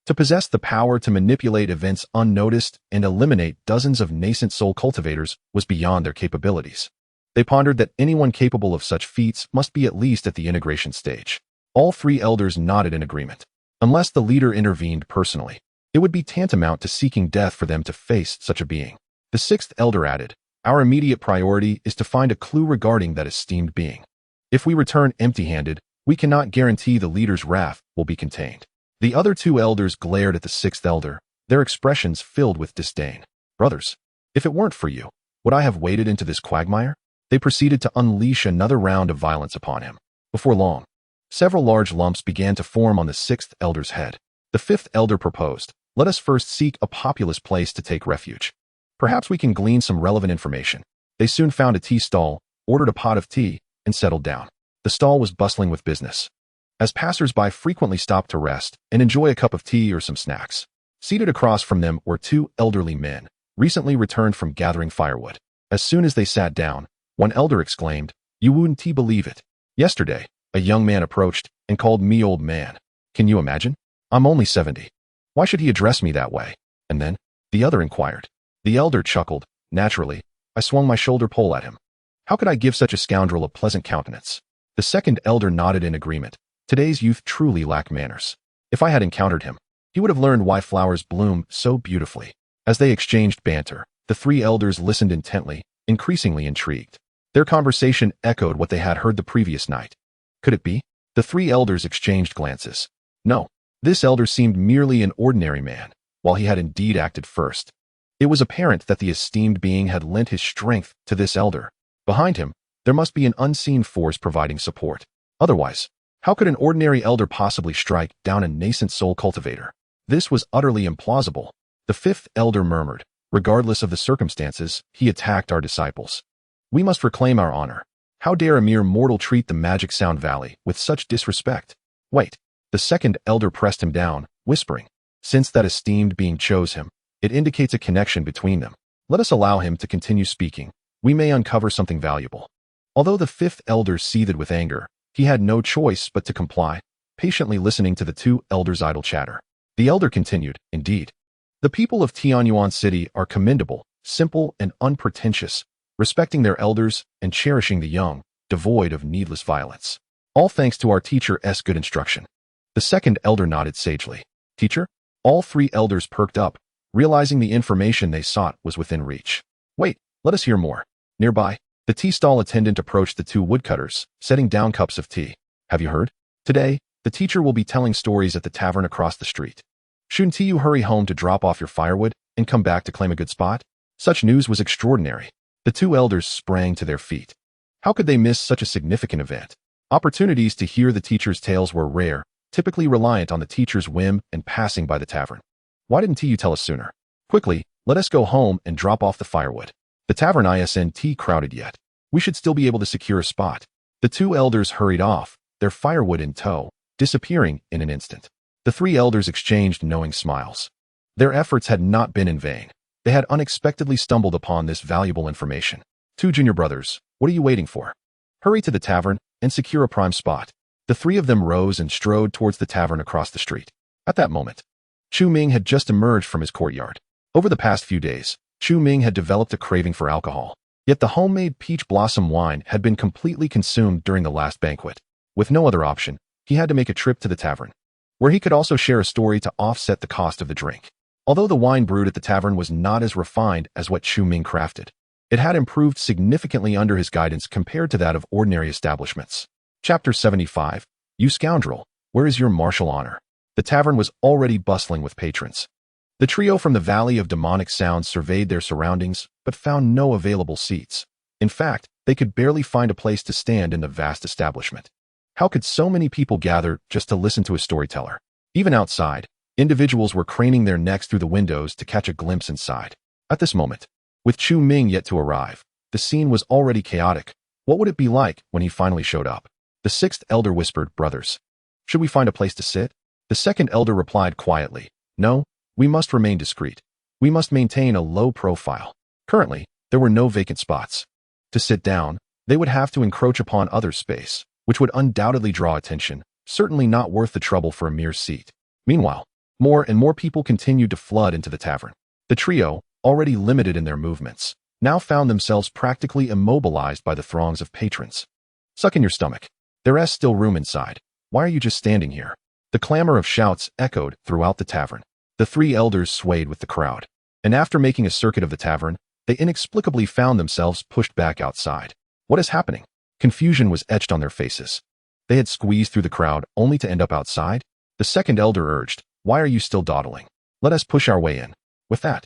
Speaker 1: To possess the power to manipulate events unnoticed and eliminate dozens of nascent soul cultivators was beyond their capabilities. They pondered that anyone capable of such feats must be at least at the integration stage. All three elders nodded in agreement. Unless the leader intervened personally, it would be tantamount to seeking death for them to face such a being. The sixth elder added, Our immediate priority is to find a clue regarding that esteemed being. If we return empty-handed, we cannot guarantee the leader's wrath will be contained. The other two elders glared at the sixth elder, their expressions filled with disdain. Brothers, if it weren't for you, would I have waded into this quagmire? They proceeded to unleash another round of violence upon him. Before long, several large lumps began to form on the sixth elder's head. The fifth elder proposed, Let us first seek a populous place to take refuge. Perhaps we can glean some relevant information. They soon found a tea stall, ordered a pot of tea, and settled down. The stall was bustling with business, as passers-by frequently stopped to rest and enjoy a cup of tea or some snacks. Seated across from them were two elderly men, recently returned from gathering firewood. As soon as they sat down, one elder exclaimed, You wouldn't believe it. Yesterday, a young man approached and called me old man. Can you imagine? I'm only 70. Why should he address me that way? And then, the other inquired. The elder chuckled. Naturally, I swung my shoulder pole at him. How could I give such a scoundrel a pleasant countenance? The second elder nodded in agreement. Today's youth truly lack manners. If I had encountered him, he would have learned why flowers bloom so beautifully. As they exchanged banter, the three elders listened intently, increasingly intrigued. Their conversation echoed what they had heard the previous night. Could it be? The three elders exchanged glances. No, this elder seemed merely an ordinary man, while he had indeed acted first. It was apparent that the esteemed being had lent his strength to this elder. Behind him, there must be an unseen force providing support. Otherwise, how could an ordinary elder possibly strike down a nascent soul cultivator? This was utterly implausible. The fifth elder murmured, regardless of the circumstances, he attacked our disciples. We must reclaim our honor. How dare a mere mortal treat the Magic Sound Valley with such disrespect? Wait. The second elder pressed him down, whispering, since that esteemed being chose him, it indicates a connection between them. Let us allow him to continue speaking. We may uncover something valuable. Although the fifth elder seethed with anger, he had no choice but to comply, patiently listening to the two elders' idle chatter. The elder continued, indeed. The people of Tianyuan City are commendable, simple and unpretentious, respecting their elders and cherishing the young, devoid of needless violence. All thanks to our teacher's good instruction. The second elder nodded sagely. Teacher? All three elders perked up, realizing the information they sought was within reach. Wait, let us hear more. Nearby, the tea stall attendant approached the two woodcutters, setting down cups of tea. Have you heard? Today, the teacher will be telling stories at the tavern across the street. Shouldn't you hurry home to drop off your firewood and come back to claim a good spot? Such news was extraordinary. The two elders sprang to their feet. How could they miss such a significant event? Opportunities to hear the teacher's tales were rare, typically reliant on the teacher's whim and passing by the tavern. Why didn't you tell us sooner? Quickly, let us go home and drop off the firewood. The tavern isn't crowded yet. We should still be able to secure a spot. The two elders hurried off, their firewood in tow, disappearing in an instant. The three elders exchanged knowing smiles. Their efforts had not been in vain. They had unexpectedly stumbled upon this valuable information. Two junior brothers, what are you waiting for? Hurry to the tavern and secure a prime spot. The three of them rose and strode towards the tavern across the street. At that moment, Chu Ming had just emerged from his courtyard. Over the past few days, Chu Ming had developed a craving for alcohol. Yet the homemade peach blossom wine had been completely consumed during the last banquet. With no other option, he had to make a trip to the tavern, where he could also share a story to offset the cost of the drink. Although the wine brewed at the tavern was not as refined as what Chu Ming crafted, it had improved significantly under his guidance compared to that of ordinary establishments. Chapter 75. You scoundrel, where is your martial honor? The tavern was already bustling with patrons. The trio from the Valley of Demonic Sounds surveyed their surroundings, but found no available seats. In fact, they could barely find a place to stand in the vast establishment. How could so many people gather just to listen to a storyteller? Even outside, individuals were craning their necks through the windows to catch a glimpse inside. At this moment, with Chu Ming yet to arrive, the scene was already chaotic. What would it be like when he finally showed up? The sixth elder whispered, brothers, should we find a place to sit? The second elder replied quietly, no, we must remain discreet. We must maintain a low profile. Currently, there were no vacant spots. To sit down, they would have to encroach upon other space, which would undoubtedly draw attention, certainly not worth the trouble for a mere seat. Meanwhile, more and more people continued to flood into the tavern. The trio, already limited in their movements, now found themselves practically immobilized by the throngs of patrons. Suck in your stomach. There's still room inside. Why are you just standing here? The clamor of shouts echoed throughout the tavern. The three elders swayed with the crowd, and after making a circuit of the tavern, they inexplicably found themselves pushed back outside. What is happening? Confusion was etched on their faces. They had squeezed through the crowd only to end up outside. The second elder urged, why are you still dawdling? Let us push our way in. With that,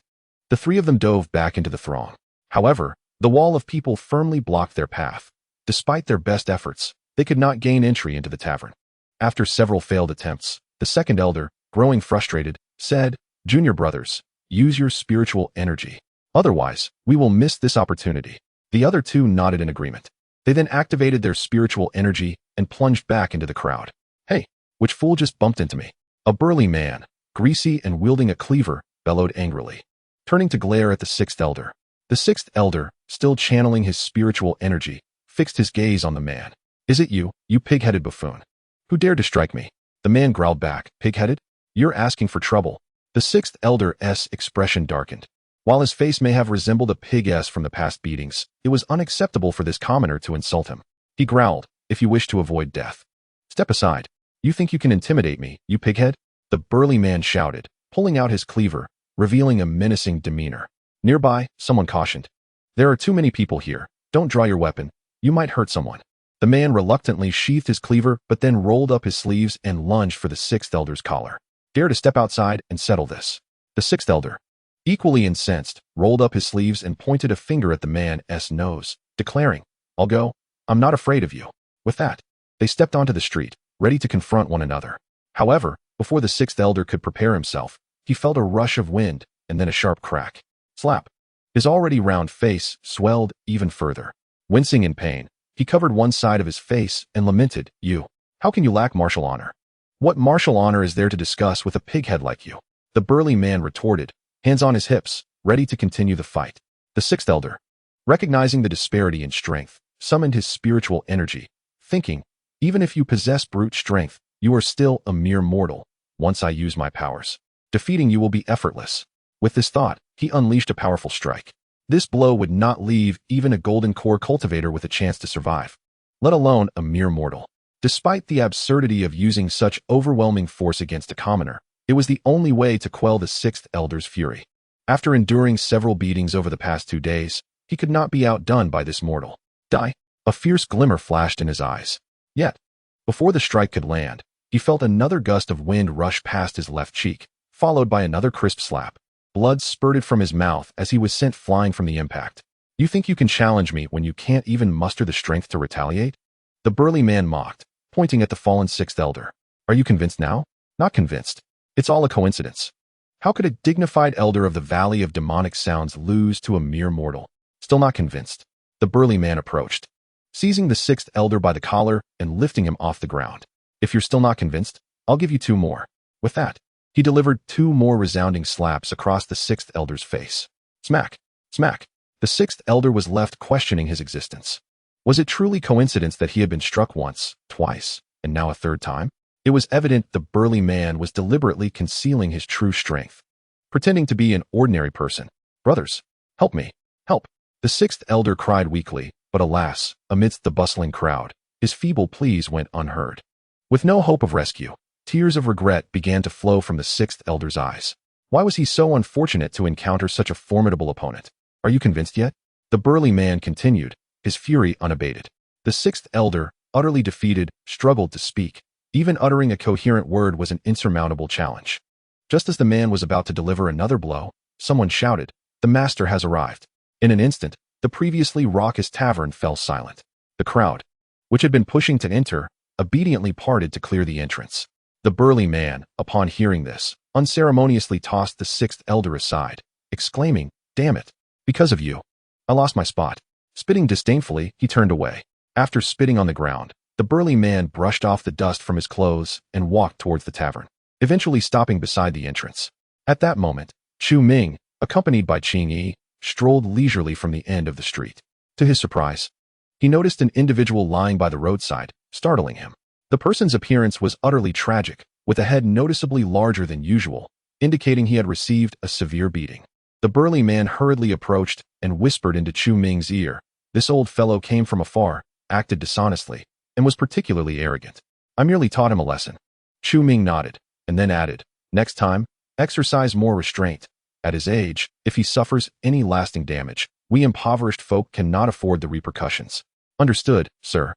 Speaker 1: the three of them dove back into the throng. However, the wall of people firmly blocked their path. Despite their best efforts, they could not gain entry into the tavern. After several failed attempts, the second elder, growing frustrated, said, junior brothers, use your spiritual energy. Otherwise, we will miss this opportunity. The other two nodded in agreement. They then activated their spiritual energy and plunged back into the crowd. Hey, which fool just bumped into me? A burly man, greasy and wielding a cleaver, bellowed angrily, turning to glare at the sixth elder. The sixth elder, still channeling his spiritual energy, fixed his gaze on the man. Is it you, you pig-headed buffoon? Who dared to strike me? The man growled back, pig-headed? You're asking for trouble. The sixth elder's expression darkened. While his face may have resembled a pig's from the past beatings, it was unacceptable for this commoner to insult him. He growled, "If you wish to avoid death, step aside. You think you can intimidate me, you pighead?" The burly man shouted, pulling out his cleaver, revealing a menacing demeanor. Nearby, someone cautioned, "There are too many people here. Don't draw your weapon. You might hurt someone." The man reluctantly sheathed his cleaver, but then rolled up his sleeves and lunged for the sixth elder's collar. "Dare to step outside and settle this." The sixth elder, equally incensed, rolled up his sleeves and pointed a finger at the man's nose, declaring, "I'll go. I'm not afraid of you." With that, they stepped onto the street, ready to confront one another. However, before the sixth elder could prepare himself, he felt a rush of wind and then a sharp crack. Slap. His already round face swelled even further. Wincing in pain, he covered one side of his face and lamented, "You. How can you lack martial honor? What martial honor is there to discuss with a pighead like you?" The burly man retorted, hands on his hips, ready to continue the fight. The sixth elder, recognizing the disparity in strength, summoned his spiritual energy, thinking, "Even if you possess brute strength, you are still a mere mortal. Once I use my powers, defeating you will be effortless." With this thought, he unleashed a powerful strike. This blow would not leave even a golden core cultivator with a chance to survive, let alone a mere mortal. Despite the absurdity of using such overwhelming force against a commoner, it was the only way to quell the sixth elder's fury. After enduring several beatings over the past 2 days, he could not be outdone by this mortal. Die! A fierce glimmer flashed in his eyes. Yet, before the strike could land, he felt another gust of wind rush past his left cheek, followed by another crisp slap. Blood spurted from his mouth as he was sent flying from the impact. "You think you can challenge me when you can't even muster the strength to retaliate?" The burly man mocked, pointing at the fallen sixth elder. "Are you convinced now?" "Not convinced. It's all a coincidence. How could a dignified elder of the Valley of Demonic Sounds lose to a mere mortal?" "Still not convinced." The burly man approached, seizing the sixth elder by the collar and lifting him off the ground. "If you're still not convinced, I'll give you 2 more. With that, he delivered 2 more resounding slaps across the sixth elder's face. Smack! Smack! The sixth elder was left questioning his existence. Was it truly coincidence that he had been struck once, twice, and now a 3rd time? It was evident the burly man was deliberately concealing his true strength, pretending to be an ordinary person. "Brothers, help me! Help!" The sixth elder cried weakly, but alas, amidst the bustling crowd, his feeble pleas went unheard. With no hope of rescue, tears of regret began to flow from the sixth elder's eyes. Why was he so unfortunate to encounter such a formidable opponent? "Are you convinced yet?" The burly man continued, his fury unabated. The sixth elder, utterly defeated, struggled to speak. Even uttering a coherent word was an insurmountable challenge. Just as the man was about to deliver another blow, someone shouted, "The master has arrived." In an instant, the previously raucous tavern fell silent. The crowd, which had been pushing to enter, obediently parted to clear the entrance. The burly man, upon hearing this, unceremoniously tossed the sixth elder aside, exclaiming, "Damn it! Because of you, I lost my spot." Spitting disdainfully, he turned away. After spitting on the ground, the burly man brushed off the dust from his clothes and walked towards the tavern, eventually stopping beside the entrance. At that moment, Chu Ming, accompanied by Qing Yi, strolled leisurely from the end of the street. To his surprise, he noticed an individual lying by the roadside, startling him. The person's appearance was utterly tragic, with a head noticeably larger than usual, indicating he had received a severe beating. The burly man hurriedly approached and whispered into Chu Ming's ear, "This old fellow came from afar, acted dishonestly, and was particularly arrogant. I merely taught him a lesson." Chu Ming nodded, and then added, "Next time, exercise more restraint. At his age, if he suffers any lasting damage, we impoverished folk cannot afford the repercussions." "Understood, sir,"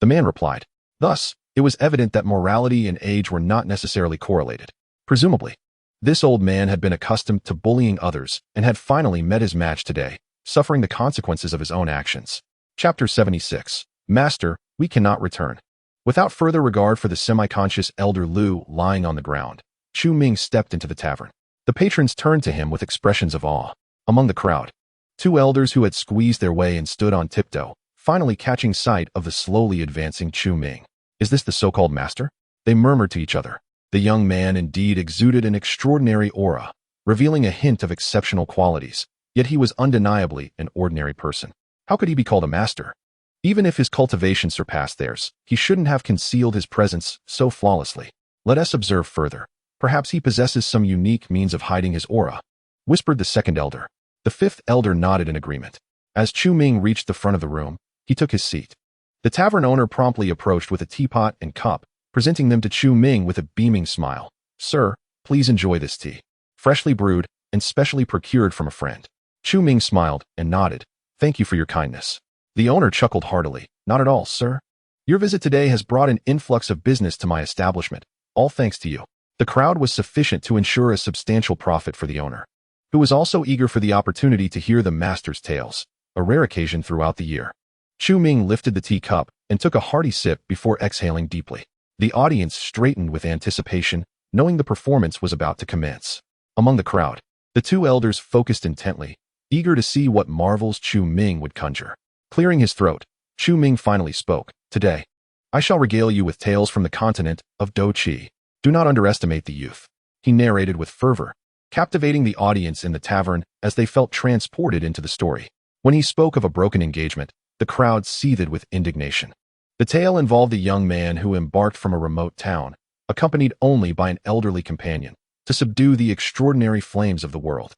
Speaker 1: the man replied. Thus, it was evident that morality and age were not necessarily correlated. Presumably, this old man had been accustomed to bullying others and had finally met his match today, suffering the consequences of his own actions. Chapter 76. Master, we cannot return. Without further regard for the semi-conscious elder Lu lying on the ground, Chu Ming stepped into the tavern. The patrons turned to him with expressions of awe. Among the crowd, 2 elders who had squeezed their way and stood on tiptoe, finally catching sight of the slowly advancing Chu Ming. "Is this the so-called master?" they murmured to each other. The young man indeed exuded an extraordinary aura, revealing a hint of exceptional qualities, yet he was undeniably an ordinary person. How could he be called a master? Even if his cultivation surpassed theirs, he shouldn't have concealed his presence so flawlessly. Let us observe further. Perhaps he possesses some unique means of hiding his aura, whispered the second elder. The fifth elder nodded in agreement. As Chu Ming reached the front of the room, he took his seat. The tavern owner promptly approached with a teapot and cup, presenting them to Chu Ming with a beaming smile. Sir, please enjoy this tea. Freshly brewed and specially procured from a friend. Chu Ming smiled and nodded. Thank you for your kindness. The owner chuckled heartily. Not at all, sir. Your visit today has brought an influx of business to my establishment, all thanks to you. The crowd was sufficient to ensure a substantial profit for the owner, who was also eager for the opportunity to hear the master's tales, a rare occasion throughout the year. Chu Ming lifted the teacup and took a hearty sip before exhaling deeply. The audience straightened with anticipation, knowing the performance was about to commence. Among the crowd, the two elders focused intently, eager to see what marvels Chu Ming would conjure. Clearing his throat, Chu Ming finally spoke. Today, I shall regale you with tales from the continent of Do-Chi. Do not underestimate the youth, he narrated with fervor, captivating the audience in the tavern as they felt transported into the story. When he spoke of a broken engagement, the crowd seethed with indignation. The tale involved a young man who embarked from a remote town, accompanied only by an elderly companion, to subdue the extraordinary flames of the world.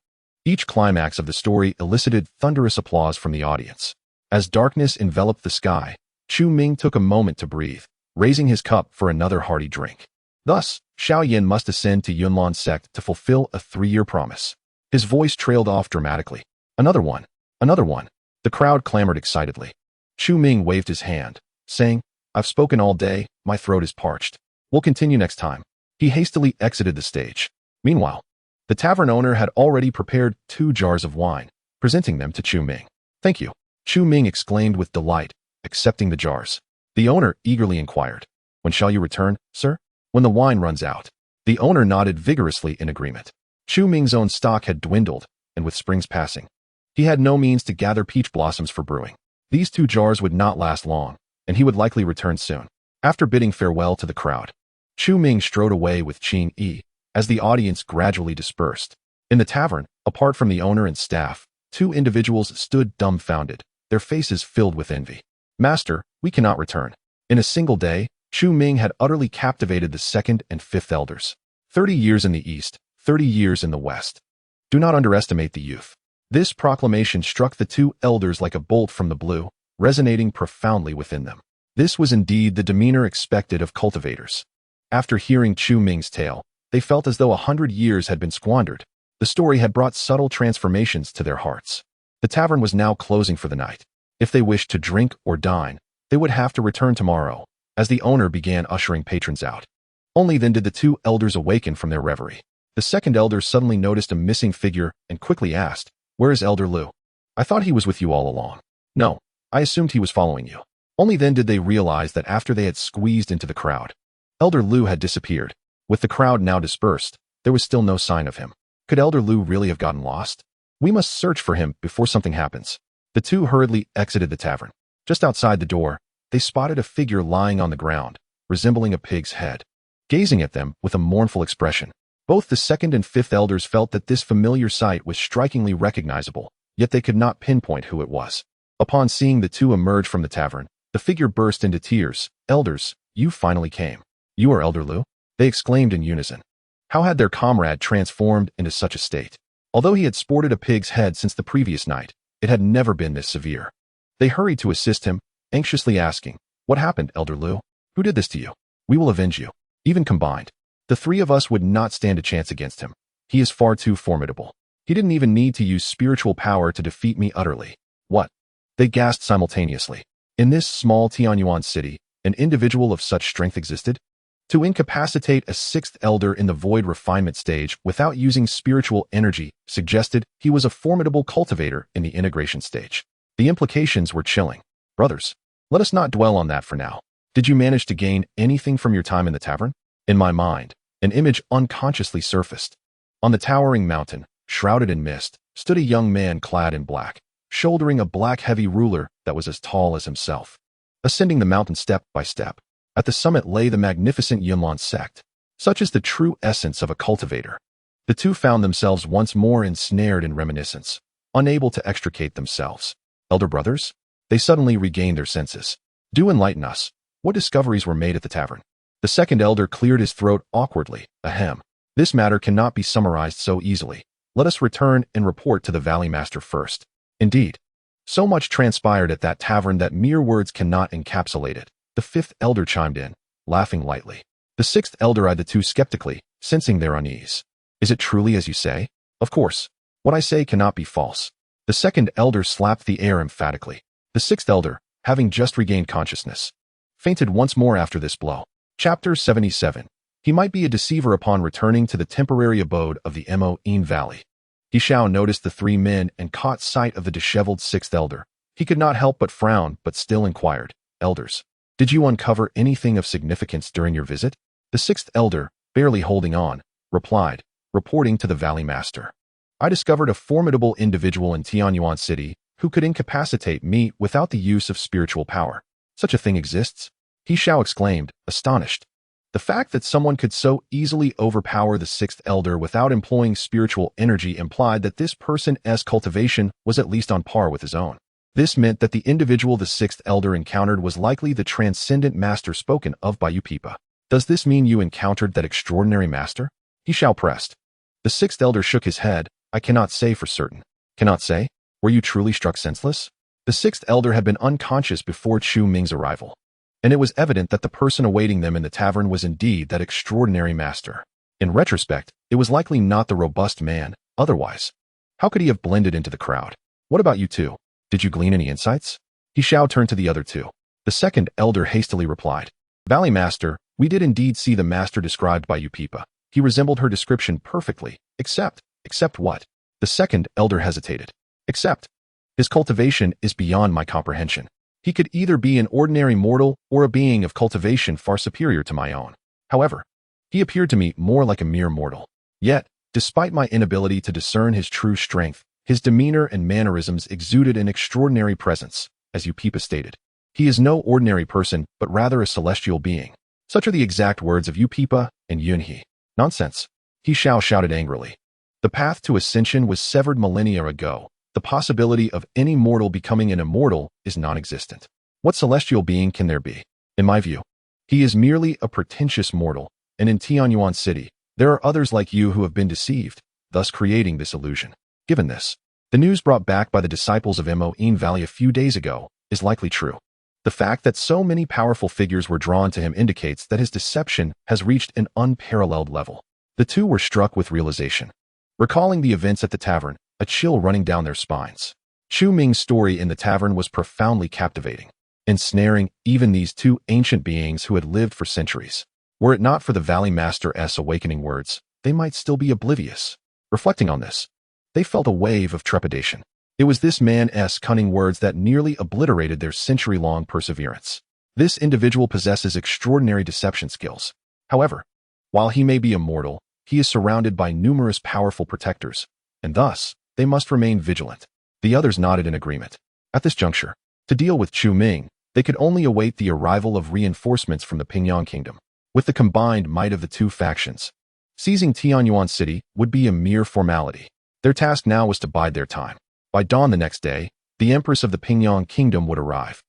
Speaker 1: Each climax of the story elicited thunderous applause from the audience. As darkness enveloped the sky, Chu Ming took a moment to breathe, raising his cup for another hearty drink. Thus, Xiaoyan must ascend to Yunlan sect to fulfill a 3-year promise. His voice trailed off dramatically. Another one. Another one. The crowd clamored excitedly. Chu Ming waved his hand, saying, I've spoken all day, my throat is parched. We'll continue next time. He hastily exited the stage. Meanwhile, the tavern owner had already prepared 2 jars of wine, presenting them to Chu Ming. Thank you. Chu Ming exclaimed with delight, accepting the jars. The owner eagerly inquired, When shall you return, sir? When the wine runs out. The owner nodded vigorously in agreement. Chu Ming's own stock had dwindled, and with spring's passing, he had no means to gather peach blossoms for brewing. These 2 jars would not last long, and he would likely return soon. After bidding farewell to the crowd, Chu Ming strode away with Qing Yi as the audience gradually dispersed. In the tavern, apart from the owner and staff, 2 individuals stood dumbfounded, their faces filled with envy. Master, we cannot return. In a single day, Chu Ming had utterly captivated the 2nd and 5th elders. 30 years in the east, 30 years in the west. Do not underestimate the youth. This proclamation struck the 2 elders like a bolt from the blue, resonating profoundly within them. This was indeed the demeanor expected of cultivators. After hearing Chu Ming's tale, they felt as though 100 years had been squandered. The story had brought subtle transformations to their hearts. The tavern was now closing for the night. If they wished to drink or dine, they would have to return tomorrow, as the owner began ushering patrons out. Only then did the 2 elders awaken from their reverie. The 2nd elder suddenly noticed a missing figure and quickly asked, Where is Elder Lu? I thought he was with you all along. No, I assumed he was following you. Only then did they realize that after they had squeezed into the crowd, Elder Lu had disappeared. With the crowd now dispersed, there was still no sign of him. Could Elder Lu really have gotten lost? We must search for him before something happens. The 2 hurriedly exited the tavern. Just outside the door, they spotted a figure lying on the ground, resembling a pig's head, gazing at them with a mournful expression. Both the 2nd and 5th elders felt that this familiar sight was strikingly recognizable, yet they could not pinpoint who it was. Upon seeing the 2 emerge from the tavern, the figure burst into tears. Elders, you finally came. You are Elder Lu? They exclaimed in unison. How had their comrade transformed into such a state? Although he had sported a pig's head since the previous night, it had never been this severe. They hurried to assist him, anxiously asking, What happened, Elder Lu? Who did this to you? We will avenge you. Even combined, the 3 of us would not stand a chance against him. He is far too formidable. He didn't even need to use spiritual power to defeat me utterly. What? They gasped simultaneously. In this small Tianyuan city, an individual of such strength existed? To incapacitate a 6th elder in the void refinement stage without using spiritual energy suggested he was a formidable cultivator in the integration stage. The implications were chilling. Brothers, let us not dwell on that for now. Did you manage to gain anything from your time in the tavern? In my mind, an image unconsciously surfaced. On the towering mountain, shrouded in mist, stood a young man clad in black, shouldering a black heavy ruler that was as tall as himself. Ascending the mountain step by step, at the summit lay the magnificent Yunlan sect. Such is the true essence of a cultivator. The 2 found themselves once more ensnared in reminiscence, unable to extricate themselves. Elder brothers? They suddenly regained their senses. Do enlighten us. What discoveries were made at the tavern? The 2nd elder cleared his throat awkwardly. Ahem. This matter cannot be summarized so easily. Let us return and report to the Valley Master first. Indeed, so much transpired at that tavern that mere words cannot encapsulate it. The fifth elder chimed in, laughing lightly. The sixth elder eyed the two skeptically, sensing their unease. Is it truly as you say? Of course. What I say cannot be false. The second elder slapped the air emphatically. The sixth elder, having just regained consciousness, fainted once more after this blow. Chapter 77. He might be a deceiver upon returning to the temporary abode of the Mundane Valley. He Xiao noticed the three men and caught sight of the disheveled sixth elder. He could not help but frown, but still inquired, Elders, did you uncover anything of significance during your visit? The sixth elder, barely holding on, replied, reporting to the Valley Master. I discovered a formidable individual in Tianyuan City who could incapacitate me without the use of spiritual power. Such a thing exists? He Xiao exclaimed, astonished. The fact that someone could so easily overpower the sixth elder without employing spiritual energy implied that this person's cultivation was at least on par with his own. This meant that the individual the sixth elder encountered was likely the transcendent master spoken of by Upipa. Does this mean you encountered that extraordinary master? He Xiao pressed. The sixth elder shook his head. I cannot say for certain. Cannot say? Were you truly struck senseless? The sixth elder had been unconscious before Chu Ming's arrival, and it was evident that the person awaiting them in the tavern was indeed that extraordinary master. In retrospect, it was likely not the robust man. Otherwise, how could he have blended into the crowd? What about you two? Did you glean any insights? He Xiao turned to the other two. The second elder hastily replied, Valley Master, we did indeed see the master described by Upipa. He resembled her description perfectly, except what? The second elder hesitated. Except, his cultivation is beyond my comprehension. He could either be an ordinary mortal or a being of cultivation far superior to my own. However, he appeared to me more like a mere mortal. Yet, despite my inability to discern his true strength, his demeanor and mannerisms exuded an extraordinary presence, as Upipa stated. He is no ordinary person, but rather a celestial being. Such are the exact words of Upipa and Yunhe. Nonsense. He Xiao shouted angrily. The path to ascension was severed millennia ago. The possibility of any mortal becoming an immortal is non-existent. What celestial being can there be? In my view, he is merely a pretentious mortal, and in Tianyuan City, there are others like you who have been deceived, thus creating this illusion. Given this, the news brought back by the disciples of Mundane Valley a few days ago is likely true. The fact that so many powerful figures were drawn to him indicates that his deception has reached an unparalleled level. The two were struck with realization. Recalling the events at the tavern, a chill running down their spines. Chu Ming's story in the tavern was profoundly captivating, ensnaring even these two ancient beings who had lived for centuries. Were it not for the Valley Master's awakening words, they might still be oblivious. Reflecting on this, they felt a wave of trepidation. It was this man's cunning words that nearly obliterated their century-long perseverance. This individual possesses extraordinary deception skills. However, while he may be immortal, he is surrounded by numerous powerful protectors, and thus, they must remain vigilant. The others nodded in agreement. At this juncture, to deal with Chu Ming, they could only await the arrival of reinforcements from the Pingyang Kingdom. With the combined might of the two factions, seizing Tianyuan City would be a mere formality. Their task now was to bide their time. By dawn the next day, the Empress of the Pingyang Kingdom would arrive,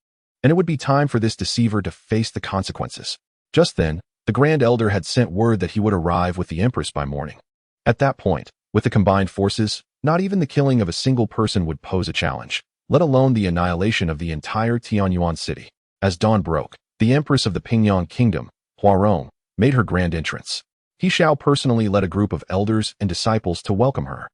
Speaker 1: and it would be time for this deceiver to face the consequences. Just then, the Grand Elder had sent word that he would arrive with the Empress by morning. At that point, with the combined forces, not even the killing of a single person would pose a challenge, let alone the annihilation of the entire Tianyuan City. As dawn broke, the Empress of the Pingyang Kingdom, Huarong, made her grand entrance. He Xiao personally led a group of elders and disciples to welcome her.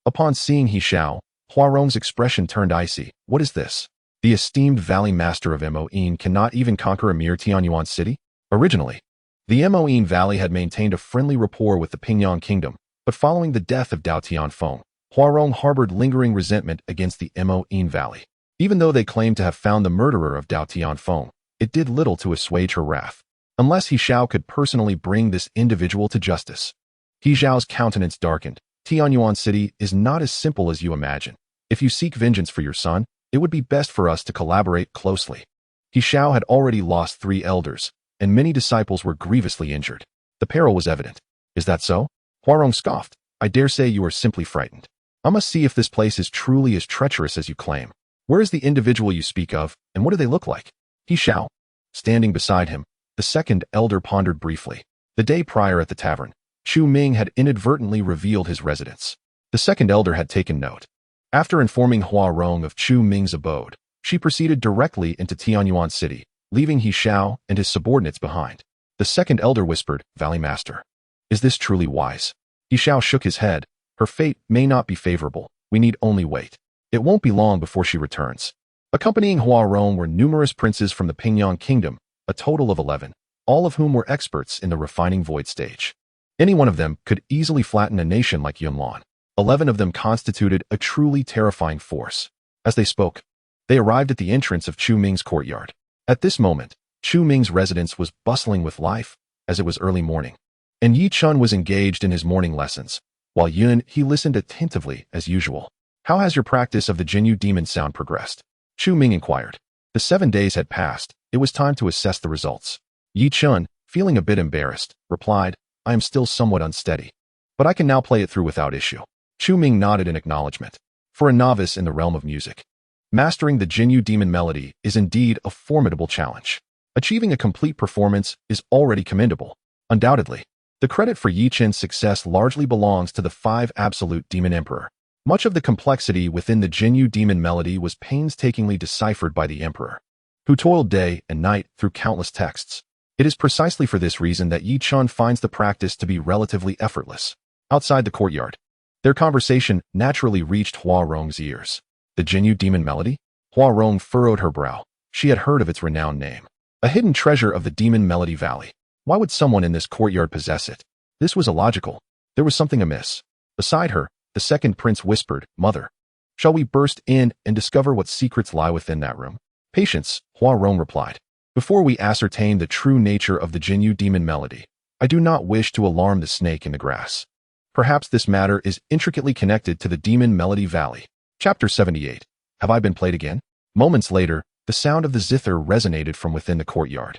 Speaker 1: Upon seeing He Xiao, Huarong's expression turned icy. What is this? The esteemed Valley Master of Mundane cannot even conquer a mere Tianyuan City? Originally, the Mundane Valley had maintained a friendly rapport with the Pingyang Kingdom, but following the death of Dao Tianfeng, Huarong harbored lingering resentment against the Mundane Valley. Even though they claimed to have found the murderer of Dao Tianfeng, it did little to assuage her wrath. Unless He Xiao could personally bring this individual to justice. He Xiao's countenance darkened. Tianyuan City is not as simple as you imagine. If you seek vengeance for your son, it would be best for us to collaborate closely. He Xiao had already lost 3 elders, and many disciples were grievously injured. The peril was evident. Is that so? Huarong scoffed. I dare say you are simply frightened. I must see if this place is truly as treacherous as you claim. Where is the individual you speak of, and what do they look like? He Xiao. Standing beside him, the second elder pondered briefly. The day prior at the tavern, Chu Ming had inadvertently revealed his residence. The second elder had taken note. After informing Hua Rong of Chu Ming's abode, she proceeded directly into Tianyuan City, leaving He Xiao and his subordinates behind. The second elder whispered, "Valley Master, is this truly wise?" He Xiao shook his head. "Her fate may not be favorable. We need only wait. It won't be long before she returns." Accompanying Hua Rong were numerous princes from the Pingyang Kingdom, a total of 11, all of whom were experts in the refining void stage. Any one of them could easily flatten a nation like Yunlan. 11 of them constituted a truly terrifying force. As they spoke, they arrived at the entrance of Chu Ming's courtyard. At this moment, Chu Ming's residence was bustling with life, as it was early morning. And Yi Chun was engaged in his morning lessons, while Yun he listened attentively as usual. "How has your practice of the Jinyu demon sound progressed?" Chu Ming inquired. The 7 days had passed. It was time to assess the results. Yi Chun, feeling a bit embarrassed, replied, "I am still somewhat unsteady, but I can now play it through without issue." Chu Ming nodded in acknowledgement. For a novice in the realm of music, mastering the Jinyu demon melody is indeed a formidable challenge. Achieving a complete performance is already commendable. Undoubtedly, the credit for Yi Chen's success largely belongs to the 5 absolute demon emperor. Much of the complexity within the Jinyu demon melody was painstakingly deciphered by the emperor, who toiled day and night through countless texts. It is precisely for this reason that Yi Chun finds the practice to be relatively effortless. Outside the courtyard, their conversation naturally reached Hua Rong's ears. The Jinyu demon melody? Hua Rong furrowed her brow. She had heard of its renowned name. A hidden treasure of the demon melody valley. Why would someone in this courtyard possess it? This was illogical. There was something amiss. Beside her, the second prince whispered, "Mother, shall we burst in and discover what secrets lie within that room?" "Patience," Hua Rong replied. "Before we ascertain the true nature of the Jinyu demon melody, I do not wish to alarm the snake in the grass. Perhaps this matter is intricately connected to the demon melody valley." Chapter 78. Have I been played again? Moments later, the sound of the zither resonated from within the courtyard.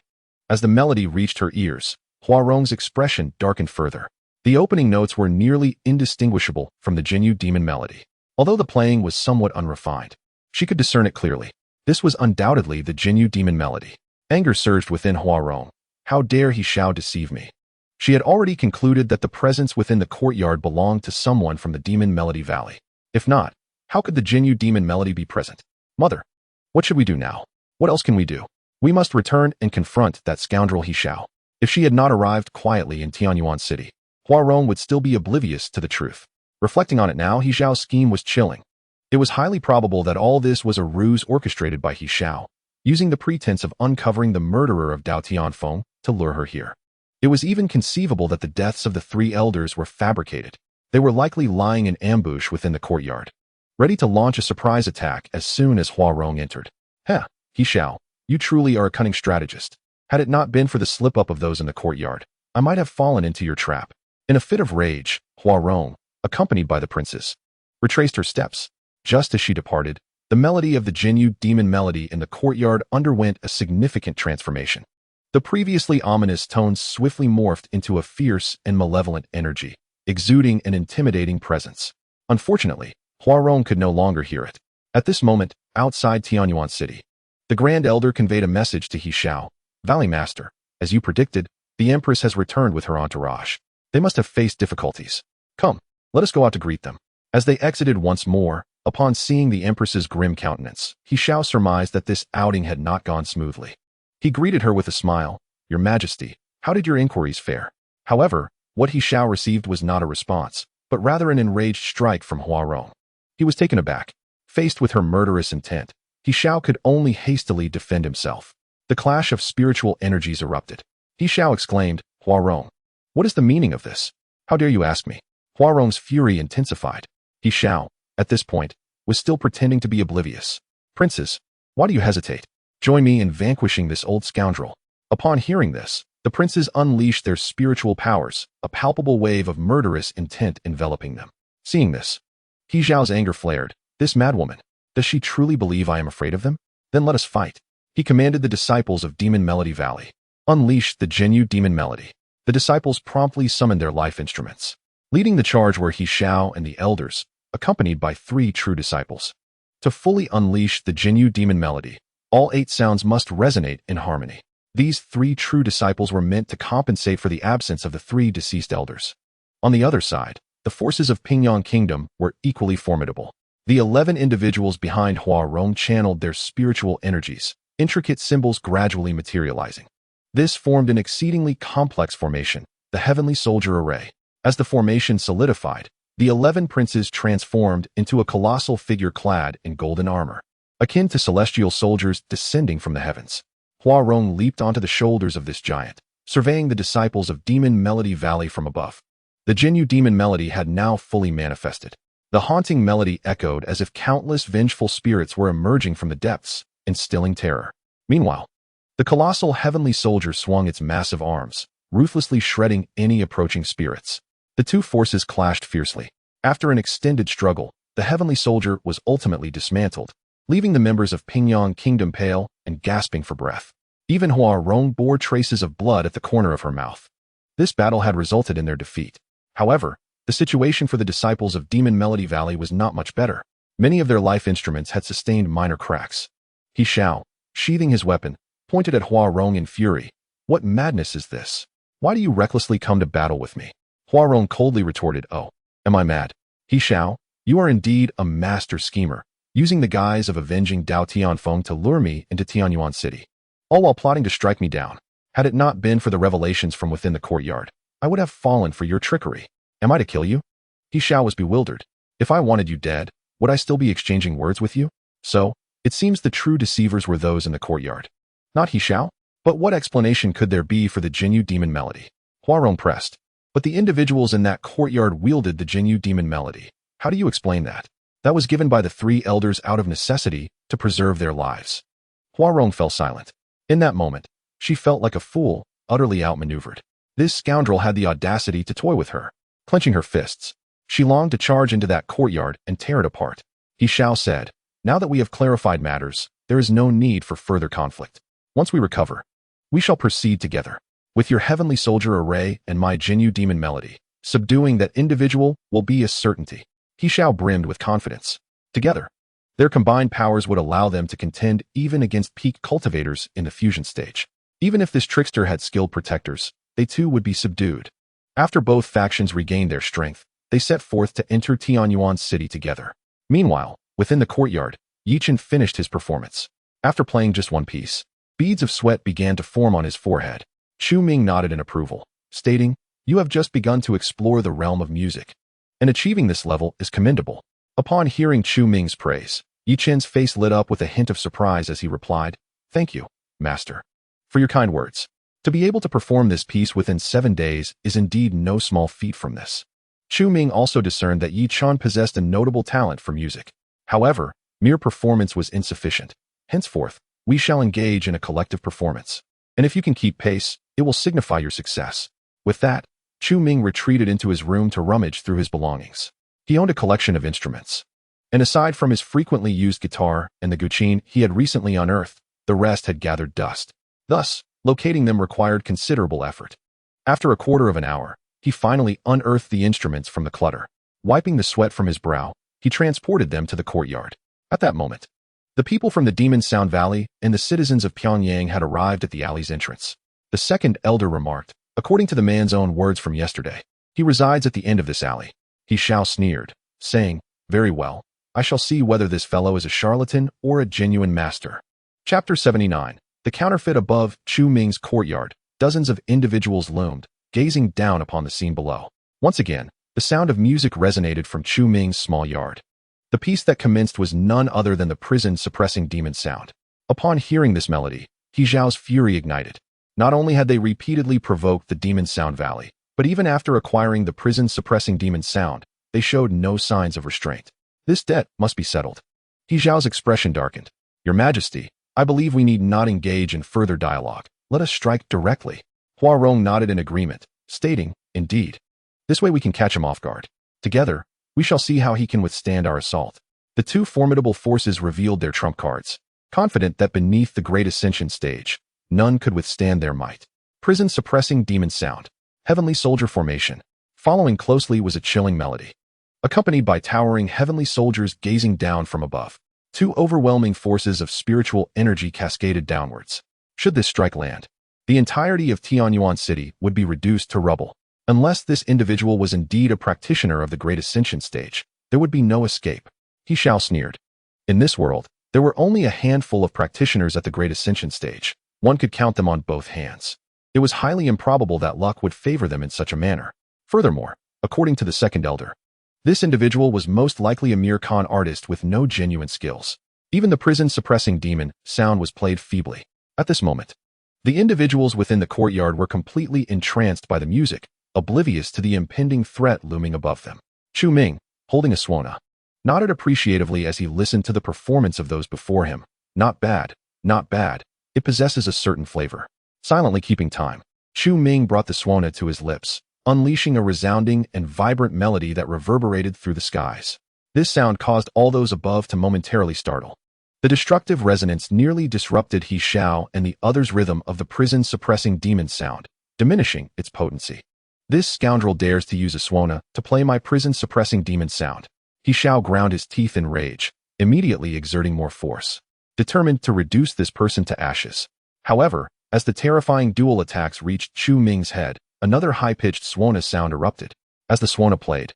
Speaker 1: As the melody reached her ears, Hua Rong's expression darkened further. The opening notes were nearly indistinguishable from the Jinyu demon melody. Although the playing was somewhat unrefined, she could discern it clearly. This was undoubtedly the Jinyu demon melody. Anger surged within Hua Rong. How dare He Xiao deceive me? She had already concluded that the presence within the courtyard belonged to someone from the demon melody valley. If not, how could the Jinyu demon melody be present? "Mother, what should we do now? What else can we do? We must return and confront that scoundrel He Xiao." If she had not arrived quietly in Tianyuan City, Hua Rong would still be oblivious to the truth. Reflecting on it now, He Xiao's scheme was chilling. It was highly probable that all this was a ruse orchestrated by He Xiao, using the pretense of uncovering the murderer of Dao Tianfeng to lure her here. It was even conceivable that the deaths of the 3 elders were fabricated. They were likely lying in ambush within the courtyard, ready to launch a surprise attack as soon as Hua Rong entered. "Heh, He Xiao, you truly are a cunning strategist. Had it not been for the slip-up of those in the courtyard, I might have fallen into your trap." In a fit of rage, Hua Rong, accompanied by the princes, retraced her steps. Just as she departed, the melody of the Jinyu demon melody in the courtyard underwent a significant transformation. The previously ominous tones swiftly morphed into a fierce and malevolent energy, exuding an intimidating presence. Unfortunately, Hua Rong could no longer hear it. At this moment, outside Tianyuan City, the Grand Elder conveyed a message to He Xiao. "Valley Master, as you predicted, the Empress has returned with her entourage. They must have faced difficulties. Come, let us go out to greet them." As they exited once more, upon seeing the Empress's grim countenance, He Xiao surmised that this outing had not gone smoothly. He greeted her with a smile. "Your Majesty, how did your inquiries fare?" However, what He Xiao received was not a response, but rather an enraged strike from Hua Rong. He was taken aback. Faced with her murderous intent, He Xiao could only hastily defend himself. The clash of spiritual energies erupted. He Xiao exclaimed, "Hua Rong, what is the meaning of this? How dare you ask me?" Hua Rong's fury intensified. He Xiao, at this point, was still pretending to be oblivious. "Princes, why do you hesitate? Join me in vanquishing this old scoundrel." Upon hearing this, the princes unleashed their spiritual powers, a palpable wave of murderous intent enveloping them. Seeing this, He Xiao's anger flared. "This madwoman, does she truly believe I am afraid of them? Then let us fight." He commanded the disciples of Demon Melody Valley, "Unleash the Jinyu demon melody." The disciples promptly summoned their life instruments. Leading the charge were He Xiao and the elders, accompanied by 3 true disciples. To fully unleash the Jinyu demon melody, all 8 sounds must resonate in harmony. These 3 true disciples were meant to compensate for the absence of the 3 deceased elders. On the other side, the forces of Pingyang Kingdom were equally formidable. The 11 individuals behind Hua Rong channeled their spiritual energies, intricate symbols gradually materializing. This formed an exceedingly complex formation, the Heavenly Soldier Array. As the formation solidified, the 11 princes transformed into a colossal figure clad in golden armor, akin to celestial soldiers descending from the heavens. Hua Rong leaped onto the shoulders of this giant, surveying the disciples of Demon Melody Valley from above. The Jinyu Demon Melody had now fully manifested. The haunting melody echoed as if countless vengeful spirits were emerging from the depths, instilling terror. Meanwhile, the colossal Heavenly Soldier swung its massive arms, ruthlessly shredding any approaching spirits. The two forces clashed fiercely. After an extended struggle, the Heavenly Soldier was ultimately dismantled, leaving the members of Pingyang Kingdom pale and gasping for breath. Even Hua Rong bore traces of blood at the corner of her mouth. This battle had resulted in their defeat. However, the situation for the disciples of Demon Melody Valley was not much better. Many of their life instruments had sustained minor cracks. He Xiao, sheathing his weapon, pointed at Hua Rong in fury. "What madness is this? Why do you recklessly come to battle with me?" Hua Rong coldly retorted, "Oh, am I mad? He Xiao, you are indeed a master schemer, using the guise of avenging Dao Tianfeng to lure me into Tianyuan City, all while plotting to strike me down. Had it not been for the revelations from within the courtyard, I would have fallen for your trickery. Am I to kill you?" He Xiao was bewildered. "If I wanted you dead, would I still be exchanging words with you?" So, it seems the true deceivers were those in the courtyard. Not He Xiao? But what explanation could there be for the Jinyu Demon Melody? Hua Rong pressed. But the individuals in that courtyard wielded the Jinyu Demon Melody. How do you explain that? That was given by the three elders out of necessity to preserve their lives. Hua Rong fell silent. In that moment, she felt like a fool, utterly outmaneuvered. This scoundrel had the audacity to toy with her. Clenching her fists, she longed to charge into that courtyard and tear it apart. He Xiao said, "Now that we have clarified matters, there is no need for further conflict. Once we recover, we shall proceed together. With your Heavenly Soldier Array and my Jinyu Demon Melody, subduing that individual will be a certainty." He Xiao brimmed with confidence. Together, their combined powers would allow them to contend even against peak cultivators in the fusion stage. Even if this trickster had skilled protectors, they too would be subdued. After both factions regained their strength, they set forth to enter Tianyuan City together. Meanwhile, within the courtyard, Yichen finished his performance. After playing just one piece, beads of sweat began to form on his forehead. Chu Ming nodded in approval, stating, "You have just begun to explore the realm of music, and achieving this level is commendable." Upon hearing Chu Ming's praise, Yichen's face lit up with a hint of surprise as he replied, "Thank you, Master, for your kind words. To be able to perform this piece within 7 days is indeed no small feat from this." Chu Ming also discerned that Yi Chan possessed a notable talent for music. However, mere performance was insufficient. Henceforth, we shall engage in a collective performance. And if you can keep pace, it will signify your success. With that, Chu Ming retreated into his room to rummage through his belongings. He owned a collection of instruments. And aside from his frequently used guitar and the guqin he had recently unearthed, the rest had gathered dust. Thus, locating them required considerable effort. After a quarter of an hour, he finally unearthed the instruments from the clutter. Wiping the sweat from his brow, he transported them to the courtyard. At that moment, the people from the Demon Sound Valley and the citizens of Pyongyang had arrived at the alley's entrance. The second elder remarked, "According to the man's own words from yesterday, he resides at the end of this alley." He Xiao sneered, saying, "Very well, I shall see whether this fellow is a charlatan or a genuine master." Chapter 79. The counterfeit. Above Chu Ming's courtyard, dozens of individuals loomed, gazing down upon the scene below. Once again, the sound of music resonated from Chu Ming's small yard. The piece that commenced was none other than the prison-suppressing demon sound. Upon hearing this melody, He Xiao's fury ignited. Not only had they repeatedly provoked the Demon Sound Valley, but even after acquiring the prison-suppressing demon sound, they showed no signs of restraint. This debt must be settled. He Xiao's expression darkened. "Your Majesty, I believe we need not engage in further dialogue. Let us strike directly." Hua Rong nodded in agreement, stating, "Indeed. This way we can catch him off guard. Together, we shall see how he can withstand our assault." The two formidable forces revealed their trump cards, confident that beneath the great ascension stage, none could withstand their might. Prison-suppressing demon sound. Heavenly Soldier formation. Following closely was a chilling melody, accompanied by towering heavenly soldiers gazing down from above. Two overwhelming forces of spiritual energy cascaded downwards. Should this strike land, the entirety of Tianyuan City would be reduced to rubble. Unless this individual was indeed a practitioner of the Great Ascension stage, there would be no escape. He Xiao sneered. In this world, there were only a handful of practitioners at the Great Ascension stage. One could count them on both hands. It was highly improbable that luck would favor them in such a manner. Furthermore, according to the second elder, this individual was most likely a mere con artist with no genuine skills. Even the prison-suppressing demon sound was played feebly. At this moment, the individuals within the courtyard were completely entranced by the music, oblivious to the impending threat looming above them. Chu Ming, holding a swana, nodded appreciatively as he listened to the performance of those before him. Not bad, not bad. It possesses a certain flavor. Silently keeping time, Chu Ming brought the swana to his lips, unleashing a resounding and vibrant melody that reverberated through the skies. This sound caused all those above to momentarily startle. The destructive resonance nearly disrupted He Xiao and the others' rhythm of the prison-suppressing demon sound, diminishing its potency. This scoundrel dares to use a swana to play my prison-suppressing demon sound. He Xiao ground his teeth in rage, immediately exerting more force, determined to reduce this person to ashes. However, as the terrifying dual attacks reached Chu Ming's head, another high-pitched swana sound erupted. As the swana played,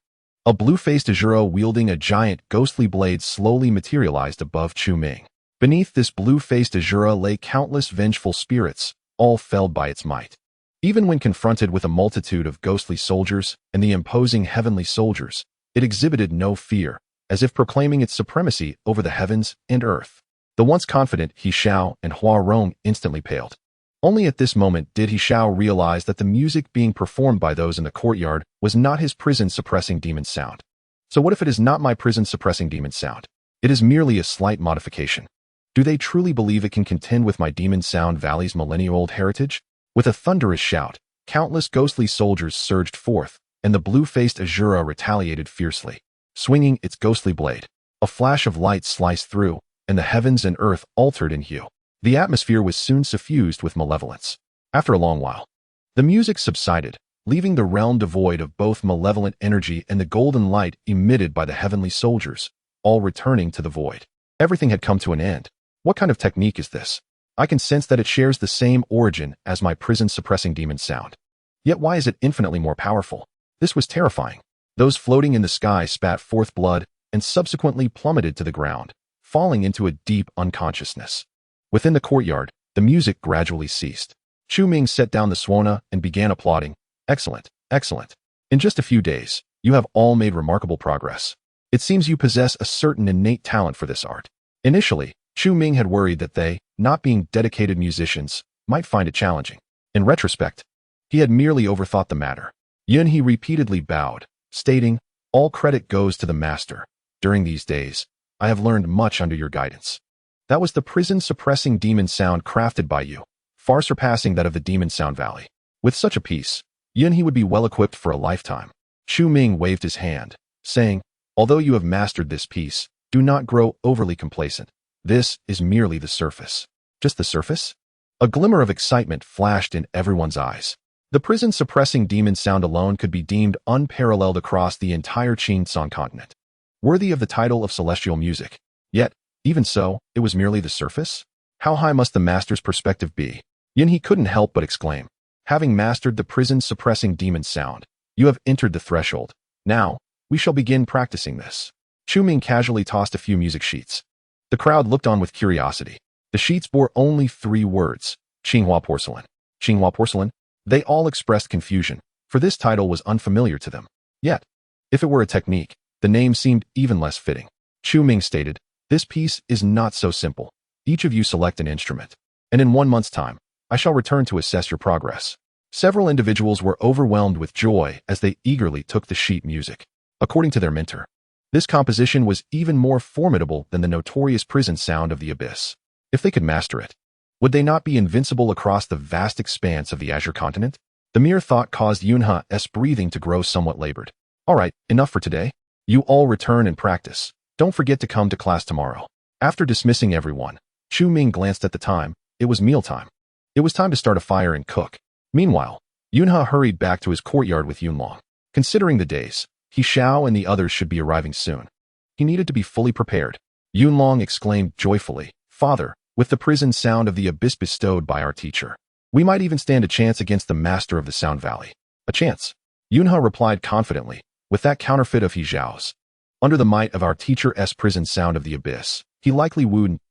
Speaker 1: a blue-faced Azuro wielding a giant ghostly blade slowly materialized above Chu Ming. Beneath this blue-faced Azura lay countless vengeful spirits, all felled by its might. Even when confronted with a multitude of ghostly soldiers and the imposing heavenly soldiers, it exhibited no fear, as if proclaiming its supremacy over the heavens and earth. The once confident He Xiao and Hua Rong instantly paled. Only at this moment did He Xiao realize that the music being performed by those in the courtyard was not his prison-suppressing demon sound. So what if it is not my prison-suppressing demon sound? It is merely a slight modification. Do they truly believe it can contend with my demon sound valley's millennia-old heritage? With a thunderous shout, countless ghostly soldiers surged forth, and the blue-faced Azura retaliated fiercely. Swinging its ghostly blade, a flash of light sliced through, and the heavens and earth altered in hue. The atmosphere was soon suffused with malevolence. After a long while, the music subsided, leaving the realm devoid of both malevolent energy and the golden light emitted by the heavenly soldiers, all returning to the void. Everything had come to an end. What kind of technique is this? I can sense that it shares the same origin as my prison-suppressing demon sound. Yet why is it infinitely more powerful? This was terrifying. Those floating in the sky spat forth blood and subsequently plummeted to the ground, falling into a deep unconsciousness. Within the courtyard, the music gradually ceased. Chu Ming set down the swana and began applauding. Excellent, excellent. In just a few days, you have all made remarkable progress. It seems you possess a certain innate talent for this art. Initially, Chu Ming had worried that they, not being dedicated musicians, might find it challenging. In retrospect, he had merely overthought the matter. Yun He repeatedly bowed, stating, all credit goes to the master. During these days, I have learned much under your guidance. That was the prison-suppressing demon sound crafted by you, far surpassing that of the demon sound valley. With such a piece, Yun He would be well-equipped for a lifetime. Chu Ming waved his hand, saying, although you have mastered this piece, do not grow overly complacent. This is merely the surface. Just the surface? A glimmer of excitement flashed in everyone's eyes. The prison-suppressing demon sound alone could be deemed unparalleled across the entire Qin continent, worthy of the title of celestial music. Yet, even so, it was merely the surface? How high must the master's perspective be? Yun He couldn't help but exclaim. Having mastered the prison-suppressing demon sound, you have entered the threshold. Now, we shall begin practicing this. Chu Ming casually tossed a few music sheets. The crowd looked on with curiosity. The sheets bore only 3 words, Qinghua porcelain. Qinghua porcelain? They all expressed confusion, for this title was unfamiliar to them. Yet, if it were a technique, the name seemed even less fitting. Chu Ming stated, this piece is not so simple. Each of you select an instrument, and in 1 month's time, I shall return to assess your progress. Several individuals were overwhelmed with joy as they eagerly took the sheet music. According to their mentor, this composition was even more formidable than the notorious prison sound of the abyss. If they could master it, would they not be invincible across the vast expanse of the Azure continent? The mere thought caused Yunha's breathing to grow somewhat labored. All right, enough for today. You all return and practice. Don't forget to come to class tomorrow. After dismissing everyone, Chu Ming glanced at the time. It was mealtime. It was time to start a fire and cook. Meanwhile, Yunha hurried back to his courtyard with Yunlong. Considering the days, He Xiao and the others should be arriving soon. He needed to be fully prepared. Yunlong exclaimed joyfully, Father, with the prison sound of the abyss bestowed by our teacher, we might even stand a chance against the master of the Sound Valley. A chance? Yunhe replied confidently, with that counterfeit of He Zhao's. Under the might of our teacher's prison sound of the abyss, he likely wouldn't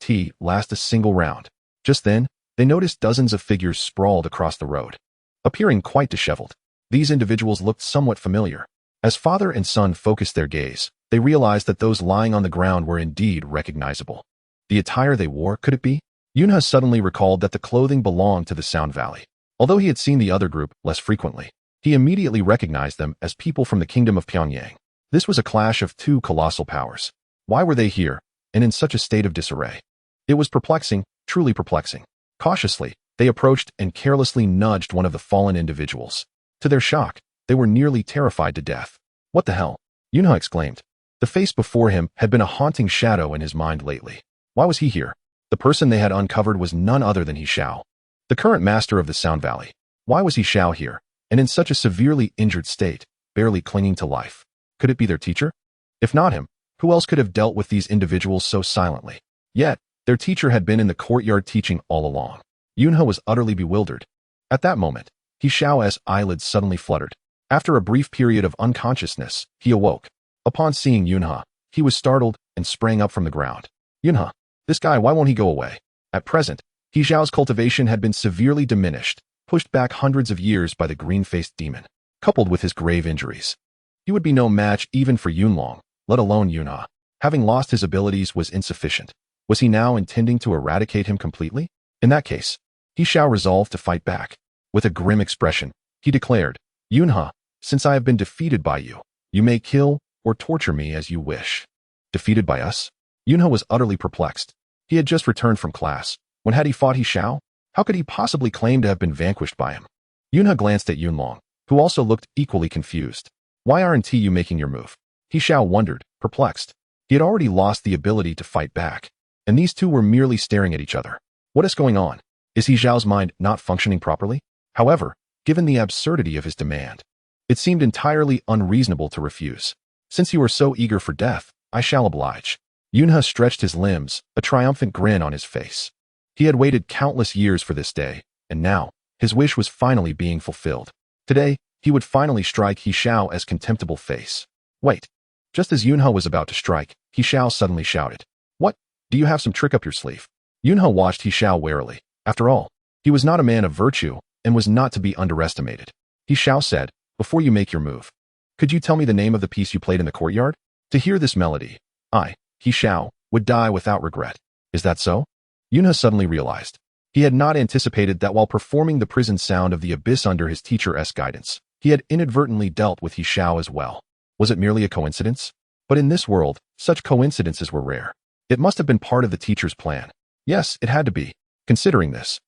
Speaker 1: last a single round. Just then, they noticed dozens of figures sprawled across the road, appearing quite disheveled. These individuals looked somewhat familiar. As father and son focused their gaze, they realized that those lying on the ground were indeed recognizable. The attire they wore, could it be? Yunhe suddenly recalled that the clothing belonged to the Sound Valley. Although he had seen the other group less frequently, he immediately recognized them as people from the kingdom of Pyongyang. This was a clash of two colossal powers. Why were they here, and in such a state of disarray? It was perplexing, truly perplexing. Cautiously, they approached and carelessly nudged one of the fallen individuals. To their shock, they were nearly terrified to death. What the hell? Yunhe exclaimed. The face before him had been a haunting shadow in his mind lately. Why was he here? The person they had uncovered was none other than He Zhao, the current master of the Sound Valley. Why was He Zhao here, and in such a severely injured state, barely clinging to life? Could it be their teacher? If not him, who else could have dealt with these individuals so silently? Yet, their teacher had been in the courtyard teaching all along. Yunhe was utterly bewildered. At that moment, He Zhao's eyelids suddenly fluttered. After a brief period of unconsciousness, he awoke. Upon seeing Yunhe, he was startled and sprang up from the ground. Yunhe, this guy, why won't he go away? At present, He Zhao's cultivation had been severely diminished, pushed back hundreds of years by the green-faced demon. Coupled with his grave injuries, he would be no match even for Yunlong, let alone Yunhe. Having lost his abilities was insufficient. Was he now intending to eradicate him completely? In that case, He Zhao resolved to fight back. With a grim expression, he declared, Yunhe, since I have been defeated by you, you may kill or torture me as you wish. Defeated by us? Yunhe was utterly perplexed. He had just returned from class. When had he fought He Zhao? How could he possibly claim to have been vanquished by him? Yunhe glanced at Yunlong, who also looked equally confused. Why aren't you making your move? He Zhao wondered, perplexed. He had already lost the ability to fight back, and these two were merely staring at each other. What is going on? Is He Zhao's mind not functioning properly? However, given the absurdity of his demand, it seemed entirely unreasonable to refuse. Since you are so eager for death, I shall oblige. Yunhe stretched his limbs, a triumphant grin on his face. He had waited countless years for this day, and now, his wish was finally being fulfilled. Today, he would finally strike He Zhao's contemptible face. Wait. Just as Yunhe was about to strike, He Zhao suddenly shouted. What? Do you have some trick up your sleeve? Yunhe watched He Zhao warily. After all, he was not a man of virtue, and was not to be underestimated. He Zhao said, before you make your move, could you tell me the name of the piece you played in the courtyard? To hear this melody, I, He Zhao, would die without regret. Is that so? Yunhe suddenly realized. He had not anticipated that while performing the prison sound of the abyss under his teacher's guidance, he had inadvertently dealt with He Zhao as well. Was it merely a coincidence? But in this world, such coincidences were rare. It must have been part of the teacher's plan. Yes, it had to be. Considering this,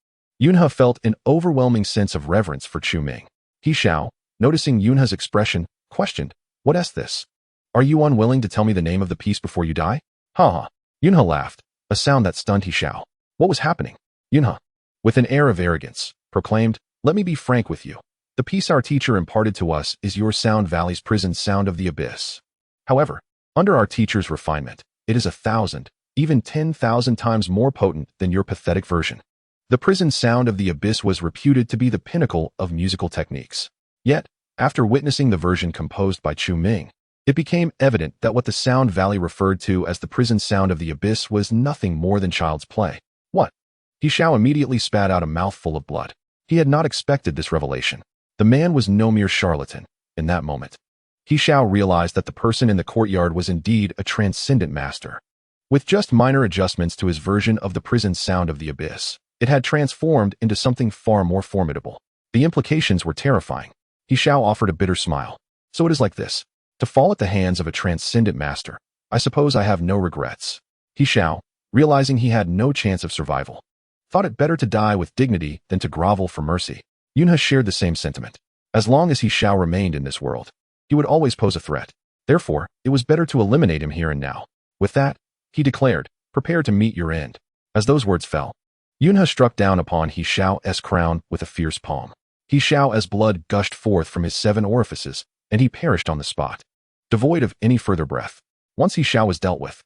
Speaker 1: Yunhe felt an overwhelming sense of reverence for Chu Ming. He Zhao, noticing Yunhe's expression, questioned, what is this? Are you unwilling to tell me the name of the piece before you die? Ha. Yunhe laughed, a sound that stunned He Zhao. What was happening? Yunhe, with an air of arrogance, proclaimed, let me be frank with you. The piece our teacher imparted to us is your Sound Valley's prison sound of the abyss. However, under our teacher's refinement, it is 1,000, even 10,000 times more potent than your pathetic version. The prison sound of the abyss was reputed to be the pinnacle of musical techniques. Yet, after witnessing the version composed by Chu Ming, it became evident that what the Sound Valley referred to as the prison sound of the abyss was nothing more than child's play. What? He Zhao immediately spat out a mouthful of blood. He had not expected this revelation. The man was no mere charlatan. In that moment, He Zhao realized that the person in the courtyard was indeed a transcendent master. With just minor adjustments to his version of the prison sound of the abyss, it had transformed into something far more formidable. The implications were terrifying. He Zhao offered a bitter smile. So it is like this. To fall at the hands of a transcendent master, I suppose I have no regrets. He Zhao, realizing he had no chance of survival, thought it better to die with dignity than to grovel for mercy. Yunhe shared the same sentiment. As long as He Zhao remained in this world, he would always pose a threat. Therefore, it was better to eliminate him here and now. With that, he declared, prepare to meet your end. As those words fell, Yunhe struck down upon He Zhao's crown with a fierce palm. He Zhao's blood gushed forth from his 7 orifices, and he perished on the spot, devoid of any further breath. Once He Zhao was dealt with,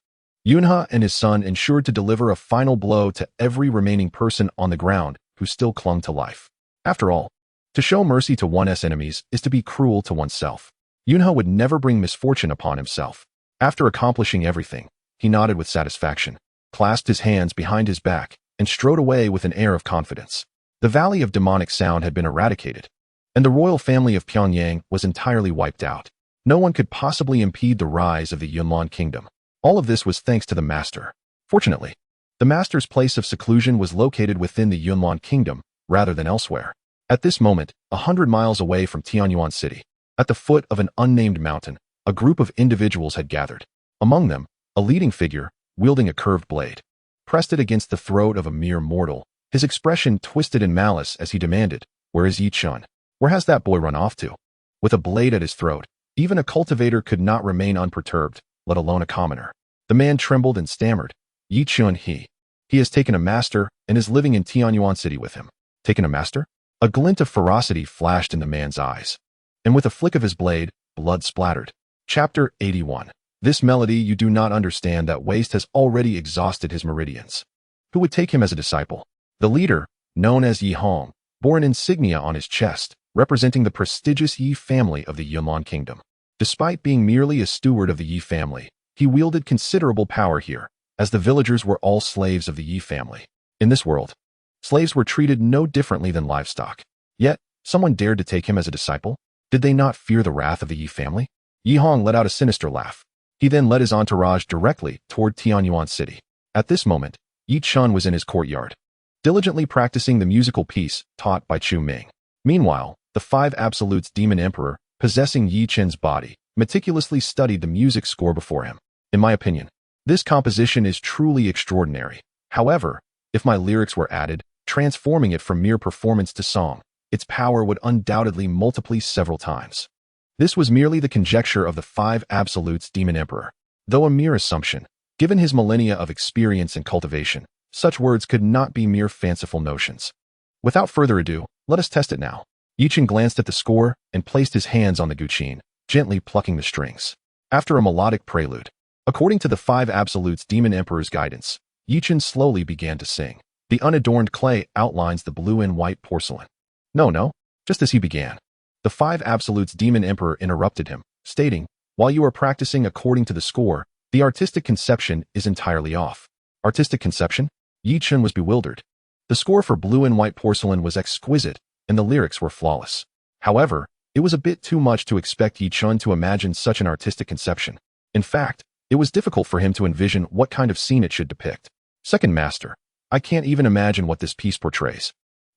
Speaker 1: Yunhe and his son ensured to deliver a final blow to every remaining person on the ground who still clung to life. After all, To show mercy to one's enemies is to be cruel to oneself. Yunhe would never bring misfortune upon himself. After accomplishing everything, he nodded with satisfaction, clasped his hands behind his back, and strode away with an air of confidence. The Valley of Demonic Sound had been eradicated, and the royal family of Pyongyang was entirely wiped out. No one could possibly impede the rise of the Yunlan kingdom. All of this was thanks to the master. Fortunately, the master's place of seclusion was located within the Yunlan kingdom rather than elsewhere. At this moment, 100 miles away from Tianyuan City, at the foot of an unnamed mountain, a group of individuals had gathered. Among them, a leading figure, wielding a curved blade, pressed it against the throat of a mere mortal, his expression twisted in malice as he demanded, "Where is Yi Chun? Where has that boy run off to?" With a blade at his throat, even a cultivator could not remain unperturbed, let alone a commoner. The man trembled and stammered, "Yi Chun he has taken a master and is living in Tianyuan City with him." Taken a master? A glint of ferocity flashed in the man's eyes, and with a flick of his blade, blood splattered. Chapter 81. This melody you do not understand that waste has already exhausted his meridians. Who would take him as a disciple? The leader, known as Yi Hong, bore an insignia on his chest, representing the prestigious Yi family of the Yunlan kingdom. Despite being merely a steward of the Yi family, he wielded considerable power here, as the villagers were all slaves of the Yi family. In this world, slaves were treated no differently than livestock. Yet, someone dared to take him as a disciple? Did they not fear the wrath of the Yi family? Yi Hong let out a sinister laugh. He then led his entourage directly toward Tianyuan City. At this moment, Yi Chun was in his courtyard, diligently practicing the musical piece taught by Chu Ming. Meanwhile, the Five Absolutes Demon Emperor, possessing Yi Chun's body, meticulously studied the music score before him. In my opinion, this composition is truly extraordinary. However, if my lyrics were added, transforming it from mere performance to song, its power would undoubtedly multiply several times. This was merely the conjecture of the Five Absolutes Demon Emperor. Though a mere assumption, given his millennia of experience and cultivation, such words could not be mere fanciful notions. Without further ado, let us test it now. Yi Chun glanced at the score and placed his hands on the guqin, gently plucking the strings. After a melodic prelude, according to the Five Absolutes Demon Emperor's guidance, Yi Chun slowly began to sing. The unadorned clay outlines the blue and white porcelain. No. Just as he began, the Five Absolutes Demon Emperor interrupted him, stating, "While you are practicing according to the score, the artistic conception is entirely off." Artistic conception? Yi Chun was bewildered. The score for blue and white porcelain was exquisite, and the lyrics were flawless. However, it was a bit too much to expect Yi Chun to imagine such an artistic conception. In fact, it was difficult for him to envision what kind of scene it should depict. Second Master, I can't even imagine what this piece portrays.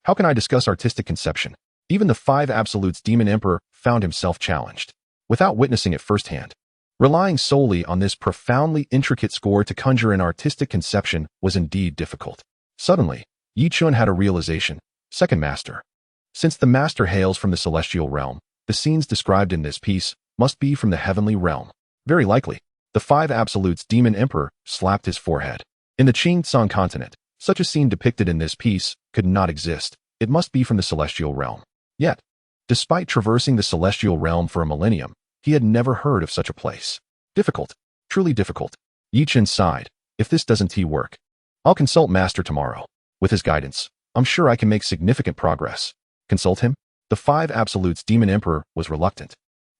Speaker 1: How can I discuss artistic conception? Even the Five Absolutes Demon Emperor found himself challenged, without witnessing it firsthand. Relying solely on this profoundly intricate score to conjure an artistic conception was indeed difficult. Suddenly, Yi Chun had a realization. Second Master, since the Master hails from the celestial realm, the scenes described in this piece must be from the heavenly realm. Very likely. The Five Absolutes Demon Emperor slapped his forehead. In the Qing-Tsang continent, such a scene depicted in this piece could not exist. It must be from the celestial realm. Yet, despite traversing the celestial realm for a millennium, he had never heard of such a place. Difficult. Truly difficult. Yi Chun sighed. If this doesn't work, I'll consult Master tomorrow. With his guidance, I'm sure I can make significant progress. Consult him? The Five Absolutes Demon Emperor was reluctant,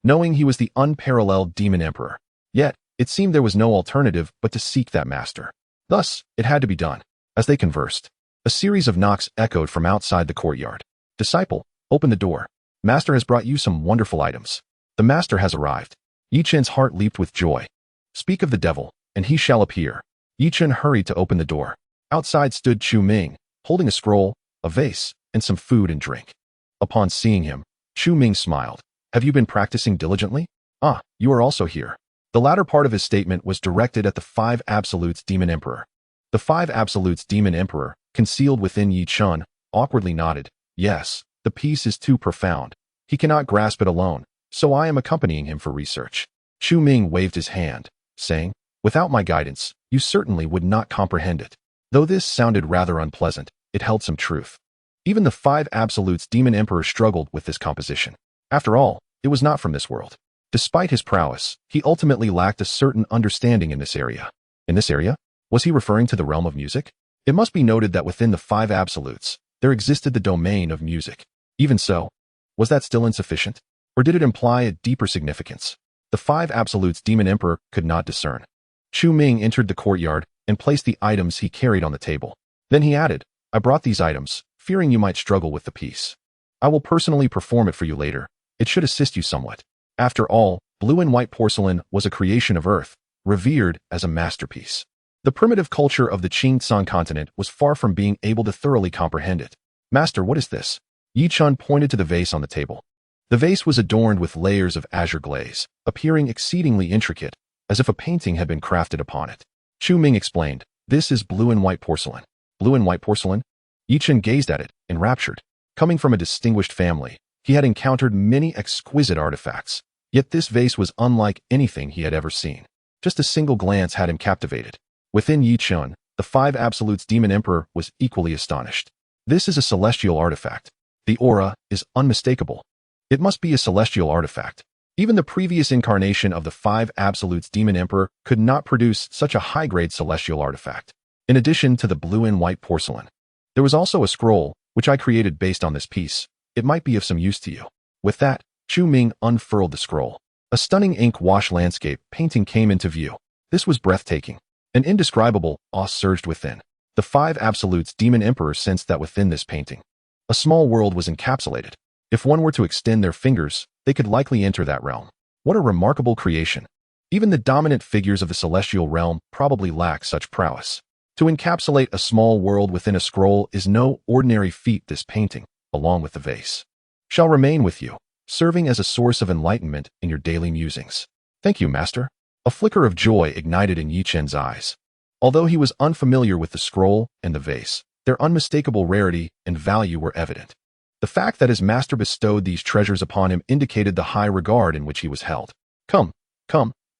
Speaker 1: knowing he was the unparalleled Demon Emperor. Yet, it seemed there was no alternative but to seek that master. Thus, it had to be done. As they conversed, a series of knocks echoed from outside the courtyard. "Disciple, open the door. Master has brought you some wonderful items." The master has arrived. Yi Chun's heart leaped with joy. "Speak of the devil, and he shall appear." Yi Chun hurried to open the door. Outside stood Chu Ming, holding a scroll, a vase, and some food and drink. Upon seeing him, Chu Ming smiled. "Have you been practicing diligently? Ah, you are also here." The latter part of his statement was directed at the Five Absolutes Demon Emperor. The Five Absolutes Demon Emperor, concealed within Yi Chun, awkwardly nodded. "Yes, the piece is too profound. He cannot grasp it alone, so I am accompanying him for research." Chu Ming waved his hand, saying, "Without my guidance, you certainly would not comprehend it." Though this sounded rather unpleasant, it held some truth. Even the Five Absolutes Demon Emperor struggled with this composition. After all, it was not from this world. Despite his prowess, he ultimately lacked a certain understanding in this area. In this area? Was he referring to the realm of music? It must be noted that within the Five Absolutes, there existed the domain of music. Even so, Was that still insufficient? Or did it imply a deeper significance? The five absolutes Demon Emperor could not discern. Chu Ming entered the courtyard and placed the items he carried on the table. Then he added, I brought these items, fearing you might struggle with the piece. I will personally perform it for you later. It should assist you somewhat. After all, blue and white porcelain was a creation of Earth, revered as a masterpiece. The primitive culture of the Qingsan continent was far from being able to thoroughly comprehend it. Master, what is this? Yi Chun pointed to the vase on the table. The vase was adorned with layers of azure glaze, appearing exceedingly intricate, as if a painting had been crafted upon it. Chu Ming explained, this is blue and white porcelain. Blue and white porcelain? Yi Chun gazed at it, enraptured. Coming from a distinguished family, he had encountered many exquisite artifacts, yet this vase was unlike anything he had ever seen. Just a single glance had him captivated. Within Yi Chun, the five absolutes Demon Emperor was equally astonished. This is a celestial artifact. The aura is unmistakable. It must be a celestial artifact. Even the previous incarnation of the five absolutes Demon Emperor could not produce such a high-grade celestial artifact. In addition to the blue and white porcelain, there was also a scroll, which I created based on this piece. It might be of some use to you. With that, Chu Ming unfurled the scroll. A stunning ink wash landscape painting came into view. This was breathtaking. An indescribable awe surged within. The five absolutes Demon Emperor sensed that within this painting, a small world was encapsulated. If one were to extend their fingers, they could likely enter that realm. What a remarkable creation. Even the dominant figures of the celestial realm probably lack such prowess. To encapsulate a small world within a scroll is no ordinary feat. This painting, along with the vase, shall remain with you, serving as a source of enlightenment in your daily musings. Thank you, Master. A flicker of joy ignited in Yi Chun's eyes. Although he was unfamiliar with the scroll and the vase, their unmistakable rarity and value were evident. The fact that his master bestowed these treasures upon him indicated the high regard in which he was held. Come,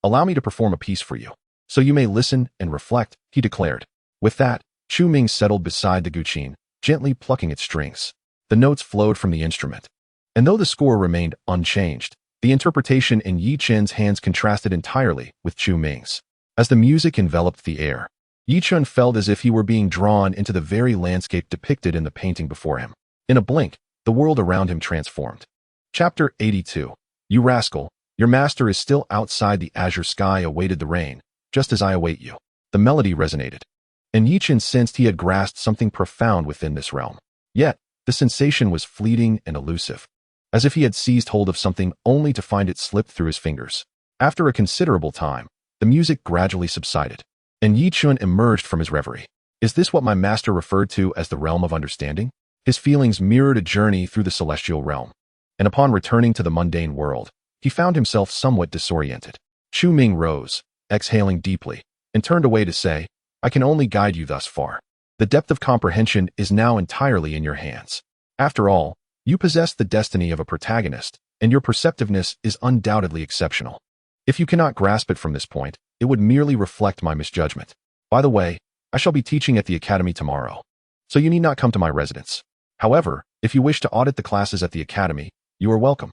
Speaker 1: allow me to perform a piece for you, so you may listen and reflect, he declared. With that, Chu Ming settled beside the guqin, gently plucking its strings. The notes flowed from the instrument. And though the score remained unchanged, the interpretation in Yi Chun's hands contrasted entirely with Chu Ming's. As the music enveloped the air, Yi Chun felt as if he were being drawn into the very landscape depicted in the painting before him. In a blink, the world around him transformed. Chapter 82. You rascal, your master is still outside. The azure sky awaited the rain, just as I await you. The melody resonated, and Yi Chun sensed he had grasped something profound within this realm. Yet, the sensation was fleeting and elusive, as if he had seized hold of something only to find it slip through his fingers. After a considerable time, the music gradually subsided, and Yi Chun emerged from his reverie. Is this what my master referred to as the realm of understanding? His feelings mirrored a journey through the celestial realm, and upon returning to the mundane world, he found himself somewhat disoriented. Chu Ming rose, exhaling deeply, and turned away to say, I can only guide you thus far. The depth of comprehension is now entirely in your hands. After all, you possess the destiny of a protagonist, and your perceptiveness is undoubtedly exceptional. If you cannot grasp it from this point, it would merely reflect my misjudgment. By the way, I shall be teaching at the academy tomorrow, so you need not come to my residence. However, if you wish to audit the classes at the academy, you are welcome.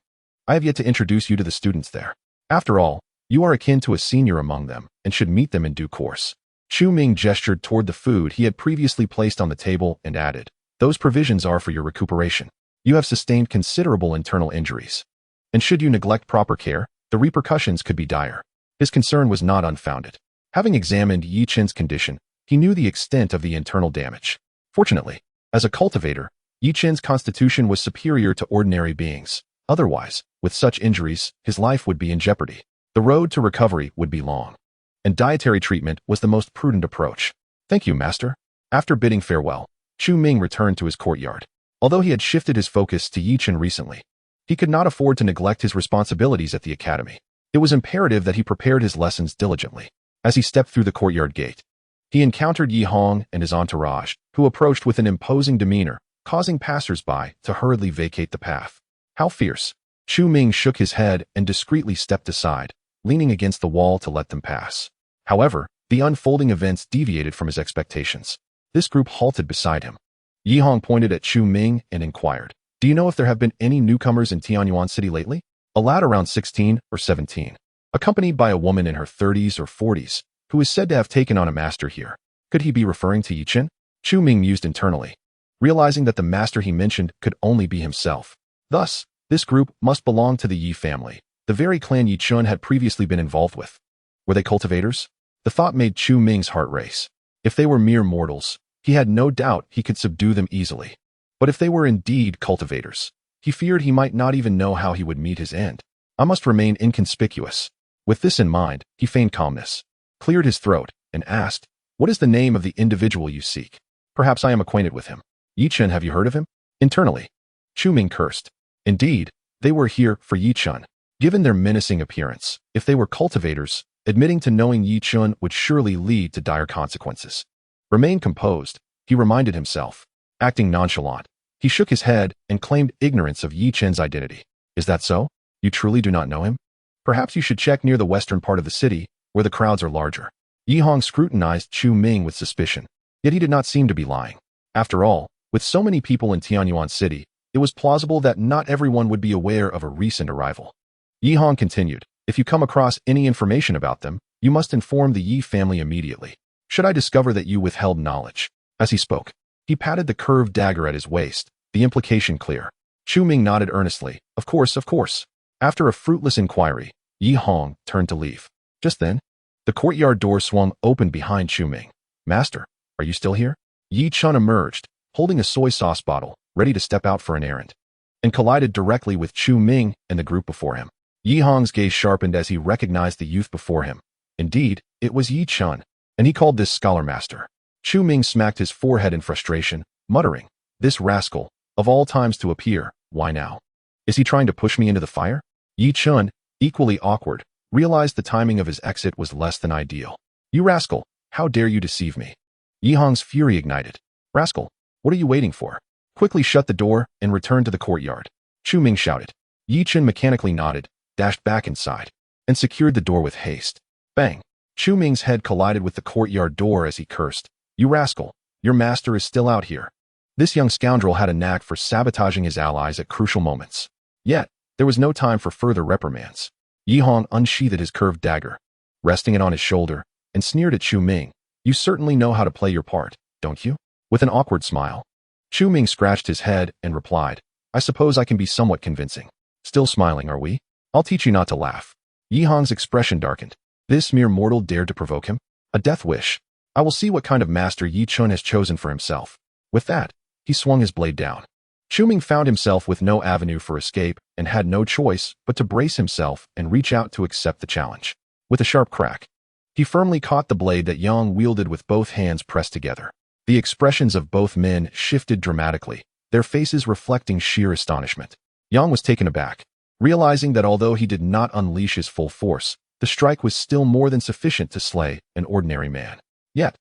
Speaker 1: I have yet to introduce you to the students there. After all, you are akin to a senior among them and should meet them in due course. Chu Ming gestured toward the food he had previously placed on the table and added, those provisions are for your recuperation. You have sustained considerable internal injuries, and should you neglect proper care, the repercussions could be dire. His concern was not unfounded. Having examined Yi Chun's condition, he knew the extent of the internal damage. Fortunately, as a cultivator, Yi Chun's constitution was superior to ordinary beings. Otherwise, with such injuries, his life would be in jeopardy. The road to recovery would be long, and dietary treatment was the most prudent approach. Thank you, Master. After bidding farewell, Chu Ming returned to his courtyard. Although he had shifted his focus to Yi Chun recently, he could not afford to neglect his responsibilities at the academy. It was imperative that he prepared his lessons diligently. As he stepped through the courtyard gate, he encountered Yi Hong and his entourage, who approached with an imposing demeanor, causing passers-by to hurriedly vacate the path. How fierce! Chu Ming shook his head and discreetly stepped aside, leaning against the wall to let them pass. However, the unfolding events deviated from his expectations. This group halted beside him. Yi Hong pointed at Chu Ming and inquired, do you know if there have been any newcomers in Tianyuan City lately? A lad around 16 or 17, accompanied by a woman in her 30s or 40s, who is said to have taken on a master here. Could he be referring to Yi Chun? Chu Ming mused internally, realizing that the master he mentioned could only be himself. Thus, This group must belong to the Yi family, the very clan Yi Chun had previously been involved with. Were they cultivators? The thought made Chu Ming's heart race. If they were mere mortals, he had no doubt he could subdue them easily. But if they were indeed cultivators, he feared he might not even know how he would meet his end. I must remain inconspicuous. With this in mind, he feigned calmness, cleared his throat, and asked, "What is the name of the individual you seek? Perhaps I am acquainted with him." "Yi Chun, have you heard of him?" Internally, Chu Ming cursed. Indeed, they were here for Yi Chun. Given their menacing appearance, if they were cultivators, admitting to knowing Yi Chun would surely lead to dire consequences. Remain composed, he reminded himself. Acting nonchalant, he shook his head and claimed ignorance of Yi Chun's identity. "Is that so? You truly do not know him? Perhaps you should check near the western part of the city, where the crowds are larger." Yi Hong scrutinized Chu Ming with suspicion, yet he did not seem to be lying. After all, with so many people in Tianyuan City, it was plausible that not everyone would be aware of a recent arrival. Yi Hong continued, "If you come across any information about them, you must inform the Yi family immediately. Should I discover that you withheld knowledge?" As he spoke, he patted the curved dagger at his waist, the implication clear. Chu Ming nodded earnestly. Of course, of course." After a fruitless inquiry, Yi Hong turned to leave. Just then, the courtyard door swung open behind Chu Ming. "Master, are you still here?" Yi Chun emerged, holding a soy sauce bottle, ready to step out for an errand, and collided directly with Chu Ming and the group before him. Yi Hong's gaze sharpened as he recognized the youth before him. Indeed, it was Yi Chun, and he called this scholar master. Chu Ming smacked his forehead in frustration, muttering, "This rascal, of all times to appear, why now? Is he trying to push me into the fire?" Yi Chun, equally awkward, realized the timing of his exit was less than ideal. "You rascal, how dare you deceive me?" Yi Hong's fury ignited. "Rascal, what are you waiting for? Quickly shut the door and return to the courtyard." Chu Ming shouted. Yi Chun mechanically nodded, dashed back inside, and secured the door with haste. Bang! Chu Ming's head collided with the courtyard door as he cursed. "You rascal, your master is still out here." This young scoundrel had a knack for sabotaging his allies at crucial moments. Yet, there was no time for further reprimands. Yi Hong unsheathed his curved dagger, resting it on his shoulder, and sneered at Chu Ming. "You certainly know how to play your part, don't you?" With an awkward smile, Chu Ming scratched his head and replied, "I suppose I can be somewhat convincing." "Still smiling, are we? I'll teach you not to laugh." Yi Hong's expression darkened. This mere mortal dared to provoke him? A death wish. I will see what kind of master Yi Chun has chosen for himself. With that, he swung his blade down. Chu Ming found himself with no avenue for escape and had no choice but to brace himself and reach out to accept the challenge. With a sharp crack, he firmly caught the blade that Yang wielded with both hands pressed together. The expressions of both men shifted dramatically, their faces reflecting sheer astonishment. Yang was taken aback, realizing that although he did not unleash his full force, the strike was still more than sufficient to slay an ordinary man. Yet,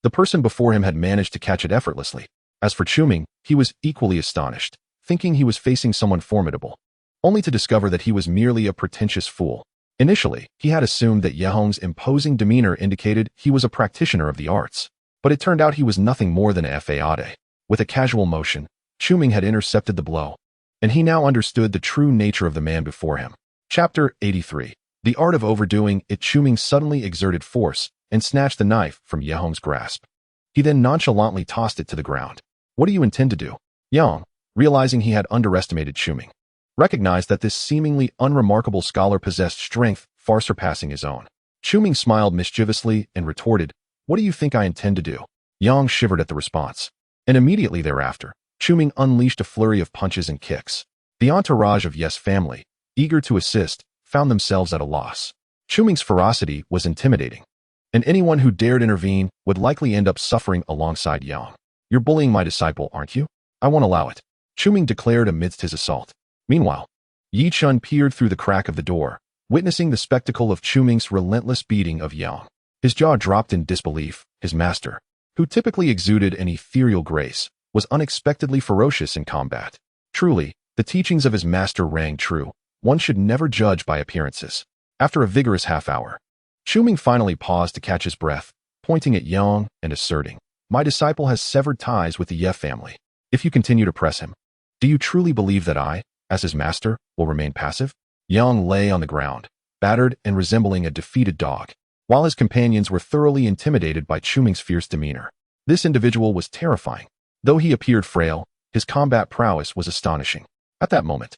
Speaker 1: the person before him had managed to catch it effortlessly. As for Chu Ming, he was equally astonished, thinking he was facing someone formidable, only to discover that he was merely a pretentious fool. Initially, he had assumed that Ye Hong's imposing demeanor indicated he was a practitioner of the arts, but it turned out he was nothing more than a fade. With a casual motion, Chu Ming had intercepted the blow, and he now understood the true nature of the man before him. Chapter 83. The art of overdoing it. Chu Ming suddenly exerted force and snatched the knife from Ye Hong's grasp. He then nonchalantly tossed it to the ground. "What do you intend to do?" Yang, realizing he had underestimated Chu Ming, recognized that this seemingly unremarkable scholar possessed strength far surpassing his own. Chu Ming smiled mischievously and retorted, "What do you think I intend to do?" Yang shivered at the response, and immediately thereafter, Chu Ming unleashed a flurry of punches and kicks. The entourage of Ye's family, eager to assist, found themselves at a loss. Chu Ming's ferocity was intimidating, and anyone who dared intervene would likely end up suffering alongside Yang. "You're bullying my disciple, aren't you? I won't allow it," Chu Ming declared amidst his assault. Meanwhile, Yi Chun peered through the crack of the door, witnessing the spectacle of Chu Ming's relentless beating of Yang. His jaw dropped in disbelief. His master, who typically exuded an ethereal grace, was unexpectedly ferocious in combat. Truly, the teachings of his master rang true. One should never judge by appearances. After a vigorous half-hour, Chu Ming finally paused to catch his breath, pointing at Yang and asserting, "My disciple has severed ties with the Ye family. If you continue to press him, do you truly believe that I, as his master, will remain passive?" Yang lay on the ground, battered and resembling a defeated dog, while his companions were thoroughly intimidated by Chu Ming's fierce demeanor. This individual was terrifying. Though he appeared frail, his combat prowess was astonishing. At that moment,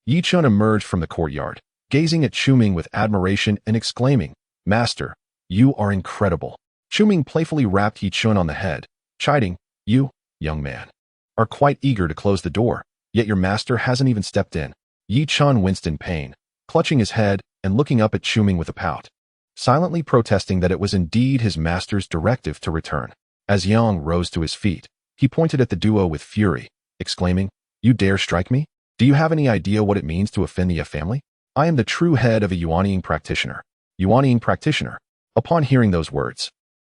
Speaker 1: Yi Chun emerged from the courtyard, gazing at Chu Ming with admiration and exclaiming, "Master, you are incredible." Chu Ming playfully rapped Yi Chun on the head, chiding, "You, young man, are quite eager to close the door, yet your master hasn't even stepped in." Yi Chun winced in pain, clutching his head and looking up at Chu Ming with a pout, silently protesting that it was indeed his master's directive to return. As Yang rose to his feet, he pointed at the duo with fury, exclaiming, "You dare strike me? Do you have any idea what it means to offend the family? I am the true head of a unassuming practitioner." Unassuming practitioner. Upon hearing those words,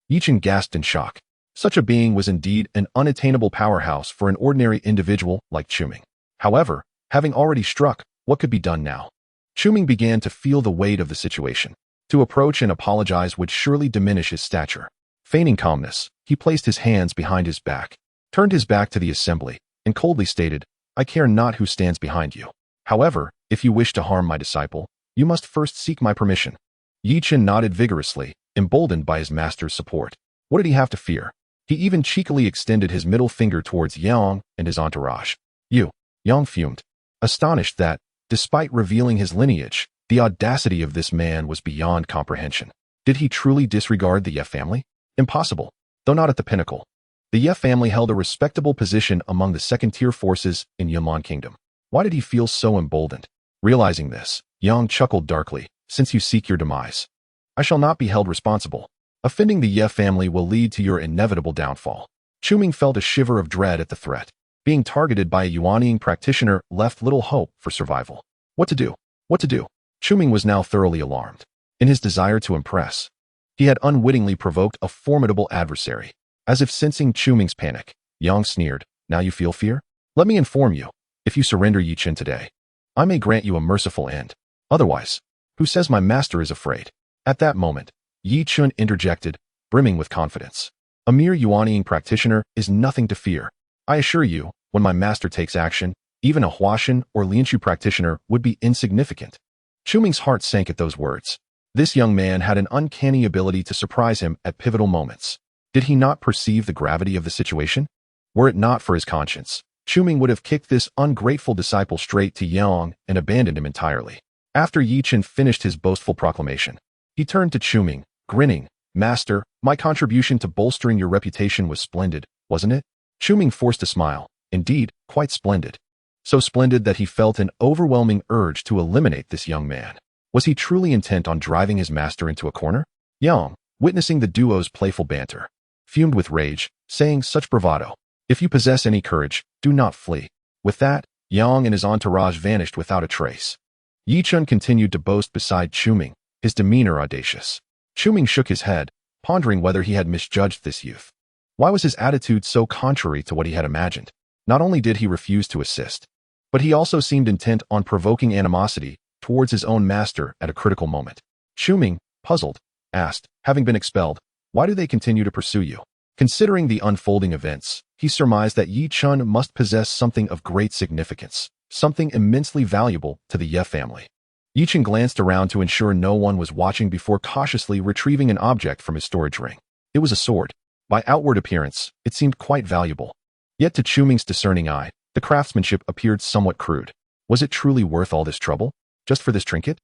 Speaker 1: Yi Chun gasped in shock. Such a being was indeed an unattainable powerhouse for an ordinary individual like Chu Ming. However, having already struck, what could be done now? Chu Ming began to feel the weight of the situation. To approach and apologize would surely diminish his stature. Feigning calmness, he placed his hands behind his back, turned his back to the assembly, and coldly stated, "I care not who stands behind you. However, if you wish to harm my disciple, you must first seek my permission." Yi Chun nodded vigorously, emboldened by his master's support. What did he have to fear? He even cheekily extended his middle finger towards Yang and his entourage. "You." Yang fumed, astonished that, despite revealing his lineage, the audacity of this man was beyond comprehension. Did he truly disregard the Ye family? Impossible, though not at the pinnacle. The Ye family held a respectable position among the second-tier forces in Yunnan Kingdom. Why did he feel so emboldened? Realizing this, Yang chuckled darkly, "Since you seek your demise, I shall not be held responsible. Offending the Ye family will lead to your inevitable downfall." Chu Ming felt a shiver of dread at the threat. Being targeted by a Yuanying practitioner left little hope for survival. What to do? What to do? Chu Ming was now thoroughly alarmed. In his desire to impress, he had unwittingly provoked a formidable adversary. As if sensing Chu Ming's panic, Yang sneered, "Now you feel fear? Let me inform you, if you surrender Yi Chun today, I may grant you a merciful end. Otherwise, who says my master is afraid?" At that moment, Yi Chun interjected, brimming with confidence. "A mere Yuanying practitioner is nothing to fear. I assure you, when my master takes action, even a Huashan or Lianshu practitioner would be insignificant." Chu Ming's heart sank at those words. This young man had an uncanny ability to surprise him at pivotal moments. Did he not perceive the gravity of the situation? Were it not for his conscience, Chu Ming would have kicked this ungrateful disciple straight to Yang and abandoned him entirely. After Yi Chun finished his boastful proclamation, he turned to Chu Ming, grinning, "Master, my contribution to bolstering your reputation was splendid, wasn't it?" Chu Ming forced a smile. Indeed, quite splendid. So splendid that he felt an overwhelming urge to eliminate this young man. Was he truly intent on driving his master into a corner? Yang, witnessing the duo's playful banter, fumed with rage, saying, "Such bravado. If you possess any courage, do not flee." With that, Yang and his entourage vanished without a trace. Yi Chun continued to boast beside Chu Ming, his demeanor audacious. Chu Ming shook his head, pondering whether he had misjudged this youth. Why was his attitude so contrary to what he had imagined? Not only did he refuse to assist, but he also seemed intent on provoking animosity towards his own master at a critical moment. Chu Ming, puzzled, asked, "Having been expelled, why do they continue to pursue you?" Considering the unfolding events, he surmised that Yi Chun must possess something of great significance, something immensely valuable to the Ye family. Yi Chun glanced around to ensure no one was watching before cautiously retrieving an object from his storage ring. It was a sword. By outward appearance, it seemed quite valuable. Yet to Chu Ming's discerning eye, the craftsmanship appeared somewhat crude. Was it truly worth all this trouble, just for this trinket?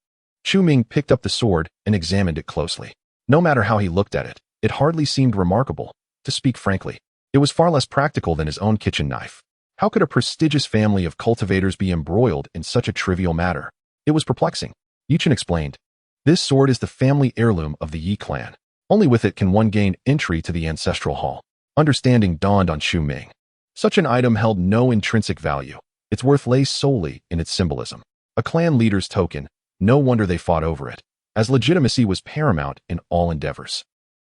Speaker 1: Chu Ming picked up the sword and examined it closely. No matter how he looked at it, it hardly seemed remarkable. To speak frankly, it was far less practical than his own kitchen knife. How could a prestigious family of cultivators be embroiled in such a trivial matter? It was perplexing. Yi Chun explained, "This sword is the family heirloom of the Yi clan. Only with it can one gain entry to the ancestral hall." Understanding dawned on Chu Ming. Such an item held no intrinsic value. Its worth lay solely in its symbolism. A clan leader's token, no wonder they fought over it, as legitimacy was paramount in all endeavors.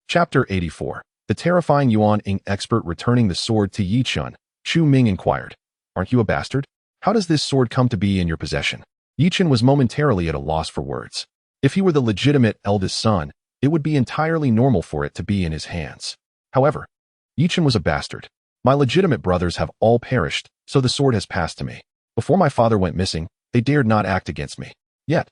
Speaker 1: Chapter 84. The terrifying Yuan-ing expert returning the sword to Yi Chun, Chu Ming inquired, "Aren't you a bastard? How does this sword come to be in your possession?" Yi Chun was momentarily at a loss for words. If he were the legitimate eldest son, it would be entirely normal for it to be in his hands. However, Yi Chun was a bastard. "My legitimate brothers have all perished, so the sword has passed to me. Before my father went missing, they dared not act against me. Yet,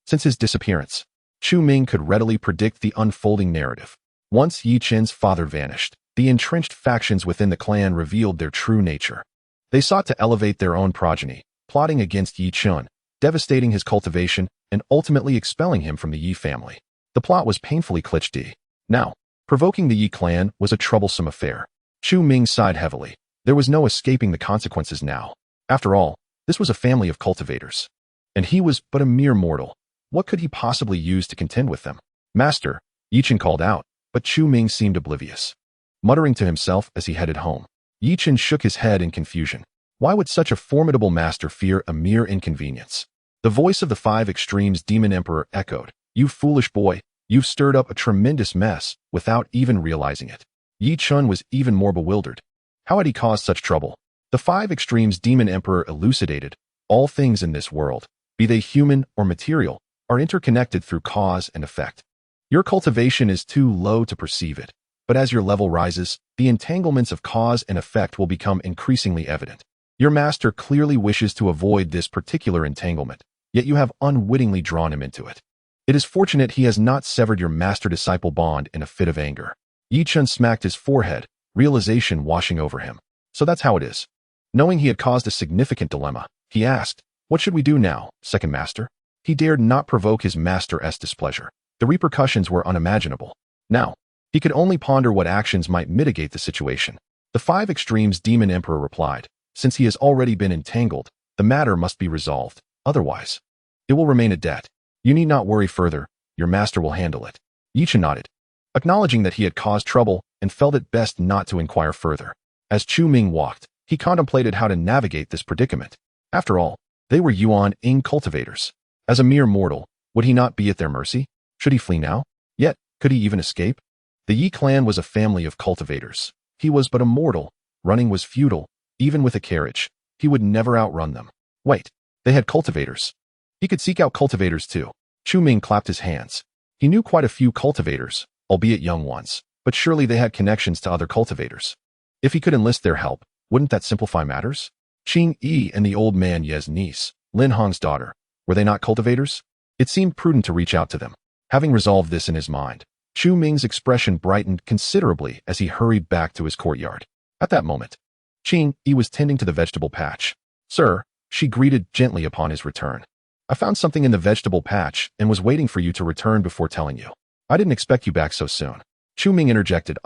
Speaker 1: since his disappearance, Chu Ming could readily predict the unfolding narrative. Once Yi Chun's father vanished, the entrenched factions within the clan revealed their true nature. They sought to elevate their own progeny, plotting against Yi Chun, devastating his cultivation and ultimately expelling him from the Yi family. The plot was painfully cliché. Now, provoking the Yi clan was a troublesome affair. Chu Ming sighed heavily. There was no escaping the consequences now. After all, this was a family of cultivators. And he was but a mere mortal. What could he possibly use to contend with them? Master, Yi Chen called out, but Chu Ming seemed oblivious. Muttering to himself as he headed home, Yi Chen shook his head in confusion. Why would such a formidable master fear a mere inconvenience? The voice of the Five Extremes Demon Emperor echoed, "You foolish boy, you've stirred up a tremendous mess without even realizing it." Yi Chen was even more bewildered. How had he caused such trouble? The Five Extremes Demon Emperor elucidated, all things in this world, be they human or material, are interconnected through cause and effect. Your cultivation is too low to perceive it, but as your level rises, the entanglements of cause and effect will become increasingly evident. Your master clearly wishes to avoid this particular entanglement, yet you have unwittingly drawn him into it. It is fortunate he has not severed your master-disciple bond in a fit of anger. Yi Chen smacked his forehead, realization washing over him. So that's how it is. Knowing he had caused a significant dilemma, he asked, "What should we do now, second master?" He dared not provoke his master's displeasure. The repercussions were unimaginable. Now, he could only ponder what actions might mitigate the situation. The Five Extremes Demon Emperor replied, "Since he has already been entangled, the matter must be resolved. Otherwise, it will remain a debt. You need not worry further. Your master will handle it." Yi Chen nodded, acknowledging that he had caused trouble and felt it best not to inquire further. As Chu Ming walked, he contemplated how to navigate this predicament. After all, they were Yuan-ing cultivators. As a mere mortal, would he not be at their mercy? Should he flee now? Yet, could he even escape? The Yi clan was a family of cultivators. He was but a mortal. Running was futile. Even with a carriage, he would never outrun them. Wait, they had cultivators. He could seek out cultivators too. Chu Ming clapped his hands. He knew quite a few cultivators, albeit young ones, but surely they had connections to other cultivators. If he could enlist their help, wouldn't that simplify matters? Qing Yi and the old man Ye's niece, Lin Hong's daughter, were they not cultivators? It seemed prudent to reach out to them. Having resolved this in his mind, Chu Ming's expression brightened considerably as he hurried back to his courtyard. At that moment, Qing Yi was tending to the vegetable patch. "Sir," she greeted gently upon his return. "I found something in the vegetable patch and was waiting for you to return before telling you. I didn't expect you back so soon." Chu Ming interjected,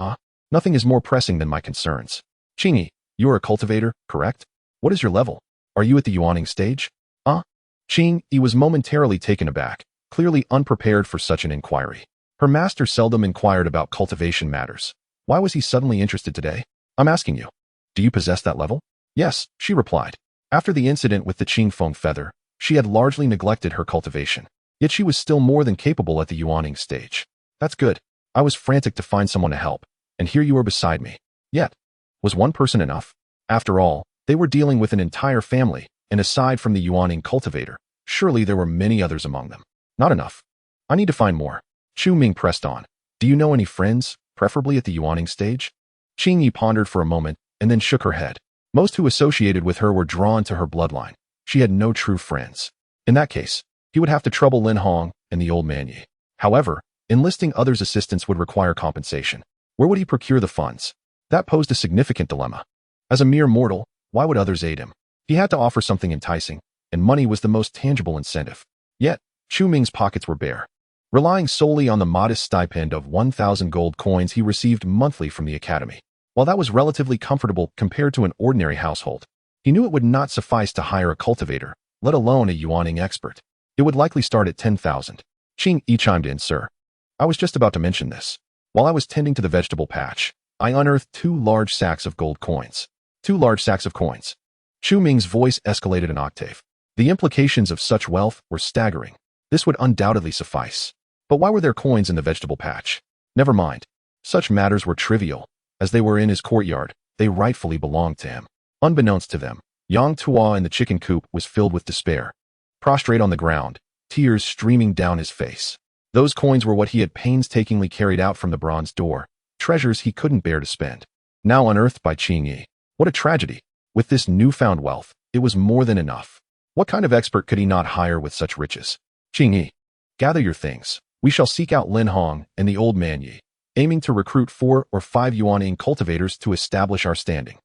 Speaker 1: "Nothing is more pressing than my concerns." "Qing Yi, you are a cultivator, correct? What is your level? Are you at the Yuaning stage?" Qing Yi was momentarily taken aback, clearly unprepared for such an inquiry. Her master seldom inquired about cultivation matters. Why was he suddenly interested today? "I'm asking you, do you possess that level?" "Yes," she replied. After the incident with the Qingfeng feather, she had largely neglected her cultivation. Yet she was still more than capable at the Yuaning stage. "That's good. I was frantic to find someone to help, and here you are beside me." Yet, was one person enough? After all, they were dealing with an entire family, and aside from the Yuaning cultivator, surely there were many others among them. Not enough. I need to find more. Chu Ming pressed on. "Do you know any friends, preferably at the Yuaning stage?" Qing Yi pondered for a moment, and then shook her head. Most who associated with her were drawn to her bloodline. She had no true friends. In that case, he would have to trouble Lin Hong and the old man Yi. However, enlisting others' assistance would require compensation. Where would he procure the funds? That posed a significant dilemma. As a mere mortal, why would others aid him? He had to offer something enticing, and money was the most tangible incentive. Yet, Chu Ming's pockets were bare. Relying solely on the modest stipend of 1,000 gold coins he received monthly from the academy. While that was relatively comfortable compared to an ordinary household, he knew it would not suffice to hire a cultivator, let alone a Yuaning expert. It would likely start at 10,000. Qing Yi chimed in, "Sir, I was just about to mention this. While I was tending to the vegetable patch, I unearthed 2 large sacks of gold coins." 2 large sacks of coins. Chu Ming's voice escalated an octave. The implications of such wealth were staggering. This would undoubtedly suffice. But why were there coins in the vegetable patch? Never mind. Such matters were trivial. As they were in his courtyard, they rightfully belonged to him. Unbeknownst to them, Yang Tua in the chicken coop was filled with despair. Prostrate on the ground, tears streaming down his face. Those coins were what he had painstakingly carried out from the bronze door, treasures he couldn't bear to spend. Now unearthed by Qing Yi. What a tragedy. With this newfound wealth, it was more than enough. What kind of expert could he not hire with such riches? "Qing Yi, gather your things. We shall seek out Lin Hong and the old man Yi, aiming to recruit 4 or 5 Yuaning cultivators to establish our standing."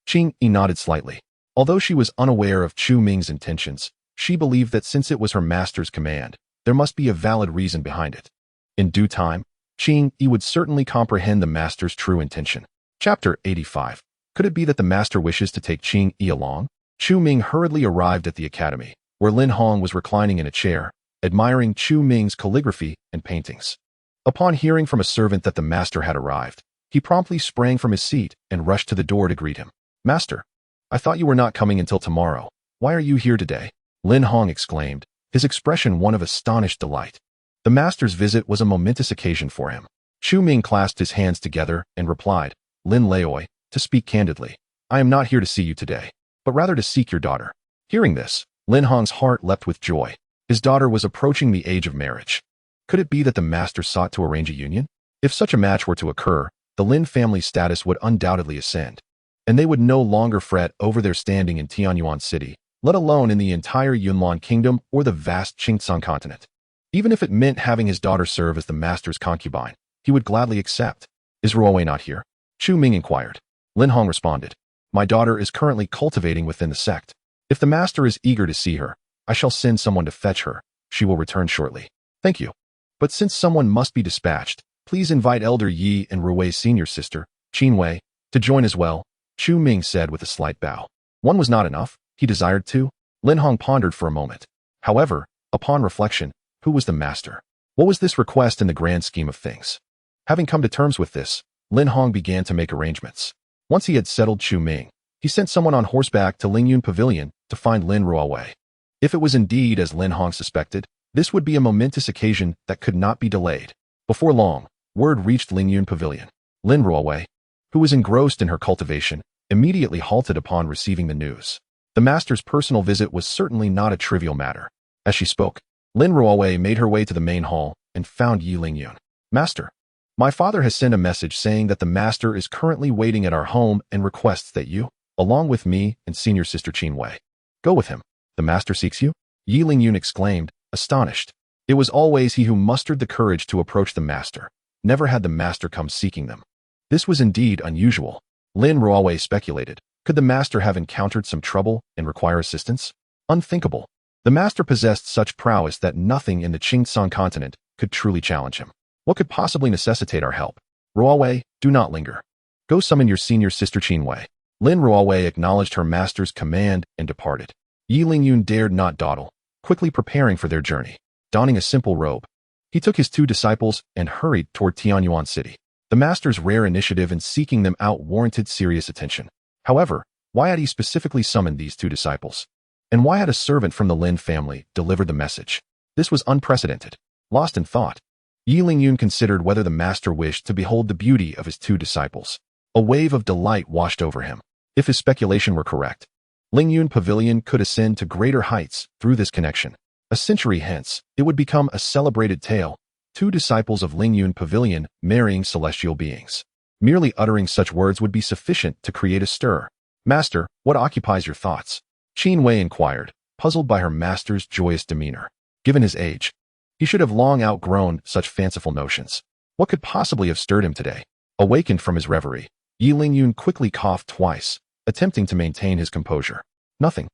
Speaker 1: Qing Yi nodded slightly. Although she was unaware of Chu Ming's intentions, She believed that since it was her master's command, there must be a valid reason behind it. In due time, Qing Yi would certainly comprehend the master's true intention. Chapter 85. Could it be that the master wishes to take Qing Yi along? Chu Ming hurriedly arrived at the academy, where Lin Hong was reclining in a chair, admiring Chu Ming's calligraphy and paintings. Upon hearing from a servant that the master had arrived, he promptly sprang from his seat and rushed to the door to greet him. "Master, I thought you were not coming until tomorrow. Why are you here today?" Lin Hong exclaimed, his expression one of astonished delight. The master's visit was a momentous occasion for him. Chu Ming clasped his hands together and replied, "Lin Laoi, to speak candidly, I am not here to see you today, but rather to seek your daughter." Hearing this, Lin Hong's heart leapt with joy. His daughter was approaching the age of marriage. Could it be that the master sought to arrange a union? If such a match were to occur, the Lin family's status would undoubtedly ascend, and they would no longer fret over their standing in Tianyuan City, let alone in the entire Yunlan Kingdom or the vast Qingtsang continent. Even if it meant having his daughter serve as the master's concubine, he would gladly accept. "Is Ruowei not here?" Chu Ming inquired. Lin Hong responded, "My daughter is currently cultivating within the sect. If the master is eager to see her, I shall send someone to fetch her. She will return shortly." "Thank you. But since someone must be dispatched, please invite Elder Yi and Ruowei's senior sister, Qin Wei, to join as well," Chu Ming said with a slight bow. One was not enough, he desired two. Lin Hong pondered for a moment. However, upon reflection, who was the master? What was this request in the grand scheme of things? Having come to terms with this, Lin Hong began to make arrangements. Once he had settled Chu Ming, he sent someone on horseback to Lingyun Pavilion to find Lin Ruowei. If it was indeed as Lin Hong suspected, this would be a momentous occasion that could not be delayed. Before long, word reached Lingyun Pavilion. Lin Ruowei, who was engrossed in her cultivation, immediately halted upon receiving the news. The master's personal visit was certainly not a trivial matter. As she spoke, Lin Ruowei made her way to the main hall and found Yi Lingyun. "Master, my father has sent a message saying that the master is currently waiting at our home and requests that you, along with me and senior sister Qin Wei, go with him. The master seeks you?" Yi Lingyun exclaimed, astonished. It was always he who mustered the courage to approach the master. Never had the master come seeking them. This was indeed unusual. Lin Ruowei speculated, could the master have encountered some trouble and require assistance? Unthinkable. The master possessed such prowess that nothing in the Qingtsang continent could truly challenge him. What could possibly necessitate our help? "Ruowei, do not linger. Go summon your senior sister Qin Wei." Lin Ruowei acknowledged her master's command and departed. Yi Lingyun dared not dawdle, quickly preparing for their journey. Donning a simple robe, he took his two disciples and hurried toward Tianyuan City. The master's rare initiative in seeking them out warranted serious attention. However, why had he specifically summoned these two disciples? And why had a servant from the Lin family delivered the message? This was unprecedented. Lost in thought, Yi Lingyun considered whether the master wished to behold the beauty of his two disciples. A wave of delight washed over him. If his speculation were correct, Lingyun Pavilion could ascend to greater heights through this connection. A century hence, it would become a celebrated tale, two disciples of Lingyun Pavilion marrying celestial beings. Merely uttering such words would be sufficient to create a stir. "Master, what occupies your thoughts?" Qin Wei inquired, puzzled by her master's joyous demeanor. Given his age, he should have long outgrown such fanciful notions. What could possibly have stirred him today? Awakened from his reverie, Yi Lingyun quickly coughed twice, attempting to maintain his composure. Nothing.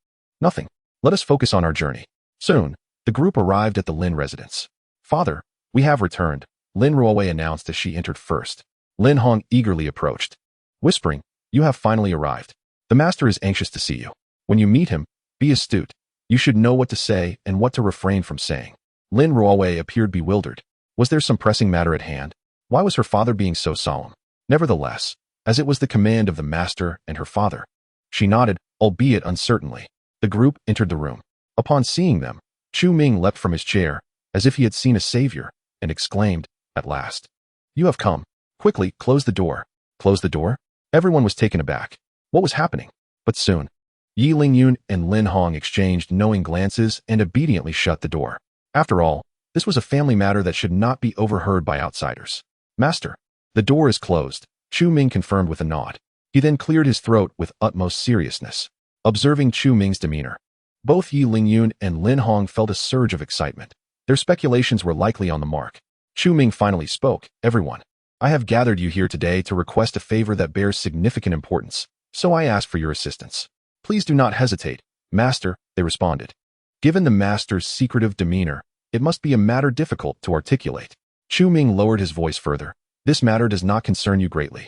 Speaker 1: Let us focus on our journey." Soon, the group arrived at the Lin residence. "Father, we have returned," Lin Ruowei announced as she entered first. Lin Hong eagerly approached, whispering, "You have finally arrived. The master is anxious to see you. When you meet him, be astute. You should know what to say and what to refrain from saying." Lin Ruowei appeared bewildered. Was there some pressing matter at hand? Why was her father being so solemn? Nevertheless, as it was the command of the master and her father, she nodded, albeit uncertainly. The group entered the room. Upon seeing them, Chu Ming leapt from his chair, as if he had seen a savior, and exclaimed, "At last. You have come. Quickly, close the door." Close the door? Everyone was taken aback. What was happening? But soon, Yi Lingyun and Lin Hong exchanged knowing glances and obediently shut the door. After all, this was a family matter that should not be overheard by outsiders. "Master, the door is closed," Chu Ming confirmed with a nod. He then cleared his throat with utmost seriousness. Observing Chu Ming's demeanor, both Yi Lingyun and Lin Hong felt a surge of excitement. Their speculations were likely on the mark. Chu Ming finally spoke, "Everyone, I have gathered you here today to request a favor that bears significant importance, so I ask for your assistance." "Please do not hesitate, Master," they responded. Given the master's secretive demeanor, it must be a matter difficult to articulate. Chu Ming lowered his voice further. This matter does not concern you greatly.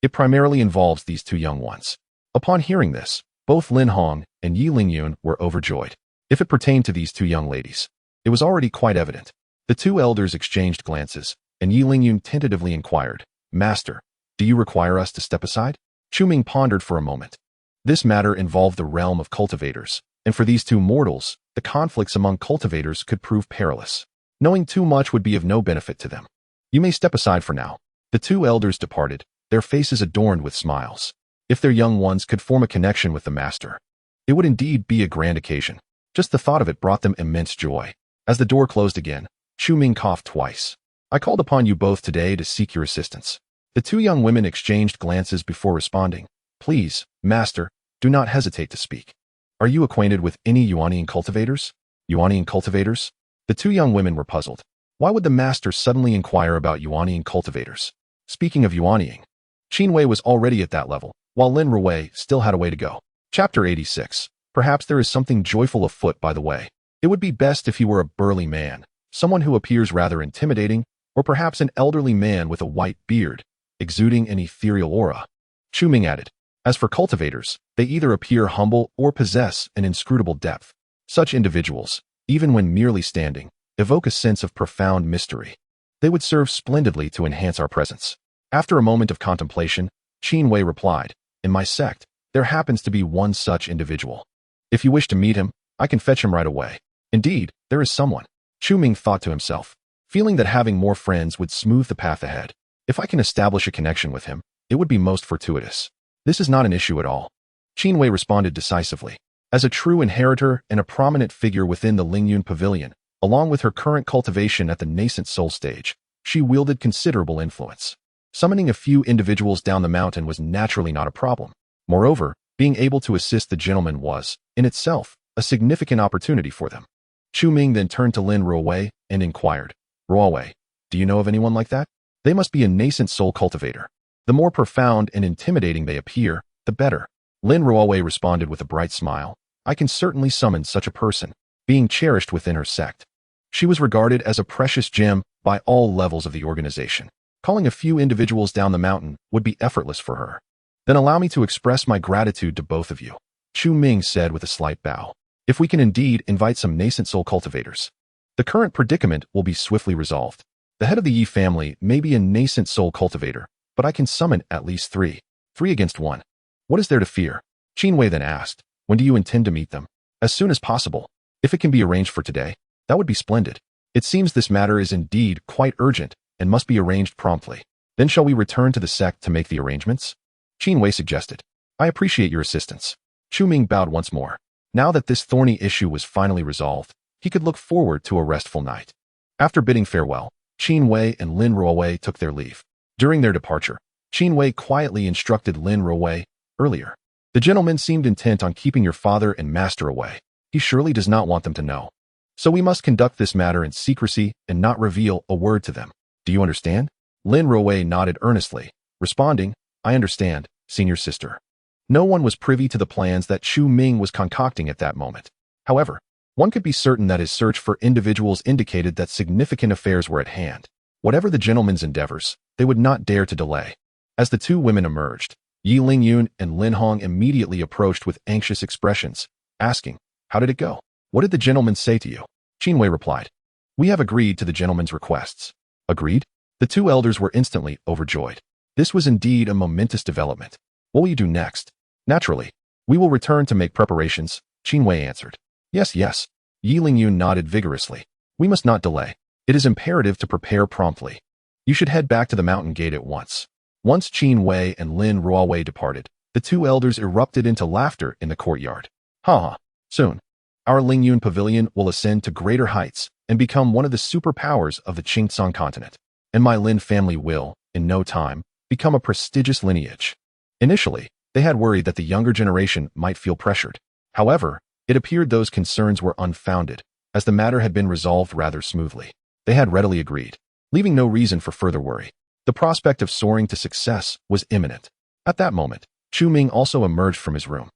Speaker 1: It primarily involves these two young ones. Upon hearing this, both Lin Hong and Yi Lingyun were overjoyed. If it pertained to these two young ladies, it was already quite evident. The two elders exchanged glances, and Yi Lingyun tentatively inquired, "Master, do you require us to step aside?" Chu Ming pondered for a moment. This matter involved the realm of cultivators, and for these two mortals, the conflicts among cultivators could prove perilous. Knowing too much would be of no benefit to them. "You may step aside for now." The two elders departed, their faces adorned with smiles. If their young ones could form a connection with the master, it would indeed be a grand occasion. Just the thought of it brought them immense joy. As the door closed again, Chu Ming coughed twice. "I called upon you both today to seek your assistance." The two young women exchanged glances before responding. "Please, master, do not hesitate to speak. Are you acquainted with any Yuanian cultivators?" Yuanian cultivators? The two young women were puzzled. Why would the master suddenly inquire about Yuanian cultivators? Speaking of Yuaniing, Qin Wei was already at that level, while Lin Ruwei still had a way to go. Chapter 86. Perhaps there is something joyful afoot by the way. It would be best if he were a burly man, someone who appears rather intimidating, or perhaps an elderly man with a white beard, exuding an ethereal aura. Chu Ming added, "As for cultivators, they either appear humble or possess an inscrutable depth. Such individuals, even when merely standing, evoke a sense of profound mystery. They would serve splendidly to enhance our presence." After a moment of contemplation, Qin Wei replied, "In my sect, there happens to be one such individual. If you wish to meet him, I can fetch him right away." Indeed, there is someone. Chu Ming thought to himself, feeling that having more friends would smooth the path ahead. If I can establish a connection with him, it would be most fortuitous. This is not an issue at all. Qin Wei responded decisively. As a true inheritor and a prominent figure within the Lingyun Pavilion, along with her current cultivation at the nascent soul stage, she wielded considerable influence. Summoning a few individuals down the mountain was naturally not a problem. Moreover, being able to assist the gentleman was, in itself, a significant opportunity for them. Chu Ming then turned to Lin Ruwei and inquired, "Ruwei, do you know of anyone like that? They must be a nascent soul cultivator. The more profound and intimidating they appear, the better." Lin Ruwei responded with a bright smile, "I can certainly summon such a person," being cherished within her sect. She was regarded as a precious gem by all levels of the organization. Calling a few individuals down the mountain would be effortless for her. "Then allow me to express my gratitude to both of you," Chu Ming said with a slight bow. "If we can indeed invite some nascent soul cultivators, the current predicament will be swiftly resolved. The head of the Yi family may be a nascent soul cultivator, but I can summon at least three. 3 against 1. What is there to fear?" Qin Wei then asked, "When do you intend to meet them?" "As soon as possible. If it can be arranged for today, that would be splendid. It seems this matter is indeed quite urgent and must be arranged promptly. Then shall we return to the sect to make the arrangements?" Qin Wei suggested. "I appreciate your assistance." Chu Ming bowed once more. Now that this thorny issue was finally resolved, he could look forward to a restful night. After bidding farewell, Qin Wei and Lin Ruwei took their leave. During their departure, Qin Wei quietly instructed Lin Ruwei, "Earlier, the gentleman seemed intent on keeping your father and master away. He surely does not want them to know. So we must conduct this matter in secrecy and not reveal a word to them. Do you understand?" Lin Ruwei nodded earnestly, responding, "I understand, senior sister." No one was privy to the plans that Chu Ming was concocting at that moment. However, one could be certain that his search for individuals indicated that significant affairs were at hand. Whatever the gentleman's endeavors, they would not dare to delay. As the two women emerged, Yi Lingyun and Lin Hong immediately approached with anxious expressions, asking, "How did it go? What did the gentleman say to you?" Qin Wei replied, "We have agreed to the gentleman's requests." Agreed? The two elders were instantly overjoyed. This was indeed a momentous development. "What will you do next?" "Naturally, we will return to make preparations," Qin Wei answered. Yes. Yi Lingyun nodded vigorously. "We must not delay. It is imperative to prepare promptly. You should head back to the mountain gate at once." Once Qin Wei and Lin Ruwei departed, the two elders erupted into laughter in the courtyard. "Ha ha, soon, our Lingyun Pavilion will ascend to greater heights and become one of the superpowers of the Qingtsong continent, and my Lin family will, in no time, become a prestigious lineage." Initially, they had worried that the younger generation might feel pressured. However, it appeared those concerns were unfounded, as the matter had been resolved rather smoothly. They had readily agreed, leaving no reason for further worry. The prospect of soaring to success was imminent. At that moment, Chu Ming also emerged from his room.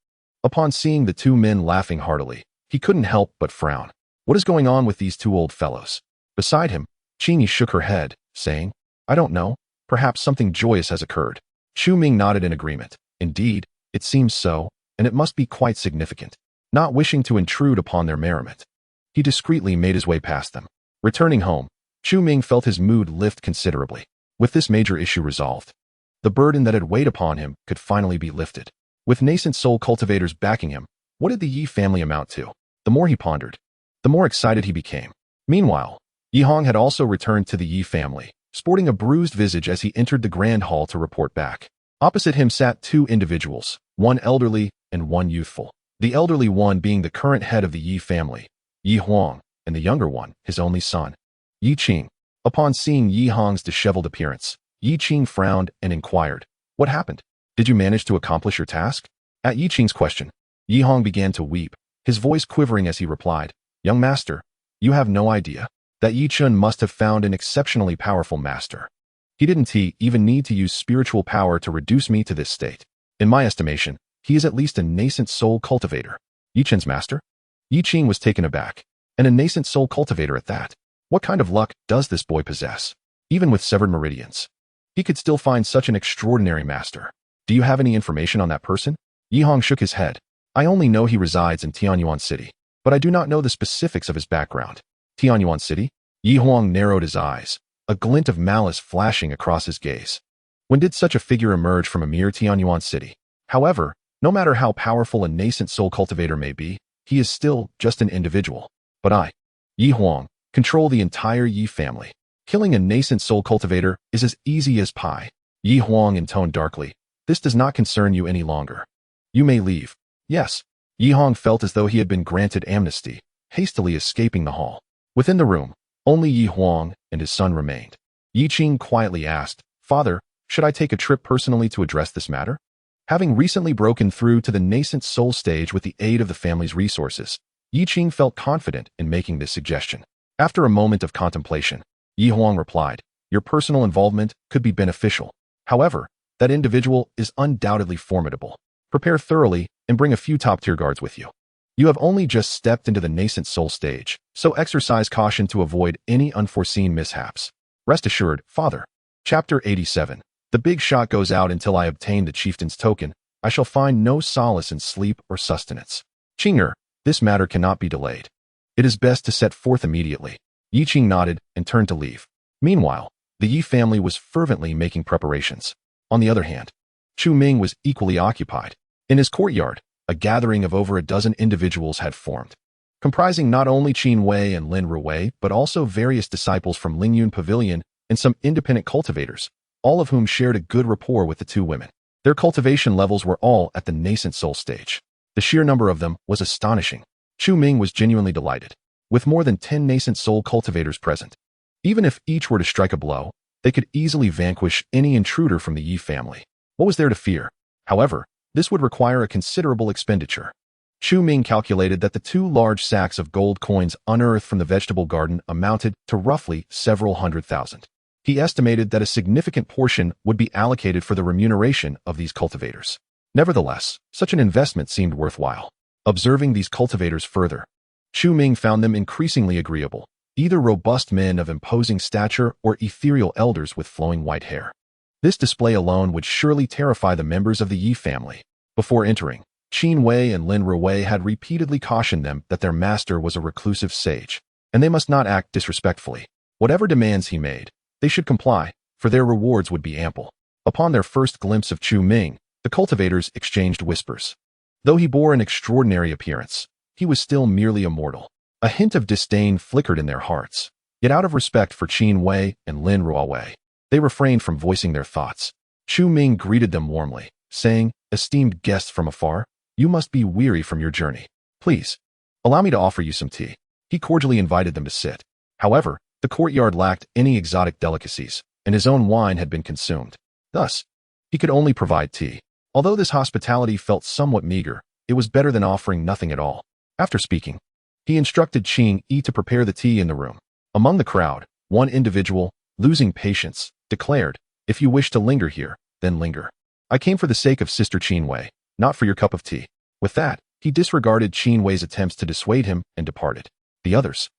Speaker 1: Upon seeing the two men laughing heartily, He couldn't help but frown. What is going on with these two old fellows? Beside him, Qingyi shook her head, saying, I don't know, perhaps something joyous has occurred. Chu Ming nodded in agreement. Indeed, it seems so, and it must be quite significant. Not wishing to intrude upon their merriment, he discreetly made his way past them. Returning home, Chu Ming felt his mood lift considerably. With this major issue resolved, the burden that had weighed upon him could finally be lifted. With nascent soul cultivators backing him, what did the Yi family amount to? The more he pondered, the more excited he became. Meanwhile, Yi Hong had also returned to the Yi family, sporting a bruised visage as he entered the grand hall to report back. Opposite him sat two individuals, one elderly and one youthful. The elderly one being the current head of the Yi family, Yi Huang, and the younger one, his only son, Yi Qing. Upon seeing Yi Hong's disheveled appearance, Yi Qing frowned and inquired, What happened? Did you manage to accomplish your task? At Yi Qing's question, Yi Hong began to weep, his voice quivering as he replied, Young master, you have no idea. That Yi Chun must have found an exceptionally powerful master. He didn't even need to use spiritual power to reduce me to this state. In my estimation, he is at least a nascent soul cultivator. Yi Chun's master? Yi Qing was taken aback. And a nascent soul cultivator at that. What kind of luck does this boy possess? Even with severed meridians, he could still find such an extraordinary master. Do you have any information on that person? Yi Hong shook his head. I only know he resides in Tianyuan City, but I do not know the specifics of his background. Tianyuan City? Yi Huang narrowed his eyes, a glint of malice flashing across his gaze. When did such a figure emerge from a mere Tianyuan City? However, no matter how powerful a nascent soul cultivator may be, he is still just an individual. But I, Yi Huang, control the entire Yi family. Killing a nascent soul cultivator is as easy as pie. Yi Huang intoned darkly. This does not concern you any longer. You may leave. Yes. Yi Huang felt as though he had been granted amnesty, hastily escaping the hall. Within the room, only Yi Huang and his son remained. Yi Qing quietly asked, Father, should I take a trip personally to address this matter? Having recently broken through to the nascent soul stage with the aid of the family's resources, Yi Qing felt confident in making this suggestion. After a moment of contemplation, Yi Huang replied, Your personal involvement could be beneficial. However, that individual is undoubtedly formidable. Prepare thoroughly and bring a few top-tier guards with you. You have only just stepped into the nascent soul stage, so exercise caution to avoid any unforeseen mishaps. Rest assured, Father. Chapter 87. The big shot goes out until I obtain the chieftain's token. I shall find no solace in sleep or sustenance. Qinger, this matter cannot be delayed. It is best to set forth immediately. Yi Qing nodded and turned to leave. Meanwhile, the Yi family was fervently making preparations. On the other hand, Chu Ming was equally occupied. In his courtyard, a gathering of over a dozen individuals had formed, comprising not only Qin Wei and Lin Ruwei, but also various disciples from Lingyun Pavilion and some independent cultivators, all of whom shared a good rapport with the two women. Their cultivation levels were all at the nascent soul stage. The sheer number of them was astonishing. Chu Ming was genuinely delighted. With more than 10 nascent soul cultivators present, even if each were to strike a blow, they could easily vanquish any intruder from the Yi family. What was there to fear? However, this would require a considerable expenditure. Chu Ming calculated that the 2 large sacks of gold coins unearthed from the vegetable garden amounted to roughly several hundred thousand. He estimated that a significant portion would be allocated for the remuneration of these cultivators. Nevertheless, such an investment seemed worthwhile. Observing these cultivators further, Chu Ming found them increasingly agreeable, either robust men of imposing stature or ethereal elders with flowing white hair. This display alone would surely terrify the members of the Yi family. Before entering, Qin Wei and Lin Ruwei had repeatedly cautioned them that their master was a reclusive sage, and they must not act disrespectfully. Whatever demands he made, they should comply, for their rewards would be ample. Upon their first glimpse of Chu Ming, the cultivators exchanged whispers. Though he bore an extraordinary appearance, he was still merely a mortal. A hint of disdain flickered in their hearts, yet out of respect for Qin Wei and Lin Ruwei, they refrained from voicing their thoughts. Chu Ming greeted them warmly, saying, Esteemed guests from afar, you must be weary from your journey. Please, allow me to offer you some tea. He cordially invited them to sit. However, the courtyard lacked any exotic delicacies, and his own wine had been consumed. Thus, he could only provide tea. Although this hospitality felt somewhat meager, it was better than offering nothing at all. After speaking, he instructed Qing Yi to prepare the tea in the room. Among the crowd, one individual, losing patience, declared, If you wish to linger here, then linger. I came for the sake of Sister Qin Wei, not for your cup of tea. With that, He disregarded Qin Wei's attempts to dissuade him and departed. The others,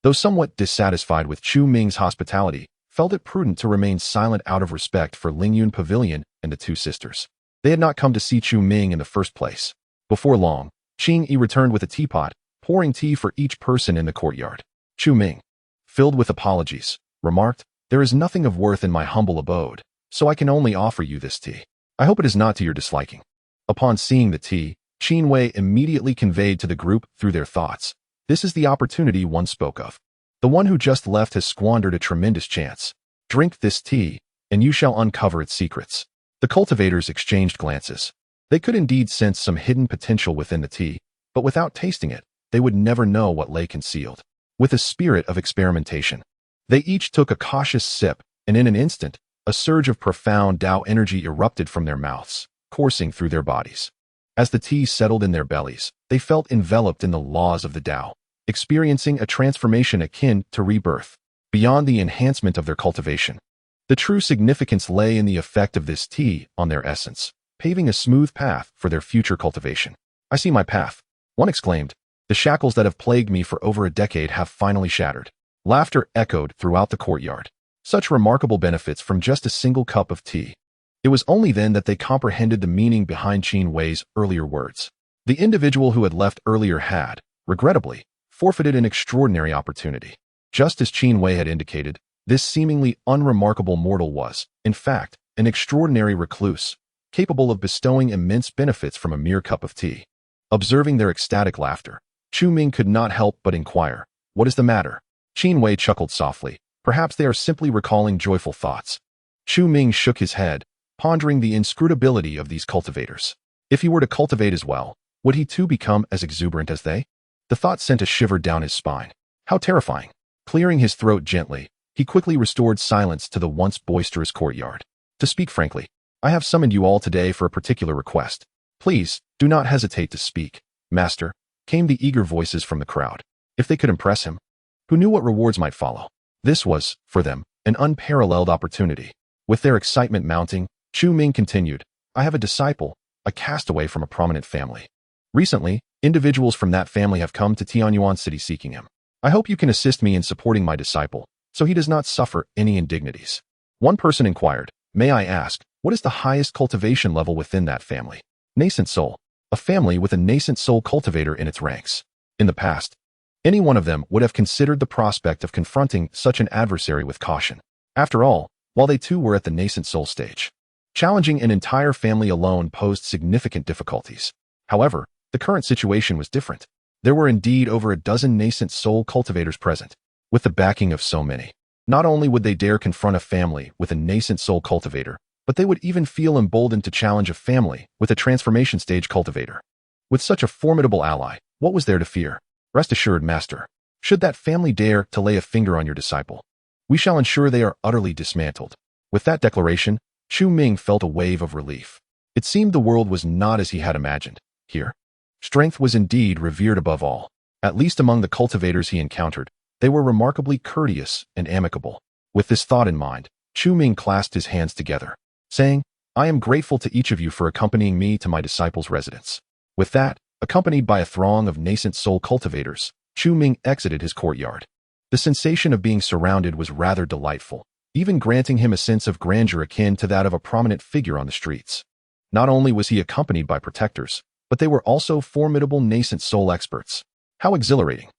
Speaker 1: though somewhat dissatisfied with Chu Ming's hospitality, felt it prudent to remain silent out of respect for Lingyun Pavilion and the two sisters. They had not come to see Chu Ming in the first place. Before long, Qin Yi returned with a teapot, pouring tea for each person in the courtyard. Chu Ming, filled with apologies, remarked, "There is nothing of worth in my humble abode, so I can only offer you this tea. I hope it is not to your disliking." Upon seeing the tea, Qin Wei immediately conveyed to the group through their thoughts, "This is the opportunity one spoke of. The one who just left has squandered a tremendous chance. Drink this tea, and you shall uncover its secrets." The cultivators exchanged glances. They could indeed sense some hidden potential within the tea, but without tasting it, they would never know what lay concealed. With a spirit of experimentation, they each took a cautious sip, and in an instant, a surge of profound Tao energy erupted from their mouths, coursing through their bodies. As the tea settled in their bellies, they felt enveloped in the laws of the Tao, experiencing a transformation akin to rebirth. Beyond the enhancement of their cultivation, the true significance lay in the effect of this tea on their essence, paving a smooth path for their future cultivation. "I see my path," one exclaimed. "The shackles that have plagued me for over a decade have finally shattered." Laughter echoed throughout the courtyard. Such remarkable benefits from just a single cup of tea. It was only then that they comprehended the meaning behind Qin Wei's earlier words. The individual who had left earlier had, regrettably, forfeited an extraordinary opportunity. Just as Qin Wei had indicated, this seemingly unremarkable mortal was, in fact, an extraordinary recluse, capable of bestowing immense benefits from a mere cup of tea. Observing their ecstatic laughter, Chu Ming could not help but inquire, "What is the matter?" Qin Wei chuckled softly. "Perhaps they are simply recalling joyful thoughts." Chu Ming shook his head, pondering the inscrutability of these cultivators. If he were to cultivate as well, would he too become as exuberant as they? The thought sent a shiver down his spine. How terrifying! Clearing his throat gently, he quickly restored silence to the once boisterous courtyard. "To speak frankly, I have summoned you all today for a particular request. Please, do not hesitate to speak, Master," came the eager voices from the crowd. If they could impress him, who knew what rewards might follow? This was, for them, an unparalleled opportunity. With their excitement mounting, Chu Ming continued, "I have a disciple, a castaway from a prominent family. Recently, individuals from that family have come to Tianyuan City seeking him. I hope you can assist me in supporting my disciple, so he does not suffer any indignities." One person inquired, "May I ask, what is the highest cultivation level within that family?" "Nascent soul. A family with a nascent soul cultivator in its ranks." In the past, any one of them would have considered the prospect of confronting such an adversary with caution. After all, while they too were at the nascent soul stage, challenging an entire family alone posed significant difficulties. However, the current situation was different. There were indeed over a dozen nascent soul cultivators present. With the backing of so many, not only would they dare confront a family with a nascent soul cultivator, but they would even feel emboldened to challenge a family with a transformation stage cultivator. With such a formidable ally, what was there to fear? Rest assured, Master, should that family dare to lay a finger on your disciple, we shall ensure they are utterly dismantled. With that declaration, Chu Ming felt a wave of relief. It seemed the world was not as he had imagined. Here, strength was indeed revered above all. At least among the cultivators he encountered, they were remarkably courteous and amicable. With this thought in mind, Chu Ming clasped his hands together, saying, "I am grateful to each of you for accompanying me to my disciple's residence." With that, accompanied by a throng of nascent soul cultivators, Chu Ming exited his courtyard. The sensation of being surrounded was rather delightful, even granting him a sense of grandeur akin to that of a prominent figure on the streets. Not only was he accompanied by protectors, but they were also formidable nascent soul experts. How exhilarating!